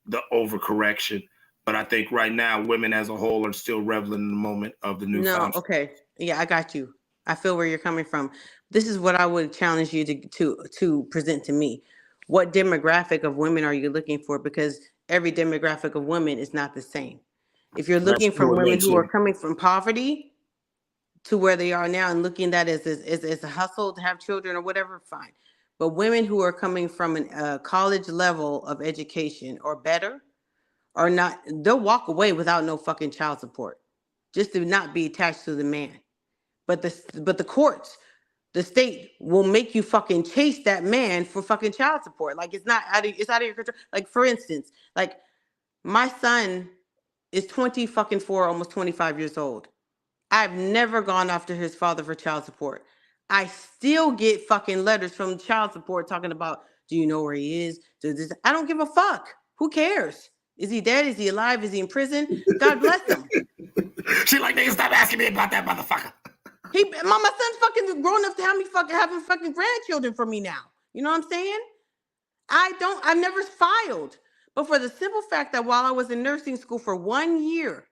Speaker 17: the overcorrection. But I think right now, women as a whole are still reveling in the moment of the newfound.
Speaker 6: No, okay. Yeah, I got you. I feel where you're coming from. This is what I would challenge you to present to me. What demographic of women are you looking for? Because every demographic of women is not the same. If you're looking for women who are coming from poverty to where they are now and looking at that as a hustle to have children or whatever, fine. But women who are coming from a college level of education or better are not, they'll walk away without no fucking child support just to not be attached to the man. But the courts, the state will make you fucking chase that man for fucking child support. It's out of your control. For instance, my son is 24, almost 25 years old. I've never gone after his father for child support. I still get fucking letters from child support talking about, do you know where he is? I don't give a fuck. Who cares? Is he dead? Is he alive? Is he in prison? God bless him.
Speaker 17: She nigga, stop asking me about that motherfucker.
Speaker 6: My son's fucking grown enough to have me having fucking grandchildren for me now. You know what I'm saying? I've never filed. But for the simple fact that while I was in nursing school for 1 year,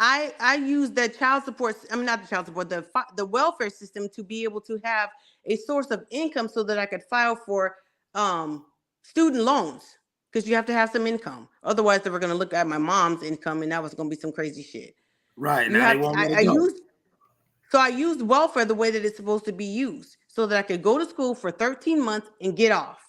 Speaker 6: I used that child support, not the child support, the welfare system to be able to have a source of income so that I could file for student loans, because you have to have some income. Otherwise, they were going to look at my mom's income, and that was going to be some crazy shit.
Speaker 17: Right. Now
Speaker 6: I used welfare the way that it's supposed to be used so that I could go to school for 13 months and get off.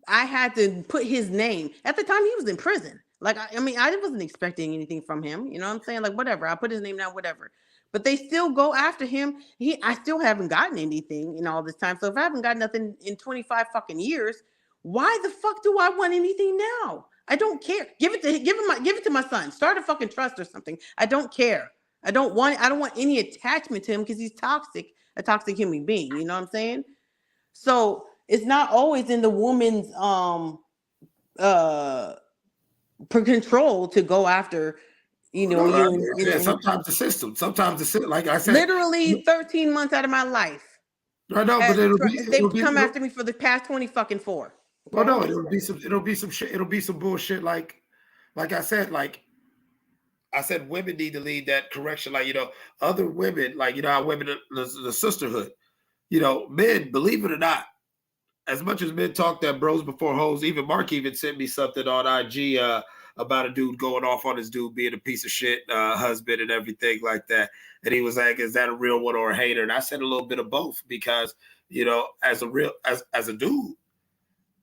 Speaker 6: I had to put his name. At the time, he was in prison. I wasn't expecting anything from him. You know what I'm saying? Whatever. I put his name down, whatever. But they still go after him. I still haven't gotten anything in all this time. So if I haven't gotten nothing in 25 fucking years, why the fuck do I want anything now? I don't care. Give it to my son. Start a fucking trust or something. I don't care. I don't want any attachment to him because he's toxic, a toxic human being. You know what I'm saying? So it's not always in the woman's control to go after,
Speaker 17: sometimes the system, like I said,
Speaker 6: literally 13 months out of my life.
Speaker 17: I know, but
Speaker 6: they've come after me for the past 20 fucking 4.
Speaker 17: Well, no, it'll be some shit. It'll be some bullshit. Like I said, women need to lead that correction. Other women, how women, the sisterhood, men, believe it or not, as much as men talk that bros before hoes, even Mark even sent me something on IG about a dude going off on his dude being a piece of shit husband and everything like that. And he was like, "Is that a real one or a hater?" And I said a little bit of both because as a dude,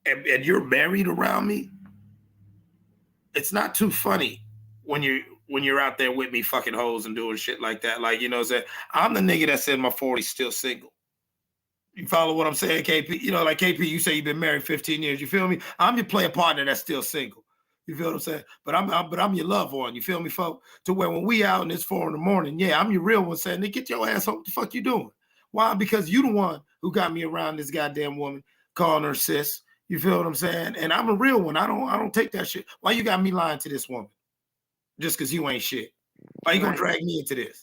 Speaker 17: and you're married around me, it's not too funny when you're out there with me fucking hoes and doing shit like that. Like I'm the nigga that's in my 40s still single. You follow what I'm saying, KP? Like KP, you say you've been married 15 years. You feel me? I'm your player partner that's still single. You feel what I'm saying? But I'm your loved one. You feel me, folks? To where when we out and it's 4 a.m, yeah, I'm your real one saying, "Nigga, get your ass home. What the fuck you doing?" Why? Because you the one who got me around this goddamn woman, calling her sis. You feel what I'm saying? And I'm a real one. I don't take that shit. Why you got me lying to this woman? Just because you ain't shit. Why you gonna drag me into this?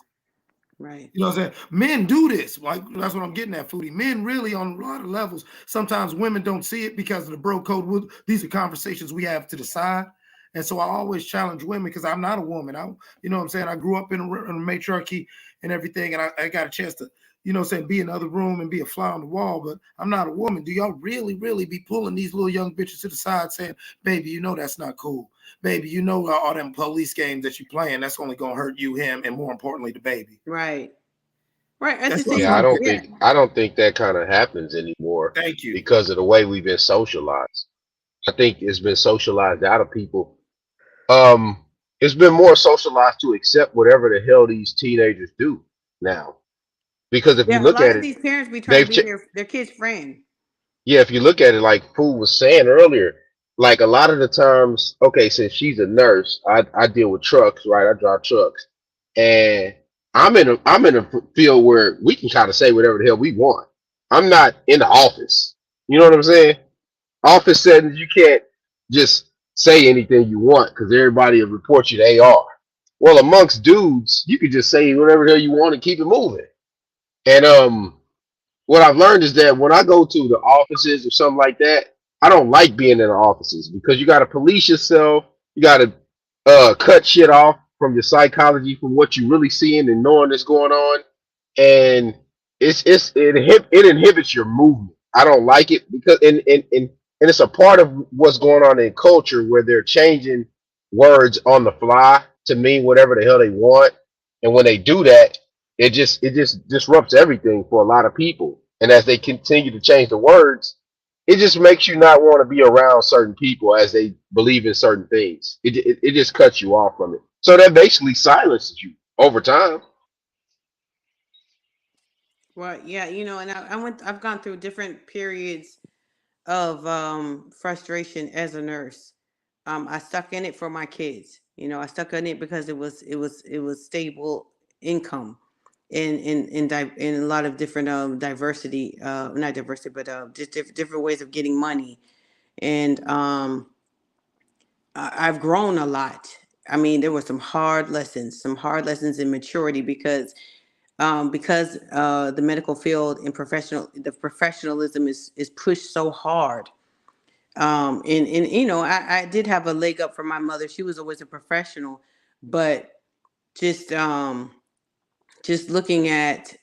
Speaker 6: Right.
Speaker 17: You know what I'm saying? Men do this. Like that's what I'm getting at, Foodie. Men really on a lot of levels. Sometimes women don't see it because of the bro code. These are conversations we have to the side. And so I always challenge women because I'm not a woman. You know what I'm saying? I grew up in a matriarchy and everything, and I got a chance to, be in the other room and be a fly on the wall, but I'm not a woman. Do y'all really, really be pulling these little young bitches to the side saying, "Baby, that's not cool. Baby, all them police games that you playing, that's only gonna hurt you, him, and more importantly, the baby."
Speaker 6: Right. At the
Speaker 18: Yeah,
Speaker 6: same
Speaker 18: I don't think that kind of happens anymore.
Speaker 17: Thank you.
Speaker 18: Because of the way we've been socialized. I think it's been socialized out of people. It's been more socialized to accept whatever the hell these teenagers do now. Because if you
Speaker 6: a
Speaker 18: look
Speaker 6: lot
Speaker 18: at
Speaker 6: of
Speaker 18: it,
Speaker 6: these parents be trying to
Speaker 18: they've
Speaker 6: be their kid's friend.
Speaker 18: yeah, if you look at it, like Pooh was saying earlier, like a lot of the times, okay, since she's a nurse, I deal with trucks, right? I drive trucks, and I'm in a field where we can kind of say whatever the hell we want. I'm not in the office. You know what I'm saying? Office settings, you can't just say anything you want because everybody will report you to AR. Well, amongst dudes, you could just say whatever the hell you want and keep it moving. And what I've learned is that when I go to the offices or something like that, I don't like being in the offices because you got to police yourself. You got to cut shit off from your psychology, from what you really seeing and knowing that's going on, and it inhibits your movement. I don't like it because and it's a part of what's going on in culture where they're changing words on the fly to mean whatever the hell they want, and when they do that, it just disrupts everything for a lot of people. And as they continue to change the words, it just makes you not want to be around certain people as they believe in certain things. It just cuts you off from it. So that basically silences you over time.
Speaker 6: Well, yeah, and I've gone through different periods of frustration as a nurse. I stuck in it for my kids. I stuck in it because it was stable income in a lot of different diversity, not diversity, but just different ways of getting money. And I've grown a lot. I mean, there were some hard lessons in maturity because the medical field and the professionalism is pushed so hard. And I did have a leg up from my mother. She was always a professional, but just just looking at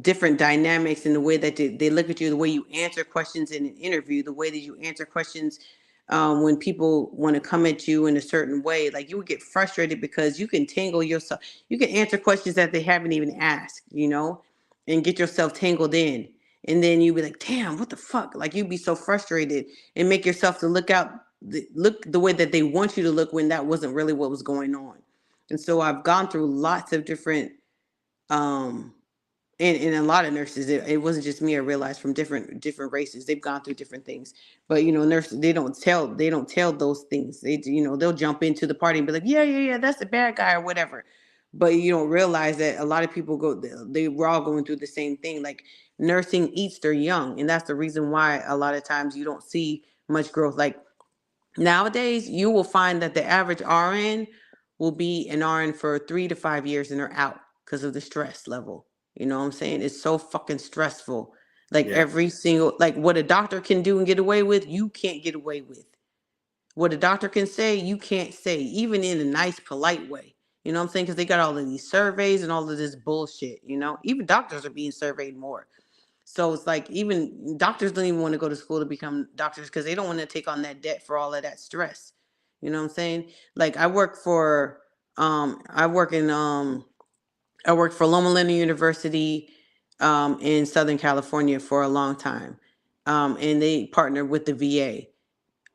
Speaker 6: different dynamics in the way that they look at you, the way you answer questions in an interview, the way that you answer questions when people want to come at you in a certain way. Like, you would get frustrated because you can tangle yourself. You can answer questions that they haven't even asked, and get yourself tangled in. And then you'd be like, damn, what the fuck? Like, you'd be so frustrated and make yourself to look the way that they want you to look when that wasn't really what was going on. And so I've gone through lots of different um and a lot of nurses, it wasn't just me. I realized from different races, they've gone through different things. But nurses, they don't tell those things. They'll jump into the party and be like, yeah, yeah, yeah, that's the bad guy or whatever. But you don't realize that a lot of people we're all going through the same thing. Like, nursing eats their young, and that's the reason why a lot of times you don't see much growth. Like, nowadays, you will find that the average RN will be an RN for 3 to 5 years and they're out because of the stress level. You know what I'm saying? It's so fucking stressful. Like,
Speaker 17: Yeah.
Speaker 6: every single, like, what a doctor can do and get away with, you can't get away with. What a doctor can say, you can't say, even in a nice, polite way. You know what I'm saying? Because they got all of these surveys and all of this bullshit. Even doctors are being surveyed more. So it's like even doctors don't even want to go to school to become doctors because they don't want to take on that debt for all of that stress. You know what I'm saying? Like I work for I work in I worked for Loma Linda University in Southern California for a long time. And they partnered with the VA.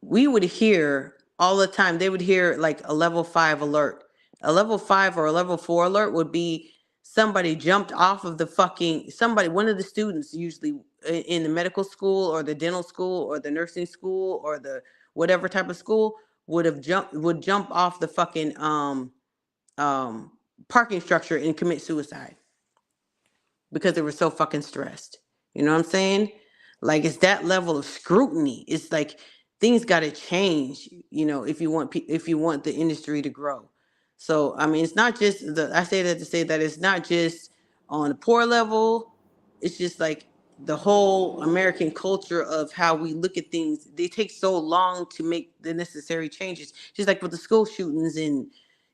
Speaker 6: We would hear all the time, they would hear like a level 5 alert. A level 5 or a level 4 alert would be somebody jumped off of the fucking, somebody, one of the students usually in the medical school or the dental school or the nursing school or the whatever type of school would jump off the fucking parking structure and commit suicide because they were so fucking stressed. You know what I'm saying? Like it's that level of scrutiny. It's like things got to change, you know, if you want the industry to grow. So, I mean, it's not just I say that to say that it's not just on the poor level. It's just like the whole American culture of how we look at things. They take so long to make the necessary changes. Just like with the school shootings and,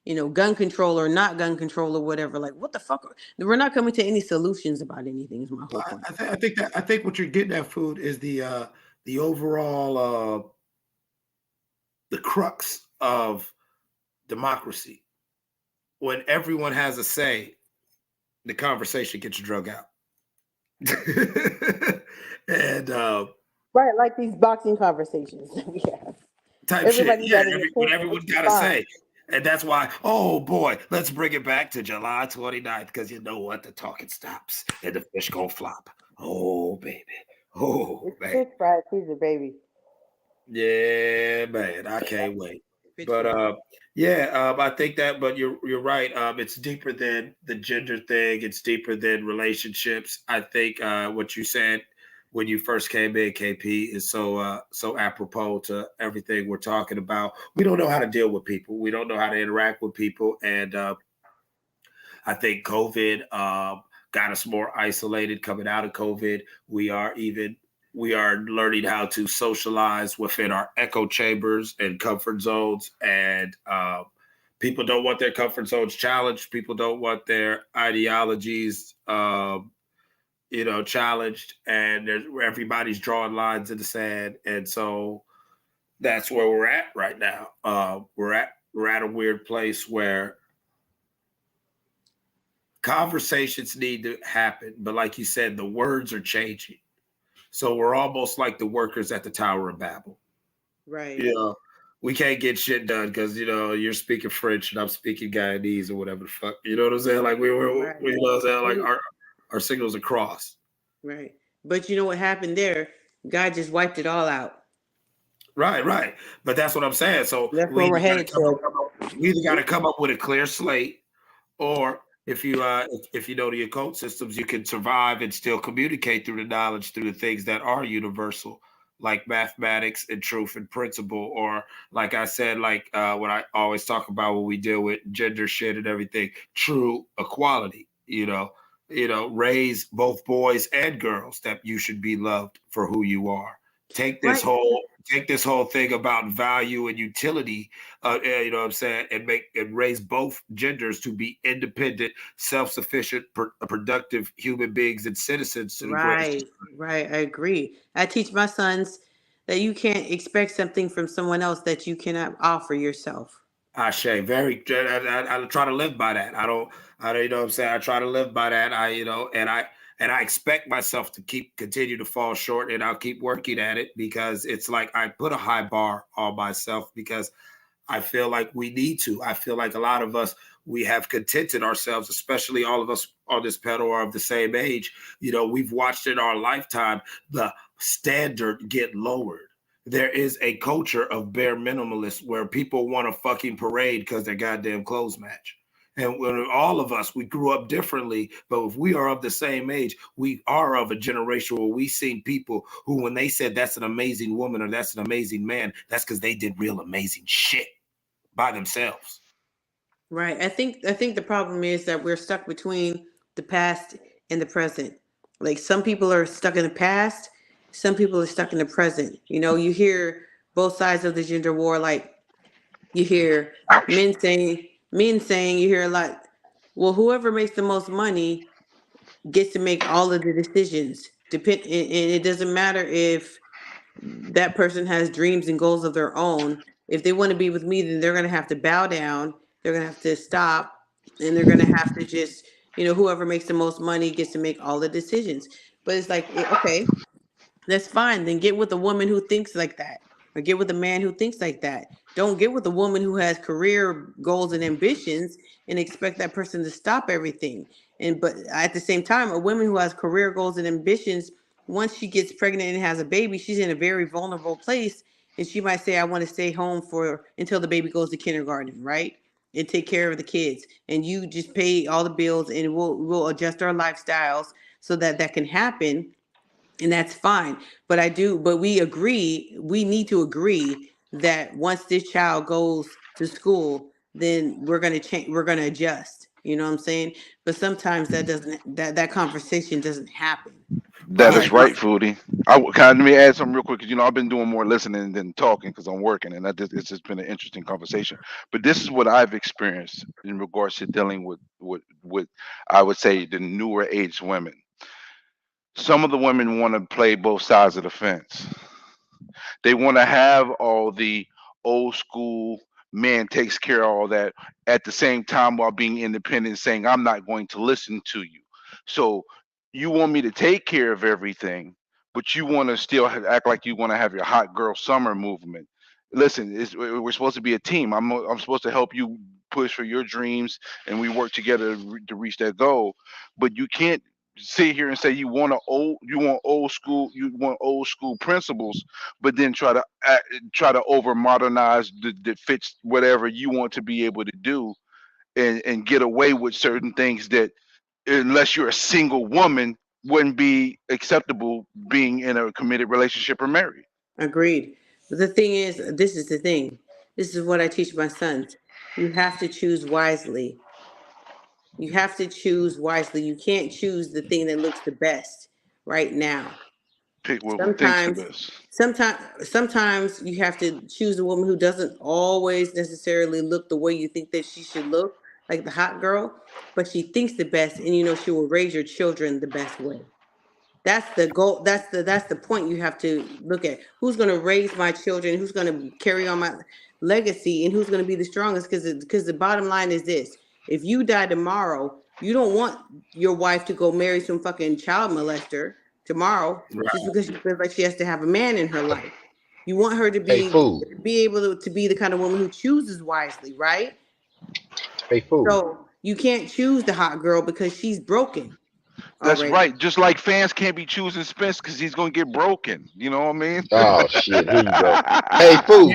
Speaker 6: you know, gun control or not gun control or whatever. Like, what the fuck? We're not coming to any solutions about anything. Is my whole point.
Speaker 17: I think what you're getting at, Food, is the overall the crux of democracy. When everyone has a say, the conversation gets drug out. And
Speaker 6: right, like these boxing conversations that we have.
Speaker 17: Type
Speaker 6: Everybody
Speaker 17: shit. Yeah,
Speaker 6: got
Speaker 17: everyone's got to say. And that's why, oh boy, let's bring it back to July 29th, because you know what? The talking stops and the fish gonna flop. Oh, baby. Oh,
Speaker 6: it's
Speaker 17: man.
Speaker 6: fish fried Caesar, baby.
Speaker 17: Yeah, man. I can't wait. But I think that, but you're right. It's deeper than the gender thing. It's deeper than relationships. I think what you said when you first came in, KP, is so apropos to everything we're talking about. We don't know how to deal with people. We don't know how to interact with people. And I think COVID got us more isolated coming out of COVID. We are learning how to socialize within our echo chambers and comfort zones. And people don't want their comfort zones challenged. People don't want their ideologies challenged, and everybody's drawing lines in the sand. And so that's where we're at right now. We're at a weird place where conversations need to happen, but like you said, the words are changing. So we're almost like the workers at the Tower of Babel.
Speaker 6: Right.
Speaker 17: We can't get shit done because you're speaking French and I'm speaking Guyanese or whatever the fuck. You know what I'm saying? Like we know what I'm saying? Like our signals are crossed.
Speaker 6: Right. But you know what happened there? God just wiped it all out.
Speaker 17: Right. But that's what I'm saying. So
Speaker 6: that's where we're headed to.
Speaker 17: We either got to come up with a clear slate, or if you know the occult systems, you can survive and still communicate through the knowledge, through the things that are universal, like mathematics and truth and principle, or like I said, like what I always talk about when we deal with gender shit and everything, true equality. Raise both boys and girls that you should be loved for who you are. Take this whole thing about value and utility, you know what I'm saying, and raise both genders to be independent, self-sufficient, productive human beings and citizens.
Speaker 6: Right. I agree. I teach my sons that you can't expect something from someone else that you cannot offer yourself.
Speaker 17: I try to live by that. I don't, you know what I'm saying? I try to live by that. And I expect myself to continue to fall short, and I'll keep working at it, because it's like I put a high bar on myself because I feel like we need to. I feel like a lot of us, we have contented ourselves, especially all of us on this panel are of the same age. We've watched in our lifetime the standard get lowered. There is a culture of bare minimalists where people want a fucking parade because their goddamn clothes match. And when all of us, we grew up differently, but if we are of the same age, we are of a generation where we seen people who, when they said that's an amazing woman or that's an amazing man, that's because they did real amazing shit by themselves.
Speaker 6: Right. I think the problem is that we're stuck between the past and the present. Like some people are stuck in the past, some people are stuck in the present. You hear both sides of the gender war. Like you hear men saying, you hear a lot, well, whoever makes the most money gets to make all of the decisions. It doesn't matter if that person has dreams and goals of their own. If they want to be with me, then they're going to have to bow down. They're going to have to stop, and they're going to have to just, whoever makes the most money gets to make all the decisions. But it's like, okay, that's fine. Then get with a woman who thinks like that, or get with a man who thinks like that. Don't get with a woman who has career goals and ambitions and expect that person to stop everything. But at the same time, a woman who has career goals and ambitions, once she gets pregnant and has a baby, she's in a very vulnerable place, and she might say, "I want to stay home until the baby goes to kindergarten, right? And take care of the kids, and you just pay all the bills, and we'll adjust our lifestyles so that can happen." And that's fine. But we need to agree that once this child goes to school, then we're going to change, we're going to adjust. You know what I'm saying? But sometimes that conversation doesn't happen.
Speaker 9: That is right, Foodie. Let me add something real quick, because I've been doing more listening than talking because I'm working, and it's just been an interesting conversation. But this is what I've experienced in regards to dealing with I would say the newer age women. Some of the women want to play both sides of the fence. They want to have all the old school man takes care of all that at the same time while being independent, saying, I'm not going to listen to you. So you want me to take care of everything, but you want to still act like you want to have your hot girl summer movement. Listen, we're supposed to be a team. I'm supposed to help you push for your dreams, and we work together to reach that goal. But you can't sit here and say you want you want old school principles, but then try to over modernize that fits whatever you want to be able to do, and get away with certain things that, unless you're a single woman, wouldn't be acceptable being in a committed relationship or married.
Speaker 6: Agreed. But the thing is, this is the thing. This is what I teach my sons. You have to choose wisely. You have to choose wisely. You can't choose the thing that looks the best right now.
Speaker 9: Pick what thinks the best.
Speaker 6: Sometimes you have to choose a woman who doesn't always necessarily look the way you think that she should look, like the hot girl, but she thinks the best, and she will raise your children the best way. That's the goal. That's the point you have to look at. Who's going to raise my children? Who's going to carry on my legacy? And who's going to be the strongest? Because the bottom line is this: if you die tomorrow, you don't want your wife to go marry some fucking child molester tomorrow, just because she feels like she has to have a man in her life. You want her to be able to be the kind of woman who chooses wisely, right? So you can't choose the hot girl because she's broken.
Speaker 9: That's
Speaker 6: already.
Speaker 9: right. Just like fans can't be choosing Spence because he's gonna get broken. You know what I mean?
Speaker 18: Oh shit! Here you go. Hey, food.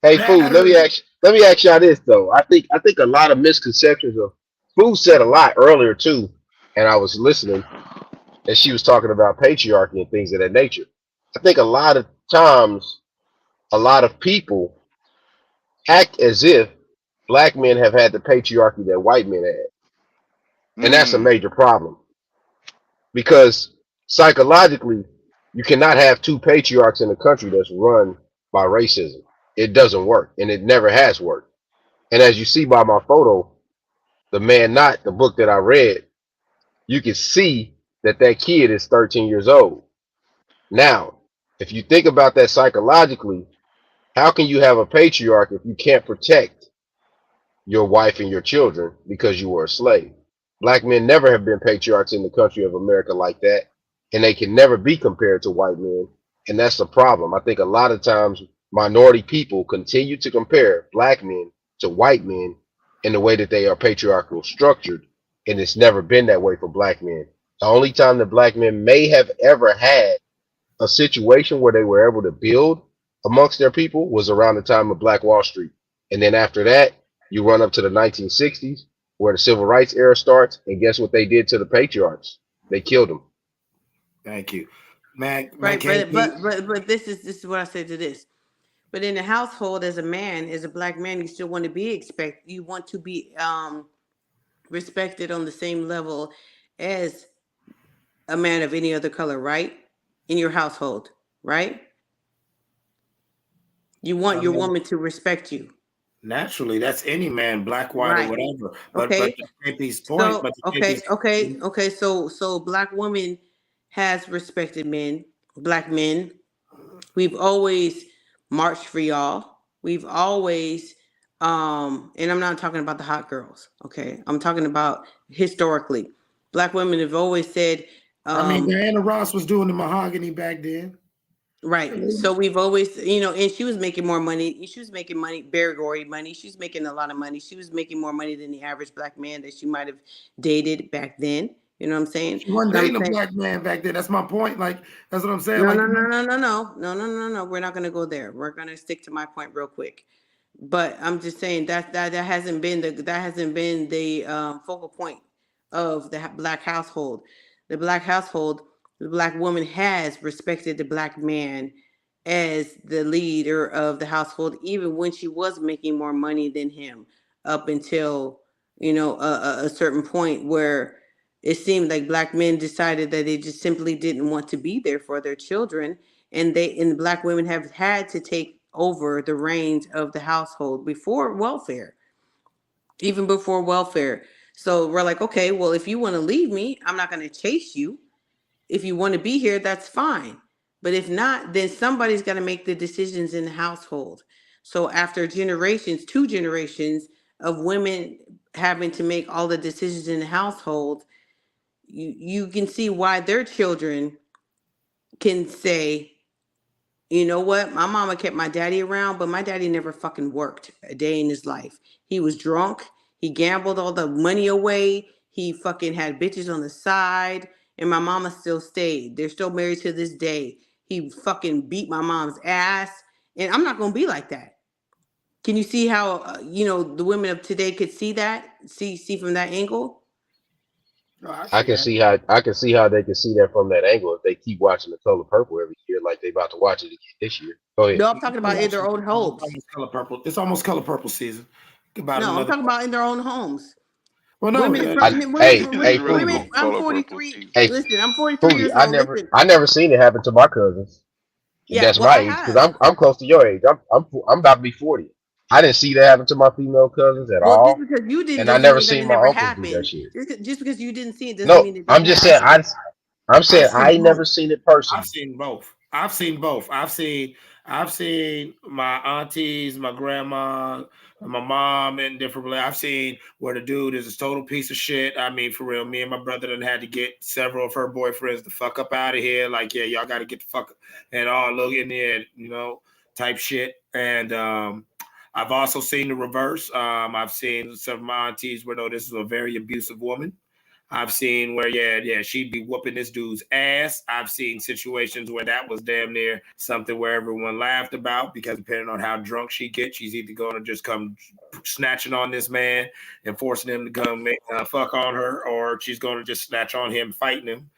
Speaker 18: Hey, food. Let me ask y'all this though. I think a lot of misconceptions of Food said a lot earlier too, and I was listening, and she was talking about patriarchy and things of that nature. I think a lot of times, a lot of people act as if black men have had the patriarchy that white men had, and that's a major problem. Because psychologically, you cannot have two patriarchs in a country that's run by racism. It doesn't work, and it never has worked. And as you see by my photo, The Man Not, the book that I read, you can see that that kid is 13 years old. Now, if you think about that psychologically, how can you have a patriarch if you can't protect your wife and your children because you were a slave? Black men never have been patriarchs in the country of America like that, and they can never be compared to white men, and that's the problem. I think a lot of times minority people continue to compare black men to white men in the way that they are patriarchal structured, and it's never been that way for black men. The only time that black men may have ever had a situation where they were able to build amongst their people was around the time of Black Wall Street. And then after that, you run up to the 1960s, where the civil rights era starts, and guess what they did to the patriarchs? They killed them.
Speaker 17: Thank you, man.
Speaker 6: Right, but this is what I said to this. But in the household, as a man, as a black man, you still want to be expected. You want to be respected on the same level as a man of any other color, right? In your household, right? You want your woman to respect you.
Speaker 17: Naturally, that's any man, black, white,
Speaker 6: Right.
Speaker 17: or whatever. But
Speaker 6: Okay.
Speaker 17: to take these points,
Speaker 6: So, okay. So black women has respected men, black men. We've always marched for y'all. We've always, and I'm not talking about the hot girls, okay? I'm talking about historically. Black women have always said,
Speaker 17: I mean, Diana Ross was doing the mahogany back then.
Speaker 6: right. So we've always, and she was making more money. She was making money, Barry Gordy money. She was making a lot of money. She was making more money than the average black man that she might have dated back then. You know what I'm saying?
Speaker 17: She wasn't
Speaker 6: But I'm
Speaker 17: dating a
Speaker 6: saying,
Speaker 17: black man back then. That's my point. Like, that's what I'm saying.
Speaker 6: no,
Speaker 17: Like,
Speaker 6: no, no, no, no, no, no, no, no, no. We're not going to go there. We're going to stick to my point real quick. But I'm just saying that hasn't been the focal point of the black household. The black household, the black woman has respected the black man as the leader of the household, even when she was making more money than him, up until a certain point where it seemed like black men decided that they just simply didn't want to be there for their children, and the black women have had to take over the reins of the household before welfare, even before welfare. So we're like, okay, well, if you want to leave me, I'm not going to chase you. If you want to be here, that's fine. But if not, then somebody's got to make the decisions in the household. So after generations, 2 generations of women having to make all the decisions in the household, you can see why their children can say, you know what? My mama kept my daddy around, but my daddy never fucking worked a day in his life. He was drunk. He gambled all the money away. He fucking had bitches on the side. And my mama still stayed. They're still married to this day. He fucking beat my mom's ass. And I'm not going to be like that. Can you see how, the women of today could see that? See from that angle?
Speaker 17: No,
Speaker 18: I can see how they can see that from that angle if they keep watching The Color Purple every year, like they about to watch it again this year. Go ahead.
Speaker 6: No, I'm talking about in their own homes.
Speaker 17: Color Purple. It's almost Color Purple season. About
Speaker 6: No, I'm
Speaker 17: another.
Speaker 6: talking about in their own homes.
Speaker 17: Well, no,
Speaker 6: Women,
Speaker 18: Hey,
Speaker 6: women.
Speaker 18: Fooey.
Speaker 6: I'm 43.
Speaker 18: Hey,
Speaker 6: Listen, I'm 43
Speaker 18: Fooey.
Speaker 6: years old. Listen.
Speaker 18: I never seen it happen to my cousins. And
Speaker 6: Yeah,
Speaker 18: that's
Speaker 6: well,
Speaker 18: my
Speaker 6: I
Speaker 18: age because
Speaker 6: have.
Speaker 18: I'm close to your age. I'm about to be 40. I didn't see that happen to my female cousins at
Speaker 6: Well, just
Speaker 18: all,
Speaker 6: because you didn't
Speaker 18: and I
Speaker 6: doesn't
Speaker 18: never
Speaker 6: mean that it
Speaker 18: seen my
Speaker 6: never
Speaker 18: uncles do that
Speaker 6: happened.
Speaker 18: shit.
Speaker 6: Just because you didn't see it doesn't
Speaker 18: No,
Speaker 6: mean it
Speaker 18: I'm
Speaker 6: didn't
Speaker 18: just saying.
Speaker 6: happen.
Speaker 18: I'm saying
Speaker 17: I've seen
Speaker 18: I ain't
Speaker 17: both.
Speaker 18: never seen it personally.
Speaker 17: I've seen both. I've seen my aunties, my grandma, my mom, and different. I've seen where the dude is a total piece of shit. I mean, for real, me and my brother done had to get several of her boyfriends the fuck up out of here. Like, yeah, y'all got to get the fuck and all look in there, type shit. And I've also seen the reverse. I've seen some of my aunties where no, this is a very abusive woman. I've seen where, she'd be whooping this dude's ass. I've seen situations where that was damn near something where everyone laughed about because depending on how drunk she gets, she's either going to just come snatching on this man and forcing him to come make fuck on her, or she's going to just snatch on him, fighting him.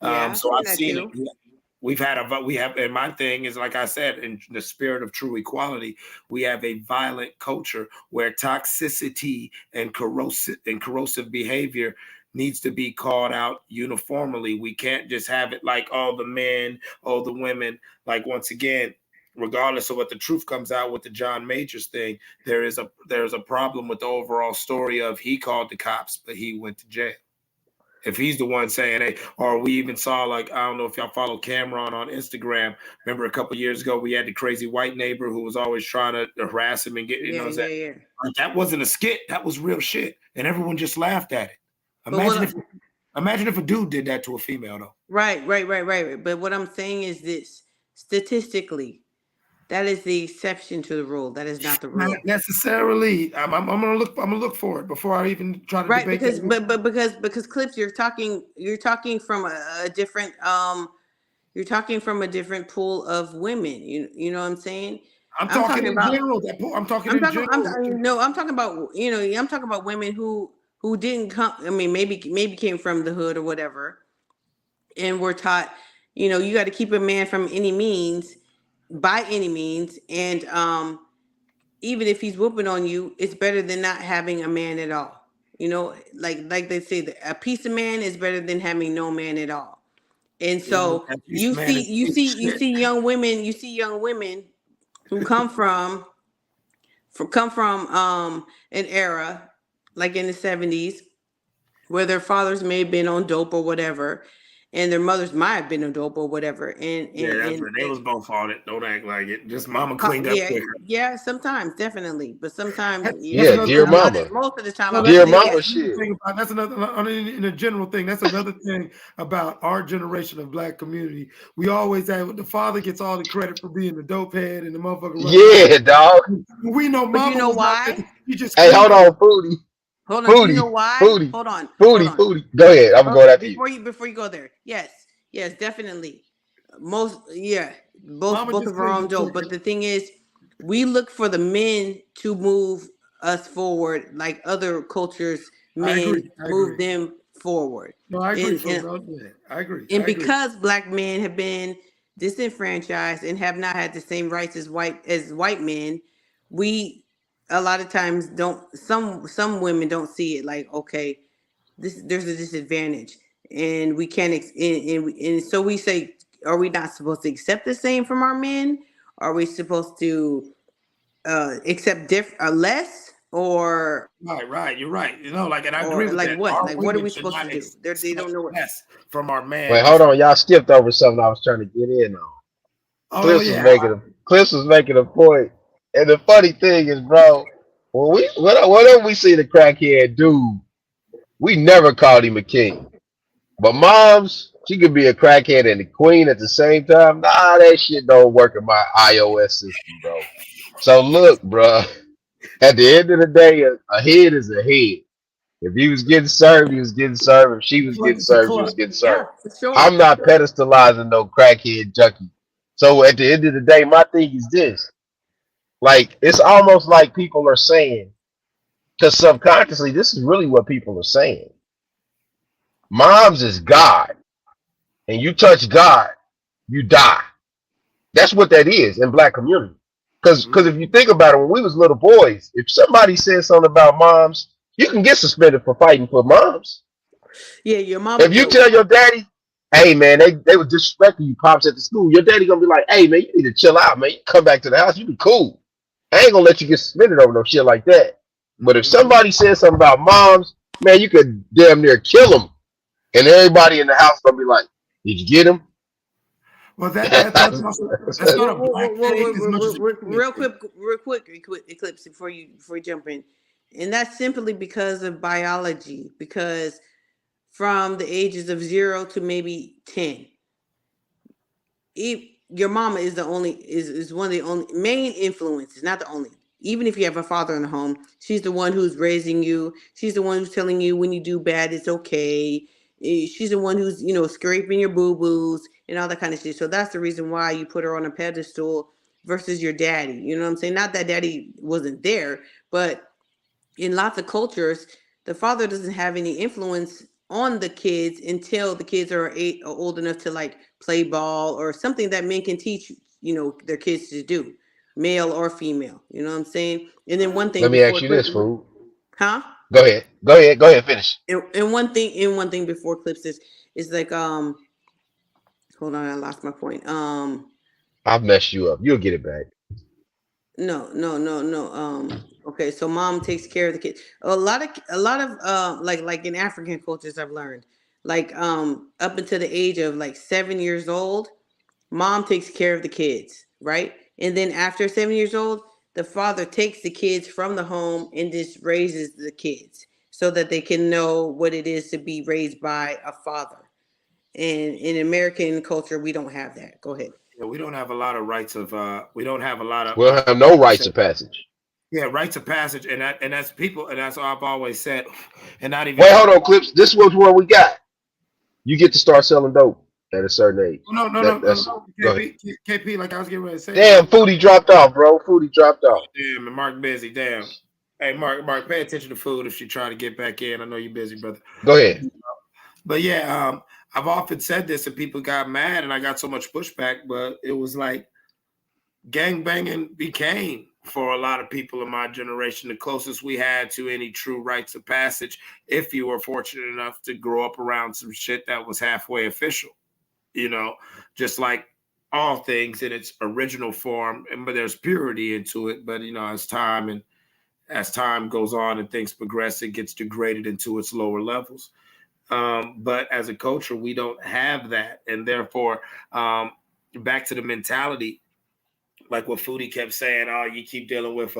Speaker 6: Yeah,
Speaker 17: So I've
Speaker 6: that
Speaker 17: seen
Speaker 6: too.
Speaker 17: it. And my thing is, like I said, in the spirit of true equality, we have a violent culture where toxicity and corrosive behavior needs to be called out uniformly. We can't just have it like all the men, all the women. Like, once again, regardless of what the truth comes out with the John Majors thing, there's a problem with the overall story of he called the cops, but he went to jail. If he's the one saying, hey, or we even saw, like, I don't know if y'all follow Cameron on Instagram. Remember a couple years ago, we had the crazy white neighbor who was always trying to harass him and get,
Speaker 6: Yeah.
Speaker 17: that wasn't a skit. That was real shit. And everyone just laughed at it. Imagine if a dude did that to a female, though.
Speaker 6: Right. But what I'm saying is this: statistically, that is the exception to the rule. That is not the rule.
Speaker 17: Not necessarily. I'm gonna look for it before I even try to
Speaker 6: Right,
Speaker 17: debate
Speaker 6: because
Speaker 17: that.
Speaker 6: because Clips, you're talking from a different you're talking from a different pool of women. You know what I'm saying?
Speaker 17: I'm talking in general. I'm talking in general.
Speaker 6: I'm talking about I'm talking about women who didn't come. I mean, maybe came from the hood or whatever, and were taught, you got to keep a man from any means, by any means, and even if he's whooping on you, it's better than not having a man at all. Like they say, a piece of man is better than having no man at all. And so you see young women who come from an era like in the 70s where their fathers may have been on dope or whatever, and their mothers might have been adult or whatever. And
Speaker 17: Yeah, that's right. They was both on it. Don't act like it. Just mama cleaned up quicker.
Speaker 6: yeah, sometimes definitely, but sometimes
Speaker 18: Yeah, dear mama.
Speaker 6: most of the time,
Speaker 17: Well,
Speaker 6: I
Speaker 18: Dear
Speaker 6: would say
Speaker 18: mama
Speaker 6: yes.
Speaker 18: shit.
Speaker 17: That's another in a general thing. That's another thing about our generation of black community. We always have the father gets all the credit for being the dope head and the motherfucker.
Speaker 18: Yeah, dog.
Speaker 17: We know
Speaker 6: But
Speaker 17: mama
Speaker 6: you know
Speaker 17: was not
Speaker 6: why?
Speaker 17: there. She just
Speaker 18: Hey, hold on, Foodie.
Speaker 6: Hold on. Do you know
Speaker 18: Foodie.
Speaker 6: why?
Speaker 18: Foodie.
Speaker 6: Hold on.
Speaker 18: Foodie. Go ahead. I'm going after you.
Speaker 6: Before you go there. Yes, definitely. Both of our own dope. But the thing is, we look for the men to move us forward, like other cultures, men move them forward.
Speaker 17: No, I agree. I agree.
Speaker 6: And because black men have been disenfranchised and have not had the same rights as white men, we a lot of times don't. Some women don't see it like, okay, there's a disadvantage, and we can't. And so we say, are we not supposed to accept the same from our men? Are we supposed to accept less? Or
Speaker 17: right, you're right. You know, like, and I agree with
Speaker 6: like
Speaker 17: that.
Speaker 6: what?
Speaker 17: Our
Speaker 6: Like what are
Speaker 17: women
Speaker 6: we
Speaker 17: should
Speaker 6: supposed
Speaker 17: not
Speaker 6: to do? They don't know what.
Speaker 17: less from our man.
Speaker 18: Wait, hold on. Y'all skipped over something I was trying to get in on. Clips was making a point. And the funny thing is, bro, whenever we see the crackhead dude, we never called him a king. But moms, she could be a crackhead and a queen at the same time. Nah, that shit don't work in my iOS system, bro. So look, bro, at the end of the day, a head is a head. If he was getting served, he was getting served. If she was getting served, she was getting served.
Speaker 6: Yeah, for sure.
Speaker 18: I'm not pedestalizing no crackhead junkie. So at the end of the day, my thing is this. Like, it's almost like people are saying, because subconsciously, this is really what people are saying. Moms is God. And you touch God, you die. That's what that is in black community. Because if you think about it, when we was little boys, if somebody said something about moms, you can get suspended for fighting for moms.
Speaker 6: Yeah, your mom.
Speaker 18: If you tell your daddy, hey man, they were disrespecting you, pops at the school, your daddy gonna be like, hey man, you need to chill out, man. You come back to the house, you be cool. I ain't gonna let you get suspended over no shit like that. But if somebody says something about moms, man, you could damn near kill them, and everybody in the house gonna be like, did you get him?
Speaker 17: Well, that's not a black thing as much as
Speaker 6: real quick, Eclipse, before you jump in, and that's simply because of biology. Because from the ages of 0 to maybe 10, your mama is the only is one of the only main influences, not the only. Even if you have a father in the home, she's the one who's raising you. She's the one who's telling you when you do bad, it's okay. She's the one who's, scraping your boo-boos and all that kind of shit. So that's the reason why you put her on a pedestal versus your daddy. You know what I'm saying? Not that daddy wasn't there, but in lots of cultures, the father doesn't have any influence on the kids until the kids are old enough to like play ball or something that men can teach, their kids to do, male or female. You know what I'm saying? And then one thing.
Speaker 18: Let me ask you this, fool.
Speaker 6: Huh?
Speaker 18: Go ahead, finish.
Speaker 6: And one thing before clips is like hold on, I lost my point.
Speaker 18: I've messed you up. You'll get it back.
Speaker 6: No. Okay, so mom takes care of the kids. A lot of like in African cultures, I've learned, like up until the age of like 7 years old, mom takes care of the kids, right? And then after 7 years old, the father takes the kids from the home and just raises the kids so that they can know what it is to be raised by a father. And in American culture, we don't have that. Go ahead.
Speaker 17: Yeah, we don't have a lot of rights of we don't have a lot of
Speaker 18: we don't have no rites of passage.
Speaker 17: Yeah, rites of passage, and that's people, and that's what I've always said. And not even
Speaker 18: wait, hold on, Clips. This was what we got. You get to start selling dope at a certain age.
Speaker 17: No. KP, like I was getting ready to say.
Speaker 18: Damn, Foodie dropped off, bro. Foodie dropped off.
Speaker 17: Damn, and Mark busy. Damn. Hey, Mark, pay attention to Food if you try to get back in. I know you're busy, brother.
Speaker 18: Go ahead.
Speaker 17: But yeah, I've often said this, and people got mad, and I got so much pushback. But it was like gangbanging became, for a lot of people in my generation, the closest we had to any true rites of passage, if you were fortunate enough to grow up around some shit that was halfway official, just like all things in its original form, but there's purity into it. But as time goes on and things progress, it gets degraded into its lower levels. But as a culture, we don't have that. And therefore, back to the mentality, like what Foodie kept saying, oh, you keep dealing with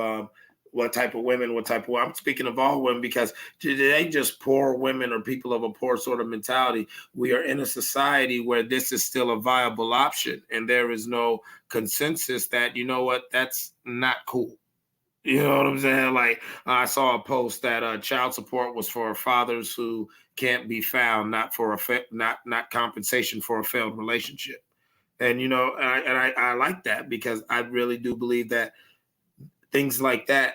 Speaker 17: what type of women, I'm speaking of all women, because they ain't just poor women or people of a poor sort of mentality. We are in a society where this is still a viable option, and there is no consensus that, you know what, that's not cool. You know what I'm saying? Like, I saw a post that child support was for fathers who can't be found, not for not compensation for a failed relationship. And, you know, I like that, because I really do believe that things like that,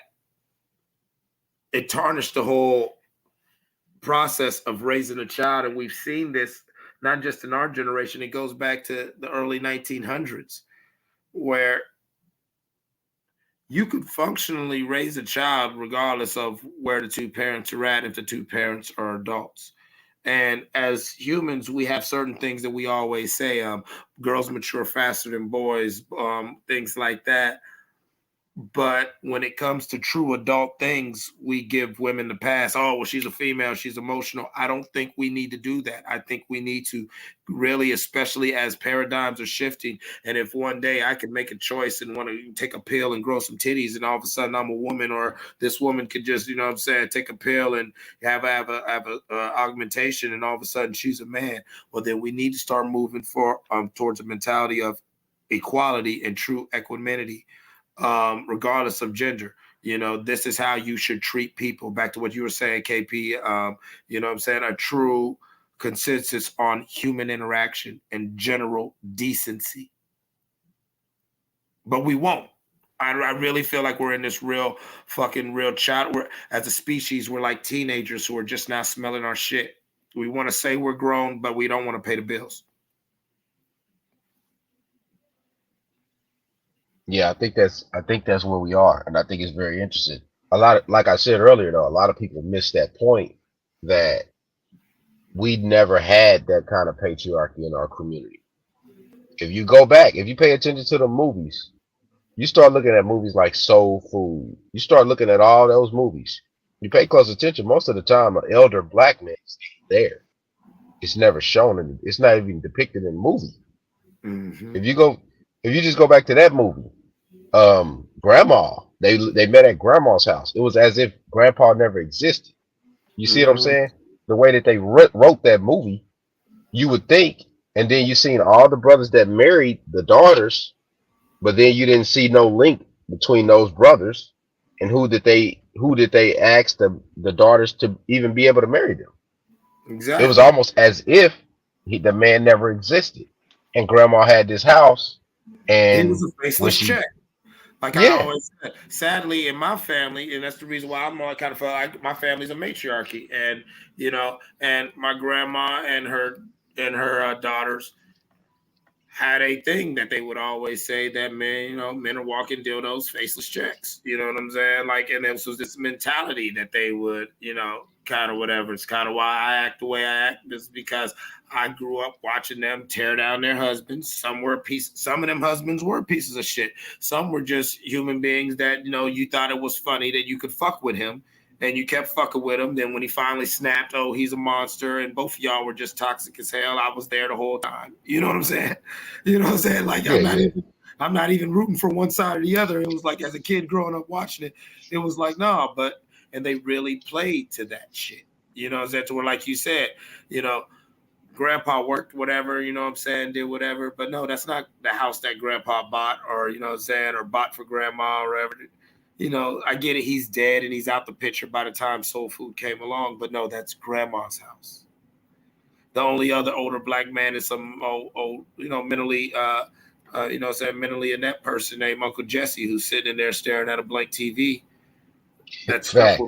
Speaker 17: it tarnished the whole process of raising a child. And we've seen this not just in our generation, it goes back to the early 1900s, where you could functionally raise a child regardless of where the two parents are at, if the two parents are adults. And as humans, we have certain things that we always say, girls mature faster than boys, things like that. But when it comes to true adult things, we give women the pass. Oh, well, she's a female, she's emotional. I don't think we need to do that. I think we need to really, especially as paradigms are shifting. And if one day I could make a choice and want to take a pill and grow some titties, and all of a sudden I'm a woman, or this woman could just, you know what I'm saying, take a pill and have a augmentation, and all of a sudden she's a man. Well, then we need to start moving towards a mentality of equality and true equanimity. Regardless of gender, you know, this is how you should treat people. Back to what you were saying, KP, you know what I'm saying? A true consensus on human interaction and general decency. But we won't. I really feel like we're in this real chat. We're, as a species, we're like teenagers who are just now smelling our shit. We want to say we're grown, but we don't want to pay the bills.
Speaker 18: Yeah, I think that's where we are, and I think it's very interesting. Like I said earlier, though, a lot of people miss that point that we never had that kind of patriarchy in our community. If you go back, if you pay attention to the movies, you start looking at movies like Soul Food. You start looking at all those movies. You pay close attention. Most of the time, an elder black man is there. It's never shown, it's not even depicted in the movie.
Speaker 17: Mm-hmm.
Speaker 18: If you just go back to that movie, grandma, they met at grandma's house. It was as if grandpa never existed. You see what I'm saying? The way that they wrote that movie, you would think, and then you seen all the brothers that married the daughters, but then you didn't see no link between those brothers, and who did they ask the daughters to even be able to marry them?
Speaker 17: Exactly.
Speaker 18: It was almost as if the man never existed, and grandma had this house, and
Speaker 17: he was a faceless check. Like I always said, sadly, in my family, and that's the reason why I'm kind of like, my family's a matriarchy, and you know, and my grandma and her daughters had a thing that they would always say that men are walking dildos, faceless checks. You know what I'm saying? Like, and this was this mentality that they would, kind of whatever. It's kind of why I act the way I act, is because I grew up watching them tear down their husbands. Some of them husbands were pieces of shit. Some were just human beings that, you thought it was funny that you could fuck with him, and you kept fucking with him. Then when he finally snapped, oh, he's a monster, and both of y'all were just toxic as hell. I was there the whole time. You know what I'm saying? You know what I'm saying? Like, I'm not even rooting for one side or the other. It was like, as a kid growing up watching it, it was like, nah, and they really played to that shit. You know what I'm saying? To where, like you said, grandpa worked whatever, you know what I'm saying, did whatever. But no, that's not the house that grandpa bought, or, you know what I'm saying, or bought for grandma or whatever. I get it. He's dead and he's out the picture by the time Soul Food came along. But no, that's grandma's house. The only other older black man is some old mentally, mentally inept person named Uncle Jesse, who's sitting in there staring at a blank TV. That's stuff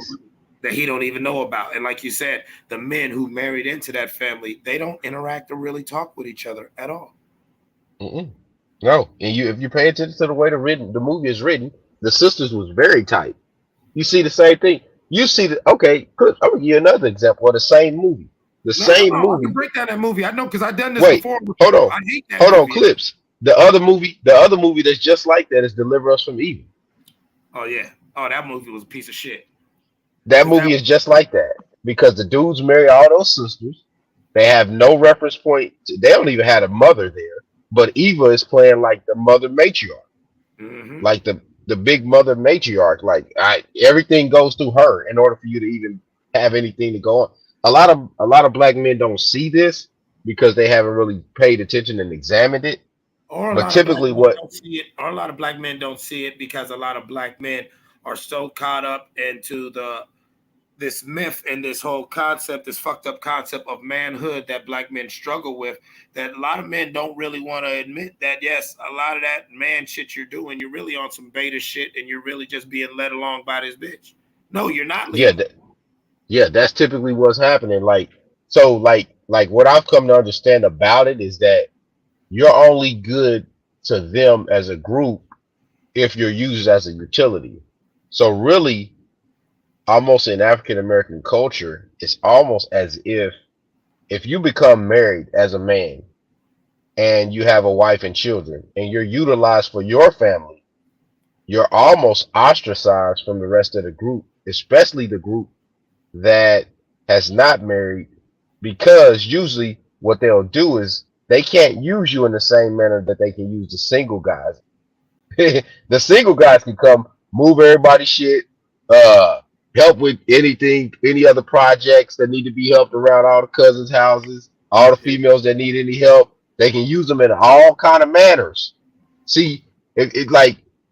Speaker 17: that he don't even know about. And like you said, the men who married into that family, they don't interact or really talk with each other at all.
Speaker 18: Mm-mm. No, and if you pay attention to the way the movie is written, the sisters was very tight. You see the same thing. You see I'm gonna give you another example of the same movie. Same movie.
Speaker 1: I can break down that movie. I know, because I've done this before.
Speaker 18: Hold on.
Speaker 1: I hate that
Speaker 18: hold
Speaker 1: movie.
Speaker 18: on, Clips. The other movie that's just like that is Deliver Us from Evil.
Speaker 17: Oh yeah. Oh, that movie was a piece of shit.
Speaker 18: That movie is just like that, because the dudes marry all those sisters, They have no reference point. They don't even have a mother there. But Eva is playing like the mother matriarch,
Speaker 17: Mm-hmm.
Speaker 18: like the big mother matriarch. Like everything goes through her in order for you to even have anything to go on. A lot of black men don't see this because they haven't really paid attention and examined it.
Speaker 17: Or a
Speaker 18: But
Speaker 17: lot of black
Speaker 18: typically,
Speaker 17: men
Speaker 18: what
Speaker 17: don't see it. Or a lot of black men don't see it because a lot of black men are so caught up into this myth and this whole concept, this fucked up concept of manhood that black men struggle with, that a lot of men don't really want to admit that, yes, a lot of that man shit you're doing, you're really on some beta shit and you're really just being led along by this bitch. No, you're not,
Speaker 18: yeah,
Speaker 17: Leo.
Speaker 18: that's typically what's happening. Like what I've come to understand about it is that you're only good to them as a group if you're used as a utility. So really, almost in African American culture, it's almost as if you become married as a man and you have a wife and children and you're utilized for your family, you're almost ostracized from the rest of the group, especially the group that has not married, because usually what they'll do is they can't use you in the same manner that they can use the single guys. The single guys can come move everybody's shit, uh, help with anything, any other projects that need to be helped around all the cousins' houses, all the females that need any help. They can use them in all kind of manners. See, it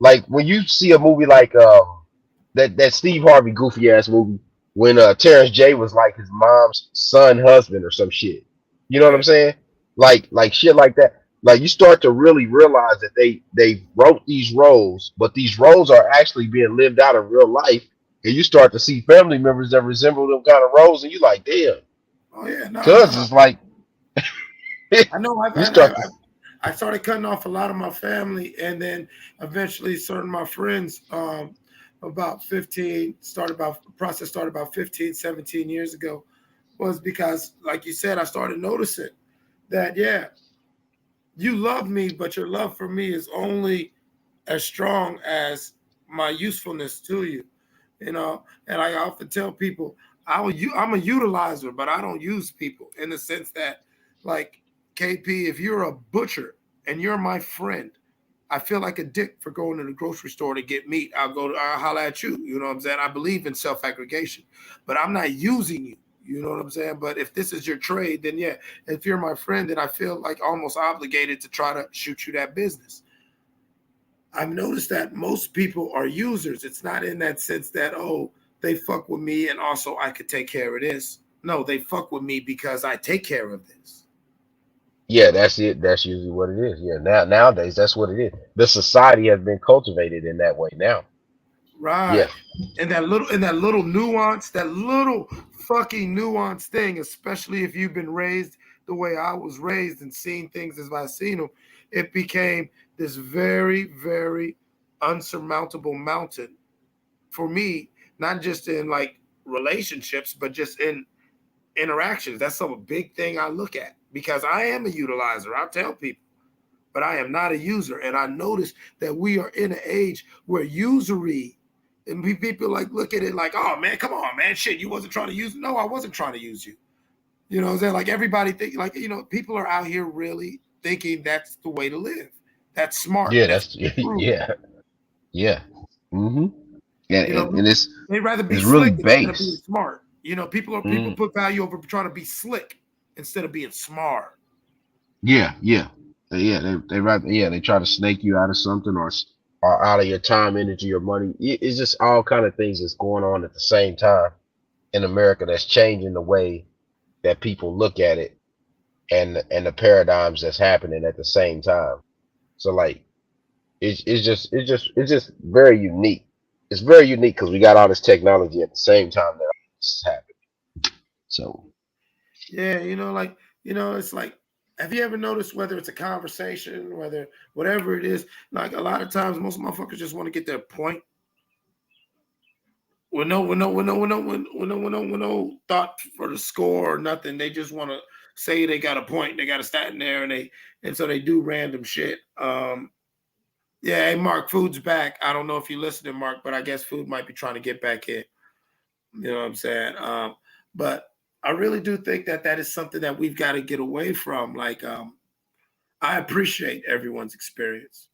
Speaker 18: like when you see a movie like that Steve Harvey goofy ass movie when Terrence J was like his mom's son husband or some shit. You know what I'm saying? Like shit like that. Like you start to really realize that they wrote these roles, but these roles are actually being lived out in real life, and you start to see family members that resemble them kind of roles, and you like, damn.
Speaker 17: Oh yeah, no,
Speaker 18: Cause it's like
Speaker 17: I know.
Speaker 18: you start to
Speaker 17: I started cutting off a lot of my family, and then eventually certain of my friends. About 15 started about process started about 15, 17 years ago, was because, like you said, I started noticing that you love me, but your love for me is only as strong as my usefulness to you. And I often tell people I'm a utilizer, but I don't use people, in the sense that, like, KP, if you're a butcher and you're my friend, I feel like a dick for going to the grocery store to get meat. I'll holler at you. You know what I'm saying? I believe in self-aggregation, but I'm not using you. You know what I'm saying? But if this is your trade, then yeah, if you're my friend, then I feel like almost obligated to try to shoot you that business. I've noticed that most people are users. It's not in that sense that, oh, they fuck with me and also I could take care of this. No, they fuck with me because I take care of this.
Speaker 18: yeah, that's it. That's usually what it is. Yeah, nowadays that's what it is. The society has been cultivated in that way now.
Speaker 17: Right.
Speaker 18: Yeah.
Speaker 17: And that little nuance, that little fucking nuance thing, especially if you've been raised the way I was raised and seen things as I've seen them, it became this very, very unsurmountable mountain for me, not just in like relationships, but just in interactions. That's a big thing I look at, because I am a utilizer. I tell people, but I am not a user. And I notice that we are in an age where usury, and people like look at it like, oh man, come on, man, shit, you wasn't trying to use. No, I wasn't trying to use you. You know what I'm saying? Like everybody think, like, people are out here really thinking that's the way to live. That's smart.
Speaker 18: Yeah,
Speaker 17: That's
Speaker 18: that's
Speaker 17: true.
Speaker 18: yeah. Mm-hmm. And,
Speaker 17: You
Speaker 18: and,
Speaker 17: know,
Speaker 18: and it's
Speaker 17: they'd rather be
Speaker 18: it's really
Speaker 17: slick instead of being
Speaker 18: based.
Speaker 17: smart. People
Speaker 18: Mm,
Speaker 17: put value over trying to be slick instead of being smart.
Speaker 18: yeah. They rather they try to snake you out of something, or out of your time, energy, or money. It's just all kind of things that's going on at the same time in America that's changing the way that people look at it, and the paradigms that's happening at the same time. So like it's just very unique. It's very unique because we got all this technology at the same time that all this is happening. So
Speaker 17: Yeah, it's like, have you ever noticed, whether it's a conversation, whether whatever it is, like a lot of times most motherfuckers just want to get their point with no thought for the score or nothing. They just want to say they got a point, they got a stat in there, and so they do random shit. Yeah, hey Mark, Food's back. I don't know if you listening, Mark, but I guess Food might be trying to get back in. You know what I'm saying? But I really do think that that is something that we've got to get away from. Like, I appreciate everyone's experience.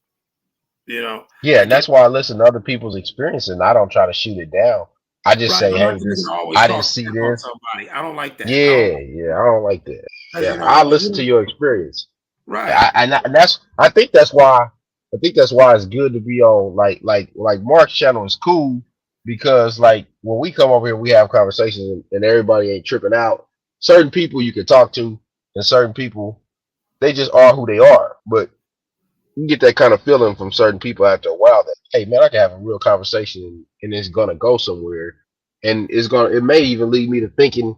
Speaker 17: You know,
Speaker 18: Yeah, and
Speaker 17: like
Speaker 18: that's why I listen to other people's experience and I don't try to shoot it down. I just
Speaker 17: right.
Speaker 18: say,
Speaker 17: I'm not
Speaker 18: hey,
Speaker 17: the nigga
Speaker 18: this
Speaker 17: to always
Speaker 18: I didn't
Speaker 17: talk
Speaker 18: see
Speaker 17: shit on
Speaker 18: this.
Speaker 17: somebody. I don't like that. I don't
Speaker 18: Yeah,
Speaker 17: like
Speaker 18: yeah, I don't like that.
Speaker 17: because
Speaker 18: Yeah,
Speaker 17: you know,
Speaker 18: I
Speaker 17: like
Speaker 18: listen to your experience.
Speaker 17: right.
Speaker 18: And that's I think that's why it's good to be on like Mark's channel is cool because like when we come over here we have conversations and everybody ain't tripping out. Certain people you can talk to and certain people they just are who they are. But you get that kind of feeling from certain people after a while that hey man I can have a real conversation and it's gonna go somewhere and it may even lead me to thinking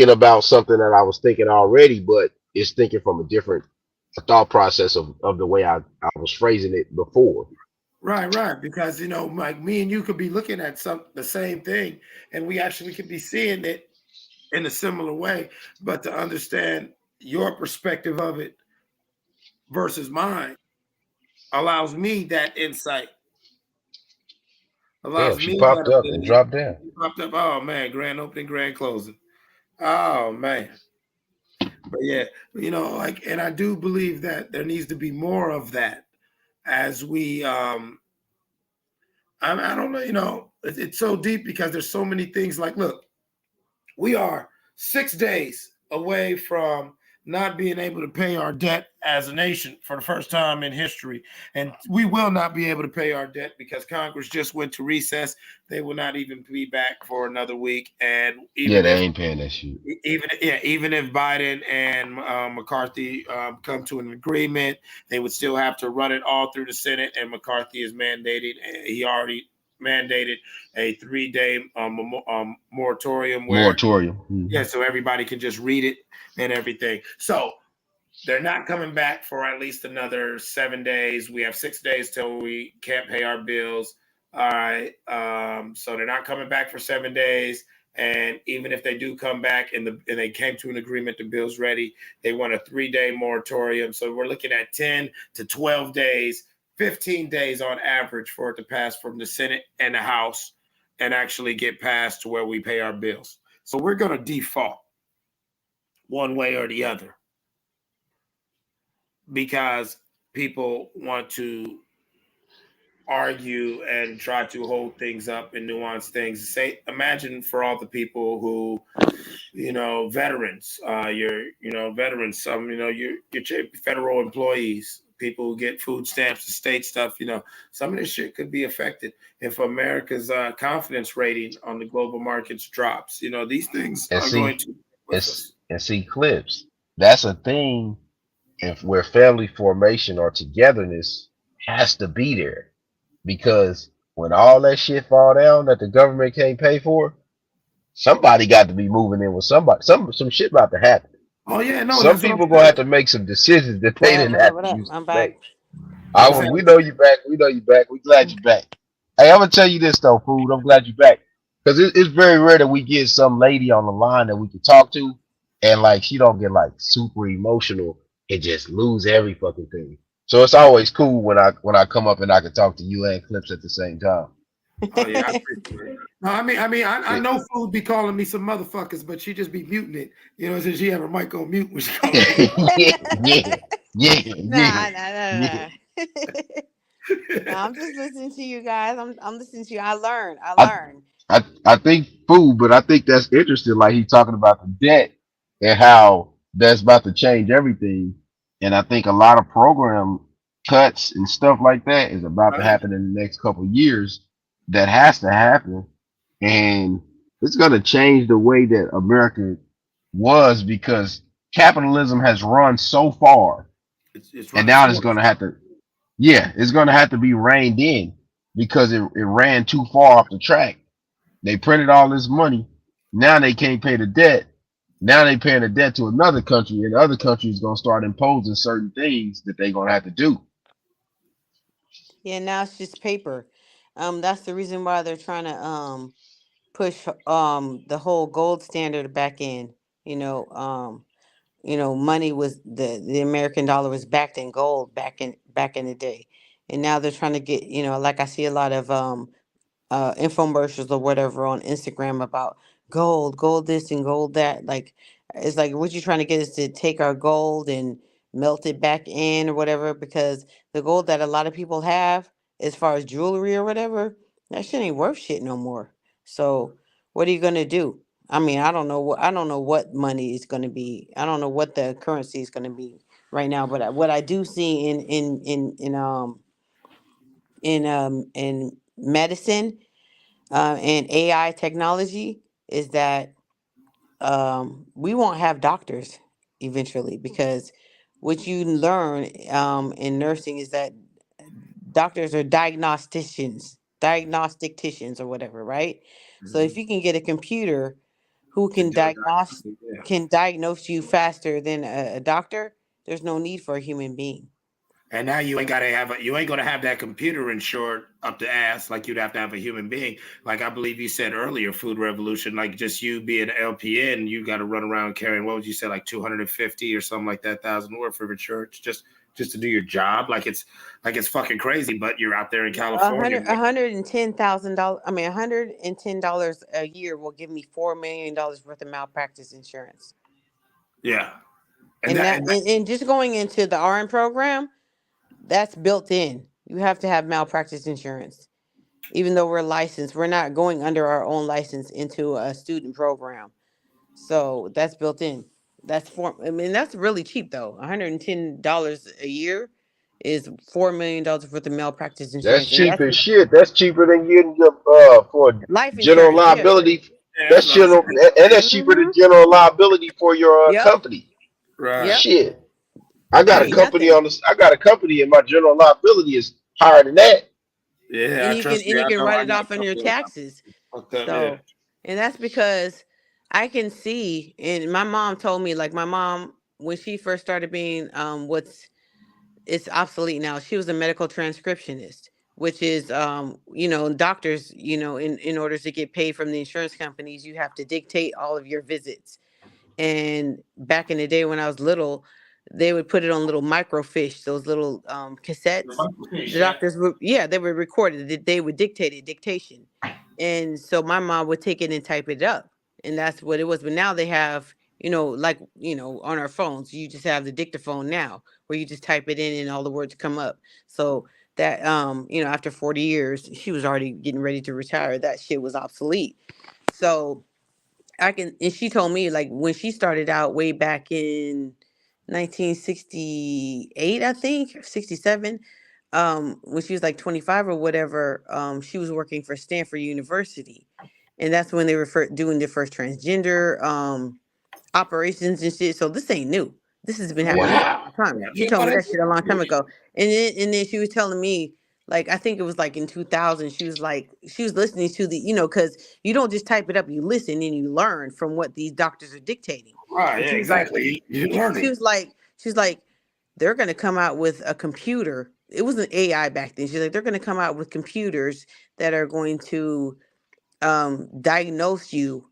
Speaker 18: about something that I was thinking already, but it's thinking from a different thought process of the way I was phrasing it before.
Speaker 17: Right, right. Because you know, like me and you could be looking at the same thing, and we actually could be seeing it in a similar way. But to understand your perspective of it versus mine allows me that insight,
Speaker 18: Damn,
Speaker 17: allows
Speaker 18: she
Speaker 17: me
Speaker 18: popped
Speaker 17: that
Speaker 18: up and
Speaker 17: ability.
Speaker 18: dropped down.
Speaker 17: Popped up. Oh man, grand opening, grand closing. Oh man. But yeah, you know, like, and I do believe that there needs to be more of that as we I don't know, you know, it's so deep because there's so many things like, look, we are 6 days away from not being able to pay our debt as a nation for the first time in history. And we will not be able to pay our debt because Congress just went to recess. They will not even be back for another week. And
Speaker 18: Yeah,
Speaker 17: even
Speaker 18: they
Speaker 17: if
Speaker 18: ain't paying that shit.
Speaker 17: even if Biden and McCarthy come to an agreement, they would still have to run it all through the Senate. And McCarthy is mandated; he already mandated a 3-day moratorium where,
Speaker 18: Moratorium.
Speaker 17: yeah, so everybody can just read it and everything. So they're not coming back for at least another 7 days. We have 6 days till we can't pay our bills. All right. So they're not coming back for 7 days. And even if they do come back and they came to an agreement, the bill's ready, they want a 3-day moratorium. So we're looking at 10 to 12 days, 15 days on average for it to pass from the Senate and the House and actually get passed to where we pay our bills. So we're going to default one way or the other because people want to argue and try to hold things up and nuance things. Say, imagine for all the people who, you know, veterans, veterans, some, you know, your federal employees, people who get food stamps, the state stuff, you know, some of this shit could be affected if America's confidence rating on the global markets drops. You know, these things
Speaker 18: And
Speaker 17: are going
Speaker 18: see,
Speaker 17: to with us.
Speaker 18: clips. That's a thing if where family formation or togetherness has to be there. Because when all that shit fall down that the government can't pay for, somebody got to be moving in with somebody. Some shit about to happen.
Speaker 17: Oh yeah, no,
Speaker 18: Some
Speaker 17: that's what I'm
Speaker 18: people gonna
Speaker 17: saying.
Speaker 18: have to make some decisions that
Speaker 6: What
Speaker 18: they
Speaker 6: up?
Speaker 18: didn't
Speaker 6: What up?
Speaker 18: have
Speaker 6: What
Speaker 18: to
Speaker 6: up?
Speaker 18: use to
Speaker 6: I'm
Speaker 18: make.
Speaker 6: back.
Speaker 17: I'm saying,
Speaker 18: We know you back. We know you back. We glad you back. Hey, I'm gonna tell you this though, food. I'm glad you back because it's very rare that we get some lady on the line that we can talk to, and like she don't get like super emotional and just lose every fucking thing. So it's always cool when I come up and I can talk to you and Clips at the same time.
Speaker 17: oh yeah, I appreciate it. No, I
Speaker 18: Yeah,
Speaker 17: know food be calling me some motherfuckers, but she just be muting it. You know, since she have her mic on mute when she calling me.
Speaker 18: yeah, yeah, yeah, yeah,
Speaker 6: Nah, nah, nah,
Speaker 18: yeah.
Speaker 6: nah. No, I'm just listening to you guys. I'm listening to you. I learn. I
Speaker 18: I,
Speaker 6: learn.
Speaker 18: I think food, but I think that's interesting. Like he's talking about the debt and how that's about to change everything. And I think a lot of program cuts and stuff like that is about to
Speaker 17: Right.
Speaker 18: happen in the next couple of years. That has to happen, and it's going to change the way that America was because capitalism has run so far,
Speaker 17: It's
Speaker 18: and
Speaker 17: running its
Speaker 18: now it's
Speaker 17: course.
Speaker 18: going to have to, yeah, it's going to have to be reined in because it ran too far off the track. They printed all this money. Now they can't pay the debt. Now they paying the debt to another country, and the other country is gonna start imposing certain things that they're gonna have to do.
Speaker 6: Yeah, now it's just paper. That's the reason why they're trying to push the whole gold standard back in. Money was the American dollar was backed in gold back in the day, and now they're trying to get like I see a lot of infomercials or whatever on Instagram about gold this and gold that. Like, it's like what you're trying to get is to take our gold and melt it back in or whatever. Because the gold that a lot of people have, as far as jewelry or whatever, that shit ain't worth shit no more. So what are you gonna do? I mean, I don't know what money is gonna be. I don't know what the currency is gonna be right now. But what I do see in medicine and AI technology is that we won't have doctors eventually, because what you learn in nursing is that doctors are diagnosticians or whatever, right? So if you can get a computer who
Speaker 17: To
Speaker 6: can
Speaker 17: do it, yeah.
Speaker 6: diagnose you faster than a doctor, there's no need for a human being.
Speaker 17: And now you ain't gonna have that computer insured up the ass like you'd have to have a human being. Like I believe you said earlier, food revolution, like just you being LPN, you got to run around carrying, what would you say, like 250 or something like that thousand worth of insurance just to do your job. Like it's fucking crazy, but you're out there in California.
Speaker 6: $110,000. I mean, $110 a year will give me $4 million worth of malpractice insurance.
Speaker 17: Yeah.
Speaker 6: And just going into the RN program, that's built in. You have to have malpractice insurance. Even though we're licensed, we're not going under our own license into a student program. So that's built in. I mean, that's really cheap though. $110 a year is $4 million worth of malpractice
Speaker 18: That's
Speaker 6: insurance. And
Speaker 18: cheap
Speaker 6: that's
Speaker 18: as shit. That's cheaper than getting your for
Speaker 6: life
Speaker 18: general
Speaker 6: insurance, yeah.
Speaker 18: liability.
Speaker 17: Yeah,
Speaker 18: That's general, and that's cheaper than general liability for your
Speaker 6: Yep.
Speaker 18: company.
Speaker 17: Right.
Speaker 6: Yep.
Speaker 18: Shit, I got
Speaker 6: That
Speaker 18: a
Speaker 6: ain't
Speaker 18: company
Speaker 6: nothing.
Speaker 18: on this. I got a company, and my general liability is higher than that.
Speaker 17: Yeah,
Speaker 6: And you can write it off on your taxes.
Speaker 17: Fucked up, yeah.
Speaker 6: So, and that's because I can see, and my mom told me, like my mom, when she first started being it's obsolete now. She was a medical transcriptionist, which is doctors, in order to get paid from the insurance companies, you have to dictate all of your visits. And back in the day when I was little, they would put it on little microfiche, those little cassettes. The doctors would, they would record it. They would dictate it, dictation. And so my mom would take it and type it up. And that's what it was. But now they have, on our phones, you just have the dictaphone now where you just type it in and all the words come up. So that, after 40 years, she was already getting ready to retire. That shit was obsolete. So and she told me, like, when she started out way back in 1968, I think 67, when she was like 25 or whatever, she was working for Stanford University, and that's when they were doing their first transgender operations and shit. So this ain't new. This has been happening for a long time. She told me that shit a long time ago. And then she was telling me, like, I think it was like in 2000, she was listening to the, because you don't just type it up, you listen and you learn from what these doctors are dictating.
Speaker 17: Right, yeah,
Speaker 6: She was like,
Speaker 17: exactly. You learn
Speaker 6: she
Speaker 17: it.
Speaker 6: was like, they're gonna come out with a computer. It wasn't AI back then. She's like, they're gonna come out with computers that are going to diagnose you,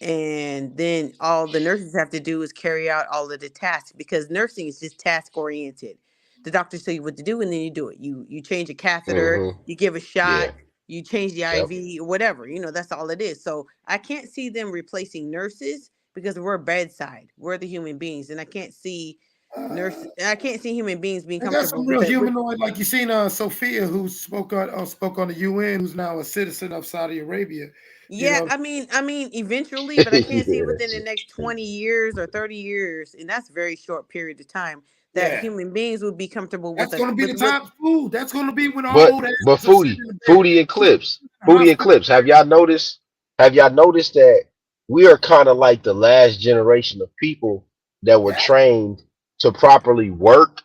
Speaker 6: and then all the nurses have to do is carry out all of the tasks, because nursing is just task oriented. The doctors tell you what to do and then you do it. You change a catheter, you give a shot, you change the IV, whatever, that's all it is. So I can't see them replacing nurses, because we're bedside, we're the human beings, and I can't see human beings being
Speaker 12: They got
Speaker 6: comfortable
Speaker 12: some
Speaker 6: with
Speaker 12: real
Speaker 6: it.
Speaker 12: humanoid, like you seen Sophia, who spoke on the UN, who's now a citizen of Saudi Arabia.
Speaker 6: Yeah, I mean, eventually, but I can't see within the next 20 years or 30 years, and that's a very short period of time, that human beings would be comfortable with
Speaker 12: That's going to be the time of food. That's going to be when all
Speaker 18: But
Speaker 12: old
Speaker 18: but
Speaker 12: asses are sitting in the bed.
Speaker 18: Foodie Eclipse. Have y'all noticed? That we are kind of like the last generation of people that were trained to properly work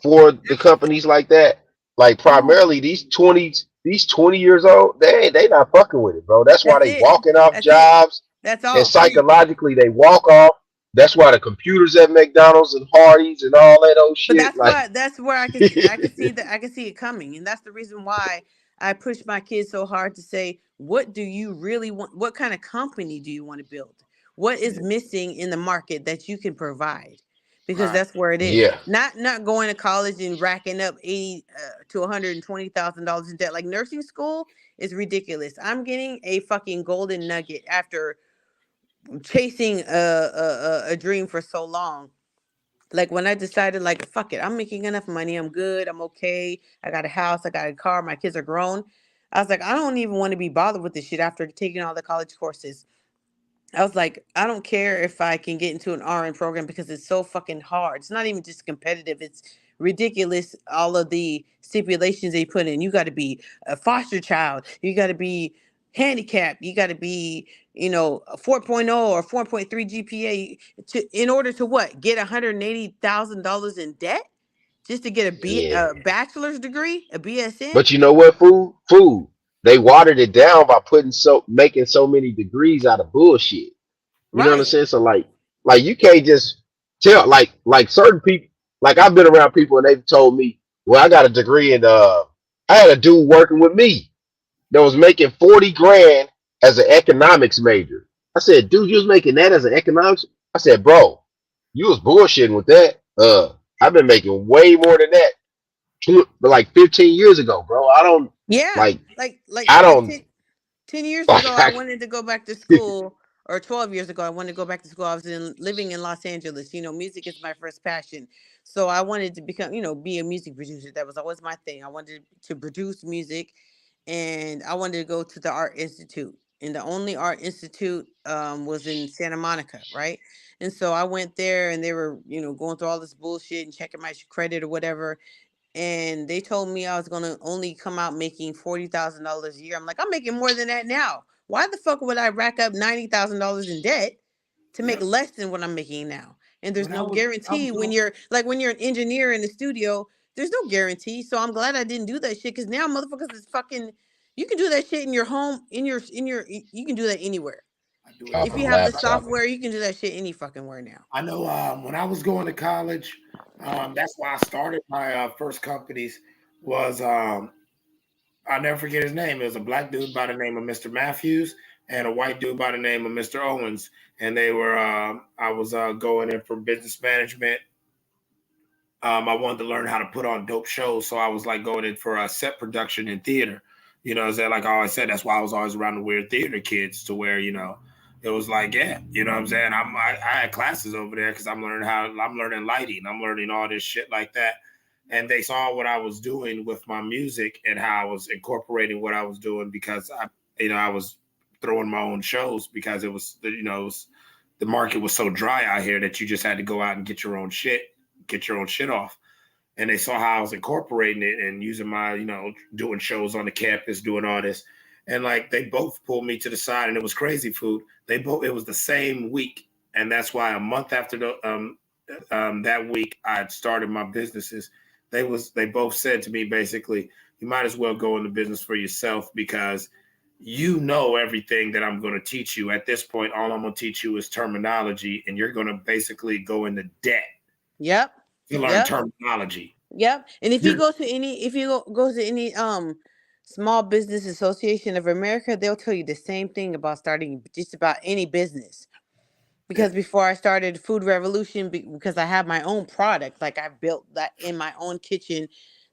Speaker 18: for the companies like that? Like primarily these 20 years old, they not fucking with it, bro. That's why they walking off jobs,
Speaker 6: That's
Speaker 18: and
Speaker 6: all.
Speaker 18: psychologically they walk off. That's why the computers at McDonald's and Hardee's and all that old
Speaker 6: But
Speaker 18: shit.
Speaker 6: that's where I can see it coming, and that's the reason why I push my kids so hard to say, what do you really want? What kind of company do you want to build? What is missing in the market that you can provide? Because that's where it is.
Speaker 18: Yeah.
Speaker 6: Not going to college and racking up $80,000 to $120,000 in debt. Like nursing school is ridiculous. I'm getting a fucking golden nugget after chasing a dream for so long. Like when I decided, like, fuck it, I'm making enough money, I'm good, I'm okay, I got a house, I got a car, my kids are grown. I was like, I don't even want to be bothered with this shit after taking all the college courses. I was like, I don't care if I can get into an RN program because it's so fucking hard. It's not even just competitive. It's ridiculous. All of the stipulations they put in. You got to be a foster child. You got to be handicapped. You got to be, a 4.0 or 4.3 GPA in order to what? Get $180,000 in debt just to get
Speaker 18: Yeah.
Speaker 6: a bachelor's degree, a BSN?
Speaker 18: But you know what, food. They watered it down by making so many degrees out of bullshit. You know what I'm
Speaker 6: Right.
Speaker 18: saying? So like you can't just tell like certain people. Like I've been around people and they've told me, well, I got a degree in I had a dude working with me that was making 40 grand as an economics major. I said, dude, you was making that as an economics? I said, bro, you was bullshitting with that. I've been making way more than that like 15 years ago, bro. I don't
Speaker 6: Yeah.
Speaker 18: like
Speaker 6: Like
Speaker 18: I
Speaker 6: like
Speaker 18: don't
Speaker 6: 10 years ago, I
Speaker 18: like
Speaker 6: wanted to go back to school, or 12 years ago, I wanted to go back to school. I was living in Los Angeles. Music is my first passion. So I wanted to become, be a music producer. That was always my thing. I wanted to produce music, and I wanted to go to the Art Institute. And the only art institute was in Santa Monica, right? And so I went there, and they were, going through all this bullshit and checking my credit or whatever, and they told me I was gonna only come out making $40,000 a year. I'm like, I'm making more than that now. Why the fuck would I rack up $90,000 in debt to make
Speaker 12: Yep.
Speaker 6: less than what I'm making now? And there's
Speaker 12: When
Speaker 6: no
Speaker 12: I was
Speaker 6: guarantee when you're an engineer in the studio. There's no guarantee. So I'm glad I didn't do that shit, because now motherfuckers is fucking. You can do that shit in your home, You can do that anywhere.
Speaker 12: I do it
Speaker 18: off
Speaker 6: If
Speaker 12: on
Speaker 18: a
Speaker 6: you
Speaker 12: my
Speaker 6: have the
Speaker 18: laptop.
Speaker 6: software, you can do that shit any fucking where now.
Speaker 12: I know when I was going to college, that's why I started my first companies was I'll never forget his name. It was a black dude by the name of Mr. Matthews and a white dude by the name of Mr. Owens. And they were I was going in for business management. I wanted to learn how to put on dope shows. So I was like going in for a set production in theater. Like I always said, that's why I was always around the weird theater kids, to where, it was like, yeah, you know what I'm saying? I had classes over there because I'm learning lighting. I'm learning all this shit like that. And they saw what I was doing with my music and how I was incorporating what I was doing, because I was throwing my own shows, because it was, the market was so dry out here that you just had to go out and get your own shit off. And they saw how I was incorporating it and using my, doing shows on the campus, doing all this. And like they both pulled me to the side, and it was crazy, food. It was the same week. And that's why a month after that week I had started my businesses. They both said to me, basically, you might as well go into business for yourself, because everything that I'm going to teach you. At this point, all I'm going to teach you is terminology, and you're going to basically go into debt.
Speaker 6: Yep.
Speaker 12: You learn terminology.
Speaker 6: Yep. And if you go to any small business association of America, they'll tell you the same thing about starting just about any business. Because before I started Food Revolution, because I have my own product, like I built that in my own kitchen,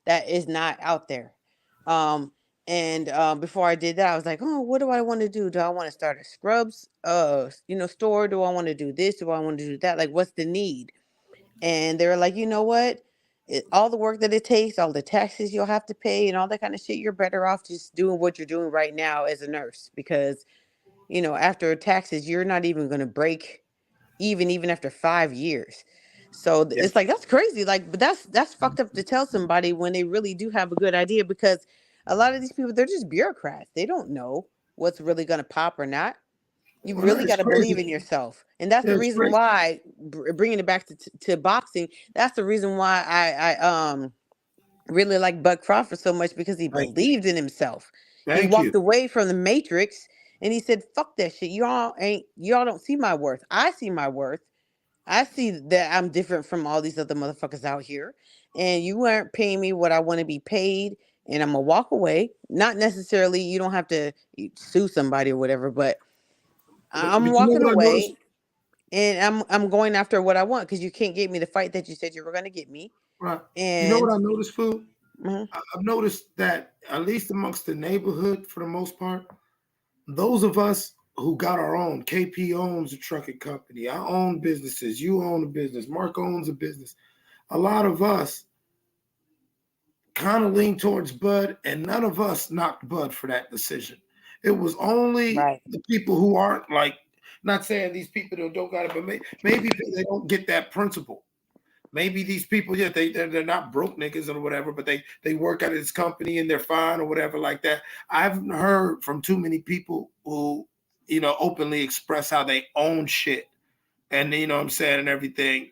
Speaker 6: that is not out there. And before I did that, I was like, oh, what do I want to do? Do I want to start a scrubs store? Do I want to do this? Do I want to do that? Like, what's the need? And they were like, you know what? All the work that it takes, all the taxes you'll have to pay, and all that kind of shit, you're better off just doing what you're doing right now as a nurse, because, after taxes, you're not even going to break even after 5 years. So it's like, that's crazy. Like, but that's fucked up to tell somebody when they really do have a good idea, because a lot of these people, they're just bureaucrats. They don't know what's really going to pop or not. You
Speaker 12: Well, no,
Speaker 6: really
Speaker 12: it's
Speaker 6: got to believe
Speaker 12: crazy.
Speaker 6: in yourself. And that's the
Speaker 12: It's
Speaker 6: reason
Speaker 12: crazy.
Speaker 6: why, bringing it back to boxing, that's the reason why I really like Bud Crawford so much, because he
Speaker 12: Thank you.
Speaker 6: believed in himself. He
Speaker 12: Thank you.
Speaker 6: walked away from the Matrix, and he said, fuck that shit. Y'all don't see my worth. I see my worth. I see that I'm different from all these other motherfuckers out here. And you aren't paying me what I want to be paid. And I'm gonna walk away. Not necessarily, you don't have to sue somebody or whatever, but
Speaker 12: But
Speaker 6: I'm
Speaker 12: you know
Speaker 6: walking
Speaker 12: what I noticed?
Speaker 6: away, and I'm going after what I want, because you can't get me the fight that you said you were going to get me.
Speaker 12: Right. You know what
Speaker 6: And
Speaker 12: I noticed, Food?
Speaker 6: mhm.
Speaker 12: I've noticed that, at least amongst the neighborhood, for the most part, those of us who got our own. KP owns a trucking company. I own businesses. You own a business. Mark owns a business. A lot of us kind of lean towards Bud, and none of us knocked Bud for that decision. It was only the people who aren't like, not saying these people don't got it, but maybe they don't get that principle. Maybe these people, yeah, they're not broke niggas or whatever, but they work at this company and they're fine or whatever like that. I've heard from too many people who, openly express how they own shit, and you know what I'm saying, and everything.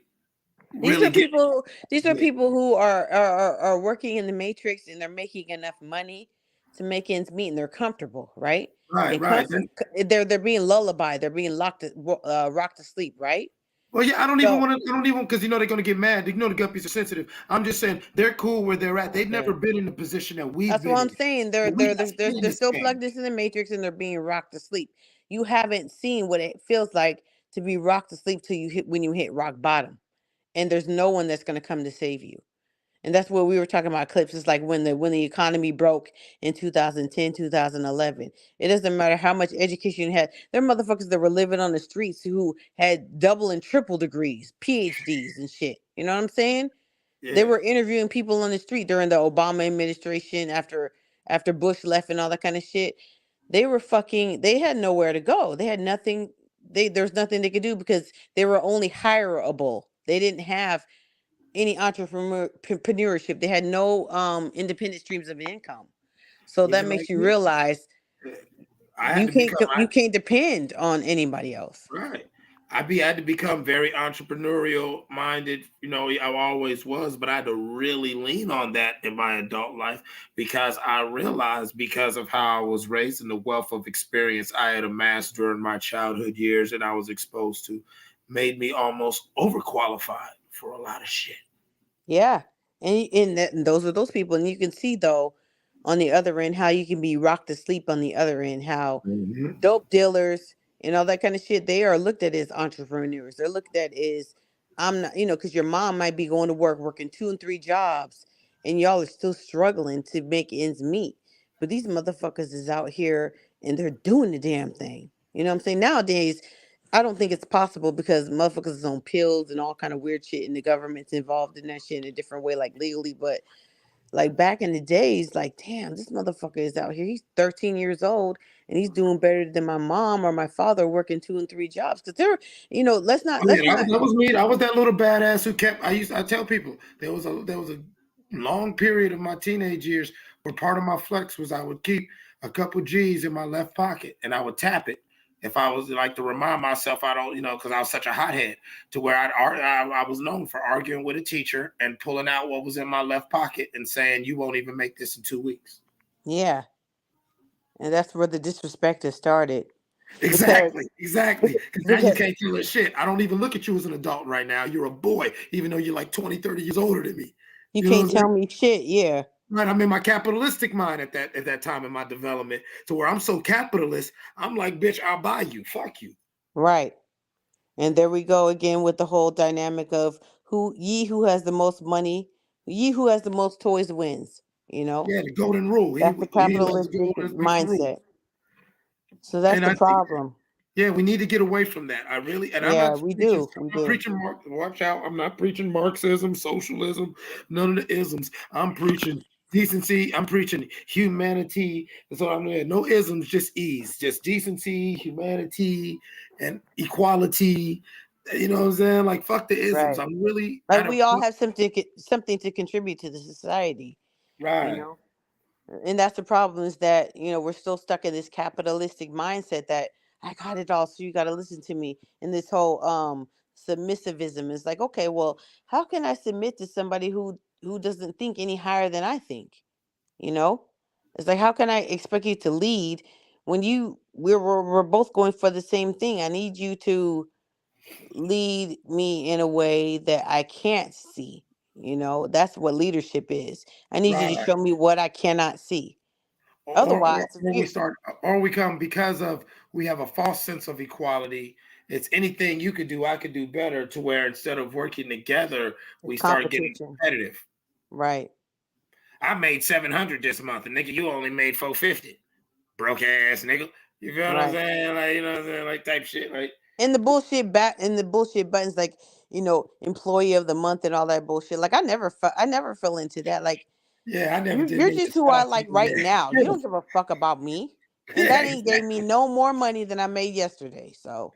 Speaker 6: These are people. These are people who are working in the matrix, and they're making enough money to make ends meet, and they're comfortable, right?
Speaker 12: Right,
Speaker 6: And
Speaker 12: right.
Speaker 6: they're being lullabied. They're being rocked to sleep, right?
Speaker 12: Well, yeah, I don't even because they're going to get mad. The guppies are sensitive. I'm just saying they're cool where they're at. They've never been in the position that we've
Speaker 6: That's
Speaker 12: been
Speaker 6: what I'm
Speaker 12: in.
Speaker 6: saying. They're still plugged into the matrix, and they're being rocked to sleep. You haven't seen what it feels like to be rocked to sleep when you hit rock bottom, and there's no one that's going to come to save you. And that's what we were talking about clips. It's like when the economy broke in 2010, 2011. It doesn't matter how much education you had. There are motherfuckers that were living on the streets who had double and triple degrees, PhDs and shit. You know what I'm saying?
Speaker 12: Yeah.
Speaker 6: They were interviewing people on the street during the Obama administration after Bush left and all that kind of shit. They had nowhere to go. They had nothing. There's nothing they could do because they were only hireable. They didn't have any entrepreneurship. They had no independent streams of income. So that
Speaker 12: Even
Speaker 6: makes
Speaker 12: like
Speaker 6: you
Speaker 12: me.
Speaker 6: realize
Speaker 12: I
Speaker 6: you can't depend on anybody else.
Speaker 12: Right. I had to become very entrepreneurial minded. I always was, but I had to really lean on that in my adult life because I realized, because of how I was raised and the wealth of experience I had amassed during my childhood years and I was exposed to, made me almost overqualified for a lot of shit.
Speaker 6: Yeah. And those are those people. And you can see, though, on the other end, how you can be rocked to sleep on the other end, how dope dealers and all that kind of shit, they are looked at as entrepreneurs. They're looked at as, I'm not, because your mom might be going to work, working 2 and 3 jobs, and y'all are still struggling to make ends meet. But these motherfuckers is out here and they're doing the damn thing. You know what I'm saying? Nowadays, I don't think it's possible because motherfuckers is on pills and all kind of weird shit, and the government's involved in that shit in a different way, like legally. But like back in the days, like, damn, this motherfucker is out here. He's 13 years old and he's doing better than my mom or my father working 2 and 3 jobs. Because they're, let's not.
Speaker 12: That was me. I was that little badass who kept. I tell people there was a long period of my teenage years where part of my flex was I would keep a couple G's in my left pocket and I would tap it if I was like to remind myself I don't, because I was such a hothead to where I was known for arguing with a teacher and pulling out what was in my left pocket and saying, "You won't even make this in 2 weeks."
Speaker 6: Yeah. And that's where the disrespect has started.
Speaker 12: Exactly. Because now you can't tell us shit. I don't even look at you as an adult right now. You're a boy, even though you're like 20, 30 years older than me.
Speaker 6: You can't tell me shit, yeah.
Speaker 12: Right, I'm in my capitalistic mind at that time in my development, to where I'm so capitalist, I'm like, bitch, I'll buy you. Fuck you.
Speaker 6: Right. And there we go again with the whole dynamic of who has the most money, who has the most toys wins.
Speaker 12: Yeah, the golden rule.
Speaker 6: That's the capitalistic mindset. So that's the problem.
Speaker 12: Yeah, we need to get away from that. I really, and I'm not preaching, I'm not preaching watch out. I'm not preaching Marxism, socialism, none of the isms. I'm preaching decency. I'm preaching humanity. That's what I'm doing. No isms, just ease, just decency, humanity, and equality. You know what I'm saying? Like, fuck the isms.
Speaker 6: Right.
Speaker 12: I'm really
Speaker 6: like we all have something to contribute to the society.
Speaker 12: Right.
Speaker 6: And that's the problem, is that we're still stuck in this capitalistic mindset that I got it all, so you got to listen to me. And this whole submissivism is like, okay, well, how can I submit to somebody who doesn't think any higher than I think? It's like, how can I expect you to lead when we're both going for the same thing? I need you to lead me in a way that I can't see. That's what leadership is. I need you to show me what I cannot see. Otherwise,
Speaker 12: we have a false sense of equality. It's anything you could do, I could do better, to where instead of working together, we start getting competitive.
Speaker 6: Right.
Speaker 12: I made 700 this month, and nigga, you only made 450. Broke ass nigga.
Speaker 17: You feel what I'm
Speaker 6: Right.
Speaker 17: saying? Like, you know what I'm saying? Like type shit. Like,
Speaker 6: And the bullshit buttons, like, employee of the month and all that bullshit. Like, I never fell into that. Like,
Speaker 17: yeah, I never did
Speaker 6: you're
Speaker 17: need to
Speaker 6: just who I
Speaker 17: stop
Speaker 6: like
Speaker 17: you.
Speaker 6: right now. You don't give a fuck about me. And
Speaker 17: Yeah,
Speaker 6: that ain't gave me
Speaker 17: exactly.
Speaker 6: no more money than I made yesterday. So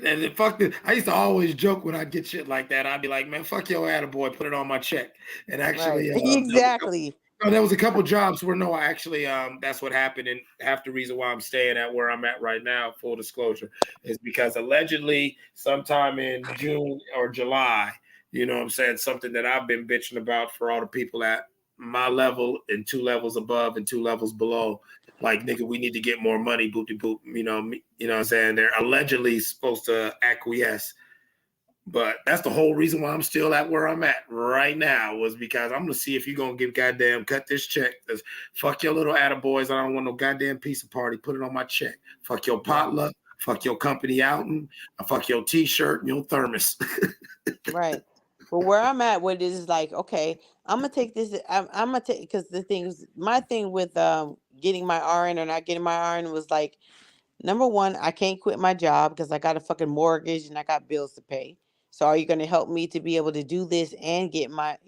Speaker 17: And then fuck this. I used to always joke when I'd get shit like that. I'd be like, man, fuck your attaboy, put it on my check. And
Speaker 6: right.
Speaker 17: actually,
Speaker 6: Exactly.
Speaker 17: there was a couple jobs where no, I actually, that's what happened. And half the reason why I'm staying at where I'm at right now, full disclosure, is because allegedly sometime in June or July, you know what I'm saying, something that I've been bitching about for all the people at my level and 2 levels above and 2 levels below. Like, nigga, we need to get more money, boopty boop. You know what I'm saying? They're allegedly supposed to acquiesce. But that's the whole reason why I'm still at where I'm at right now, was because I'm gonna see if you're gonna give goddamn cut this check. Cause fuck your little attaboys. I don't want no goddamn pizza party. Put it on my check. Fuck your potluck. Fuck your company outing. Fuck your t-shirt and your thermos.
Speaker 6: Right. But where I'm at with it is like, okay, I'm gonna take this. I'm gonna take, because the things, my thing with getting my RN or not getting my RN was like, number one, I can't quit my job because I got a fucking mortgage and I got bills to pay. So are you going to help me to be able to do this and get my,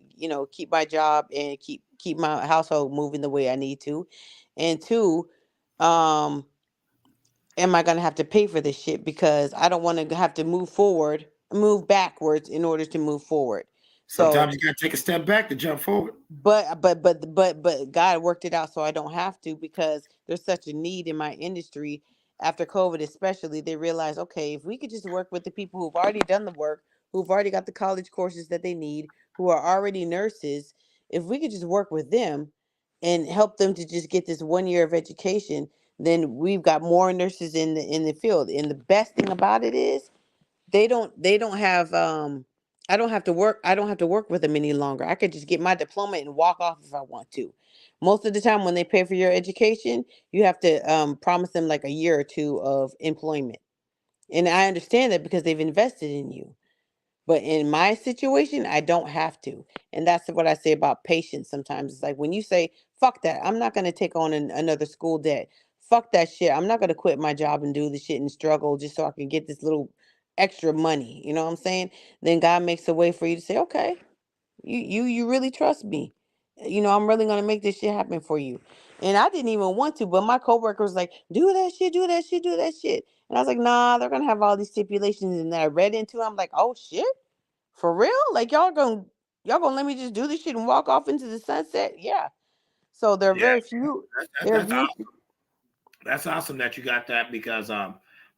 Speaker 6: keep my job and keep my household moving the way I need to? And two, um, am I going to have to pay for this shit? Because I don't want to have to move backwards in order to move forward. So,
Speaker 17: Sometimes you gotta take a step back to jump forward.
Speaker 6: but God worked it out so I don't have to, because there's such a need in my industry after COVID, especially. They realize, okay, if we could just work with the people who've already done the work, who've already got the college courses that they need, who are already nurses, if we could just work with them and help them to just get this 1 year of education, then we've got more nurses in the field. And the best thing about it is they don't have I don't have to work with them any longer. I could just get my diploma and walk off if I want to. Most of the time when they pay for your education, you have to promise them like a year or two of employment. And I understand that because they've invested in you. But in my situation, I don't have to. And that's what I say about patience sometimes. It's like when you say, fuck that, I'm not going to take on another school debt. Fuck that shit. I'm not going to quit my job and do the shit and struggle just so I can get this little extra money. You know what I'm saying? Then God makes a way for you to say, okay, you really trust me. I'm really going to make this shit happen for you. And I didn't even want to, but my coworker was like, do that shit, do that shit, do that shit. And I was like, nah, they're going to have all these stipulations. And then I read into it. I'm like, oh shit. For real? Like y'all gonna let me just do this shit and walk off into the sunset? Yeah. So there are
Speaker 17: Yeah,
Speaker 6: very few. There are
Speaker 17: that's
Speaker 6: few.
Speaker 17: awesome. That's awesome that you got that, because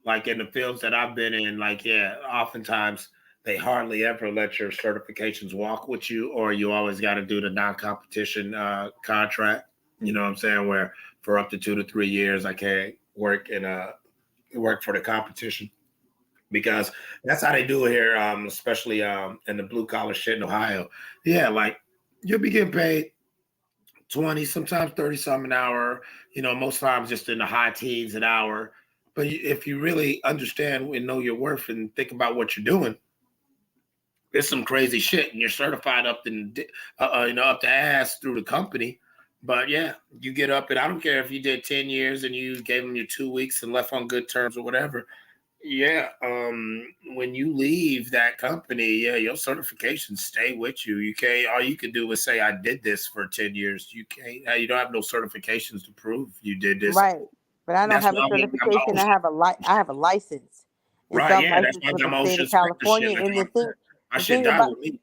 Speaker 17: like in the fields that I've been in, like, yeah, oftentimes they hardly ever let your certifications walk with you, or you always got to do the non-competition contract. You know what I'm saying? Where for up to 2 to 3 years I can't work for the competition, because that's how they do it here, especially in the blue collar shit in Ohio. Yeah, like you'll be getting paid 20, sometimes 30 some an hour, most times just in the high teens an hour. But if you really understand and know your worth and think about what you're doing, it's some crazy shit, and you're certified up the ass through the company. But yeah, you get up, and I don't care if you did 10 years and you gave them your 2 weeks and left on good terms or whatever. Yeah, when you leave that company, yeah, your certifications stay with you. You can't. All you can do is say, "I did this for 10 years." You can't. You don't have no certifications to prove you did this.
Speaker 6: Right. But I don't
Speaker 17: That's
Speaker 6: have
Speaker 17: why
Speaker 6: a
Speaker 17: I went and got my
Speaker 6: certification.
Speaker 17: OSHA.
Speaker 6: I have a license. And so
Speaker 17: Right?
Speaker 6: I'm
Speaker 17: Yeah, that's
Speaker 6: licensed
Speaker 17: why I
Speaker 6: with
Speaker 17: got
Speaker 6: the
Speaker 17: my
Speaker 6: state
Speaker 17: OSHA
Speaker 6: of
Speaker 17: inspector shit.
Speaker 6: California.
Speaker 17: That's
Speaker 6: And
Speaker 17: why my
Speaker 6: the
Speaker 17: shit
Speaker 6: thing
Speaker 17: died
Speaker 6: about
Speaker 17: with me.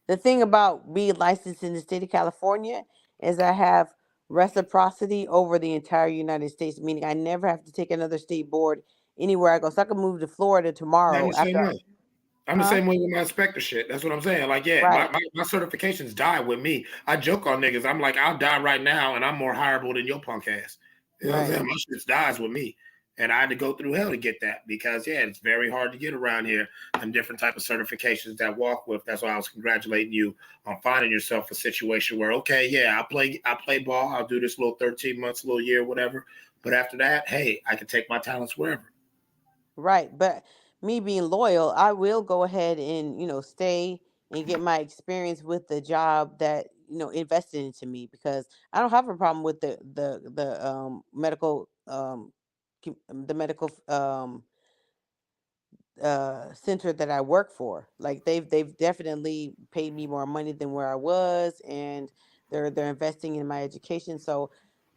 Speaker 6: the thing about being licensed in the state of California is I have reciprocity over the entire United States, meaning I never have to take another state board anywhere I go. So I can move to Florida
Speaker 17: Yeah, I'm
Speaker 6: tomorrow
Speaker 17: the same
Speaker 6: after.
Speaker 17: way. I'm the
Speaker 6: Huh?
Speaker 17: same way with my inspector shit. That's what I'm saying. Like, yeah,
Speaker 6: Right.
Speaker 17: my certifications die with me. I joke on niggas. I'm like, I'll die right now, and I'm more hireable than your punk ass. You know what I'm
Speaker 6: Right.
Speaker 17: saying? My shit dies with me. And I had to go through hell to get that, because yeah, it's very hard to get around here and different type of certifications that walk with. That's why I was congratulating you on finding yourself a situation where, okay, yeah, I play ball, I'll do this little 13 months, little year, whatever. But after that, hey, I can take my talents wherever.
Speaker 6: Right. But me being loyal, I will go ahead and, stay and get my experience with the job that, invested into me, because I don't have a problem with the medical the medical center that I work for. Like they've definitely paid me more money than where I was, and they're investing in my education. So,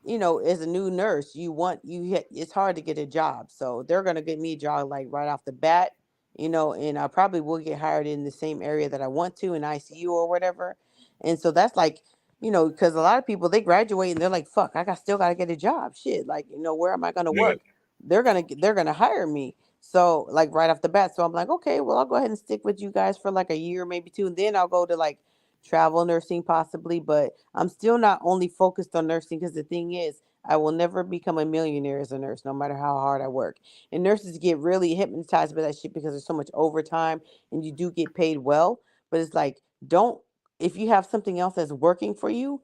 Speaker 6: as a new nurse, it's hard to get a job. So they're gonna get me a job like right off the bat, and I probably will get hired in the same area that I want to in ICU or whatever. And so that's like, because a lot of people they graduate and they're like, fuck, still gotta get a job. Shit, like, where am I gonna
Speaker 17: Yeah.
Speaker 6: work? They're gonna hire me. So like right off the bat, so I'm like, okay, well I'll go ahead and stick with you guys for like a year, maybe two, and then I'll go to like travel nursing possibly. But I'm still not only focused on nursing because the thing is, I will never become a millionaire as a nurse, no matter how hard I work. And nurses get really hypnotized by that shit because there's so much overtime and you do get paid well. But it's like, don't if you have something else that's working for you,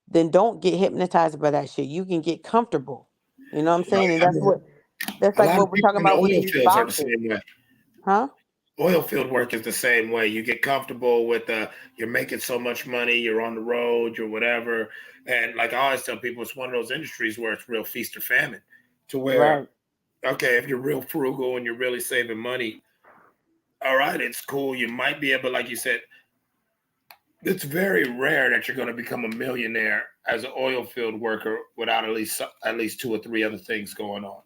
Speaker 6: then don't get hypnotized by that shit. You can get comfortable. You know what I'm saying? And that's
Speaker 12: A
Speaker 6: like
Speaker 12: lot of
Speaker 6: what we're
Speaker 12: people
Speaker 6: talking
Speaker 12: in the
Speaker 6: about with
Speaker 12: oil
Speaker 6: these
Speaker 12: fields are the
Speaker 6: boxers.
Speaker 12: same way.
Speaker 6: Huh?
Speaker 12: Oil field work is the same way. You get comfortable with you're making so much money, you're on the road, you're whatever. And like I always tell people, it's one of those industries where it's real feast or famine. To where,
Speaker 6: Right.
Speaker 12: okay, if you're real frugal and you're really saving money, all right, it's cool. You might be able, like you said, it's very rare that you're going to become a millionaire as an oil field worker without at least two or three other things going on.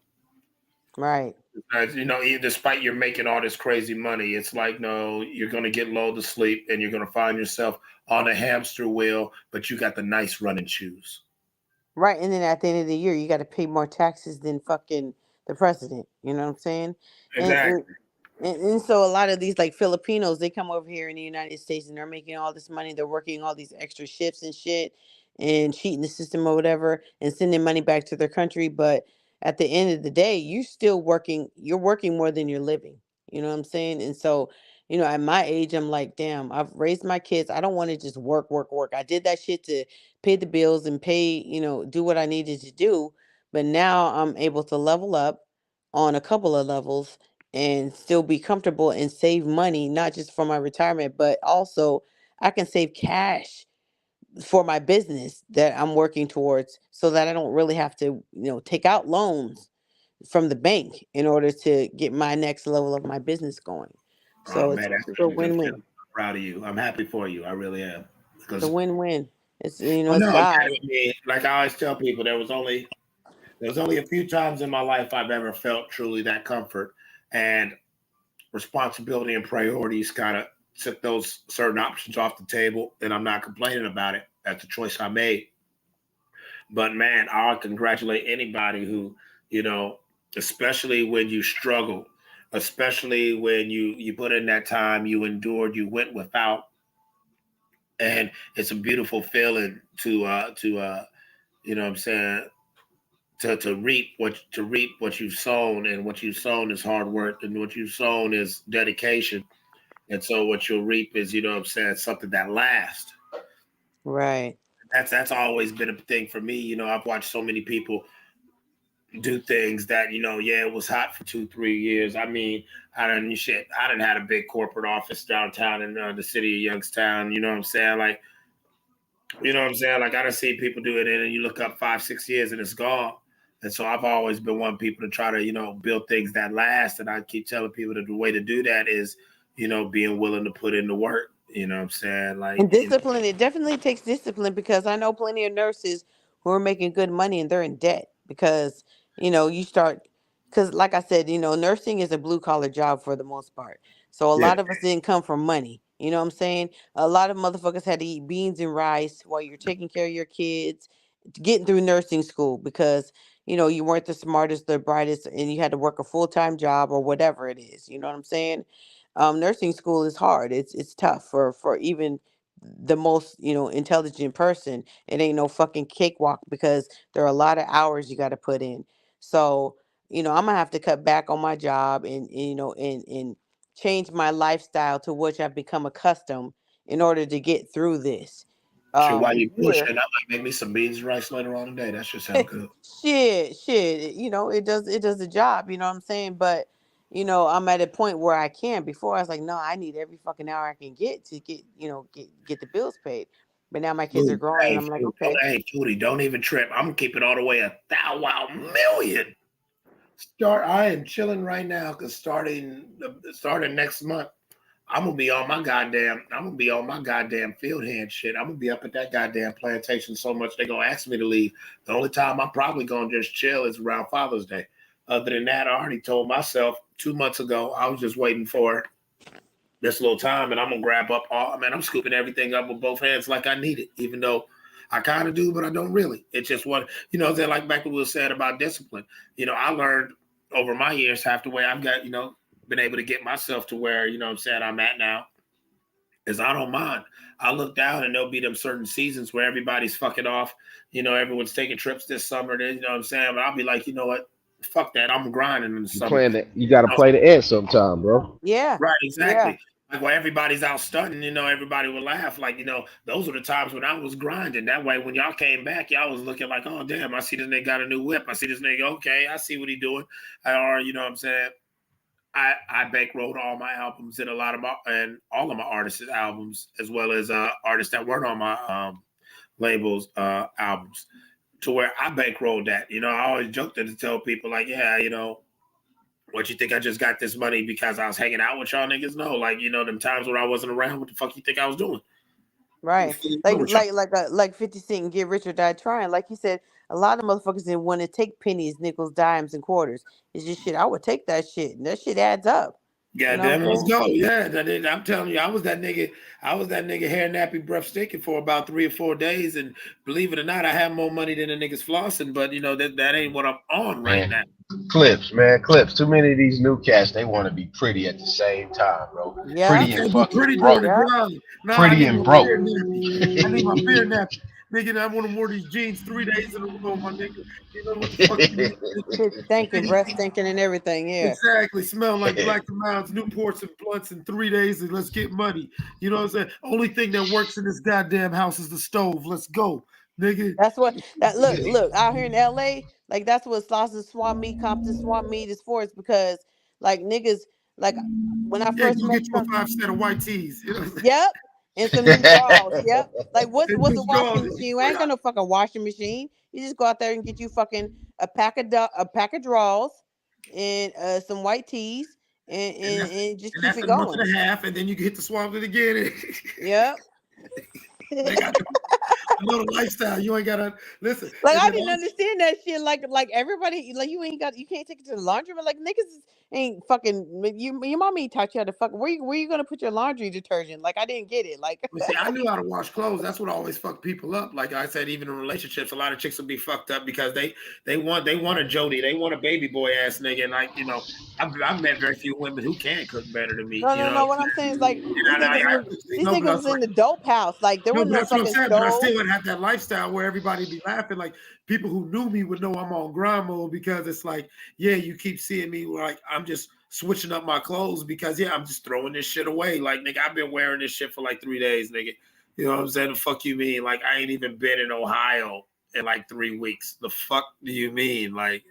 Speaker 6: Right.
Speaker 12: Despite you're making all this crazy money, it's like, no, you're going to get lulled to sleep and you're going to find yourself on a hamster wheel, but you got the nice running shoes.
Speaker 6: Right. And then at the end of the year, you got to pay more taxes than fucking the president. You know what I'm saying? And,
Speaker 12: Exactly.
Speaker 6: and so a lot of these like Filipinos, they come over here in the United States and they're making all this money. They're working all these extra shifts and shit and cheating the system or whatever and sending money back to their country. But at the end of the day, you're working more than you're living. You know what I'm saying? And so, at my age, I'm like, damn, I've raised my kids. I don't want to just work, work, work. I did that shit to pay the bills and do what I needed to do. But now I'm able to level up on a couple of levels and still be comfortable and save money, not just for my retirement, but also I can save cash for my business that I'm working towards so that I don't really have to, take out loans from the bank in order to get my next level of my business going.
Speaker 12: Oh
Speaker 6: So it's
Speaker 12: man, that's
Speaker 6: a
Speaker 12: such a good
Speaker 6: win-win.
Speaker 12: feeling. I'm proud of you. I'm happy for you. I really am.
Speaker 6: It's a
Speaker 12: Because
Speaker 6: win-win. It's
Speaker 12: well,
Speaker 6: it's
Speaker 12: no, yeah,
Speaker 6: God.
Speaker 12: I mean, like I always tell people, there was only a few times in my life I've ever felt truly that comfort, and responsibility and priorities kind of took those certain options off the table, and I'm not complaining about it. That's the choice I made. But man, I congratulate anybody who, especially when you struggle, especially when you put in that time, you endured, you went without, and it's a beautiful feeling to you know what I'm saying, to reap what you've sown, and what you've sown is hard work, and what you've sown is dedication. And so what you'll reap is, what I'm saying, something that lasts.
Speaker 6: Right.
Speaker 12: That's always been a thing for me. I've watched so many people do things that, yeah, it was hot for 2-3 years. I mean, I done had a big corporate office downtown in the city of Youngstown. You know what I'm saying? Like, Like I done see people do it, and then you look up 5-6 years and it's gone. And so I've always been one people to try to, build things that last. And I keep telling people that the way to do that is, being willing to put in the work. You know what I'm saying? Like,
Speaker 6: And discipline, it definitely takes discipline because I know plenty of nurses who are making good money and they're in debt because, because like I said, nursing is a blue collar job for the most part. So a
Speaker 12: yeah,
Speaker 6: lot of us didn't come from money. You know what I'm saying? A lot of motherfuckers had to eat beans and rice while you're taking care of your kids, getting through nursing school because, you weren't the smartest, the brightest, and you had to work a full-time job or whatever it is. You know what I'm saying? Nursing school is hard. It's tough for even the most intelligent person. It ain't no fucking cakewalk because there are a lot of hours you got to put in. So I'm gonna have to cut back on my job and change my lifestyle to which I've become accustomed in order to get through this
Speaker 12: sure, while you
Speaker 6: year.
Speaker 12: pushing, I might make me some beans and rice later on today. That should sound good.
Speaker 6: Shit, it does the job, you know what I'm saying? But I'm at a point where I can. Before I was like, no, I need every fucking hour I can get to get the bills paid. But now my kids are
Speaker 12: Dude,
Speaker 6: growing and
Speaker 12: hey,
Speaker 6: I'm like,
Speaker 12: Foodie,
Speaker 6: okay.
Speaker 12: Foodie, don't even trip. I'm gonna keep it all the way 1,000 million. I am chilling right now because starting next month, I'm gonna be on my goddamn field hand shit. I'm gonna be up at that goddamn plantation so much they're gonna ask me to leave. The only time I'm probably gonna just chill is around Father's Day. Other than that, I already told myself 2 months ago I was just waiting for this little time, and I'm gonna grab up I'm scooping everything up with both hands like I need it, even though I kind of do, but I don't really. It's just what, like back what we were saying about discipline. I learned over my years half the way I've got, been able to get myself to where, I'm at now is I don't mind. I look down and there'll be them certain seasons where everybody's fucking off. Everyone's taking trips this summer. But I'll be like, you know what? Fuck that. I'm grinding in the
Speaker 18: You
Speaker 12: summer.
Speaker 18: playing that? You got to play the end sometime, bro.
Speaker 6: Yeah.
Speaker 12: Right, exactly. Like when everybody's out stunting, everybody would laugh. Like, those were the times when I was grinding. That way, when y'all came back, y'all was looking like, oh, damn, I see this nigga got a new whip. I see this nigga, okay, I see what he doing. Or, I bankrolled all my albums and all of my artists' albums, as well as artists that weren't on my labels albums, to where I bankrolled that. I always joked to tell people like, yeah, what you think I just got this money because I was hanging out with y'all niggas? No, like, them times when I wasn't around, what the fuck you think I was doing?
Speaker 6: Right. Like 50 Cent and Get Rich or Die Trying. Like you said, a lot of motherfuckers didn't want to take pennies, nickels, dimes, and quarters. It's just shit. I would take that shit. And that shit adds up.
Speaker 12: Yeah, damn, let's go. Yeah, I'm telling you, I was that nigga hair nappy, breath stinking for about 3 or 4 days, and believe it or not, I have more money than the niggas flossing. But that ain't what I'm on right now.
Speaker 18: Clips, man, clips. Too many of these new cats, they want to be pretty at the same time, bro.
Speaker 6: Yeah.
Speaker 18: Pretty and fucking
Speaker 12: pretty
Speaker 18: broke.
Speaker 12: during the grind. Nah,
Speaker 18: Pretty and broke.
Speaker 12: I need my beer nappy. Nigga, I want to wear these jeans 3 days in a row, my nigga. You know what the fuck you mean?
Speaker 6: Shit stinking, breath stinking, and everything. Yeah.
Speaker 12: Exactly. Smell like Black Mounds, Newports, and blunts in 3 days, and let's get money. You know what I'm saying? Only thing that works in this goddamn house is the stove. Let's go, nigga.
Speaker 6: That's what look out here in LA, like that's what Slauson Swamp Meet, Compton Swamp Meet is for. It's because like niggas, like when I first
Speaker 12: you
Speaker 6: met
Speaker 12: get you a 5 set of white tees. You know what I'm saying?
Speaker 6: Yep. And some new drawers. Yep. Like what's
Speaker 12: And
Speaker 6: a
Speaker 12: new
Speaker 6: washing
Speaker 12: drawers.
Speaker 6: machine? You ain't got no fucking washing machine. You just go out there and get you fucking a pack of drawers and some white tees and just keep it going.
Speaker 12: Month and a half, and then you can hit the swamp it again.
Speaker 6: Yep.
Speaker 12: They got another lifestyle. You ain't gotta listen.
Speaker 6: Like I didn't understand that shit. Like everybody, like you can't take it to the laundromat. Like niggas ain't fucking your mom ain't taught you how to fuck. Where you gonna put your laundry detergent? Like I didn't get it. Like
Speaker 12: see, I knew how to wash clothes. That's what always fucked people up. Like I said, even in relationships, a lot of chicks will be fucked up because they want a Jody, they want a baby boy ass nigga. And like I've met very few women who can cook better than me.
Speaker 6: No. What I'm saying is like these niggas was in the dope house. Like there was no fucking stove.
Speaker 12: But I still wouldn't have that lifestyle where everybody be laughing. Like people who knew me would know I'm on grind mode because it's like, yeah, you keep seeing me like I'm just switching up my clothes because I'm just throwing this shit away. Like nigga, I've been wearing this shit for like 3 days, nigga. You know what I'm saying? The fuck you mean? Like I ain't even been in Ohio in like 3 weeks. The fuck do you mean? Like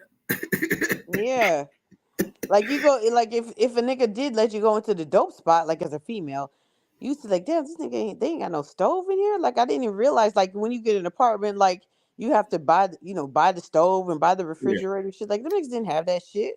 Speaker 6: yeah. Like you go like if a nigga did let you go into the dope spot, like as a female, you used to like, damn, this nigga they ain't got no stove in here. Like I didn't even realize like when you get an apartment, like you have to buy the stove and buy the refrigerator shit. Like the niggas didn't have that shit.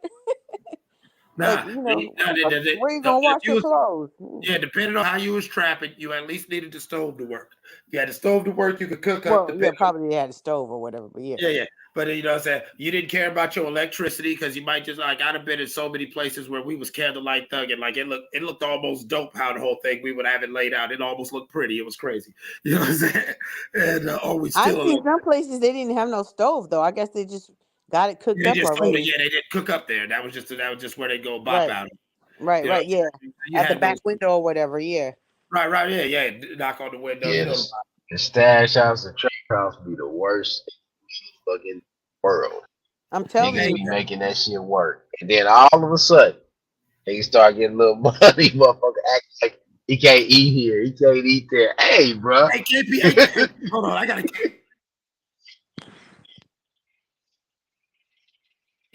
Speaker 6: Like, where you gonna wash your clothes?
Speaker 12: Yeah, depending on how you was trapping, you at least needed the stove to work. You had the stove to work, you could cook up.
Speaker 6: Well, yeah, probably they had a stove or whatever, but yeah.
Speaker 12: Yeah. But you know what I'm saying? You didn't care about your electricity because you might just like I'd have been in so many places where we was candlelight thugging. Like it looked almost dope how the whole thing we would have it laid out. It almost looked pretty. It was crazy. You know what I'm saying? And always still
Speaker 6: I think some places they didn't have no stove though. I guess they just got it cooked up already.
Speaker 12: Yeah, they didn't cook up there. That was just where they go bop out.
Speaker 6: Right, yeah. At the back window or whatever, yeah.
Speaker 12: Right, yeah. Knock on the window.
Speaker 18: Yeah, the stash house and trap house be the worst in the fucking world.
Speaker 6: I'm telling you.
Speaker 18: Be making that shit work. And then all of a sudden, they start getting a little money, motherfucker act like he can't eat here, he can't eat there. Hey, bro.
Speaker 12: Hey, KP, hold on, I gotta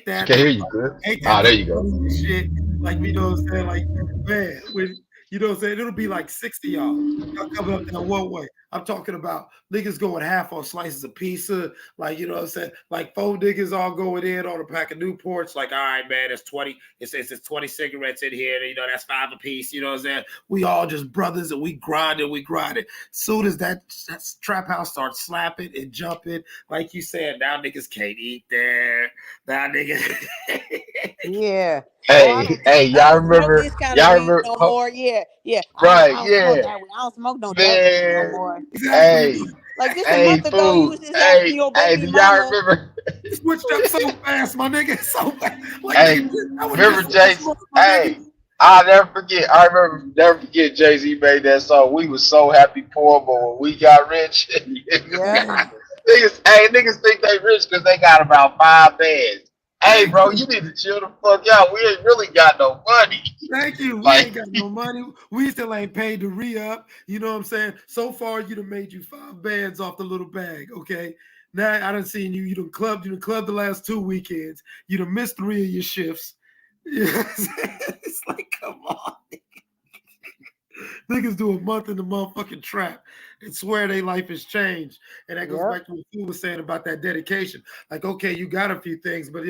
Speaker 12: that.
Speaker 18: I can hear you good.
Speaker 12: There you go. Shit, like you know what I'm saying? Like, man, when
Speaker 17: You know what I'm saying? It'll be like 60 y'all. Y'all coming up that one way. I'm talking about niggas going half on slices of pizza. Like, you know what I'm saying? Like 4 niggas all going in on a pack of Newports. Like, all right, man, it's 20. It's 20 cigarettes in here. You know, that's 5 a piece. You know what I'm saying? We all just brothers and we grind it. Soon as that trap house starts slapping and jumping, like you said, now niggas can't eat there. Now niggas.
Speaker 6: Yeah.
Speaker 18: Hey,
Speaker 6: I
Speaker 18: y'all
Speaker 6: don't smoke
Speaker 18: remember?
Speaker 6: this kind of
Speaker 18: Y'all
Speaker 6: weed
Speaker 18: remember?
Speaker 6: no more. Yeah. I
Speaker 18: Right?
Speaker 6: don't smoke
Speaker 18: Yeah,
Speaker 6: that weed. I don't smoke no dirt weed no
Speaker 18: man.
Speaker 6: more.
Speaker 17: Exactly.
Speaker 18: Hey,
Speaker 6: Like just a
Speaker 18: hey,
Speaker 6: month ago, you was
Speaker 18: food.
Speaker 6: just asking your
Speaker 18: Hey,
Speaker 6: baby
Speaker 18: do y'all
Speaker 6: mama.
Speaker 18: remember?
Speaker 17: Switched up so fast, my nigga. So fast. Like,
Speaker 18: Hey,
Speaker 17: nigga, that was
Speaker 18: remember
Speaker 17: just last
Speaker 18: Jay?
Speaker 17: month, my nigga.
Speaker 18: Hey, I'll never forget. Never forget Jay-Z made that song. We was so happy poor, but when we got rich,
Speaker 6: Yeah.
Speaker 18: niggas think they rich because they got about 5 bands. Hey, bro, you need to chill the fuck out. We ain't really got no money.
Speaker 17: Thank you. We
Speaker 18: Like,
Speaker 17: ain't got no money. We still ain't paid to re-up. You know what I'm saying? So far, you done made you 5 bands off the little bag. Okay. Now I done seen you. You done clubbed the last 2 weekends. You done missed 3 of your shifts. You know what I'm saying? It's like, come on. Niggas do a month in the motherfucking trap and swear their life has changed. And that goes
Speaker 6: Yep.
Speaker 17: back to what you was saying about that dedication. Like, okay, you got a few things, but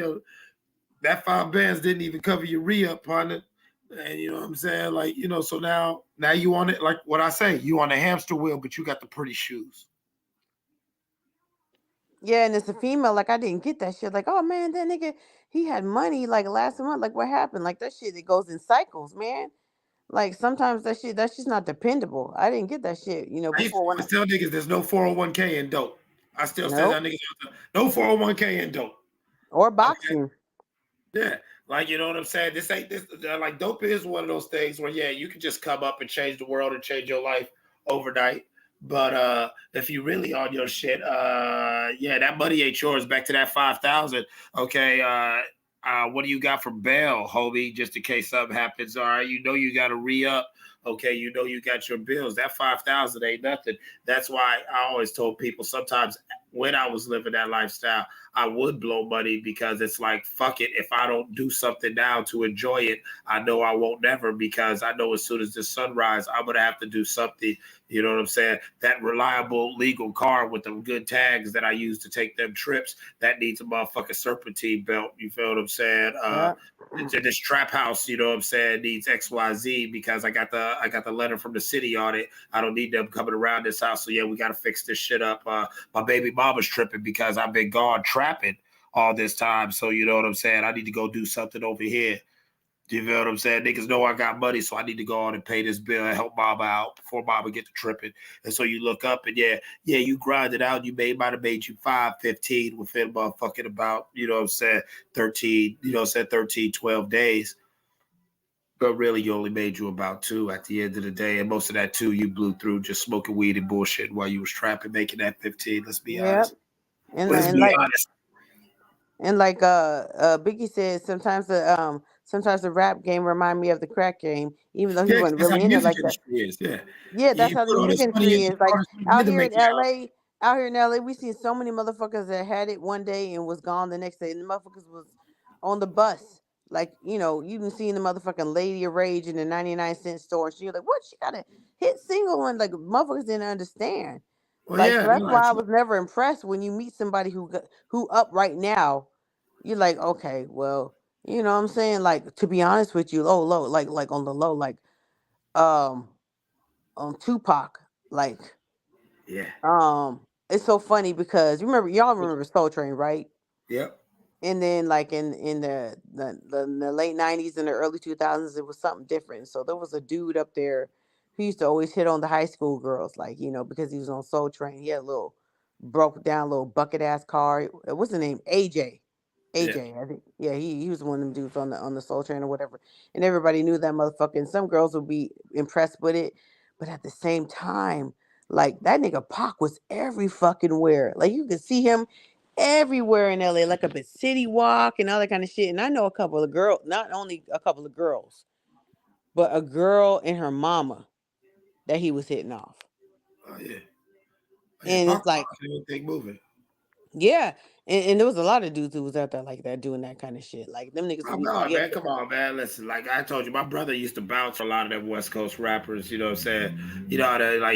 Speaker 17: that 5 bands didn't even cover your re-up, partner. And you know what I'm saying? Like, so now you on it, like what I say, you on the hamster wheel, but you got the pretty shoes.
Speaker 6: Yeah, and it's a female. Like I didn't get that shit. Like, oh man, that nigga, he had money like last month. Like what happened? Like that shit, it goes in cycles, man. Like sometimes that's just not dependable. I didn't get that shit.
Speaker 17: I used to
Speaker 6: Before when
Speaker 17: always tell niggas there's no 401k in dope. I still say
Speaker 6: nope,
Speaker 17: that niggas no 401k in dope.
Speaker 6: or
Speaker 17: Okay.
Speaker 6: boxing.
Speaker 17: Yeah. Like, you know what I'm saying? This like dope is one of those things where, yeah, you can just come up and change the world and change your life overnight. But if you really on your shit, yeah, that money ain't yours. Back to that 5,000. Okay. What do you got for bail, homie? Just in case something happens. All right. You know you gotta re-up. Okay, you know you got your bills. That 5,000 ain't nothing. That's why I always told people sometimes when I was living that lifestyle, I would blow money because it's like, fuck it. If I don't do something now to enjoy it, I know I won't never, because I know as soon as the sun rises, I'm going to have to do something. You know what I'm saying? That reliable legal car with them good tags that I use to take them trips, that needs a motherfucking serpentine belt. You feel what I'm saying? This trap house, you know what I'm saying, needs XYZ because I got the letter from the city on it. I don't need them coming around this house. So yeah, we got to fix this shit up. My baby mama's tripping because I've been gone trapping all this time. So you know what I'm saying? I need to go do something over here. You feel what I'm saying? Niggas know I got money, so I need to go on and pay this bill and help mama out before mama get to tripping. And so you look up and yeah, you grind it out. Might have made you 5, 15 within motherfucking about, you know what I'm saying, 13, 13, 12 days. But really, you only made you about 2 at the end of the day. And most of that 2 you blew through just smoking weed and bullshit while you was trapping, making that 15. Let's be honest.
Speaker 6: And
Speaker 17: Let's
Speaker 6: and
Speaker 17: be
Speaker 6: like
Speaker 17: honest.
Speaker 6: and like Biggie said, sometimes the rap game remind me of the crack game, even though he
Speaker 17: Yeah,
Speaker 6: wasn't
Speaker 17: that's how
Speaker 6: really
Speaker 17: the
Speaker 6: in it
Speaker 17: music
Speaker 6: like that.
Speaker 17: industry is. Yeah.
Speaker 6: Yeah, that's
Speaker 17: You
Speaker 6: how the
Speaker 17: put all
Speaker 6: music
Speaker 17: this money
Speaker 6: industry
Speaker 17: into
Speaker 6: is. Like
Speaker 17: artists to make it out.
Speaker 6: Out here in LA, we seen so many motherfuckers that had it one day and was gone the next day. And the motherfuckers was on the bus. Like, you done seen the motherfucking Lady of Rage in the 99-cent store. And she was like, what? She got a hit single, and like motherfuckers didn't understand.
Speaker 17: Well,
Speaker 6: Like,
Speaker 17: yeah,
Speaker 6: so
Speaker 17: they're
Speaker 6: that's
Speaker 17: like,
Speaker 6: why I was never impressed when you meet somebody who up right now. You're like, okay, well, you know what I'm saying? Like, to be honest with you, low, like on the low, like, um, on Tupac, like,
Speaker 17: yeah.
Speaker 6: it's so funny because y'all remember Soul Train, right?
Speaker 17: Yep.
Speaker 6: And then like in the late 90s and the early 2000s, it was something different. So there was a dude up there who used to always hit on the high school girls, like, because he was on Soul Train. He had a little broke down little bucket ass car. What's the name? AJ.
Speaker 17: Yeah.
Speaker 6: AJ, I think. Yeah, he was one of them dudes on the Soul Train or whatever. And everybody knew that motherfucker. And some girls would be impressed with it. But at the same time, like that nigga Pac was every fucking where. Like you could see him everywhere in LA, like up at City Walk and all that kind of shit. And I know a couple of girls, not only a couple of girls, but a girl and her mama that he was hitting off.
Speaker 17: Oh yeah.
Speaker 6: And it's like,
Speaker 17: Everything moving.
Speaker 6: Yeah, and there was a lot of dudes who was out there like that doing that kind of shit. Like them niggas
Speaker 17: Oh,
Speaker 6: who used to
Speaker 17: no,
Speaker 6: get
Speaker 17: man, come on, man. Listen, like I told you, my brother used to bounce for a lot of them West Coast rappers. You know what I'm saying? You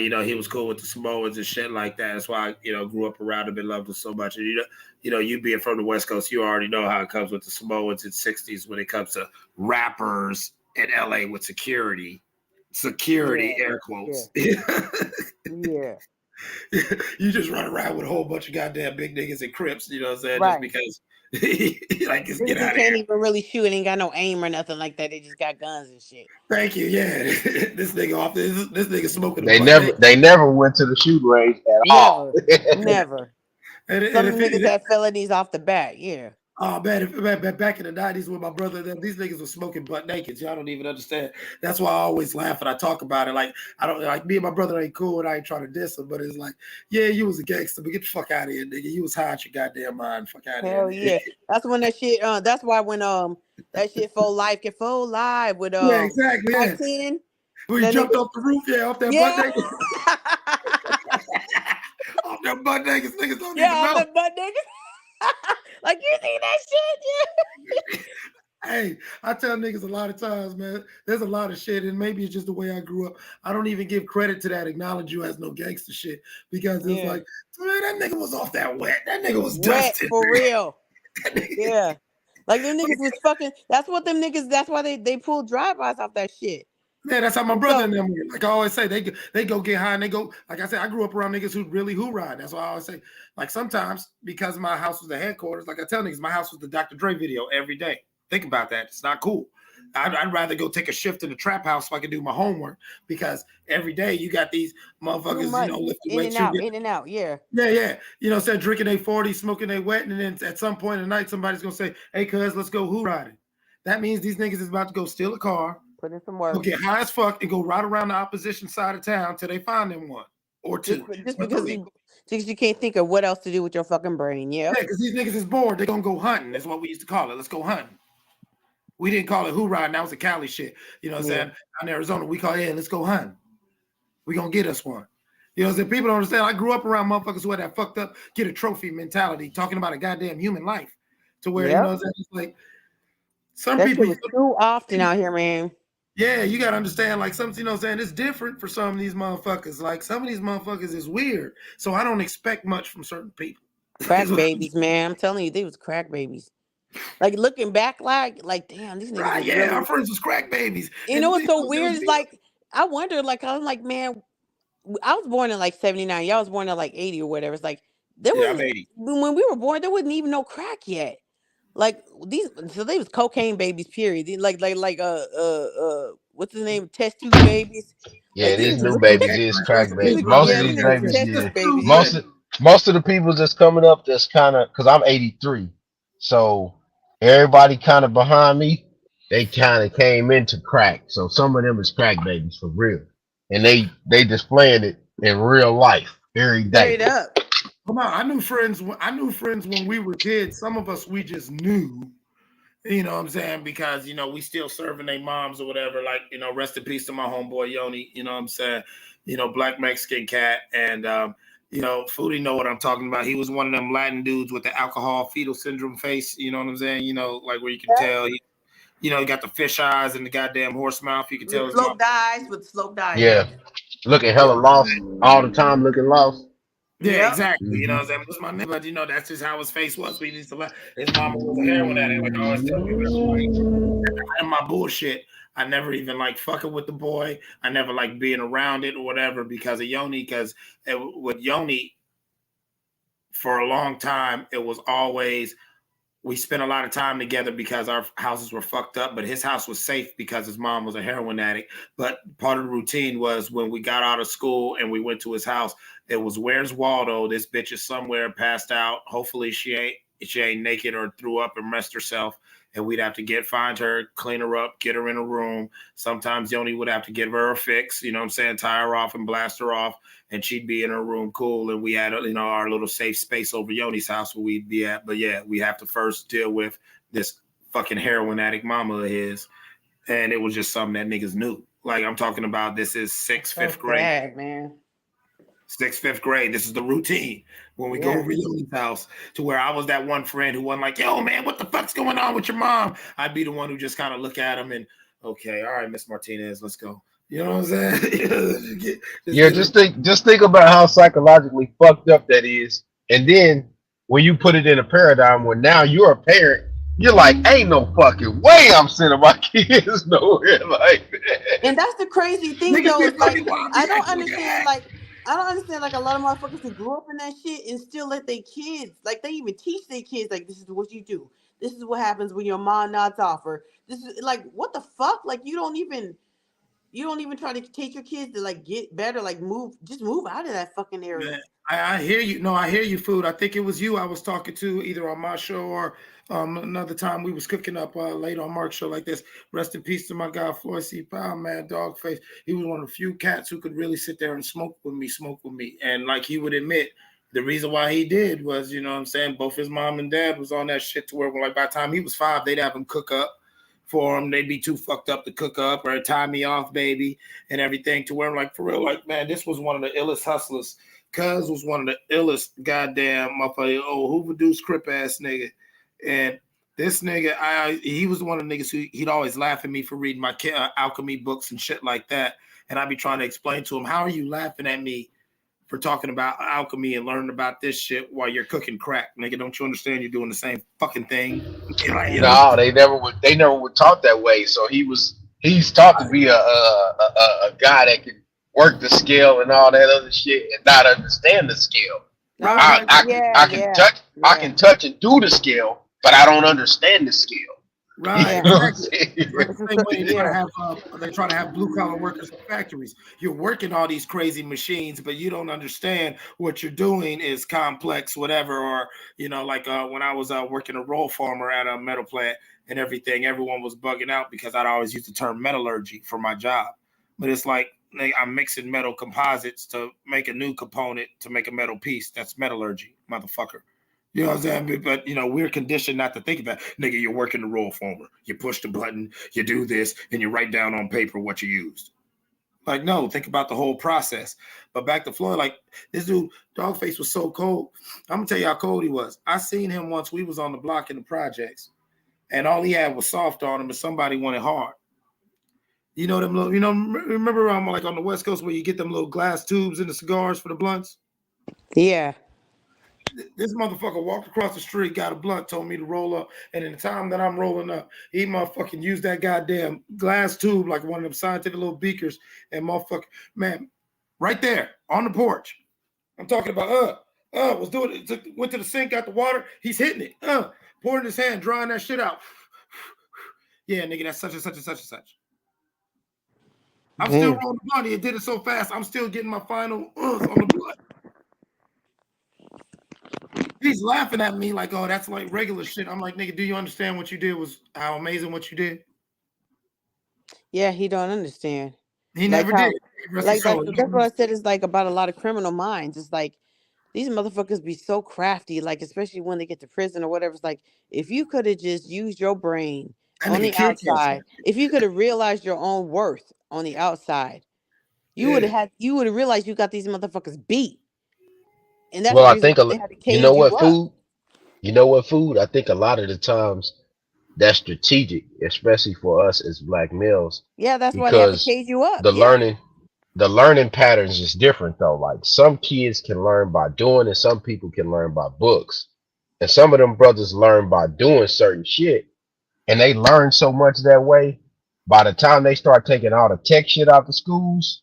Speaker 17: know, he was cool with the Samoans and shit like that. That's why I, grew up around him and loved them so much. And you being from the West Coast, you already know how it comes with the Samoans in '60s when it comes to rappers in LA with security,
Speaker 6: Yeah,
Speaker 17: air
Speaker 6: yeah,
Speaker 17: quotes.
Speaker 6: yeah.
Speaker 17: You just run around with a whole bunch of goddamn big niggas and Crips. You know what I'm saying? Just
Speaker 6: Right.
Speaker 17: because, like, just get
Speaker 6: Niggas who
Speaker 17: out of
Speaker 6: can't
Speaker 17: here.
Speaker 6: even really shoot and ain't got no aim or nothing like that. They just got guns and shit.
Speaker 17: Thank you. Yeah, this nigga off this nigga smoking a
Speaker 18: They
Speaker 17: butt naked.
Speaker 18: never went to the shooting range at all.
Speaker 6: Never, never. Some of them niggas had felonies off the bat. Yeah.
Speaker 17: Oh man, back in the '90s when my brother, these niggas were smoking butt naked. Y'all don't even understand. That's why I always laugh when I talk about it. Like I don't like me and my brother ain't cool, and I ain't trying to diss him, but it's like, yeah, you was a gangster, but get the fuck out of here, nigga. You was high out your goddamn mind. Fuck out of here.
Speaker 6: Hell yeah. That's when that shit. That's why when that shit for life get full live with
Speaker 17: Yeah, exactly.
Speaker 6: Pac
Speaker 17: Yeah,
Speaker 6: 10.
Speaker 17: when you jumped off the roof, off that butt
Speaker 6: Yeah.
Speaker 17: naked. Off that butt naked, niggas don't
Speaker 6: Yeah,
Speaker 17: even
Speaker 6: all
Speaker 17: know.
Speaker 6: the butt niggas. Like you see that shit? Yeah.
Speaker 17: Hey, I tell niggas a lot of times, man, there's a lot of shit, and maybe it's just the way I grew up. I don't even give credit to that, acknowledge you as no gangster shit, because it's
Speaker 6: Yeah.
Speaker 17: like, man, that nigga was off that wet. That nigga was
Speaker 6: Wet
Speaker 17: dusted.
Speaker 6: for real. Yeah. Like them niggas was fucking. That's what them niggas. That's why they pulled drive-bys off that shit.
Speaker 17: Yeah, that's how my brother and them were. Like I always say, they go get high and they go, like I said, I grew up around niggas who really ride. That's why I always say, like sometimes because my house was the headquarters, like I tell niggas, my house was the Dr. Dre video every day. Think about that. It's not cool. I'd rather go take a shift in the trap house so I can do my homework because every day you got these motherfuckers, lifting weights.
Speaker 6: In and out, yeah.
Speaker 17: Yeah. Said drinking a 40, smoking a wet, and then at some point in the night, somebody's gonna say, hey, cuz, let's go who riding. That means these niggas is about to go steal a car,
Speaker 6: put in some work,
Speaker 17: go get high as fuck, and go right around the opposition side of town till they find them one or two.
Speaker 6: Just because you can't think of what else to do with your fucking brain, yeah.
Speaker 17: Yeah, because these niggas is bored. They're gonna go hunting. That's what we used to call it. Let's go hunting. We didn't call it who riding. That was a Cali shit. You know what I'm saying? Out in Arizona, we call it, let's go hunting. We gonna get us one. You know what I'm saying? People don't understand. I grew up around motherfuckers who had that fucked up get a trophy mentality, talking about a goddamn human life. To where, you know what I'm saying? It's like some
Speaker 6: that
Speaker 17: people
Speaker 6: shit was too often out here, man.
Speaker 17: Yeah, you gotta understand, like some, you know what I'm saying, it's different for some of these motherfuckers. Like some of these motherfuckers is weird. So I don't expect much from certain people.
Speaker 6: Crack babies, man. I'm telling you, they was crack babies. Like looking back, like damn, these niggas.
Speaker 17: Right, yeah, our friends was crack babies.
Speaker 6: You know what's so weird? It's like I wonder, like I'm like, man, I was born in like 79. Y'all was born in like 80 or whatever. It's like
Speaker 17: I'm 80.
Speaker 6: When we were born, there wasn't even no crack yet. Like so they was cocaine babies. Period. Like what's the name? Test tube babies.
Speaker 18: Yeah,
Speaker 6: like,
Speaker 18: these new babies is crack babies. Most of these babies, most of the people that's coming up, that's kind of, because I'm 83, so everybody kind of behind me, they kind of came into crack. So some of them is crack babies for real, and they displaying it in real life every day.
Speaker 6: Straight up.
Speaker 17: Come on, I knew friends when we were kids. Some of us we just knew. You know what I'm saying? Because, we still serving their moms or whatever. Like, rest in peace to my homeboy Yoni. You know what I'm saying? Black Mexican cat. And, Foodie know what I'm talking about. He was one of them Latin dudes with the alcohol fetal syndrome face. You know what I'm saying? Like where you can tell, he got the fish eyes and the goddamn horse mouth. You can tell.
Speaker 6: Sloped eyes with sloped eyes.
Speaker 18: Yeah. Looking hella lost all the time, looking lost.
Speaker 17: Yeah, exactly. You know what I'm saying? That's my name, but that's just how his face was. We used to let his mama was a heroin addict. Like I always tell people, and my bullshit. I never even like fucking with the boy. I never like being around it or whatever because of Yoni. Because with Yoni, for a long time, it was always we spent a lot of time together because our houses were fucked up, but his house was safe because his mom was a heroin addict. But part of the routine was when we got out of school and we went to his house, it was, where's Waldo? This bitch is somewhere passed out. Hopefully she ain't naked or threw up and messed herself. And we'd have to find her, clean her up, get her in a room. Sometimes Yoni would have to give her a fix, you know what I'm saying, tie her off and blast her off, and she'd be in her room cool. And we had, our little safe space over Yoni's house where we'd be at. But yeah, we have to first deal with this fucking heroin addict mama of his. And it was just something that niggas knew. Like I'm talking about, this is fifth grade.
Speaker 6: Bad, man.
Speaker 17: 6th, 5th grade. This is the routine when we go over Yogi's house, to where I was that one friend who wasn't like, yo, man, what the fuck's going on with your mom? I'd be the one who just kind of look at him and, okay, all right, Miss Martinez, let's go. You know what I'm saying?
Speaker 18: Just think about how psychologically fucked up that is. And then when you put it in a paradigm where now you're a parent, you're like, ain't no fucking way I'm sending my kids nowhere like that.
Speaker 6: And that's the crazy thing,
Speaker 17: Niggas
Speaker 6: though.
Speaker 17: be
Speaker 6: Is like
Speaker 17: fucking wild,
Speaker 6: I
Speaker 17: be
Speaker 6: don't
Speaker 17: acting like an
Speaker 6: understand.
Speaker 17: ass.
Speaker 6: Like I don't understand. Like a lot of motherfuckers who grew up in that shit and still let their kids, like they even teach their kids, like this is what you do. This is what happens when your mom nods off, or this is like what the fuck. Like you don't even try to teach your kids to like get better. Like just move out of that fucking area.
Speaker 17: Man, I hear you. No, I hear you, Food. I think it was you I was talking to either on my show or another time we was cooking up late on Mark's show like this. Rest in peace to my guy Floyd C. Powell, man, Dogface. He was one of the few cats who could really sit there and smoke with me. And like he would admit, the reason why he did was, you know what I'm saying, both his mom and dad was on that shit to where like by the time he was 5, they'd have him cook up for him. They'd be too fucked up to cook up or tie me off, baby, and everything, to where I'm like, for real, like, man, this was one of the illest hustlers. Cuz was one of the illest goddamn motherfucker, Hoover Deuce Crip ass nigga. And this nigga, he was one of the niggas who he'd always laugh at me for reading my alchemy books and shit like that. And I'd be trying to explain to him, how are you laughing at me for talking about alchemy and learning about this shit while you're cooking crack? Nigga, don't you understand you're doing the same fucking thing? Like, you know?
Speaker 18: No, they never were taught that way. So he's taught to be a guy that can work the scale and all that other shit and not understand the scale.
Speaker 17: Right.
Speaker 18: I can touch and do the scale, but I don't understand the scale.
Speaker 17: Right.
Speaker 18: You know what I'm
Speaker 17: Exactly.
Speaker 18: saying?
Speaker 17: Like the same way they try to have blue collar workers in factories. You're working all these crazy machines, but you don't understand what you're doing is complex, whatever. Or, you know, like when I was working a roll farmer at a metal plant and everything, everyone was bugging out because I'd always use the term metallurgy for my job. But it's like I'm mixing metal composites to make a new component to make a metal piece. That's metallurgy, motherfucker. You know what I'm saying? But, you know, we're conditioned not to think about, nigga, you're working the roll former. You push the button, you do this, and you write down on paper what you used. Like, no, think about the whole process. But back to Floyd, like, this dude, Dogface, was so cold. I'm going to tell you how cold he was. I seen him once. We was on the block in the projects, and all he had was soft on him, and somebody wanted hard. You know them little, remember like on the West Coast where you get them little glass tubes in the cigars for the blunts?
Speaker 6: Yeah.
Speaker 17: This motherfucker walked across the street, got a blunt, told me to roll up. And in the time that I'm rolling up, he motherfucking used that goddamn glass tube like one of them scientific little beakers. And motherfucker, man, right there on the porch. I'm talking about, was doing it. Went to the sink, got the water. He's hitting it. Pouring his hand, drying that shit out. Yeah, nigga, that's such and such and such and such. I'm still rolling the blunt. It did it so fast. I'm still getting my final on the blunt. He's laughing at me like, oh, that's like regular shit. I'm like, nigga, do you understand what you did was how amazing what you did?
Speaker 6: Yeah, he don't understand.
Speaker 17: He
Speaker 6: Like
Speaker 17: never
Speaker 6: how,
Speaker 17: did.
Speaker 6: like that's what I said is like about a lot of criminal minds. It's like these motherfuckers be so crafty, like especially when they get to prison or whatever. It's like if you could have just used your brain on the outside, if you could have realized your own worth on the outside, you would have realized you got these motherfuckers beat. And that's
Speaker 18: Well,
Speaker 6: the
Speaker 18: I
Speaker 6: reason
Speaker 18: think
Speaker 6: why they had to
Speaker 18: you
Speaker 6: cage
Speaker 18: know
Speaker 6: you
Speaker 18: what
Speaker 6: up.
Speaker 18: food. You know what food? I think a lot of the times that's strategic, especially for us as black males,
Speaker 6: Yeah, that's why they have to
Speaker 18: because
Speaker 6: cage you up.
Speaker 18: the
Speaker 6: Yeah.
Speaker 18: learning patterns is different though. Like some kids can learn by doing, and some people can learn by books. And some of them brothers learn by doing certain shit, and they learn so much that way. By the time they start taking all the tech shit out the schools,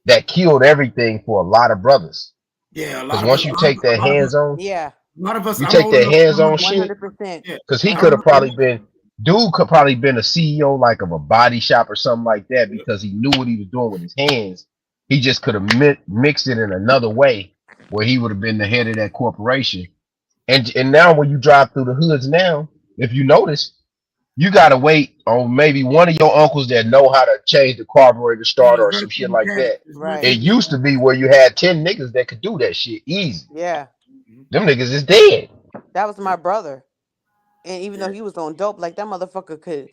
Speaker 18: that killed everything for a lot of brothers.
Speaker 17: Yeah, a
Speaker 18: Because
Speaker 17: lot of
Speaker 18: once
Speaker 17: us,
Speaker 18: you take that hands on,
Speaker 6: Yeah.
Speaker 17: a lot of us,
Speaker 18: you
Speaker 17: I'm
Speaker 18: take
Speaker 17: old
Speaker 18: that
Speaker 17: enough to
Speaker 18: hands on
Speaker 17: remember
Speaker 18: shit.
Speaker 6: 100%.
Speaker 18: Because he could have probably been, dude could probably been a CEO like of a body shop or something like that because he knew what he was doing with his hands. He just could have mixed it in another way where he would have been the head of that corporation. And now when you drive through the hoods now, if you notice, you gotta wait on maybe one of your uncles that know how to change the carburetor starter or some shit like that.
Speaker 6: Right.
Speaker 18: It used to be where you had 10 niggas that could do that shit easy.
Speaker 6: Yeah.
Speaker 18: Them niggas is dead.
Speaker 6: That was my brother. And even though he was on dope, like that motherfucker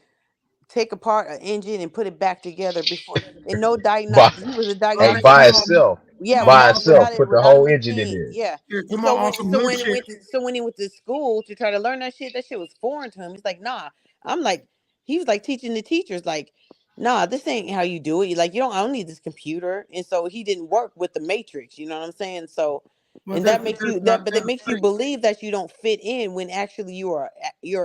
Speaker 6: take apart an engine and put it back together before, and no
Speaker 18: By
Speaker 6: diagnostic. He was a
Speaker 18: hey,
Speaker 6: diagnostic
Speaker 18: by
Speaker 6: engineer.
Speaker 18: itself,
Speaker 6: Yeah,
Speaker 18: by itself,
Speaker 6: without it,
Speaker 18: put the
Speaker 6: without a
Speaker 18: whole engine in
Speaker 6: machine.
Speaker 18: there.
Speaker 6: Yeah.
Speaker 12: Yeah,
Speaker 6: And
Speaker 12: come on, on some new shit.
Speaker 6: so when he went to school to try to learn that shit was foreign to him. He's like, nah. I'm like, he was like teaching the teachers, like, nah, this ain't how you do it. Like, I don't need this computer. And so he didn't work with the matrix. You know what I'm saying? So,
Speaker 12: Well,
Speaker 6: and
Speaker 12: there's,
Speaker 6: that makes
Speaker 12: there's,
Speaker 6: you
Speaker 12: uh,
Speaker 6: that, but
Speaker 12: there's
Speaker 6: it
Speaker 12: a
Speaker 6: makes you
Speaker 12: study.
Speaker 6: believe that you don't fit in when actually you're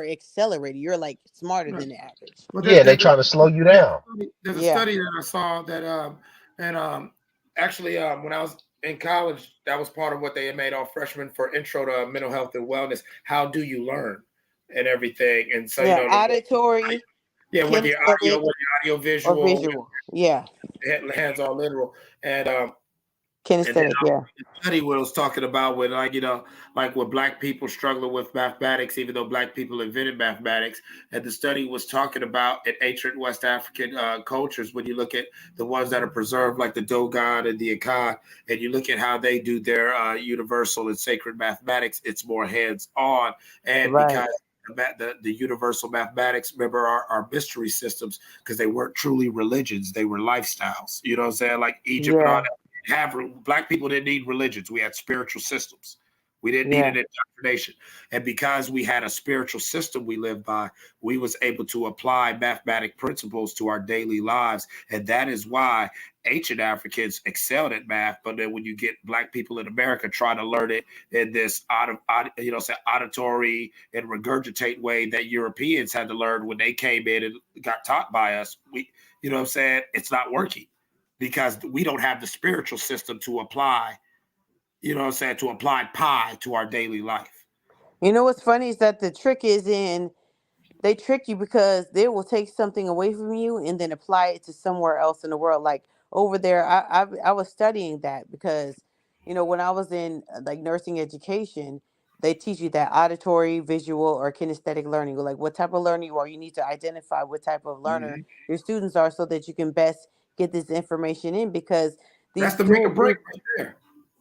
Speaker 6: accelerated. You're like smarter
Speaker 12: Right.
Speaker 6: than the average.
Speaker 12: Well,
Speaker 18: Yeah, they trying to slow you down.
Speaker 12: there's a
Speaker 6: Yeah.
Speaker 12: study that I saw that and actually when I was in college, that was part of what they had made all freshmen for intro to mental health and wellness. How do you learn and everything? And so
Speaker 6: Yeah. Auditory,
Speaker 12: yeah, with the audio,
Speaker 6: kinesthetic, or
Speaker 12: visual,
Speaker 6: visual. Yeah.
Speaker 12: hands on literal, and then
Speaker 6: Kinesthetic. Yeah.
Speaker 12: the study what it was talking about with like with black people struggling with mathematics, even though black people invented mathematics, and the study was talking about in ancient West African cultures, when you look at the ones that are preserved, like the Dogon and the Akkad, and you look at how they do their universal and sacred mathematics, it's more hands on, and
Speaker 6: Right.
Speaker 12: because the universal mathematics, remember, our mystery systems, because they weren't truly religions, they were lifestyles. You know what I'm saying? Like Egypt and all
Speaker 6: Yeah.
Speaker 12: that. Black people didn't need religions. We had spiritual systems. We didn't need
Speaker 6: Yeah.
Speaker 12: an indoctrination. And because we had a spiritual system we lived by, we was able to apply mathematic principles to our daily lives. And that is why ancient Africans excelled at math. But then when you get black people in America trying to learn it in this auditory and regurgitate way that Europeans had to learn when they came in and got taught by us, you know what I'm saying? It's not working because we don't have the spiritual system to apply, you know what I'm saying, to apply pi to our daily life.
Speaker 6: You know what's funny is that the trick is they trick you because they will take something away from you and then apply it to somewhere else in the world. Like over there, I was studying that because when I was in like nursing education, they teach you that auditory, visual, or kinesthetic learning, or like what type of learner you are. You need to identify what type of learner your students are so that you can best get this information in because
Speaker 12: That's
Speaker 6: these
Speaker 12: the make or
Speaker 6: schools.
Speaker 12: break right there.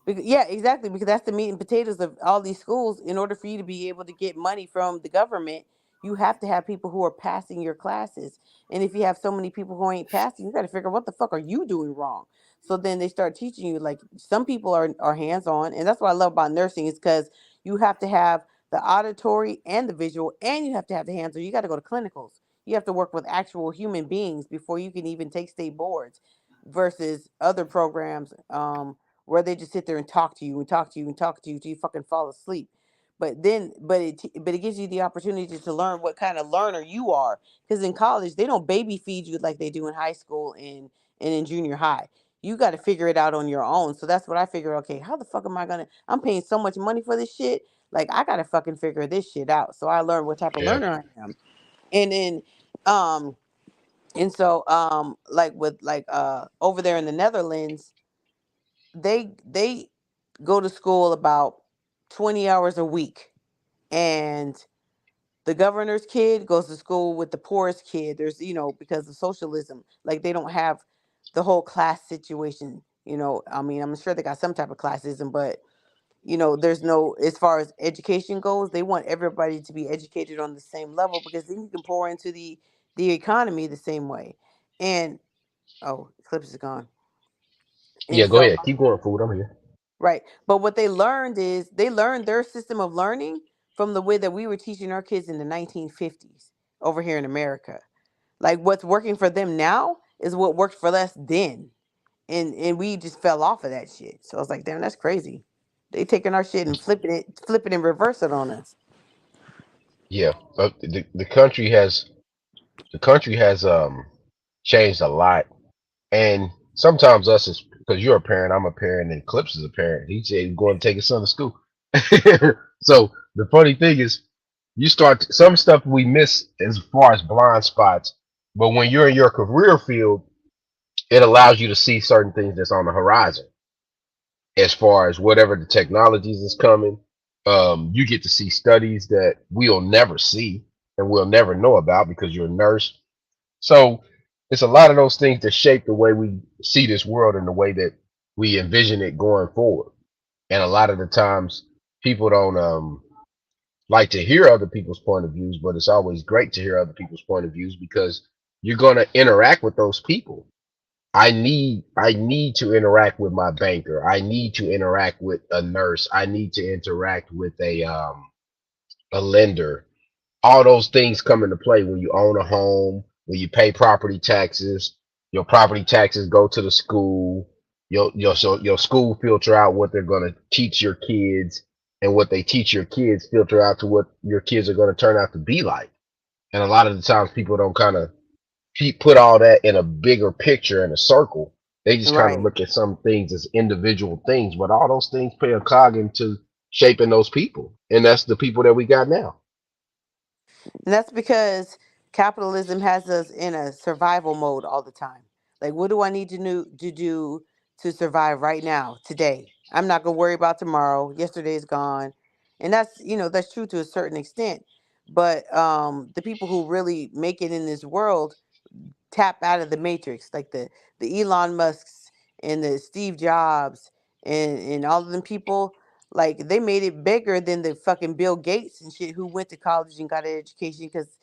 Speaker 6: Yeah, exactly. Because that's the meat and potatoes of all these schools. In order for you to be able to get money from the government, you have to have people who are passing your classes. And if you have so many people who ain't passing, you got to figure out what the fuck are you doing wrong. So then they start teaching you. Like some people are hands on, and that's what I love about nursing is because you have to have the auditory and the visual, and you have to have the hands on. You got to go to clinicals. You have to work with actual human beings before you can even take state boards, versus other programs. Where they just sit there and talk to you and talk to you and talk to you till you fucking fall asleep. But it gives you the opportunity to learn what kind of learner you are. Because in college they don't baby feed you like they do in high school and in junior high. You got to figure it out on your own. So that's what I figured. Okay, how the fuck am I gonna? I'm paying so much money for this shit. Like I gotta fucking figure this shit out. So I learned what type of
Speaker 18: Yeah.
Speaker 6: learner I am, and then um like with like over there in the Netherlands, they go to school about 20 hours a week, and the governor's kid goes to school with the poorest kid. There's because of socialism, like they don't have the whole class situation. I mean, I'm sure they got some type of classism, but there's no, as far as education goes, they want everybody to be educated on the same level because then you can pour into the economy the same way. And oh, Eclipse is gone. And
Speaker 18: Yeah, go
Speaker 6: so
Speaker 18: ahead. Keep going, food. I'm here.
Speaker 6: right. But what they learned is they learned their system of learning from the way that we were teaching our kids in the 1950s over here in America. Like what's working for them now is what worked for us then. And we just fell off of that shit. So I was like, damn, that's crazy. They taking our shit and flipping and reverse it on us.
Speaker 18: Yeah, but the country has changed a lot, and sometimes us is because you're a parent, I'm a parent, and Clips is a parent. He said he's going to take his son to school. So the funny thing is, you start some stuff we miss as far as blind spots, but when you're in your career field, it allows you to see certain things that's on the horizon as far as whatever the technologies is coming. You get to see studies that we'll never see and we'll never know about because you're a nurse. So it's a lot of those things that shape the way we see this world and the way that we envision it going forward. And a lot of the times people don't like to hear other people's point of views, but it's always great to hear other people's point of views because you're gonna interact with those people. I need to interact with my banker. I need to interact with a nurse. I need to interact with a lender. All those things come into play when you own a home, when you pay property taxes. Your property taxes go to the school. Your school filter out what they're going to teach your kids, and what they teach your kids filter out to what your kids are going to turn out to be like. And a lot of the times people don't kind of put all that in a bigger picture in a circle. They just kind of
Speaker 6: Right.
Speaker 18: look at some things as individual things, but all those things play a cog into shaping those people, and that's the people that we got now.
Speaker 6: And that's because capitalism has us in a survival mode all the time. Like, what do I need to do to survive right now, today? I'm not gonna worry about tomorrow. Yesterday's gone, and that's true to a certain extent. But the people who really make it in this world tap out of the matrix, like the Elon Musks and the Steve Jobs and all of them people. Like, they made it bigger than the fucking Bill Gates and shit, who went to college and got an education. Because,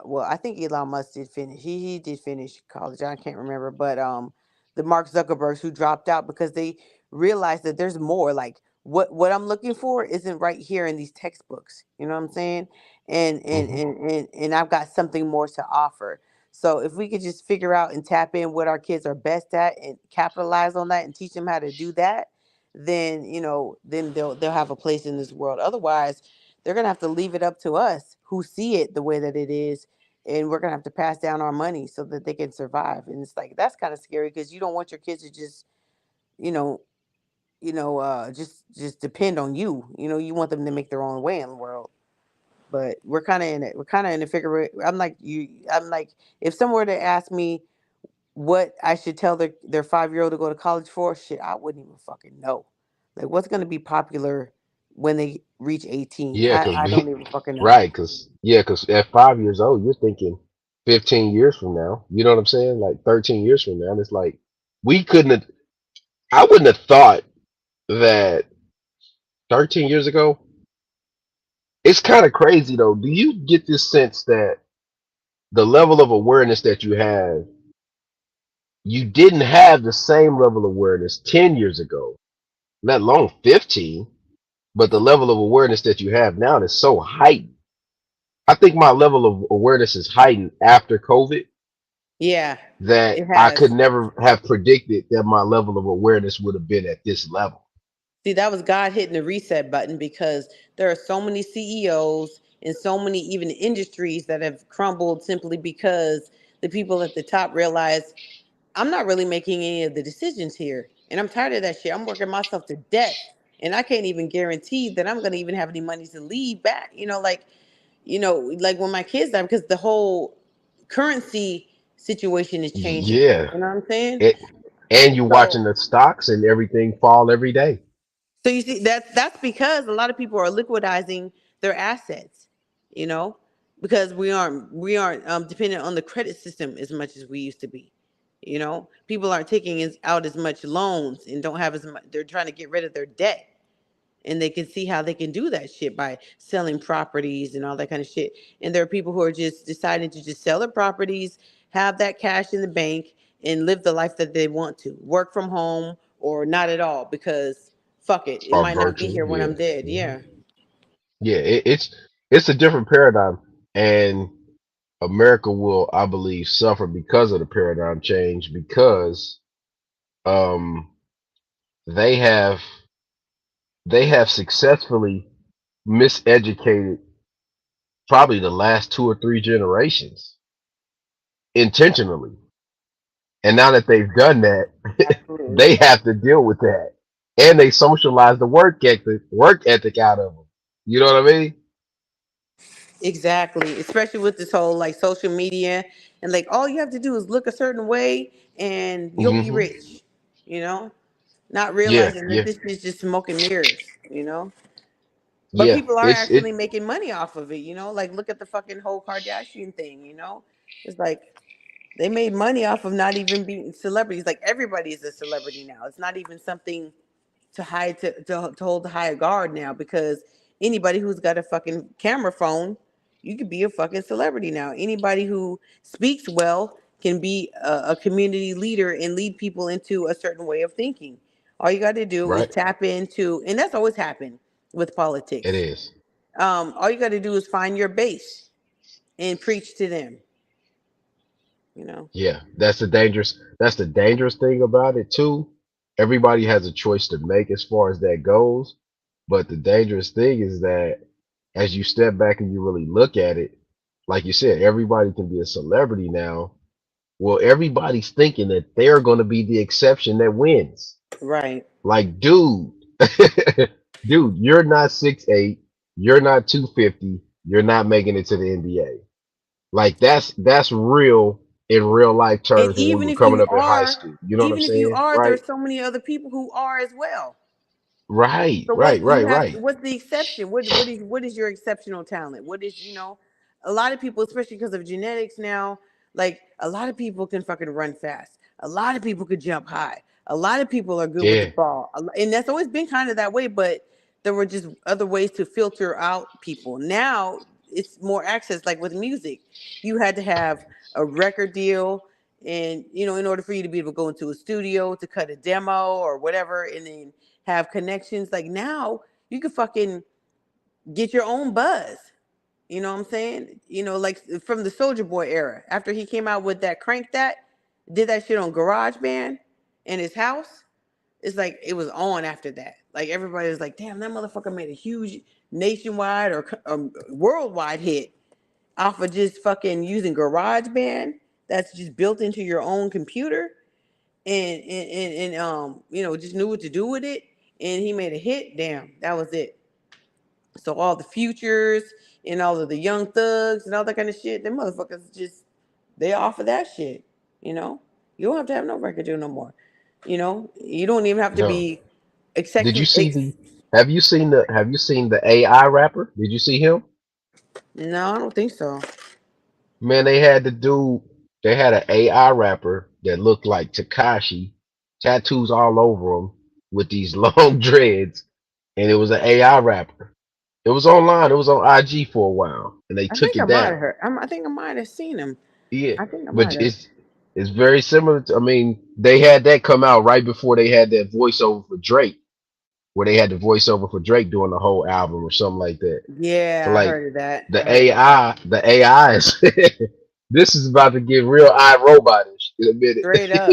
Speaker 6: well, I think Elon Musk did finish. He did finish college. I can't remember, but the Mark Zuckerbergs who dropped out because they realized that there's more. Like, what I'm looking for isn't right here in these textbooks. You know what I'm saying? And I've got something more to offer. So if we could just figure out and tap in what our kids are best at and capitalize on that and teach them how to do that, then then they'll have a place in this world. Otherwise, they're gonna have to leave it up to us who see it the way that it is, and we're gonna have to pass down our money so that they can survive. And it's like, that's kind of scary, because you don't want your kids to just you know just depend on you. You want them to make their own way in the world. But we're kind of in it. We're kind of in the figure. I'm like you. I'm like, if someone were to ask me what I should tell their 5-year-old to go to college for, shit, I wouldn't even fucking know. Like, what's gonna be popular when they reach 18?
Speaker 18: Yeah, because
Speaker 6: I don't even fucking know.
Speaker 18: right, because at 5 years old, you're thinking 15 years from now. You know what I'm saying? Like 13 years from now. And it's like, we couldn't have, I wouldn't have thought that 13 years ago. It's kind of crazy though. Do you get this sense that the level of awareness that you didn't have the same level of awareness 10 years ago, let alone 15, but the level of awareness that you have now is so heightened. I think my level of awareness is heightened after COVID,
Speaker 6: Yeah,
Speaker 18: that
Speaker 6: it
Speaker 18: I could
Speaker 6: has.
Speaker 18: never have predicted that my level of awareness would have been at this level.
Speaker 6: See, that was God hitting the reset button, because there are so many CEOs and so many even industries that have crumbled simply because the people at the top realize, I'm not really making any of the decisions here. And I'm tired of that shit. I'm working myself to death. And I can't even guarantee that I'm going to even have any money to leave back. Like when my kids die, because the whole currency situation is changing.
Speaker 18: Yeah.
Speaker 6: You know what I'm saying?
Speaker 18: It, and you're
Speaker 6: So
Speaker 18: watching the stocks and everything fall every day.
Speaker 6: So you see, that's because a lot of people are liquidizing their assets, you know, because we aren't dependent on the credit system as much as we used to be. People aren't taking out as much loans and don't have as much. They're trying to get rid of their debt, and they can see how they can do that shit by selling properties and all that kind of shit. And there are people who are just deciding to just sell their properties, have that cash in the bank, and live the life that they want to. Work from home or not at all, because fuck it, it
Speaker 18: Or
Speaker 6: might not be
Speaker 18: virtual.
Speaker 6: here when
Speaker 18: Yeah.
Speaker 6: I'm dead.
Speaker 18: Mhm.
Speaker 6: Yeah.
Speaker 18: Yeah. It's a different paradigm. And America will, I believe, suffer because of the paradigm change, because um they have they have successfully miseducated probably the last 2 or 3 generations intentionally. And now that they've done that,
Speaker 6: Absolutely.
Speaker 18: they have to deal with that. And they socialize the work ethic out of them. You know what I mean?
Speaker 6: Exactly. Especially with this whole like social media, and like all you have to do is look a certain way and you'll be
Speaker 18: Hmm.
Speaker 6: rich, you know, not
Speaker 18: Yeah,
Speaker 6: realizing that
Speaker 18: yeah,
Speaker 6: this is just smoke and mirrors. But
Speaker 18: yeah.
Speaker 6: people are
Speaker 18: It's it.
Speaker 6: actually making money off of it. Like, look at the fucking whole Kardashian thing. It's like they made money off of not even being celebrities. Like, everybody is a celebrity now. It's not even something to to hold the higher guard now, because anybody who's got a fucking camera phone You could be a fucking celebrity now. Anybody who speaks well can be a community leader and lead people into a certain way of thinking. All you got to do is
Speaker 18: Right.
Speaker 6: tap into, and that's always happened with
Speaker 18: It
Speaker 6: politics.
Speaker 18: is.
Speaker 6: All you got to do is find your base and preach to them. You know.
Speaker 18: Yeah, that's the dangerous thing about it too. Everybody has a choice to make as far as that goes. But the dangerous thing is that as you step back and you really look at it, like you said, everybody can be a celebrity now. Well, everybody's thinking that they're going to be the exception that wins.
Speaker 6: Right.
Speaker 18: Like, dude, dude, you're not 6'8", you're not 250, you're not making it to the NBA. Like that's real in real life
Speaker 6: And
Speaker 18: terms when we were coming up in high school. You know what I'm
Speaker 6: even if you
Speaker 18: saying?
Speaker 6: are,
Speaker 18: Right?
Speaker 6: there's so many other people who are as well.
Speaker 18: Right,
Speaker 6: So
Speaker 18: right,
Speaker 6: what you
Speaker 18: right,
Speaker 6: have?
Speaker 18: right.
Speaker 6: What's the exception? What is your exceptional talent? What is A lot of people, especially because of genetics now, like a lot of people can fucking run fast. A lot of people could jump high. A lot of people are good with the
Speaker 18: Yeah,
Speaker 6: ball, and that's always been kind of that way. But there were just other ways to filter out people. Now it's more access. Like with music, you had to have a record deal, and in order for you to be able to go into a studio to cut a demo or whatever, and then have connections. Like now, you can fucking get your own buzz. You know what I'm saying? Like from the Soldier Boy era, after he came out with that Crank That, did that shit on GarageBand in his house. It's like it was on after that. Like everybody was like, damn, that motherfucker made a huge nationwide or worldwide hit off of just fucking using GarageBand that's just built into your own computer and just knew what to do with it, and he made a hit. Damn, that was it. So all the futures and all of the young thugs and all that kind of shit, them motherfuckers just they off of that shit. You know, you don't have to have no record deal no more. You don't even have to
Speaker 18: no.
Speaker 6: be
Speaker 18: Did you
Speaker 6: exception.
Speaker 18: see the? Have you seen the AI rapper? Did you see him?
Speaker 6: No, I don't think so.
Speaker 18: Man, they had an AI rapper that looked like Takashi, tattoos all over him with these long dreads, and it was an AI rapper. It was online. It was on IG for a while, and they
Speaker 6: I
Speaker 18: took
Speaker 6: think I
Speaker 18: it
Speaker 6: might have
Speaker 18: down.
Speaker 6: heard. I think I might have seen him.
Speaker 18: Yeah,
Speaker 6: I think I
Speaker 18: but
Speaker 6: might have.
Speaker 18: it's very similar to. I mean, they had that come out right before they had that voiceover for Drake, where they had the voiceover for Drake doing the whole album or something like that. So
Speaker 6: Yeah, I
Speaker 18: like
Speaker 6: heard of that. I
Speaker 18: the
Speaker 6: heard of that.
Speaker 18: AI is this is about to get real iRobotish in a minute.
Speaker 6: Straight up.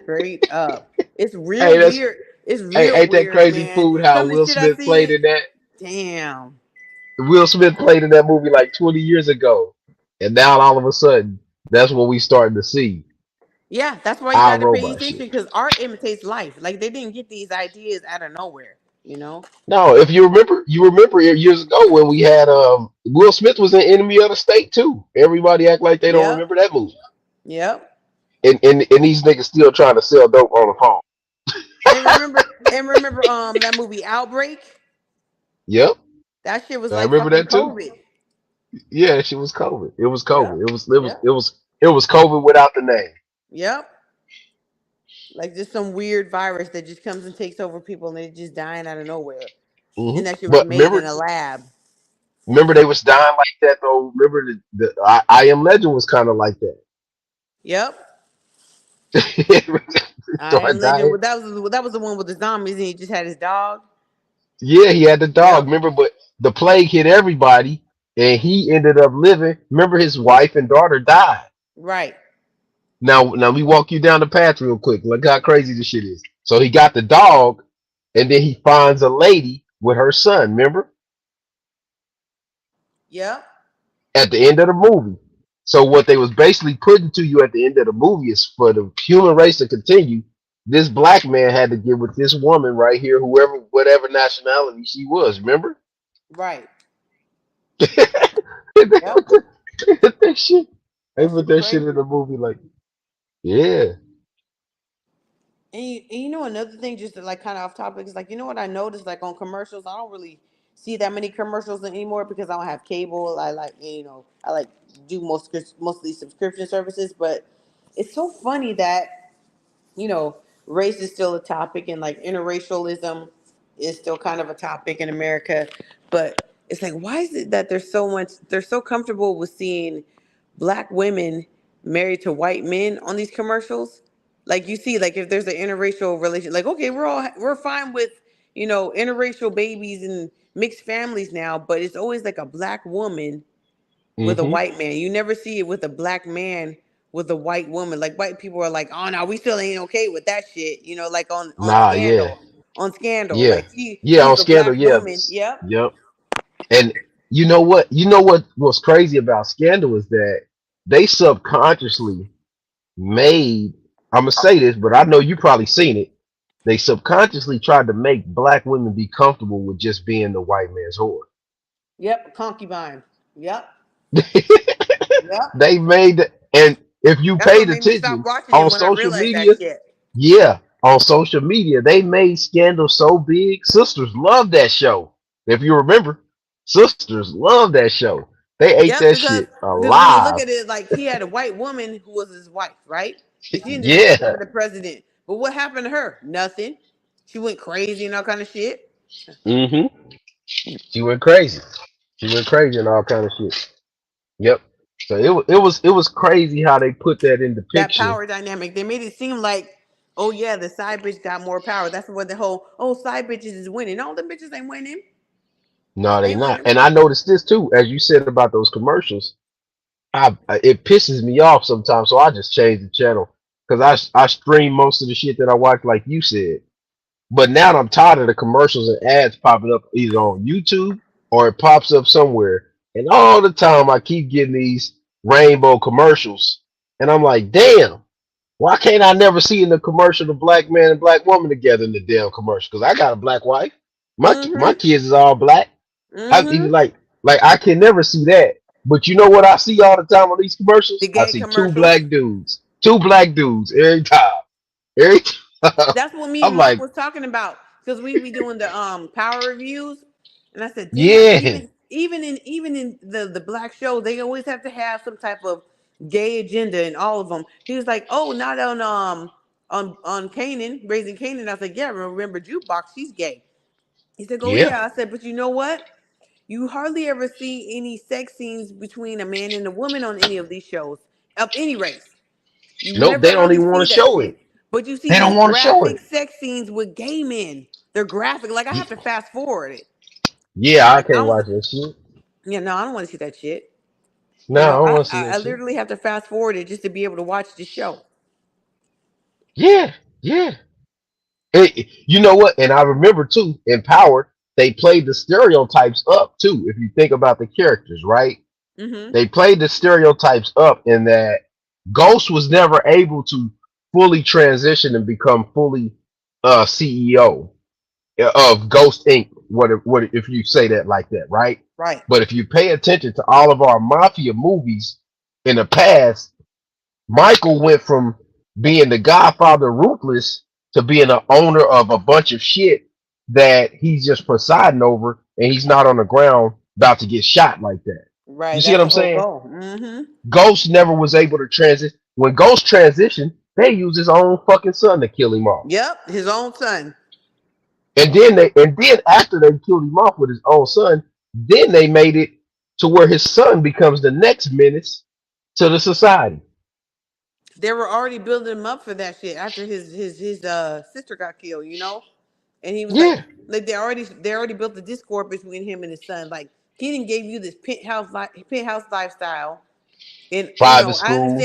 Speaker 6: Straight up. It's real
Speaker 18: Hey, that's
Speaker 6: weird. It's
Speaker 18: hey,
Speaker 6: real
Speaker 18: ain't that
Speaker 6: weird,
Speaker 18: crazy
Speaker 6: man.
Speaker 18: food how
Speaker 6: Some of the
Speaker 18: Will
Speaker 6: shit I
Speaker 18: Smith played
Speaker 6: see,
Speaker 18: in that?
Speaker 6: damn.
Speaker 18: Will Smith played in that movie like 20 years ago. And now all of a sudden, that's what we starting to see.
Speaker 6: Yeah, that's why you got to pay
Speaker 18: iRobot
Speaker 6: attention
Speaker 18: shit.
Speaker 6: because art imitates life. Like they didn't get these ideas out of nowhere, you know?
Speaker 18: No, if you remember years ago when we had Will Smith was an enemy of the state too. Everybody act like they don't
Speaker 6: Yep.
Speaker 18: remember that movie.
Speaker 6: Yep.
Speaker 18: And these niggas still trying to sell dope on the phone.
Speaker 6: And remember that movie Outbreak?
Speaker 18: Yep.
Speaker 6: That shit was
Speaker 18: I
Speaker 6: like
Speaker 18: remember
Speaker 6: fucking
Speaker 18: that too.
Speaker 6: COVID.
Speaker 18: Yeah, she was COVID. It was COVID.
Speaker 6: Yep. Yep.
Speaker 18: It was COVID without the name.
Speaker 6: Yep. Like just some weird virus that just comes and takes over people and they're just dying out of nowhere. And that shit was
Speaker 18: But
Speaker 6: made in a lab.
Speaker 18: remember they was dying like that though. Remember I Am Legend was kind of like that.
Speaker 6: Yep. I Am
Speaker 18: Start
Speaker 6: Legend.
Speaker 18: dying.
Speaker 6: Well, that was the one with the zombies, and he just had his dog.
Speaker 18: Yeah, he had the dog.
Speaker 6: Yep.
Speaker 18: Remember, but the plague hit everybody, and he ended up living. Remember, his wife and daughter died.
Speaker 6: Right.
Speaker 18: Now we walk you down the path real quick. Look how crazy this shit is. So he got the dog, and then he finds a lady with her son. Remember,
Speaker 6: Yep.
Speaker 18: at the end of the movie. So what they was basically putting to you at the end of the movie is for the human race to continue. This black man had to get with this woman right here, whatever nationality she was. Remember?
Speaker 6: Right.
Speaker 18: they
Speaker 6: Yep.
Speaker 18: put that shit. They
Speaker 6: That
Speaker 18: put
Speaker 6: shit was
Speaker 18: that shit in
Speaker 6: crazy.
Speaker 18: the movie like, yeah.
Speaker 6: And another thing, just to like kind of off topic, is like what I noticed like on commercials. I don't really see that many commercials anymore because I don't have cable. I like I like do mostly subscription services, but it's so funny that race is still a topic and like interracialism is still kind of a topic in America, but it's like, why is it that they're so comfortable with seeing black women married to white men on these commercials? Like, you see, like, if there's an interracial relation, like, okay, we're fine with, interracial babies and mixed families now, but it's always like a black woman with a
Speaker 18: Mm-hmm.
Speaker 6: white man. You never see it with a black man with a white woman. Like, white people are like, oh no, we still ain't okay with that shit. Like on
Speaker 18: Nah, yeah,
Speaker 6: Scandal. On Scandal.
Speaker 18: yeah,
Speaker 6: Like,
Speaker 18: yeah.
Speaker 6: she's
Speaker 18: On
Speaker 6: a
Speaker 18: Scandal,
Speaker 6: black
Speaker 18: yeah,
Speaker 6: woman. Yep.
Speaker 18: yep. And you know what? You know what was crazy about Scandal is that they subconsciously made. I'm gonna say this, but I know you probably seen it. They subconsciously tried to make black women be comfortable with just being the white man's whore.
Speaker 6: Yep. Concubine. Yep. Yep.
Speaker 18: They made and if you
Speaker 6: That's what
Speaker 18: paid
Speaker 6: made me stop
Speaker 18: attention
Speaker 6: watching it
Speaker 18: on
Speaker 6: when I
Speaker 18: social
Speaker 6: realized that
Speaker 18: media,
Speaker 6: shit.
Speaker 18: yeah, on social media, they made Scandal so big. Sisters love that show. If you remember, sisters love that show. They ate
Speaker 6: Yep,
Speaker 18: that
Speaker 6: because
Speaker 18: shit
Speaker 6: when you look
Speaker 18: alive.
Speaker 6: at it, like, he had a white woman who was his wife, right? And she ended up
Speaker 18: Yeah.
Speaker 6: becoming the president. But what happened to her? Nothing. She went crazy and all kind of shit.
Speaker 18: hmm She went crazy. She went crazy and all kind of shit. Yep. So it was crazy how they put that in the
Speaker 6: That
Speaker 18: picture.
Speaker 6: power dynamic. They made it seem like, oh yeah, the side bitch got more power. That's what the whole, oh, side bitches is winning. No, the bitches ain't winning.
Speaker 18: No,
Speaker 6: They
Speaker 18: they
Speaker 6: ain't
Speaker 18: not.
Speaker 6: winning.
Speaker 18: And I noticed this too, as you said about those commercials. It pisses me off sometimes, so I just change the channel because I stream most of the shit that I watch, like you said. But now I'm tired of the commercials and ads popping up either on YouTube or it pops up somewhere, and all the time I keep getting these rainbow commercials, and I'm like, damn, why can't I never see in the commercial the black man and black woman together in the damn commercial? Because I got a black wife, my
Speaker 6: Mm-hmm.
Speaker 18: kids is all black. I
Speaker 6: Mm-hmm.
Speaker 18: even like I can never see that. But you know what I see all the time on these
Speaker 6: The
Speaker 18: commercials? I
Speaker 6: gay
Speaker 18: see two
Speaker 6: commercials.
Speaker 18: black dudes. Two black dudes every time. Every time.
Speaker 6: That's what me and
Speaker 18: I'm
Speaker 6: Mark
Speaker 18: like,
Speaker 6: was talking about, because we be doing the power reviews, and I said, damn,
Speaker 18: yeah.
Speaker 6: even in the black show, they always have to have some type of gay agenda in all of them. He was like, oh, not on Canaan, raising Canaan. I was like, yeah, remember Jukebox, she's gay. He said, oh
Speaker 18: Yeah.
Speaker 6: yeah. I said, but you know what? You hardly ever see any sex scenes between a man and a woman on any of these shows of any race. You
Speaker 18: Nope,
Speaker 6: never
Speaker 18: they don't
Speaker 6: hardly
Speaker 18: even
Speaker 6: see
Speaker 18: want to
Speaker 6: that
Speaker 18: show
Speaker 6: shit.
Speaker 18: it.
Speaker 6: But you see
Speaker 18: They don't
Speaker 6: these
Speaker 18: want to show
Speaker 6: graphic
Speaker 18: it.
Speaker 6: sex scenes with gay men. They're graphic. Like, I have to fast forward it.
Speaker 18: Yeah, I
Speaker 6: Like, I
Speaker 18: can't
Speaker 6: don't.
Speaker 18: watch that shit.
Speaker 6: Yeah, no, I don't want to see that shit.
Speaker 18: No, I don't
Speaker 6: I,
Speaker 18: want to see
Speaker 6: I
Speaker 18: that
Speaker 6: I
Speaker 18: shit.
Speaker 6: literally have to fast forward it just to be able to watch the show.
Speaker 18: Yeah, yeah. You know what? And I remember too, in Power, they played the stereotypes up too. If you think about the characters, right?
Speaker 6: Mm-hmm.
Speaker 18: They played the stereotypes up in that Ghost was never able to fully transition and become fully CEO of Ghost Inc. What if you say that like that, right?
Speaker 6: Right.
Speaker 18: But if you pay attention to all of our mafia movies in the past, Michael went from being the Godfather ruthless to being an owner of a bunch of shit that he's just presiding over, and he's not on the ground about to get shot like that. You
Speaker 6: Right.
Speaker 18: see
Speaker 6: That's
Speaker 18: what
Speaker 6: the
Speaker 18: I'm
Speaker 6: whole
Speaker 18: saying?
Speaker 6: goal. Mm-hmm.
Speaker 18: Ghost never was able to transition. When Ghost transitioned, they used his own fucking son to kill him off.
Speaker 6: Yep. His own son.
Speaker 18: And then after they killed him off with his own son, then they made it to where his son becomes the next menace to the society.
Speaker 6: They were already building him up for that shit after his sister got killed. And he was
Speaker 18: Yeah.
Speaker 6: like they already built the discord between him and his son. Like, he didn't gave you this penthouse lifestyle, and
Speaker 18: Private
Speaker 6: I
Speaker 18: school.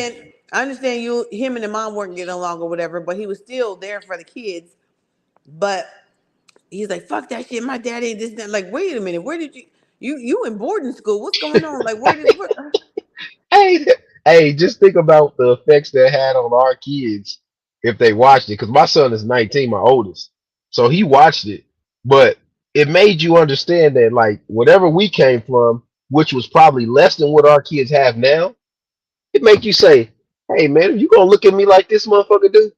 Speaker 6: understand him and the mom weren't getting along or whatever, but he was still there for the kids. But he's like, fuck that shit. My dad ain't this. That. Like, wait a minute, where did you in boarding school? What's going on? Like, where
Speaker 18: Hey, hey, just think about the effects that had on our kids if they watched it. Because my son is 19, my oldest, so he watched it. But it made you understand that, like, whatever we came from, which was probably less than what our kids have now, it make you say, "Hey, man, you gonna look at me like this motherfucker do?"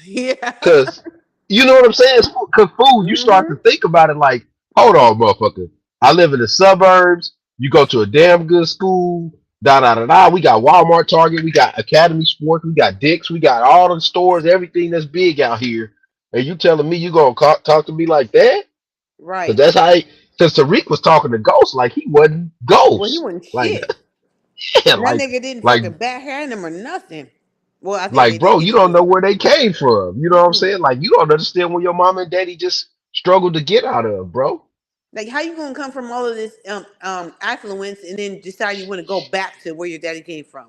Speaker 6: Yeah.
Speaker 18: Because you know what I'm saying? Because food, you start to
Speaker 6: Mm-hmm.
Speaker 18: think about it like, hold on, motherfucker. I live in the suburbs. You go to a damn good school. Da da da da. We got Walmart, Target. We got Academy Sports. We got Dick's. We got all the stores. Everything that's big out here. And you telling me you gonna talk to me like that? Because
Speaker 6: Right.
Speaker 18: that's how. Because Tariq was talking to Ghost like he wasn't
Speaker 6: Well, he
Speaker 18: Ghost.
Speaker 6: wasn't
Speaker 18: Like,
Speaker 6: shit.
Speaker 18: yeah,
Speaker 6: And that nigga didn't
Speaker 18: like,
Speaker 6: fucking backhand him or nothing. Well, I think they
Speaker 18: like,
Speaker 6: did
Speaker 18: bro,
Speaker 6: get
Speaker 18: you don't
Speaker 6: into
Speaker 18: know
Speaker 6: it.
Speaker 18: where they came from. You know what I'm
Speaker 6: Mm-mm.
Speaker 18: saying? Like, you don't understand where your mom and daddy just struggled to get out of, bro.
Speaker 6: Like, how you gonna come from all of this affluence and then decide you want to go back to where your daddy came from?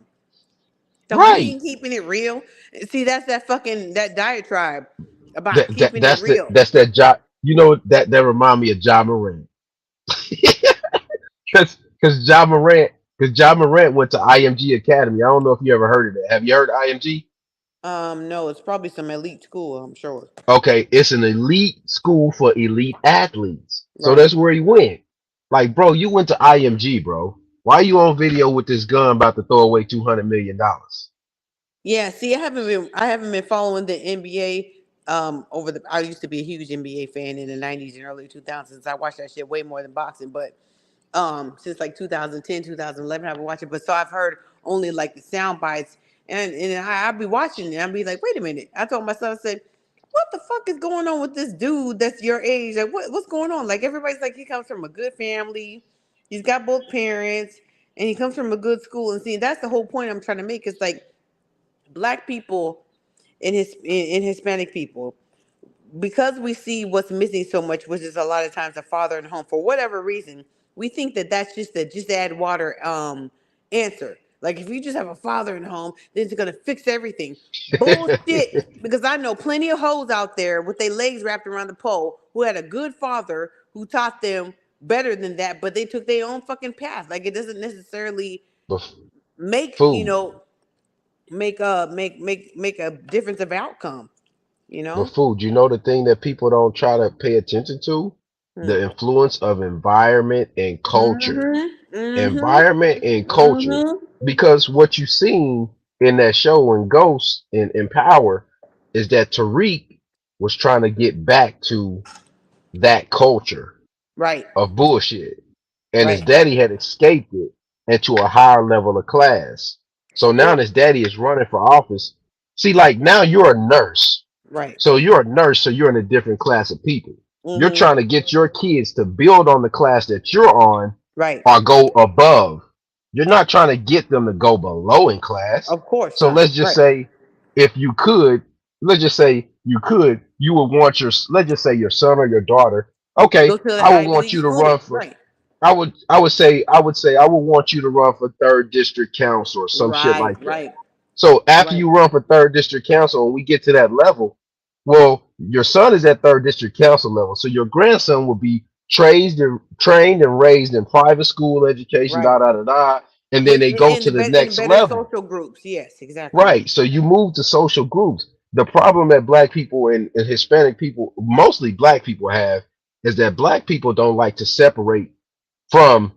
Speaker 6: So he
Speaker 18: Right.
Speaker 6: ain't keeping it real. See, that's that fucking that diatribe about
Speaker 18: That
Speaker 6: keeping it
Speaker 18: that's the
Speaker 6: real.
Speaker 18: that's that job. You know that remind me of Ja Morant. Because Ja Morant went to IMG Academy. I don't know if you ever heard of that. Have you heard of IMG?
Speaker 6: No, it's probably some elite school, I'm sure.
Speaker 18: Okay, it's an elite school for elite athletes. So
Speaker 6: Right.
Speaker 18: that's where he went. Like, bro, you went to IMG, bro. Why you on video with this gun about to throw away $200 million?
Speaker 6: Yeah, see, I haven't been following the NBA over the I used to be a huge NBA fan in the 90s and early 2000s. I watched that shit way more than boxing, but since like 2010, 2011 I've been watching, but so I've heard only like the sound bites and I'd be watching it and I'd be like, wait a minute. I told myself, I said, what the fuck is going on with this dude that's your age? Like what's going on? Like everybody's like he comes from a good family. He's got both parents and he comes from a good school and see that's the whole point I'm trying to make. It's like black people and in Hispanic people, because we see what's missing so much, which is a lot of times a father in home for whatever reason, we think that that's just a just add water answer. Like if you just have a father in home, then it's gonna fix everything. Bullshit. Because I know plenty of hoes out there with their legs wrapped around the pole who had a good father who taught them better than that, but they took their own fucking path. Like it doesn't necessarily
Speaker 18: But
Speaker 6: make
Speaker 18: fool,
Speaker 6: make a difference of outcome. You
Speaker 18: but
Speaker 6: know.
Speaker 18: fool, you know the thing that people don't try to pay attention to?
Speaker 6: Hmm.
Speaker 18: The influence of environment and culture.
Speaker 6: Mm-hmm. Mm-hmm.
Speaker 18: Environment and culture.
Speaker 6: Mm-hmm.
Speaker 18: Because what you seen in that show in Ghost in Power is that Tariq was trying to get back to that culture
Speaker 6: Right.
Speaker 18: of bullshit. And his
Speaker 6: Right.
Speaker 18: daddy had escaped it into a higher level of class. So now
Speaker 6: Well.
Speaker 18: his daddy is running for office. See, like now you're a nurse.
Speaker 6: Right.
Speaker 18: So you're a nurse, so you're in a different class of people. You're
Speaker 6: Mm-hmm.
Speaker 18: trying to get your kids to build on the class that you're on
Speaker 6: Right.
Speaker 18: or go above. You're not trying to get them to go below in class.
Speaker 6: Of course
Speaker 18: So
Speaker 6: not.
Speaker 18: let's just
Speaker 6: Right.
Speaker 18: say if you could, let's just say you could, you would want your, let's just say your son or your daughter. Okay,
Speaker 6: Go to the
Speaker 18: I would
Speaker 6: Ivy
Speaker 18: want
Speaker 6: League
Speaker 18: you to run
Speaker 6: school.
Speaker 18: for,
Speaker 6: Right.
Speaker 18: I would want you to run for third district council or some shit
Speaker 6: Right.
Speaker 18: like that.
Speaker 6: Right.
Speaker 18: So after
Speaker 6: Right.
Speaker 18: you run for third district council and we get to that level, well, your son is at third district council level. So your grandson will be trained and raised in private school education,
Speaker 6: Right.
Speaker 18: da da da da. And then
Speaker 6: With
Speaker 18: they go
Speaker 6: in
Speaker 18: to
Speaker 6: the
Speaker 18: the
Speaker 6: in
Speaker 18: next
Speaker 6: better
Speaker 18: level.
Speaker 6: social groups. Yes. Exactly.
Speaker 18: Right. So you move to social groups. The problem that black people and Hispanic people, mostly black people, have is that black people don't like to separate from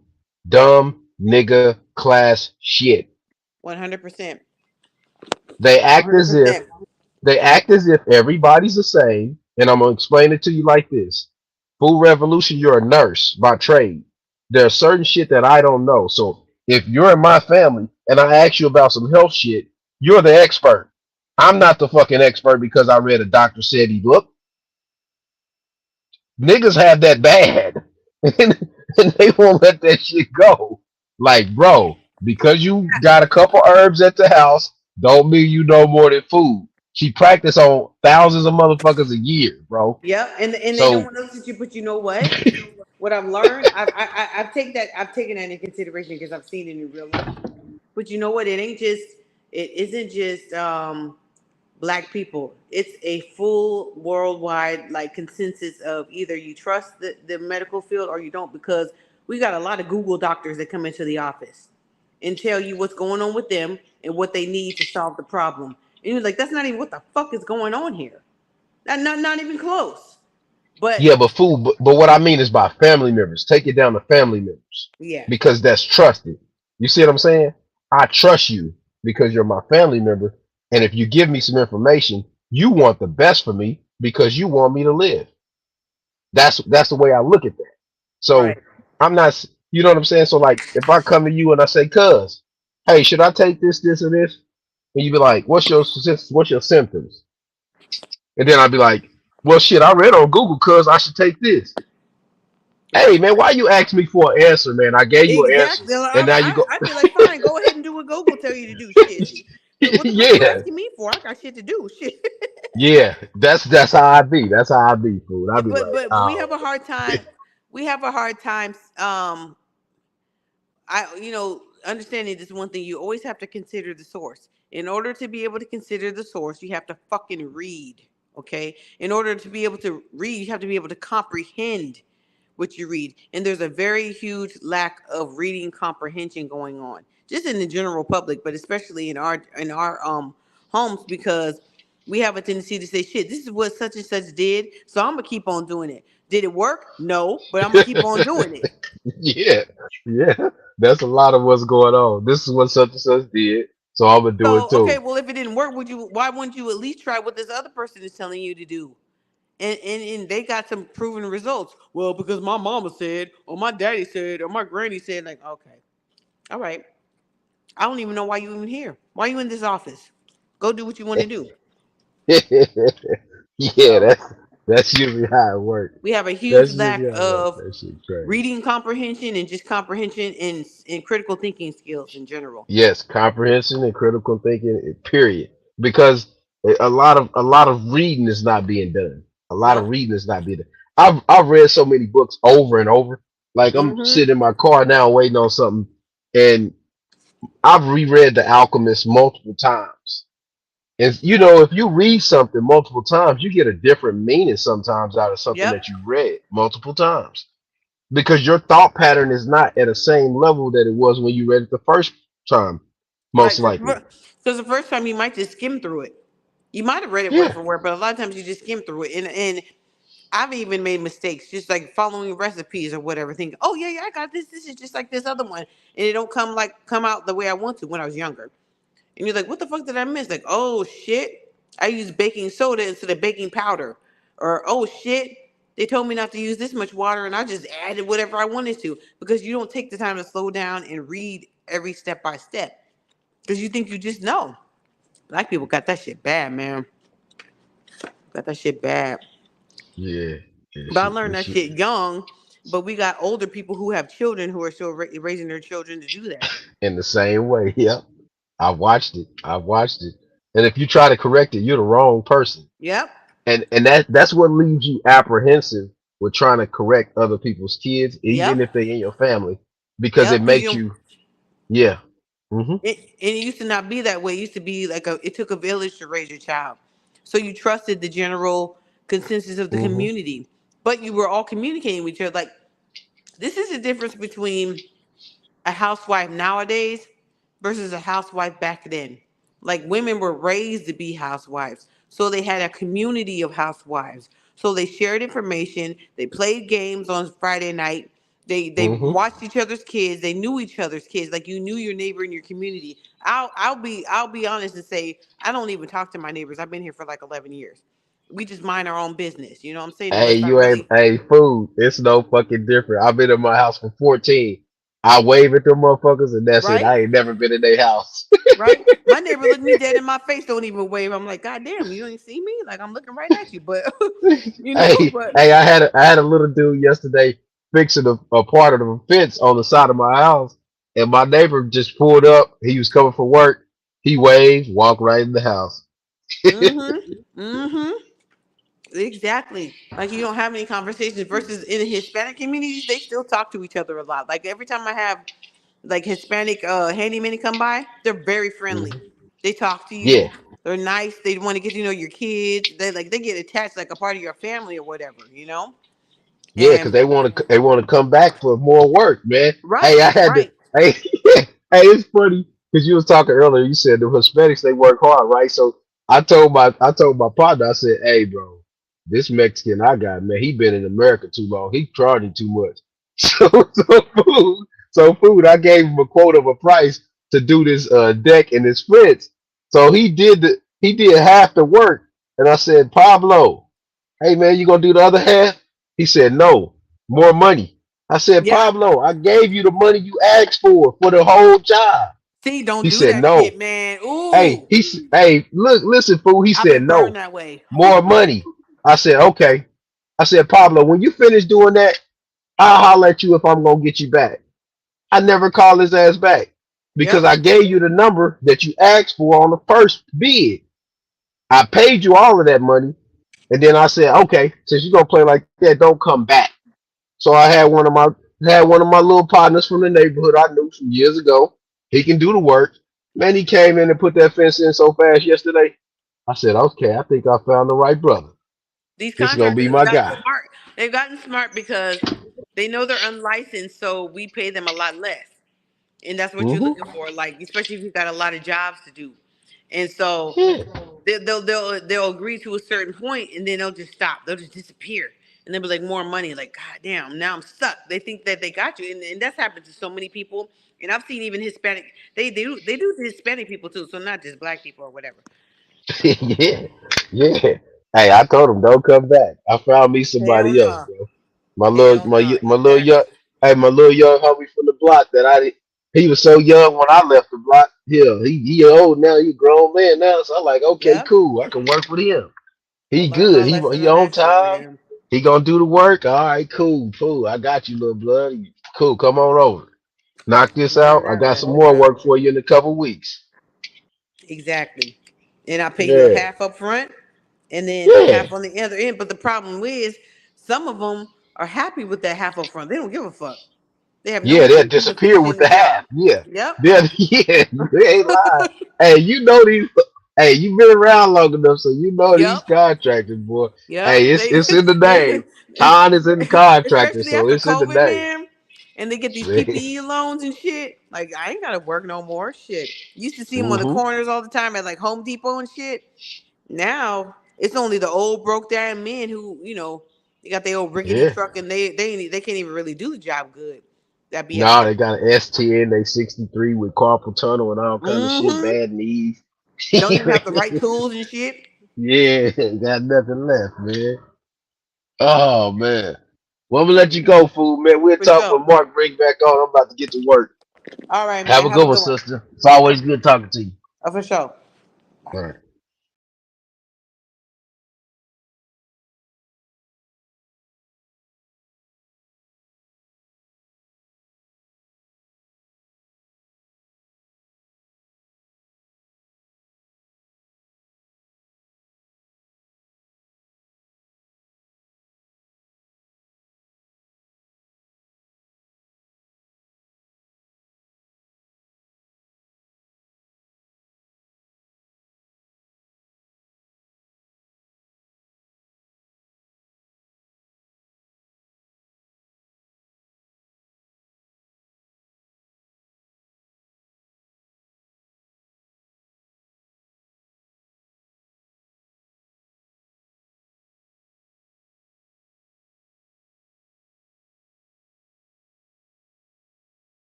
Speaker 18: dumb nigga class shit.
Speaker 6: 100%.
Speaker 18: They act as if
Speaker 6: 100%.
Speaker 18: everybody's the same. And I'm gonna explain it to you like this. Food Revolution, you're a nurse by trade. There's certain shit that I don't know. So if you're in my family and I ask you about some health shit, you're the expert. I'm not the fucking expert because I read a doctor said he looked. Niggas have that bad. And they won't let that shit go. Like, bro, because you got a couple herbs at the house, don't mean you know more than food. She practice on thousands of motherfuckers a year, bro.
Speaker 6: Yep. And they don't
Speaker 18: So
Speaker 6: want to listen to you, but you know what? What I've learned, I've taken that into consideration because I've seen it in real life. But you know what? It isn't just black people. It's a full worldwide like consensus of either you trust the medical field or you don't, because we got a lot of Google doctors that come into the office and tell you what's going on with them and what they need to solve the problem. And you're like, that's not even what the fuck is going on here. Not even close. But
Speaker 18: yeah, but what I mean is by family members. Take it down to family members
Speaker 6: yeah.
Speaker 18: because that's trusted. You see what I'm saying? I trust you because you're my family member, and if you give me some information, you want the best for me because you want me to live. That's the way I look at that.
Speaker 6: Right.
Speaker 18: So I'm not, you know what I'm saying? So like, if I come to you and I say, "Cuz, hey, should I take this, or this?" And you be like, what's your symptoms?" And then I'd be like, "Well, shit, I read on Google, cuz I should take this." Hey man, why you ask me for an answer, man? I gave you an answer,
Speaker 6: Exactly.
Speaker 18: and now you go.
Speaker 6: I'd be like, fine, go ahead and do what Google tell you to do. Shit. What the fuck you
Speaker 18: Yeah,
Speaker 6: asking me for? I got shit to do. Shit.
Speaker 18: yeah. That's how I be. That's how I be, fool. I be like,
Speaker 6: But we have a hard time. We have a hard time. Understanding this one thing. You always have to consider the source. In order to be able to consider the source, you have to fucking read. Okay. In order to be able to read, you have to be able to comprehend what you read. And there's a very huge lack of reading comprehension going on, just in the general public, but especially in our homes, because we have a tendency to say, shit, this is what such and such did, so I'm gonna keep on doing it. Did it work? No, but I'm gonna keep on doing it.
Speaker 18: yeah, yeah. That's a lot of what's going on. This is what such and such did, so I'm gonna do it
Speaker 6: So, okay,
Speaker 18: too.
Speaker 6: well, if it didn't work, why wouldn't you at least try what this other person is telling you to do? And they got some proven results. Well, because my mama said, or my daddy said, or my granny said, like, okay, all right. I don't even know why you even here. Why you in this office? Go do what you want to do.
Speaker 18: Yeah,
Speaker 6: So
Speaker 18: that's usually how it works.
Speaker 6: we have a huge
Speaker 18: That's
Speaker 6: lack
Speaker 18: usually how it works.
Speaker 6: of
Speaker 18: That shit crazy.
Speaker 6: reading comprehension and just comprehension and critical thinking skills in general.
Speaker 18: Yes, comprehension and critical thinking. Period. Because a lot of reading is not being done. A lot of
Speaker 6: No.
Speaker 18: reading is not being done. I've read so many books over and over. Like I'm
Speaker 6: Mm-hmm.
Speaker 18: sitting in my car now waiting on something, and I've reread The Alchemist multiple times. And if you read something multiple times, you get a different meaning sometimes out of something
Speaker 6: Yep.
Speaker 18: that you read multiple times. Because your thought pattern is not at the same level that it was when you read it the first time, most
Speaker 6: Right.
Speaker 18: likely.
Speaker 6: Because the first time you might just skim through it. You might have read it word
Speaker 18: Yeah.
Speaker 6: for word, but a lot of times you just skim through it. And I've even made mistakes, just like following recipes or whatever. Thinking, oh yeah, I got this. This is just like this other one, and it don't come out the way I want to when I was younger. And you're like, what the fuck did I miss? Like, oh shit, I used baking soda instead of baking powder. Or, oh shit, they told me not to use this much water and I just added whatever I wanted to, because you don't take the time to slow down and read every step by step. Because you think you just know. Black people got that shit bad, man. Got that shit bad.
Speaker 18: Yeah. Yeah,
Speaker 6: But I
Speaker 18: shit,
Speaker 6: learned
Speaker 18: this
Speaker 6: that
Speaker 18: shit.
Speaker 6: shit young. But we got older people who have children who are still raising their children to do that.
Speaker 18: In the same way. Yep. I watched it. I watched it. And if you try to correct it, you're the wrong person.
Speaker 6: Yep.
Speaker 18: And that's what leaves you apprehensive with trying to correct other people's kids, even
Speaker 6: Yep.
Speaker 18: if they're in your family, because it
Speaker 6: Yep. Because
Speaker 18: makes
Speaker 6: you
Speaker 18: you, yeah. Hmm.
Speaker 6: and it used to not be that way. It used to be like it took a village to raise your child. So you trusted the general consensus of the
Speaker 18: Hmm.
Speaker 6: community, but you were all communicating with each other. Like, this is the difference between a housewife nowadays versus a housewife back then. Like, women were raised to be housewives. So they had a community of housewives. So they shared information. They played games on Friday night. They
Speaker 18: Hmm.
Speaker 6: watched each other's kids. They knew each other's kids. Like, you knew your neighbor in your community. I'll be honest and say I don't even talk to my neighbors. I've been here for like 11 years. We just mind our own business. You know what I'm saying?
Speaker 18: Hey,
Speaker 6: Unless I
Speaker 18: you ain't,
Speaker 6: really
Speaker 18: hey, food. It's no fucking different. I've been in my house for 14. I wave at them motherfuckers, and that's it.
Speaker 6: right?
Speaker 18: I ain't never been in their house.
Speaker 6: Right? My neighbor looked me dead in my face, don't even wave. I'm like, God damn, you ain't see me? Like, I'm looking right at you. But you know,
Speaker 18: Hey,
Speaker 6: but
Speaker 18: hey, I had a little dude yesterday fixing a part of the fence on the side of my house, and my neighbor just pulled up. He was coming from work. He waved, walked right in the house.
Speaker 6: mm-hmm. Mm-hmm. Exactly. Like, you don't have any conversations versus in the Hispanic communities, they still talk to each other a lot. Like, every time I have like Hispanic handymen come by, they're very friendly.
Speaker 18: Mhm.
Speaker 6: They talk to
Speaker 18: Yeah,
Speaker 6: you. They're nice. They want to get to know your kids. They get attached like a part of your family or whatever, you know?
Speaker 18: yeah, because
Speaker 6: And
Speaker 18: they want to come back for more work, man.
Speaker 6: right,
Speaker 18: Hey, I had to.
Speaker 6: right.
Speaker 18: Hey, hey, it's funny because you was talking earlier. You said the Hispanics they work hard, right? So I told my partner, I said, hey, bro, this Mexican I got, man, he been in America too long. He charging too much. So food. I gave him a quote of a price to do this deck and this fence. So he did half the work, and I said, Pablo, hey man, you gonna do the other half? He said, no, more money. I said,
Speaker 6: Yeah.
Speaker 18: Pablo, I gave you the money you asked for the whole job.
Speaker 6: See, don't
Speaker 18: He
Speaker 6: do
Speaker 18: said,
Speaker 6: that shit,
Speaker 18: no.
Speaker 6: man.
Speaker 18: Hey,
Speaker 6: Ooh,
Speaker 18: hey, look, listen, fool. He
Speaker 6: I've
Speaker 18: said,
Speaker 6: been burned
Speaker 18: no,
Speaker 6: that way.
Speaker 18: more money. I said, okay. I said, Pablo, when you finish doing that, I'll holler at you if I'm gonna get you back. I never call his ass back because
Speaker 6: Yep.
Speaker 18: I gave you the number that you asked for on the first bid. I paid you all of that money, and then I said, okay, since you're gonna play like that, don't come back. So I had one of my little partners from the neighborhood I knew from years ago. He can do the work. Man, he came in and put that fence in so fast yesterday. I said, okay, I think I found the right brother.
Speaker 6: These
Speaker 18: This is gonna be
Speaker 6: contractors
Speaker 18: my
Speaker 6: have gotten
Speaker 18: guy.
Speaker 6: smart. They've gotten smart because they know they're unlicensed, so we pay them a lot less. And that's what you're
Speaker 18: Hmm.
Speaker 6: looking for, like especially if you've got a lot of jobs to do. And so
Speaker 18: Yeah.
Speaker 6: they'll agree to a certain point, and then they'll just stop. They'll just disappear, and they'll be like more money. Like, God damn, now I'm stuck. They think that they got you, and that's happened to so many people. And I've seen even Hispanic. They do to Hispanic people too, so not just black people or whatever.
Speaker 18: Yeah, yeah. Hey, I told him don't come back. I found me
Speaker 6: Hell
Speaker 18: somebody else,
Speaker 6: no,
Speaker 18: bro. My little,
Speaker 6: hell no,
Speaker 18: my little young,
Speaker 6: exactly.
Speaker 18: hey, my little young homie from the block that he was so young when I left the block. Yeah, he old now. He a grown man now. So I'm like, okay,
Speaker 6: Yep.
Speaker 18: cool. I can work with him.
Speaker 6: I
Speaker 18: He
Speaker 6: learned my
Speaker 18: good.
Speaker 6: lesson
Speaker 18: He
Speaker 6: on
Speaker 18: on
Speaker 6: that shit,
Speaker 18: time.
Speaker 6: man.
Speaker 18: He gonna do the work. All right, cool, cool. I got you, little blood. Cool. Come on over. Knock this
Speaker 6: Learned
Speaker 18: out. I
Speaker 6: that
Speaker 18: got some
Speaker 6: lesson,
Speaker 18: more
Speaker 6: bro.
Speaker 18: work for you in a couple weeks.
Speaker 6: Exactly. And I pay you
Speaker 18: Yeah,
Speaker 6: half up front and then
Speaker 18: yeah,
Speaker 6: half on the other end. But the problem is, some of them are happy with that half up front. They don't give a fuck. They have no
Speaker 18: yeah. They'll
Speaker 6: intentions of
Speaker 18: disappear with
Speaker 6: finishing
Speaker 18: the
Speaker 6: the job.
Speaker 18: half. Yeah,
Speaker 6: Yep.
Speaker 18: yeah. You ain't lying. Hey, you know these. Hey, you been around long enough, so you know these
Speaker 6: Yep.
Speaker 18: contractors, boy.
Speaker 6: Yep.
Speaker 18: Hey, it's in the name. Time is in the contractor,
Speaker 6: Especially
Speaker 18: so
Speaker 6: after
Speaker 18: it's in the
Speaker 6: COVID,
Speaker 18: name.
Speaker 6: man. And they get these
Speaker 18: Man.
Speaker 6: PPE loans and shit. Like, I ain't gotta work no more. Shit. Used to see them on the
Speaker 18: Hmm.
Speaker 6: corners all the time at like Home Depot and shit. Now it's only the old broke down men who, they got their old rickety
Speaker 18: Yeah.
Speaker 6: truck and they can't even really do the job good. That be out
Speaker 18: No,
Speaker 6: there.
Speaker 18: they got an S10. They 63 with carpal tunnel and all kind of shit.
Speaker 6: Mm-hmm.
Speaker 18: Bad knees.
Speaker 6: Don't even have the right tools and shit.
Speaker 18: Yeah, got nothing left, man. Oh man. Well, I'm gonna let you go, fool, man. We'll
Speaker 6: For
Speaker 18: talk
Speaker 6: sure.
Speaker 18: when Mark brings back on. I'm about to get to work.
Speaker 6: All right,
Speaker 18: Have
Speaker 6: man.
Speaker 18: a
Speaker 6: Have
Speaker 18: good
Speaker 6: a
Speaker 18: one,
Speaker 6: good one.
Speaker 18: sister. It's always good talking to you.
Speaker 6: For sure.
Speaker 18: All right.